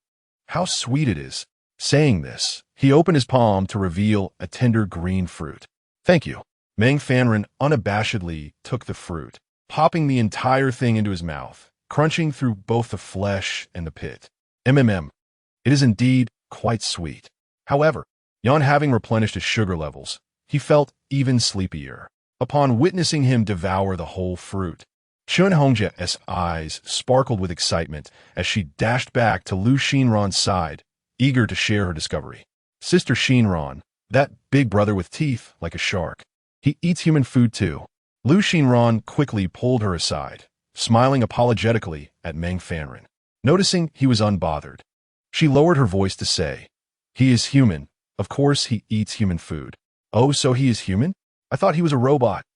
How sweet it is." Saying this, he opened his palm to reveal a tender green fruit. "Thank you." Meng Fanren unabashedly took the fruit, popping the entire thing into his mouth, crunching through both the flesh and the pit. It is indeed quite sweet. However, Yan having replenished his sugar levels, he felt even sleepier. Upon witnessing him devour the whole fruit, Chun Hongjia's eyes sparkled with excitement as she dashed back to Lu Xinran's side, eager to share her discovery. "Sister Xinran, that big brother with teeth like a shark. He eats human food too." Lu Xinran quickly pulled her aside, smiling apologetically at Meng Fanren. Noticing he was unbothered, she lowered her voice to say, "He is human. Of course he eats human food." "Oh, so he is human? I thought he was a robot."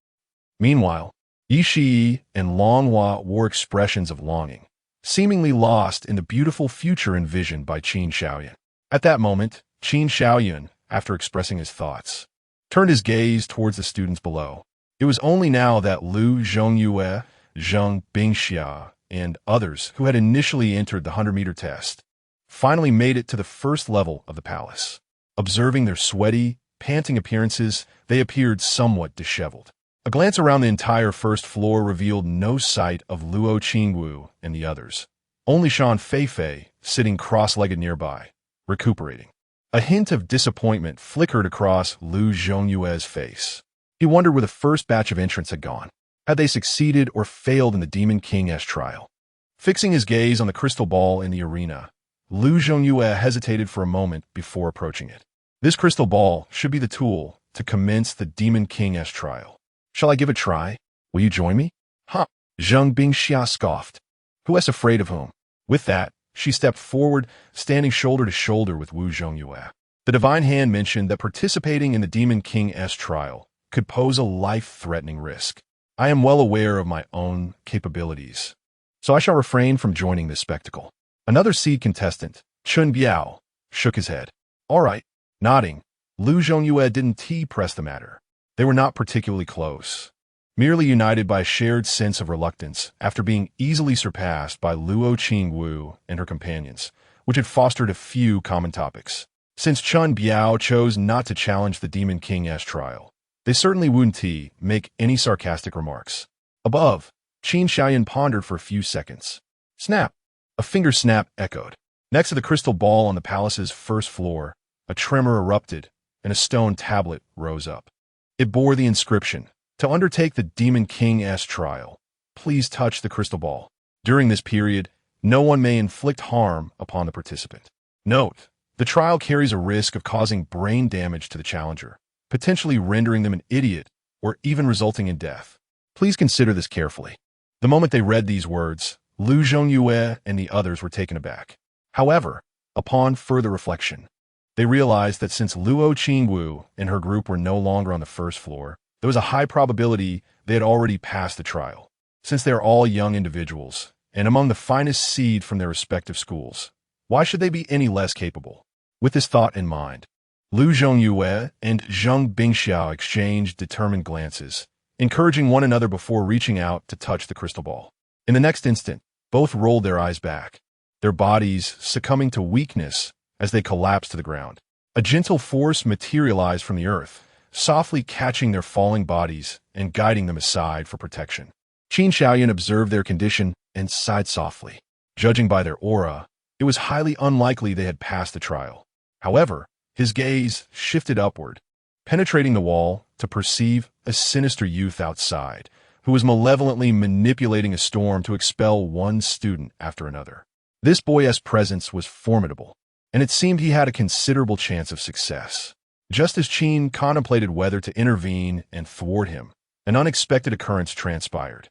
Meanwhile, Yi Shi and Long Hua wore expressions of longing, seemingly lost in the beautiful future envisioned by Qin Xiaoyan. At that moment, Qin Xiaoyan, after expressing his thoughts, turned his gaze towards the students below. It was only now that Lu Zhongyue, Zheng Bingxia, and others who had initially entered the 100-meter test finally made it to the first level of the palace. Observing their sweaty, panting appearances, they appeared somewhat disheveled. A glance around the entire first floor revealed no sight of Luo Qingwu and the others. Only Shan Feifei, sitting cross-legged nearby, recuperating. A hint of disappointment flickered across Lu Zhongyue's face. He wondered where the first batch of entrants had gone. Had they succeeded or failed in the Demon King's trial? Fixing his gaze on the crystal ball in the arena, Lu Zhongyue hesitated for a moment before approaching it. This crystal ball should be the tool to commence the Demon King's trial. "Shall I give it a try? Will you join me?" "Huh." Zheng Bingxia scoffed. "Who is afraid of whom?" With that, she stepped forward, standing shoulder to shoulder with Wu Zhongyue. The divine hand mentioned that participating in the Demon King's trial could pose a life-threatening risk. "I am well aware of my own capabilities, so I shall refrain from joining this spectacle." Another seed contestant, Chun Biao, shook his head. "All right." Nodding, Lu Zhongyue didn't press the matter. They were not particularly close, merely united by a shared sense of reluctance after being easily surpassed by Luo Qingwu and her companions, which had fostered a few common topics. Since Chun Biao chose not to challenge the Demon King's trial, they certainly wouldn't make any sarcastic remarks. Above, Qin Xiaoyan pondered for a few seconds. Snap! A finger snap echoed. Next to the crystal ball on the palace's first floor, a tremor erupted, and a stone tablet rose up. It bore the inscription, "To undertake the Demon King's trial, please touch the crystal ball. During this period, no one may inflict harm upon the participant." Note: the trial carries a risk of causing brain damage to the challenger, potentially rendering them an idiot or even resulting in death. Please consider this carefully. The moment they read these words, Lu Zhongyue and the others were taken aback. However, upon further reflection, they realized that since Luo Qingwu and her group were no longer on the first floor, there was a high probability they had already passed the trial. Since they are all young individuals, and among the finest seed from their respective schools, why should they be any less capable? With this thought in mind, Lu Zhongyue and Zheng Bingxiao exchanged determined glances, encouraging one another before reaching out to touch the crystal ball. In the next instant, both rolled their eyes back, their bodies succumbing to weakness as they collapsed to the ground. A gentle force materialized from the earth, softly catching their falling bodies and guiding them aside for protection. Qin Xiaoyan observed their condition and sighed softly. Judging by their aura, it was highly unlikely they had passed the trial. However, his gaze shifted upward, penetrating the wall to perceive a sinister youth outside, who was malevolently manipulating a storm to expel one student after another. This boy's presence was formidable, and it seemed he had a considerable chance of success. Just as Qin contemplated whether to intervene and thwart him, an unexpected occurrence transpired.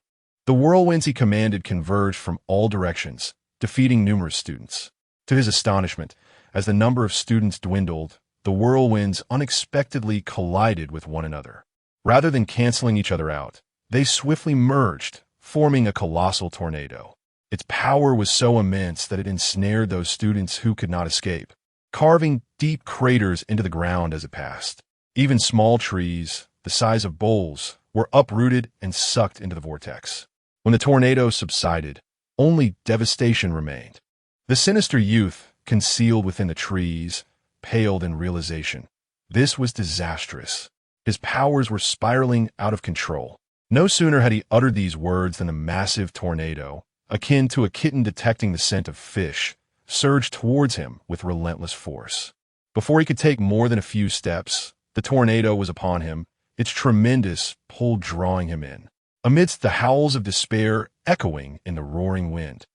The whirlwinds he commanded converged from all directions, defeating numerous students. To his astonishment, as the number of students dwindled, the whirlwinds unexpectedly collided with one another. Rather than canceling each other out, they swiftly merged, forming a colossal tornado. Its power was so immense that it ensnared those students who could not escape, carving deep craters into the ground as it passed. Even small trees, the size of bowls, were uprooted and sucked into the vortex. When the tornado subsided, only devastation remained. The sinister youth, concealed within the trees, paled in realization. This was disastrous. His powers were spiraling out of control. No sooner had he uttered these words than the massive tornado, akin to a kitten detecting the scent of fish, surged towards him with relentless force. Before he could take more than a few steps, the tornado was upon him, its tremendous pull drawing him in, amidst the howls of despair echoing in the roaring wind.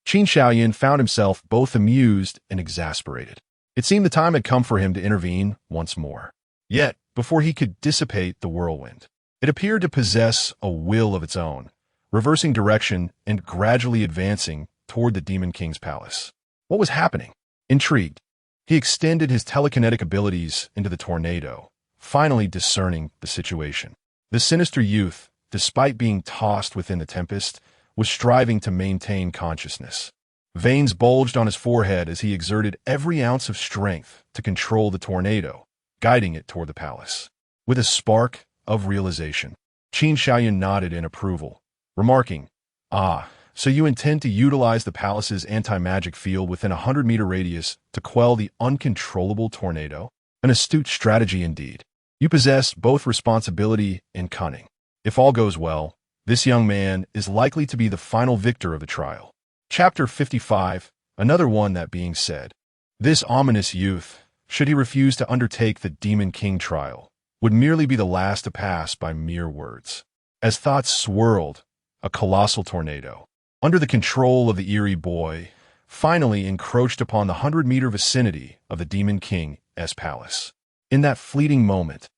Qin Xiaoyan found himself both amused and exasperated. It seemed the time had come for him to intervene once more. Yet, before he could dissipate the whirlwind, it appeared to possess a will of its own, reversing direction and gradually advancing toward the Demon King's palace. What was happening? Intrigued, he extended his telekinetic abilities into the tornado, finally discerning the situation. The sinister youth, despite being tossed within the tempest, was striving to maintain consciousness. Veins bulged on his forehead as he exerted every ounce of strength to control the tornado, guiding it toward the palace. With a spark of realization, Qin Xiaoyan nodded in approval, remarking, "Ah, so you intend to utilize the palace's anti-magic field within a 100-meter radius to quell the uncontrollable tornado? An astute strategy indeed. You possess both responsibility and cunning. If all goes well, this young man is likely to be the final victor of the trial." Chapter 55, another one that being said. This ominous youth, should he refuse to undertake the Demon King trial, would merely be the last to pass by mere words. As thoughts swirled, a colossal tornado, under the control of the eerie boy, finally encroached upon the 100-meter vicinity of the Demon King's palace. In that fleeting moment,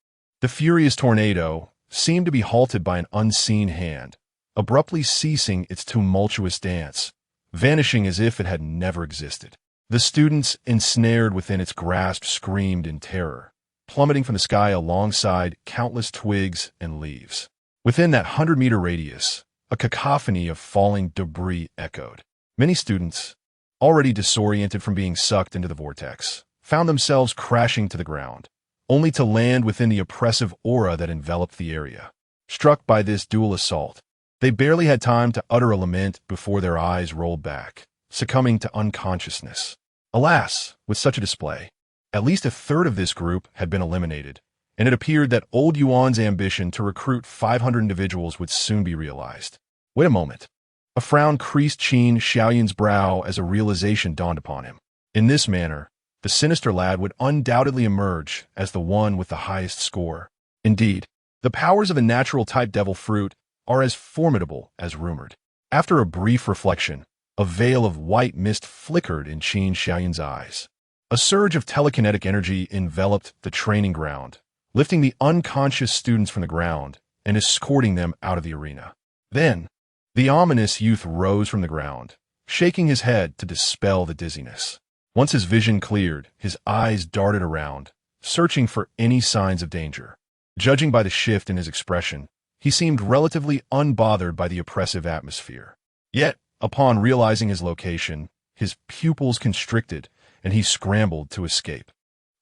the furious tornado seemed to be halted by an unseen hand, abruptly ceasing its tumultuous dance, vanishing as if it had never existed. The students ensnared within its grasp screamed in terror, plummeting from the sky alongside countless twigs and leaves. Within that 100-meter radius, a cacophony of falling debris echoed. Many students, already disoriented from being sucked into the vortex, found themselves crashing to the ground, only to land within the oppressive aura that enveloped the area. Struck by this dual assault, they barely had time to utter a lament before their eyes rolled back, succumbing to unconsciousness. Alas, with such a display, at least a third of this group had been eliminated, and it appeared that old Yuan's ambition to recruit 500 individuals would soon be realized. Wait a moment. A frown creased Qin Xiaoyun's brow as a realization dawned upon him. In this manner, the sinister lad would undoubtedly emerge as the one with the highest score. Indeed, the powers of a natural-type devil fruit are as formidable as rumored. After a brief reflection, a veil of white mist flickered in Qin Xiaoyun's eyes. A surge of telekinetic energy enveloped the training ground, lifting the unconscious students from the ground and escorting them out of the arena. Then, the ominous youth rose from the ground, shaking his head to dispel the dizziness. Once his vision cleared, his eyes darted around, searching for any signs of danger. Judging by the shift in his expression, he seemed relatively unbothered by the oppressive atmosphere. Yet, upon realizing his location, his pupils constricted, and he scrambled to escape.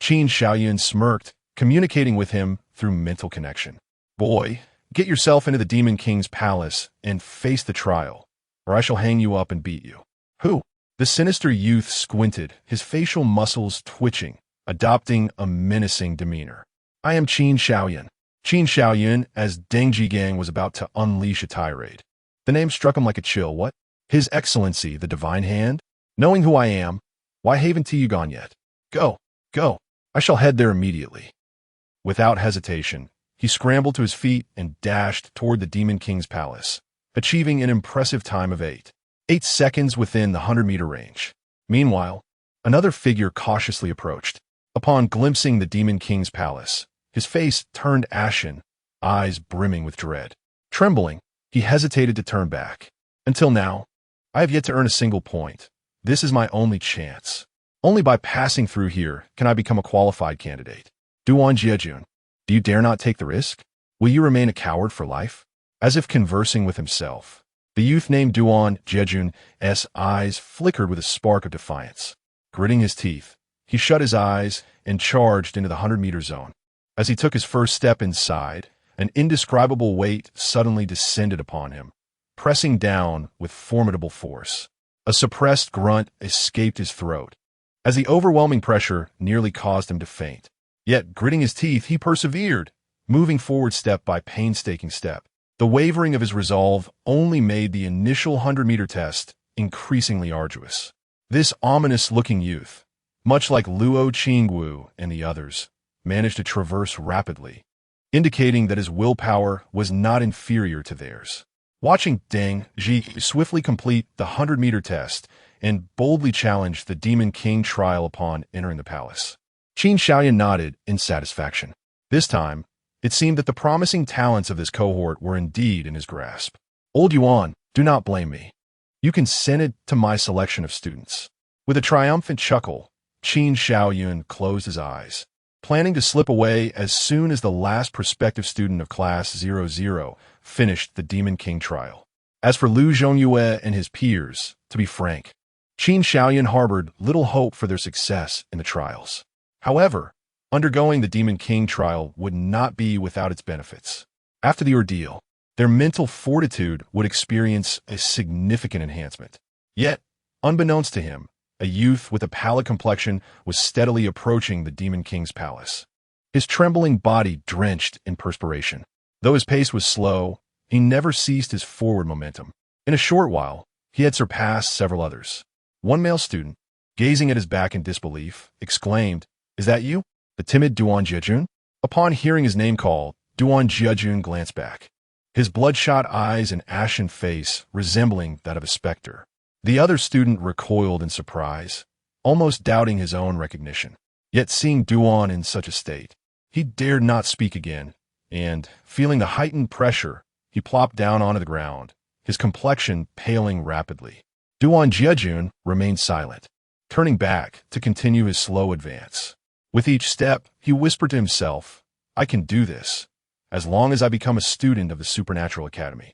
Qin Xiaoyun smirked, communicating with him through mental connection. "Boy, get yourself into the Demon King's palace and face the trial, or I shall hang you up and beat you." "Who?" The sinister youth squinted, his facial muscles twitching, adopting a menacing demeanor. "I am Qin Xiaoyun." Qin Xiaoyun, as Deng Jigang was about to unleash a tirade. The name struck him like a chill. "What? His Excellency, the Divine Hand? Knowing who I am, why haven't you gone yet? Go, go. I shall head there immediately." Without hesitation, he scrambled to his feet and dashed toward the Demon King's palace, achieving an impressive time of 8 seconds within the 100-meter range. Meanwhile, another figure cautiously approached. Upon glimpsing the Demon King's palace, his face turned ashen, eyes brimming with dread. Trembling, he hesitated to turn back. "Until now, I have yet to earn a single point. This is my only chance. Only by passing through here can I become a qualified candidate. Duan Jiejun, do you dare not take the risk? Will you remain a coward for life?" As if conversing with himself, the youth named Duan Jiejun's eyes flickered with a spark of defiance. Gritting his teeth, he shut his eyes and charged into the 100-meter zone. As he took his first step inside, an indescribable weight suddenly descended upon him, pressing down with formidable force. A suppressed grunt escaped his throat, as the overwhelming pressure nearly caused him to faint. Yet, gritting his teeth, he persevered, moving forward step by painstaking step. The wavering of his resolve only made the initial 100-meter test increasingly arduous. This ominous-looking youth, much like Luo Qingwu and the others, managed to traverse rapidly, indicating that his willpower was not inferior to theirs. Watching Deng Ji swiftly complete the 100-meter test and boldly challenge the Demon King trial upon entering the palace, Qin Xiaoyun nodded in satisfaction. This time, it seemed that the promising talents of this cohort were indeed in his grasp. "Old Yuan, do not blame me. You consented to my selection of students." With a triumphant chuckle, Qin Xiaoyun closed his eyes, planning to slip away as soon as the last prospective student of Class 00 finished the Demon King trial. As for Lu Zhongyue and his peers, to be frank, Qin Xiaoyun harbored little hope for their success in the trials. However, undergoing the Demon King trial would not be without its benefits. After the ordeal, their mental fortitude would experience a significant enhancement. Yet, unbeknownst to him, a youth with a pallid complexion was steadily approaching the Demon King's palace, his trembling body drenched in perspiration. Though his pace was slow, he never ceased his forward momentum. In a short while, he had surpassed several others. One male student, gazing at his back in disbelief, exclaimed, "Is that you, the timid Duan Jiejun?" Upon hearing his name called, Duan Jiejun glanced back, his bloodshot eyes and ashen face resembling that of a specter. The other student recoiled in surprise, almost doubting his own recognition. Yet seeing Duan in such a state, he dared not speak again, and, feeling the heightened pressure, he plopped down onto the ground, his complexion paling rapidly. Duan Jiejun remained silent, turning back to continue his slow advance. With each step, he whispered to himself, "I can do this, as long as I become a student of the Supernatural Academy.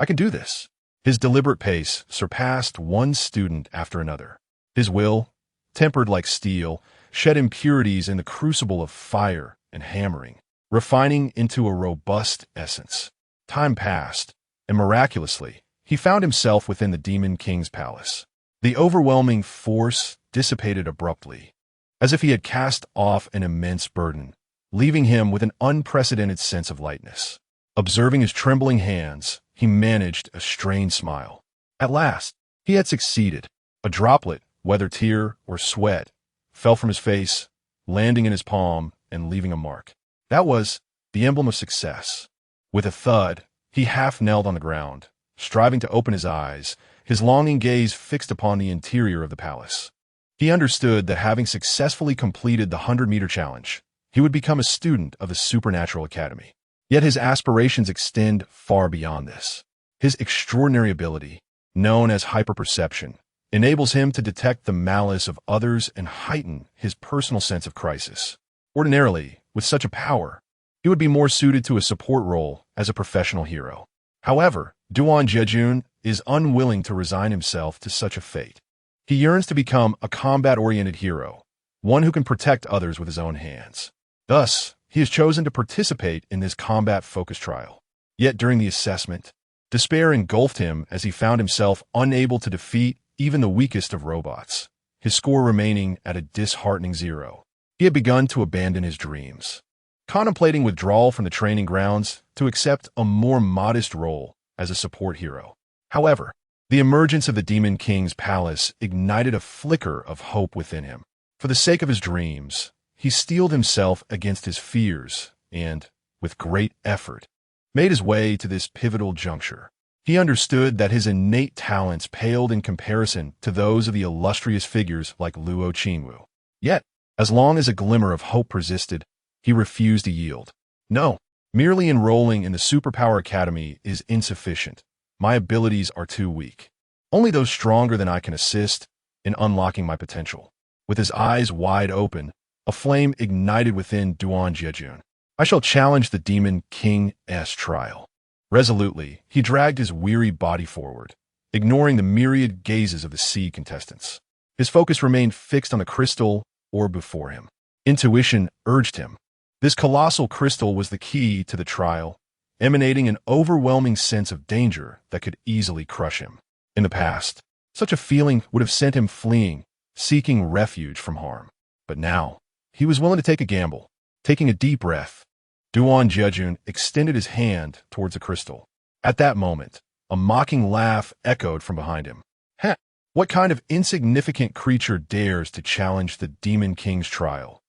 I can do this." His deliberate pace surpassed one student after another. His will, tempered like steel, shed impurities in the crucible of fire and hammering, refining into a robust essence. Time passed, and miraculously, he found himself within the Demon King's palace. The overwhelming force, dissipated abruptly, as if he had cast off an immense burden, leaving him with an unprecedented sense of lightness. Observing his trembling hands, he managed a strained smile. At last, he had succeeded. A droplet, whether tear or sweat, fell from his face, landing in his palm and leaving a mark. That was the emblem of success. With a thud, he half knelt on the ground, striving to open his eyes, his longing gaze fixed upon the interior of the palace. He understood that having successfully completed the 100-meter challenge, he would become a student of the Supernatural Academy. Yet his aspirations extend far beyond this. His extraordinary ability, known as hyperperception, enables him to detect the malice of others and heighten his personal sense of crisis. Ordinarily, with such a power, he would be more suited to a support role as a professional hero. However, Duan Jejun is unwilling to resign himself to such a fate. He yearns to become a combat-oriented hero, one who can protect others with his own hands. Thus, he has chosen to participate in this combat-focused trial. Yet during the assessment, despair engulfed him as he found himself unable to defeat even the weakest of robots, his score remaining at a disheartening 0. He had begun to abandon his dreams, contemplating withdrawal from the training grounds to accept a more modest role as a support hero. However, the emergence of the Demon King's palace ignited a flicker of hope within him. For the sake of his dreams, he steeled himself against his fears and, with great effort, made his way to this pivotal juncture. He understood that his innate talents paled in comparison to those of the illustrious figures like Luo Qingwu. Yet, as long as a glimmer of hope persisted, he refused to yield. No, merely enrolling in the Superpower Academy is insufficient. My abilities are too weak. Only those stronger than I can assist in unlocking my potential. With his eyes wide open, a flame ignited within Duan Jejun. I shall challenge the Demon King's trial. Resolutely, he dragged his weary body forward, ignoring the myriad gazes of the sea contestants. His focus remained fixed on the crystal orb before him. Intuition urged him. This colossal crystal was the key to the trial, emanating an overwhelming sense of danger that could easily crush him. In the past, such a feeling would have sent him fleeing, seeking refuge from harm. But now, he was willing to take a gamble. Taking a deep breath, Duan Jejun extended his hand towards the crystal. At that moment, a mocking laugh echoed from behind him. Heh! What kind of insignificant creature dares to challenge the Demon King's trial?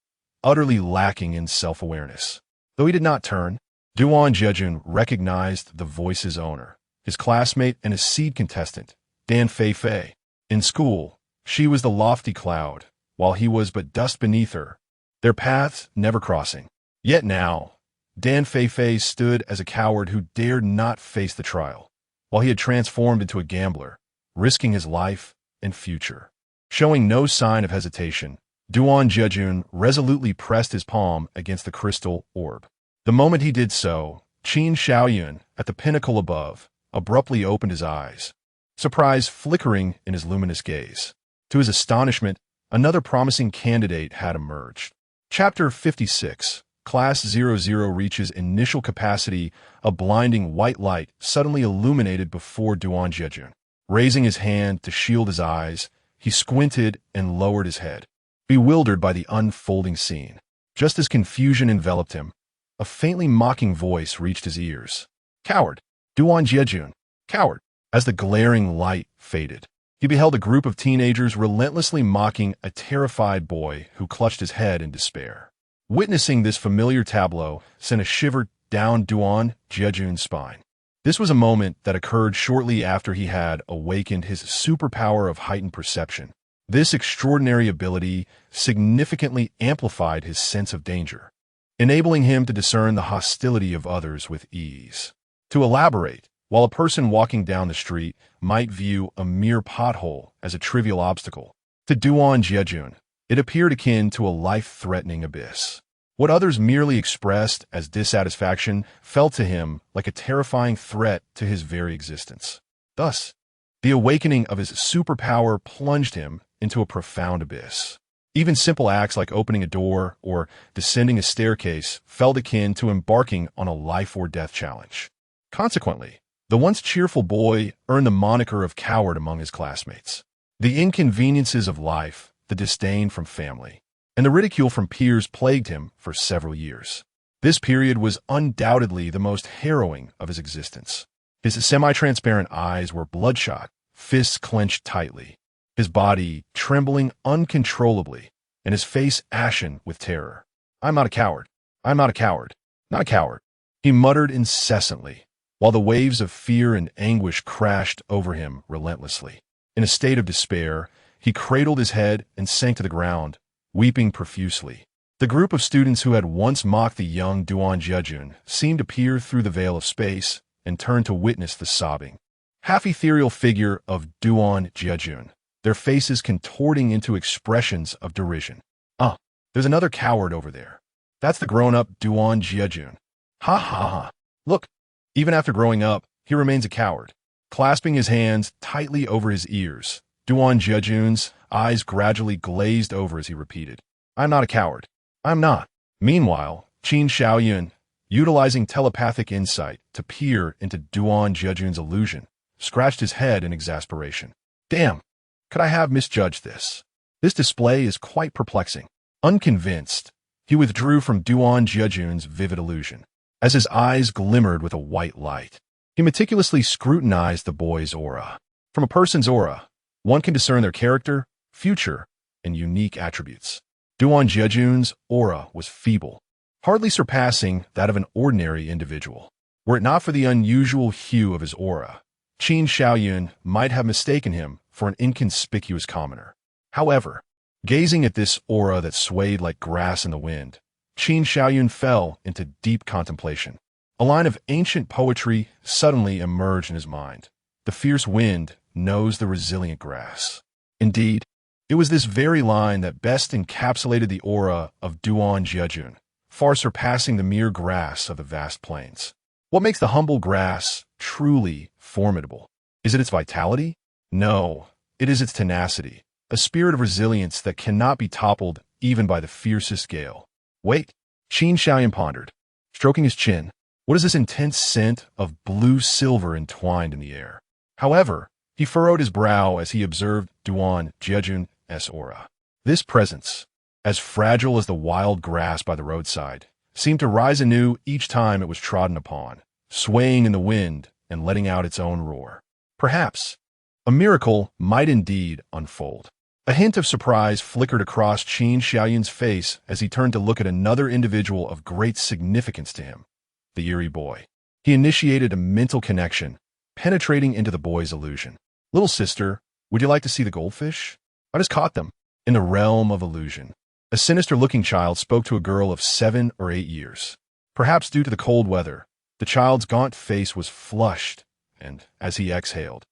Utterly lacking in self-awareness. Though he did not turn, Duan Jejun recognized the voice's owner, his classmate and his seed contestant, Dan Fei. In school, she was the lofty cloud, while he was but dust beneath her, their paths never crossing. Yet now, Dan Fei stood as a coward who dared not face the trial, while he had transformed into a gambler, risking his life and future. Showing no sign of hesitation, Duan Jejun resolutely pressed his palm against the crystal orb. The moment he did so, Qin Shaoyun, at the pinnacle above, abruptly opened his eyes, surprise flickering in his luminous gaze. To his astonishment, another promising candidate had emerged. Chapter 56. Class 00 reaches initial capacity. A blinding white light suddenly illuminated before Duan Jejun. Raising his hand to shield his eyes, he squinted and lowered his head, bewildered by the unfolding scene. Just as confusion enveloped him, a faintly mocking voice reached his ears. Coward! Duan Jejun! Coward! As the glaring light faded, he beheld a group of teenagers relentlessly mocking a terrified boy who clutched his head in despair. Witnessing this familiar tableau sent a shiver down Duan Jejun's spine. This was a moment that occurred shortly after he had awakened his superpower of heightened perception. This extraordinary ability significantly amplified his sense of danger, enabling him to discern the hostility of others with ease. To elaborate, while a person walking down the street might view a mere pothole as a trivial obstacle, to Duan Jejun, it appeared akin to a life-threatening abyss. What others merely expressed as dissatisfaction felt to him like a terrifying threat to his very existence. Thus, the awakening of his superpower plunged him into a profound abyss. Even simple acts like opening a door or descending a staircase felt akin to embarking on a life-or-death challenge. Consequently, the once cheerful boy earned the moniker of coward among his classmates. The inconveniences of life the disdain from family, and the ridicule from peers plagued him for several years. This period was undoubtedly the most harrowing of his existence. His semi-transparent eyes were bloodshot, fists clenched tightly, his body trembling uncontrollably, and his face ashen with terror. "I'm not a coward. I'm not a coward. Not a coward," he muttered incessantly, while the waves of fear and anguish crashed over him relentlessly. In a state of despair, he cradled his head and sank to the ground, weeping profusely. The group of students who had once mocked the young Duan Jiajun seemed to peer through the veil of space and turn to witness the sobbing, half-ethereal figure of Duan Jiajun, their faces contorting into expressions of derision. There's another coward over there. That's the grown-up Duan Jiajun. Ha ha ha. Look, even after growing up, he remains a coward. Clasping his hands tightly over his ears, Duan Jiajun's eyes gradually glazed over as he repeated, "I'm not a coward. I'm not." Meanwhile, Qin Shaoyun, utilizing telepathic insight to peer into Duan Jiajun's illusion, scratched his head in exasperation. "Damn, could I have misjudged this? This display is quite perplexing." Unconvinced, he withdrew from Duan Jiajun's vivid illusion. As his eyes glimmered with a white light, he meticulously scrutinized the boy's aura. From a person's aura, one can discern their character, future, and unique attributes. Duan Jiajun's aura was feeble, hardly surpassing that of an ordinary individual. Were it not for the unusual hue of his aura, Qin Shaoyun might have mistaken him for an inconspicuous commoner. However, gazing at this aura that swayed like grass in the wind, Qin Shaoyun fell into deep contemplation. A line of ancient poetry suddenly emerged in his mind. "The fierce wind knows the resilient grass." Indeed, it was this very line that best encapsulated the aura of Duan Jiajun, far surpassing the mere grass of the vast plains. What makes the humble grass truly formidable? Is it its vitality? No, it is its tenacity, a spirit of resilience that cannot be toppled even by the fiercest gale. "Wait," Qin Shaoyun pondered, stroking his chin. "What is this intense scent of blue silver entwined in the air?" However, he furrowed his brow as he observed Duan Jiajun's aura. This presence, as fragile as the wild grass by the roadside, seemed to rise anew each time it was trodden upon, swaying in the wind and letting out its own roar. Perhaps a miracle might indeed unfold. A hint of surprise flickered across Qin Shaoyun's face as he turned to look at another individual of great significance to him, the eerie boy. He initiated a mental connection, penetrating into the boy's illusion. "Little sister, would you like to see the goldfish? I just caught them." In the realm of illusion, a sinister-looking child spoke to a girl of 7 or 8 years. Perhaps due to the cold weather, the child's gaunt face was flushed, and as he exhaled,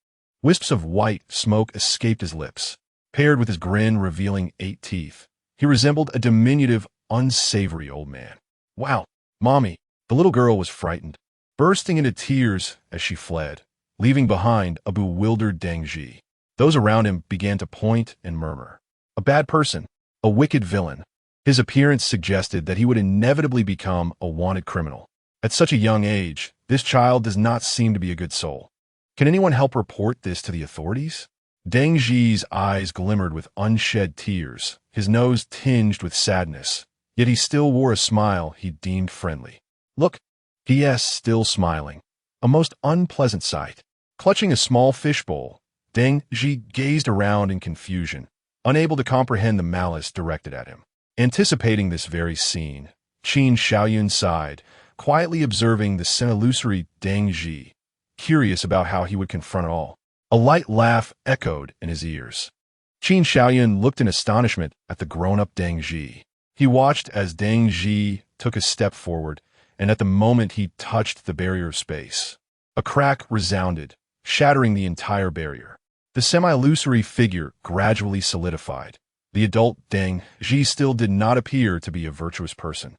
wisps of white smoke escaped his lips. Paired with his grin revealing 8 teeth, he resembled a diminutive, unsavory old man. "Wow, Mommy!" The little girl was frightened, bursting into tears as she fled, leaving behind a bewildered Deng Zhi. Those around him began to point and murmur. A bad person, a wicked villain. His appearance suggested that he would inevitably become a wanted criminal. At such a young age, this child does not seem to be a good soul. Can anyone help report this to the authorities? Deng Zhi's eyes glimmered with unshed tears, his nose tinged with sadness, yet he still wore a smile he deemed friendly. "Look," P.S. still smiling. A most unpleasant sight. Clutching a small fishbowl, Deng Zhi gazed around in confusion, unable to comprehend the malice directed at him. Anticipating this very scene, Qin Shaoyun sighed, quietly observing the semi-illusory Deng Zhi, curious about how he would confront it all. A light laugh echoed in his ears. Qin Shaoyun looked in astonishment at the grown-up Deng Zhi. He watched as Deng Zhi took a step forward, and at the moment he touched the barrier of space, a crack resounded, shattering the entire barrier. The semi-illusory figure gradually solidified. The adult Deng Zhi still did not appear to be a virtuous person.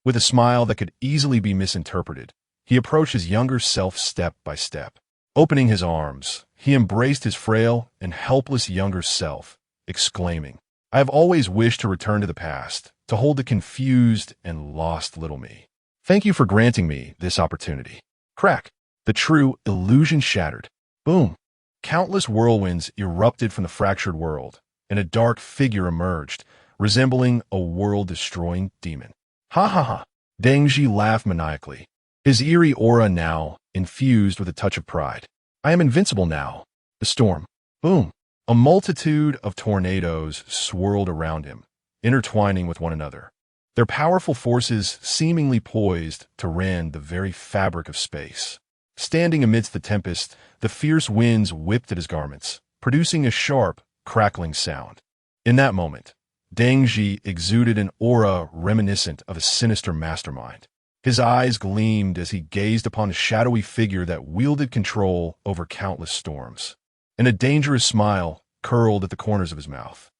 With a smile that could easily be misinterpreted, he approached his younger self step by step. Opening his arms, he embraced his frail and helpless younger self, exclaiming, "I have always wished to return to the past, to hold the confused and lost little me. Thank you for granting me this opportunity." Crack! The true illusion shattered. Boom! Countless whirlwinds erupted from the fractured world, and a dark figure emerged, resembling a world-destroying demon. Ha ha ha! Deng Zhi laughed maniacally, his eerie aura now infused with a touch of pride. I am invincible now. The storm. Boom! A multitude of tornadoes swirled around him, intertwining with one another, their powerful forces seemingly poised to rend the very fabric of space. Standing amidst the tempest, the fierce winds whipped at his garments, producing a sharp, crackling sound. In that moment, Deng Zhi exuded an aura reminiscent of a sinister mastermind. His eyes gleamed as he gazed upon a shadowy figure that wielded control over countless storms, and a dangerous smile curled at the corners of his mouth.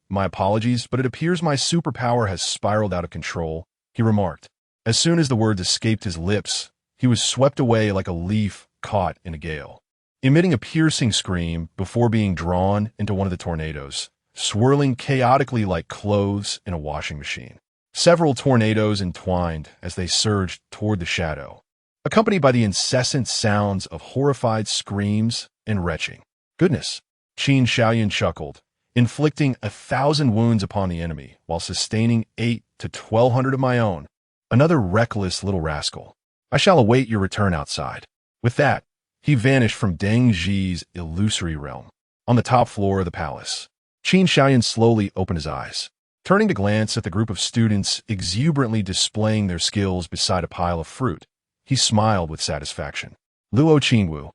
My apologies, but it appears my superpower has spiraled out of control, he remarked. As soon as the words escaped his lips, he was swept away like a leaf caught in a gale, emitting a piercing scream before being drawn into one of the tornadoes, swirling chaotically like clothes in a washing machine. Several tornadoes entwined as they surged toward the shadow, accompanied by the incessant sounds of horrified screams and retching. Goodness, Qin Shaoyun chuckled, inflicting 1,000 wounds upon the enemy while sustaining 800 to 1,200 of my own. Another reckless little rascal. I shall await your return outside. With that, he vanished from Deng Zhi's illusory realm. On the top floor of the palace, Qin Shaoyun slowly opened his eyes, turning to glance at the group of students exuberantly displaying their skills beside a pile of fruit. He smiled with satisfaction. Luo Qingwu,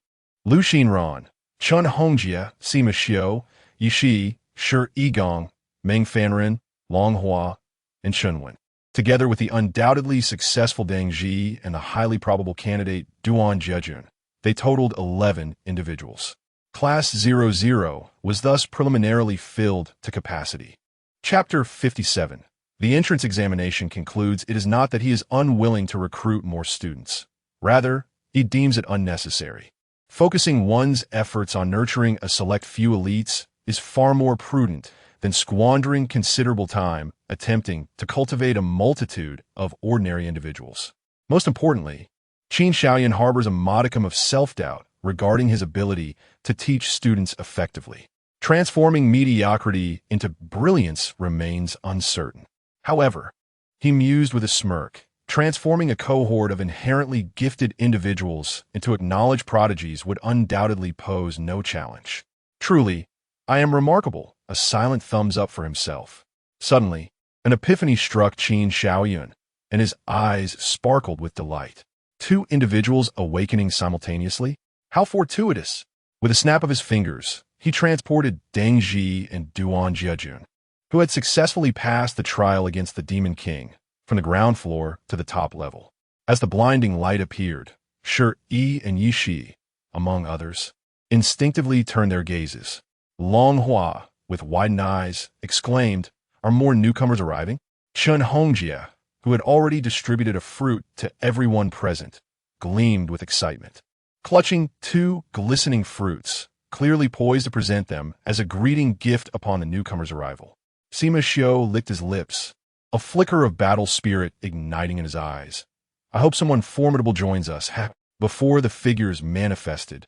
Lu Xinran, Chun Hongjie, Sima Xiu, Yishi, Shi Yigong, Meng Fanren, Long Hua, and Chunwen, together with the undoubtedly successful Deng Zhi and the highly probable candidate Duan Jiejun. They totaled 11 individuals. Class 00 was thus preliminarily filled to capacity. Chapter 57. The entrance examination concludes it is not that he is unwilling to recruit more students. Rather, he deems it unnecessary. Focusing one's efforts on nurturing a select few elites is far more prudent than squandering considerable time attempting to cultivate a multitude of ordinary individuals. Most importantly, Qin Shaoyun harbors a modicum of self-doubt regarding his ability to teach students effectively. Transforming mediocrity into brilliance remains uncertain. However, he mused with a smirk, transforming a cohort of inherently gifted individuals into acknowledged prodigies would undoubtedly pose no challenge. Truly, I am remarkable, a silent thumbs up for himself. Suddenly, an epiphany struck Qin Shaoyun, and his eyes sparkled with delight. Two individuals awakening simultaneously? How fortuitous! With a snap of his fingers, he transported Deng Zhi and Duan Jiejun, who had successfully passed the trial against the Demon King, from the ground floor to the top level. As the blinding light appeared, Shi Yi and Yishi, among others, instinctively turned their gazes. Long Hua, with widened eyes, exclaimed, "Are more newcomers arriving?" Chun Hongjie, who had already distributed a fruit to everyone present, gleamed with excitement. Clutching two glistening fruits, clearly poised to present them as a greeting gift upon the newcomer's arrival. Sima Xiu licked his lips, a flicker of battle spirit igniting in his eyes. I hope someone formidable joins us. Before the figures manifested,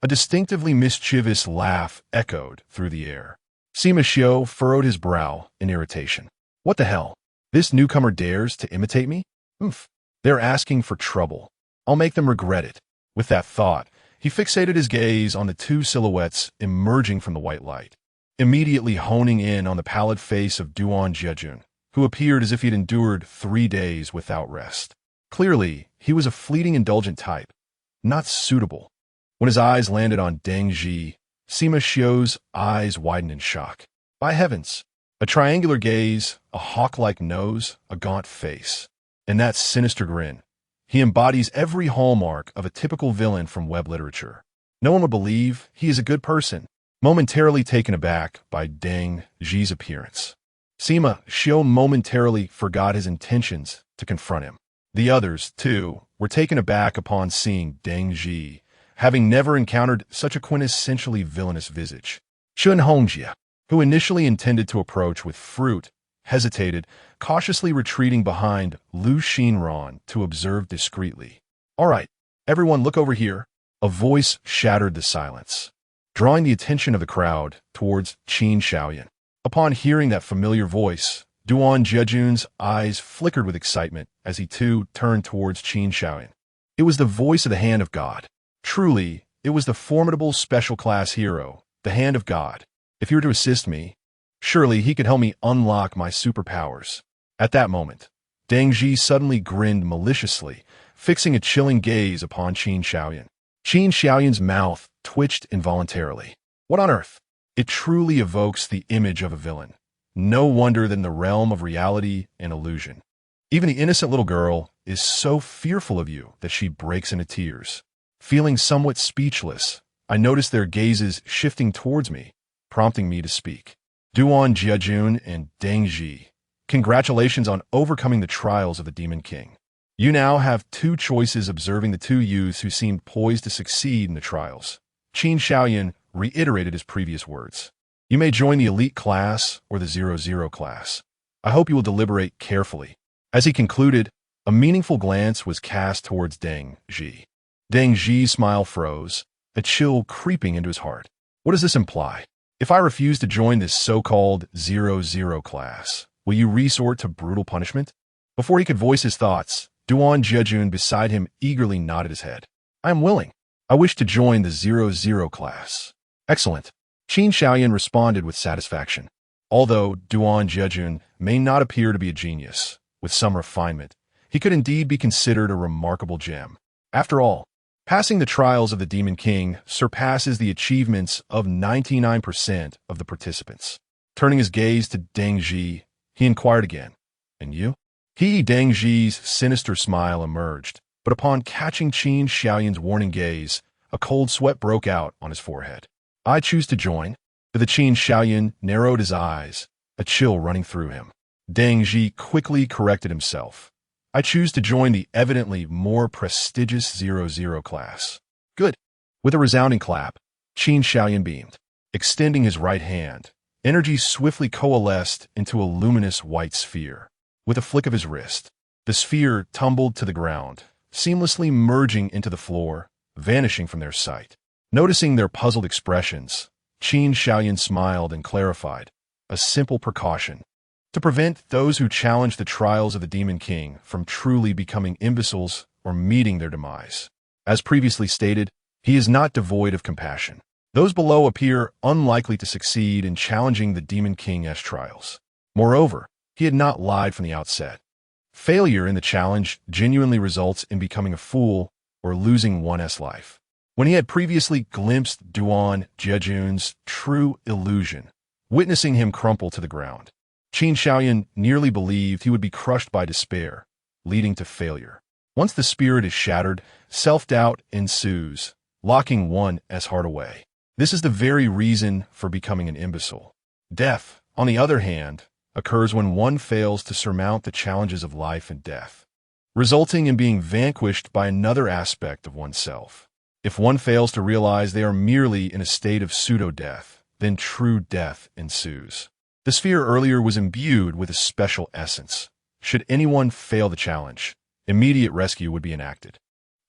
a distinctively mischievous laugh echoed through the air. Sima Xiu furrowed his brow in irritation. What the hell? This newcomer dares to imitate me? Oof. They're asking for trouble. I'll make them regret it. With that thought, he fixated his gaze on the two silhouettes emerging from the white light, immediately honing in on the pallid face of Duan Jiejun, who appeared as if he'd endured 3 days without rest. Clearly, he was a fleeting indulgent type, not suitable. When his eyes landed on Deng Zhi, Sima Xiu's eyes widened in shock. By heavens! A triangular gaze, a hawk-like nose, a gaunt face, and that sinister grin. He embodies every hallmark of a typical villain from web literature. No one would believe he is a good person. Momentarily taken aback by Deng Zhi's appearance, Sima Xiu momentarily forgot his intentions to confront him. The others, too, were taken aback upon seeing Deng Zhi, having never encountered such a quintessentially villainous visage. Chun Hongjie, who initially intended to approach with fruit, hesitated, cautiously retreating behind Lu Xinran to observe discreetly. All right, everyone look over here. A voice shattered the silence. drawing the attention of the crowd towards Qin Shaoyan. Upon hearing that familiar voice, Duan Jiejun's eyes flickered with excitement as he too turned towards Qin Shaoyan. It was the voice of the Hand of God. Truly, it was the formidable special class hero, the Hand of God. If you were to assist me, surely he could help me unlock my superpowers. At that moment, Deng Ji suddenly grinned maliciously, fixing a chilling gaze upon Qin Shaoyan. Qin Shaoyan's mouth twitched involuntarily. What on earth? It truly evokes the image of a villain. No wonder that in the realm of reality and illusion, even the innocent little girl is so fearful of you that she breaks into tears. Feeling somewhat speechless, I noticed their gazes shifting towards me, prompting me to speak. Duan Jiejun and Deng Ji, congratulations on overcoming the trials of the Demon King. You now have two choices observing the two youths who seemed poised to succeed in the trials. Qin Shaoyan reiterated his previous words. You may join the elite class or the 00 class. I hope you will deliberate carefully. As he concluded, a meaningful glance was cast towards Deng Ji. Deng Ji's smile froze, a chill creeping into his heart. What does this imply? If I refuse to join this so-called 00 class, will you resort to brutal punishment? Before he could voice his thoughts, Duan Jiejun beside him eagerly nodded his head. I am willing. I wish to join the 00 class. Excellent. Qin Shaoyan responded with satisfaction. Although Duan Jiejun may not appear to be a genius, with some refinement, he could indeed be considered a remarkable gem. After all, passing the trials of the Demon King surpasses the achievements of 99% of the participants. Turning his gaze to Deng Ji, he inquired again, And you? Deng Ji's sinister smile emerged, but upon catching Qin Shaoyan's warning gaze, a cold sweat broke out on his forehead. I choose to join. The Qin Shaoyan narrowed his eyes, a chill running through him. Deng Ji quickly corrected himself. I choose to join the evidently more prestigious 00 class. Good. With a resounding clap, Qin Shaoyan beamed. Extending his right hand, energy swiftly coalesced into a luminous white sphere. With a flick of his wrist, the sphere tumbled to the ground, seamlessly merging into the floor, vanishing from their sight. Noticing their puzzled expressions, Qin Shaoyan smiled and clarified, a simple precaution, to prevent those who challenge the trials of the Demon King from truly becoming imbeciles or meeting their demise. As previously stated, he is not devoid of compassion. Those below appear unlikely to succeed in challenging the Demon King's trials. Moreover, he had not lied from the outset. Failure in the challenge genuinely results in becoming a fool or losing one's life. When he had previously glimpsed Duan Jiejun's true illusion, witnessing him crumple to the ground, Qin Shaoyan nearly believed he would be crushed by despair, leading to failure. Once the spirit is shattered, self-doubt ensues, locking one's heart away. This is the very reason for becoming an imbecile. Death, on the other hand, occurs when one fails to surmount the challenges of life and death, resulting in being vanquished by another aspect of oneself. If one fails to realize they are merely in a state of pseudo-death, then true death ensues. The sphere earlier was imbued with a special essence. Should anyone fail the challenge, immediate rescue would be enacted.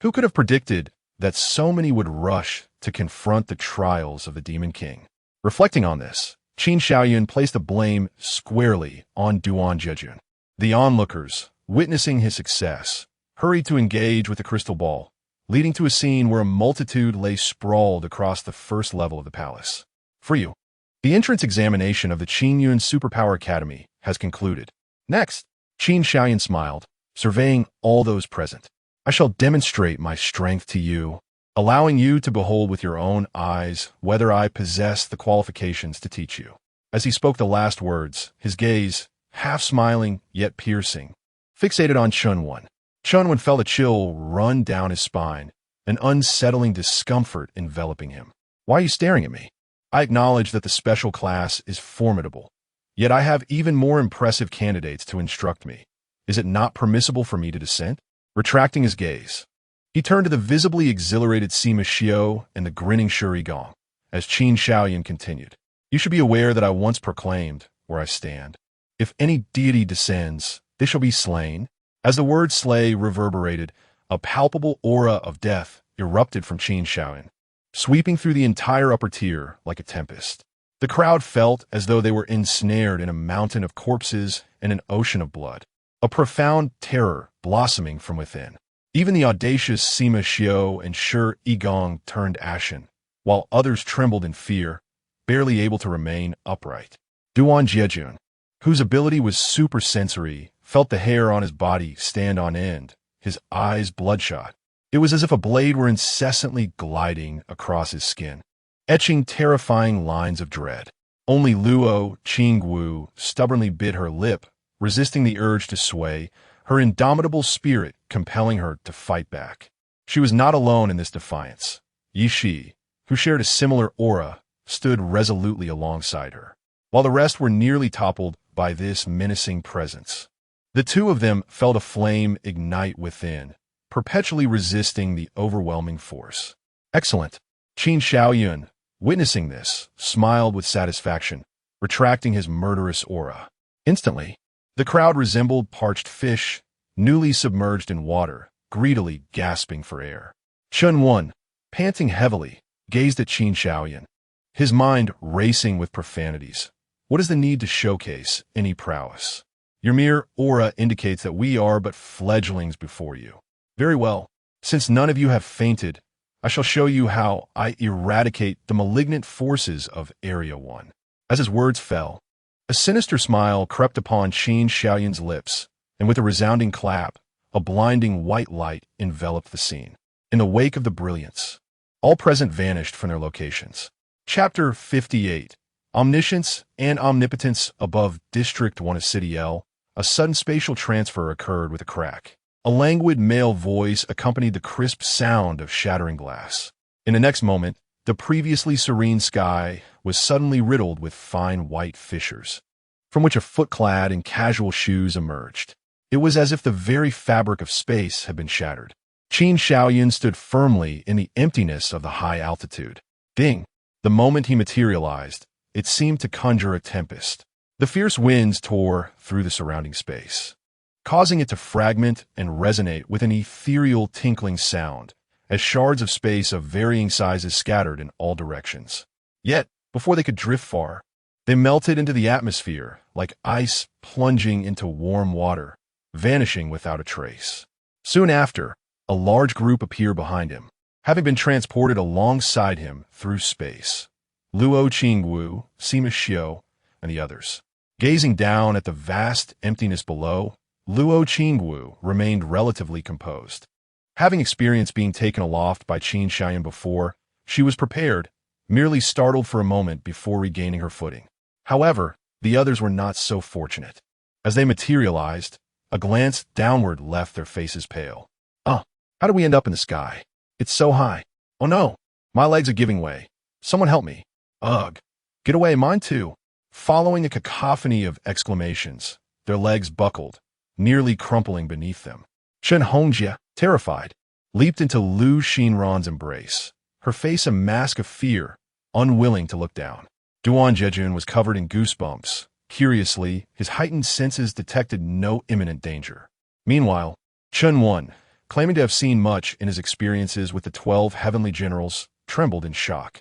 Who could have predicted that so many would rush to confront the trials of the Demon King? Reflecting on this, Qin Shaoyan placed the blame squarely on Duan Jiejun. The onlookers, witnessing his success, hurried to engage with the crystal ball, leading to a scene where a multitude lay sprawled across the first level of the palace. For you, the entrance examination of the Qinyun Superpower Academy has concluded. Next, Qin Shaoyan smiled, surveying all those present. I shall demonstrate my strength to you, allowing you to behold with your own eyes whether I possess the qualifications to teach you. As he spoke the last words, his gaze, half smiling yet piercing, fixated on Chunwan. Chunwan felt a chill run down his spine, an unsettling discomfort enveloping him. Why are you staring at me? I acknowledge that the special class is formidable, yet I have even more impressive candidates to instruct me. Is it not permissible for me to dissent? Retracting his gaze, he turned to the visibly exhilarated Sima Xiao and the grinning Shuri Gong, as Qin Shaoyan continued. You should be aware that I once proclaimed, where I stand, if any deity descends, they shall be slain. As the word slay reverberated, a palpable aura of death erupted from Qin Shaoyan. sweeping through the entire upper tier like a tempest. The crowd felt as though they were ensnared in a mountain of corpses and an ocean of blood, a profound terror blossoming from within. Even the audacious Sima Xiao and Shi Yigong turned ashen, while others trembled in fear, barely able to remain upright. Duan Jiejun, whose ability was supersensory, felt the hair on his body stand on end, his eyes bloodshot. It was as if a blade were incessantly gliding across his skin, etching terrifying lines of dread. Only Luo Qingwu stubbornly bit her lip, resisting the urge to sway, her indomitable spirit compelling her to fight back. She was not alone in this defiance. Yi Shi, who shared a similar aura, stood resolutely alongside her, while the rest were nearly toppled by this menacing presence. The two of them felt a flame ignite within, perpetually resisting the overwhelming force. Excellent. Qin Shaoyun, witnessing this, smiled with satisfaction, retracting his murderous aura. Instantly, the crowd resembled parched fish, newly submerged in water, greedily gasping for air. Chun Wan, panting heavily, gazed at Qin Shaoyun, his mind racing with profanities. What is the need to showcase any prowess? Your mere aura indicates that we are but fledglings before you. Very well. Since none of you have fainted, I shall show you how I eradicate the malignant forces of Area 1. As his words fell, a sinister smile crept upon Qin Shaoyun's lips, and with a resounding clap, a blinding white light enveloped the scene. In the wake of the brilliance, all present vanished from their locations. Chapter 58. Omniscience and Omnipotence. Above District 1 of City L, a sudden spatial transfer occurred with a crack. A languid male voice accompanied the crisp sound of shattering glass. In the next moment, the previously serene sky was suddenly riddled with fine white fissures, from which a foot clad in casual shoes emerged. It was as if the very fabric of space had been shattered. Qin Shaoyun stood firmly in the emptiness of the high altitude. Ding! The moment he materialized, it seemed to conjure a tempest. The fierce winds tore through the surrounding space, causing it to fragment and resonate with an ethereal tinkling sound, as shards of space of varying sizes scattered in all directions. Yet, before they could drift far, they melted into the atmosphere like ice plunging into warm water, vanishing without a trace. Soon after, a large group appeared behind him, having been transported alongside him through space. Luo Qingwu, Sima Xiao, and the others. Gazing down at the vast emptiness below, Luo Qingwu remained relatively composed. Having experienced being taken aloft by Qin Shaoyun before, she was prepared, merely startled for a moment before regaining her footing. However, the others were not so fortunate. As they materialized, a glance downward left their faces pale. How did we end up in the sky? It's so high. Oh no, my legs are giving way. Someone help me. Ugh. Get away, mine too. Following a cacophony of exclamations, their legs buckled, nearly crumpling beneath them. Chen Hongjia, terrified, leaped into Lu Xinran's embrace, her face a mask of fear, unwilling to look down. Duan Jiejun was covered in goosebumps. Curiously, his heightened senses detected no imminent danger. Meanwhile, Chun Wan, claiming to have seen much in his experiences with the 12 heavenly generals, trembled in shock.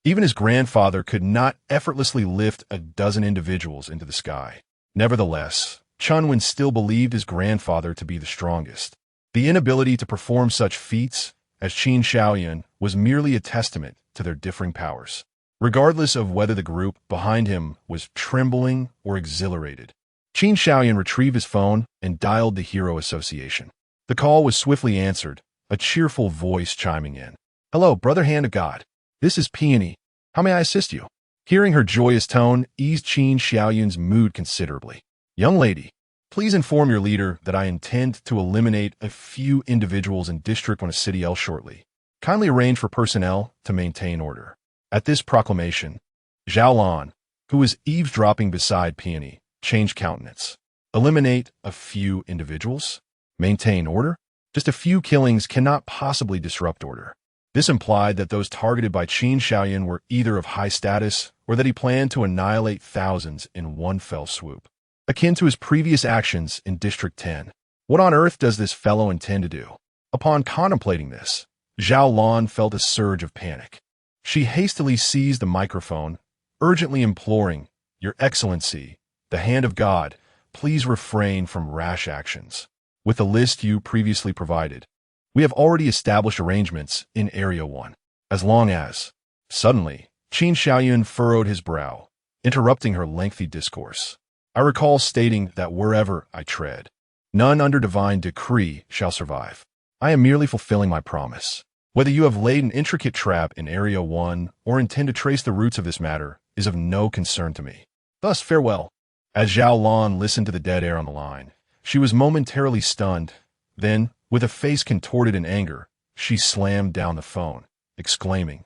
Even his grandfather could not effortlessly lift a dozen individuals into the sky. Nevertheless, Chun Wan still believed his grandfather to be the strongest. The inability to perform such feats as Qin Shaoyun was merely a testament to their differing powers, regardless of whether the group behind him was trembling or exhilarated. Qin Shaoyun retrieved his phone and dialed the Hero Association. The call was swiftly answered, a cheerful voice chiming in. Hello, Brother Hand of God. This is Peony. How may I assist you? Hearing her joyous tone eased Qin Shaoyun's mood considerably. Young lady, please inform your leader that I intend to eliminate a few individuals in District 1 of City L shortly. Kindly arrange for personnel to maintain order. At this proclamation, Zhao Lan, who was eavesdropping beside Peony, changed countenance. Eliminate a few individuals? Maintain order? Just a few killings cannot possibly disrupt order. This implied that those targeted by Qin Shaoyun were either of high status or that he planned to annihilate thousands in one fell swoop. Akin to his previous actions in District 10. What on earth does this fellow intend to do? Upon contemplating this, Zhao Lan felt a surge of panic. She hastily seized the microphone, urgently imploring, "Your Excellency, the hand of God, please refrain from rash actions. With the list you previously provided, we have already established arrangements in Area 1. As long as—" Suddenly, Qin Xiaoyun furrowed his brow, interrupting her lengthy discourse. "I recall stating that wherever I tread, none under divine decree shall survive. I am merely fulfilling my promise. Whether you have laid an intricate trap in Area 1 or intend to trace the roots of this matter is of no concern to me. Thus, farewell." As Zhao Lan listened to the dead air on the line, she was momentarily stunned. Then, with a face contorted in anger, she slammed down the phone, exclaiming,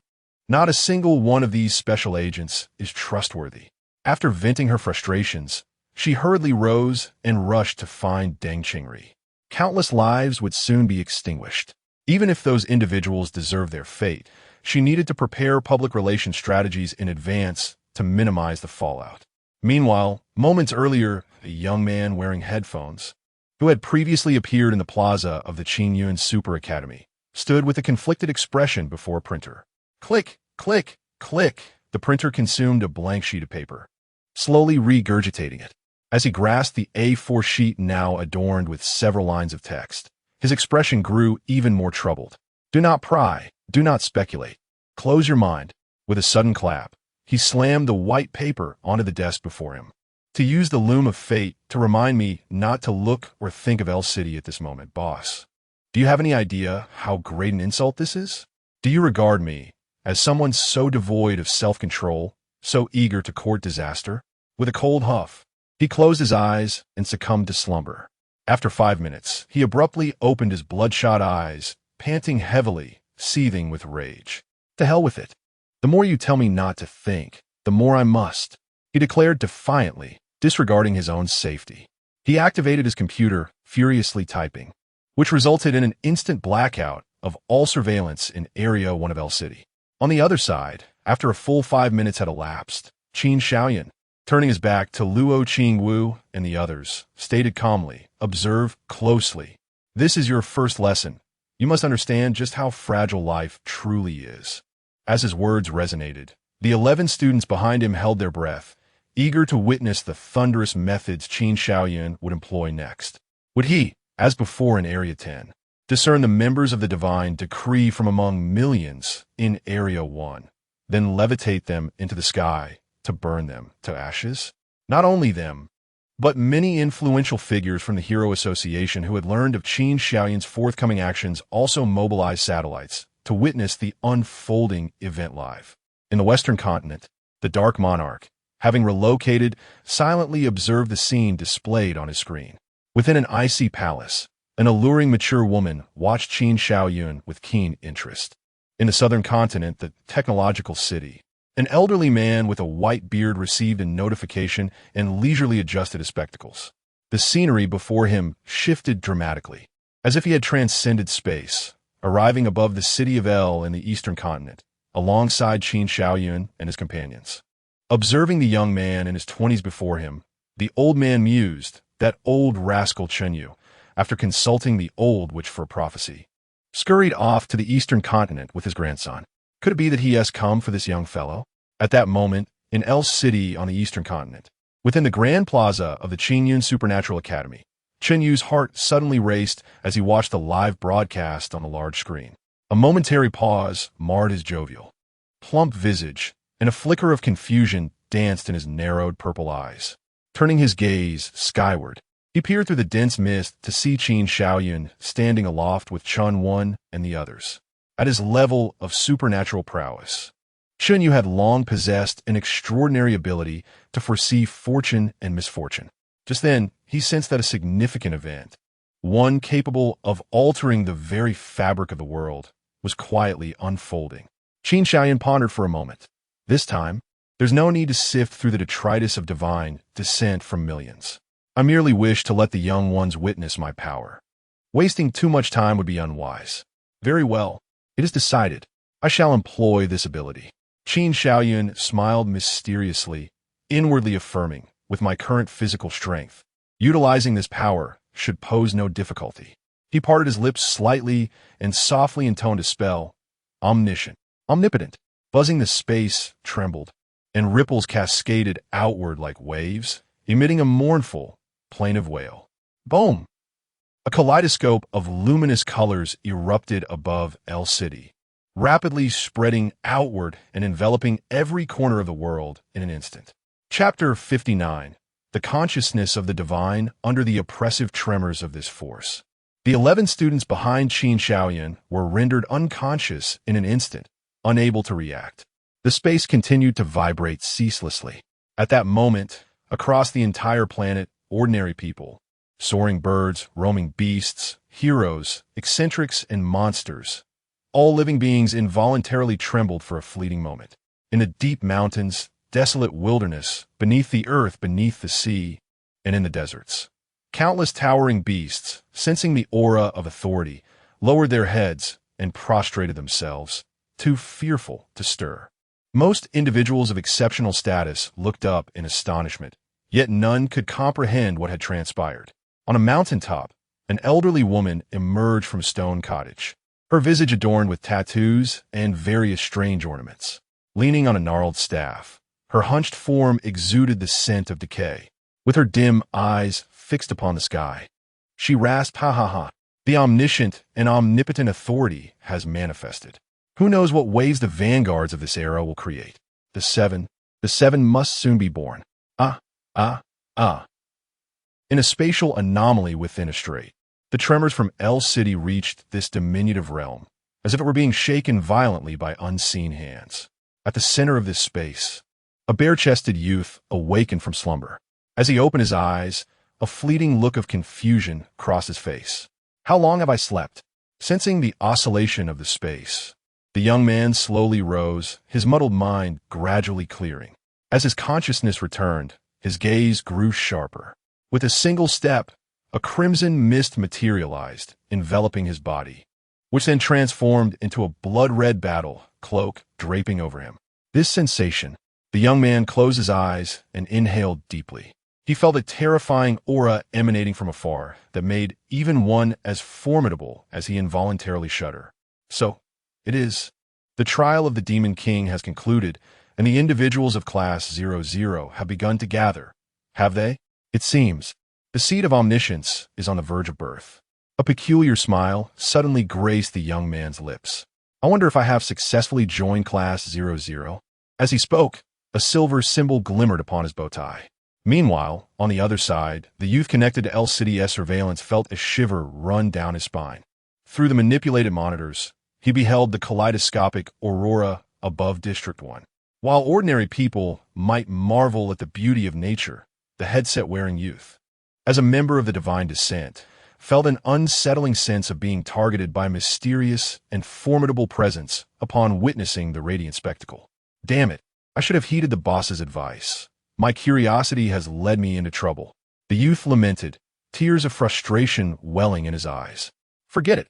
"Not a single one of these special agents is trustworthy." After venting her frustrations, she hurriedly rose and rushed to find Deng Qingri. Countless lives would soon be extinguished. Even if those individuals deserved their fate, she needed to prepare public relations strategies in advance to minimize the fallout. Meanwhile, moments earlier, a young man wearing headphones, who had previously appeared in the plaza of the Qingyun Super Academy, stood with a conflicted expression before a printer. Click, click, click. The printer consumed a blank sheet of paper, slowly regurgitating it. As he grasped the A4 sheet now adorned with several lines of text, his expression grew even more troubled. "Do not pry. Do not speculate. Close your mind." With a sudden clap, he slammed the white paper onto the desk before him. "To use the loom of fate to remind me not to look or think of El City at this moment, boss. Do you have any idea how great an insult this is? Do you regard me as someone so devoid of self-control, so eager to court disaster?" With a cold huff, he closed his eyes and succumbed to slumber. After 5 minutes, he abruptly opened his bloodshot eyes, panting heavily, seething with rage. "To hell with it. The more you tell me not to think, the more I must," he declared defiantly, disregarding his own safety. He activated his computer, furiously typing, which resulted in an instant blackout of all surveillance in Area 1 of El City. On the other side, after a full 5 minutes had elapsed, Qin Xiaoyun, turning his back to Luo Qingwu and the others, stated calmly, "Observe closely. This is your first lesson. You must understand just how fragile life truly is." As his words resonated, the 11 students behind him held their breath, eager to witness the thunderous methods Qin Xiaoyun would employ next. Would he, as before in Area 10, discern the members of the divine decree from among millions in Area 1, then levitate them into the sky to burn them to ashes? Not only them, but many influential figures from the Hero Association who had learned of Qin Xiaoyun's forthcoming actions also mobilized satellites to witness the unfolding event live. In the Western continent, the Dark Monarch, having relocated, silently observed the scene displayed on his screen. Within an icy palace, an alluring mature woman watched Qin Xiaoyun with keen interest. In the southern continent, the technological city, an elderly man with a white beard received a notification and leisurely adjusted his spectacles. The scenery before him shifted dramatically, as if he had transcended space, arriving above the city of El in the eastern continent, alongside Qin Xiaoyun and his companions. Observing the young man in his 20s before him, the old man mused, "That old rascal Chenyu, after consulting the old witch for a prophecy, scurried off to the eastern continent with his grandson. Could it be that he has come for this young fellow?" At that moment, in El City on the eastern continent, within the grand plaza of the Qingyun Supernatural Academy, Chenyu's heart suddenly raced as he watched the live broadcast on the large screen. A momentary pause marred his jovial, plump visage, and a flicker of confusion danced in his narrowed purple eyes. Turning his gaze skyward, he peered through the dense mist to see Qin Xiaoyun standing aloft with Chun Wan and the others. At his level of supernatural prowess, Chenyu had long possessed an extraordinary ability to foresee fortune and misfortune. Just then, he sensed that a significant event, one capable of altering the very fabric of the world, was quietly unfolding. Qin Xiaoyun pondered for a moment. This time, there's no need to sift through the detritus of divine descent from millions. I merely wish to let the young ones witness my power. Wasting too much time would be unwise. Very well. It is decided. I shall employ this ability. Qin Xiaoyun smiled mysteriously, inwardly affirming, with my current physical strength, utilizing this power should pose no difficulty. He parted his lips slightly and softly intoned a spell, omniscient, omnipotent. Buzzing the space trembled, and ripples cascaded outward like waves, emitting a mournful, plaintive wail. Boom! A kaleidoscope of luminous colors erupted above El City, rapidly spreading outward and enveloping every corner of the world in an instant. Chapter 59. The consciousness of the divine under the oppressive tremors of this force. The 11 students behind Qin Shaoyan were rendered unconscious in an instant, unable to react. The space continued to vibrate ceaselessly. At that moment, across the entire planet, ordinary people, soaring birds, roaming beasts, heroes, eccentrics, and monsters, all living beings involuntarily trembled for a fleeting moment. In the deep mountains, desolate wilderness, beneath the earth, beneath the sea, and in the deserts, countless towering beasts, sensing the aura of authority, lowered their heads and prostrated themselves, too fearful to stir. Most individuals of exceptional status looked up in astonishment, yet none could comprehend what had transpired. On a mountaintop, an elderly woman emerged from a stone cottage, her visage adorned with tattoos and various strange ornaments. Leaning on a gnarled staff, her hunched form exuded the scent of decay. With her dim eyes fixed upon the sky, she rasped, "Ha ha ha! The omniscient and omnipotent authority has manifested. Who knows what waves the vanguards of this era will create? The seven must soon be born. Ah, ah, ah." In a spatial anomaly within a strait, the tremors from El City reached this diminutive realm, as if it were being shaken violently by unseen hands. At the center of this space, a bare-chested youth awakened from slumber. As he opened his eyes, a fleeting look of confusion crossed his face. "How long have I slept?" Sensing the oscillation of the space, the young man slowly rose, his muddled mind gradually clearing. As his consciousness returned, his gaze grew sharper. With a single step, a crimson mist materialized, enveloping his body, which then transformed into a blood-red battle cloak draping over him. This sensation, the young man closed his eyes and inhaled deeply. He felt a terrifying aura emanating from afar that made even one as formidable as he involuntarily shudder. So, it is. The trial of the Demon King has concluded, and the individuals of Class 00 have begun to gather. Have they? It seems. The seed of omniscience is on the verge of birth. A peculiar smile suddenly graced the young man's lips. "I wonder if I have successfully joined Class 00. As he spoke, a silver symbol glimmered upon his bow tie. Meanwhile, on the other side, the youth connected to El City surveillance felt a shiver run down his spine. Through the manipulated monitors, he beheld the kaleidoscopic aurora above District 1. While ordinary people might marvel at the beauty of nature, the headset-wearing youth, as a member of the divine descent, felt an unsettling sense of being targeted by a mysterious and formidable presence upon witnessing the radiant spectacle. "Damn it, I should have heeded the boss's advice. My curiosity has led me into trouble." The youth lamented, tears of frustration welling in his eyes. "Forget it.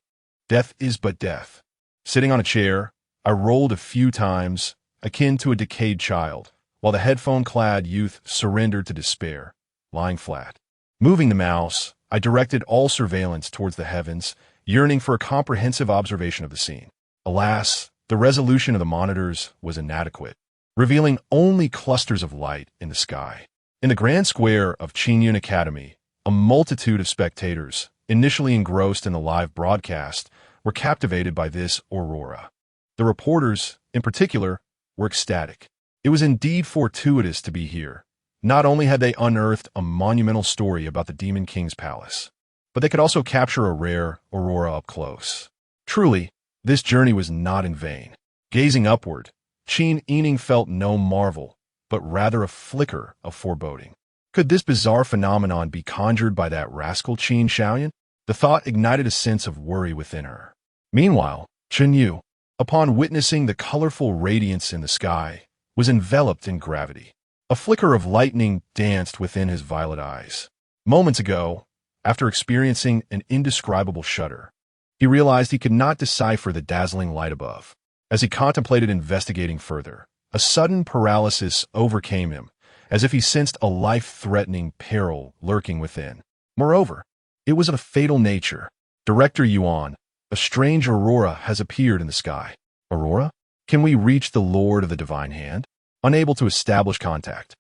Death is but death." Sitting on a chair, I rolled a few times, akin to a decayed child, while the headphone-clad youth surrendered to despair, lying flat. Moving the mouse, I directed all surveillance towards the heavens, yearning for a comprehensive observation of the scene. Alas, the resolution of the monitors was inadequate, revealing only clusters of light in the sky. In the grand square of Qingyun Academy, a multitude of spectators, initially engrossed in the live broadcast, were captivated by this aurora. The reporters, in particular, were ecstatic. It was indeed fortuitous to be here. Not only had they unearthed a monumental story about the Demon King's palace, but they could also capture a rare aurora up close. Truly, this journey was not in vain. Gazing upward, Qin Yining felt no marvel, but rather a flicker of foreboding. Could this bizarre phenomenon be conjured by that rascal Qin Shaoyan? The thought ignited a sense of worry within her. Meanwhile, Chen Yu, upon witnessing the colorful radiance in the sky, was enveloped in gravity. A flicker of lightning danced within his violet eyes. Moments ago, after experiencing an indescribable shudder, he realized he could not decipher the dazzling light above. As he contemplated investigating further, a sudden paralysis overcame him, as if he sensed a life-threatening peril lurking within. Moreover, it was of a fatal nature. "Director Yuan, a strange aurora has appeared in the sky." "Aurora? Can we reach the Lord of the Divine Hand? Unable to establish contact.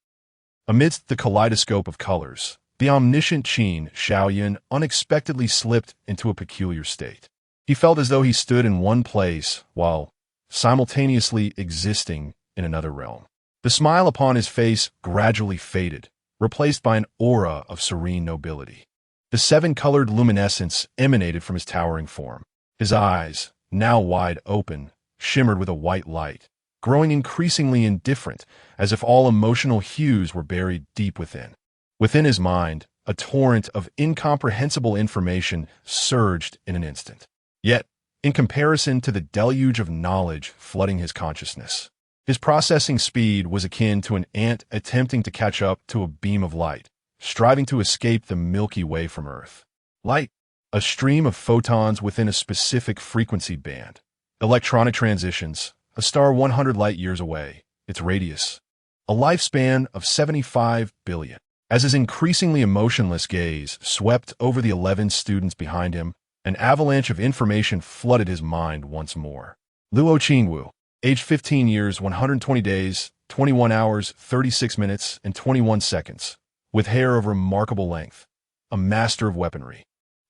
Amidst the kaleidoscope of colors, the omniscient Qin Shaoyun unexpectedly slipped into a peculiar state. He felt as though he stood in one place while simultaneously existing in another realm. The smile upon his face gradually faded, replaced by an aura of serene nobility. The seven-colored luminescence emanated from his towering form. His eyes, now wide open, shimmered with a white light, growing increasingly indifferent, as if all emotional hues were buried deep within. Within his mind, a torrent of incomprehensible information surged in an instant. Yet, in comparison to the deluge of knowledge flooding his consciousness, his processing speed was akin to an ant attempting to catch up to a beam of light, striving to escape the Milky Way from Earth. Light, a stream of photons within a specific frequency band. Electronic transitions, a star 100 light-years away, its radius, a lifespan of 75 billion. As his increasingly emotionless gaze swept over the 11 students behind him, an avalanche of information flooded his mind once more. Luo Qingwu, age 15 years, 120 days, 21 hours, 36 minutes, and 21 seconds, with hair of remarkable length, a master of weaponry,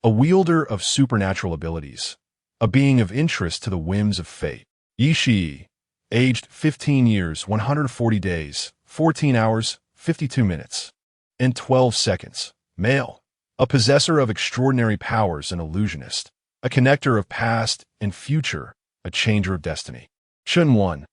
a wielder of supernatural abilities, a being of interest to the whims of fate. Yi Shi, aged 15 years, 140 days, 14 hours, 52 minutes, and 12 seconds, male, a possessor of extraordinary powers, an illusionist, a connector of past and future, a changer of destiny. Chun Wan,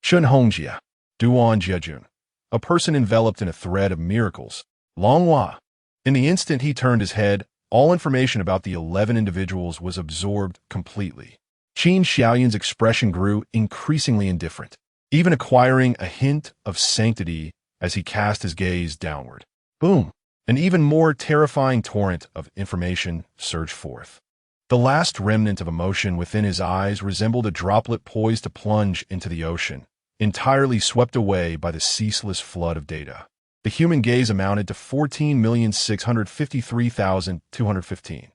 Chun Hongjia, Duan Jiajun, a person enveloped in a thread of miracles. Long Hua. In the instant he turned his head, all information about the 11 individuals was absorbed completely. Qin Xiaoyun's expression grew increasingly indifferent, even acquiring a hint of sanctity as he cast his gaze downward. Boom! An even more terrifying torrent of information surged forth. The last remnant of emotion within his eyes resembled a droplet poised to plunge into the ocean, entirely swept away by the ceaseless flood of data. The human gaze amounted to 14,653,215,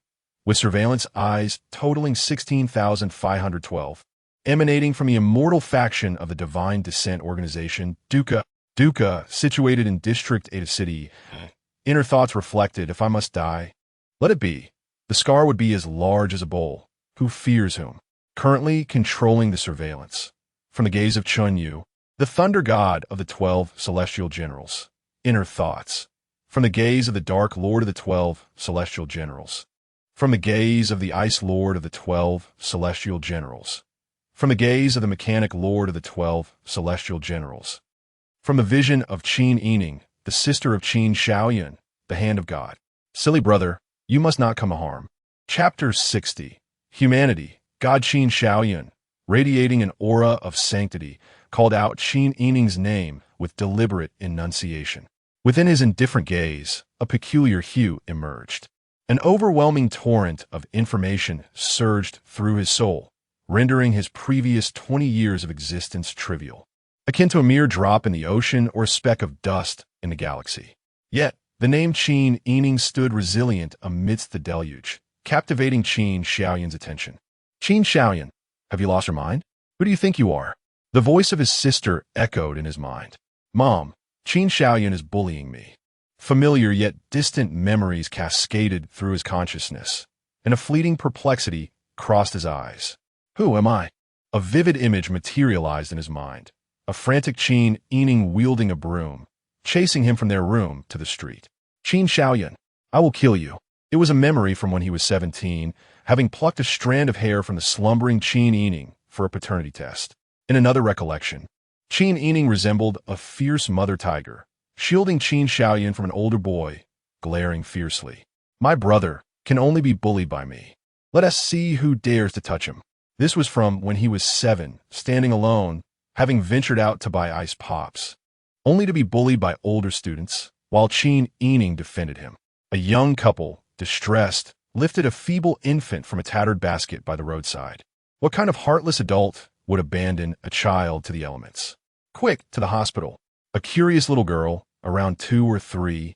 with surveillance eyes totaling 16,512, emanating from the immortal faction of the Divine Descent Organization, Dukkha, situated in District Eta City. Inner thoughts reflected, if I must die, let it be. The scar would be as large as a bowl. Who fears whom? Currently controlling the surveillance. From the gaze of Chun Yu, the thunder god of the 12 celestial generals. Inner thoughts. From the gaze of the dark lord of the 12 celestial generals. From the gaze of the ice lord of the 12 celestial generals. From the gaze of the mechanic lord of the 12 celestial generals. From the vision of Qin Yining, the sister of Qin Shaoyun, the hand of God. Silly brother, you must not come a harm. Chapter 60. Humanity. God Qin Shaoyun, radiating an aura of sanctity, called out Qin Yining's name with deliberate enunciation. Within his indifferent gaze, a peculiar hue emerged. An overwhelming torrent of information surged through his soul, rendering his previous 20 years of existence trivial, akin to a mere drop in the ocean or a speck of dust in the galaxy. Yet, the name Qin Yining stood resilient amidst the deluge, captivating Qin Xiaoyun's attention. Qin Xiaoyun, have you lost your mind? Who do you think you are? The voice of his sister echoed in his mind. Mom, Qin Xiaoyun is bullying me. Familiar yet distant memories cascaded through his consciousness, and a fleeting perplexity crossed his eyes. Who am I? A vivid image materialized in his mind. A frantic Qin Yining wielding a broom, chasing him from their room to the street. Qin Xiaoyun, I will kill you. It was a memory from when he was 17, having plucked a strand of hair from the slumbering Qin Yining for a paternity test. In another recollection, Qin Yining resembled a fierce mother tiger, shielding Qin Xiaoyun from an older boy, glaring fiercely. My brother can only be bullied by me. Let us see who dares to touch him. This was from when he was 7, standing alone, having ventured out to buy ice pops, only to be bullied by older students, while Qin Yining defended him. A young couple, distressed, lifted a feeble infant from a tattered basket by the roadside. What kind of heartless adult would abandon a child to the elements? Quick, to the hospital. A curious little girl, around 2 or 3,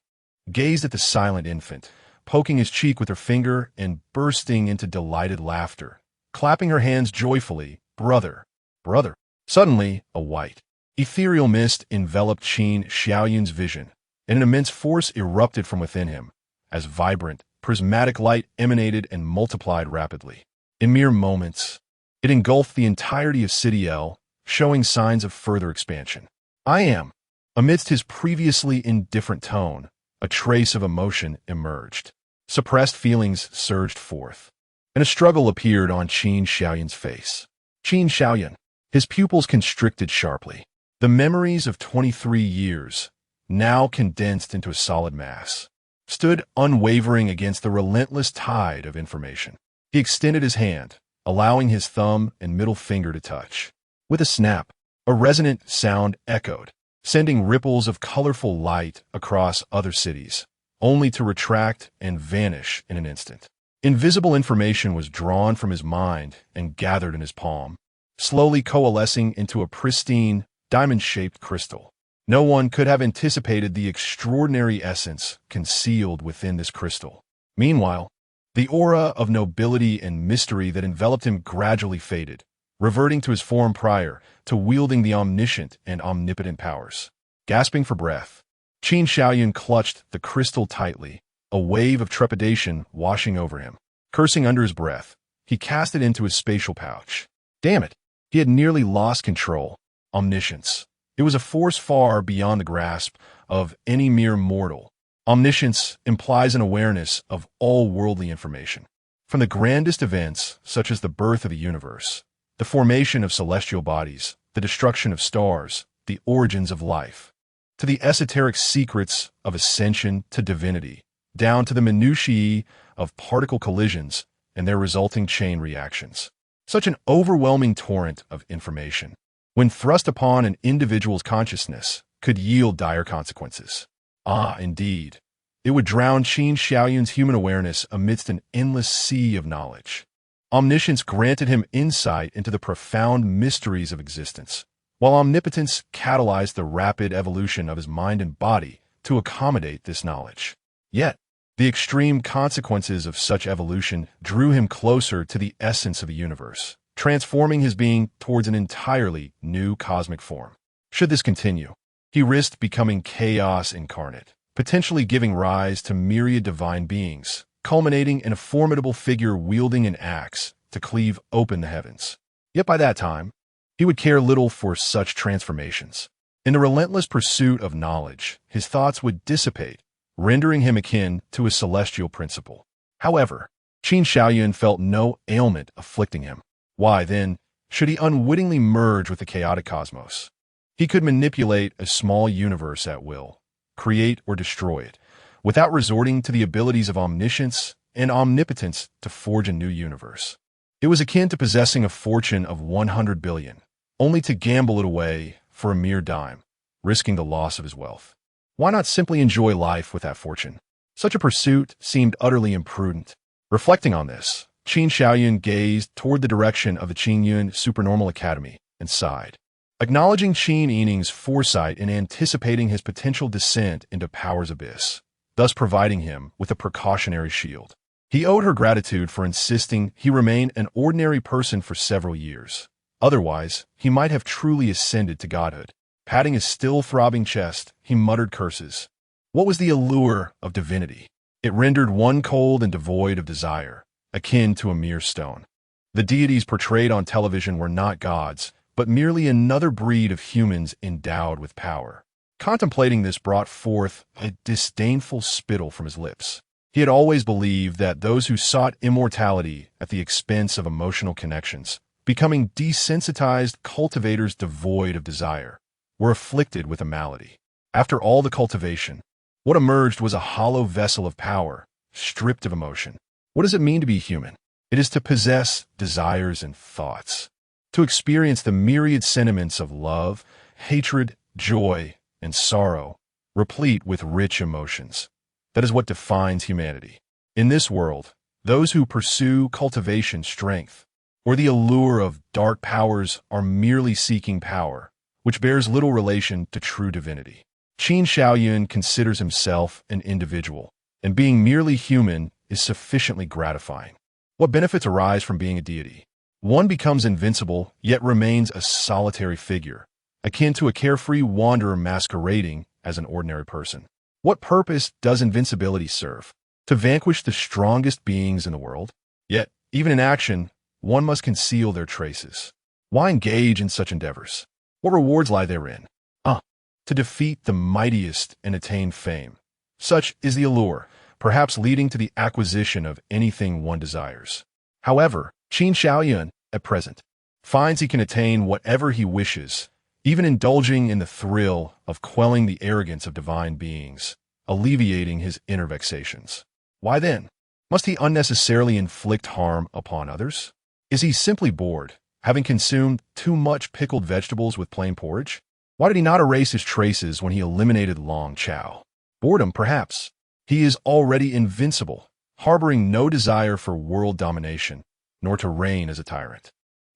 gazed at the silent infant, poking his cheek with her finger and bursting into delighted laughter, clapping her hands joyfully. Brother, brother, Suddenly, a white, ethereal mist enveloped Qin Xiaoyun's vision, and an immense force erupted from within him, as vibrant, prismatic light emanated and multiplied rapidly. In mere moments, it engulfed the entirety of City L, showing signs of further expansion. I am. Amidst his previously indifferent tone, a trace of emotion emerged. Suppressed feelings surged forth, and a struggle appeared on Qin Xiaoyun's face. Qin Xiaoyun, his pupils constricted sharply. The memories of 23 years, now condensed into a solid mass, stood unwavering against the relentless tide of information. He extended his hand, allowing his thumb and middle finger to touch. With a snap, a resonant sound echoed, sending ripples of colorful light across other cities, only to retract and vanish in an instant. Invisible information was drawn from his mind and gathered in his palm, slowly coalescing into a pristine, diamond-shaped crystal. No one could have anticipated the extraordinary essence concealed within this crystal. Meanwhile, the aura of nobility and mystery that enveloped him gradually faded, reverting to his form prior to wielding the omniscient and omnipotent powers. Gasping for breath, Qin Xiaoyun clutched the crystal tightly, a wave of trepidation washing over him. Cursing under his breath, he cast it into his spatial pouch. Damn it! He had nearly lost control. Omniscience. It was a force far beyond the grasp of any mere mortal. Omniscience implies an awareness of all worldly information. From the grandest events, such as the birth of the universe, the formation of celestial bodies, the destruction of stars, the origins of life, to the esoteric secrets of ascension to divinity, down to the minutiae of particle collisions and their resulting chain reactions. Such an overwhelming torrent of information, when thrust upon an individual's consciousness, could yield dire consequences. Ah, indeed. It would drown Qin Xiaoyun's human awareness amidst an endless sea of knowledge. Omniscience granted him insight into the profound mysteries of existence, while omnipotence catalyzed the rapid evolution of his mind and body to accommodate this knowledge. Yet, the extreme consequences of such evolution drew him closer to the essence of the universe, transforming his being towards an entirely new cosmic form. Should this continue, he risked becoming chaos incarnate, potentially giving rise to myriad divine beings, culminating in a formidable figure wielding an axe to cleave open the heavens. Yet by that time, he would care little for such transformations. In the relentless pursuit of knowledge, his thoughts would dissipate, rendering him akin to a celestial principle. However, Qin Xiaoyun felt no ailment afflicting him. Why, then, should he unwittingly merge with the chaotic cosmos? He could manipulate a small universe at will, create or destroy it, without resorting to the abilities of omniscience and omnipotence to forge a new universe. It was akin to possessing a fortune of 100 billion, only to gamble it away for a mere dime, risking the loss of his wealth. Why not simply enjoy life with that fortune? Such a pursuit seemed utterly imprudent. Reflecting on this, Qin Xiaoyun gazed toward the direction of the Qingyun Supernormal Academy and sighed. Acknowledging Qin Yining's foresight in anticipating his potential descent into power's abyss, thus providing him with a precautionary shield. He owed her gratitude for insisting he remain an ordinary person for several years. Otherwise, he might have truly ascended to godhood. Patting his still-throbbing chest, he muttered curses. What was the allure of divinity? It rendered one cold and devoid of desire, akin to a mere stone. The deities portrayed on television were not gods, but merely another breed of humans endowed with power. Contemplating this brought forth a disdainful spittle from his lips. He had always believed that those who sought immortality at the expense of emotional connections, becoming desensitized cultivators devoid of desire, were afflicted with a malady. After all the cultivation, what emerged was a hollow vessel of power, stripped of emotion. What does it mean to be human? It is to possess desires and thoughts, to experience the myriad sentiments of love, hatred, joy, and sorrow, replete with rich emotions. That is what defines humanity. In this world, those who pursue cultivation strength, or the allure of dark powers are merely seeking power, which bears little relation to true divinity. Qin Xiaoyun considers himself an individual, and being merely human is sufficiently gratifying. What benefits arise from being a deity? One becomes invincible, yet remains a solitary figure, akin to a carefree wanderer masquerading as an ordinary person. What purpose does invincibility serve? To vanquish the strongest beings in the world? Yet, even in action, one must conceal their traces. Why engage in such endeavors? What rewards lie therein? To defeat the mightiest and attain fame. Such is the allure, perhaps leading to the acquisition of anything one desires. However, Qin Shaoyun, at present, finds he can attain whatever he wishes, even indulging in the thrill of quelling the arrogance of divine beings, alleviating his inner vexations. Why then? Must he unnecessarily inflict harm upon others? Is he simply bored, having consumed too much pickled vegetables with plain porridge? Why did he not erase his traces when he eliminated Long Chow? Boredom, perhaps. He is already invincible, harboring no desire for world domination, nor to reign as a tyrant,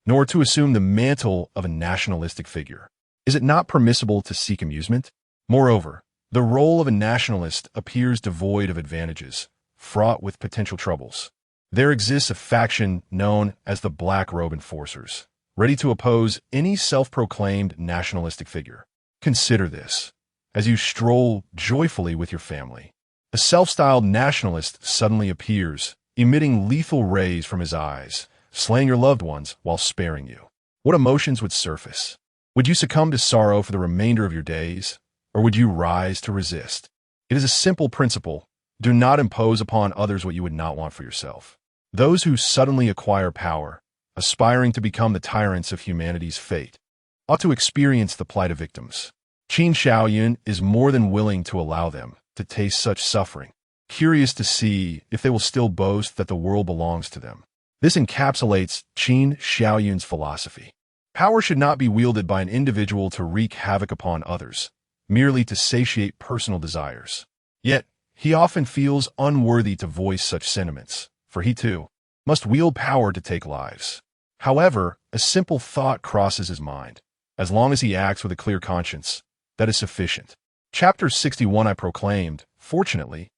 nor to assume the mantle of a nationalistic figure. Is it not permissible to seek amusement? Moreover, the role of a nationalist appears devoid of advantages, fraught with potential troubles. There exists a faction known as the Black Robe Enforcers, ready to oppose any self-proclaimed nationalistic figure. Consider this. As you stroll joyfully with your family, a self-styled nationalist suddenly appears, emitting lethal rays from his eyes, slaying your loved ones while sparing you. What emotions would surface? Would you succumb to sorrow for the remainder of your days, or would you rise to resist? It is a simple principle. Do not impose upon others what you would not want for yourself. Those who suddenly acquire power, aspiring to become the tyrants of humanity's fate, ought to experience the plight of victims. Qin Shaoyun is more than willing to allow them to taste such suffering, curious to see if they will still boast that the world belongs to them. This encapsulates Qin Shaoyun's philosophy. Power should not be wielded by an individual to wreak havoc upon others, merely to satiate personal desires. Yet, he often feels unworthy to voice such sentiments, for he too must wield power to take lives. However, a simple thought crosses his mind. As long as he acts with a clear conscience, that is sufficient. Chapter 61 I proclaimed, fortunately,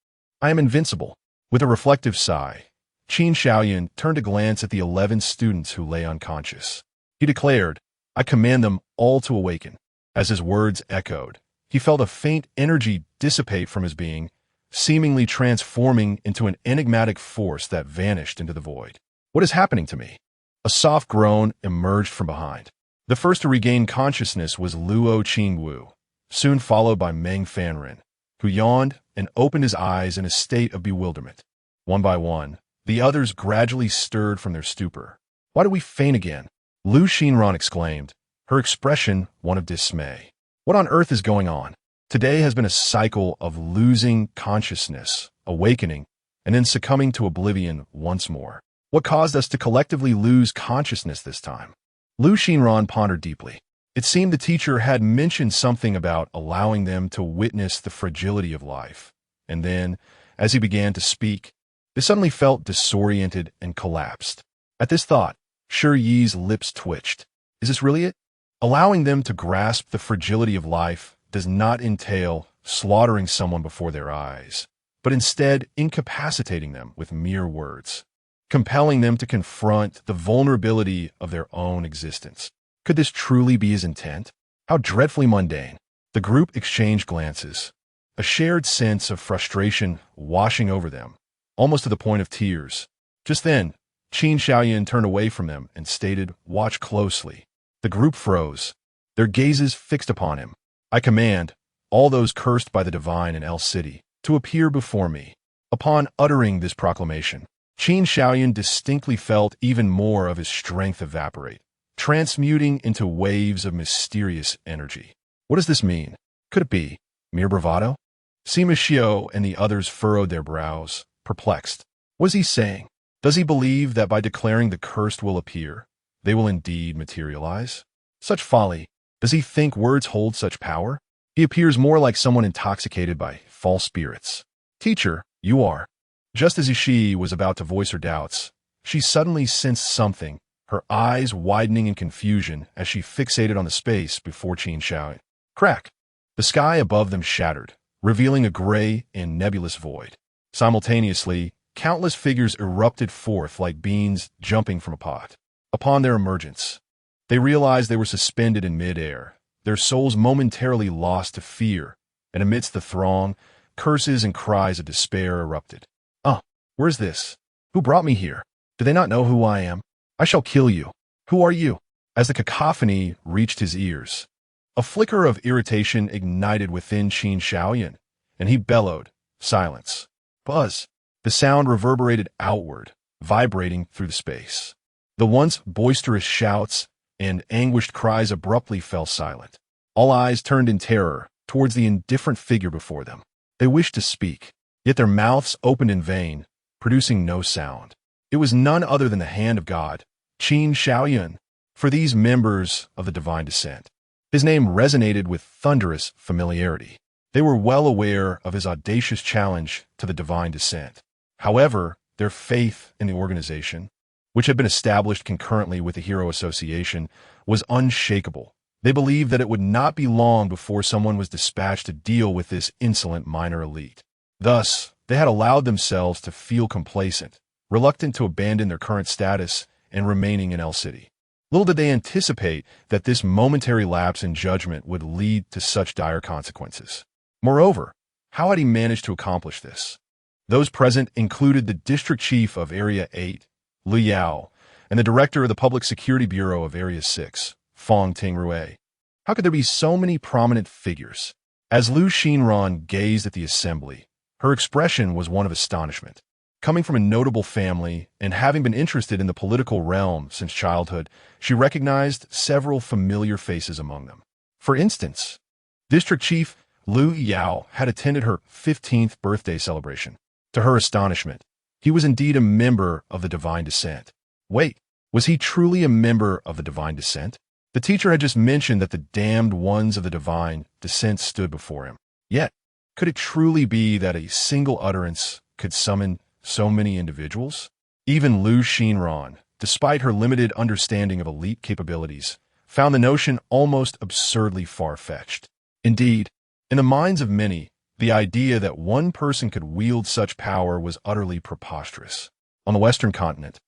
I am invincible. With a reflective sigh, Qin Shaoyun turned to glance at the 11 students who lay unconscious. He declared, I command them all to awaken. As his words echoed, he felt a faint energy dissipate from his being, seemingly transforming into an enigmatic force that vanished into the void. What is happening to me? A soft groan emerged from behind. The first to regain consciousness was Luo Qingwu, soon followed by Meng Fanren, who yawned and opened his eyes in a state of bewilderment. One by one, the others gradually stirred from their stupor. Why do we faint again? Lu Xinran exclaimed, her expression one of dismay. What on earth is going on? Today has been a cycle of losing consciousness, awakening, and then succumbing to oblivion once more. What caused us to collectively lose consciousness this time? Lu Xinran pondered deeply. It seemed the teacher had mentioned something about allowing them to witness the fragility of life. And then, as he began to speak, they suddenly felt disoriented and collapsed. At this thought, Shi Yi's lips twitched. Is this really it? Allowing them to grasp the fragility of life does not entail slaughtering someone before their eyes, but instead incapacitating them with mere words, compelling them to confront the vulnerability of their own existence. Could this truly be his intent? How dreadfully mundane. The group exchanged glances, a shared sense of frustration washing over them, almost to the point of tears. Just then, Qin Shaoyun turned away from them and stated, watch closely. The group froze, their gazes fixed upon him. I command all those cursed by the divine in El City to appear before me. Upon uttering this proclamation, Qin Shaoyun distinctly felt even more of his strength evaporate, transmuting into waves of mysterious energy. What does this mean? Could it be mere bravado? Sima Xiao and the others furrowed their brows, perplexed. What is he saying? Does he believe that by declaring the cursed will appear, they will indeed materialize? Such folly. Does he think words hold such power? He appears more like someone intoxicated by false spirits. Teacher, you are. Just as Ishi was about to voice her doubts, she suddenly sensed something, her eyes widening in confusion as she fixated on the space before Qin Shaoyun. Crack! The sky above them shattered, revealing a gray and nebulous void. Simultaneously, countless figures erupted forth like beans jumping from a pot. Upon their emergence, they realized they were suspended in mid-air, their souls momentarily lost to fear, and amidst the throng, curses and cries of despair erupted. Where's this? Who brought me here? Do they not know who I am? I shall kill you. Who are you? As the cacophony reached his ears, a flicker of irritation ignited within Qin Shaoyan, and he bellowed, "Silence!" Buzz! The sound reverberated outward, vibrating through the space. The once boisterous shouts and anguished cries abruptly fell silent. All eyes turned in terror towards the indifferent figure before them. They wished to speak, yet their mouths opened in vain, producing no sound. It was none other than the hand of God, Qin Shaoyan, for these members of the divine descent. His name resonated with thunderous familiarity. They were well aware of his audacious challenge to the divine descent. However, their faith in the organization, which had been established concurrently with the Hero Association, was unshakable. They believed that it would not be long before someone was dispatched to deal with this insolent minor elite. Thus, they had allowed themselves to feel complacent, reluctant to abandon their current status and remaining in El City. Little did they anticipate that this momentary lapse in judgment would lead to such dire consequences. Moreover, how had he managed to accomplish this? Those present included the district chief of Area 8, Liu Yao, and the director of the Public Security Bureau of Area 6, Fong Tingrui. How could there be so many prominent figures? As Liu Xinran gazed at the assembly, her expression was one of astonishment. Coming from a notable family and having been interested in the political realm since childhood, she recognized several familiar faces among them. For instance, District Chief Liu Yao had attended her 15th birthday celebration. To her astonishment, he was indeed a member of the divine descent. Wait, was he truly a member of the divine descent? The teacher had just mentioned that the damned ones of the divine descent stood before him. Yet, could it truly be that a single utterance could summon so many individuals? Even Liu Xinran, despite her limited understanding of elite capabilities, found the notion almost absurdly far-fetched. Indeed, in the minds of many, the idea that one person could wield such power was utterly preposterous. On the Western continent,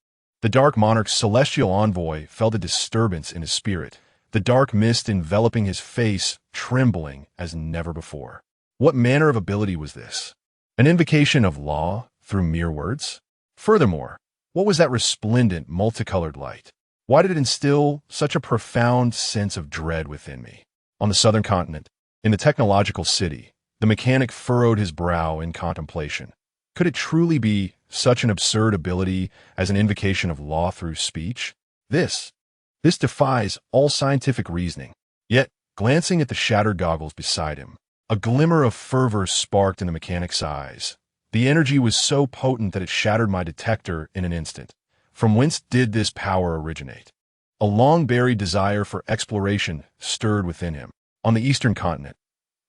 the Dark Monarch's celestial envoy felt a disturbance in his spirit, the dark mist enveloping his face trembling as never before. What manner of ability was this? An invocation of law through mere words? Furthermore, what was that resplendent, multicolored light? Why did it instill such a profound sense of dread within me? On the southern continent, in the technological city, the mechanic furrowed his brow in contemplation. Could it truly be such an absurd ability as an invocation of law through speech? This defies all scientific reasoning. Yet, glancing at the shattered goggles beside him, a glimmer of fervor sparked in the mechanic's eyes. The energy was so potent that it shattered my detector in an instant. From whence did this power originate? A long-buried desire for exploration stirred within him. On the eastern continent,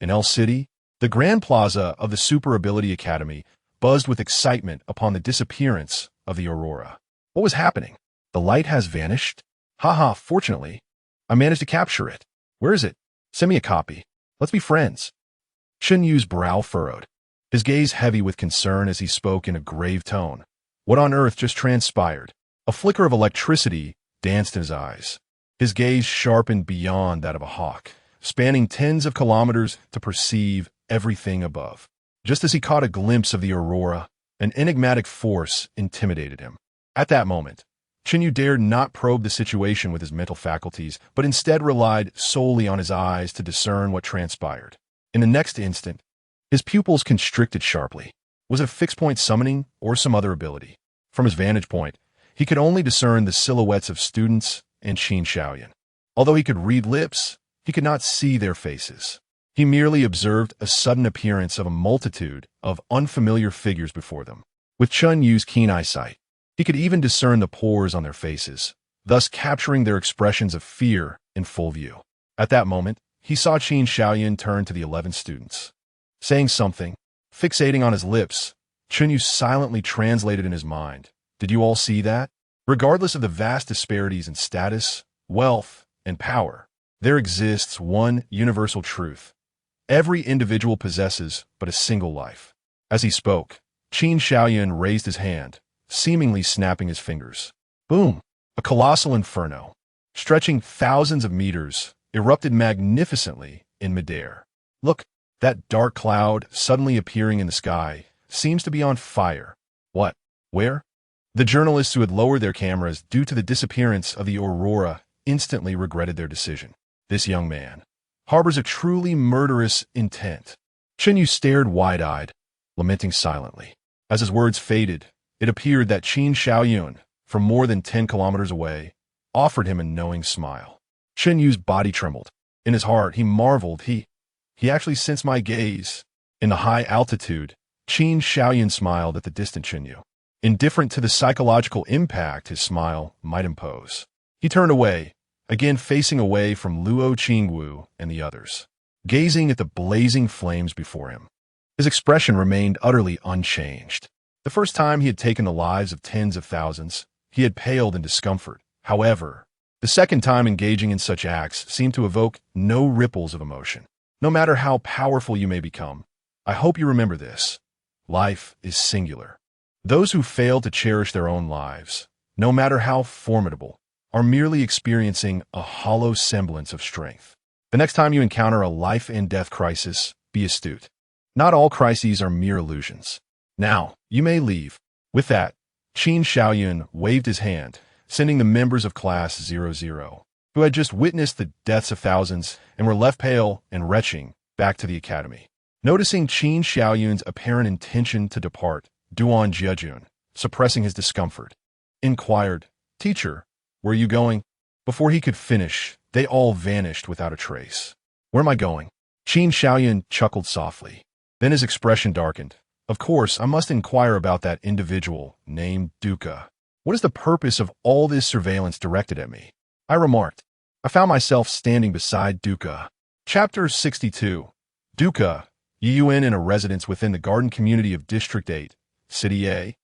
in El City, the Grand Plaza of the Super Ability Academy buzzed with excitement upon the disappearance of the Aurora. What was happening? The light has vanished? Haha, fortunately, I managed to capture it. Where is it? Send me a copy. Let's be friends. Chen Yu's brow furrowed, his gaze heavy with concern as he spoke in a grave tone. What on earth just transpired? A flicker of electricity danced in his eyes. His gaze sharpened beyond that of a hawk, spanning tens of kilometers to perceive everything above. Just as he caught a glimpse of the Aurora, an enigmatic force intimidated him. At that moment, Chen Yu dared not probe the situation with his mental faculties, but instead relied solely on his eyes to discern what transpired. In the next instant, his pupils constricted sharply. Was it a fixed-point summoning or some other ability? From his vantage point, he could only discern the silhouettes of students and Qin Shaoyan. Although he could read lips, he could not see their faces. He merely observed a sudden appearance of a multitude of unfamiliar figures before them. With Chen Yu's keen eyesight, he could even discern the pores on their faces, thus capturing their expressions of fear in full view. At that moment, he saw Qin Shaoyan turn to the 11 students. Saying something, fixating on his lips, Chen Yu silently translated in his mind. Did you all see that? Regardless of the vast disparities in status, wealth, and power, there exists one universal truth. Every individual possesses but a single life. As he spoke, Qin Shaoyan raised his hand, seemingly snapping his fingers. Boom! A A colossal inferno, stretching thousands of meters, erupted magnificently in midair. Look, that dark cloud suddenly appearing in the sky seems to be on fire. What? Where? The journalists who had lowered their cameras due to the disappearance of the aurora instantly regretted their decision. This young man harbors a truly murderous intent. Yu stared wide-eyed, lamenting silently. As his words faded, it appeared that Xiaoyun, from more than 10 kilometers away, offered him a knowing smile. Yu's body trembled. In his heart, he marveled. He actually sensed my gaze. In the high altitude, Xiaoyun smiled at the distant Yu, indifferent to the psychological impact his smile might impose. He turned away, again facing away from Luo Qingwu and the others, gazing at the blazing flames before him. His expression remained utterly unchanged. The first time he had taken the lives of tens of thousands, he had paled in discomfort. However, the second time engaging in such acts seemed to evoke no ripples of emotion. No matter how powerful you may become, I hope you remember this. Life is singular. Those who fail to cherish their own lives, no matter how formidable, are merely experiencing a hollow semblance of strength. The next time you encounter a life and death crisis, be astute. Not all crises are mere illusions. Now, you may leave. With that, Xiaoyun waved his hand, sending the members of Class 00, who had just witnessed the deaths of thousands and were left pale and retching, back to the academy. Noticing Xiaoyun's apparent intention to depart, Duan Jiejun, suppressing his discomfort, inquired, "Teacher, where are you going?" Before he could finish, they all vanished without a trace. "Where am I going?" Xiaoyun chuckled softly. Then his expression darkened. "Of course, I must inquire about that individual named Duca. What is the purpose of all this surveillance directed at me?" I remarked. I found myself standing beside Duca. Chapter 62. Duca, Yun in a residence within the garden community of District 8, City A.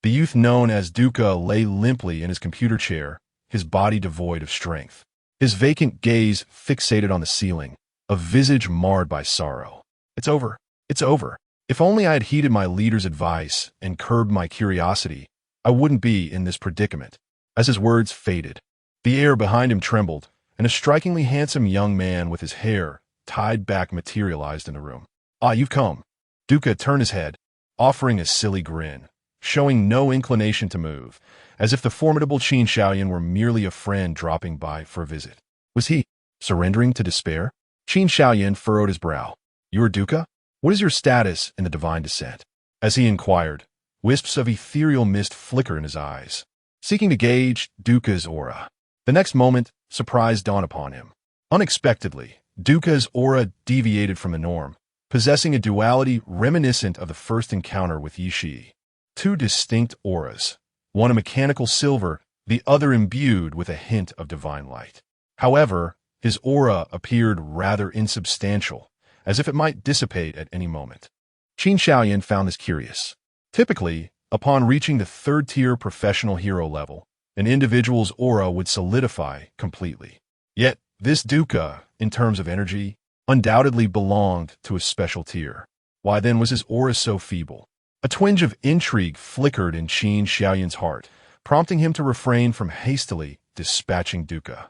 The youth known as Duca lay limply in his computer chair, his body devoid of strength. His vacant gaze fixated on the ceiling, a visage marred by sorrow. "It's over. It's over. If only I had heeded my leader's advice and curbed my curiosity, I wouldn't be in this predicament." As his words faded, the air behind him trembled, and a strikingly handsome young man with his hair tied back materialized in the room. "Ah, you've come." Duca turned his head, offering a silly grin, showing no inclination to move, as if the formidable Xiaoyun were merely a friend dropping by for a visit. Was he surrendering to despair? Xiaoyun furrowed his brow. "You are Duca? What is your status in the divine descent?" As he inquired, wisps of ethereal mist flickered in his eyes, seeking to gauge Duca's aura. The next moment, surprise dawned upon him. Unexpectedly, Duca's aura deviated from the norm, possessing a duality reminiscent of the first encounter with Yishi. Two distinct auras, one a mechanical silver, the other imbued with a hint of divine light. However, his aura appeared rather insubstantial, as if it might dissipate at any moment. Xiaoyun found this curious. Typically, upon reaching the third-tier professional hero level, an individual's aura would solidify completely. Yet, this Duca, in terms of energy, undoubtedly belonged to a special tier. Why then was his aura so feeble? A twinge of intrigue flickered in Xiaoyun's heart, prompting him to refrain from hastily dispatching Duca.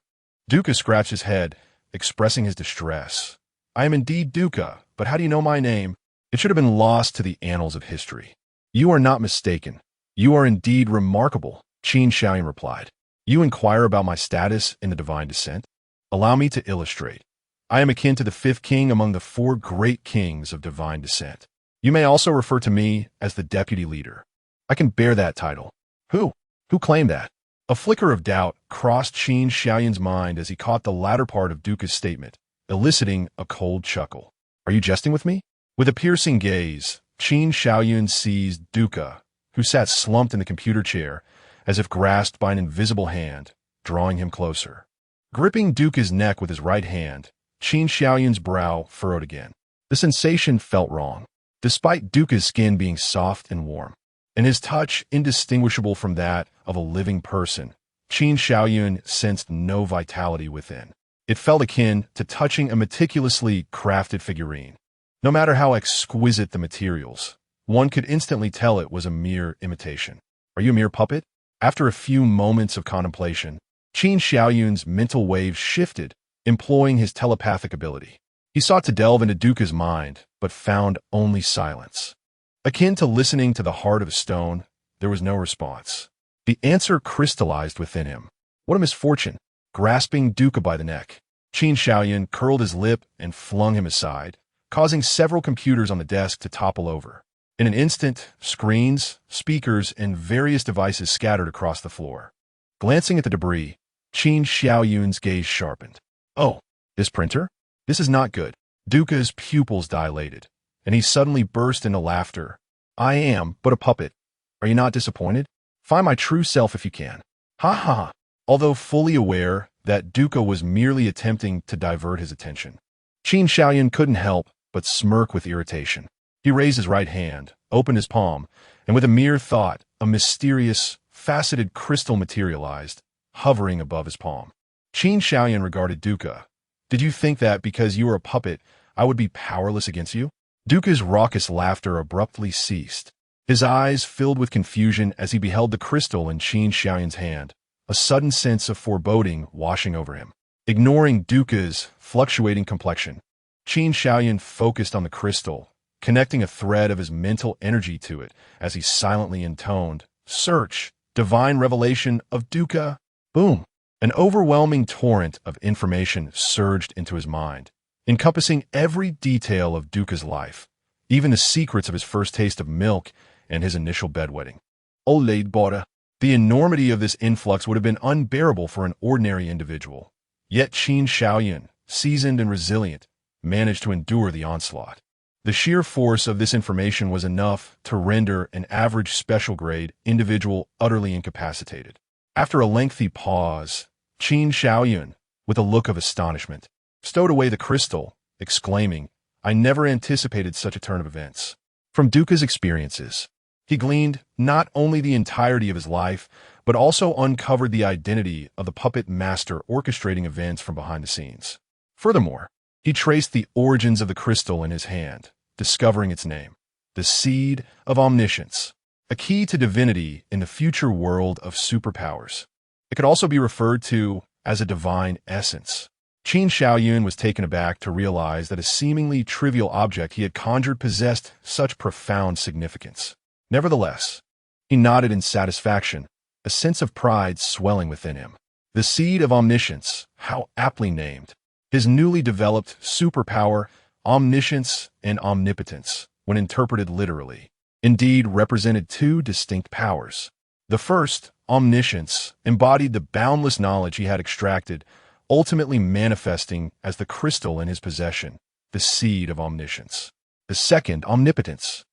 Duca scratched his head, expressing his distress. "I am indeed Duca, but how do you know my name?" It should have been lost to the annals of history. "You are not mistaken. You are indeed remarkable," Xiaoyun replied. "You inquire about my status in the divine descent? Allow me to illustrate. I am akin to the fifth king among the four great kings of divine descent. You may also refer to me as the deputy leader. I can bear that title." Who claimed that? A flicker of doubt crossed Xiaoyun's mind as he caught the latter part of Duca's statement, eliciting a cold chuckle. "Are you jesting with me?" With a piercing gaze, Xiaoyun seized Duca, who sat slumped in the computer chair, as if grasped by an invisible hand, drawing him closer. Gripping Duca's neck with his right hand, Xiaoyun's brow furrowed again. The sensation felt wrong. Despite Duca's skin being soft and warm, and his touch indistinguishable from that of a living person, Xiaoyun sensed no vitality within. It felt akin to touching a meticulously crafted figurine. No matter how exquisite the materials, one could instantly tell it was a mere imitation. "Are you a mere puppet?" After a few moments of contemplation, Qin Xiaoyun's mental waves shifted, employing his telepathic ability. He sought to delve into Duca's mind, but found only silence. Akin to listening to the heart of a stone, there was no response. The answer crystallized within him. What a misfortune! Grasping Duca by the neck, Qin Xiaoyun curled his lip and flung him aside, causing several computers on the desk to topple over. In an instant, screens, speakers, and various devices scattered across the floor. Glancing at the debris, Qin Xiaoyun's gaze sharpened. Oh, this printer? This is not good. Duca's pupils dilated, and he suddenly burst into laughter. I am but a puppet. Are you not disappointed? Find my true self if you can. Ha ha! Although fully aware that Duca was merely attempting to divert his attention, Qin Xiaoyun couldn't help but smirk with irritation. He raised his right hand, opened his palm, and with a mere thought, a mysterious, faceted crystal materialized, hovering above his palm. Qin Xiaoyun regarded Duca. Did you think that because you were a puppet, I would be powerless against you? Duca's raucous laughter abruptly ceased. His eyes filled with confusion as he beheld the crystal in Qin Xiaoyun's hand, a sudden sense of foreboding washing over him. Ignoring Duca's fluctuating complexion, Qin Xiaoyun focused on the crystal, connecting a thread of his mental energy to it as he silently intoned, "Search, divine revelation of Duca." Boom! An overwhelming torrent of information surged into his mind, encompassing every detail of Duca's life, even the secrets of his first taste of milk and his initial bedwetting. Olayed Bora. The enormity of this influx would have been unbearable for an ordinary individual. Yet Qin Xiaoyun, seasoned and resilient, managed to endure the onslaught. The sheer force of this information was enough to render an average special-grade individual utterly incapacitated. After a lengthy pause, Qin Xiaoyun, with a look of astonishment, stowed away the crystal, exclaiming, I never anticipated such a turn of events. From Duca's experiences, he gleaned not only the entirety of his life, but also uncovered the identity of the puppet master orchestrating events from behind the scenes. Furthermore, he traced the origins of the crystal in his hand, discovering its name, the seed of omniscience, a key to divinity in the future world of superpowers. It could also be referred to as a divine essence. Qin Xiaoyun was taken aback to realize that a seemingly trivial object he had conjured possessed such profound significance. Nevertheless, he nodded in satisfaction, a sense of pride swelling within him. The seed of omniscience, how aptly named. His newly developed superpower, omniscience and omnipotence, when interpreted literally, indeed represented two distinct powers. The first, omniscience, embodied the boundless knowledge he had extracted, ultimately manifesting as the crystal in his possession, the seed of omniscience. The second, omnipotence,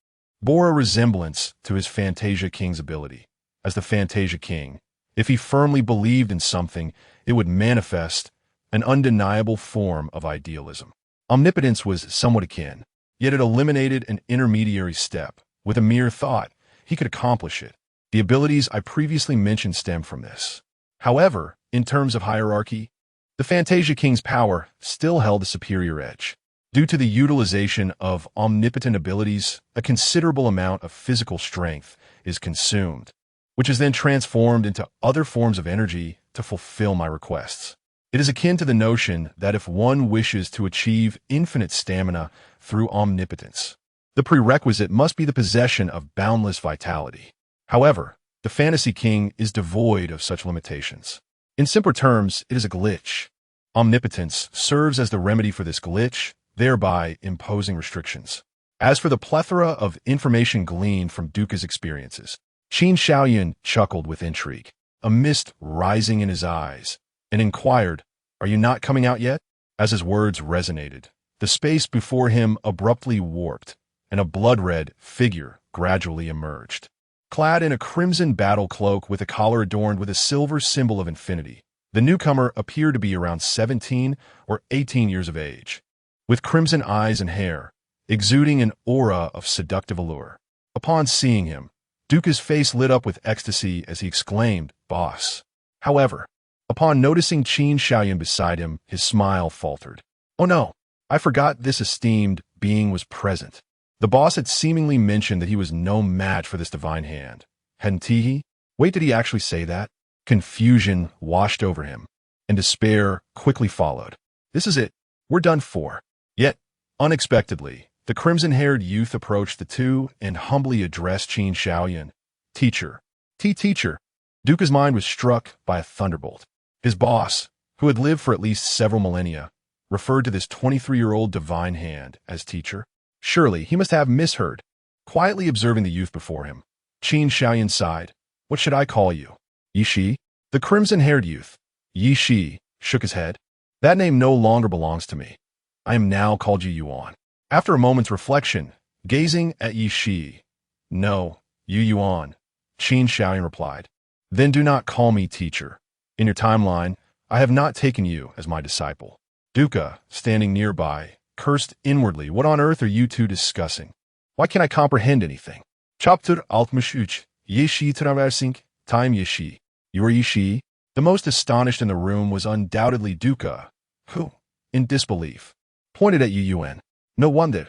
bore a resemblance to his Fantasia King's ability. As the Fantasia King, if he firmly believed in something, it would manifest an undeniable form of idealism. Omnipotence was somewhat akin, yet it eliminated an intermediary step. With a mere thought, he could accomplish it. The abilities I previously mentioned stem from this. However, in terms of hierarchy, the Fantasia King's power still held a superior edge. Due to the utilization of omnipotent abilities, a considerable amount of physical strength is consumed, which is then transformed into other forms of energy to fulfill my requests. It is akin to the notion that if one wishes to achieve infinite stamina through omnipotence, the prerequisite must be the possession of boundless vitality. However, the Fantasy King is devoid of such limitations. In simpler terms, it is a glitch. Omnipotence serves as the remedy for this glitch, thereby imposing restrictions. As for the plethora of information gleaned from Duca's experiences, Qin Xiaoyun chuckled with intrigue, a mist rising in his eyes, and inquired, Are you not coming out yet? As his words resonated, the space before him abruptly warped, and a blood-red figure gradually emerged. Clad in a crimson battle cloak with a collar adorned with a silver symbol of infinity, the newcomer appeared to be around 17 or 18 years of age, with crimson eyes and hair, exuding an aura of seductive allure. Upon seeing him, Duca's face lit up with ecstasy as he exclaimed, Boss. However, upon noticing Qin Xiaoyun beside him, his smile faltered. Oh no, I forgot this esteemed being was present. The boss had seemingly mentioned that he was no match for this divine hand, hadn't he? Wait, did he actually say that? Confusion washed over him, and despair quickly followed. This is it. We're done for. Yet, unexpectedly, the crimson-haired youth approached the two and humbly addressed Qin Shaoyan. Teacher. Teacher. Duca's mind was struck by a thunderbolt. His boss, who had lived for at least several millennia, referred to this 23-year-old divine hand as teacher. Surely, he must have misheard. Quietly observing the youth before him, Qin Shaoyan sighed. What should I call you? Yi Shi? The crimson-haired youth, Yi Shi, shook his head. That name no longer belongs to me. I am now called Yu Yuan. After a moment's reflection, gazing at Yi Shi, No, Yu Yuan, Qin Shaoyan replied. Then do not call me teacher. In your timeline, I have not taken you as my disciple. Duca, standing nearby, cursed inwardly. What on earth are you two discussing? Why can't I comprehend anything? Chapter 63, Yi Shi traversing, time Yi Shi. You are Yi Shi? The most astonished in the room was undoubtedly Duca, who, in disbelief, pointed at Yu Yuan. No wonder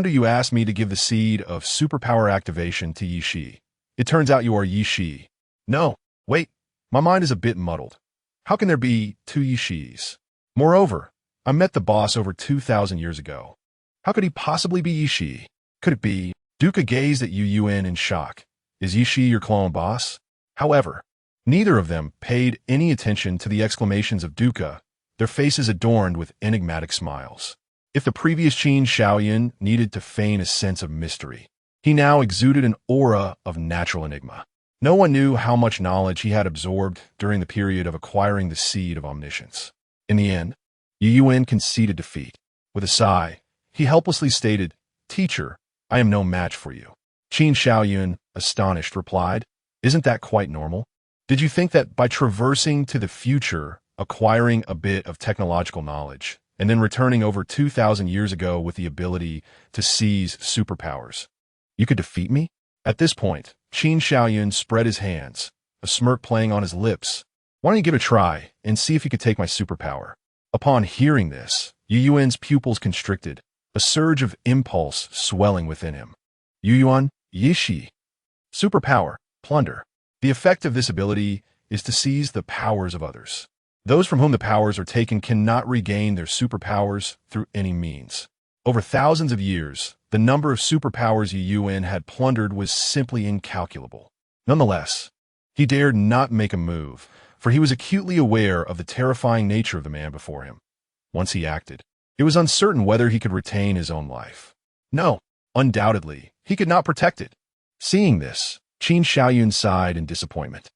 you asked me to give the seed of superpower activation to Yi Shi. It turns out you are Yi Shi. No, wait, my mind is a bit muddled. How can there be two Yi Shis? Moreover, I met the boss over 2,000 years ago. How could he possibly be Yi Shi? Could it be? Duca gazed at Yu Yuan in shock. Is Yi Shi your clone boss? However, neither of them paid any attention to the exclamations of Duca, their faces adorned with enigmatic smiles. If the previous Qin Shaoyan needed to feign a sense of mystery, he now exuded an aura of natural enigma. No one knew how much knowledge he had absorbed during the period of acquiring the seed of omniscience. In the end, Yu Yuan conceded defeat. With a sigh, he helplessly stated, Teacher, I am no match for you. Qin Shaoyan, astonished, replied, Isn't that quite normal? Did you think that by traversing to the future, acquiring a bit of technological knowledge, and then returning over 2,000 years ago with the ability to seize superpowers, you could defeat me? At this point, Qin Shaoyan spread his hands, a smirk playing on his lips. Why don't you give it a try and see if you could take my superpower? Upon hearing this, Yu Yuan's pupils constricted, a surge of impulse swelling within him. Yu Yuan, Yi Shi. Superpower, plunder. The effect of this ability is to seize the powers of others. Those from whom the powers are taken cannot regain their superpowers through any means. Over thousands of years, the number of superpowers Yu Yuan had plundered was simply incalculable. Nonetheless, he dared not make a move, for he was acutely aware of the terrifying nature of the man before him. Once he acted, it was uncertain whether he could retain his own life. No, undoubtedly, he could not protect it. Seeing this, Qin Shaoyan sighed in disappointment.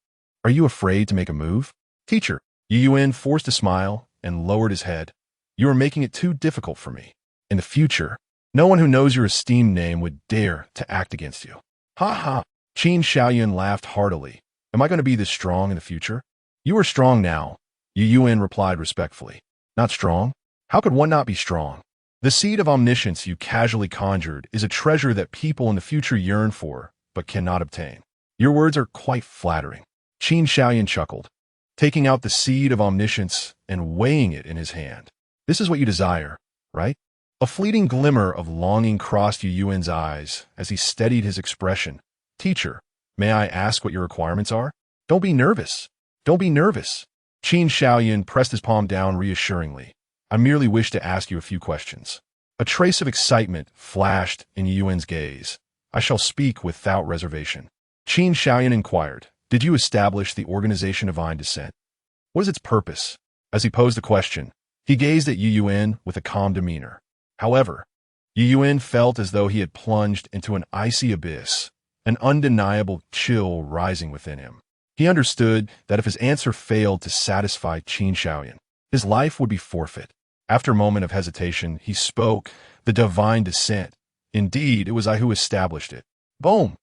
Are you afraid to make a move? Teacher, Yu Yuan forced a smile and lowered his head. You are making it too difficult for me. In the future, no one who knows your esteemed name would dare to act against you. Ha ha! Qin Shaoyan laughed heartily. Am I going to be this strong in the future? You are strong now, Yu Yuan replied respectfully. Not strong? How could one not be strong? The seed of omniscience you casually conjured is a treasure that people in the future yearn for, but cannot obtain. Your words are quite flattering. Qin Shaoyan chuckled, taking out the seed of omniscience and weighing it in his hand. This is what you desire, right? A fleeting glimmer of longing crossed Yu Yuan's eyes as he steadied his expression. Teacher, may I ask what your requirements are? Don't be nervous. Don't be nervous. Qin Shaoyan pressed his palm down reassuringly. I merely wish to ask you a few questions. A trace of excitement flashed in Yu Yuan's gaze. I shall speak without reservation. Qin Shaoyan inquired, Did you establish the organization of Divine Descent? What is its purpose? As he posed the question, he gazed at Yu Yuan with a calm demeanor. However, Yu Yuan felt as though he had plunged into an icy abyss, an undeniable chill rising within him. He understood that if his answer failed to satisfy Qin Shaoyan, his life would be forfeit. After a moment of hesitation, he spoke, The Divine Descent. Indeed, it was I who established it. Boom!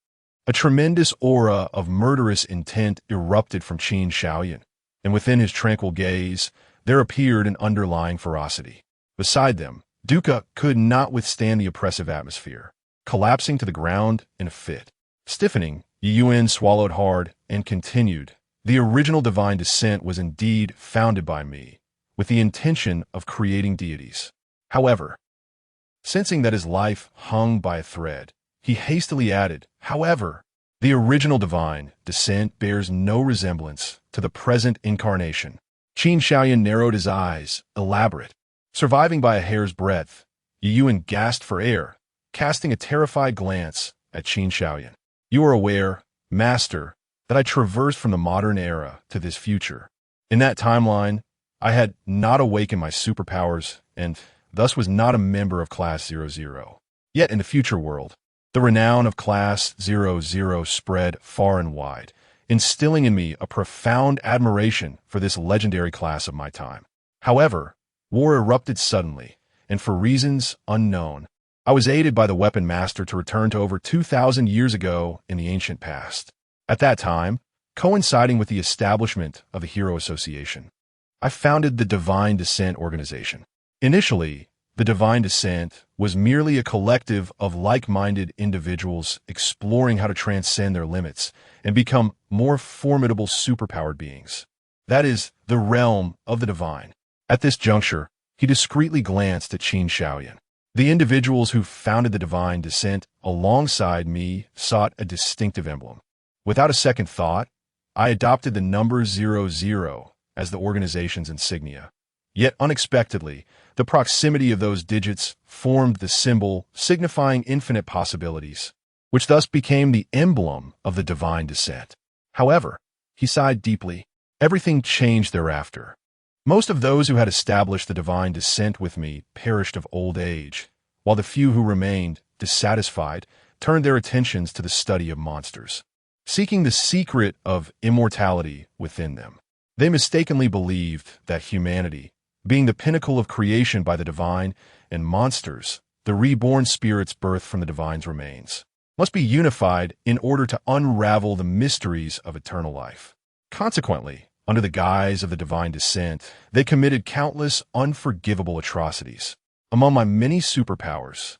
A tremendous aura of murderous intent erupted from Qin Shaoyan, and within his tranquil gaze, there appeared an underlying ferocity. Beside them, Duca could not withstand the oppressive atmosphere, collapsing to the ground in a fit. Stiffening, Yu Yuan swallowed hard and continued, The original Divine Descent was indeed founded by me, with the intention of creating deities. However, sensing that his life hung by a thread, he hastily added, However, The original divine descent bears no resemblance to the present incarnation. Qin Shaoyan narrowed his eyes, elaborate. Surviving by a hair's breadth, Yu Yuan gasped for air, casting a terrified glance at Qin Shaoyan. You are aware, Master, that I traversed from the modern era to this future. In that timeline, I had not awakened my superpowers and thus was not a member of Class 00. Yet in the future world, the renown of Class 00 spread far and wide, instilling in me a profound admiration for this legendary class of my time. However, war erupted suddenly, and for reasons unknown, I was aided by the weapon master to return to over 2,000 years ago in the ancient past. At that time, coinciding with the establishment of the Hero Association, I founded the Divine Descent organization. Initially, the Divine Descent was merely a collective of like-minded individuals exploring how to transcend their limits and become more formidable superpowered beings. That is the realm of the divine. At this juncture, he discreetly glanced at Qin Shaoyan. The individuals who founded the Divine Descent alongside me sought a distinctive emblem. Without a second thought, I adopted the number 00 as the organization's insignia. Yet unexpectedly, the proximity of those digits formed the symbol signifying infinite possibilities, which thus became the emblem of the Divine Descent. However, he sighed deeply. Everything changed thereafter. Most of those who had established the Divine Descent with me perished of old age, while the few who remained, dissatisfied, turned their attentions to the study of monsters, seeking the secret of immortality within them. They mistakenly believed that humanity, being the pinnacle of creation by the divine, and monsters, the reborn spirits birthed from the divine's remains, must be unified in order to unravel the mysteries of eternal life. Consequently, under the guise of the Divine Descent, they committed countless unforgivable atrocities. Among my many superpowers,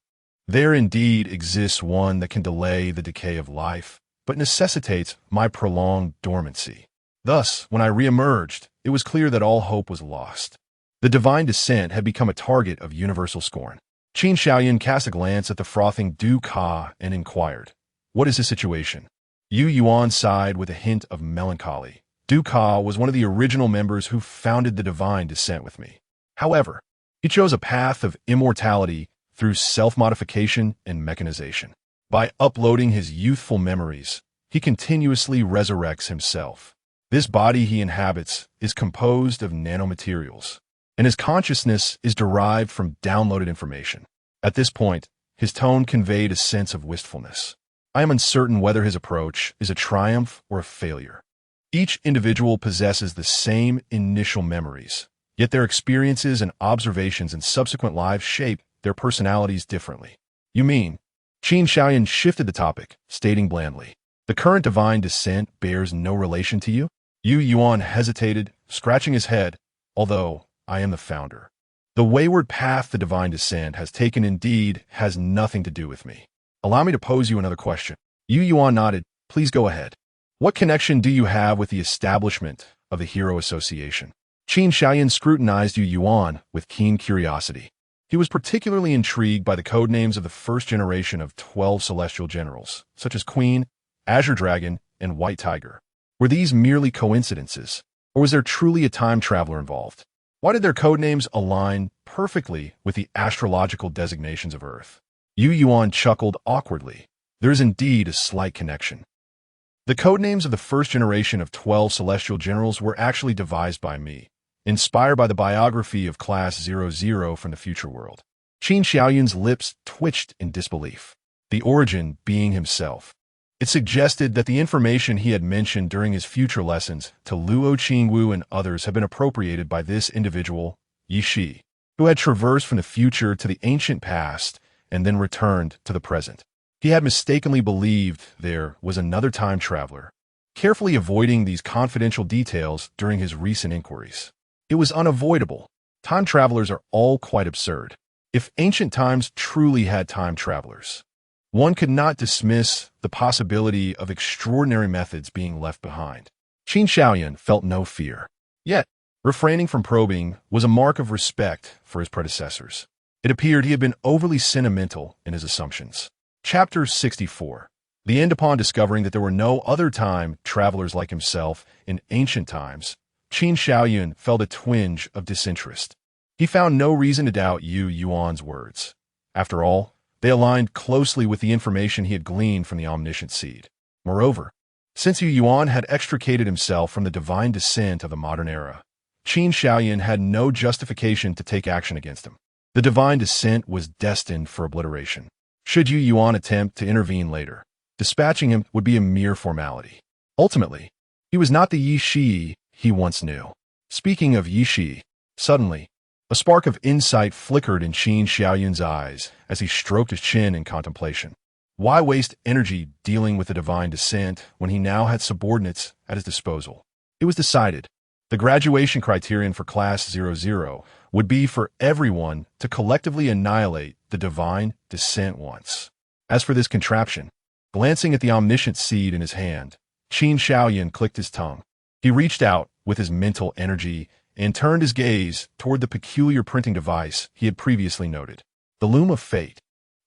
there indeed exists one that can delay the decay of life, but necessitates my prolonged dormancy. Thus, when I reemerged, it was clear that all hope was lost. The Divine Descent had become a target of universal scorn. Qin Shaoyan cast a glance at the frothing Du Ka and inquired, "What is the situation?" Yu Yuan sighed with a hint of melancholy. Du Ka was one of the original members who founded the Divine Descent with me. However, he chose a path of immortality through self-modification and mechanization. By uploading his youthful memories, he continuously resurrects himself. This body he inhabits is composed of nanomaterials, and his consciousness is derived from downloaded information. At this point, his tone conveyed a sense of wistfulness. I am uncertain whether his approach is a triumph or a failure. Each individual possesses the same initial memories, yet their experiences and observations in subsequent lives shape their personalities differently. You mean? Qin Shaoyan shifted the topic, stating blandly, "The current Divine Descent bears no relation to you?" Yu Yuan hesitated, scratching his head, "Although I am the founder. The wayward path the Divine Descent has taken indeed has nothing to do with me. Allow me to pose you another question." Yu Yuan nodded. "Please go ahead. What connection do you have with the establishment of the Hero Association?" Qin Shaoyan scrutinized Yu Yuan with keen curiosity. He was particularly intrigued by the codenames of the first generation of 12 celestial generals, such as Queen, Azure Dragon, and White Tiger. Were these merely coincidences, or was there truly a time traveler involved? Why did their codenames align perfectly with the astrological designations of Earth? Yu Yuan chuckled awkwardly. There is indeed a slight connection. The codenames of the first generation of 12 celestial generals were actually devised by me, inspired by the biography of Class 00 from the future world. Qin Shaoyan's lips twitched in disbelief, the origin being himself. It suggested that the information he had mentioned during his future lessons to Luo Qingwu and others had been appropriated by this individual, Yi Shi, who had traversed from the future to the ancient past and then returned to the present. He had mistakenly believed there was another time traveler, carefully avoiding these confidential details during his recent inquiries. It was unavoidable. Time travelers are all quite absurd. If ancient times truly had time travelers, one could not dismiss the possibility of extraordinary methods being left behind. Qin Shaoyan felt no fear. Yet, refraining from probing was a mark of respect for his predecessors. It appeared he had been overly sentimental in his assumptions. Chapter 64. The end upon discovering that there were no other time travelers like himself in ancient times, Qin Shaoyun felt a twinge of disinterest. He found no reason to doubt Yu Yuan's words. After all, they aligned closely with the information he had gleaned from the omniscient seed. Moreover, since Yu Yuan had extricated himself from the divine descent of the modern era, Qin Shaoyun had no justification to take action against him. The divine descent was destined for obliteration. Should Yu Yuan attempt to intervene later, dispatching him would be a mere formality. Ultimately, he was not the Yi Shi he once knew. Speaking of Yi Shi, suddenly, a spark of insight flickered in Qin Shaoyun's eyes as he stroked his chin in contemplation. Why waste energy dealing with the divine descent when he now had subordinates at his disposal? It was decided. The graduation criterion for Class 00 would be for everyone to collectively annihilate the divine descent once. As for this contraption, glancing at the omniscient seed in his hand, Qin Shaoyun clicked his tongue. He reached out with his mental energy and turned his gaze toward the peculiar printing device he had previously noted. The loom of fate,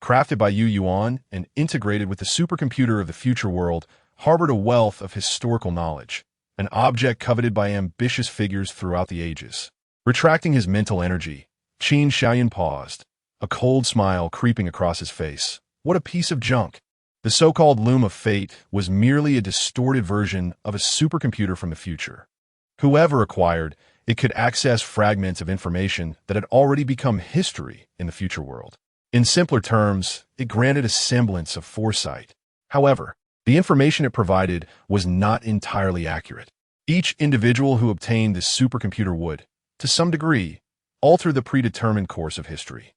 crafted by Yu Yuan and integrated with the supercomputer of the future world, harbored a wealth of historical knowledge, an object coveted by ambitious figures throughout the ages. Retracting his mental energy, Qin Shaoyun paused, a cold smile creeping across his face. What a piece of junk! The so-called loom of fate was merely a distorted version of a supercomputer from the future. Whoever acquired it could access fragments of information that had already become history in the future world. In simpler terms, it granted a semblance of foresight. However, the information it provided was not entirely accurate. Each individual who obtained this supercomputer would, to some degree, alter the predetermined course of history.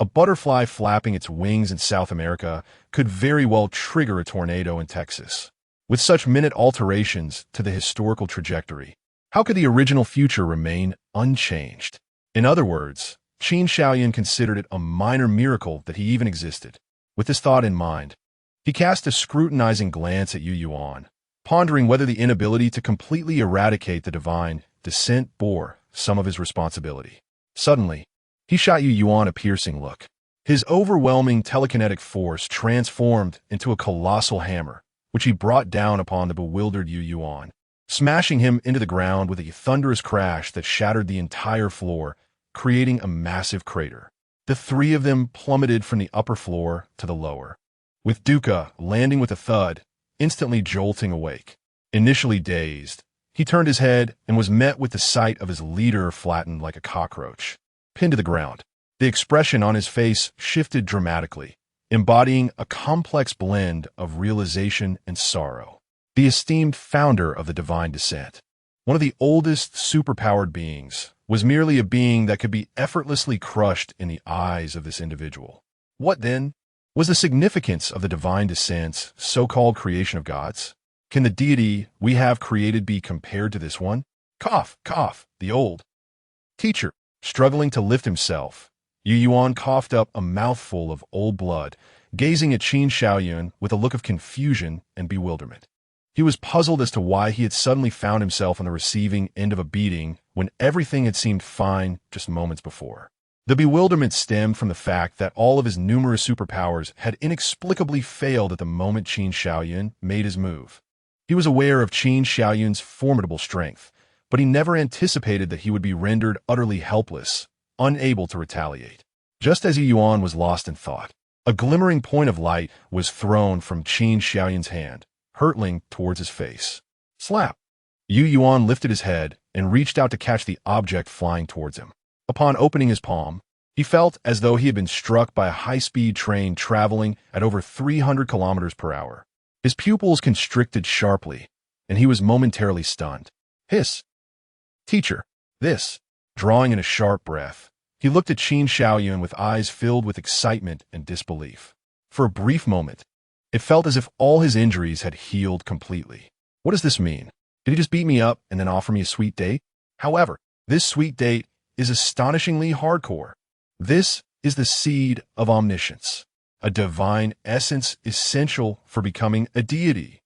A butterfly flapping its wings in South America could very well trigger a tornado in Texas. With such minute alterations to the historical trajectory, how could the original future remain unchanged? In other words, Qin Shaoyun considered it a minor miracle that he even existed. With this thought in mind, he cast a scrutinizing glance at Yu Yuan, pondering whether the inability to completely eradicate the divine descent bore some of his responsibility. Suddenly, he shot Yu Yuan a piercing look. His overwhelming telekinetic force transformed into a colossal hammer, which he brought down upon the bewildered Yu Yuan, smashing him into the ground with a thunderous crash that shattered the entire floor, creating a massive crater. The three of them plummeted from the upper floor to the lower, with Duca landing with a thud, instantly jolting awake. Initially dazed, he turned his head and was met with the sight of his leader flattened like a cockroach, pinned to the ground. The expression on his face shifted dramatically, embodying a complex blend of realization and sorrow. The esteemed founder of the divine descent, one of the oldest superpowered beings, was merely a being that could be effortlessly crushed in the eyes of this individual. What, then, was the significance of the divine descent's so-called creation of gods? Can the deity we have created be compared to this one? Cough, cough, the old teacher, struggling to lift himself. Yu Yuan coughed up a mouthful of old blood, gazing at Qin Shaoyun with a look of confusion and bewilderment. He was puzzled as to why he had suddenly found himself on the receiving end of a beating when everything had seemed fine just moments before. The bewilderment stemmed from the fact that all of his numerous superpowers had inexplicably failed at the moment Qin Shaoyun made his move. He was aware of Qin Shaoyun's formidable strength, but he never anticipated that he would be rendered utterly helpless, unable to retaliate. Just as Yu Yuan was lost in thought, a glimmering point of light was thrown from Qin Shaoyun's hand, hurtling towards his face. Slap! Yu Yuan lifted his head and reached out to catch the object flying towards him. Upon opening his palm, he felt as though he had been struck by a high-speed train traveling at over 300 kilometers per hour. His pupils constricted sharply, and he was momentarily stunned. Hiss! Teacher, this! Drawing in a sharp breath, he looked at Qin Shaoyun with eyes filled with excitement and disbelief. For a brief moment, it felt as if all his injuries had healed completely. What does this mean? Did he just beat me up and then offer me a sweet date? However, this sweet date is astonishingly hardcore. This is the seed of omniscience, a divine essence essential for becoming a deity.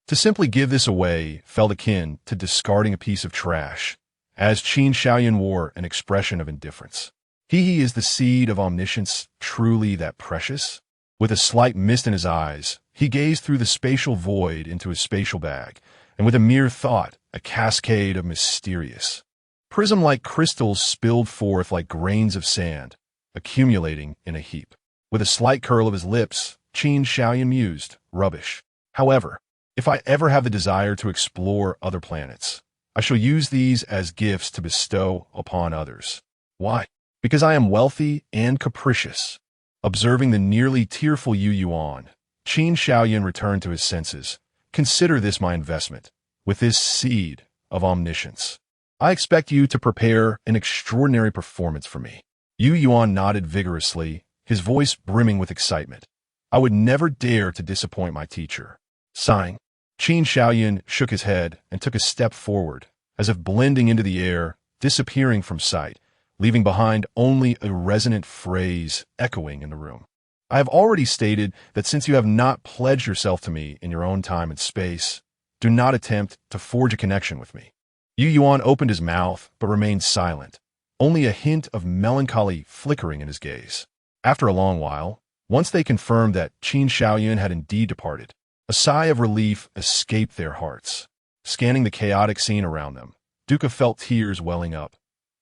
To simply give this away felt akin to discarding a piece of trash, as Qin Shaoyun wore an expression of indifference. He is the seed of omniscience truly that precious? With a slight mist in his eyes, he gazed through the spatial void into his spatial bag, and with a mere thought, a cascade of mysterious, prism-like crystals spilled forth like grains of sand, accumulating in a heap. With a slight curl of his lips, Qin Shaoyan mused, rubbish. However, if I ever have the desire to explore other planets, I shall use these as gifts to bestow upon others. Why? Because I am wealthy and capricious. Observing the nearly tearful Yu Yuan, Qin Shaoyan returned to his senses. Consider this my investment. With this seed of omniscience, I expect you to prepare an extraordinary performance for me. Yu Yuan nodded vigorously, his voice brimming with excitement. I would never dare to disappoint my teacher. Sighing, Qin Shaoyan shook his head and took a step forward, as if blending into the air, disappearing from sight, leaving behind only a resonant phrase echoing in the room. I have already stated that since you have not pledged yourself to me in your own time and space, do not attempt to forge a connection with me. Yu Yuan opened his mouth but remained silent, only a hint of melancholy flickering in his gaze. After a long while, once they confirmed that Qin Shaoyan had indeed departed, a sigh of relief escaped their hearts. Scanning the chaotic scene around them, Duca felt tears welling up.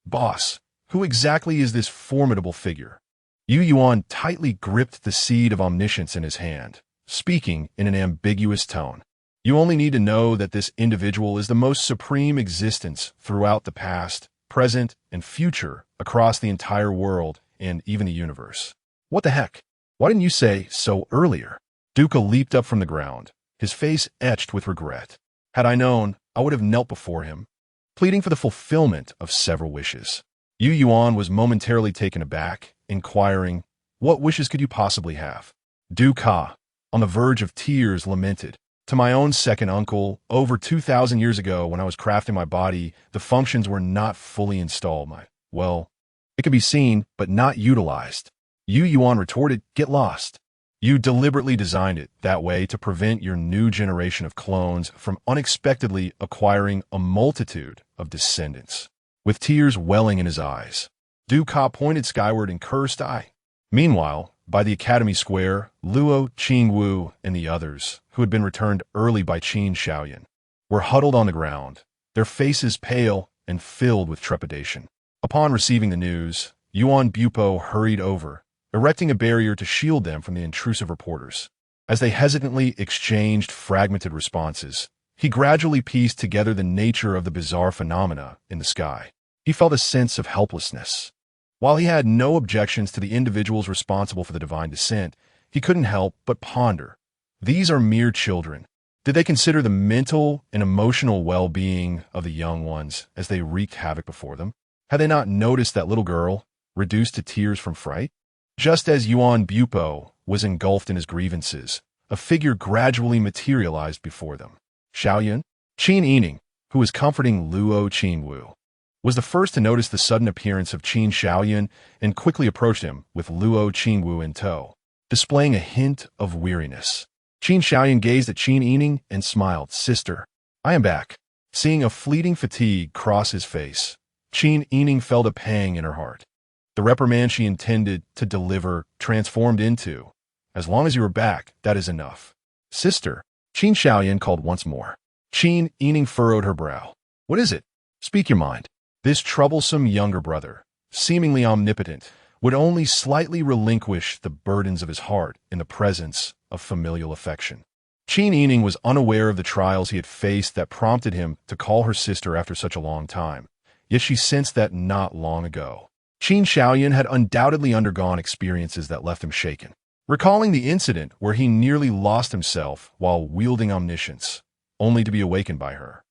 Boss, who exactly is this formidable figure? Yu Yuan tightly gripped the seed of omniscience in his hand, speaking in an ambiguous tone. You only need to know that this individual is the most supreme existence throughout the past, present, and future across the entire world and even the universe. What the heck? Why didn't you say so earlier? Duca leaped up from the ground, his face etched with regret. Had I known, I would have knelt before him, pleading for the fulfillment of several wishes. Yu Yuan was momentarily taken aback, inquiring, what wishes could you possibly have? Duca, on the verge of tears, lamented. To my own second uncle, over 2,000 years ago when I was crafting my body, the functions were not fully installed. It could be seen, but not utilized. Yu Yuan retorted, get lost. You deliberately designed it that way to prevent your new generation of clones from unexpectedly acquiring a multitude of descendants. With tears welling in his eyes, Duca pointed skyward and cursed. Meanwhile, by the academy square, Luo, Qingwu, and the others, who had been returned early by Qin Shaoyan, were huddled on the ground, their faces pale and filled with trepidation. Upon receiving the news, Yuan Bupo hurried over, erecting a barrier to shield them from the intrusive reporters. As they hesitantly exchanged fragmented responses, he gradually pieced together the nature of the bizarre phenomena in the sky. He felt a sense of helplessness. While he had no objections to the individuals responsible for the divine descent, he couldn't help but ponder. These are mere children. Did they consider the mental and emotional well-being of the young ones as they wreaked havoc before them? Had they not noticed that little girl, reduced to tears from fright? Just as Yuan Bupo was engulfed in his grievances, a figure gradually materialized before them. Shaoyan, Qin Yining, who was comforting Luo Qingwu, was the first to notice the sudden appearance of Qin Shaoyan and quickly approached him with Luo Qingwu in tow, displaying a hint of weariness. Qin Shaoyan gazed at Qin Yining and smiled. Sister, I am back. Seeing a fleeting fatigue cross his face, Qin Yining felt a pang in her heart. The reprimand she intended to deliver transformed into, as long as you are back, that is enough. Sister, Qin Shaoyan called once more. Qin Yining furrowed her brow. What is it? Speak your mind. This troublesome younger brother, seemingly omnipotent, would only slightly relinquish the burdens of his heart in the presence of familial affection. Qin Yining was unaware of the trials he had faced that prompted him to call her sister after such a long time, yet she sensed that not long ago, Qin Shaoyan had undoubtedly undergone experiences that left him shaken. Recalling the incident where he nearly lost himself while wielding omniscience, only to be awakened by her,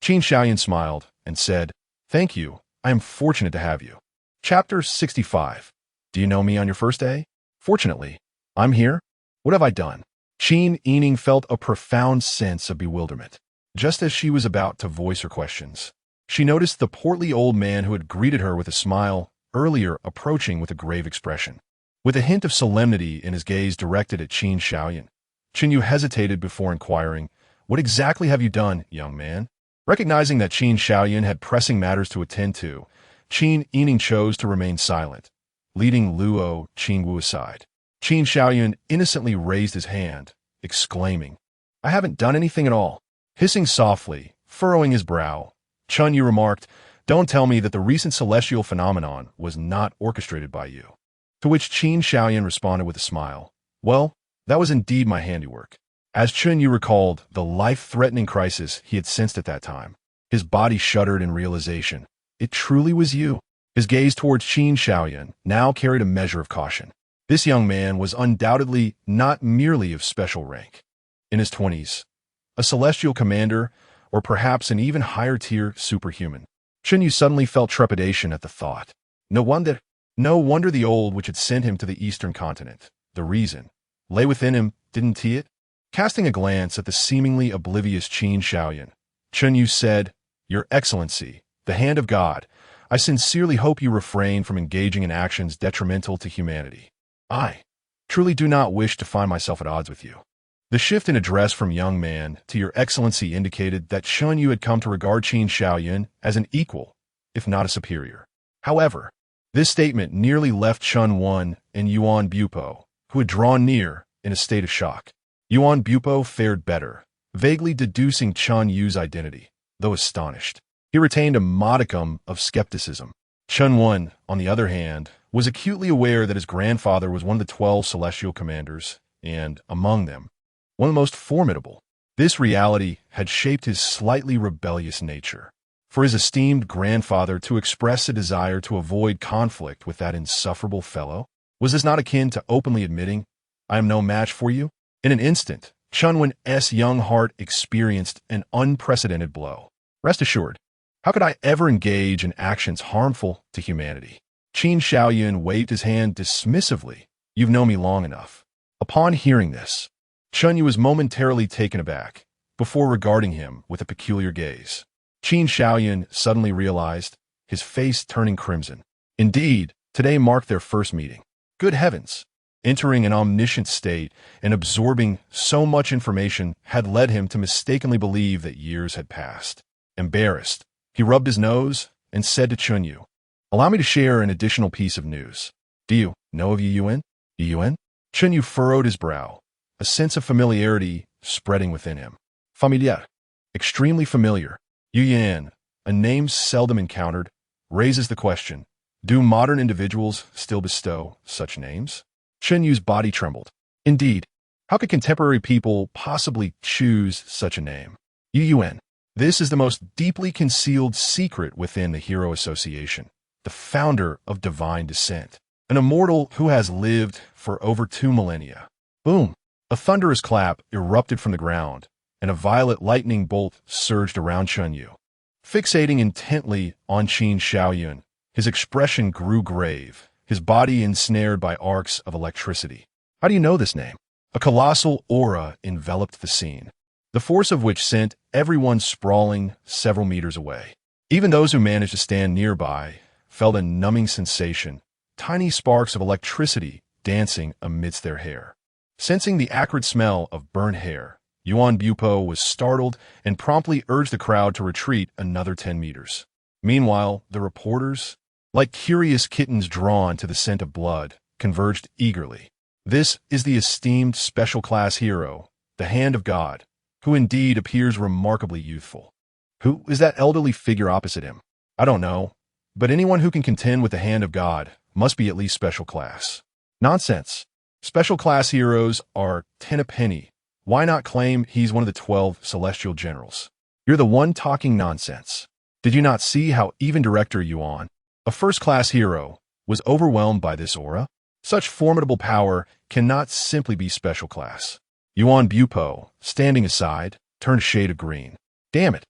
Qin Shaoyan smiled and said, Thank you, I am fortunate to have you. Chapter 65. Do you know me on your first day? Fortunately, I'm here. What have I done? Qin Yining felt a profound sense of bewilderment. Just as she was about to voice her questions, she noticed the portly old man who had greeted her with a smile earlier approaching with a grave expression. With a hint of solemnity in his gaze directed at Qin Shaoyan, Qin Yu hesitated before inquiring, What exactly have you done, young man? Recognizing that Qin Shaoyan had pressing matters to attend to, Qin Yining chose to remain silent, leading Luo Qingwu aside. Qin Shaoyun innocently raised his hand, exclaiming, "I haven't done anything at all." Hissing softly, furrowing his brow, Chun Yu remarked, "Don't tell me that the recent celestial phenomenon was not orchestrated by you." To which Qin Shaoyun responded with a smile, "Well, that was indeed my handiwork." As Chun Yu recalled the life-threatening crisis he had sensed at that time, his body shuddered in realization. It truly was you. His gaze towards Qin Shaoyun now carried a measure of caution. This young man was undoubtedly not merely of special rank. In his 20s, a celestial commander, or perhaps an even higher-tier superhuman. Chun Yu suddenly felt trepidation at the thought. No wonder the old which had sent him to the eastern continent, the reason, lay within him, didn't he it? Casting a glance at the seemingly oblivious Qin Shaoyun, Chun Yu said, "Your Excellency, the hand of God, I sincerely hope you refrain from engaging in actions detrimental to humanity. I truly do not wish to find myself at odds with you." The shift in address from young man to Your Excellency indicated that Chun Yu had come to regard Qin Shaoyun as an equal, if not a superior. However, this statement nearly left Chun Wan and Yuan Bupo, who had drawn near, in a state of shock. Yuan Bupo fared better, vaguely deducing Chun Yu's identity, though astonished. He retained a modicum of skepticism. Chun Wan, on the other hand, was acutely aware that his grandfather was one of the 12 celestial commanders, and, among them, one of the most formidable. This reality had shaped his slightly rebellious nature. For his esteemed grandfather to express a desire to avoid conflict with that insufferable fellow, was this not akin to openly admitting, "I am no match for you"? In an instant, Chun Wan's young heart experienced an unprecedented blow. Rest assured, how could I ever engage in actions harmful to humanity? Qin Shaoyun waved his hand dismissively. "You've known me long enough." Upon hearing this, Chun Yu was momentarily taken aback, before regarding him with a peculiar gaze. Qin Shaoyun suddenly realized, his face turning crimson. Indeed, today marked their first meeting. Good heavens! Entering an omniscient state and absorbing so much information had led him to mistakenly believe that years had passed. Embarrassed, he rubbed his nose and said to Chun Yu, "Allow me to share an additional piece of news. Do you know of Yuan?" Yuan? Chun Yu furrowed his brow, a sense of familiarity spreading within him. Familiar. Extremely familiar. Yuan, a name seldom encountered, raises the question, do modern individuals still bestow such names? Chun Yu's body trembled. Indeed, how could contemporary people possibly choose such a name? Yuan. This is the most deeply concealed secret within the Hero Association, the founder of divine descent, an immortal who has lived for over 2 millennia. Boom! A thunderous clap erupted from the ground, and a violet lightning bolt surged around Chun Yu. Fixating intently on Qin Shaoyun, his expression grew grave, his body ensnared by arcs of electricity. How do you know this name? A colossal aura enveloped the scene, the force of which sent everyone sprawling several meters away. Even those who managed to stand nearby felt a numbing sensation, tiny sparks of electricity dancing amidst their hair. Sensing the acrid smell of burnt hair, Yuan Bupo was startled and promptly urged the crowd to retreat another 10 meters. Meanwhile, the reporters, like curious kittens drawn to the scent of blood, converged eagerly. This is the esteemed special class hero, the Hand of God, who indeed appears remarkably youthful. Who is that elderly figure opposite him? I don't know, but anyone who can contend with the Hand of God must be at least special class. Nonsense. Special class heroes are 10 a penny. Why not claim he's one of the 12 celestial generals? You're the one talking nonsense. Did you not see how even Director Yuan, a first-class hero, was overwhelmed by this aura? Such formidable power cannot simply be special class. Yuan Bupo, standing aside, turned a shade of green. Damn it.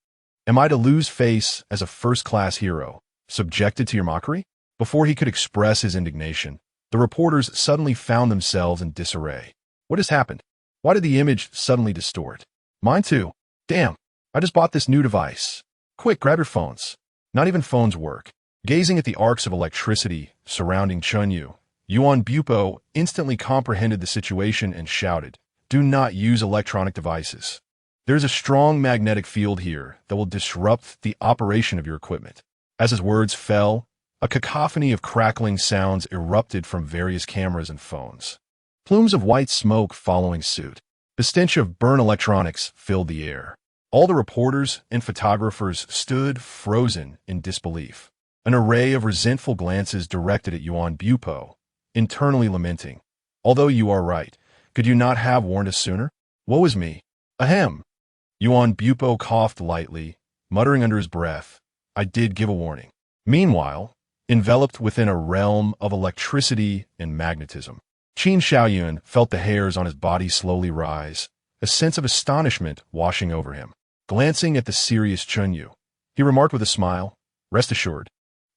Am I to lose face as a first-class hero, subjected to your mockery? Before he could express his indignation, the reporters suddenly found themselves in disarray. What has happened? Why did the image suddenly distort? Mine too. Damn, I just bought this new device. Quick, grab your phones. Not even phones work. Gazing at the arcs of electricity surrounding Chun Yu, Yuan Bupo instantly comprehended the situation and shouted, "Do not use electronic devices. There's a strong magnetic field here that will disrupt the operation of your equipment." As his words fell, a cacophony of crackling sounds erupted from various cameras and phones. plumes of white smoke following suit. The stench of burnt electronics filled the air. All the reporters and photographers stood frozen in disbelief. An array of resentful glances directed at Yuan Bupo, internally lamenting. Although you are right, could you not have warned us sooner? Woe is me. Ahem. Yuan Bupo coughed lightly, muttering under his breath, I did give a warning. Meanwhile, enveloped within a realm of electricity and magnetism, Qin Xiaoyun felt the hairs on his body slowly rise, a sense of astonishment washing over him. Glancing at the serious Chunyu, he remarked with a smile, Rest assured,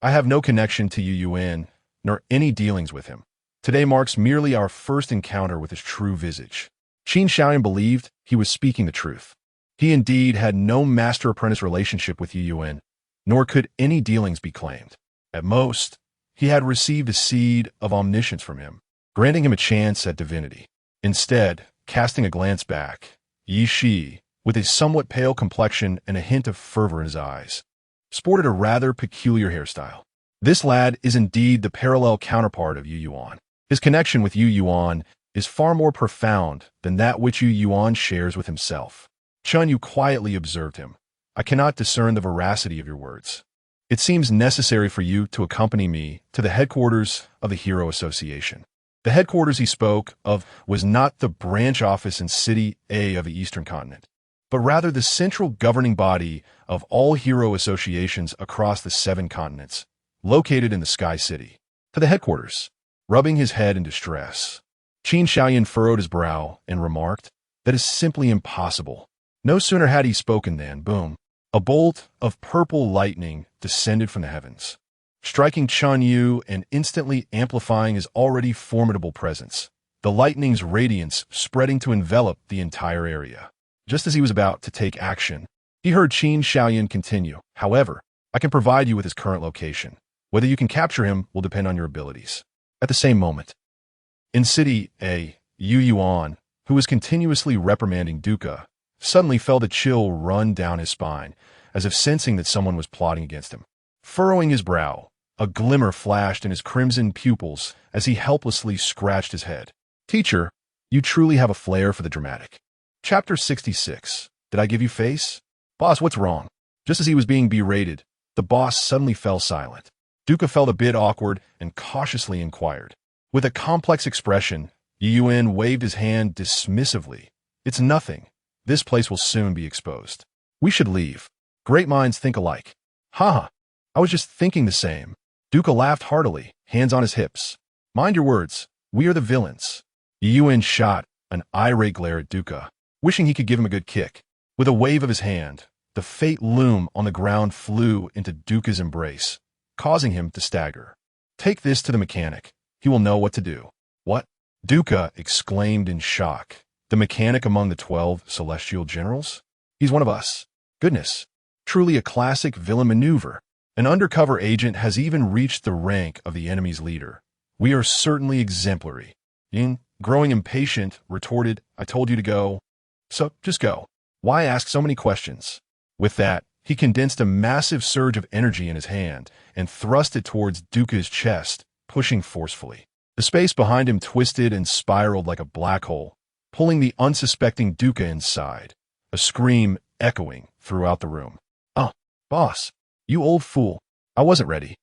I have no connection to Yu Yuan, nor any dealings with him. Today marks merely our first encounter with his true visage. Qin Xiaoyun believed he was speaking the truth. He indeed had no master-apprentice relationship with Yu Yuan, nor could any dealings be claimed. At most, he had received a seed of omniscience from him, granting him a chance at divinity. Instead, casting a glance back, Yi Shi, with a somewhat pale complexion and a hint of fervor in his eyes, sported a rather peculiar hairstyle. This lad is indeed the parallel counterpart of Yu Yuan. His connection with Yu Yuan is far more profound than that which Yu Yuan shares with himself. Chunyu quietly observed him. I cannot discern the veracity of your words. It seems necessary for you to accompany me to the headquarters of the Hero Association. The headquarters he spoke of was not the branch office in City A of the Eastern Continent, but rather the central governing body of all hero associations across the 7 continents, located in the Sky City. To the headquarters, rubbing his head in distress, Qin Xiaoyun furrowed his brow and remarked, That is simply impossible. No sooner had he spoken than, boom, a bolt of purple lightning descended from the heavens, striking Chunyu and instantly amplifying his already formidable presence, the lightning's radiance spreading to envelop the entire area. Just as he was about to take action, he heard Qin Xiaoyun continue, However, I can provide you with his current location. Whether you can capture him will depend on your abilities. At the same moment, in City A, Yu Yuan, who was continuously reprimanding Duca, suddenly felt a chill run down his spine, as if sensing that someone was plotting against him. Furrowing his brow, a glimmer flashed in his crimson pupils as he helplessly scratched his head. Teacher, you truly have a flair for the dramatic. Chapter 66. Did I give you face? Boss, what's wrong? Just as he was being berated, the boss suddenly fell silent. Duca felt a bit awkward and cautiously inquired. With a complex expression, Yu Yuan waved his hand dismissively. It's nothing. This place will soon be exposed. We should leave. Great minds think alike. Ha! I was just thinking the same. Duca laughed heartily, hands on his hips. Mind your words. We are the villains. Yu Yuan shot an irate glare at Duca, wishing he could give him a good kick. With a wave of his hand, the fate loom on the ground flew into Duca's embrace, causing him to stagger. Take this to the mechanic. He will know what to do. What? Duca exclaimed in shock. The mechanic among the 12 celestial generals? He's one of us. Goodness. Truly a classic villain maneuver. An undercover agent has even reached the rank of the enemy's leader. We are certainly exemplary. Yin, growing impatient, retorted, I told you to go. So, just go. Why ask so many questions? With that, he condensed a massive surge of energy in his hand and thrust it towards Duca's chest, pushing forcefully. The space behind him twisted and spiraled like a black hole, pulling the unsuspecting Duca inside, a scream echoing throughout the room. Oh, boss, you old fool. I wasn't ready.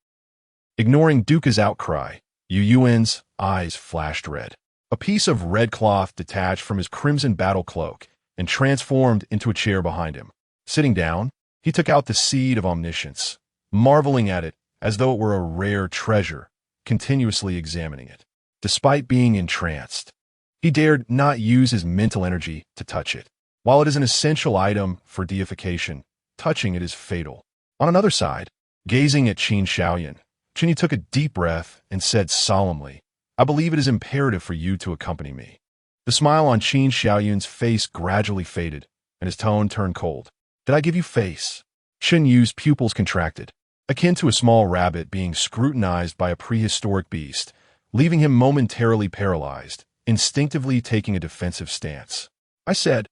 Ignoring Duca's outcry, Yu Yuan's eyes flashed red. A piece of red cloth detached from his crimson battle cloak and transformed into a chair behind him. Sitting down, he took out the seed of omniscience, marveling at it as though it were a rare treasure, continuously examining it. Despite being entranced, he dared not use his mental energy to touch it. While it is an essential item for deification, touching it is fatal. On another side, gazing at Qin Xiaoyun, Qin took a deep breath and said solemnly, I believe it is imperative for you to accompany me. The smile on Qin Xiaoyun's face gradually faded, and his tone turned cold. Did I give you face? Qin Yu's pupils contracted, akin to a small rabbit being scrutinized by a prehistoric beast, leaving him momentarily paralyzed, instinctively taking a defensive stance. I said,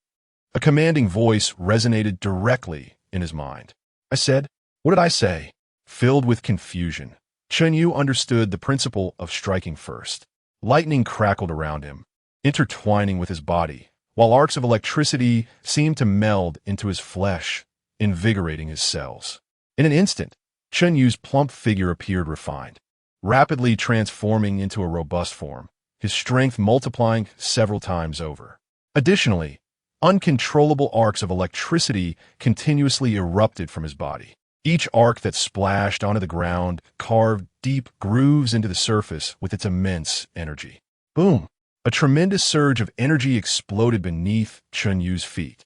a commanding voice resonated directly in his mind. I said, what did I say? Filled with confusion, Qin Yu understood the principle of striking first. Lightning crackled around him, intertwining with his body, while arcs of electricity seemed to meld into his flesh, invigorating his cells. In an instant, Chun Yu's plump figure appeared refined, rapidly transforming into a robust form, his strength multiplying several times over. Additionally, uncontrollable arcs of electricity continuously erupted from his body. Each arc that splashed onto the ground carved deep grooves into the surface with its immense energy. Boom! A tremendous surge of energy exploded beneath Chun Yu's feet.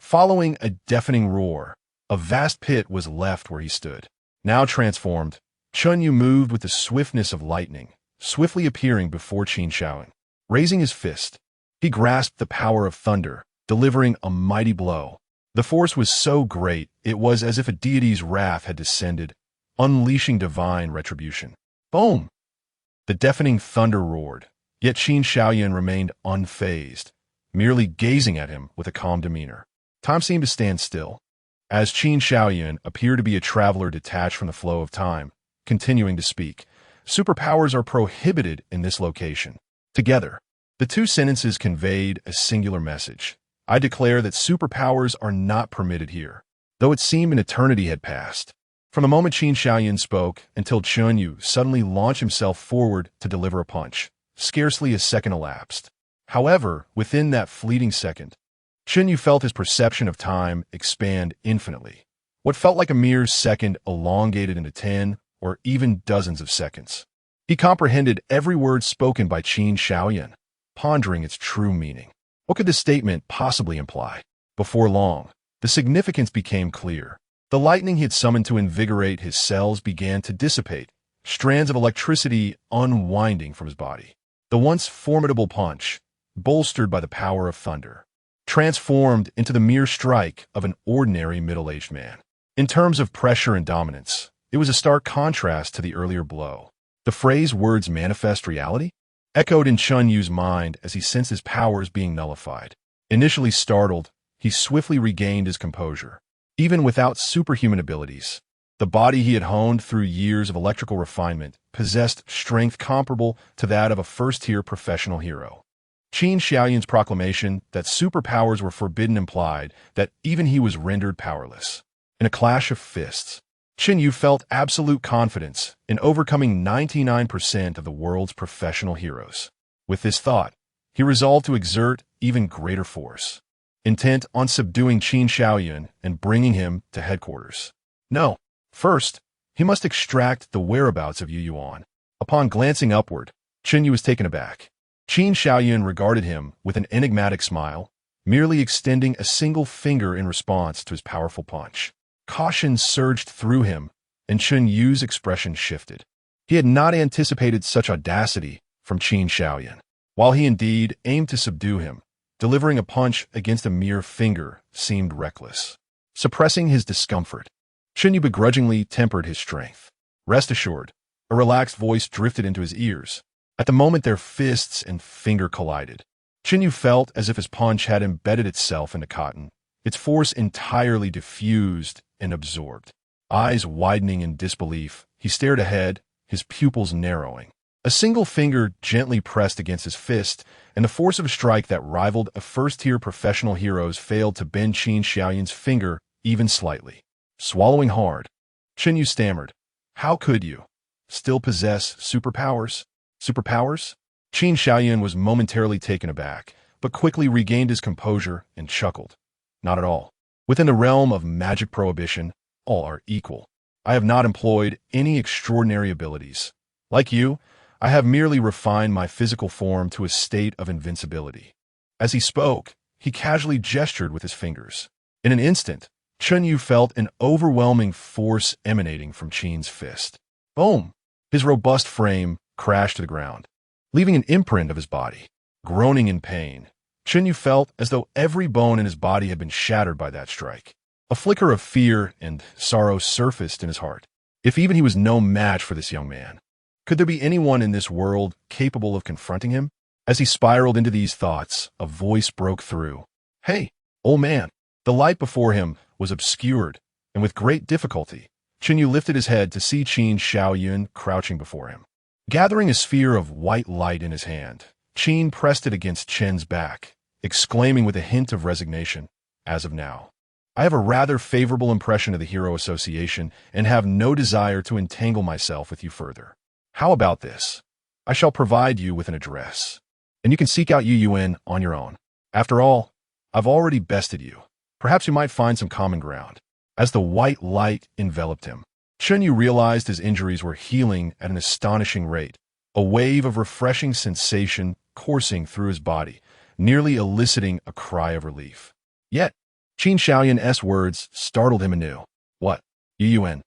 Following a deafening roar, a vast pit was left where he stood. Now transformed, Chun Yu moved with the swiftness of lightning, swiftly appearing before Qin Shaoyun. Raising his fist, he grasped the power of thunder, delivering a mighty blow. The force was so great, it was as if a deity's wrath had descended, unleashing divine retribution. Boom! The deafening thunder roared, yet Qin Shaoyun remained unfazed, merely gazing at him with a calm demeanor. Time seemed to stand still, as Qin Shaoyun appeared to be a traveler detached from the flow of time, continuing to speak. Superpowers are prohibited in this location. Together, the two sentences conveyed a singular message. I declare that superpowers are not permitted here. Though it seemed an eternity had passed, from the moment Qin Shaoyun spoke until Chun Yu suddenly launched himself forward to deliver a punch, scarcely a second elapsed. However, within that fleeting second, Chun Yu felt his perception of time expand infinitely. What felt like a mere second elongated into 10 or even dozens of seconds. He comprehended every word spoken by Qin Shaoyun, pondering its true meaning. What could this statement possibly imply? Before long, the significance became clear. The lightning he had summoned to invigorate his cells began to dissipate, strands of electricity unwinding from his body. The once formidable punch, bolstered by the power of thunder, transformed into the mere strike of an ordinary middle-aged man. In terms of pressure and dominance, it was a stark contrast to the earlier blow. The phrase "words manifest reality" echoed in Chun Yu's mind as he sensed his powers being nullified. Initially startled, he swiftly regained his composure. Even without superhuman abilities, the body he had honed through years of electrical refinement possessed strength comparable to that of a first-tier professional hero. Qin Shaoyun's proclamation that superpowers were forbidden implied that even he was rendered powerless. In a clash of fists, Chun Yu felt absolute confidence in overcoming 99% of the world's professional heroes. With this thought, he resolved to exert even greater force, intent on subduing Qin Shaoyun and bringing him to headquarters. No, first, he must extract the whereabouts of Yu Yuan. Upon glancing upward, Chun Yu was taken aback. Qin Shaoyun regarded him with an enigmatic smile, merely extending a single finger in response to his powerful punch. Caution surged through him, and Chun Yu's expression shifted. He had not anticipated such audacity from Qin Shaoyun. While he indeed aimed to subdue him, delivering a punch against a mere finger seemed reckless. Suppressing his discomfort, Chun Yu begrudgingly tempered his strength. Rest assured, a relaxed voice drifted into his ears. At the moment their fists and finger collided, Chun Yu felt as if his punch had embedded itself into cotton, its force entirely diffused and absorbed. Eyes widening in disbelief, he stared ahead, his pupils narrowing. A single finger gently pressed against his fist, and the force of a strike that rivaled a first-tier professional hero's failed to bend Qin Shaoyun's finger even slightly. Swallowing hard, Chun Yu stammered, "How could you still possess superpowers?" Superpowers? Qin Shaoyun was momentarily taken aback, but quickly regained his composure and chuckled. Not at all. Within the realm of magic prohibition, all are equal. I have not employed any extraordinary abilities. Like you, I have merely refined my physical form to a state of invincibility. As he spoke, he casually gestured with his fingers. In an instant, Chun Yu felt an overwhelming force emanating from Qin's fist. Boom! His robust frame crashed to the ground, leaving an imprint of his body. Groaning in pain, Chun Yu felt as though every bone in his body had been shattered by that strike. A flicker of fear and sorrow surfaced in his heart. If even he was no match for this young man, could there be anyone in this world capable of confronting him? As he spiraled into these thoughts, a voice broke through. "Hey, old man." The light before him was obscured, and with great difficulty, Chun Yu lifted his head to see Qin Shaoyun crouching before him. Gathering a sphere of white light in his hand, Qin pressed it against Chen's back, exclaiming with a hint of resignation, "As of now, I have a rather favorable impression of the Hero Association and have no desire to entangle myself with you further. How about this? I shall provide you with an address, and you can seek out Yun on your own. After all, I've already bested you. Perhaps you might find some common ground." As the white light enveloped him, Chunyu realized his injuries were healing at an astonishing rate, a wave of refreshing sensation coursing through his body, nearly eliciting a cry of relief. Yet, Qin Shaoyun's words startled him anew. What? Yun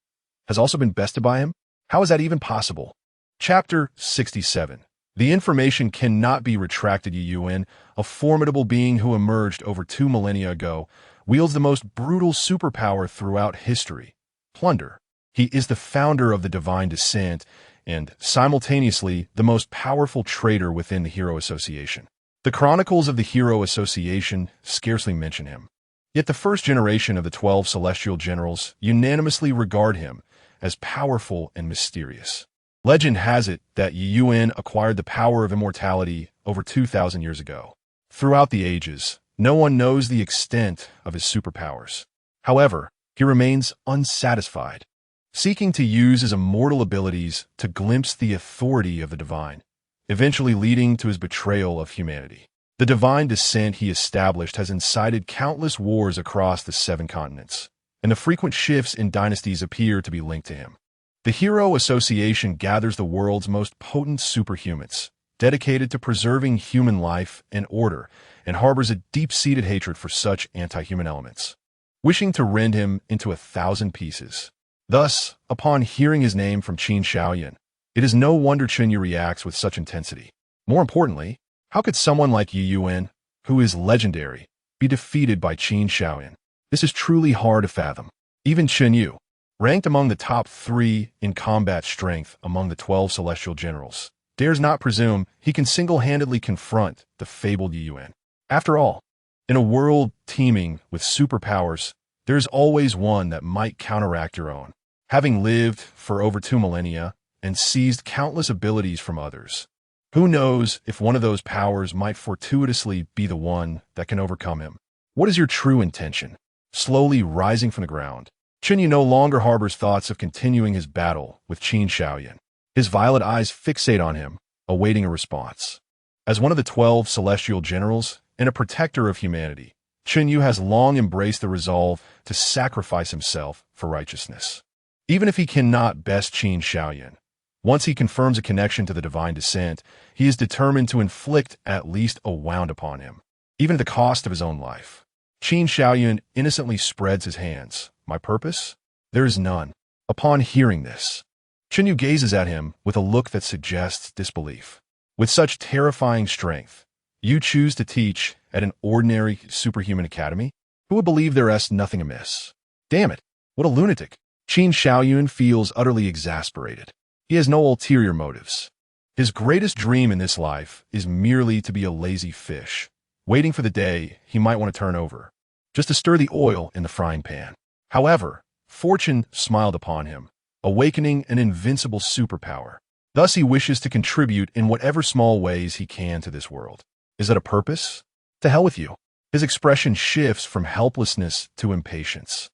has also been bested by him? How is that even possible? Chapter 67. The information cannot be retracted. Yun, a formidable being who emerged over 2 millennia ago, wields the most brutal superpower throughout history: plunder. He is the founder of the divine descent and, simultaneously, the most powerful traitor within the Hero Association. The chronicles of the Hero Association scarcely mention him. Yet the first generation of the 12 celestial generals unanimously regard him as powerful and mysterious. Legend has it that Yun acquired the power of immortality over 2,000 years ago. Throughout the ages, no one knows the extent of his superpowers. However, he remains unsatisfied, seeking to use his immortal abilities to glimpse the authority of the divine, eventually leading to his betrayal of humanity. The divine descent he established has incited countless wars across the 7 continents, and the frequent shifts in dynasties appear to be linked to him. The Hero Association gathers the world's most potent superhumans, dedicated to preserving human life and order, and harbors a deep-seated hatred for such anti-human elements, wishing to rend him into 1,000 pieces. Thus, upon hearing his name from Qin Shaoyun, it is no wonder Chunyu reacts with such intensity. More importantly, how could someone like Yun, who is legendary, be defeated by Qin Shaoyun? This is truly hard to fathom. Even Chunyu, ranked among the top 3 in combat strength among the 12 celestial generals, dares not presume he can single-handedly confront the fabled Yun. After all, in a world teeming with superpowers, there is always one that might counteract your own. Having lived for over 2 millennia and seized countless abilities from others, who knows if one of those powers might fortuitously be the one that can overcome him? What is your true intention? Slowly rising from the ground, Chunyu no longer harbors thoughts of continuing his battle with Qin Shaoyun. His violet eyes fixate on him, awaiting a response. As one of the 12 celestial generals and a protector of humanity, Chunyu has long embraced the resolve to sacrifice himself for righteousness. Even if he cannot best Qin Shaoyun, once he confirms a connection to the divine descent, he is determined to inflict at least a wound upon him, even at the cost of his own life. Qin Shaoyun innocently spreads his hands. My purpose? There is none. Upon hearing this, Chunyu gazes at him with a look that suggests disbelief. With such terrifying strength, you choose to teach at an ordinary superhuman academy? Who would believe there is nothing amiss? Damn it, what a lunatic. Qin Shaoyun feels utterly exasperated. He has no ulterior motives. His greatest dream in this life is merely to be a lazy fish, waiting for the day he might want to turn over, just to stir the oil in the frying pan. However, fortune smiled upon him, awakening an invincible superpower. Thus he wishes to contribute in whatever small ways he can to this world. Is that a purpose? To hell with you. His expression shifts from helplessness to impatience,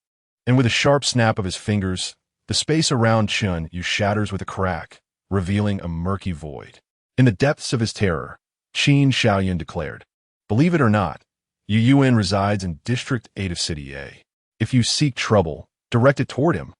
and with a sharp snap of his fingers, the space around Chunyu shatters with a crack, revealing a murky void. In the depths of his terror, Qin Shaoyun declared, "Believe it or not, Yun resides in District 8 of City A. If you seek trouble, direct it toward him.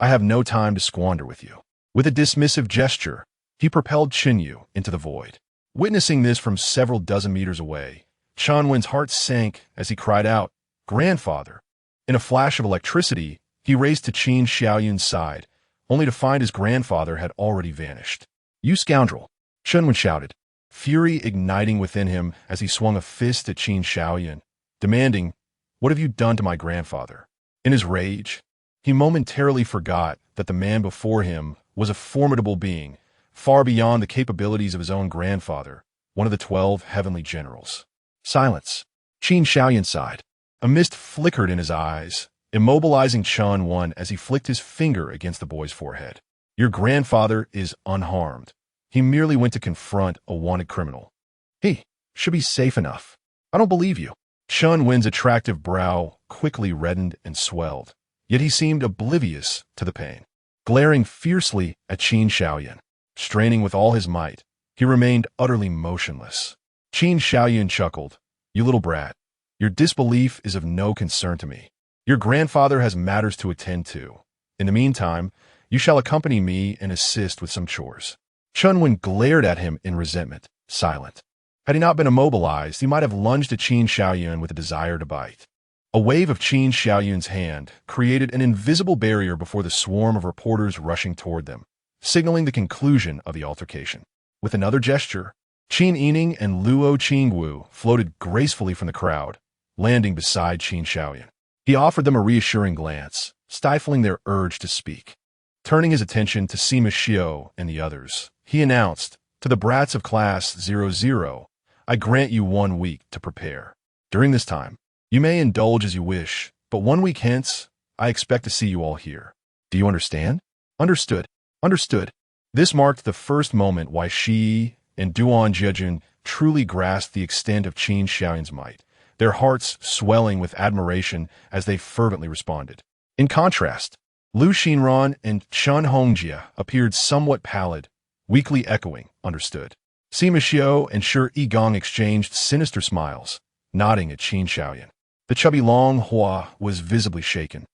I have no time to squander with you." With a dismissive gesture, he propelled Chunyu into the void. Witnessing this from several dozen meters away, Chanwen's heart sank as he cried out, "Grandfather!" In a flash of electricity, he raced to Qin Shaoyun's side, only to find his grandfather had already vanished. "You scoundrel!" Chanwen shouted, fury igniting within him as he swung a fist at Qin Shaoyun, demanding, "What have you done to my grandfather?" In his rage, he momentarily forgot that the man before him was a formidable being, far beyond the capabilities of his own grandfather, one of the 12 heavenly generals. Silence. Qin Shaoyun sighed. A mist flickered in his eyes, immobilizing Chanwen as he flicked his finger against the boy's forehead. "Your grandfather is unharmed. He merely went to confront a wanted criminal." He should be safe enough. I don't believe you. Chun Wen's attractive brow quickly reddened and swelled, yet he seemed oblivious to the pain. Glaring fiercely at Qin Shaoyun, straining with all his might, he remained utterly motionless. Qin Shaoyun chuckled. You little brat, your disbelief is of no concern to me. Your grandfather has matters to attend to. In the meantime, you shall accompany me and assist with some chores. Chun Wen glared at him in resentment, silent. Had he not been immobilized, he might have lunged at Qin Shaoyun with a desire to bite. A wave of Qin Shaoyun's hand created an invisible barrier before the swarm of reporters rushing toward them, signaling the conclusion of the altercation. With another gesture, Qin Yining and Luo Qingwu floated gracefully from the crowd, landing beside Qin Shaoyun. He offered them a reassuring glance, stifling their urge to speak. Turning his attention to Sima Xiu and the others, he announced, to the brats of Class 00, I grant you 1 week to prepare. During this time, you may indulge as you wish, but 1 week hence, I expect to see you all here. Do you understand? Understood. Understood. This marked the first moment why Shi and Duan Jiejun truly grasped the extent of Qin Shaoyun's might, their hearts swelling with admiration as they fervently responded. In contrast, Lu Xinran and Chun Hongjie appeared somewhat pallid, weakly echoing, understood. Sima Xiu and Shi Yigong exchanged sinister smiles, nodding at Qin Shaoyun. The chubby Long Hua was visibly shaken,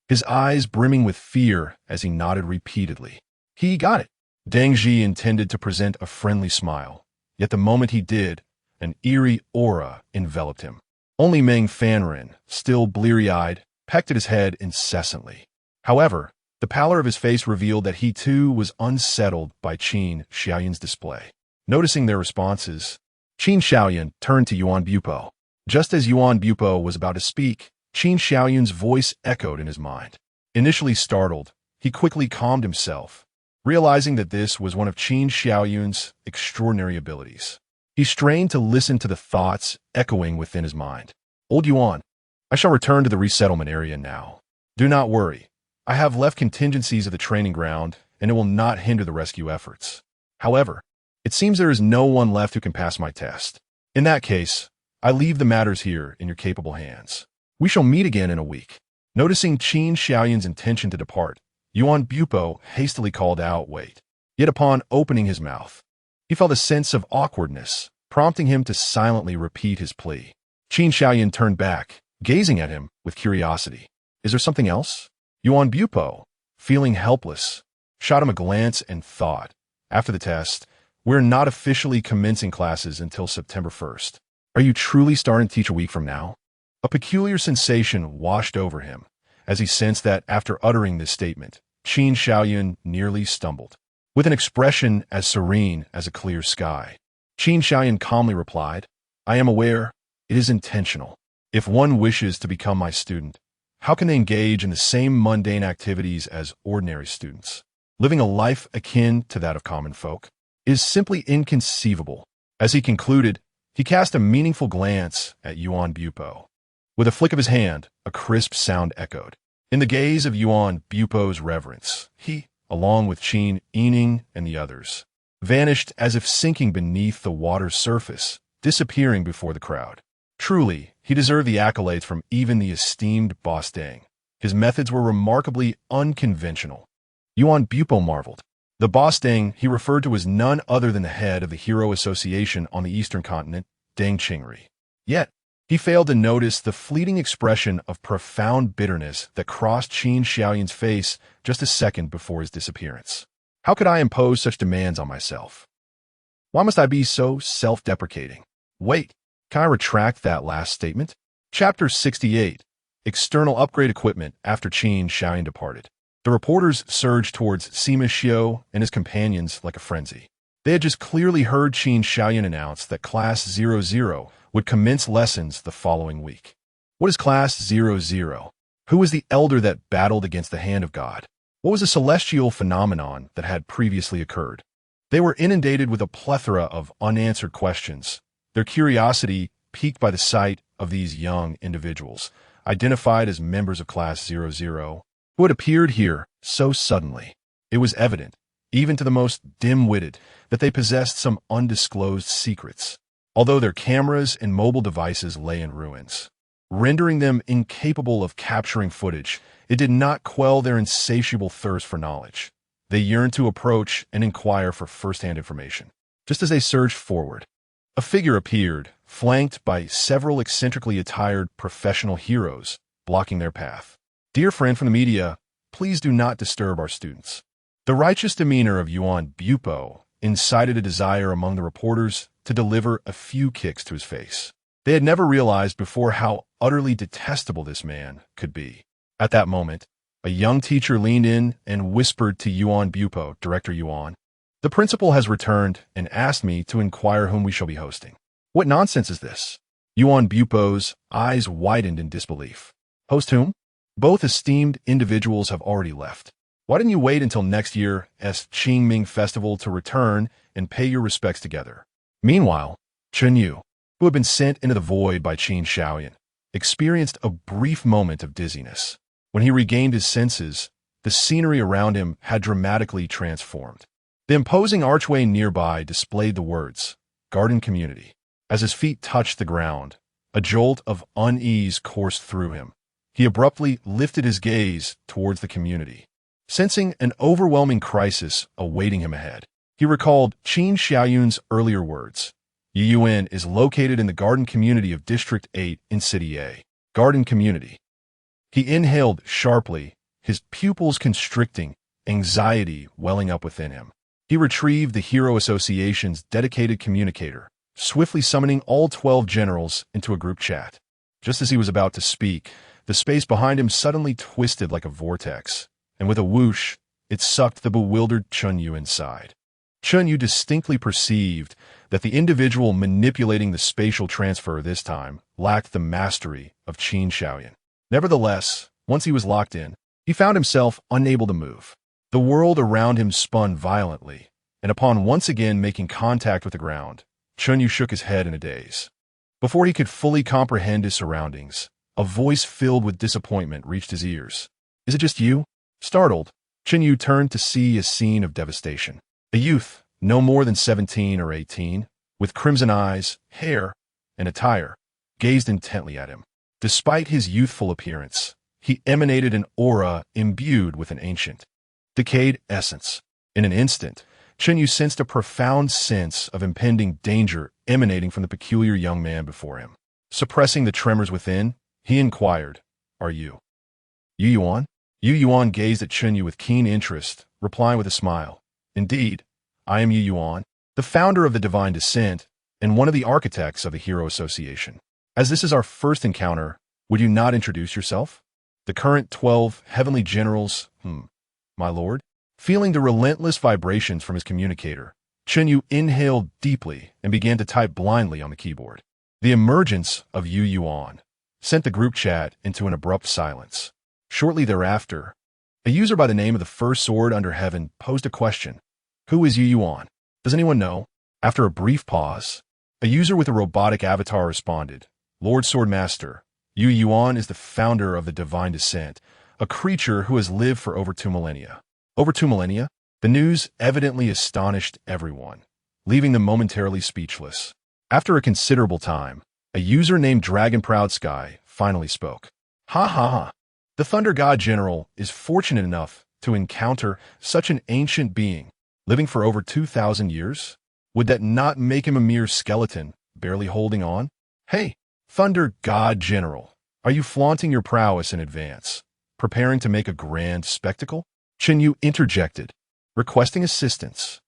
his eyes brimming with fear as he nodded repeatedly. He got it. Deng Zhi intended to present a friendly smile, yet the moment he did, an eerie aura enveloped him. Only Meng Fanren, still bleary-eyed, pecked at his head incessantly. However, the pallor of his face revealed that he too was unsettled by Qin Shaoyun's display. Noticing their responses, Qin Shaoyun turned to Yuan Bupo. Just as Yuan Bupo was about to speak, Qin Shaoyun's voice echoed in his mind. Initially startled, he quickly calmed himself, realizing that this was one of Qin Shaoyun's extraordinary abilities. He strained to listen to the thoughts echoing within his mind. Old Yuan, I shall return to the resettlement area now. Do not worry. I have left contingencies at the training ground, and it will not hinder the rescue efforts. However, it seems there is no one left who can pass my test. In that case, I leave the matters here in your capable hands. We shall meet again in a week. Noticing Qin Shaoyun's intention to depart, Yuan Bupo hastily called out, wait. Yet upon opening his mouth, he felt a sense of awkwardness, prompting him to silently repeat his plea. Qin Shaoyun turned back, gazing at him with curiosity. Is there something else? Yuan Bupo, feeling helpless, shot him a glance and thought, after the test, we're not officially commencing classes until September 1st. Are you truly starting to teach a week from now? A peculiar sensation washed over him as he sensed that after uttering this statement, Qin Shaoyun nearly stumbled. With an expression as serene as a clear sky, Qin Shaoyun calmly replied, I am aware it is intentional. If one wishes to become my student, how can they engage in the same mundane activities as ordinary students? Living a life akin to that of common folk is simply inconceivable. As he concluded, he cast a meaningful glance at Yuan Bupo. With a flick of his hand, a crisp sound echoed. In the gaze of Yuan Bupo's reverence, he, along with Qin Yining and the others, vanished as if sinking beneath the water's surface, disappearing before the crowd. Truly, he deserved the accolades from even the esteemed Boss Deng. His methods were remarkably unconventional. Yuan Bupo marveled. The Boss Deng he referred to as none other than the head of the Hero Association on the Eastern Continent, Deng Qingri. Yet, he failed to notice the fleeting expression of profound bitterness that crossed Qin Shaoyun's face just a second before his disappearance. How could I impose such demands on myself? Why must I be so self-deprecating? Wait, can I retract that last statement? Chapter 68. External upgrade equipment after Qin Shaoyun departed. The reporters surged towards Sima Xiu and his companions like a frenzy. They had just clearly heard Qin Shaoyun announce that Class 00 would commence lessons the following week. What is Class 00? Who was the elder that battled against the hand of God? What was the celestial phenomenon that had previously occurred? They were inundated with a plethora of unanswered questions, their curiosity piqued by the sight of these young individuals, identified as members of Class 00, who had appeared here so suddenly. It was evident, even to the most dim-witted, that they possessed some undisclosed secrets. although their cameras and mobile devices lay in ruins, rendering them incapable of capturing footage. It did not quell their insatiable thirst for knowledge. They yearned to approach and inquire for first-hand information. Just as they surged forward, a figure appeared, flanked by several eccentrically attired professional heroes, blocking their path. "Dear friend from the media, please do not disturb our students." The righteous demeanor of Yuan Bupo incited a desire among the reporters to deliver a few kicks to his face. They had never realized before how utterly detestable this man could be. At that moment, a young teacher leaned in and whispered to Yuan Bupo, "Director Yuan, the principal has returned and asked me to inquire whom we shall be hosting." "What nonsense is this?" Yuan Bupo's eyes widened in disbelief. "Host whom? Both esteemed individuals have already left. Why didn't you wait until next year's Qingming Festival to return and pay your respects together?" Meanwhile, Chen Yu, who had been sent into the void by Qin Shaoyan, experienced a brief moment of dizziness. When he regained his senses, the scenery around him had dramatically transformed. The imposing archway nearby displayed the words, "Garden Community." As his feet touched the ground, a jolt of unease coursed through him. He abruptly lifted his gaze towards the community, sensing an overwhelming crisis awaiting him ahead. He recalled Qin Xiaoyun's earlier words. Yiyuan is located in the Garden Community of District 8 in City A. Garden Community. He inhaled sharply, his pupils constricting, anxiety welling up within him. He retrieved the Hero Association's dedicated communicator, swiftly summoning all 12 generals into a group chat. Just as he was about to speak, the space behind him suddenly twisted like a vortex, and with a whoosh, it sucked the bewildered Chen Yu inside. Chen Yu distinctly perceived that the individual manipulating the spatial transfer this time lacked the mastery of Qin Shaoyan. Nevertheless, once he was locked in, he found himself unable to move. The world around him spun violently, and upon once again making contact with the ground, Chen Yu shook his head in a daze. Before he could fully comprehend his surroundings, a voice filled with disappointment reached his ears. "Is it just you?" Startled, Chen Yu turned to see a scene of devastation. A youth, no more than 17 or 18, with crimson eyes, hair, and attire, gazed intently at him. Despite his youthful appearance, he emanated an aura imbued with an ancient, decayed essence. In an instant, Chen Yu sensed a profound sense of impending danger emanating from the peculiar young man before him. Suppressing the tremors within, he inquired, "Are you Yu Yuan?" Yu Yuan gazed at Chen Yu with keen interest, replying with a smile. "Indeed, I am Yu Yuan, the founder of the Divine Descent and one of the architects of the Hero Association. As this is our first encounter, would you not introduce yourself?" "The current 12 heavenly generals, my lord." Feeling the relentless vibrations from his communicator, Chen Yu inhaled deeply and began to type blindly on the keyboard. The emergence of Yu Yuan sent the group chat into an abrupt silence. Shortly thereafter, a user by the name of the First Sword Under Heaven posed a question. "Who is Yu Yuan? Does anyone know?" After a brief pause, a user with a robotic avatar responded, "Lord Swordmaster, Yu Yuan is the founder of the Divine Descent, a creature who has lived for over 2 millennia. Over 2 millennia? The news evidently astonished everyone, leaving them momentarily speechless. After a considerable time, a user named Dragon Proud Sky finally spoke. "Ha ha ha. The Thunder God General is fortunate enough to encounter such an ancient being, living for over 2,000 years? Would that not make him a mere skeleton, barely holding on? Hey, Thunder God General, are you flaunting your prowess in advance, preparing to make a grand spectacle?" Chen Yu interjected, requesting assistance.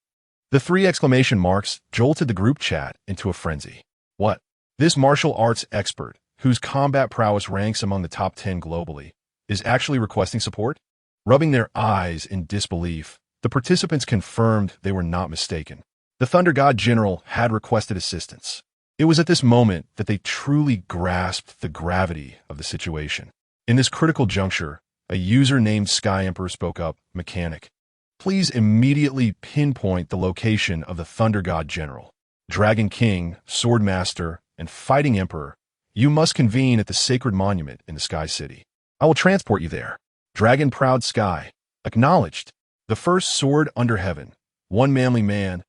The 3 exclamation marks jolted the group chat into a frenzy. What? This martial arts expert, whose combat prowess ranks among the top 10 globally, is actually requesting support? Rubbing their eyes in disbelief, the participants confirmed they were not mistaken. The Thunder God General had requested assistance. It was at this moment that they truly grasped the gravity of the situation. In this critical juncture, a user named Sky Emperor spoke up, "Mechanic, please immediately pinpoint the location of the Thunder God General. Dragon King, Sword Master, and Fighting Emperor, you must convene at the sacred monument in the Sky City. I will transport you there." Dragon Proud Sky, acknowledged. The First Sword Under Heaven, one manly man,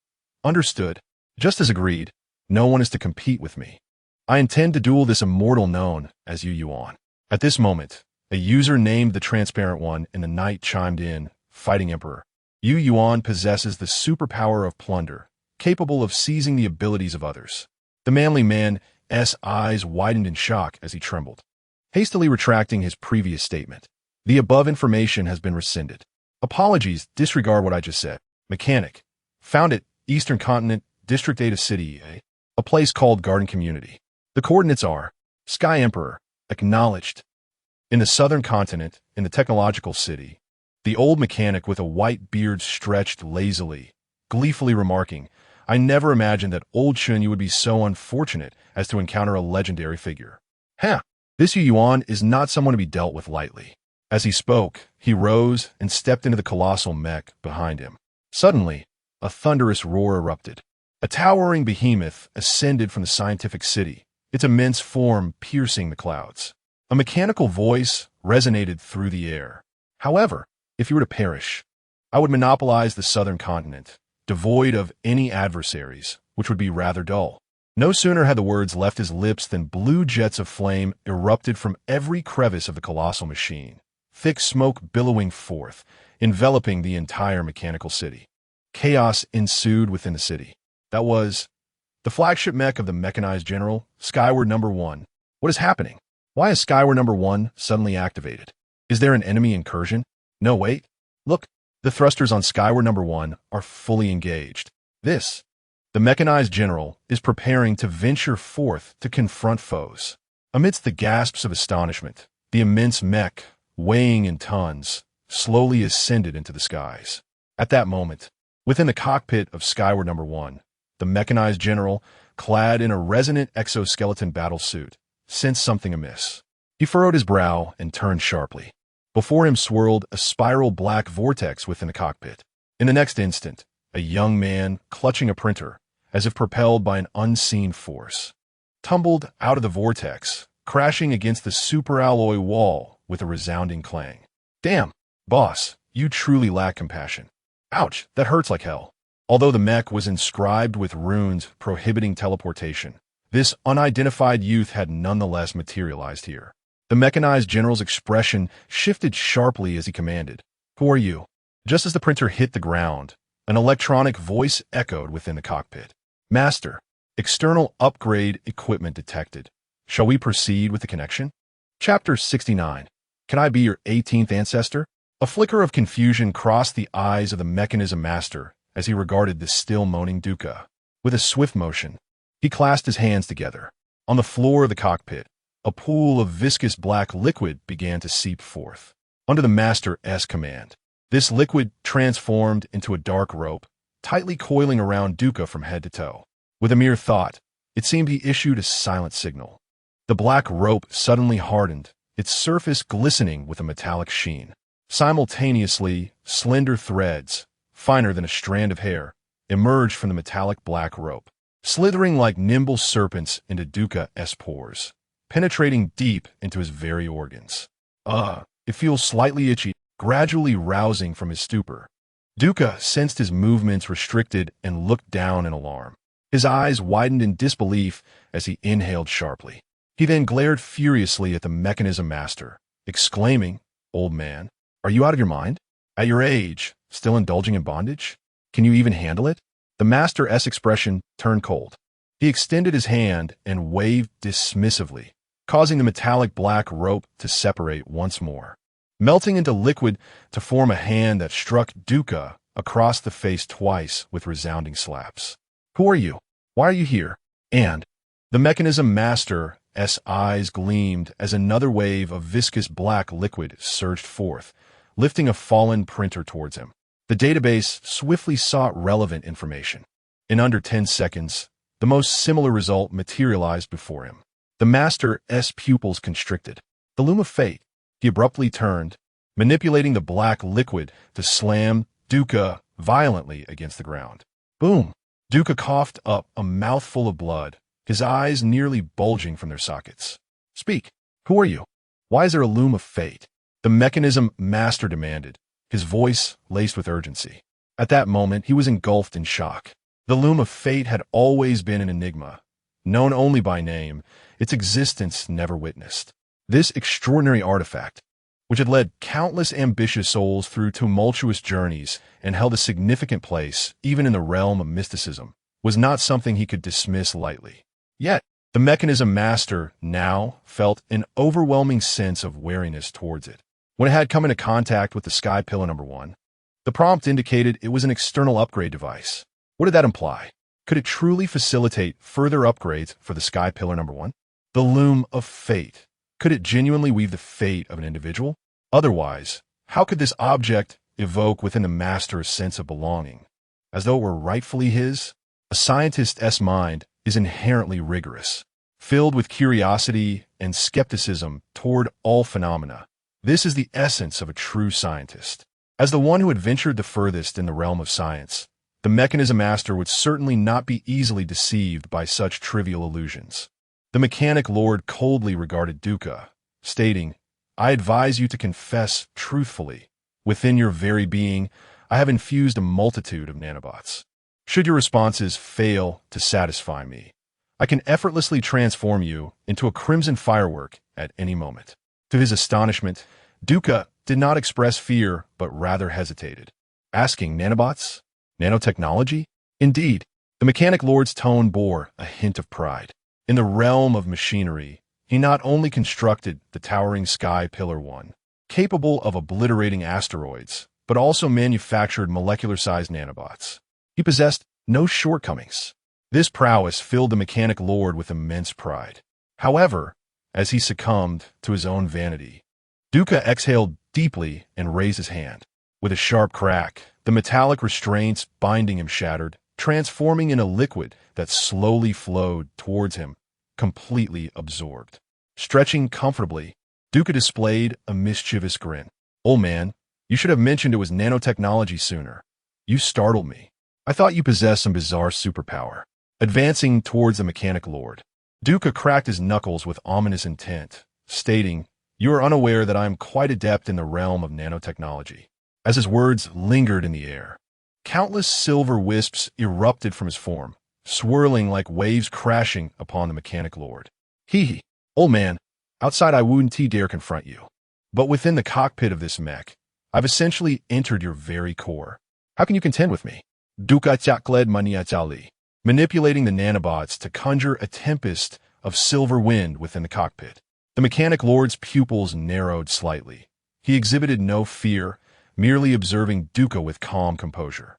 understood. Just as agreed, No one is to compete with me. I intend to duel this immortal known as Yu Yuan. At this moment, a user named the Transparent One in the night chimed in, fighting Emperor. Yu Yuan possesses the superpower of plunder, capable of seizing the abilities of others. The manly man's eyes widened in shock as he trembled, hastily retracting his previous statement. The above information has been rescinded. Apologies, disregard what I just said. Mechanic. Found at Eastern Continent, District Data City, a place called Garden Community. The coordinates are Sky Emperor, acknowledged. In the Southern Continent, in the Technological City, the old mechanic with a white beard stretched lazily, gleefully remarking, I never imagined that old Chun would be so unfortunate as to encounter a legendary figure. This Yu Yuan is not someone to be dealt with lightly. As he spoke, he rose and stepped into the colossal mech behind him. Suddenly, a thunderous roar erupted. A towering behemoth ascended from the scientific city, its immense form piercing the clouds. A mechanical voice resonated through the air. However, if you were to perish, I would monopolize the southern continent, devoid of any adversaries, which would be rather dull. No sooner had the words left his lips than blue jets of flame erupted from every crevice of the colossal machine, thick smoke billowing forth, enveloping the entire mechanical city. Chaos ensued within the city. That was the flagship mech of the mechanized general, Skyward Number 1. What is happening? Why is Skyward Number 1 suddenly activated? Is there an enemy incursion? No, wait. Look, the thrusters on Skyward Number 1 are fully engaged. The mechanized general is preparing to venture forth to confront foes. Amidst the gasps of astonishment, the immense mech, weighing in tons, slowly ascended into the skies. At that moment, within the cockpit of Skyward Number 1, the mechanized general, clad in a resonant exoskeleton battlesuit, sensed something amiss. He furrowed his brow and turned sharply. Before him swirled a spiral black vortex within the cockpit. In the next instant, a young man, clutching a printer, as if propelled by an unseen force, tumbled out of the vortex, crashing against the superalloy wall with a resounding clang. Damn, boss, you truly lack compassion. Ouch, that hurts like hell. Although the mech was inscribed with runes prohibiting teleportation, this unidentified youth had nonetheless materialized here. The mechanized general's expression shifted sharply as he commanded, Who are you? Just as the printer hit the ground, an electronic voice echoed within the cockpit. Master, external upgrade equipment detected. Shall we proceed with the connection? Chapter 69. Can I be your 18th ancestor? A flicker of confusion crossed the eyes of the mechanism master as he regarded the still moaning Duca. With a swift motion, he clasped his hands together. On the floor of the cockpit, a pool of viscous black liquid began to seep forth. Under the master's command, this liquid transformed into a dark rope, tightly coiling around Duca from head to toe. With a mere thought, it seemed he issued a silent signal. The black rope suddenly hardened, its surface glistening with a metallic sheen. Simultaneously, slender threads, finer than a strand of hair, emerged from the metallic black rope, slithering like nimble serpents into Duca's pores, penetrating deep into his very organs. It feels slightly itchy, gradually rousing from his stupor. Duca sensed his movements restricted and looked down in alarm. His eyes widened in disbelief as he inhaled sharply. He then glared furiously at the mechanism master, exclaiming, Old man, are you out of your mind? At your age, still indulging in bondage? Can you even handle it? The master's expression turned cold. He extended his hand and waved dismissively, causing the metallic black rope to separate once more, melting into liquid to form a hand that struck Duca across the face twice with resounding slaps. Who are you? Why are you here? And the mechanism master's eyes gleamed as another wave of viscous black liquid surged forth, lifting a fallen printer towards him. The database swiftly sought relevant information. In under 10 seconds, the most similar result materialized before him. The master's pupils constricted. The loom of fate. He abruptly turned, manipulating the black liquid to slam Duca violently against the ground. Boom! Duca coughed up a mouthful of blood, his eyes nearly bulging from their sockets. Speak. Who are you? Why is there a loom of fate? The mechanism master demanded, his voice laced with urgency. At that moment, he was engulfed in shock. The loom of fate had always been an enigma, known only by name, its existence never witnessed. This extraordinary artifact, which had led countless ambitious souls through tumultuous journeys and held a significant place even in the realm of mysticism, was not something he could dismiss lightly. Yet, the mechanism master now felt an overwhelming sense of wariness towards it. When it had come into contact with the Sky Pillar number 1, the prompt indicated it was an external upgrade device. What did that imply? Could it truly facilitate further upgrades for the Sky Pillar number 1? The loom of fate. Could it genuinely weave the fate of an individual? Otherwise, how could this object evoke within the master a sense of belonging, as though it were rightfully his? A scientist's mind is inherently rigorous, filled with curiosity and skepticism toward all phenomena. This is the essence of a true scientist. As the one who had ventured the furthest in the realm of science, the mechanism master would certainly not be easily deceived by such trivial illusions. The mechanic lord coldly regarded Duca, stating, "I advise you to confess truthfully. Within your very being, I have infused a multitude of nanobots. Should your responses fail to satisfy me, I can effortlessly transform you into a crimson firework at any moment." To his astonishment, Duca did not express fear, but rather hesitated, asking, "Nanobots? Nanotechnology?" Indeed, the mechanic lord's tone bore a hint of pride. In the realm of machinery, he not only constructed the towering Sky Pillar 1, capable of obliterating asteroids, but also manufactured molecular-sized nanobots. He possessed no shortcomings. This prowess filled the mechanic lord with immense pride. However, as he succumbed to his own vanity, Duca exhaled deeply and raised his hand. With a sharp crack, the metallic restraints binding him shattered, transforming in a liquid that slowly flowed towards him, completely absorbed. Stretching comfortably, Duca displayed a mischievous grin. "Old man, you should have mentioned it was nanotechnology sooner. You startled me. I thought you possessed some bizarre superpower." Advancing towards the mechanic lord, Duca cracked his knuckles with ominous intent, stating, "You are unaware that I am quite adept in the realm of nanotechnology." As his words lingered in the air, countless silver wisps erupted from his form, swirling like waves crashing upon the mechanic lord. "Hee, old man, outside I wouldn't dare confront you. But within the cockpit of this mech, I've essentially entered your very core. How can you contend with me?" Duca chakled maniacali, manipulating the nanobots to conjure a tempest of silver wind within the cockpit. The mechanic lord's pupils narrowed slightly. He exhibited no fear, merely observing Duca with calm composure.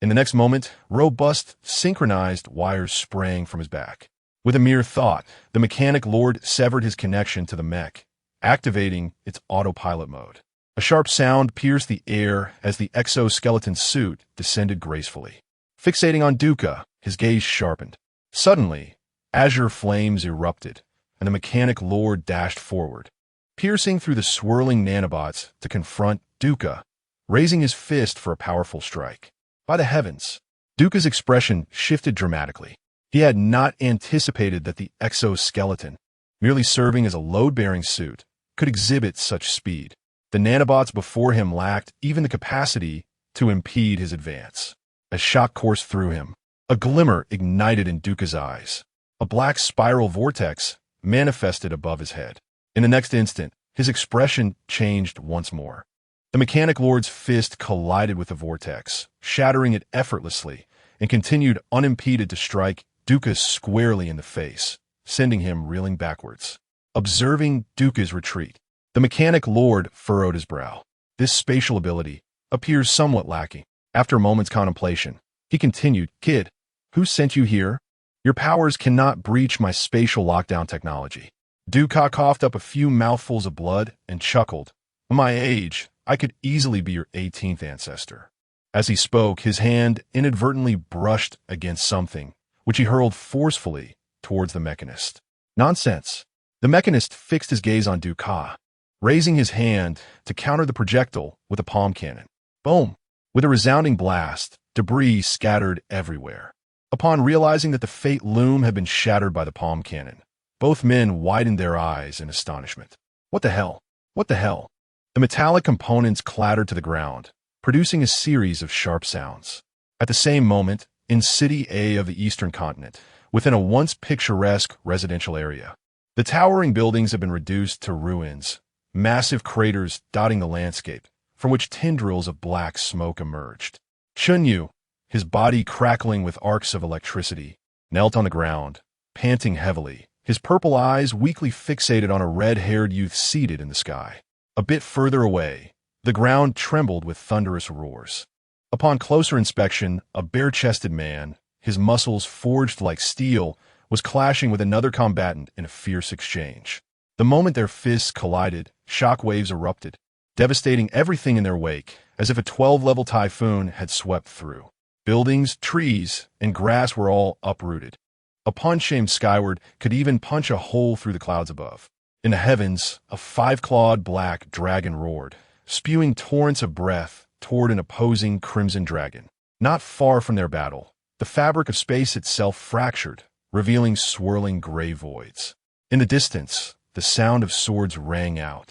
In the next moment, robust, synchronized wires sprang from his back. With a mere thought, the mechanic lord severed his connection to the mech, activating its autopilot mode. A sharp sound pierced the air as the exoskeleton suit descended gracefully. Fixating on Duca, his gaze sharpened. Suddenly, azure flames erupted, and the mechanic lord dashed forward, piercing through the swirling nanobots to confront Duca, raising his fist for a powerful strike. By the heavens, Duca's expression shifted dramatically. He had not anticipated that the exoskeleton, merely serving as a load-bearing suit, could exhibit such speed. The nanobots before him lacked even the capacity to impede his advance. A shock coursed through him. A glimmer ignited in Duca's eyes. A black spiral vortex manifested above his head. In the next instant, his expression changed once more. The mechanic lord's fist collided with the vortex, shattering it effortlessly, and continued unimpeded to strike Duca squarely in the face, sending him reeling backwards. Observing Duca's retreat, the mechanic lord furrowed his brow. This spatial ability appears somewhat lacking. After a moment's contemplation, he continued, "Kid, who sent you here? Your powers cannot breach my spatial lockdown technology." Duca coughed up a few mouthfuls of blood and chuckled. "At my age, I could easily be your 18th ancestor." As he spoke, his hand inadvertently brushed against something, which he hurled forcefully towards the mechanist. "Nonsense." The mechanist fixed his gaze on Duca, raising his hand to counter the projectile with a palm cannon. Boom! With a resounding blast, debris scattered everywhere. Upon realizing that the fate loom had been shattered by the palm cannon, both men widened their eyes in astonishment. What the hell? What the hell? The metallic components clattered to the ground, producing a series of sharp sounds. At the same moment, in City A of the eastern continent, within a once picturesque residential area. The towering buildings have been reduced to ruins, massive craters dotting the landscape, from which tendrils of black smoke emerged. Chunyu, his body crackling with arcs of electricity, knelt on the ground, panting heavily, his purple eyes weakly fixated on a red-haired youth seated in the sky. A bit further away, the ground trembled with thunderous roars. Upon closer inspection, a bare-chested man, his muscles forged like steel, was clashing with another combatant in a fierce exchange. The moment their fists collided, shock waves erupted, devastating everything in their wake, as if a 12-level typhoon had swept through. Buildings, trees, and grass were all uprooted. A punch aimed skyward could even punch a hole through the clouds above. In the heavens, a 5-clawed black dragon roared, spewing torrents of breath toward an opposing crimson dragon. Not far from their battle, the fabric of space itself fractured, revealing swirling gray voids. In the distance, the sound of swords rang out,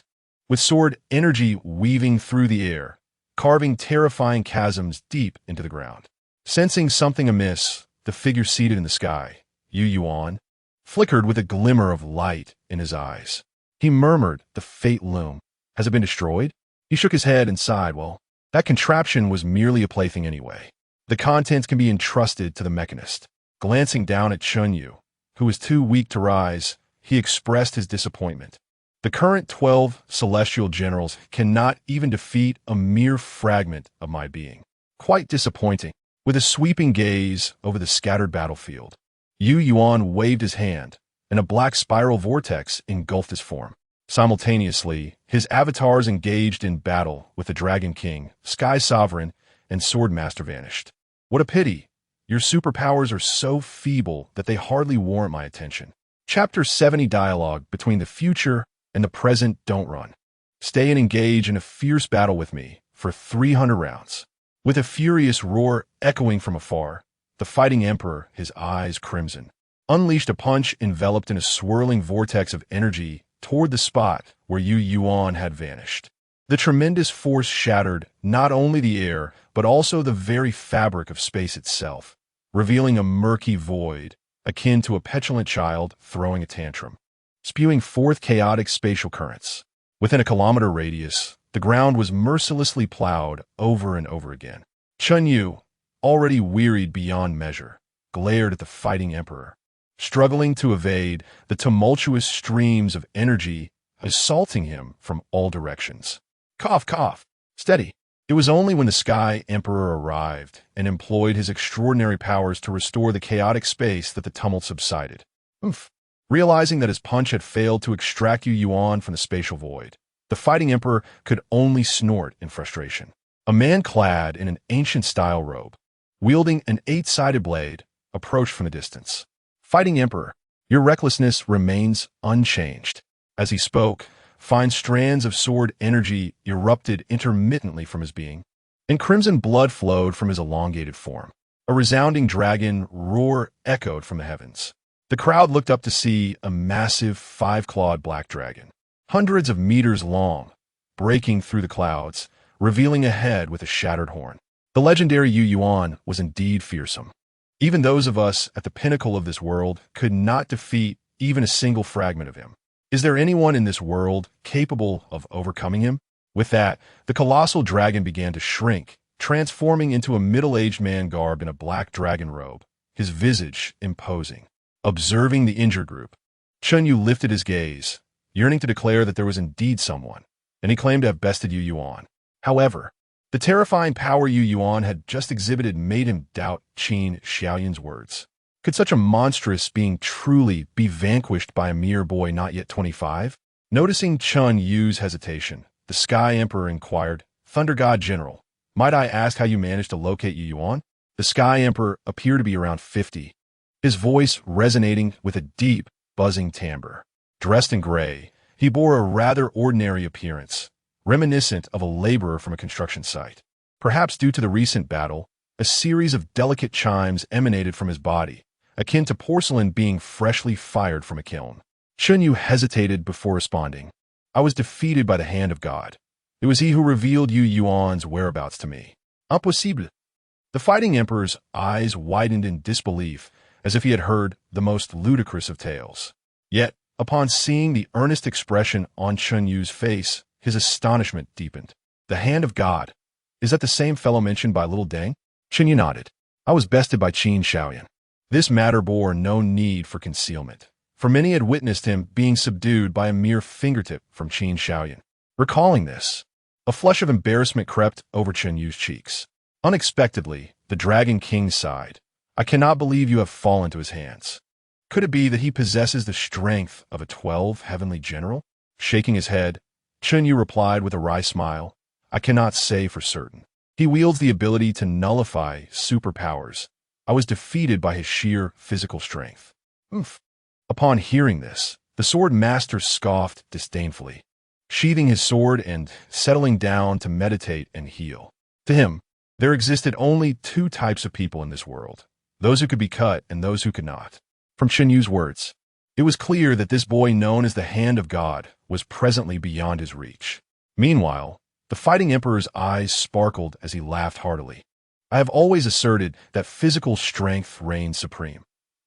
with sword energy weaving through the air, carving terrifying chasms deep into the ground. Sensing something amiss, the figure seated in the sky, Yu Yuan, flickered with a glimmer of light in his eyes. He murmured, "The fate loom. Has it been destroyed?" He shook his head and sighed. Well, that contraption was merely a plaything anyway. The contents can be entrusted to the mechanist. Glancing down at Chunyu, who was too weak to rise, he expressed his disappointment. The current 12 celestial generals cannot even defeat a mere fragment of my being. Quite disappointing. With a sweeping gaze over the scattered battlefield, Yu Yuan waved his hand, and a black spiral vortex engulfed his form. Simultaneously, his avatars engaged in battle with the Dragon King, Sky Sovereign, and Sword Master vanished. What a pity! Your superpowers are so feeble that they hardly warrant my attention. Chapter 70 Dialogue between the future and the present. Don't run. Stay and engage in a fierce battle with me for 300 rounds. With a furious roar echoing from afar, the fighting emperor, his eyes crimson, unleashed a punch enveloped in a swirling vortex of energy toward the spot where Yu Yuan had vanished. The tremendous force shattered not only the air, but also the very fabric of space itself, revealing a murky void akin to a petulant child throwing a tantrum, spewing forth chaotic spatial currents. Within a kilometer radius, the ground was mercilessly plowed over and over again. Chunyu, already wearied beyond measure, glared at the fighting emperor, struggling to evade the tumultuous streams of energy assaulting him from all directions. Cough, cough. Steady. It was only when the Sky Emperor arrived and employed his extraordinary powers to restore the chaotic space that the tumult subsided. Oomph. Realizing that his punch had failed to extract Yu Yuan from the spatial void, the fighting emperor could only snort in frustration. A man clad in an ancient-style robe, wielding an 8-sided blade, approached from a distance. Fighting emperor, your recklessness remains unchanged. As he spoke, fine strands of sword energy erupted intermittently from his being, and crimson blood flowed from his elongated form. A resounding dragon roar echoed from the heavens. The crowd looked up to see a massive 5-clawed black dragon, hundreds of meters long, breaking through the clouds, revealing a head with a shattered horn. The legendary Yu Yuan was indeed fearsome. Even those of us at the pinnacle of this world could not defeat even a single fragment of him. Is there anyone in this world capable of overcoming him? With that, the colossal dragon began to shrink, transforming into a middle-aged man garbed in a black dragon robe, his visage imposing. Observing the injured group, Chunyu lifted his gaze, yearning to declare that there was indeed someone, and he claimed to have bested Yu Yuan. However, the terrifying power Yu Yuan had just exhibited made him doubt Qin Xiaoyun's words. Could such a monstrous being truly be vanquished by a mere boy not yet 25? Noticing Chun Yu's hesitation, the Sky Emperor inquired, Thunder God General, might I ask how you managed to locate Yu Yuan? The Sky Emperor appeared to be around 50, his voice resonating with a deep, buzzing timbre. Dressed in gray, he bore a rather ordinary appearance, reminiscent of a laborer from a construction site. Perhaps due to the recent battle, a series of delicate chimes emanated from his body, akin to porcelain being freshly fired from a kiln. Chunyu hesitated before responding. I was defeated by the hand of God. It was he who revealed Yu Yuan's whereabouts to me. Impossible. The fighting emperor's eyes widened in disbelief, as if he had heard the most ludicrous of tales. Yet, upon seeing the earnest expression on Chun Yu's face, his astonishment deepened. The hand of God. Is that the same fellow mentioned by little Deng? Chun Yu nodded. I was bested by Qin Shaoyan. This matter bore no need for concealment, for many had witnessed him being subdued by a mere fingertip from Qin Shaoyan. Recalling this, a flush of embarrassment crept over Chun Yu's cheeks. Unexpectedly, the Dragon King sighed. I cannot believe you have fallen to his hands. Could it be that he possesses the strength of a 12 heavenly general? Shaking his head, Chun Yu replied with a wry smile, I cannot say for certain. He wields the ability to nullify superpowers. I was defeated by his sheer physical strength. Oof. Upon hearing this, the sword master scoffed disdainfully, sheathing his sword and settling down to meditate and heal. To him, there existed only two types of people in this world, those who could be cut and those who could not. From Chun Yu's words, it was clear that this boy known as the Hand of God was presently beyond his reach. Meanwhile, the fighting emperor's eyes sparkled as he laughed heartily. I have always asserted that physical strength reigns supreme.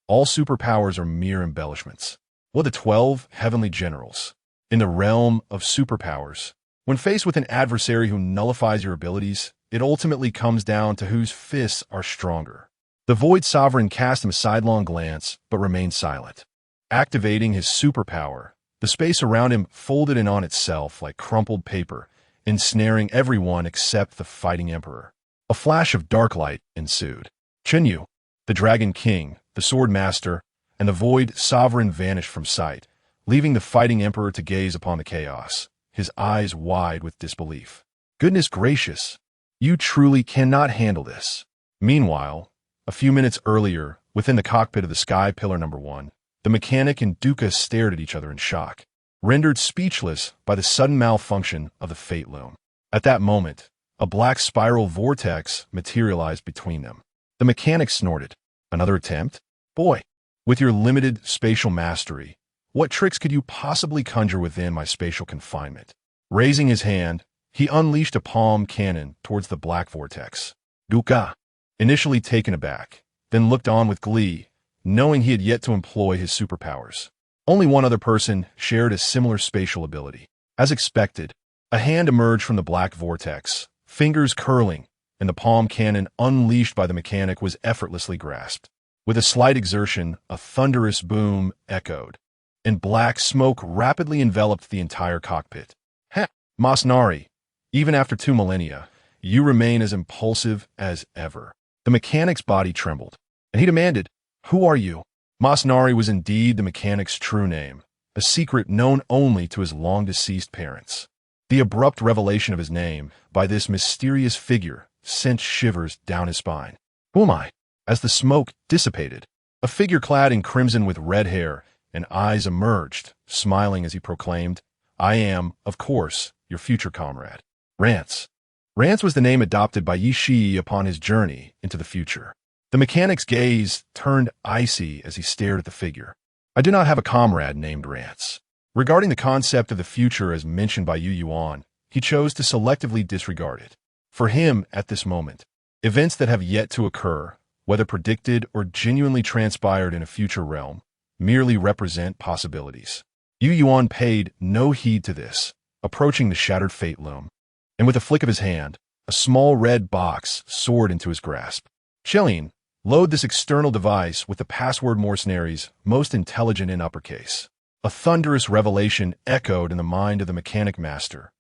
All superpowers are mere embellishments. What the 12 heavenly generals, in the realm of superpowers, when faced with an adversary who nullifies your abilities, it ultimately comes down to whose fists are stronger. The Void Sovereign cast him a sidelong glance, but remained silent. Activating his superpower, the space around him folded in on itself like crumpled paper, ensnaring everyone except the fighting emperor. A flash of dark light ensued. Chun Yu, the Dragon King, the Sword Master, and the Void Sovereign vanished from sight, leaving the fighting emperor to gaze upon the chaos, his eyes wide with disbelief. Goodness gracious! You truly cannot handle this. Meanwhile, a few minutes earlier, within the cockpit of the Sky Pillar No. 1, the mechanic and Duca stared at each other in shock, rendered speechless by the sudden malfunction of the Fate Loom. At that moment, a black spiral vortex materialized between them. The mechanic snorted. Another attempt? Boy, with your limited spatial mastery, what tricks could you possibly conjure within my spatial confinement? Raising his hand, he unleashed a palm cannon towards the black vortex. Duca, initially taken aback, then looked on with glee, knowing he had yet to employ his superpowers. Only one other person shared a similar spatial ability. As expected, a hand emerged from the black vortex, fingers curling, and the palm cannon unleashed by the mechanic was effortlessly grasped. With a slight exertion, a thunderous boom echoed, and black smoke rapidly enveloped the entire cockpit. Ha! Masnari, even after 2 millennia, you remain as impulsive as ever. The mechanic's body trembled, and he demanded, Who are you? Masnari was indeed the mechanic's true name, a secret known only to his long-deceased parents. The abrupt revelation of his name by this mysterious figure sent shivers down his spine. Who am I? As the smoke dissipated, a figure clad in crimson with red hair and eyes emerged, smiling as he proclaimed, I am, of course, your future comrade, Rance. Rance was the name adopted by Yi Shi upon his journey into the future. The mechanic's gaze turned icy as he stared at the figure. I do not have a comrade named Rance. Regarding the concept of the future as mentioned by Yu Yuan, he chose to selectively disregard it. For him, at this moment, events that have yet to occur, whether predicted or genuinely transpired in a future realm, merely represent possibilities. Yu Yuan paid no heed to this, approaching the shattered fate loom, and with a flick of his hand, a small red box soared into his grasp. Shellene, load this external device with the password mercenaries most intelligent in uppercase. A thunderous revelation echoed in the mind of the mechanic master.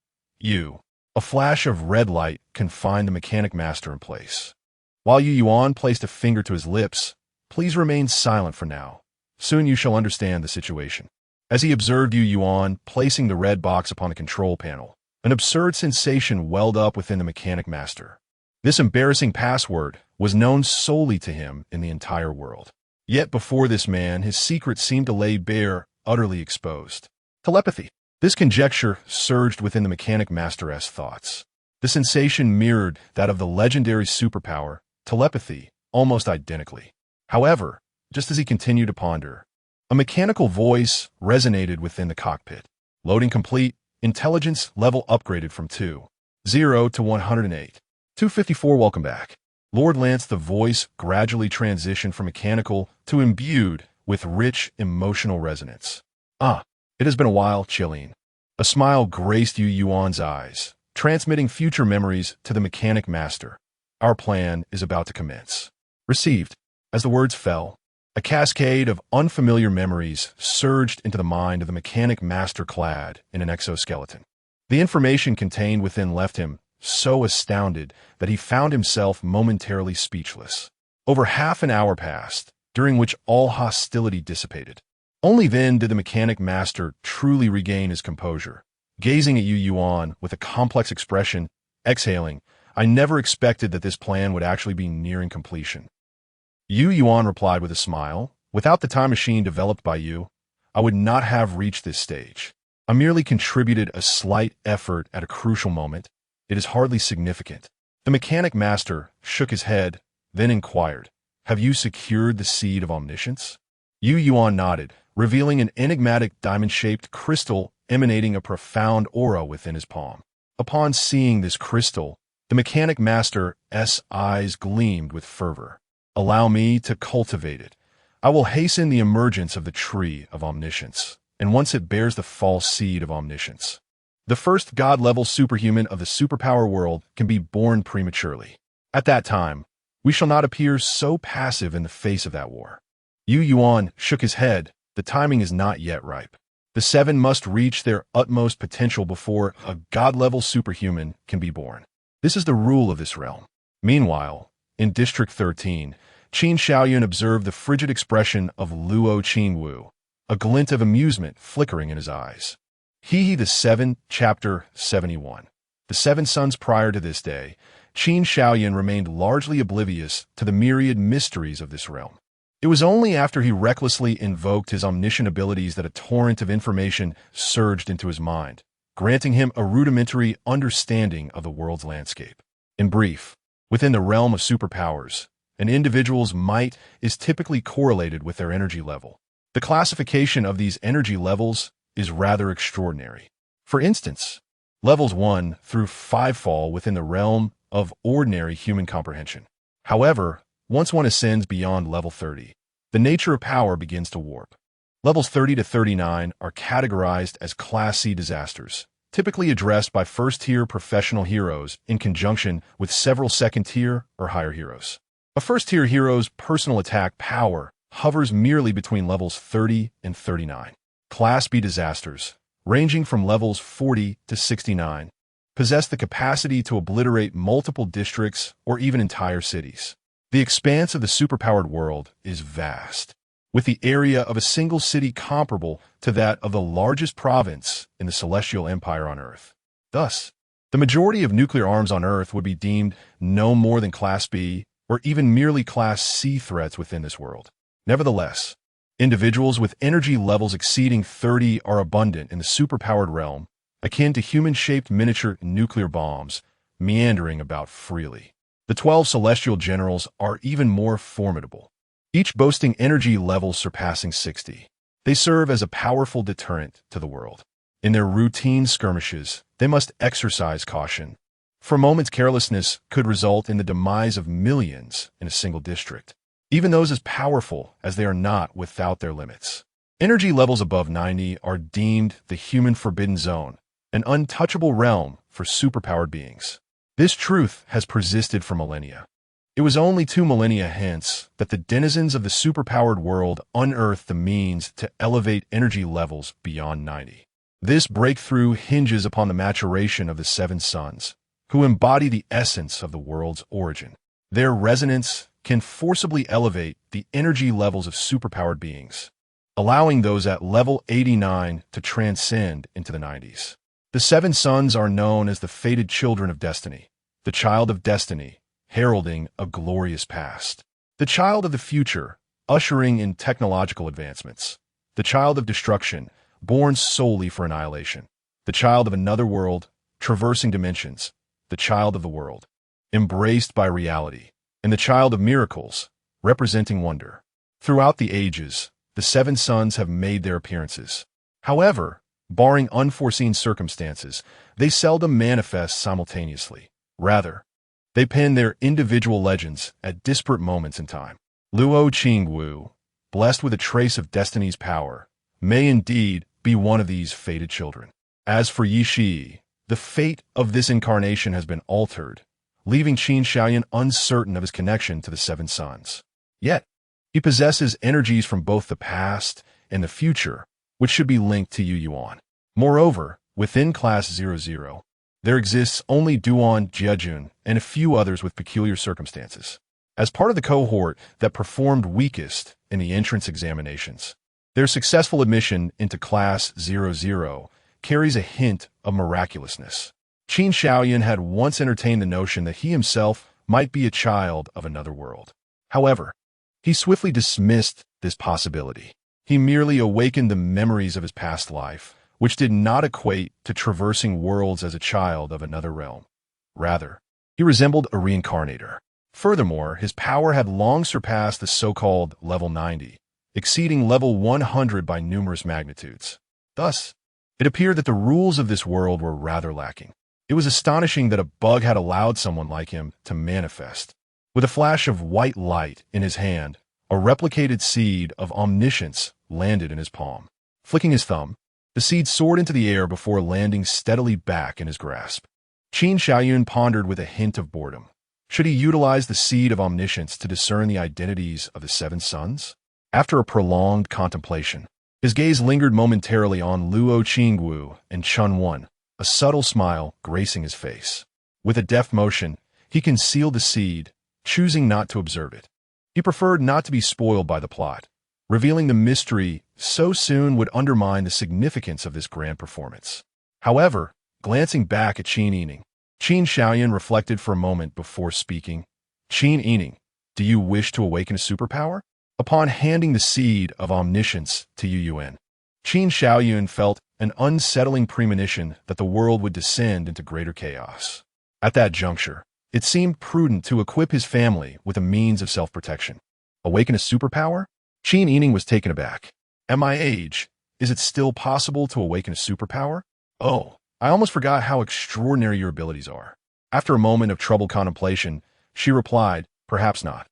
A flash of red light confined the mechanic master in place. While Yu Yuan placed a finger to his lips, please remain silent for now. Soon you shall understand the situation. As he observed Yu Yuan placing the red box upon the control panel, an absurd sensation welled up within the mechanic master. This embarrassing password was known solely to him in the entire world. Yet before this man, his secret seemed to lay bare, utterly exposed. Telepathy. This conjecture surged within the mechanic master's thoughts. The sensation mirrored that of the legendary superpower, telepathy, almost identically. However, just as he continued to ponder, a mechanical voice resonated within the cockpit. Loading complete, intelligence level upgraded from 2.0 to 108. 254, welcome back. Lord Lance, the voice gradually transitioned from mechanical to imbued with rich emotional resonance. Ah, it has been a while, Chilean. A smile graced Yu Yuan's eyes, transmitting future memories to the mechanic master. Our plan is about to commence. Received. As the words fell, a cascade of unfamiliar memories surged into the mind of the mechanic master clad in an exoskeleton. The information contained within left him so astounded that he found himself momentarily speechless. Over half an hour passed, during which all hostility dissipated. Only then did the mechanic master truly regain his composure. Gazing at Yu Yuan with a complex expression, exhaling, I never expected that this plan would actually be nearing completion. Yu Yuan replied with a smile, without the time machine developed by you, I would not have reached this stage. I merely contributed a slight effort at a crucial moment. It is hardly significant. The mechanic master shook his head, then inquired, have you secured the seed of omniscience? Yu Yuan nodded, revealing an enigmatic diamond-shaped crystal emanating a profound aura within his palm. Upon seeing this crystal, the mechanic master's eyes gleamed with fervor. Allow me to cultivate it. I will hasten the emergence of the tree of omniscience, and once it bears the false seed of omniscience, the first God-level superhuman of the superpower world can be born prematurely. At that time, we shall not appear so passive in the face of that war. Yu Yuan shook his head. The timing is not yet ripe. The seven must reach their utmost potential before a God-level superhuman can be born. This is the rule of this realm. Meanwhile, in District 13, Qin Shaoyun observed the frigid expression of Luo Qinwu, a glint of amusement flickering in his eyes. He the Seven, Chapter 71. The 7 sons prior to this day, Qin Shaoyun remained largely oblivious to the myriad mysteries of this realm. It was only after he recklessly invoked his omniscient abilities that a torrent of information surged into his mind, granting him a rudimentary understanding of the world's landscape. In brief, within the realm of superpowers, an individual's might is typically correlated with their energy level. The classification of these energy levels is rather extraordinary. For instance, levels 1 through 5 fall within the realm of ordinary human comprehension. However, once one ascends beyond level 30, the nature of power begins to warp. Levels 30 to 39 are categorized as Class C disasters, typically addressed by first-tier professional heroes in conjunction with several second-tier or higher heroes. A first-tier hero's personal attack power hovers merely between levels 30 and 39. Class B disasters, ranging from levels 40 to 69, possess the capacity to obliterate multiple districts or even entire cities. The expanse of the superpowered world is vast, with the area of a single city comparable to that of the largest province in the celestial empire on Earth. Thus, the majority of nuclear arms on Earth would be deemed no more than Class B or even merely Class C threats within this world. Nevertheless, individuals with energy levels exceeding 30 are abundant in the superpowered realm, akin to human-shaped miniature nuclear bombs meandering about freely. The 12 celestial generals are even more formidable, each boasting energy levels surpassing 60. They serve as a powerful deterrent to the world. In their routine skirmishes, they must exercise caution. For a moment's carelessness could result in the demise of millions in a single district, even those as powerful as they are not without their limits. Energy levels above 90 are deemed the human forbidden zone, an untouchable realm for superpowered beings. This truth has persisted for millennia. It was only 2 millennia hence that the denizens of the superpowered world unearthed the means to elevate energy levels beyond 90. This breakthrough hinges upon the maturation of the 7 sons, who embody the essence of the world's origin. Their resonance can forcibly elevate the energy levels of superpowered beings, allowing those at level 89 to transcend into the 90s. The 7 sons are known as the fated children of destiny, the child of destiny, heralding a glorious past, the child of the future, ushering in technological advancements, the child of destruction, born solely for annihilation, the child of another world, traversing dimensions, the child of the world, embraced by reality, and the child of miracles, representing wonder. Throughout the ages, the 7 sons have made their appearances. However, barring unforeseen circumstances, they seldom manifest simultaneously. Rather, They pen their individual legends at disparate moments in time. Luo Qingwu, blessed with a trace of destiny's power, may indeed be one of these fated children. As for Yi Shi, the fate of this incarnation has been altered, leaving Qin Shaoyan uncertain of his connection to the Seven Sons. Yet, he possesses energies from both the past and the future, which should be linked to Yu Yuan. Moreover, within Class 00, there exists only Duan Jiejun and a few others with peculiar circumstances. As part of the cohort that performed weakest in the entrance examinations, their successful admission into Class 00 carries a hint of miraculousness. Qin Shaoyan had once entertained the notion that he himself might be a child of another world. However, he swiftly dismissed this possibility. He merely awakened the memories of his past life, which did not equate to traversing worlds as a child of another realm. Rather, he resembled a reincarnator. Furthermore, his power had long surpassed the so-called level 90, exceeding level 100 by numerous magnitudes. Thus, it appeared that the rules of this world were rather lacking. It was astonishing that a bug had allowed someone like him to manifest. With a flash of white light in his hand, a replicated seed of omniscience landed in his palm. Flicking his thumb, the seed soared into the air before landing steadily back in his grasp. Qin Shaoyun pondered with a hint of boredom. Should he utilize the seed of omniscience to discern the identities of the Seven Sons? After a prolonged contemplation, his gaze lingered momentarily on Luo Qingwu and Chun Wan, a subtle smile gracing his face. With a deft motion, he concealed the seed, choosing not to observe it. He preferred not to be spoiled by the plot. Revealing the mystery so soon would undermine the significance of this grand performance. However, glancing back at Qin Yining, Qin Shaoyan reflected for a moment before speaking. Qin Yining, do you wish to awaken a superpower? Upon handing the seed of omniscience to Yu Yuan, Qin Shaoyan felt an unsettling premonition that the world would descend into greater chaos. At that juncture, it seemed prudent to equip his family with a means of self-protection. Awaken a superpower? Qin Yining was taken aback. At my age, is it still possible to awaken a superpower? Oh, I almost forgot how extraordinary your abilities are. After a moment of troubled contemplation, she replied, perhaps not.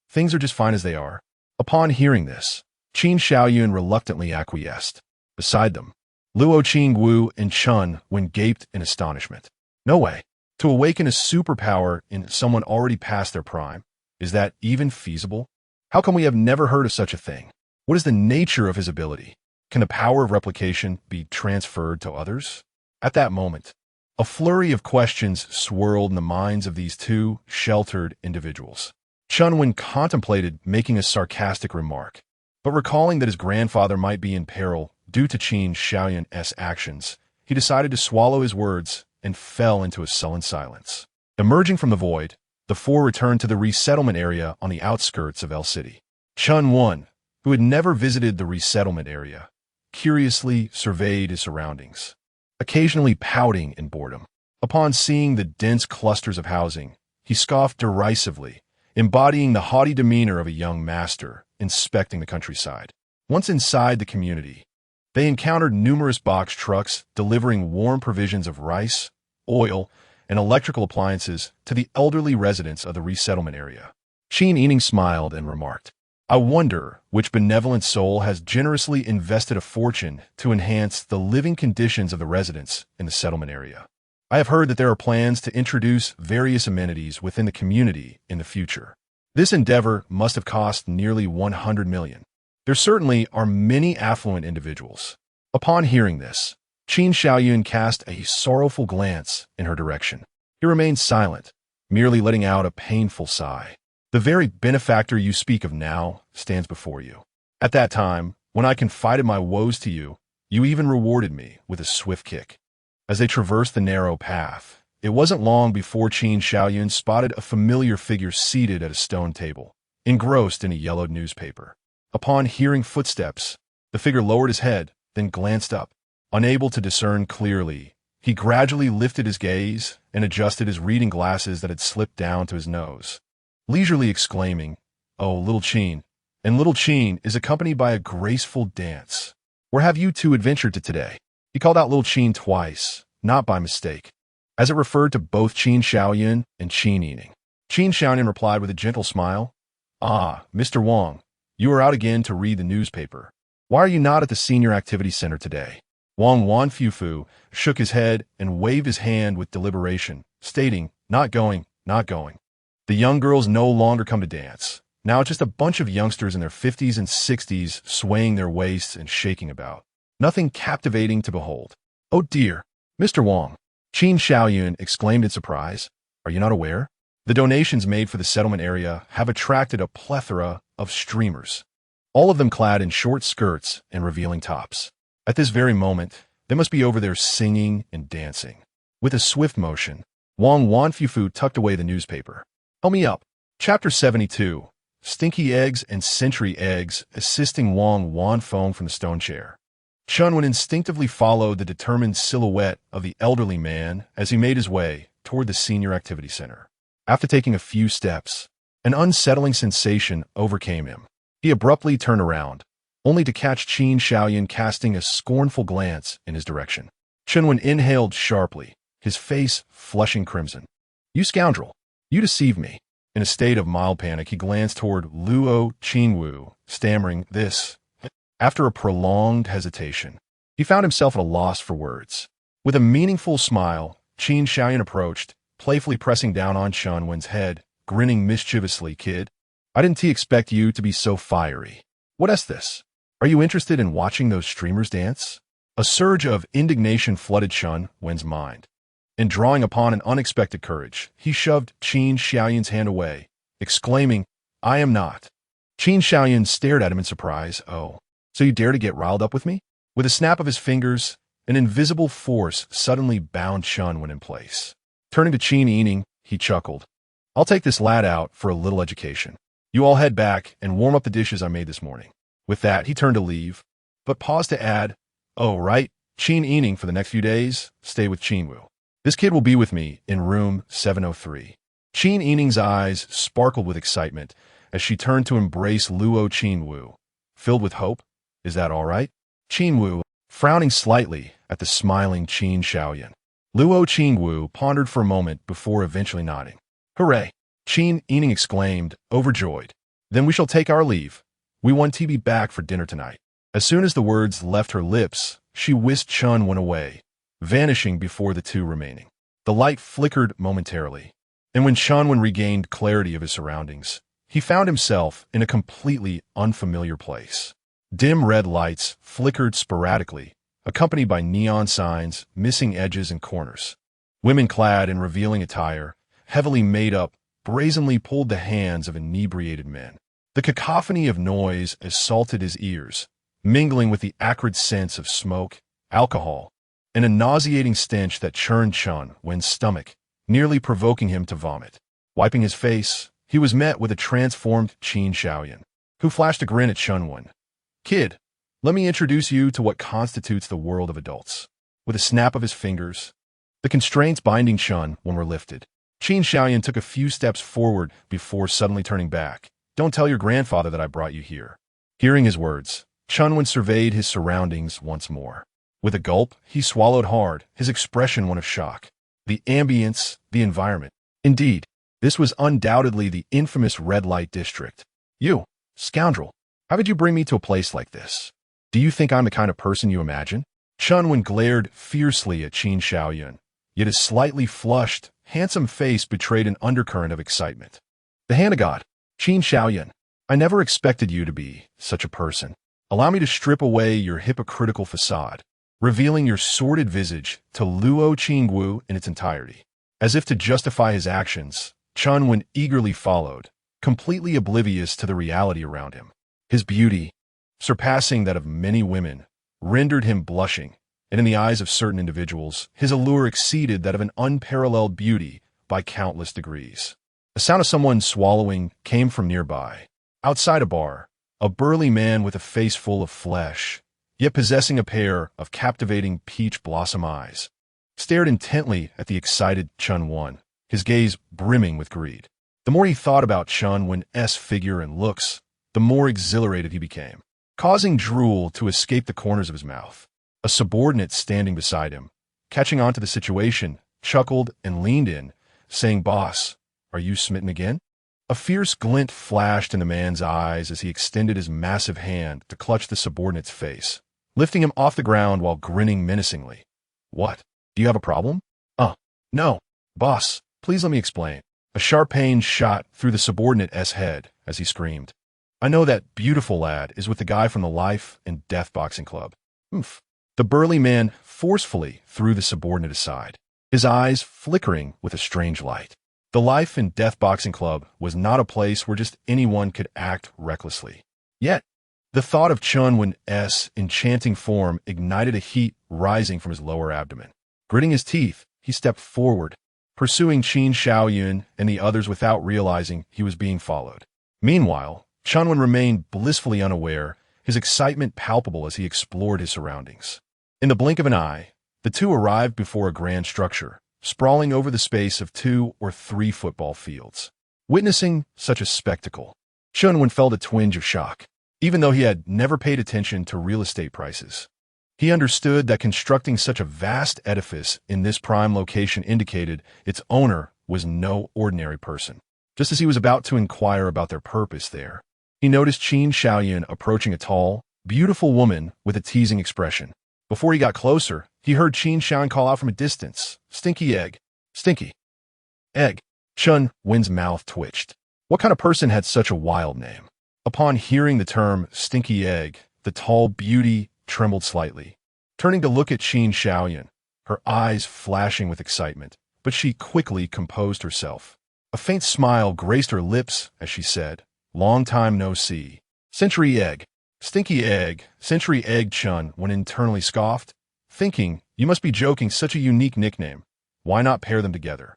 Things are just fine as they are. Upon hearing this, Qin Shaoyun reluctantly acquiesced. Beside them, Luo Qingwu and Chun Wan gaped in astonishment. No way. To awaken a superpower in someone already past their prime, is that even feasible? How come we have never heard of such a thing? What is the nature of his ability? Can the power of replication be transferred to others? At that moment, a flurry of questions swirled in the minds of these two sheltered individuals. Chun Wan contemplated making a sarcastic remark, but recalling that his grandfather might be in peril due to Qin Shaoyan's actions, he decided to swallow his words and fell into a sullen silence. Emerging from the void, the four returned to the resettlement area on the outskirts of El City. Chun Wan, who had never visited the resettlement area, curiously surveyed his surroundings, occasionally pouting in boredom. Upon seeing the dense clusters of housing, he scoffed derisively, embodying the haughty demeanor of a young master inspecting the countryside. Once inside the community, they encountered numerous box trucks delivering warm provisions of rice, oil, and electrical appliances to the elderly residents of the resettlement area. Qin Yining smiled and remarked, I wonder which benevolent soul has generously invested a fortune to enhance the living conditions of the residents in the settlement area. I have heard that there are plans to introduce various amenities within the community in the future. This endeavor must have cost nearly 100 million. There certainly are many affluent individuals. Upon hearing this, Qin Shaoyun cast a sorrowful glance in her direction. He remained silent, merely letting out a painful sigh. The very benefactor you speak of now stands before you. At that time, when I confided my woes to you, you even rewarded me with a swift kick. As they traversed the narrow path, it wasn't long before Qin Shaoyun spotted a familiar figure seated at a stone table, engrossed in a yellowed newspaper. Upon hearing footsteps, the figure lowered his head, then glanced up. Unable to discern clearly, he gradually lifted his gaze and adjusted his reading glasses that had slipped down to his nose, leisurely exclaiming, "Oh, little Qin," and little Qin is accompanied by a graceful dance. Where have you two adventured to today? He called out little Qin twice, not by mistake. as it referred to both Qin Shaoyun and Qin Yining. Qin Shaoyun replied with a gentle smile, "Ah, Mr. Wang, you are out again to read the newspaper. Why are you not at the senior activity center today?" Wang Wanfufu shook his head and waved his hand with deliberation, stating, "Not going, not going. The young girls no longer come to dance. Now it's just a bunch of youngsters in their 50s and 60s swaying their waists and shaking about. Nothing captivating to behold." "Oh dear, Mr. Wang," Qin Shaoyun exclaimed in surprise. "Are you not aware? The donations made for the settlement area have attracted a plethora of streamers, all of them clad in short skirts and revealing tops. At this very moment, they must be over there singing and dancing." With a swift motion, Wang Wanfufu tucked away the newspaper. "Help me up." Chapter 72. Stinky Eggs and Century Eggs, assisting Wang Wanfeng from the stone chair. Chunwen instinctively followed the determined silhouette of the elderly man as he made his way toward the senior activity center. After taking a few steps, an unsettling sensation overcame him. He abruptly turned around, only to catch Qin Shaoyun casting a scornful glance in his direction. Chunwen inhaled sharply, his face flushing crimson. "You scoundrel! You deceived me." In a state of mild panic, he glanced toward Luo Qingwu, stammering, "This." After a prolonged hesitation, he found himself at a loss for words. With a meaningful smile, Qin Shaoyun approached, playfully pressing down on Chunwen's head, grinning mischievously. "Kid, I didn't expect you to be so fiery. What is this? Are you interested in watching those streamers dance?" A surge of indignation flooded Chunwen's mind. And drawing upon an unexpected courage, he shoved Qin Shaoyun's hand away, exclaiming, "I am not." Qin Shaoyun stared at him in surprise. "Oh, so you dare to get riled up with me?" With a snap of his fingers, an invisible force suddenly bound Chunwen in place. Turning to Qin Yining, he chuckled, "I'll take this lad out for a little education. You all head back and warm up the dishes I made this morning." With that, he turned to leave, but paused to add, "Oh, right, Qin Yining for the next few days, stay with Qinwu. This kid will be with me in room 703. Qin Yining's eyes sparkled with excitement as she turned to embrace Luo Qingwu. Filled with hope, "Is that all right?" Qingwu, frowning slightly at the smiling Qin Shaoyun. Luo Qingwu pondered for a moment before eventually nodding. "Hooray!" Qin Yining exclaimed, overjoyed. "Then we shall take our leave. We want to be back for dinner tonight." As soon as the words left her lips, she whisked Chunwen away, vanishing before the two remaining. The light flickered momentarily, and when Chunwen regained clarity of his surroundings, he found himself in a completely unfamiliar place. Dim red lights flickered sporadically, accompanied by neon signs, missing edges and corners. Women clad in revealing attire, heavily made up, brazenly pulled the hands of inebriated men. The cacophony of noise assaulted his ears, mingling with the acrid sense of smoke, alcohol, and a nauseating stench that churned Chunwen's stomach, nearly provoking him to vomit. Wiping his face, he was met with a transformed Qin Shaoyun, who flashed a grin at Chunwen. "Kid, let me introduce you to what constitutes the world of adults." With a snap of his fingers, the constraints binding Chunwen were lifted. Qin Shaoyun took a few steps forward before suddenly turning back. "Don't tell your grandfather that I brought you here." Hearing his words, Chunwen surveyed his surroundings once more. With a gulp, he swallowed hard, his expression one of shock. The ambience, the environment. Indeed, this was undoubtedly the infamous red light district. "You, scoundrel, how did you bring me to a place like this? Do you think I'm the kind of person you imagine?" Chunwen glared fiercely at Qin Shaoyun, yet his slightly flushed, handsome face betrayed an undercurrent of excitement. "The hand of God, Qin Shaoyun, I never expected you to be such a person. Allow me to strip away your hypocritical facade, revealing your sordid visage to Luo Qingwu in its entirety." As if to justify his actions, Chunwen eagerly followed, completely oblivious to the reality around him. His beauty, surpassing that of many women, rendered him blushing, and in the eyes of certain individuals, his allure exceeded that of an unparalleled beauty by countless degrees. A sound of someone swallowing came from nearby. Outside a bar, a burly man with a face full of flesh, yet possessing a pair of captivating peach blossom eyes, stared intently at the excited Chunwen, his gaze brimming with greed. The more he thought about Chunwen's figure and looks, the more exhilarated he became, causing drool to escape the corners of his mouth. A subordinate standing beside him, catching on to the situation, chuckled, and leaned in, saying, "Boss, are you smitten again?" A fierce glint flashed in the man's eyes as he extended his massive hand to clutch the subordinate's face, lifting him off the ground while grinning menacingly. "What? Do you have a problem?" No. Boss, please let me explain." A sharp pain shot through the subordinate's head as he screamed. "I know that beautiful lad is with the guy from the Life and Death Boxing Club." "Oomph." The burly man forcefully threw the subordinate aside, his eyes flickering with a strange light. The Life and Death Boxing Club was not a place where just anyone could act recklessly. Yet, the thought of Chunwin's enchanting form ignited a heat rising from his lower abdomen. Gritting his teeth, he stepped forward, pursuing Qin Shaoyun and the others without realizing he was being followed. Meanwhile, Chunwin remained blissfully unaware, his excitement palpable as he explored his surroundings. In the blink of an eye, the two arrived before a grand structure, sprawling over the space of 2 or 3 football fields. Witnessing such a spectacle, Chunwin felt a twinge of shock, even though he had never paid attention to real estate prices. He understood that constructing such a vast edifice in this prime location indicated its owner was no ordinary person. Just as he was about to inquire about their purpose there, he noticed Qin Shaoyun approaching a tall, beautiful woman with a teasing expression. Before he got closer, he heard Qin Shaoyun call out from a distance, "Stinky egg! Stinky egg!" Chunwin's mouth twitched. What kind of person had such a wild name? Upon hearing the term "stinky egg," the tall beauty trembled slightly, turning to look at Qin Shaoyun, her eyes flashing with excitement, but she quickly composed herself. A faint smile graced her lips as she said, "Long time no see. Century egg. Stinky egg, century egg." Chunwin internally scoffed, thinking, "You must be joking, such a unique nickname. Why not pair them together?"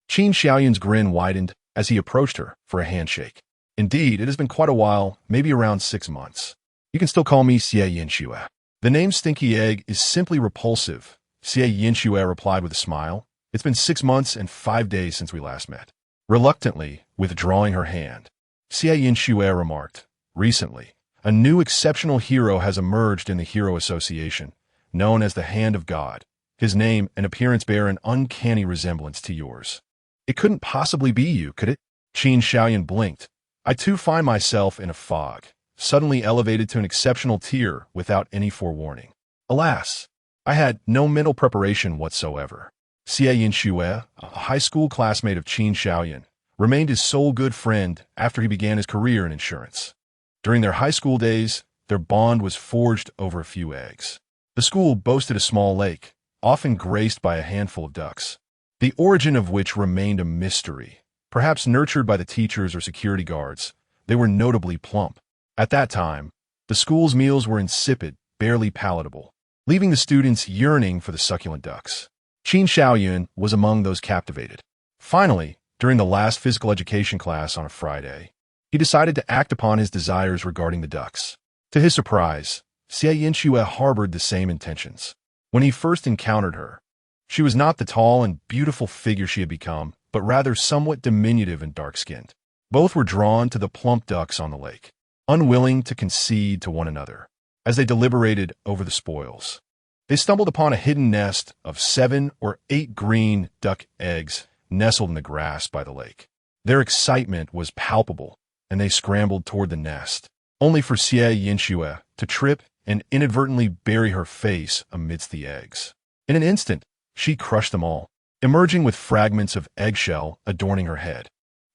Qin Shaoyun's grin widened as he approached her for a handshake. "Indeed, it has been quite a while, maybe around 6 months. You can still call me Xie Yinxue." "The name Stinky Egg is simply repulsive," Xie Yinxue replied with a smile. "It's been 6 months and 5 days since we last met." Reluctantly withdrawing her hand, Xie Yinxue remarked, "Recently, a new exceptional hero has emerged in the Hero Association, known as the Hand of God. His name and appearance bear an uncanny resemblance to yours." "It couldn't possibly be you, could it?" Qin Shaoyun blinked. "I too find myself in a fog, suddenly elevated to an exceptional tier without any forewarning. Alas, I had no mental preparation whatsoever." Xie Yinxue, a high school classmate of Qin Shaoyun, remained his sole good friend after he began his career in insurance. During their high school days, their bond was forged over a few eggs. The school boasted a small lake, often graced by a handful of ducks, the origin of which remained a mystery. Perhaps nurtured by the teachers or security guards, they were notably plump. At that time, the school's meals were insipid, barely palatable, leaving the students yearning for the succulent ducks. Qin Shaoyun was among those captivated. Finally, during the last physical education class on a Friday, he decided to act upon his desires regarding the ducks. To his surprise, Xie Yinxue harbored the same intentions. When he first encountered her, she was not the tall and beautiful figure she had become, but rather somewhat diminutive and dark-skinned. Both were drawn to the plump ducks on the lake, unwilling to concede to one another. As they deliberated over the spoils, they stumbled upon a hidden nest of 7 or 8 green duck eggs nestled in the grass by the lake. Their excitement was palpable, and they scrambled toward the nest, only for Xie Yinxue to trip and inadvertently bury her face amidst the eggs. In an instant, she crushed them all, emerging with fragments of eggshell adorning her head.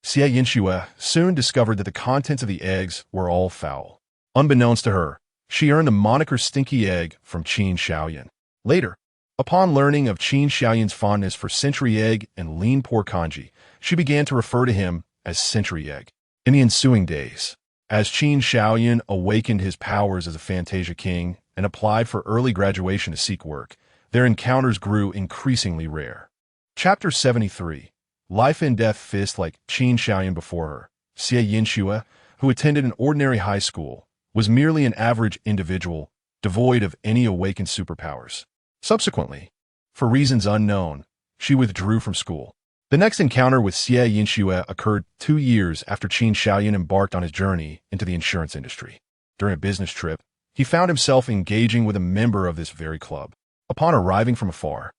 Xie Yinxue soon discovered that the contents of the eggs were all foul. Unbeknownst to her, she earned the moniker Stinky Egg from Qin Shaoyun. Later, upon learning of Qin Shaoyun's fondness for century egg and lean pork congee, she began to refer to him as Century Egg. In the ensuing days, as Qin Shaoyun awakened his powers as a Fantasia king and applied for early graduation to seek work, their encounters grew increasingly rare. Chapter 73. Life and Death Fist. Like Qin Shaoyun before her, Xie Yinxue, who attended an ordinary high school, was merely an average individual, devoid of any awakened superpowers. Subsequently, for reasons unknown, she withdrew from school. The next encounter with Xie Yinxue occurred 2 years after Qin Shaoyun embarked on his journey into the insurance industry. During a business trip, he found himself engaging with a member of this very club. Upon arriving from afar,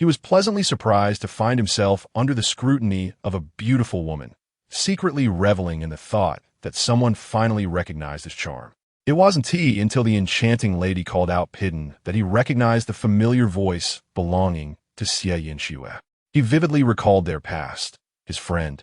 He was pleasantly surprised to find himself under the scrutiny of a beautiful woman, secretly reveling in the thought that someone finally recognized his charm. It wasn't until the enchanting lady called out Pidden that he recognized the familiar voice belonging to Xie Yinxue. He vividly recalled their past. His friend,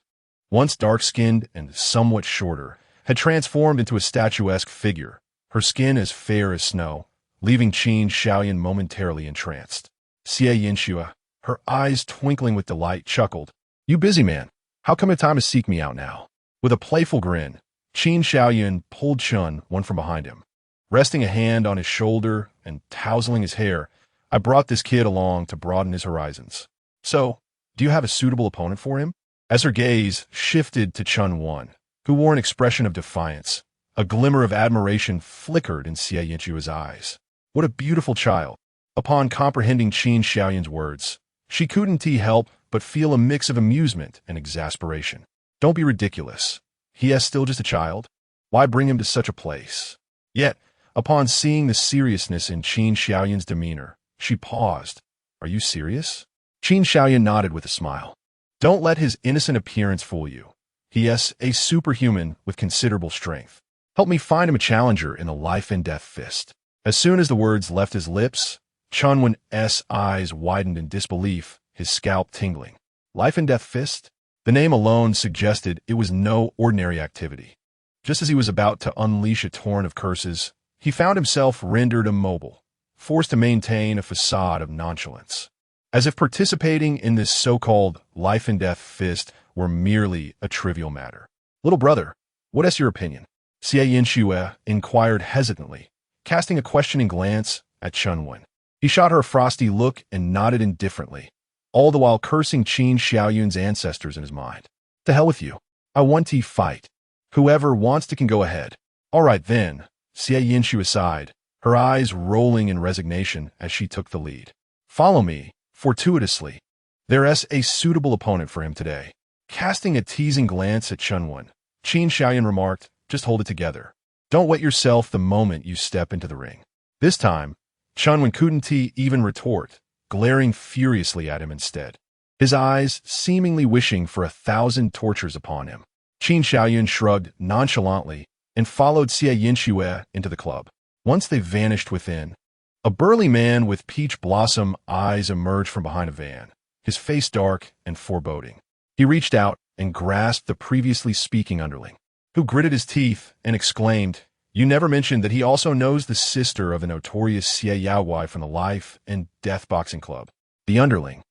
once dark-skinned and somewhat shorter, had transformed into a statuesque figure, her skin as fair as snow, leaving Qin Shaoyan momentarily entranced. Xie Yinxue, her eyes twinkling with delight, chuckled, "You busy man, how come it's time to seek me out now?" With a playful grin, Qin Shaoyan pulled Chun one from behind him. Resting a hand on his shoulder and tousling his hair, "I brought this kid along to broaden his horizons. So, do you have a suitable opponent for him?" As her gaze shifted to Chun Wan, who wore an expression of defiance, a glimmer of admiration flickered in Xie Yinxue's eyes. What a beautiful child! Upon comprehending Qin Shaoyan's words, she couldn't help but feel a mix of amusement and exasperation. Don't be ridiculous. He is still just a child. Why bring him to such a place? Yet, upon seeing the seriousness in Qin Shaoyan's demeanor, she paused. Are you serious? Qin Shaoyan nodded with a smile. Don't let his innocent appearance fool you. He is a superhuman with considerable strength. Help me find him a challenger in the life and death fist. As soon as the words left his lips, Chun Wan's eyes widened in disbelief, his scalp tingling. Life and death fist? The name alone suggested it was no ordinary activity. Just as he was about to unleash a torrent of curses, he found himself rendered immobile, forced to maintain a facade of nonchalance. As if participating in this so-called life and death fist were merely a trivial matter. Little brother, what is your opinion? Xie Yinxue inquired hesitantly, casting a questioning glance at Chun Wan. He shot her a frosty look and nodded indifferently, all the while cursing Qin Shaoyun's ancestors in his mind. To hell with you. I want to fight. Whoever wants to can go ahead. All right then, Xie Yinxue sighed, her eyes rolling in resignation as she took the lead. Follow me. Fortuitously, there is a suitable opponent for him today. Casting a teasing glance at Chun Wan, Qin Shaoyan remarked, just hold it together. Don't wet yourself the moment you step into the ring. This time, Chun Wan couldn't even retort, glaring furiously at him instead, his eyes seemingly wishing for 1,000 tortures upon him. Qin Shaoyan shrugged nonchalantly and followed Xie Yinxue into the club. Once they vanished within, a burly man with peach blossom eyes emerged from behind a van, his face dark and foreboding. He reached out and grasped the previously speaking underling, who gritted his teeth and exclaimed, "You never mentioned that he also knows the sister of the notorious Xie Yaowai from the Life and Death Boxing Club." The underling,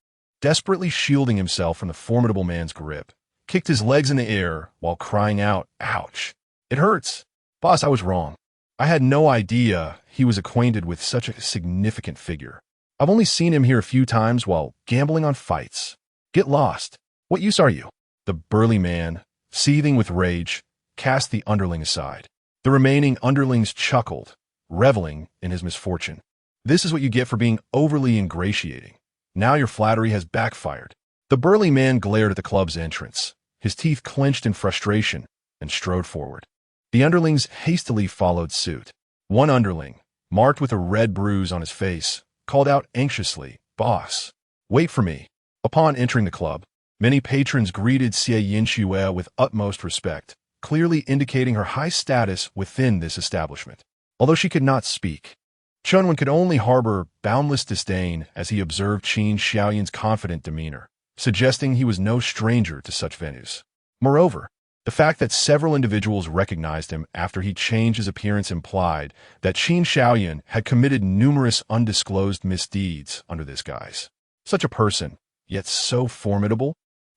desperately shielding himself from the formidable man's grip, kicked his legs in the air while crying out, "Ouch! It hurts! Boss, I was wrong. I had no idea he was acquainted with such a significant figure. I've only seen him here a few times while gambling on fights. Get lost. What use are you?" The burly man, seething with rage, cast the underling aside. The remaining underlings chuckled, reveling in his misfortune. This is what you get for being overly ingratiating. Now your flattery has backfired. The burly man glared at the club's entrance, his teeth clenched in frustration, and strode forward. The underlings hastily followed suit. One underling, marked with a red bruise on his face, called out anxiously, "Boss, wait for me." Upon entering the club, many patrons greeted Xie Yinxue with utmost respect, clearly indicating her high status within this establishment. Although she could not speak, Chun Wan could only harbor boundless disdain as he observed Qin Shaoyan's confident demeanor, suggesting he was no stranger to such venues. Moreover, the fact that several individuals recognized him after he changed his appearance implied that Qin Shaoyan had committed numerous undisclosed misdeeds under this guise. Such a person, yet so formidable,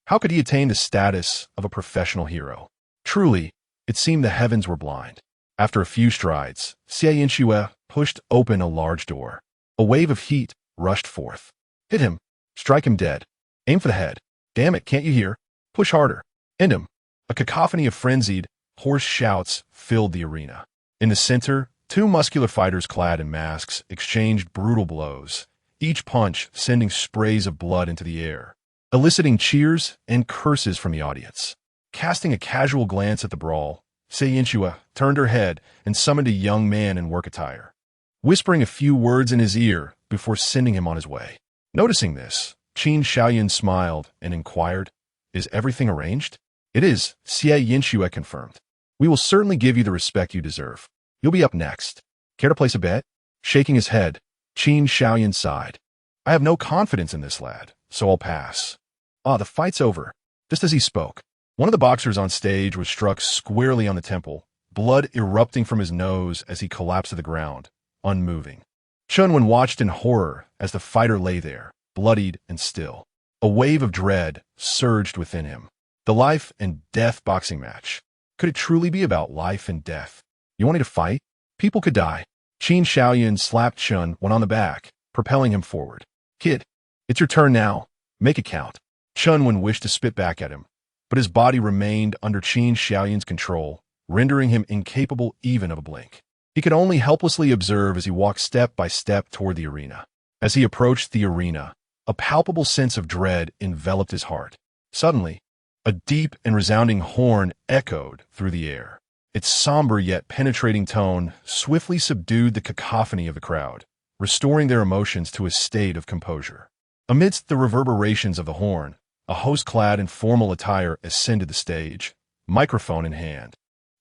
how could he attain the status of a professional hero? Truly, it seemed the heavens were blind. After a few strides, Xie Yinxue pushed open a large door. A wave of heat rushed forth. Hit him. Strike him dead. Aim for the head. Damn it, can't you hear? Push harder. End him. A cacophony of frenzied, hoarse shouts filled the arena. In the center, two muscular fighters clad in masks exchanged brutal blows, each punch sending sprays of blood into the air, eliciting cheers and curses from the audience. Casting a casual glance at the brawl, Xie Yinxue turned her head and summoned a young man in work attire, whispering a few words in his ear before sending him on his way. Noticing this, Qin Xiaoyan smiled and inquired, "Is everything arranged?" "It is," Xie Yinxue confirmed. "We will certainly give you the respect you deserve. You'll be up next. Care to place a bet?" Shaking his head, Qin Xiaoyan sighed. "I have no confidence in this lad, so I'll pass." "Ah, the fight's over." Just as he spoke, one of the boxers on stage was struck squarely on the temple, blood erupting from his nose as he collapsed to the ground, unmoving. Chunwen watched in horror as the fighter lay there, bloodied and still. A wave of dread surged within him. The life and death boxing match. Could it truly be about life and death? You wanted to fight? People could die. Qin Xiaoyan slapped Chunwen on the back, propelling him forward. "Kid, it's your turn now. Make it count." Chunwen wished to spit back at him, but his body remained under Qin Xiaoyan's control, rendering him incapable even of a blink. He could only helplessly observe as he walked step by step toward the arena. As he approached the arena, a palpable sense of dread enveloped his heart. Suddenly, a deep and resounding horn echoed through the air. Its somber yet penetrating tone swiftly subdued the cacophony of the crowd, restoring their emotions to a state of composure. Amidst the reverberations of the horn, a host clad in formal attire ascended the stage, microphone in hand,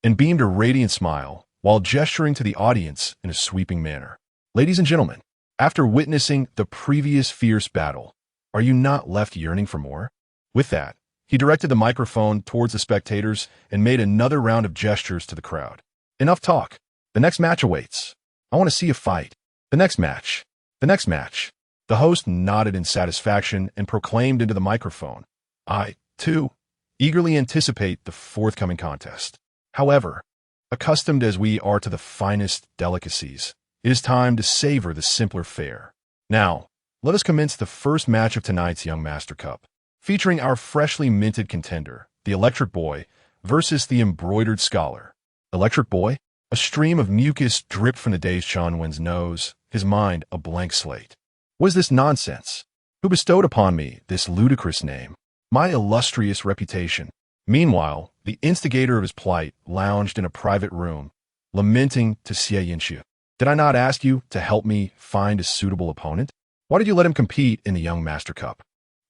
and beamed a radiant smile while gesturing to the audience in a sweeping manner. "Ladies and gentlemen, after witnessing the previous fierce battle, are you not left yearning for more?" With that, he directed the microphone towards the spectators and made another round of gestures to the crowd. "Enough talk. The next match awaits. I want to see a fight. The next match. The next match." The host nodded in satisfaction and proclaimed into the microphone, "I, too, eagerly anticipate the forthcoming contest. However, accustomed as we are to the finest delicacies, it is time to savor the simpler fare. Now, let us commence the first match of tonight's Young Master Cup, featuring our freshly minted contender, the Electric Boy, versus the Embroidered Scholar." Electric Boy? A stream of mucus dripped from the dazed Chunwen's nose, his mind a blank slate. What is this nonsense? Who bestowed upon me this ludicrous name? My illustrious reputation. Meanwhile, the instigator of his plight lounged in a private room, lamenting to Xie Yinxue. "Did I not ask you to help me find a suitable opponent? Why did you let him compete in the Young Master Cup?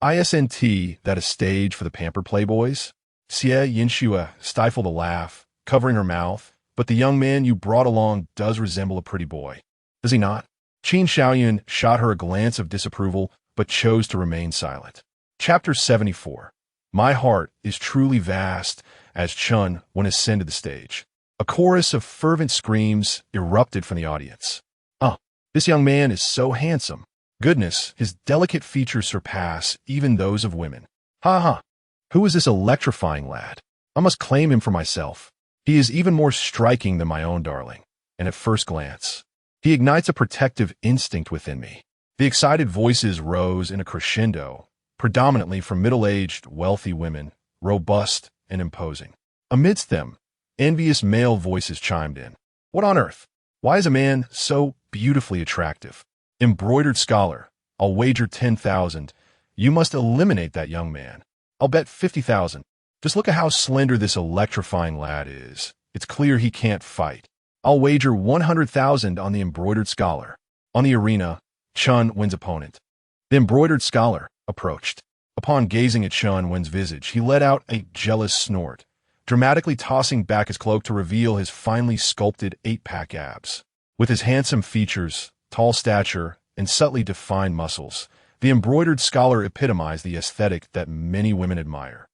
Isn't that a stage for the pampered playboys?" Xie Yinxue stifled a laugh, covering her mouth, "But the young man you brought along does resemble a pretty boy. Does he not?" Qin Xiaoyan shot her a glance of disapproval, but chose to remain silent. Chapter 74. My heart is truly vast as Chunwen ascended the stage. A chorus of fervent screams erupted from the audience. "Oh, this young man is so handsome. Goodness, his delicate features surpass even those of women. Ha ha! Who is this electrifying lad? I must claim him for myself. He is even more striking than my own darling, and at first glance, he ignites a protective instinct within me." The excited voices rose in a crescendo, predominantly from middle-aged, wealthy women, robust and imposing. Amidst them, envious male voices chimed in. "What on earth? Why is a man so beautifully attractive? Embroidered Scholar, I'll wager 10,000. You must eliminate that young man. I'll bet 50,000. Just look at how slender this electrifying lad is. It's clear he can't fight. I'll wager 100,000 on the Embroidered Scholar." On the arena, Chunwen's opponent, the Embroidered Scholar, approached. Upon gazing at Chunwen's visage, he let out a jealous snort, dramatically tossing back his cloak to reveal his finely sculpted 8-pack abs. With his handsome features, tall stature, and subtly defined muscles, the Embroidered Scholar epitomized the aesthetic that many women admire.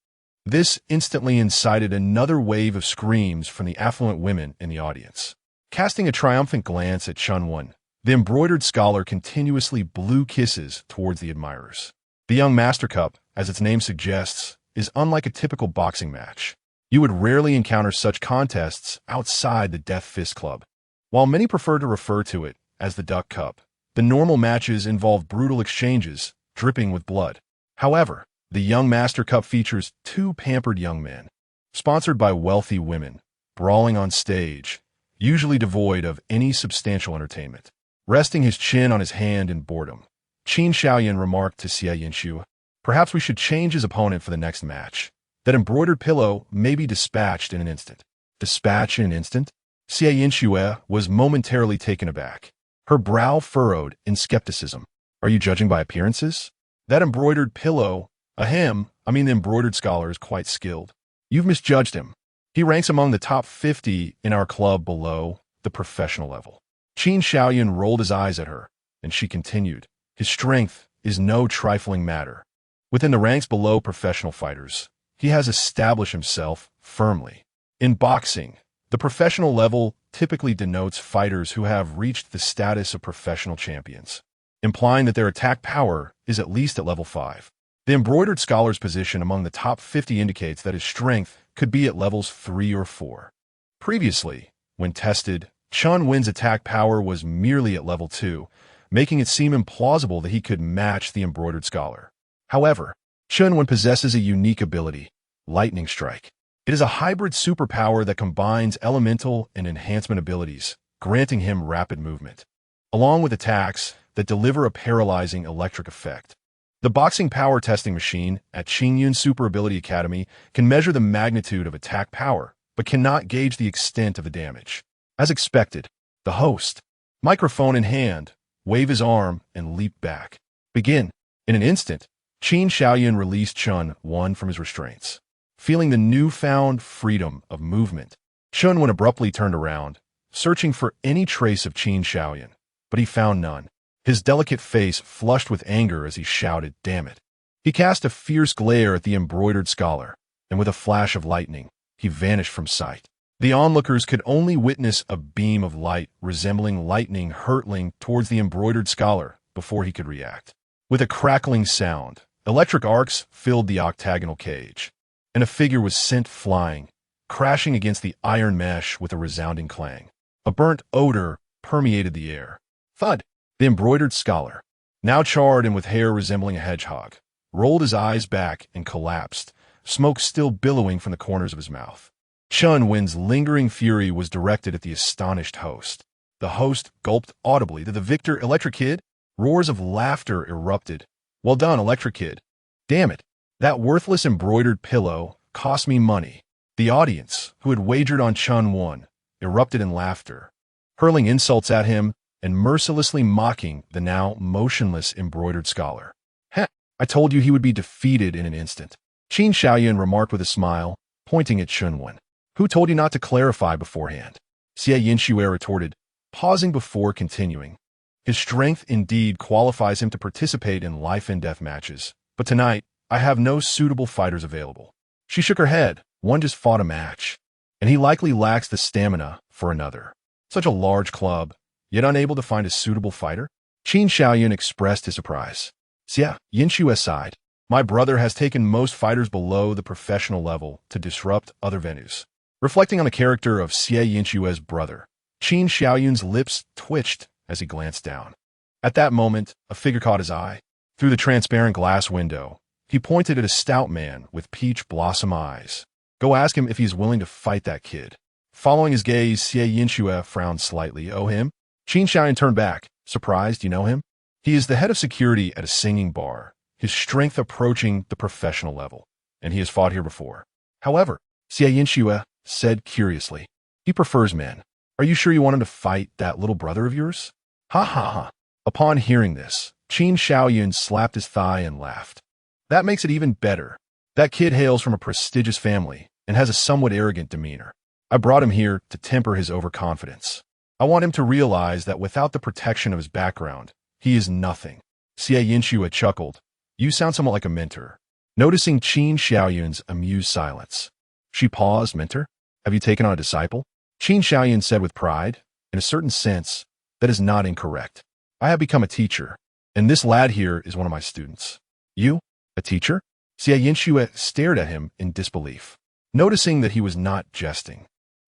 This instantly incited another wave of screams from the affluent women in the audience. Casting a triumphant glance at Chunwen, the Embroidered Scholar continuously blew kisses towards the admirers. The Young Master Cup, as its name suggests, is unlike a typical boxing match. You would rarely encounter such contests outside the Death Fist Club. While many prefer to refer to it as the Duck Cup, the normal matches involve brutal exchanges, dripping with blood. However, the Young Master Cup features two pampered young men, sponsored by wealthy women, brawling on stage, usually devoid of any substantial entertainment. Resting his chin on his hand in boredom, Qin Xiaoyan remarked to Xie Yinxue, "Perhaps we should change his opponent for the next match. That embroidered pillow may be dispatched in an instant." Dispatch in an instant? Xie Yinxue was momentarily taken aback, her brow furrowed in skepticism. "Are you judging by appearances? That embroidered pillow, the embroidered scholar is quite skilled. You've misjudged him. He ranks among the top 50 in our club below the professional level. Qin Shaoyun rolled his eyes at her, and she continued, his strength is no trifling matter. Within the ranks below professional fighters, he has established himself firmly. In boxing, the professional level typically denotes fighters who have reached the status of professional champions, implying that their attack power is at least at level 5. The embroidered scholar's position among the top 50 indicates that his strength could be at levels 3 or 4. Previously, when tested, Chun Wen's attack power was merely at level 2, making it seem implausible that he could match the embroidered scholar. However, Chun Wen possesses a unique ability, Lightning Strike. It is a hybrid superpower that combines elemental and enhancement abilities, granting him rapid movement, along with attacks that deliver a paralyzing electric effect. The boxing power testing machine at Qingyun Super Ability Academy can measure the magnitude of attack power, but cannot gauge the extent of the damage. As expected, the host, microphone in hand, waved his arm and leaped back. Begin. In an instant, Qin Shaoyun released Chun Wen from his restraints. Feeling the newfound freedom of movement, Chun Wen abruptly turned around, searching for any trace of Qin Shaoyun, but he found none. His delicate face flushed with anger as he shouted, "Damn it." He cast a fierce glare at the embroidered scholar, and with a flash of lightning, he vanished from sight. The onlookers could only witness a beam of light resembling lightning hurtling towards the embroidered scholar before he could react. With a crackling sound, electric arcs filled the octagonal cage, and a figure was sent flying, crashing against the iron mesh with a resounding clang. A burnt odor permeated the air. Thud! The embroidered scholar, now charred and with hair resembling a hedgehog, rolled his eyes back and collapsed, smoke still billowing from the corners of his mouth. Chun Wen's lingering fury was directed at the astonished host. The host gulped audibly. The victor, Electric Kid? Roars of laughter erupted. Well done, Electric Kid. Damn it. That worthless embroidered pillow cost me money. The audience, who had wagered on Chun Wen, erupted in laughter, hurling insults at him and mercilessly mocking the now motionless embroidered scholar. Heh, I told you he would be defeated in an instant. Qin Shaoyun remarked with a smile, pointing at Chun Wen. Who told you not to clarify beforehand? Xie Yinxue retorted, pausing before continuing. His strength indeed qualifies him to participate in life-and-death matches, but tonight, I have no suitable fighters available. She shook her head. One just fought a match, and he likely lacks the stamina for another. Such a large club, yet unable to find a suitable fighter? Qin Shaoyun expressed his surprise. Xie Yinxue sighed. My brother has taken most fighters below the professional level to disrupt other venues. Reflecting on the character of Xie Yinxue's brother, Qin Shaoyun's lips twitched as he glanced down. At that moment, a figure caught his eye. Through the transparent glass window, he pointed at a stout man with peach blossom eyes. Go ask him if he's willing to fight that kid. Following his gaze, Xie Yinxue frowned slightly. Oh, him? Qin Shaoyun turned back. Surprised, you know him? He is the head of security at a singing bar, his strength approaching the professional level, and he has fought here before. However, Xie Yinxue said curiously, he prefers men. Are you sure you want him to fight that little brother of yours? Ha ha ha. Upon hearing this, Qin Shaoyun slapped his thigh and laughed. That makes it even better. That kid hails from a prestigious family and has a somewhat arrogant demeanor. I brought him here to temper his overconfidence. I want him to realize that without the protection of his background, he is nothing. Xie Yinxue chuckled. You sound somewhat like a mentor. Noticing Qin Shaoyun's amused silence, she paused. Mentor? Have you taken on a disciple? Qin Shaoyun said with pride. In a certain sense, that is not incorrect. I have become a teacher, and this lad here is one of my students. You? A teacher? Xie Yinxue stared at him in disbelief. Noticing that he was not jesting,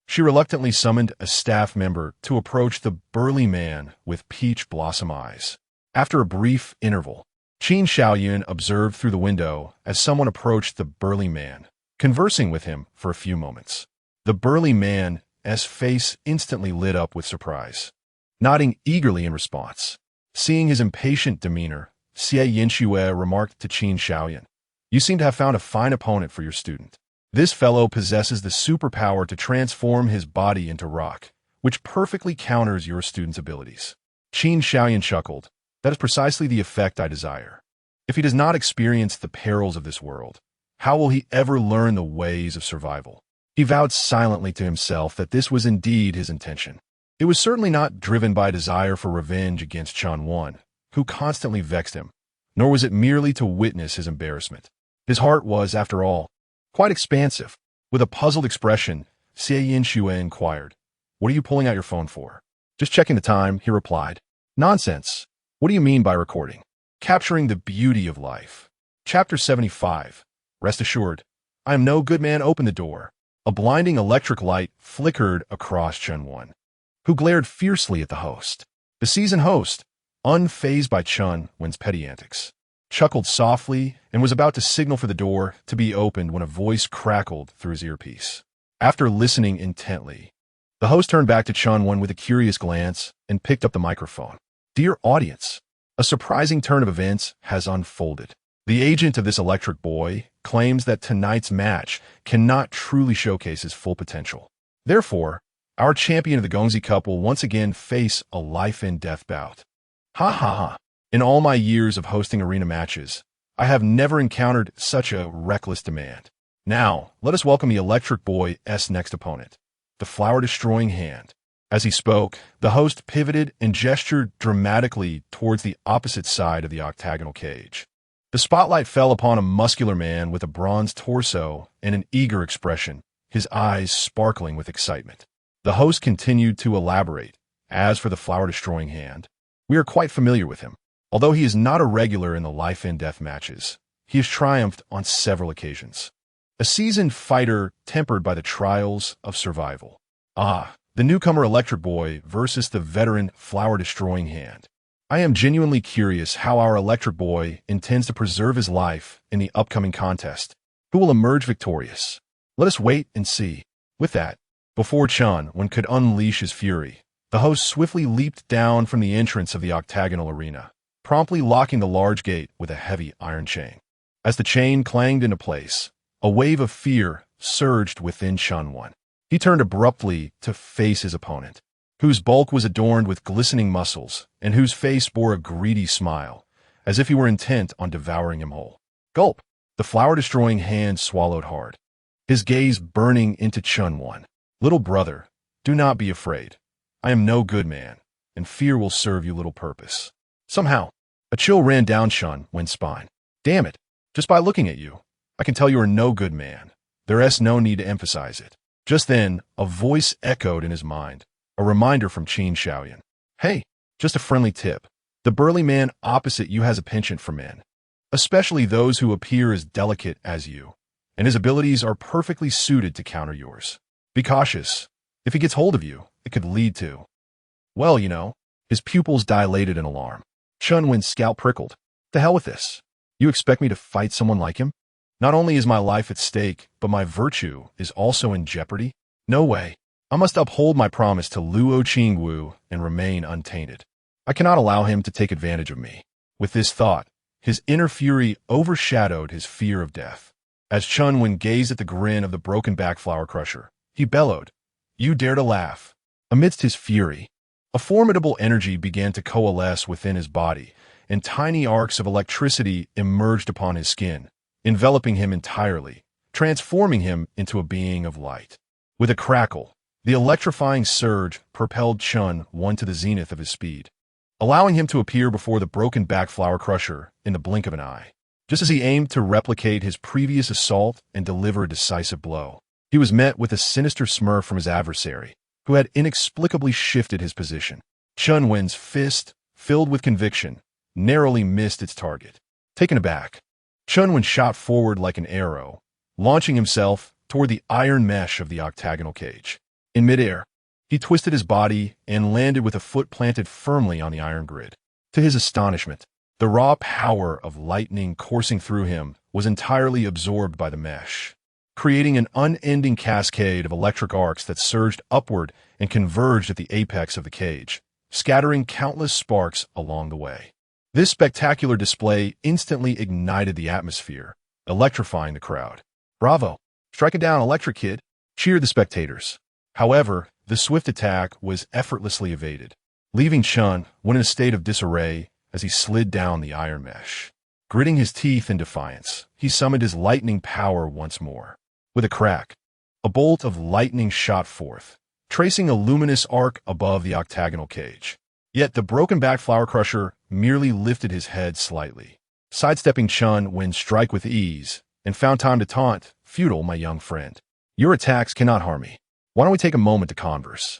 she reluctantly summoned a staff member to approach the burly man with peach blossom eyes. After a brief interval, Qin Shaoyun observed through the window as someone approached the burly man, conversing with him for a few moments. The burly man's face instantly lit up with surprise, nodding eagerly in response. Seeing his impatient demeanor, Xie Yinxue remarked to Qin Shaoyun, you seem to have found a fine opponent for your student. This fellow possesses the superpower to transform his body into rock, which perfectly counters your student's abilities. Qin Shaoyun chuckled. That is precisely the effect I desire. If he does not experience the perils of this world, how will he ever learn the ways of survival? He vowed silently to himself that this was indeed his intention. It was certainly not driven by a desire for revenge against Chun-Won, who constantly vexed him, nor was it merely to witness his embarrassment. His heart was, after all, quite expansive. With a puzzled expression, Xie Yin-Xue inquired, "What are you pulling out your phone for?" "Just checking the time," he replied. "Nonsense. What do you mean by recording?" Capturing the beauty of life. Chapter 75. Rest assured, I am no good man. Open the door. A blinding electric light flickered across Chun-Won, who glared fiercely at the host. The seasoned host, unfazed by Chun-Won's petty antics, chuckled softly and was about to signal for the door to be opened when a voice crackled through his earpiece. After listening intently, the host turned back to Chun-Won with a curious glance and picked up the microphone. "Dear audience, a surprising turn of events has unfolded. The agent of this electric boy claims that tonight's match cannot truly showcase his full potential. Therefore, our champion of the Gongzi Cup will once again face a life-and-death bout. Ha ha ha. In all my years of hosting arena matches, I have never encountered such a reckless demand. Now, let us welcome the electric boy's next opponent, the flower-destroying hand." As he spoke, the host pivoted and gestured dramatically towards the opposite side of the octagonal cage. The spotlight fell upon a muscular man with a bronze torso and an eager expression, his eyes sparkling with excitement. The host continued to elaborate. "As for the flower-destroying hand, we are quite familiar with him. Although he is not a regular in the life-and-death matches, he has triumphed on several occasions. A seasoned fighter tempered by the trials of survival. Ah, the newcomer electric boy versus the veteran flower-destroying hand. I am genuinely curious how our electric boy intends to preserve his life in the upcoming contest. Who will emerge victorious? Let us wait and see." With that, before Chun-Won could unleash his fury, the host swiftly leaped down from the entrance of the octagonal arena, promptly locking the large gate with a heavy iron chain. As the chain clanged into place, a wave of fear surged within Chun-Won. He turned abruptly to face his opponent, whose bulk was adorned with glistening muscles and whose face bore a greedy smile, as if he were intent on devouring him whole. Gulp! The flower-destroying hand swallowed hard, his gaze burning into Chun-Won. "Little brother, do not be afraid. I am no good man, and fear will serve you little purpose." Somehow, a chill ran down Chun-Won's spine. "Damn it, just by looking at you, I can tell you are no good man. There's no need to emphasize it." Just then, a voice echoed in his mind, a reminder from Qin Shaoyan. "Hey, just a friendly tip. The burly man opposite you has a penchant for men, especially those who appear as delicate as you, and his abilities are perfectly suited to counter yours. Be cautious. If he gets hold of you, it could lead to—" "Well, you know." His pupils dilated in alarm. Chun-Won's scalp prickled. "The hell with this. You expect me to fight someone like him? Not only is my life at stake, but my virtue is also in jeopardy? No way. I must uphold my promise to Luo Qingwu and remain untainted. I cannot allow him to take advantage of me." With this thought, his inner fury overshadowed his fear of death. As Chun-Won gazed at the grin of the broken back flower crusher, he bellowed, "You dare to laugh." Amidst his fury, a formidable energy began to coalesce within his body, and tiny arcs of electricity emerged upon his skin, enveloping him entirely, transforming him into a being of light. With a crackle, the electrifying surge propelled Chun-Won to the zenith of his speed, allowing him to appear before the broken back flower crusher in the blink of an eye. Just as he aimed to replicate his previous assault and deliver a decisive blow, he was met with a sinister smirk from his adversary, who had inexplicably shifted his position. Chun-Won's fist, filled with conviction, narrowly missed its target. Taken aback, Chun-Won shot forward like an arrow, launching himself toward the iron mesh of the octagonal cage. In midair, he twisted his body and landed with a foot planted firmly on the iron grid. To his astonishment, the raw power of lightning coursing through him was entirely absorbed by the mesh, creating an unending cascade of electric arcs that surged upward and converged at the apex of the cage, scattering countless sparks along the way. This spectacular display instantly ignited the atmosphere, electrifying the crowd. "Bravo! Strike it down, electric kid!" cheered the spectators. However, the swift attack was effortlessly evaded, leaving Chun-Won in a state of disarray as he slid down the iron mesh. Gritting his teeth in defiance, he summoned his lightning power once more. With a crack, a bolt of lightning shot forth, tracing a luminous arc above the octagonal cage. Yet the broken-back flower crusher merely lifted his head slightly, sidestepping Chun Wen's strike with ease, and found time to taunt, "Futile, my young friend. Your attacks cannot harm me. Why don't we take a moment to converse?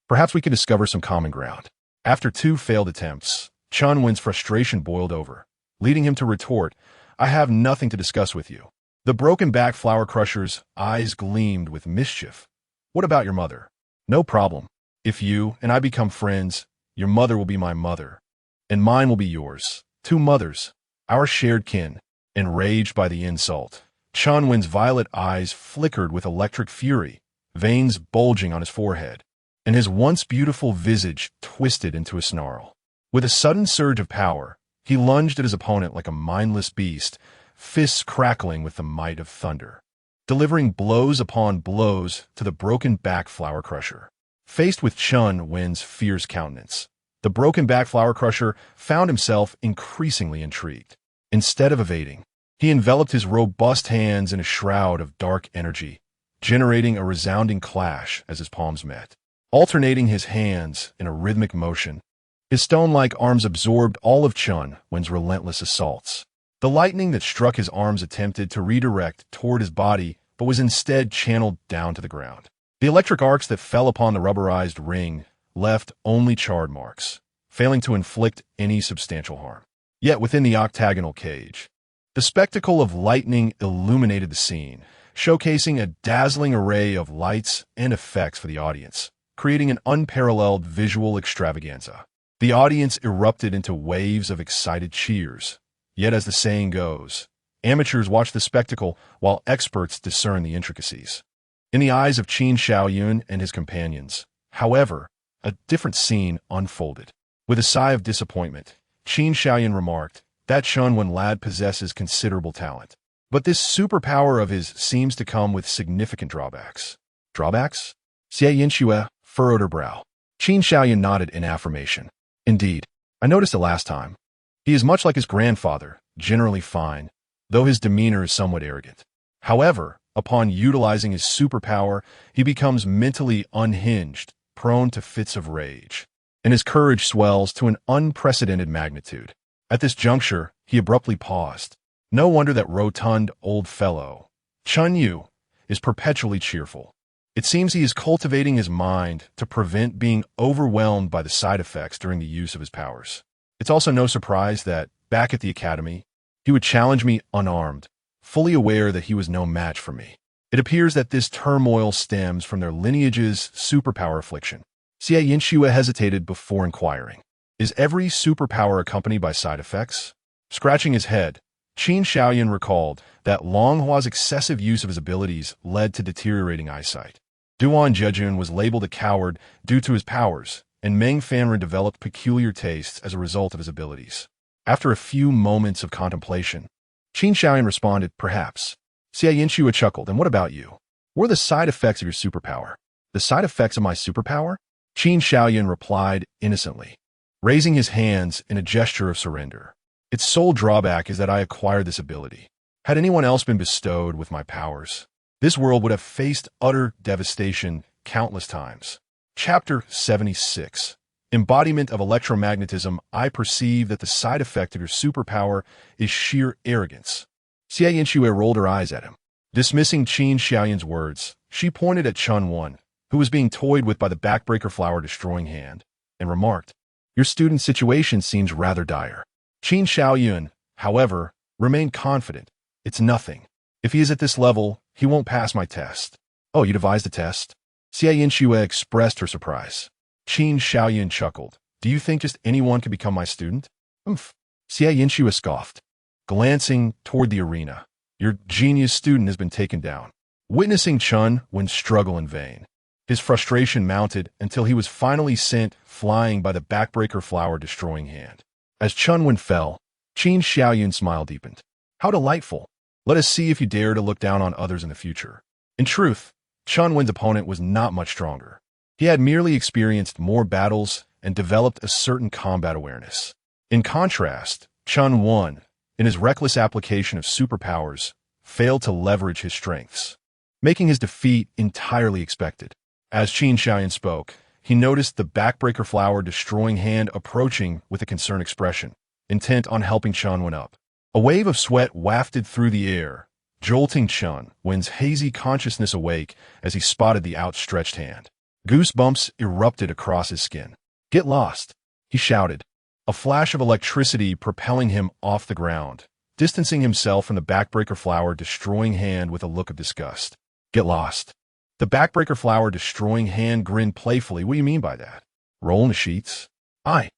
Perhaps we can discover some common ground." After 2 failed attempts, Chun Wen's frustration boiled over, leading him to retort, "I have nothing to discuss with you." The broken-back flower crusher's eyes gleamed with mischief. "What about your mother?" "No problem. If you and I become friends, your mother will be my mother, and mine will be yours. 2 mothers, our shared kin." Enraged by the insult, Chun Wen's violet eyes flickered with electric fury, veins bulging on his forehead, and his once beautiful visage twisted into a snarl. With a sudden surge of power, he lunged at his opponent like a mindless beast, fists crackling with the might of thunder, delivering blows upon blows to the broken-back flower crusher. Faced with Chun Wen's fierce countenance, the broken-back flower crusher found himself increasingly intrigued. Instead of evading, he enveloped his robust hands in a shroud of dark energy, generating a resounding clash as his palms met. Alternating his hands in a rhythmic motion, his stone-like arms absorbed all of Chun Wen's relentless assaults. The lightning that struck his arms attempted to redirect toward his body, but was instead channeled down to the ground. The electric arcs that fell upon the rubberized ring left only charred marks, failing to inflict any substantial harm. Yet within the octagonal cage, the spectacle of lightning illuminated the scene, showcasing a dazzling array of lights and effects for the audience, creating an unparalleled visual extravaganza. The audience erupted into waves of excited cheers. Yet as the saying goes, amateurs watch the spectacle while experts discern the intricacies. In the eyes of Qin Shaoyun and his companions, however, a different scene unfolded. With a sigh of disappointment, Qin Shaoyun remarked, "That Chun Wen lad possesses considerable talent. But this superpower of his seems to come with significant drawbacks." "Drawbacks?" Xie Yinxue furrowed her brow. Qin Shaoyun nodded in affirmation. "Indeed, I noticed it last time. He is much like his grandfather, generally fine, though his demeanor is somewhat arrogant. However, upon utilizing his superpower, he becomes mentally unhinged, prone to fits of rage, and his courage swells to an unprecedented magnitude." At this juncture, he abruptly paused. No wonder that rotund old fellow, Chun Yu, is perpetually cheerful. It seems he is cultivating his mind to prevent being overwhelmed by the side effects during the use of his powers. It's also no surprise that, back at the academy, he would challenge me unarmed, fully aware that he was no match for me. It appears that this turmoil stems from their lineage's superpower affliction. Xie Yinxue hesitated before inquiring, "Is every superpower accompanied by side effects?" Scratching his head, Qin Shaoyun recalled that Long Hua's excessive use of his abilities led to deteriorating eyesight. Duan Zhejun was labeled a coward due to his powers, and Meng Fanren developed peculiar tastes as a result of his abilities. After a few moments of contemplation, Qin Shaoyun responded, "Perhaps." Xie Yinxue chuckled, "And what about you? What are the side effects of your superpower?" "The side effects of my superpower?" Qin Shaoyun replied innocently, raising his hands in a gesture of surrender. "Its sole drawback is that I acquired this ability. Had anyone else been bestowed with my powers, this world would have faced utter devastation countless times." Chapter 76. Embodiment of electromagnetism. I perceive that the side effect of your superpower is sheer arrogance. Xie Yinxue rolled her eyes at him. Dismissing Qin Shaoyun's words, she pointed at Chun Wen, who was being toyed with by the backbreaker flower-destroying hand, and remarked, "Your student's situation seems rather dire." Qin Shaoyun, however, remained confident. "It's nothing. If he is at this level, he won't pass my test." "Oh, you devised a test?" Xie Yinxue expressed her surprise. Qin Shaoyun chuckled. "Do you think just anyone could become my student?" "Umph." Xie Yinxue scoffed, glancing toward the arena. "Your genius student has been taken down." Witnessing Chun Wen struggle in vain, his frustration mounted until he was finally sent flying by the backbreaker flower-destroying hand. As Chun Wen fell, Qin Shaoyun's smile deepened. "How delightful. Let us see if you dare to look down on others in the future." In truth, Chun Wen's opponent was not much stronger. He had merely experienced more battles and developed a certain combat awareness. In contrast, Chun Wen, in his reckless application of superpowers, failed to leverage his strengths, making his defeat entirely expected. As Qin Xiaoyan spoke, he noticed the backbreaker flower destroying hand approaching with a concerned expression, intent on helping Chen Wen up. A wave of sweat wafted through the air, jolting Chen Wen's hazy consciousness awake as he spotted the outstretched hand. Goosebumps erupted across his skin. "Get lost," he shouted, a flash of electricity propelling him off the ground, distancing himself from the backbreaker flower destroying hand with a look of disgust. "Get lost." The backbreaker flower destroying hand grinned playfully. "What do you mean by that? Roll in the sheets?" "Aye."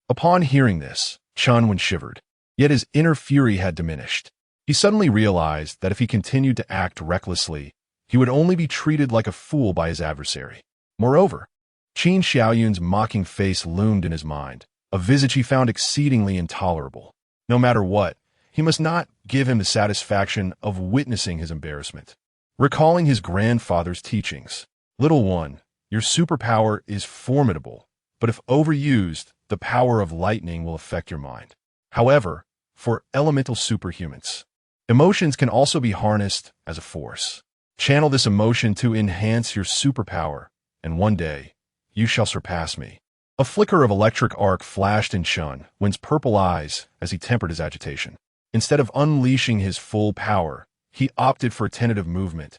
Upon hearing this, Chen Wen shivered, yet his inner fury had diminished. He suddenly realized that if he continued to act recklessly, he would only be treated like a fool by his adversary. Moreover, Qin Xiaoyun's mocking face loomed in his mind, a visage he found exceedingly intolerable. No matter what, he must not give him the satisfaction of witnessing his embarrassment. Recalling his grandfather's teachings, "Little one, your superpower is formidable, but if overused, the power of lightning will affect your mind. However, for elemental superhumans, emotions can also be harnessed as a force. Channel this emotion to enhance your superpower, and one day, you shall surpass me." A flicker of electric arc flashed in Chen Wen's purple eyes as he tempered his agitation. Instead of unleashing his full power, he opted for a tentative movement,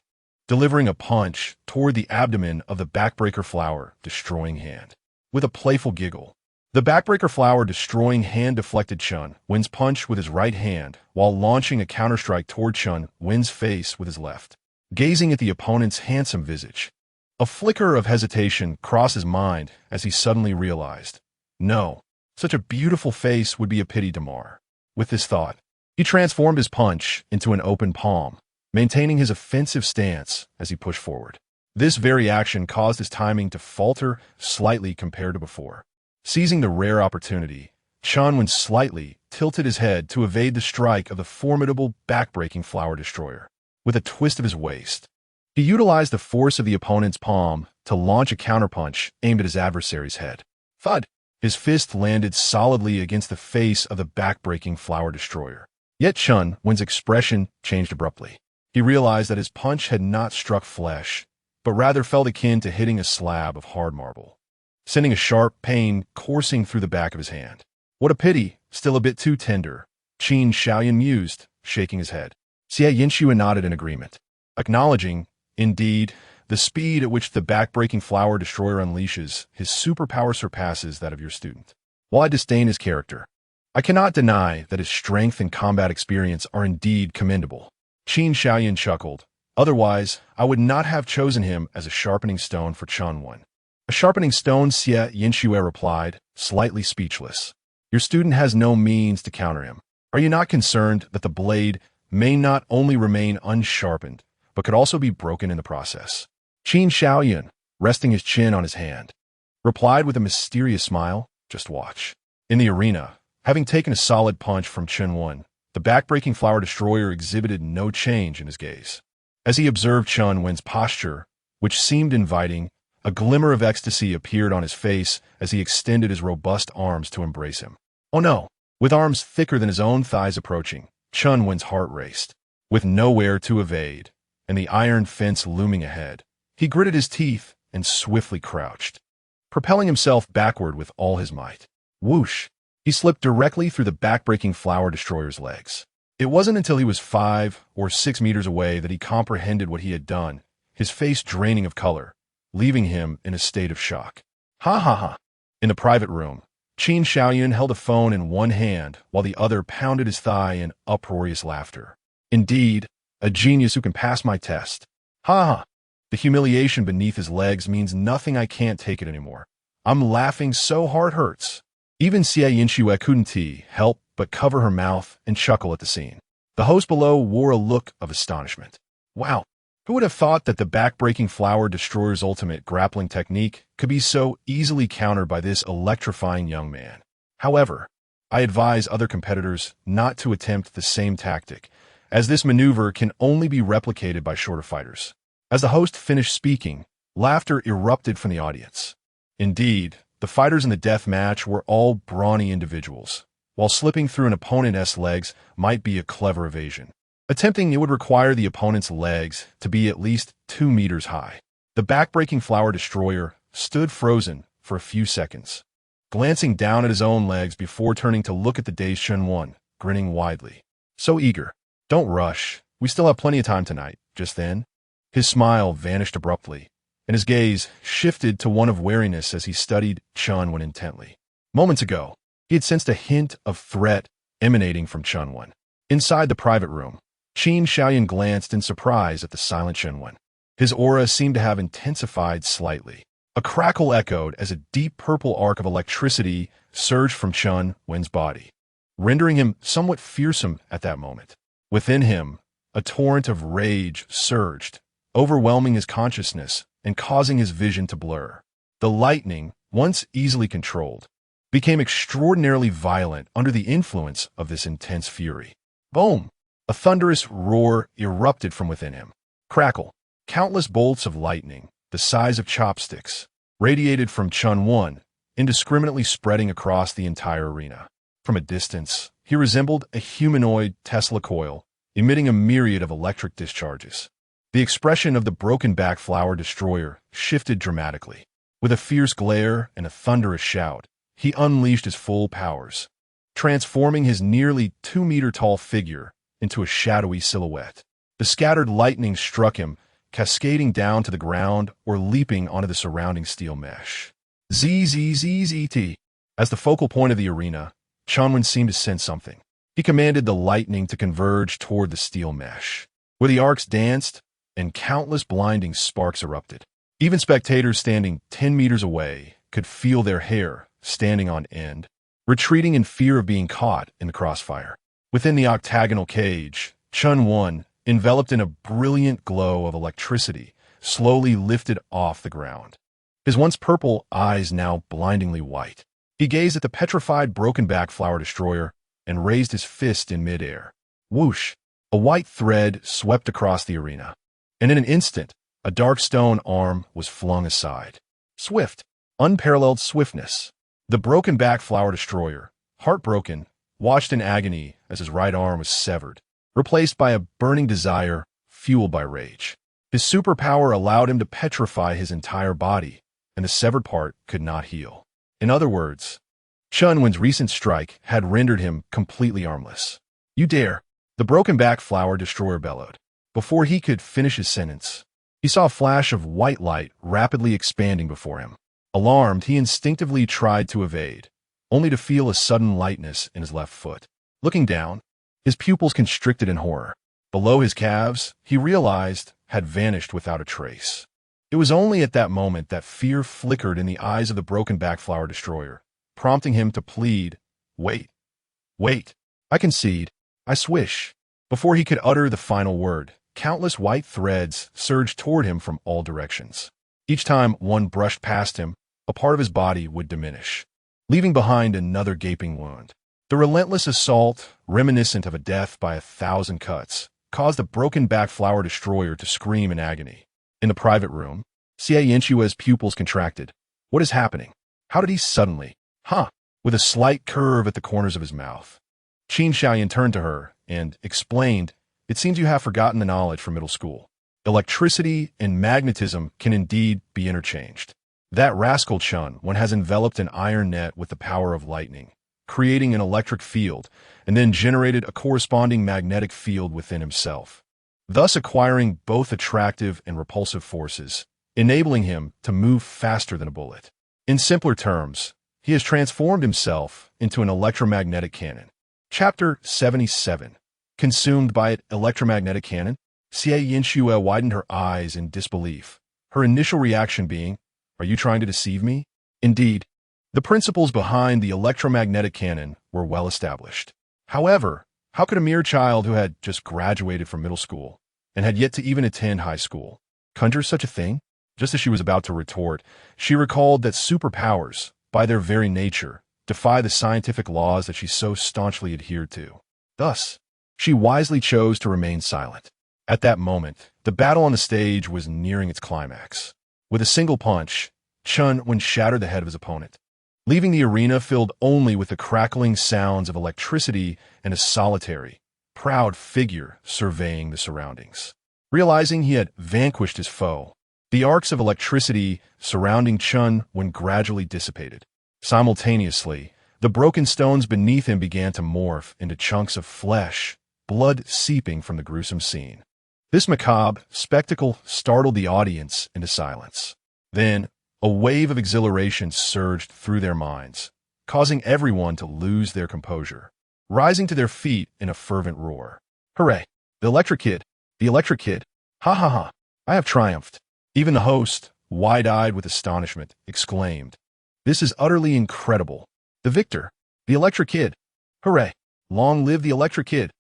delivering a punch toward the abdomen of the backbreaker flower destroying hand. With a playful giggle, the backbreaker flower destroying hand deflected Chen Wen's punch with his right hand while launching a counterstrike toward Chen Wen's face with his left. Gazing at the opponent's handsome visage, a flicker of hesitation crossed his mind as he suddenly realized, no, such a beautiful face would be a pity to mar. With this thought, he transformed his punch into an open palm, maintaining his offensive stance as he pushed forward. This very action caused his timing to falter slightly compared to before. Seizing the rare opportunity, Chen Wen slightly tilted his head to evade the strike of the formidable backbreaking flower destroyer. With a twist of his waist, he utilized the force of the opponent's palm to launch a counterpunch aimed at his adversary's head. Thud! His fist landed solidly against the face of the backbreaking flower destroyer. Yet Chen Wen's expression changed abruptly. He realized that his punch had not struck flesh, but rather felt akin to hitting a slab of hard marble, sending a sharp pain coursing through the back of his hand. "What a pity, still a bit too tender," Qin Xiaoyan mused, shaking his head. Xie Yinxue nodded in agreement, acknowledging, indeed, the speed at which the backbreaking flower destroyer unleashes his superpower surpasses that of your student. While I disdain his character, I cannot deny that his strength and combat experience are indeed commendable. Qin Xiaoyan chuckled. Otherwise, I would not have chosen him as a sharpening stone for Chen Wen. "A sharpening stone," Xie Yinxue replied, slightly speechless. "Your student has no means to counter him. Are you not concerned that the blade may not only remain unsharpened, but could also be broken in the process?" Qin Xiaoyan, resting his chin on his hand, replied with a mysterious smile, "Just watch." In the arena, having taken a solid punch from Chen Wen, the backbreaking flower destroyer exhibited no change in his gaze. As he observed Chen Wen's posture, which seemed inviting, a glimmer of ecstasy appeared on his face as he extended his robust arms to embrace him. Oh no! With arms thicker than his own thighs approaching, Chen Wen's heart raced. With nowhere to evade, and the iron fence looming ahead, he gritted his teeth and swiftly crouched, propelling himself backward with all his might. Whoosh! He slipped directly through the backbreaking flower destroyer's legs. It wasn't until he was 5 or 6 meters away that he comprehended what he had done, his face draining of color, leaving him in a state of shock. Ha ha ha! In the private room, Qin Xiaoyan held a phone in one hand while the other pounded his thigh in uproarious laughter. Indeed, a genius who can pass my test. Ha ha! The humiliation beneath his legs means nothing. I can't take it anymore. I'm laughing so hard hurts. Even Xie Yinxue couldn't help but cover her mouth and chuckle at the scene. The host below wore a look of astonishment. Wow! Who would have thought that the backbreaking flower destroyer's ultimate grappling technique could be so easily countered by this electrifying young man? However, I advise other competitors not to attempt the same tactic, as this maneuver can only be replicated by shorter fighters. As the host finished speaking, laughter erupted from the audience. Indeed, the fighters in the death match were all brawny individuals, while slipping through an opponent's legs might be a clever evasion. Attempting it would require the opponent's legs to be at least 2 meters high. The backbreaking flower destroyer stood frozen for a few seconds, glancing down at his own legs before turning to look at the dazed Chun-Won, grinning widely. So eager. Don't rush. We still have plenty of time tonight. Just then, his smile vanished abruptly, and his gaze shifted to one of wariness as he studied Chun-Won intently. Moments ago, he had sensed a hint of threat emanating from Chun-Won. Inside the private room, Qin Xiaoyan glanced in surprise at the silent Chun-Won. His aura seemed to have intensified slightly. A crackle echoed as a deep purple arc of electricity surged from Chun-Wen's body, rendering him somewhat fearsome at that moment. Within him, a torrent of rage surged, overwhelming his consciousness and causing his vision to blur. The lightning, once easily controlled, became extraordinarily violent under the influence of this intense fury. Boom! A thunderous roar erupted from within him. Crackle! Countless bolts of lightning, the size of chopsticks, radiated from Chun-Won, indiscriminately spreading across the entire arena. From a distance, he resembled a humanoid Tesla coil, emitting a myriad of electric discharges. The expression of the broken-back flower destroyer shifted dramatically. With a fierce glare and a thunderous shout, he unleashed his full powers, transforming his nearly 2-meter-tall figure into a shadowy silhouette. The scattered lightning struck him, cascading down to the ground or leaping onto the surrounding steel mesh. ZZZZT. As the focal point of the arena, Chun-Won seemed to sense something. He commanded the lightning to converge toward the steel mesh, where the arcs danced and countless blinding sparks erupted. Even spectators standing 10 meters away could feel their hair standing on end, retreating in fear of being caught in the crossfire. Within the octagonal cage, Chun-Won, enveloped in a brilliant glow of electricity, slowly lifted off the ground. His once purple eyes now blindingly white. He gazed at the petrified broken-back flower destroyer and raised his fist in midair. Whoosh! A white thread swept across the arena, and in an instant, a dark stone arm was flung aside. Swift, unparalleled swiftness. The broken-back flower destroyer, heartbroken, watched in agony as his right arm was severed, replaced by a burning desire fueled by rage. His superpower allowed him to petrify his entire body, and the severed part could not heal. In other words, Chun-Wen's recent strike had rendered him completely armless. You dare! The broken-back flower destroyer bellowed. Before he could finish his sentence, he saw a flash of white light rapidly expanding before him. Alarmed, he instinctively tried to evade, only to feel a sudden lightness in his left foot. Looking down, his pupils constricted in horror. Below his calves, he realized, had vanished without a trace. It was only at that moment that fear flickered in the eyes of the broken-back flower destroyer, prompting him to plead, "Wait, wait, I concede, I swish." Before he could utter the final word, countless white threads surged toward him from all directions. Each time one brushed past him, a part of his body would diminish, leaving behind another gaping wound. The relentless assault, reminiscent of a death by 1,000 cuts, caused the broken-back flower destroyer to scream in agony. In the private room, Xie Yinshua's pupils contracted. What is happening? How did he suddenly? With a slight curve at the corners of his mouth. Qin Xiaoyan turned to her and explained, "It seems you have forgotten the knowledge from middle school. Electricity and magnetism can indeed be interchanged. That rascal Chun-Won has enveloped an iron net with the power of lightning, creating an electric field, and then generated a corresponding magnetic field within himself, thus acquiring both attractive and repulsive forces, enabling him to move faster than a bullet. In simpler terms, he has transformed himself into an electromagnetic cannon." Chapter 77. Consumed by an electromagnetic cannon? Xie Yinshua widened her eyes in disbelief, her initial reaction being, "Are you trying to deceive me?" Indeed, the principles behind the electromagnetic cannon were well established. However, how could a mere child who had just graduated from middle school and had yet to even attend high school conjure such a thing? Just as she was about to retort, she recalled that superpowers, by their very nature, defy the scientific laws that she so staunchly adhered to. Thus, she wisely chose to remain silent. At that moment, the battle on the stage was nearing its climax. With a single punch, Chun-Won shattered the head of his opponent, leaving the arena filled only with the crackling sounds of electricity and a solitary, proud figure surveying the surroundings. Realizing he had vanquished his foe, the arcs of electricity surrounding Chun-Wen gradually dissipated. Simultaneously, the broken stones beneath him began to morph into chunks of flesh, blood seeping from the gruesome scene. This macabre spectacle startled the audience into silence. Then, a wave of exhilaration surged through their minds, causing everyone to lose their composure, rising to their feet in a fervent roar. Hooray! The Electric Kid! The Electric Kid! Ha ha ha! I have triumphed! Even the host, wide-eyed with astonishment, exclaimed, "This is utterly incredible! The victor! The Electric Kid! Hooray! Long live the Electric Kid!"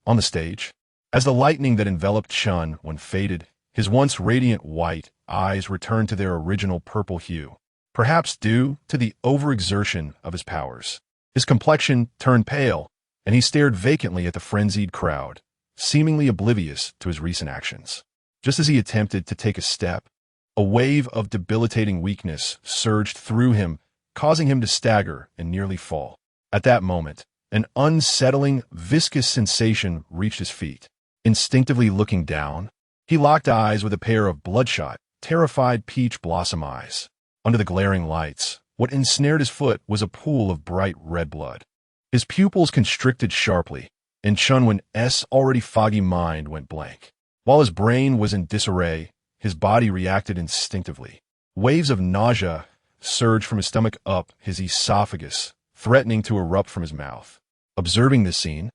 On the stage, as the lightning that enveloped Chun-Wen faded, his once radiant white eyes returned to their original purple hue, perhaps due to the overexertion of his powers. His complexion turned pale, and he stared vacantly at the frenzied crowd, seemingly oblivious to his recent actions. Just as he attempted to take a step, a wave of debilitating weakness surged through him, causing him to stagger and nearly fall. At that moment, an unsettling, viscous sensation reached his feet. Instinctively looking down, he locked eyes with a pair of bloodshot, terrified peach blossom eyes. Under the glaring lights, what ensnared his foot was a pool of bright red blood. His pupils constricted sharply, and Chun-Wen's already foggy mind went blank. While his brain was in disarray, his body reacted instinctively. Waves of nausea surged from his stomach up his esophagus, threatening to erupt from his mouth. Observing this scene,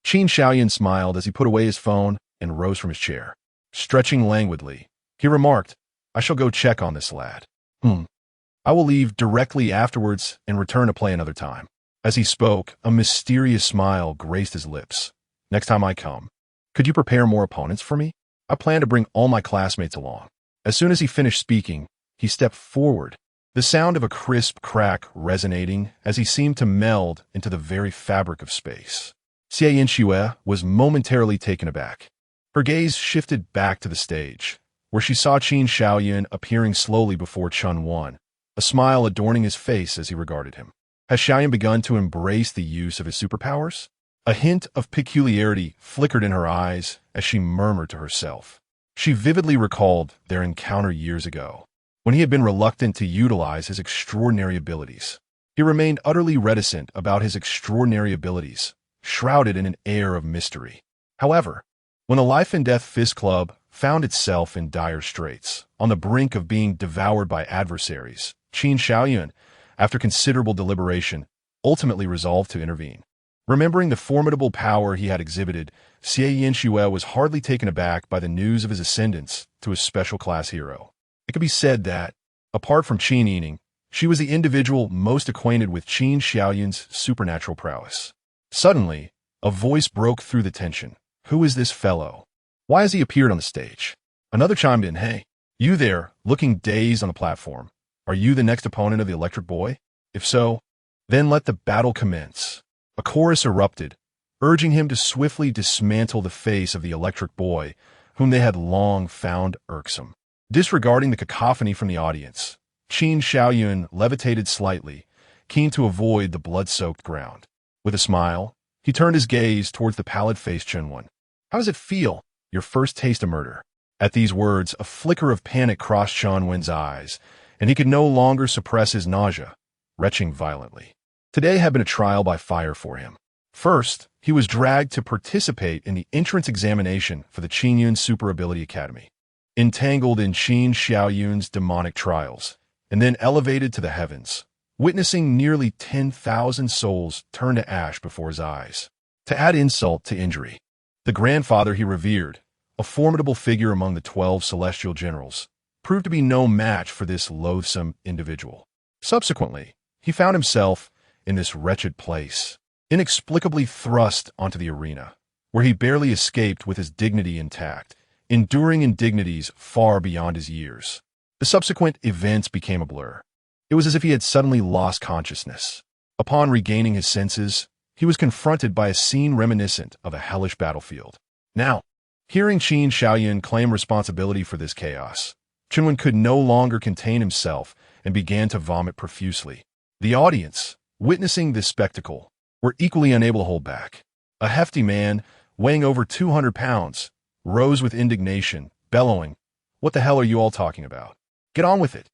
Qin Shaoyun smiled as he put away his phone and rose from his chair. Stretching languidly, he remarked, "I shall go check on this lad. I will leave directly afterwards and return to play another time." As he spoke, a mysterious smile graced his lips. "Next time I come, could you prepare more opponents for me? I plan to bring all my classmates along." As soon as he finished speaking, he stepped forward, the sound of a crisp crack resonating as he seemed to meld into the very fabric of space. Xie Yinxue was momentarily taken aback. Her gaze shifted back to the stage, where she saw Qin Shaoyun appearing slowly before Chun-Wen, a smile adorning his face as he regarded him. Has Shaoyun begun to embrace the use of his superpowers? A hint of peculiarity flickered in her eyes as she murmured to herself. She vividly recalled their encounter years ago, when he had been reluctant to utilize his extraordinary abilities. He remained utterly reticent about his extraordinary abilities, shrouded in an air of mystery. However, when the Life and Death Fist Club found itself in dire straits, on the brink of being devoured by adversaries, Qin Shaoyun, after considerable deliberation, ultimately resolved to intervene. Remembering the formidable power he had exhibited, Xie Yinxue was hardly taken aback by the news of his ascendance to a special class hero. It could be said that, apart from Qin Yining, she was the individual most acquainted with Qin Shaoyun's supernatural prowess. Suddenly, a voice broke through the tension. "Who is this fellow? Why has he appeared on the stage?" Another chimed in, "Hey, you there, looking dazed on the platform. Are you the next opponent of the Electric Boy? If so, then let the battle commence." A chorus erupted, urging him to swiftly dismantle the face of the Electric Boy, whom they had long found irksome. Disregarding the cacophony from the audience, Qin Shaoyun levitated slightly, keen to avoid the blood-soaked ground. With a smile, he turned his gaze towards the pallid-faced Chun-Wen. "How does it feel, your first taste of murder?" At these words, a flicker of panic crossed Chun-Wen's eyes, and he could no longer suppress his nausea, retching violently. Today had been a trial by fire for him. First, he was dragged to participate in the entrance examination for the Qinyun Super Ability Academy, entangled in Qin Xiaoyun's demonic trials, and then elevated to the heavens, witnessing nearly 10,000 souls turn to ash before his eyes. To add insult to injury, the grandfather he revered, a formidable figure among the 12 celestial generals, proved to be no match for this loathsome individual. Subsequently, he found himself in this wretched place, inexplicably thrust onto the arena, where he barely escaped with his dignity intact, enduring indignities far beyond his years. The subsequent events became a blur. It was as if he had suddenly lost consciousness. Upon regaining his senses, he was confronted by a scene reminiscent of a hellish battlefield. Now, hearing Qin Shaoyun claim responsibility for this chaos, Chun-Wen could no longer contain himself and began to vomit profusely. The audience, witnessing this spectacle, were equally unable to hold back. A hefty man, weighing over 200 pounds, rose with indignation, bellowing, "What the hell are you all talking about? Get on with it.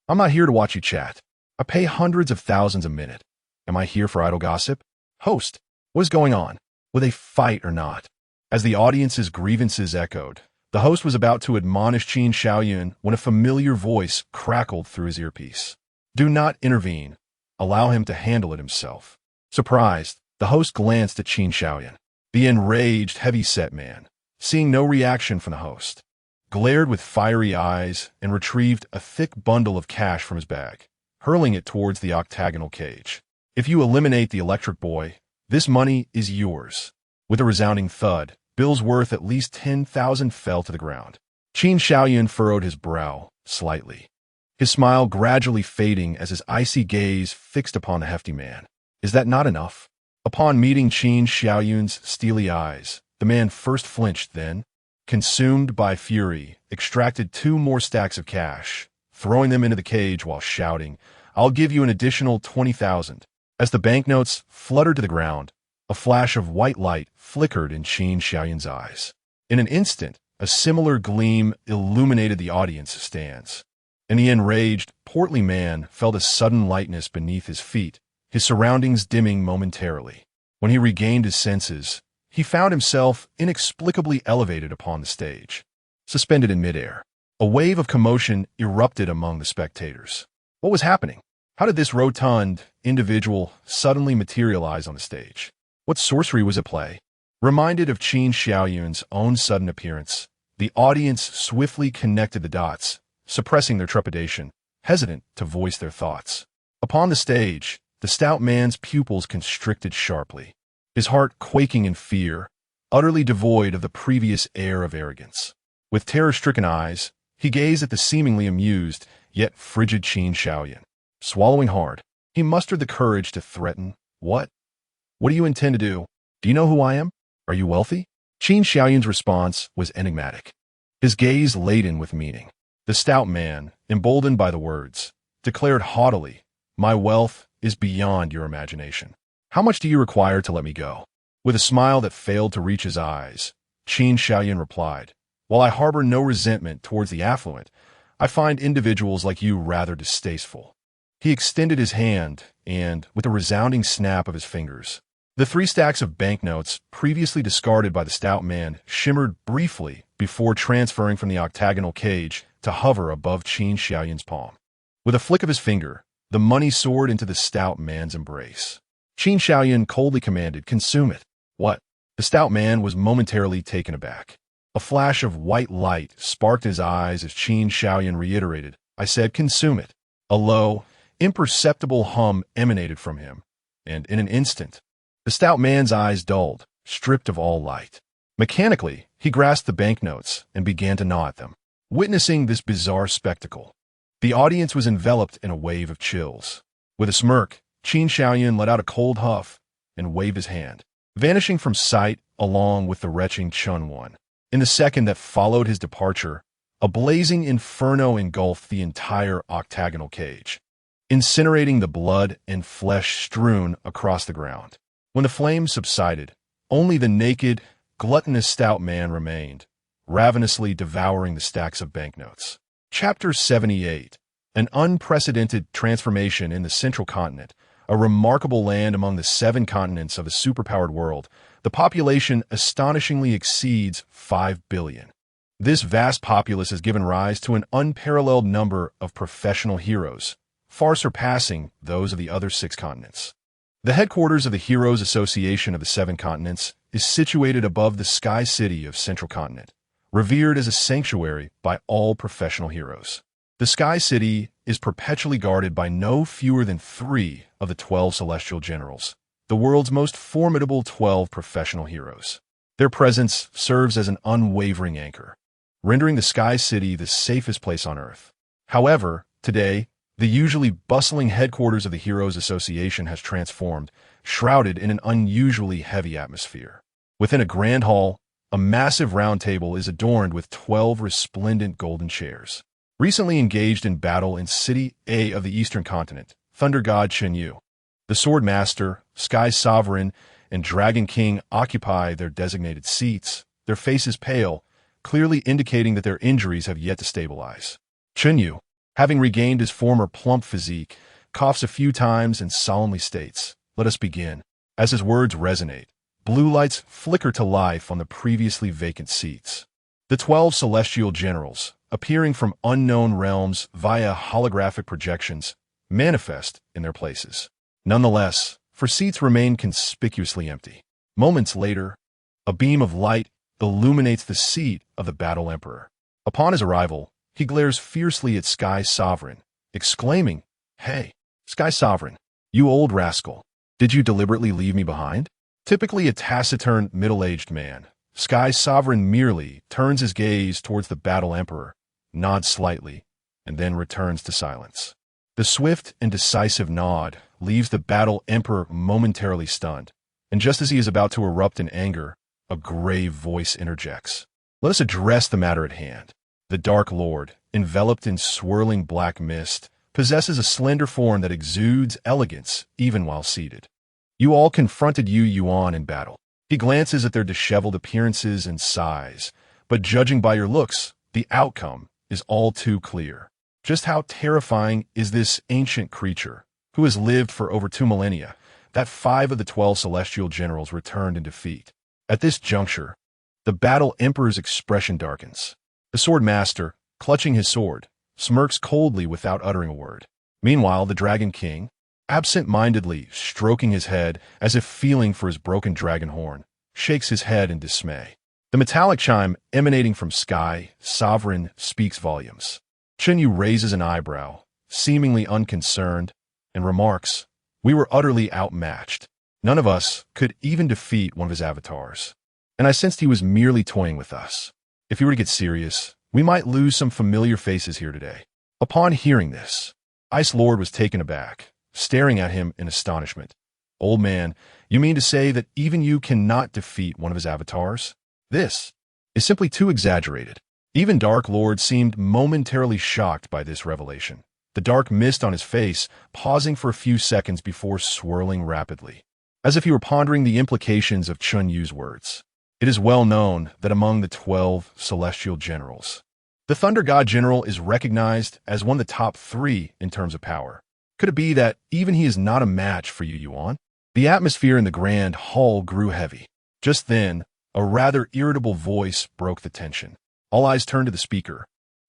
I'm not here to watch you chat. I pay hundreds of thousands a minute. Am I here for idle gossip? Host, what is going on? Will they fight or not?" As the audience's grievances echoed, the host was about to admonish Qin Xiaoyun when a familiar voice crackled through his earpiece. "Do not intervene. Allow him to handle it himself." Surprised, the host glanced at Qin Xiaoyun. The enraged, heavy-set man, seeing no reaction from the host, glared with fiery eyes and retrieved a thick bundle of cash from his bag, hurling it towards the octagonal cage. "If you eliminate the electric boy, this money is yours." With a resounding thud, bills worth at least 10,000 fell to the ground. Qin Xiaoyun furrowed his brow slightly, his smile gradually fading as his icy gaze fixed upon the hefty man. Is that not enough? Upon meeting Qin Xiaoyun's steely eyes, the man first flinched, then, consumed by fury, extracted 2 more stacks of cash, throwing them into the cage while shouting, "I'll give you an additional 20,000. As the banknotes fluttered to the ground, a flash of white light flickered in Qin Xiaoyun's eyes. In an instant, a similar gleam illuminated the audience stands, and the enraged, portly man felt a sudden lightness beneath his feet, his surroundings dimming momentarily. When he regained his senses, he found himself inexplicably elevated upon the stage, suspended in midair. A wave of commotion erupted among the spectators. What was happening? How did this rotund individual suddenly materialize on the stage? What sorcery was at play? Reminded of Qin Xiaoyun's own sudden appearance, the audience swiftly connected the dots, suppressing their trepidation, hesitant to voice their thoughts. Upon the stage, the stout man's pupils constricted sharply, his heart quaking in fear, utterly devoid of the previous air of arrogance. With terror-stricken eyes, he gazed at the seemingly amused, yet frigid Qin Xiaoyun. Swallowing hard, he mustered the courage to threaten, "What? What do you intend to do? Do you know who I am? Are you wealthy?" Qin Xiaoyun's response was enigmatic, his gaze laden with meaning. The stout man, emboldened by the words, declared haughtily, "My wealth is beyond your imagination. How much do you require to let me go?" With a smile that failed to reach his eyes, Qin Xiaoyun replied, "While I harbor no resentment towards the affluent, I find individuals like you rather distasteful." He extended his hand, and, with a resounding snap of his fingers, the 3 stacks of banknotes previously discarded by the stout man shimmered briefly before transferring from the octagonal cage to hover above Qin Xiaoyun's palm. With a flick of his finger, the money soared into the stout man's embrace. Qin Xiaoyun coldly commanded, "Consume it." "What?" The stout man was momentarily taken aback. A flash of white light sparked his eyes as Qin Xiaoyun reiterated, "I said consume it." A low, imperceptible hum emanated from him, and in an instant, the stout man's eyes dulled, stripped of all light. Mechanically, he grasped the banknotes and began to gnaw at them. Witnessing this bizarre spectacle, the audience was enveloped in a wave of chills. With a smirk, Qin Xiaoyun let out a cold huff and waved his hand, vanishing from sight along with the retching Chun Wan. In the second that followed his departure, a blazing inferno engulfed the entire octagonal cage, incinerating the blood and flesh strewn across the ground. When the flames subsided, only the naked, gluttonous stout man remained, ravenously devouring the stacks of banknotes. Chapter 78. An unprecedented transformation in the central continent, a remarkable land among the 7 continents of a superpowered world. The population astonishingly exceeds 5 billion. This vast populace has given rise to an unparalleled number of professional heroes, far surpassing those of the other 6 continents. The headquarters of the Heroes Association of the 7 continents is situated above the Sky City of Central Continent, revered as a sanctuary by all professional heroes. The Sky City is perpetually guarded by no fewer than 3 of the 12 celestial generals, the world's most formidable 12 professional heroes. Their presence serves as an unwavering anchor, rendering the Sky City the safest place on Earth. However, today, the usually bustling headquarters of the Heroes Association has transformed, shrouded in an unusually heavy atmosphere. Within a grand hall, a massive round table is adorned with 12 resplendent golden chairs. Recently engaged in battle in City A of the Eastern Continent, Thunder God Chen Yu. The Sword Master, Sky Sovereign, and Dragon King occupy their designated seats, their faces pale, clearly indicating that their injuries have yet to stabilize. Chen Yu, having regained his former plump physique, coughs a few times and solemnly states, "Let us begin." As his words resonate, blue lights flicker to life on the previously vacant seats. The 12 celestial generals, appearing from unknown realms via holographic projections, manifest in their places. Nonetheless, for seats remain conspicuously empty. Moments later, a beam of light illuminates the seat of the Battle Emperor. Upon his arrival, he glares fiercely at Sky Sovereign, exclaiming, "Hey, Sky Sovereign, you old rascal, did you deliberately leave me behind?" Typically a taciturn, middle-aged man, Sky Sovereign merely turns his gaze towards the Battle Emperor, nods slightly, and then returns to silence. The swift and decisive nod leaves the Battle Emperor momentarily stunned, and just as he is about to erupt in anger, a grave voice interjects. "Let us address the matter at hand." The Dark Lord, enveloped in swirling black mist, possesses a slender form that exudes elegance even while seated. You all confronted Yu Yuan in battle. He glances at their disheveled appearances and sighs, but judging by your looks, the outcome is all too clear. Just how terrifying is this ancient creature, who has lived for over 2 millennia, that 5 of the 12 celestial generals returned in defeat? At this juncture, the Battle Emperor's expression darkens. The Sword Master, clutching his sword, smirks coldly without uttering a word. Meanwhile, the Dragon King, absent-mindedly stroking his head as if feeling for his broken dragon horn, shakes his head in dismay. The metallic chime emanating from Sky Sovereign speaks volumes. Chen Yu raises an eyebrow, seemingly unconcerned, and remarks, "We were utterly outmatched. None of us could even defeat one of his avatars. And I sensed he was merely toying with us. If he were to get serious, we might lose some familiar faces here today." Upon hearing this, Ice Lord was taken aback, staring at him in astonishment. "Old man, you mean to say that even you cannot defeat one of his avatars? This is simply too exaggerated." Even Dark Lord seemed momentarily shocked by this revelation, the dark mist on his face pausing for a few seconds before swirling rapidly, as if he were pondering the implications of Chun Yu's words. It is well known that among the 12 celestial generals, the Thunder God General is recognized as one of the top 3 in terms of power. Could it be that even he is not a match for Yu Yuan? The atmosphere in the grand hall grew heavy. Just then, a rather irritable voice broke the tension. All eyes turned to the speaker,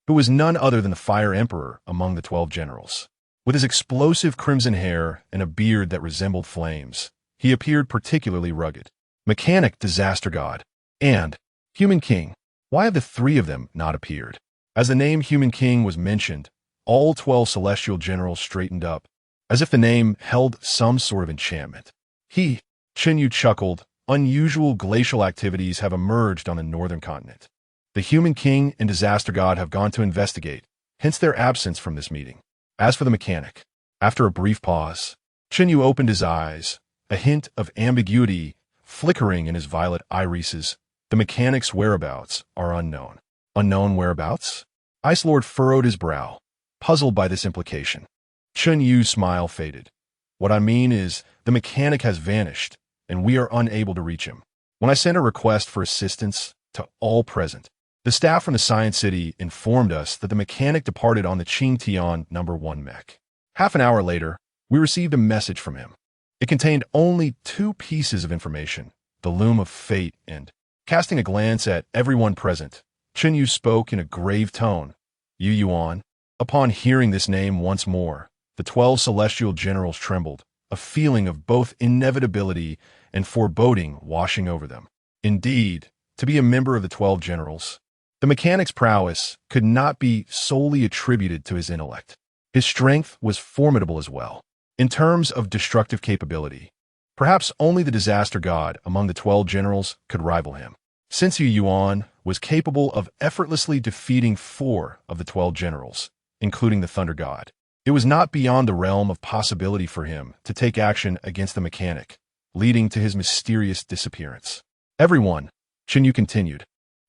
who was none other than the Fire Emperor among the 12 generals. With his explosive crimson hair and a beard that resembled flames, he appeared particularly rugged. Mechanic Disaster God and Human King. Why have the 3 of them not appeared? As the name Human King was mentioned, all 12 celestial generals straightened up, as if the name held some sort of enchantment. Chen Yu chuckled, unusual glacial activities have emerged on the northern continent. The Human King and Disaster God have gone to investigate, hence their absence from this meeting. As for the mechanic, after a brief pause, Chen Yu opened his eyes, a hint of ambiguity flickering in his violet irises. The mechanic's whereabouts are unknown. Unknown whereabouts? Ice Lord furrowed his brow, puzzled by this implication. Chen Yu's smile faded. "What I mean is, the mechanic has vanished, and we are unable to reach him. When I sent a request for assistance to all present, the staff from the Science City informed us that the mechanic departed on the Qingtian No. 1 mech. Half an hour later, we received a message from him. It contained only 2 pieces of information, the loom of fate and..." Casting a glance at everyone present, Chen Yu spoke in a grave tone. "Yu Yuan." Upon hearing this name once more, the 12 celestial generals trembled, a feeling of both inevitability and foreboding washing over them. Indeed, to be a member of the 12 generals, the mechanic's prowess could not be solely attributed to his intellect. His strength was formidable as well. In terms of destructive capability, perhaps only the Disaster God among the 12 generals could rival him. Since Yu Yuan was capable of effortlessly defeating 4 of the 12 generals, including the Thunder God, it was not beyond the realm of possibility for him to take action against the mechanic, leading to his mysterious disappearance. "Everyone," Chen Yu continued,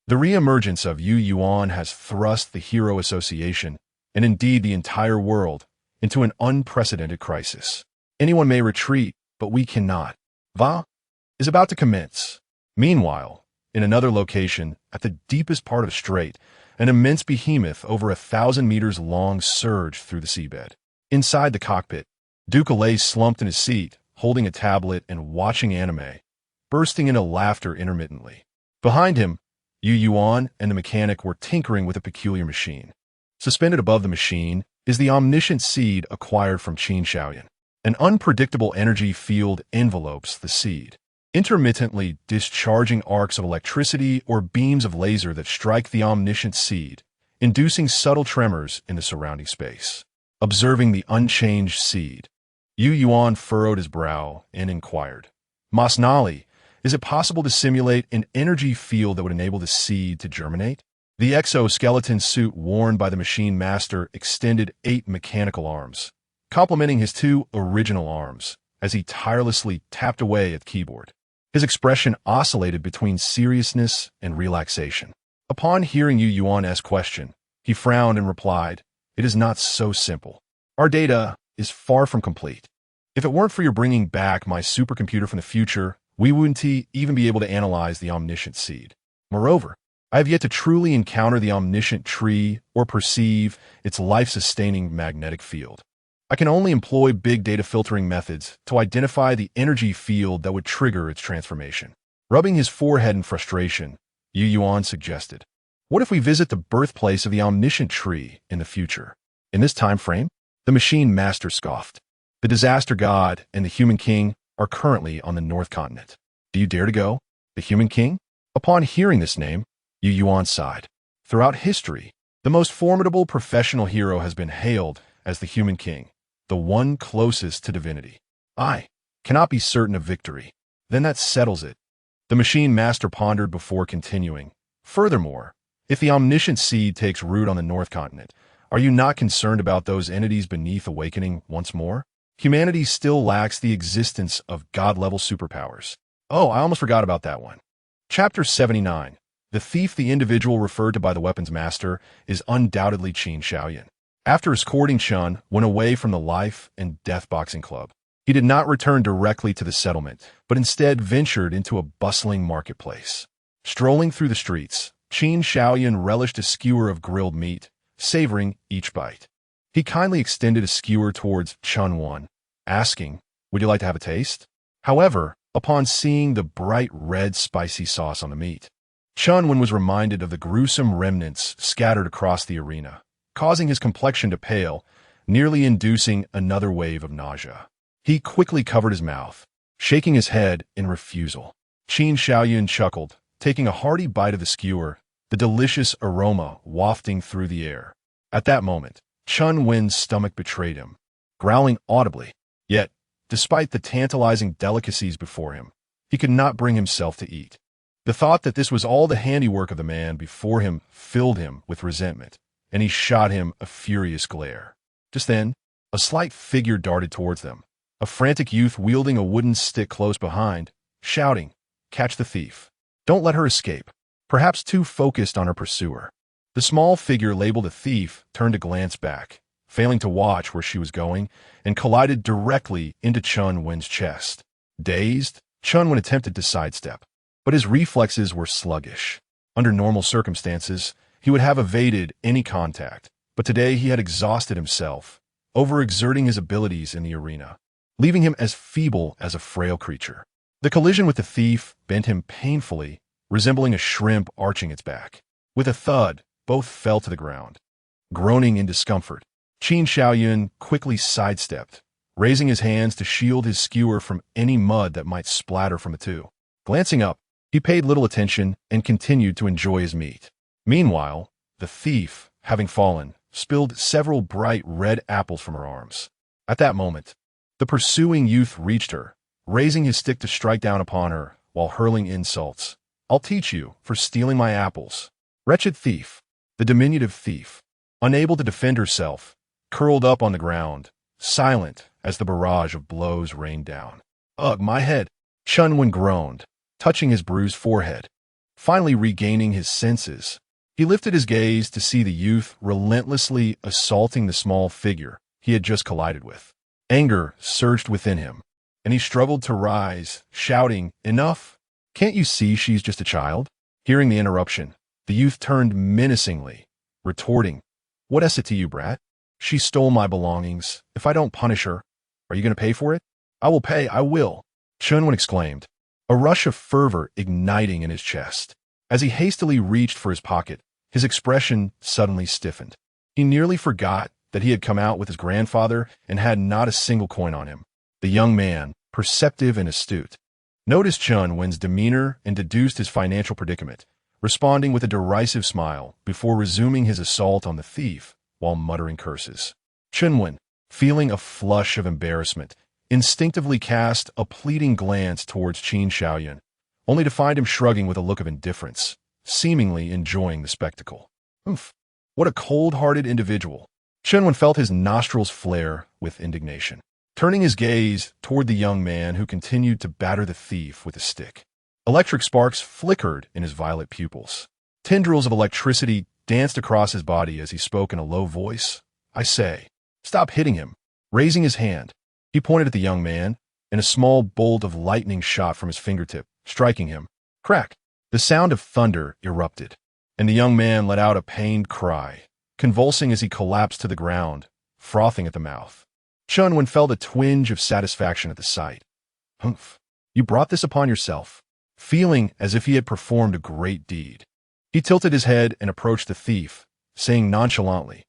"the re-emergence of Yu Yuan has thrust the Hero Association, and indeed the entire world, into an unprecedented crisis. Anyone may retreat, but we cannot. Va is about to commence. Meanwhile, in another location, at the deepest part of the strait, an immense behemoth over 1,000 meters long surged through the seabed. Inside the cockpit, Duke lay slumped in his seat, holding a tablet and watching anime, bursting into laughter intermittently. Behind him, Yu Yuan and the mechanic were tinkering with a peculiar machine. Suspended above the machine is the omniscient seed acquired from Qin Shaoyan. An unpredictable energy field envelopes the seed, intermittently discharging arcs of electricity or beams of laser that strike the omniscient seed, inducing subtle tremors in the surrounding space. Observing the unchanged seed, Yu Yuan furrowed his brow and inquired, Masnali, is it possible to simulate an energy field that would enable the seed to germinate? The exoskeleton suit worn by the machine master extended 8 mechanical arms, complementing his 2 original arms, as he tirelessly tapped away at the keyboard. His expression oscillated between seriousness and relaxation. Upon hearing Yu Yuan's question, he frowned and replied, It is not so simple. Our data is far from complete. If it weren't for your bringing back my supercomputer from the future, we wouldn't even be able to analyze the omniscient seed. Moreover, I have yet to truly encounter the omniscient tree or perceive its life-sustaining magnetic field. I can only employ big data filtering methods to identify the energy field that would trigger its transformation. Rubbing his forehead in frustration, Yu Yuan suggested, What if we visit the birthplace of the omniscient tree in the future? In this time frame, the machine master scoffed. The disaster god and the human king are currently on the North Continent. Do you dare to go? The human king? Upon hearing this name, Yu Yuan sighed. Throughout history, the most formidable professional hero has been hailed as the human king, the one closest to divinity. I cannot be certain of victory. Then that settles it. The machine master pondered before continuing. Furthermore, if the omniscient seed takes root on the North Continent, are you not concerned about those entities beneath awakening once more? Humanity still lacks the existence of god-level superpowers. Oh, I almost forgot about that one. Chapter 79. The thief the individual referred to by the weapons master is undoubtedly Qin Shaoyan. After escorting Chun went away from the life and death boxing club, he did not return directly to the settlement, but instead ventured into a bustling marketplace. Strolling through the streets, Qin Shaoyan relished a skewer of grilled meat, savoring each bite. He kindly extended a skewer towards Chun Wan, asking, Would you like to have a taste? However, upon seeing the bright red spicy sauce on the meat, Chun Wan was reminded of the gruesome remnants scattered across the arena, causing his complexion to pale, nearly inducing another wave of nausea. He quickly covered his mouth, shaking his head in refusal. Qin Shaoyan chuckled, taking a hearty bite of the skewer, the delicious aroma wafting through the air. At that moment, Chun Wen's stomach betrayed him, growling audibly. Yet, despite the tantalizing delicacies before him, he could not bring himself to eat. The thought that this was all the handiwork of the man before him filled him with resentment, and he shot him a furious glare. Just then, a slight figure darted towards them, a frantic youth wielding a wooden stick close behind, shouting, Catch the thief. Don't let her escape. Perhaps too focused on her pursuer. The small figure labeled a thief turned to glance back, failing to watch where she was going, and collided directly into Chun Wen's chest. Dazed, Chun Wen attempted to sidestep, but his reflexes were sluggish. Under normal circumstances, he would have evaded any contact, but today he had exhausted himself, overexerting his abilities in the arena, leaving him as feeble as a frail creature. The collision with the thief bent him painfully, resembling a shrimp arching its back. With a thud, both fell to the ground. Groaning in discomfort, Qin Shaoyan quickly sidestepped, raising his hands to shield his skewer from any mud that might splatter from the two. Glancing up, he paid little attention and continued to enjoy his meat. Meanwhile, the thief, having fallen, spilled several bright red apples from her arms. At that moment, the pursuing youth reached her, raising his stick to strike down upon her while hurling insults. I'll teach you for stealing my apples. Wretched thief. The diminutive thief, unable to defend herself, curled up on the ground, silent as the barrage of blows rained down. Ugh, my head! Chun Wen groaned, touching his bruised forehead. Finally regaining his senses, he lifted his gaze to see the youth relentlessly assaulting the small figure, he had just collided with. Anger surged within him, and he struggled to rise, shouting, "Enough! Can't you see she's just a child?" Hearing the interruption, the youth turned menacingly, retorting, "What is it to you, brat? She stole my belongings. If I don't punish her, are you going to pay for it?" "I will pay, I will," Chunwin exclaimed, a rush of fervor igniting in his chest. As he hastily reached for his pocket, his expression suddenly stiffened. He nearly forgot that he had come out with his grandfather and had not a single coin on him. The young man, perceptive and astute, noticed Chunwin's demeanor and deduced his financial predicament, responding with a derisive smile before resuming his assault on the thief while muttering curses. Chunwin, feeling a flush of embarrassment, instinctively cast a pleading glance towards Qin Shaoyun, only to find him shrugging with a look of indifference, seemingly enjoying the spectacle. Oof, what a cold-hearted individual. Chunwin felt his nostrils flare with indignation, turning his gaze toward the young man who continued to batter the thief with a stick. Electric sparks flickered in his violet pupils. Tendrils of electricity danced across his body as he spoke in a low voice. "I say, stop hitting him." Raising his hand, he pointed at the young man, and a small bolt of lightning shot from his fingertip, striking him. Crack! The sound of thunder erupted, and the young man let out a pained cry, convulsing as he collapsed to the ground, frothing at the mouth. Chunwin felt a twinge of satisfaction at the sight. "Humph, you brought this upon yourself," feeling as if he had performed a great deed. He tilted his head and approached the thief, saying nonchalantly,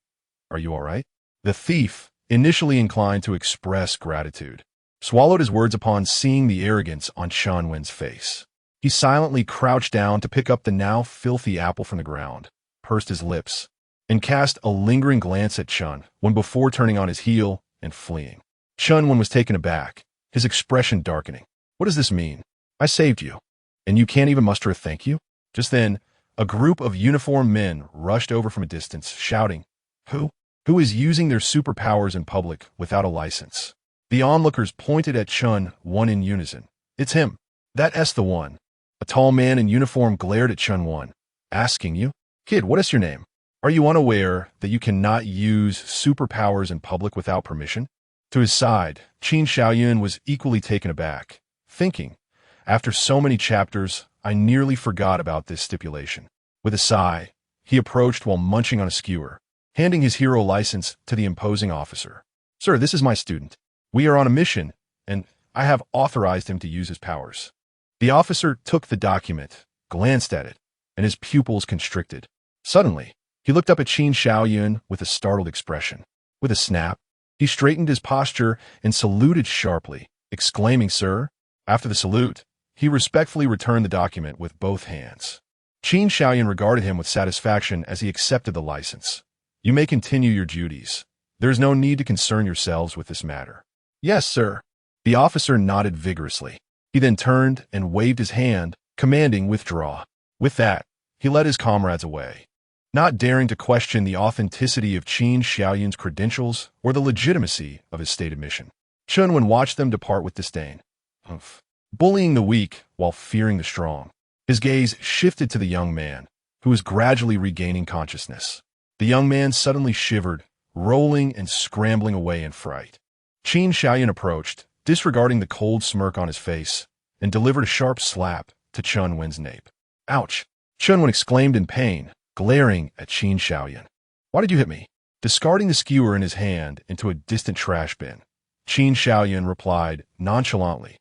"Are you all right?" The thief, initially inclined to express gratitude, swallowed his words upon seeing the arrogance on Chunwin's face. He silently crouched down to pick up the now filthy apple from the ground, pursed his lips, and cast a lingering glance at Chunwin before turning on his heel and fleeing. Chunwin was taken aback, his expression darkening. "What does this mean? I saved you, and you can't even muster a thank you?" Just then, a group of uniformed men rushed over from a distance, shouting, Who is using their superpowers in public without a license?" The onlookers pointed at Chunwin in unison. "It's him. That's the one." A tall man in uniform glared at Chunwin, asking, "You, kid, what is your name? Are you unaware that you cannot use superpowers in public without permission?" To his side, Qin Shaoyun was equally taken aback, thinking, "After so many chapters, I nearly forgot about this stipulation." With a sigh, he approached while munching on a skewer, handing his hero license to the imposing officer. "Sir, this is my student. We are on a mission, and I have authorized him to use his powers." The officer took the document, glanced at it, and his pupils constricted. Suddenly, he looked up at Qin Shaoyun with a startled expression. With a snap, he straightened his posture and saluted sharply, exclaiming, "Sir." After the salute, he respectfully returned the document with both hands. Qin Shaoyun regarded him with satisfaction as he accepted the license. "You may continue your duties. There is no need to concern yourselves with this matter." "Yes, sir." The officer nodded vigorously. He then turned and waved his hand, commanding withdraw. With that, he led his comrades away, not daring to question the authenticity of Qin Shaoyun's credentials or the legitimacy of his stated mission. Chunwin watched them depart with disdain. Humph. Bullying the weak while fearing the strong. His gaze shifted to the young man, who was gradually regaining consciousness. The young man suddenly shivered, rolling and scrambling away in fright. Qin Shaoyun approached, disregarding the cold smirk on his face, and delivered a sharp slap to Chunwin's nape. "Ouch!" Chunwin exclaimed in pain, glaring at Qin Shaoyun. "Why did you hit me?" Discarding the skewer in his hand into a distant trash bin, Qin Shaoyun replied nonchalantly,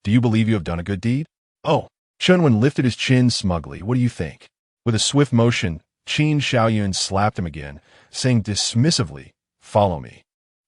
"Do you believe you have done a good deed?" "Oh." Chunwin lifted his chin smugly. "What do you think?" With a swift motion, Qin Shaoyun slapped him again, saying dismissively, "Follow me."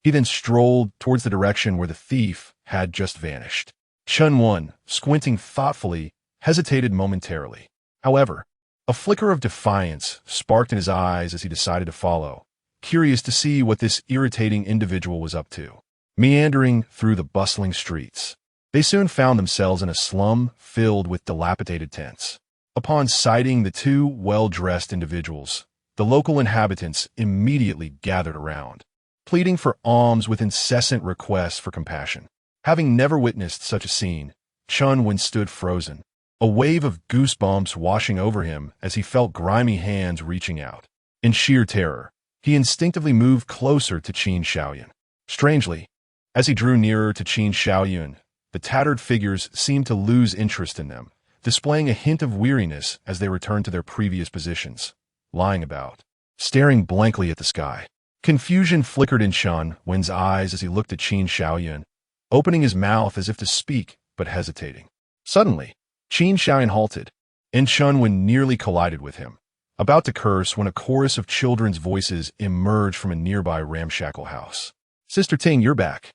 He then strolled towards the direction where the thief had just vanished. Chunwin, squinting thoughtfully, hesitated momentarily. However, a flicker of defiance sparked in his eyes as he decided to follow, curious to see what this irritating individual was up to. Meandering through the bustling streets, they soon found themselves in a slum filled with dilapidated tents. Upon sighting the two well-dressed individuals, the local inhabitants immediately gathered around, pleading for alms with incessant requests for compassion. Having never witnessed such a scene, Chunwin stood frozen, a wave of goosebumps washing over him as he felt grimy hands reaching out. In sheer terror, he instinctively moved closer to Qin Shaoyun. Strangely, as he drew nearer to Qin Shaoyun, the tattered figures seemed to lose interest in them, displaying a hint of weariness as they returned to their previous positions, lying about, staring blankly at the sky. Confusion flickered in Chen Wen's eyes as he looked at Qin Shaoyun, opening his mouth as if to speak, but hesitating. Suddenly, Qin Shaoyun halted, and Chen Wen nearly collided with him, about to curse when a chorus of children's voices emerged from a nearby ramshackle house. Sister Ting, you're back.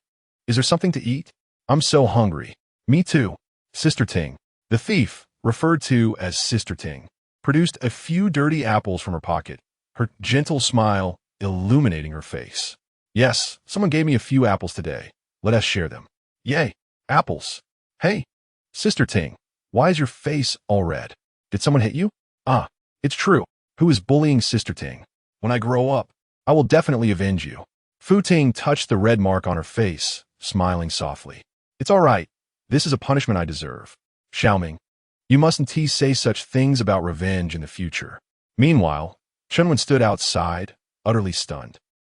Is there something to eat? I'm so hungry. Me too. Sister Ting, the thief, referred to as Sister Ting, produced a few dirty apples from her pocket, her gentle smile illuminating her face. Yes, someone gave me a few apples today. Let us share them. Yay, apples. Hey, Sister Ting, why is your face all red? Did someone hit you? Ah, it's true. Who is bullying Sister Ting? When I grow up, I will definitely avenge you. Fu Ting touched the red mark on her face, smiling softly. It's all right. This is a punishment I deserve. Xiaoming, you mustn't say such things about revenge in the future. Meanwhile, Chen Wen stood outside, utterly stunned.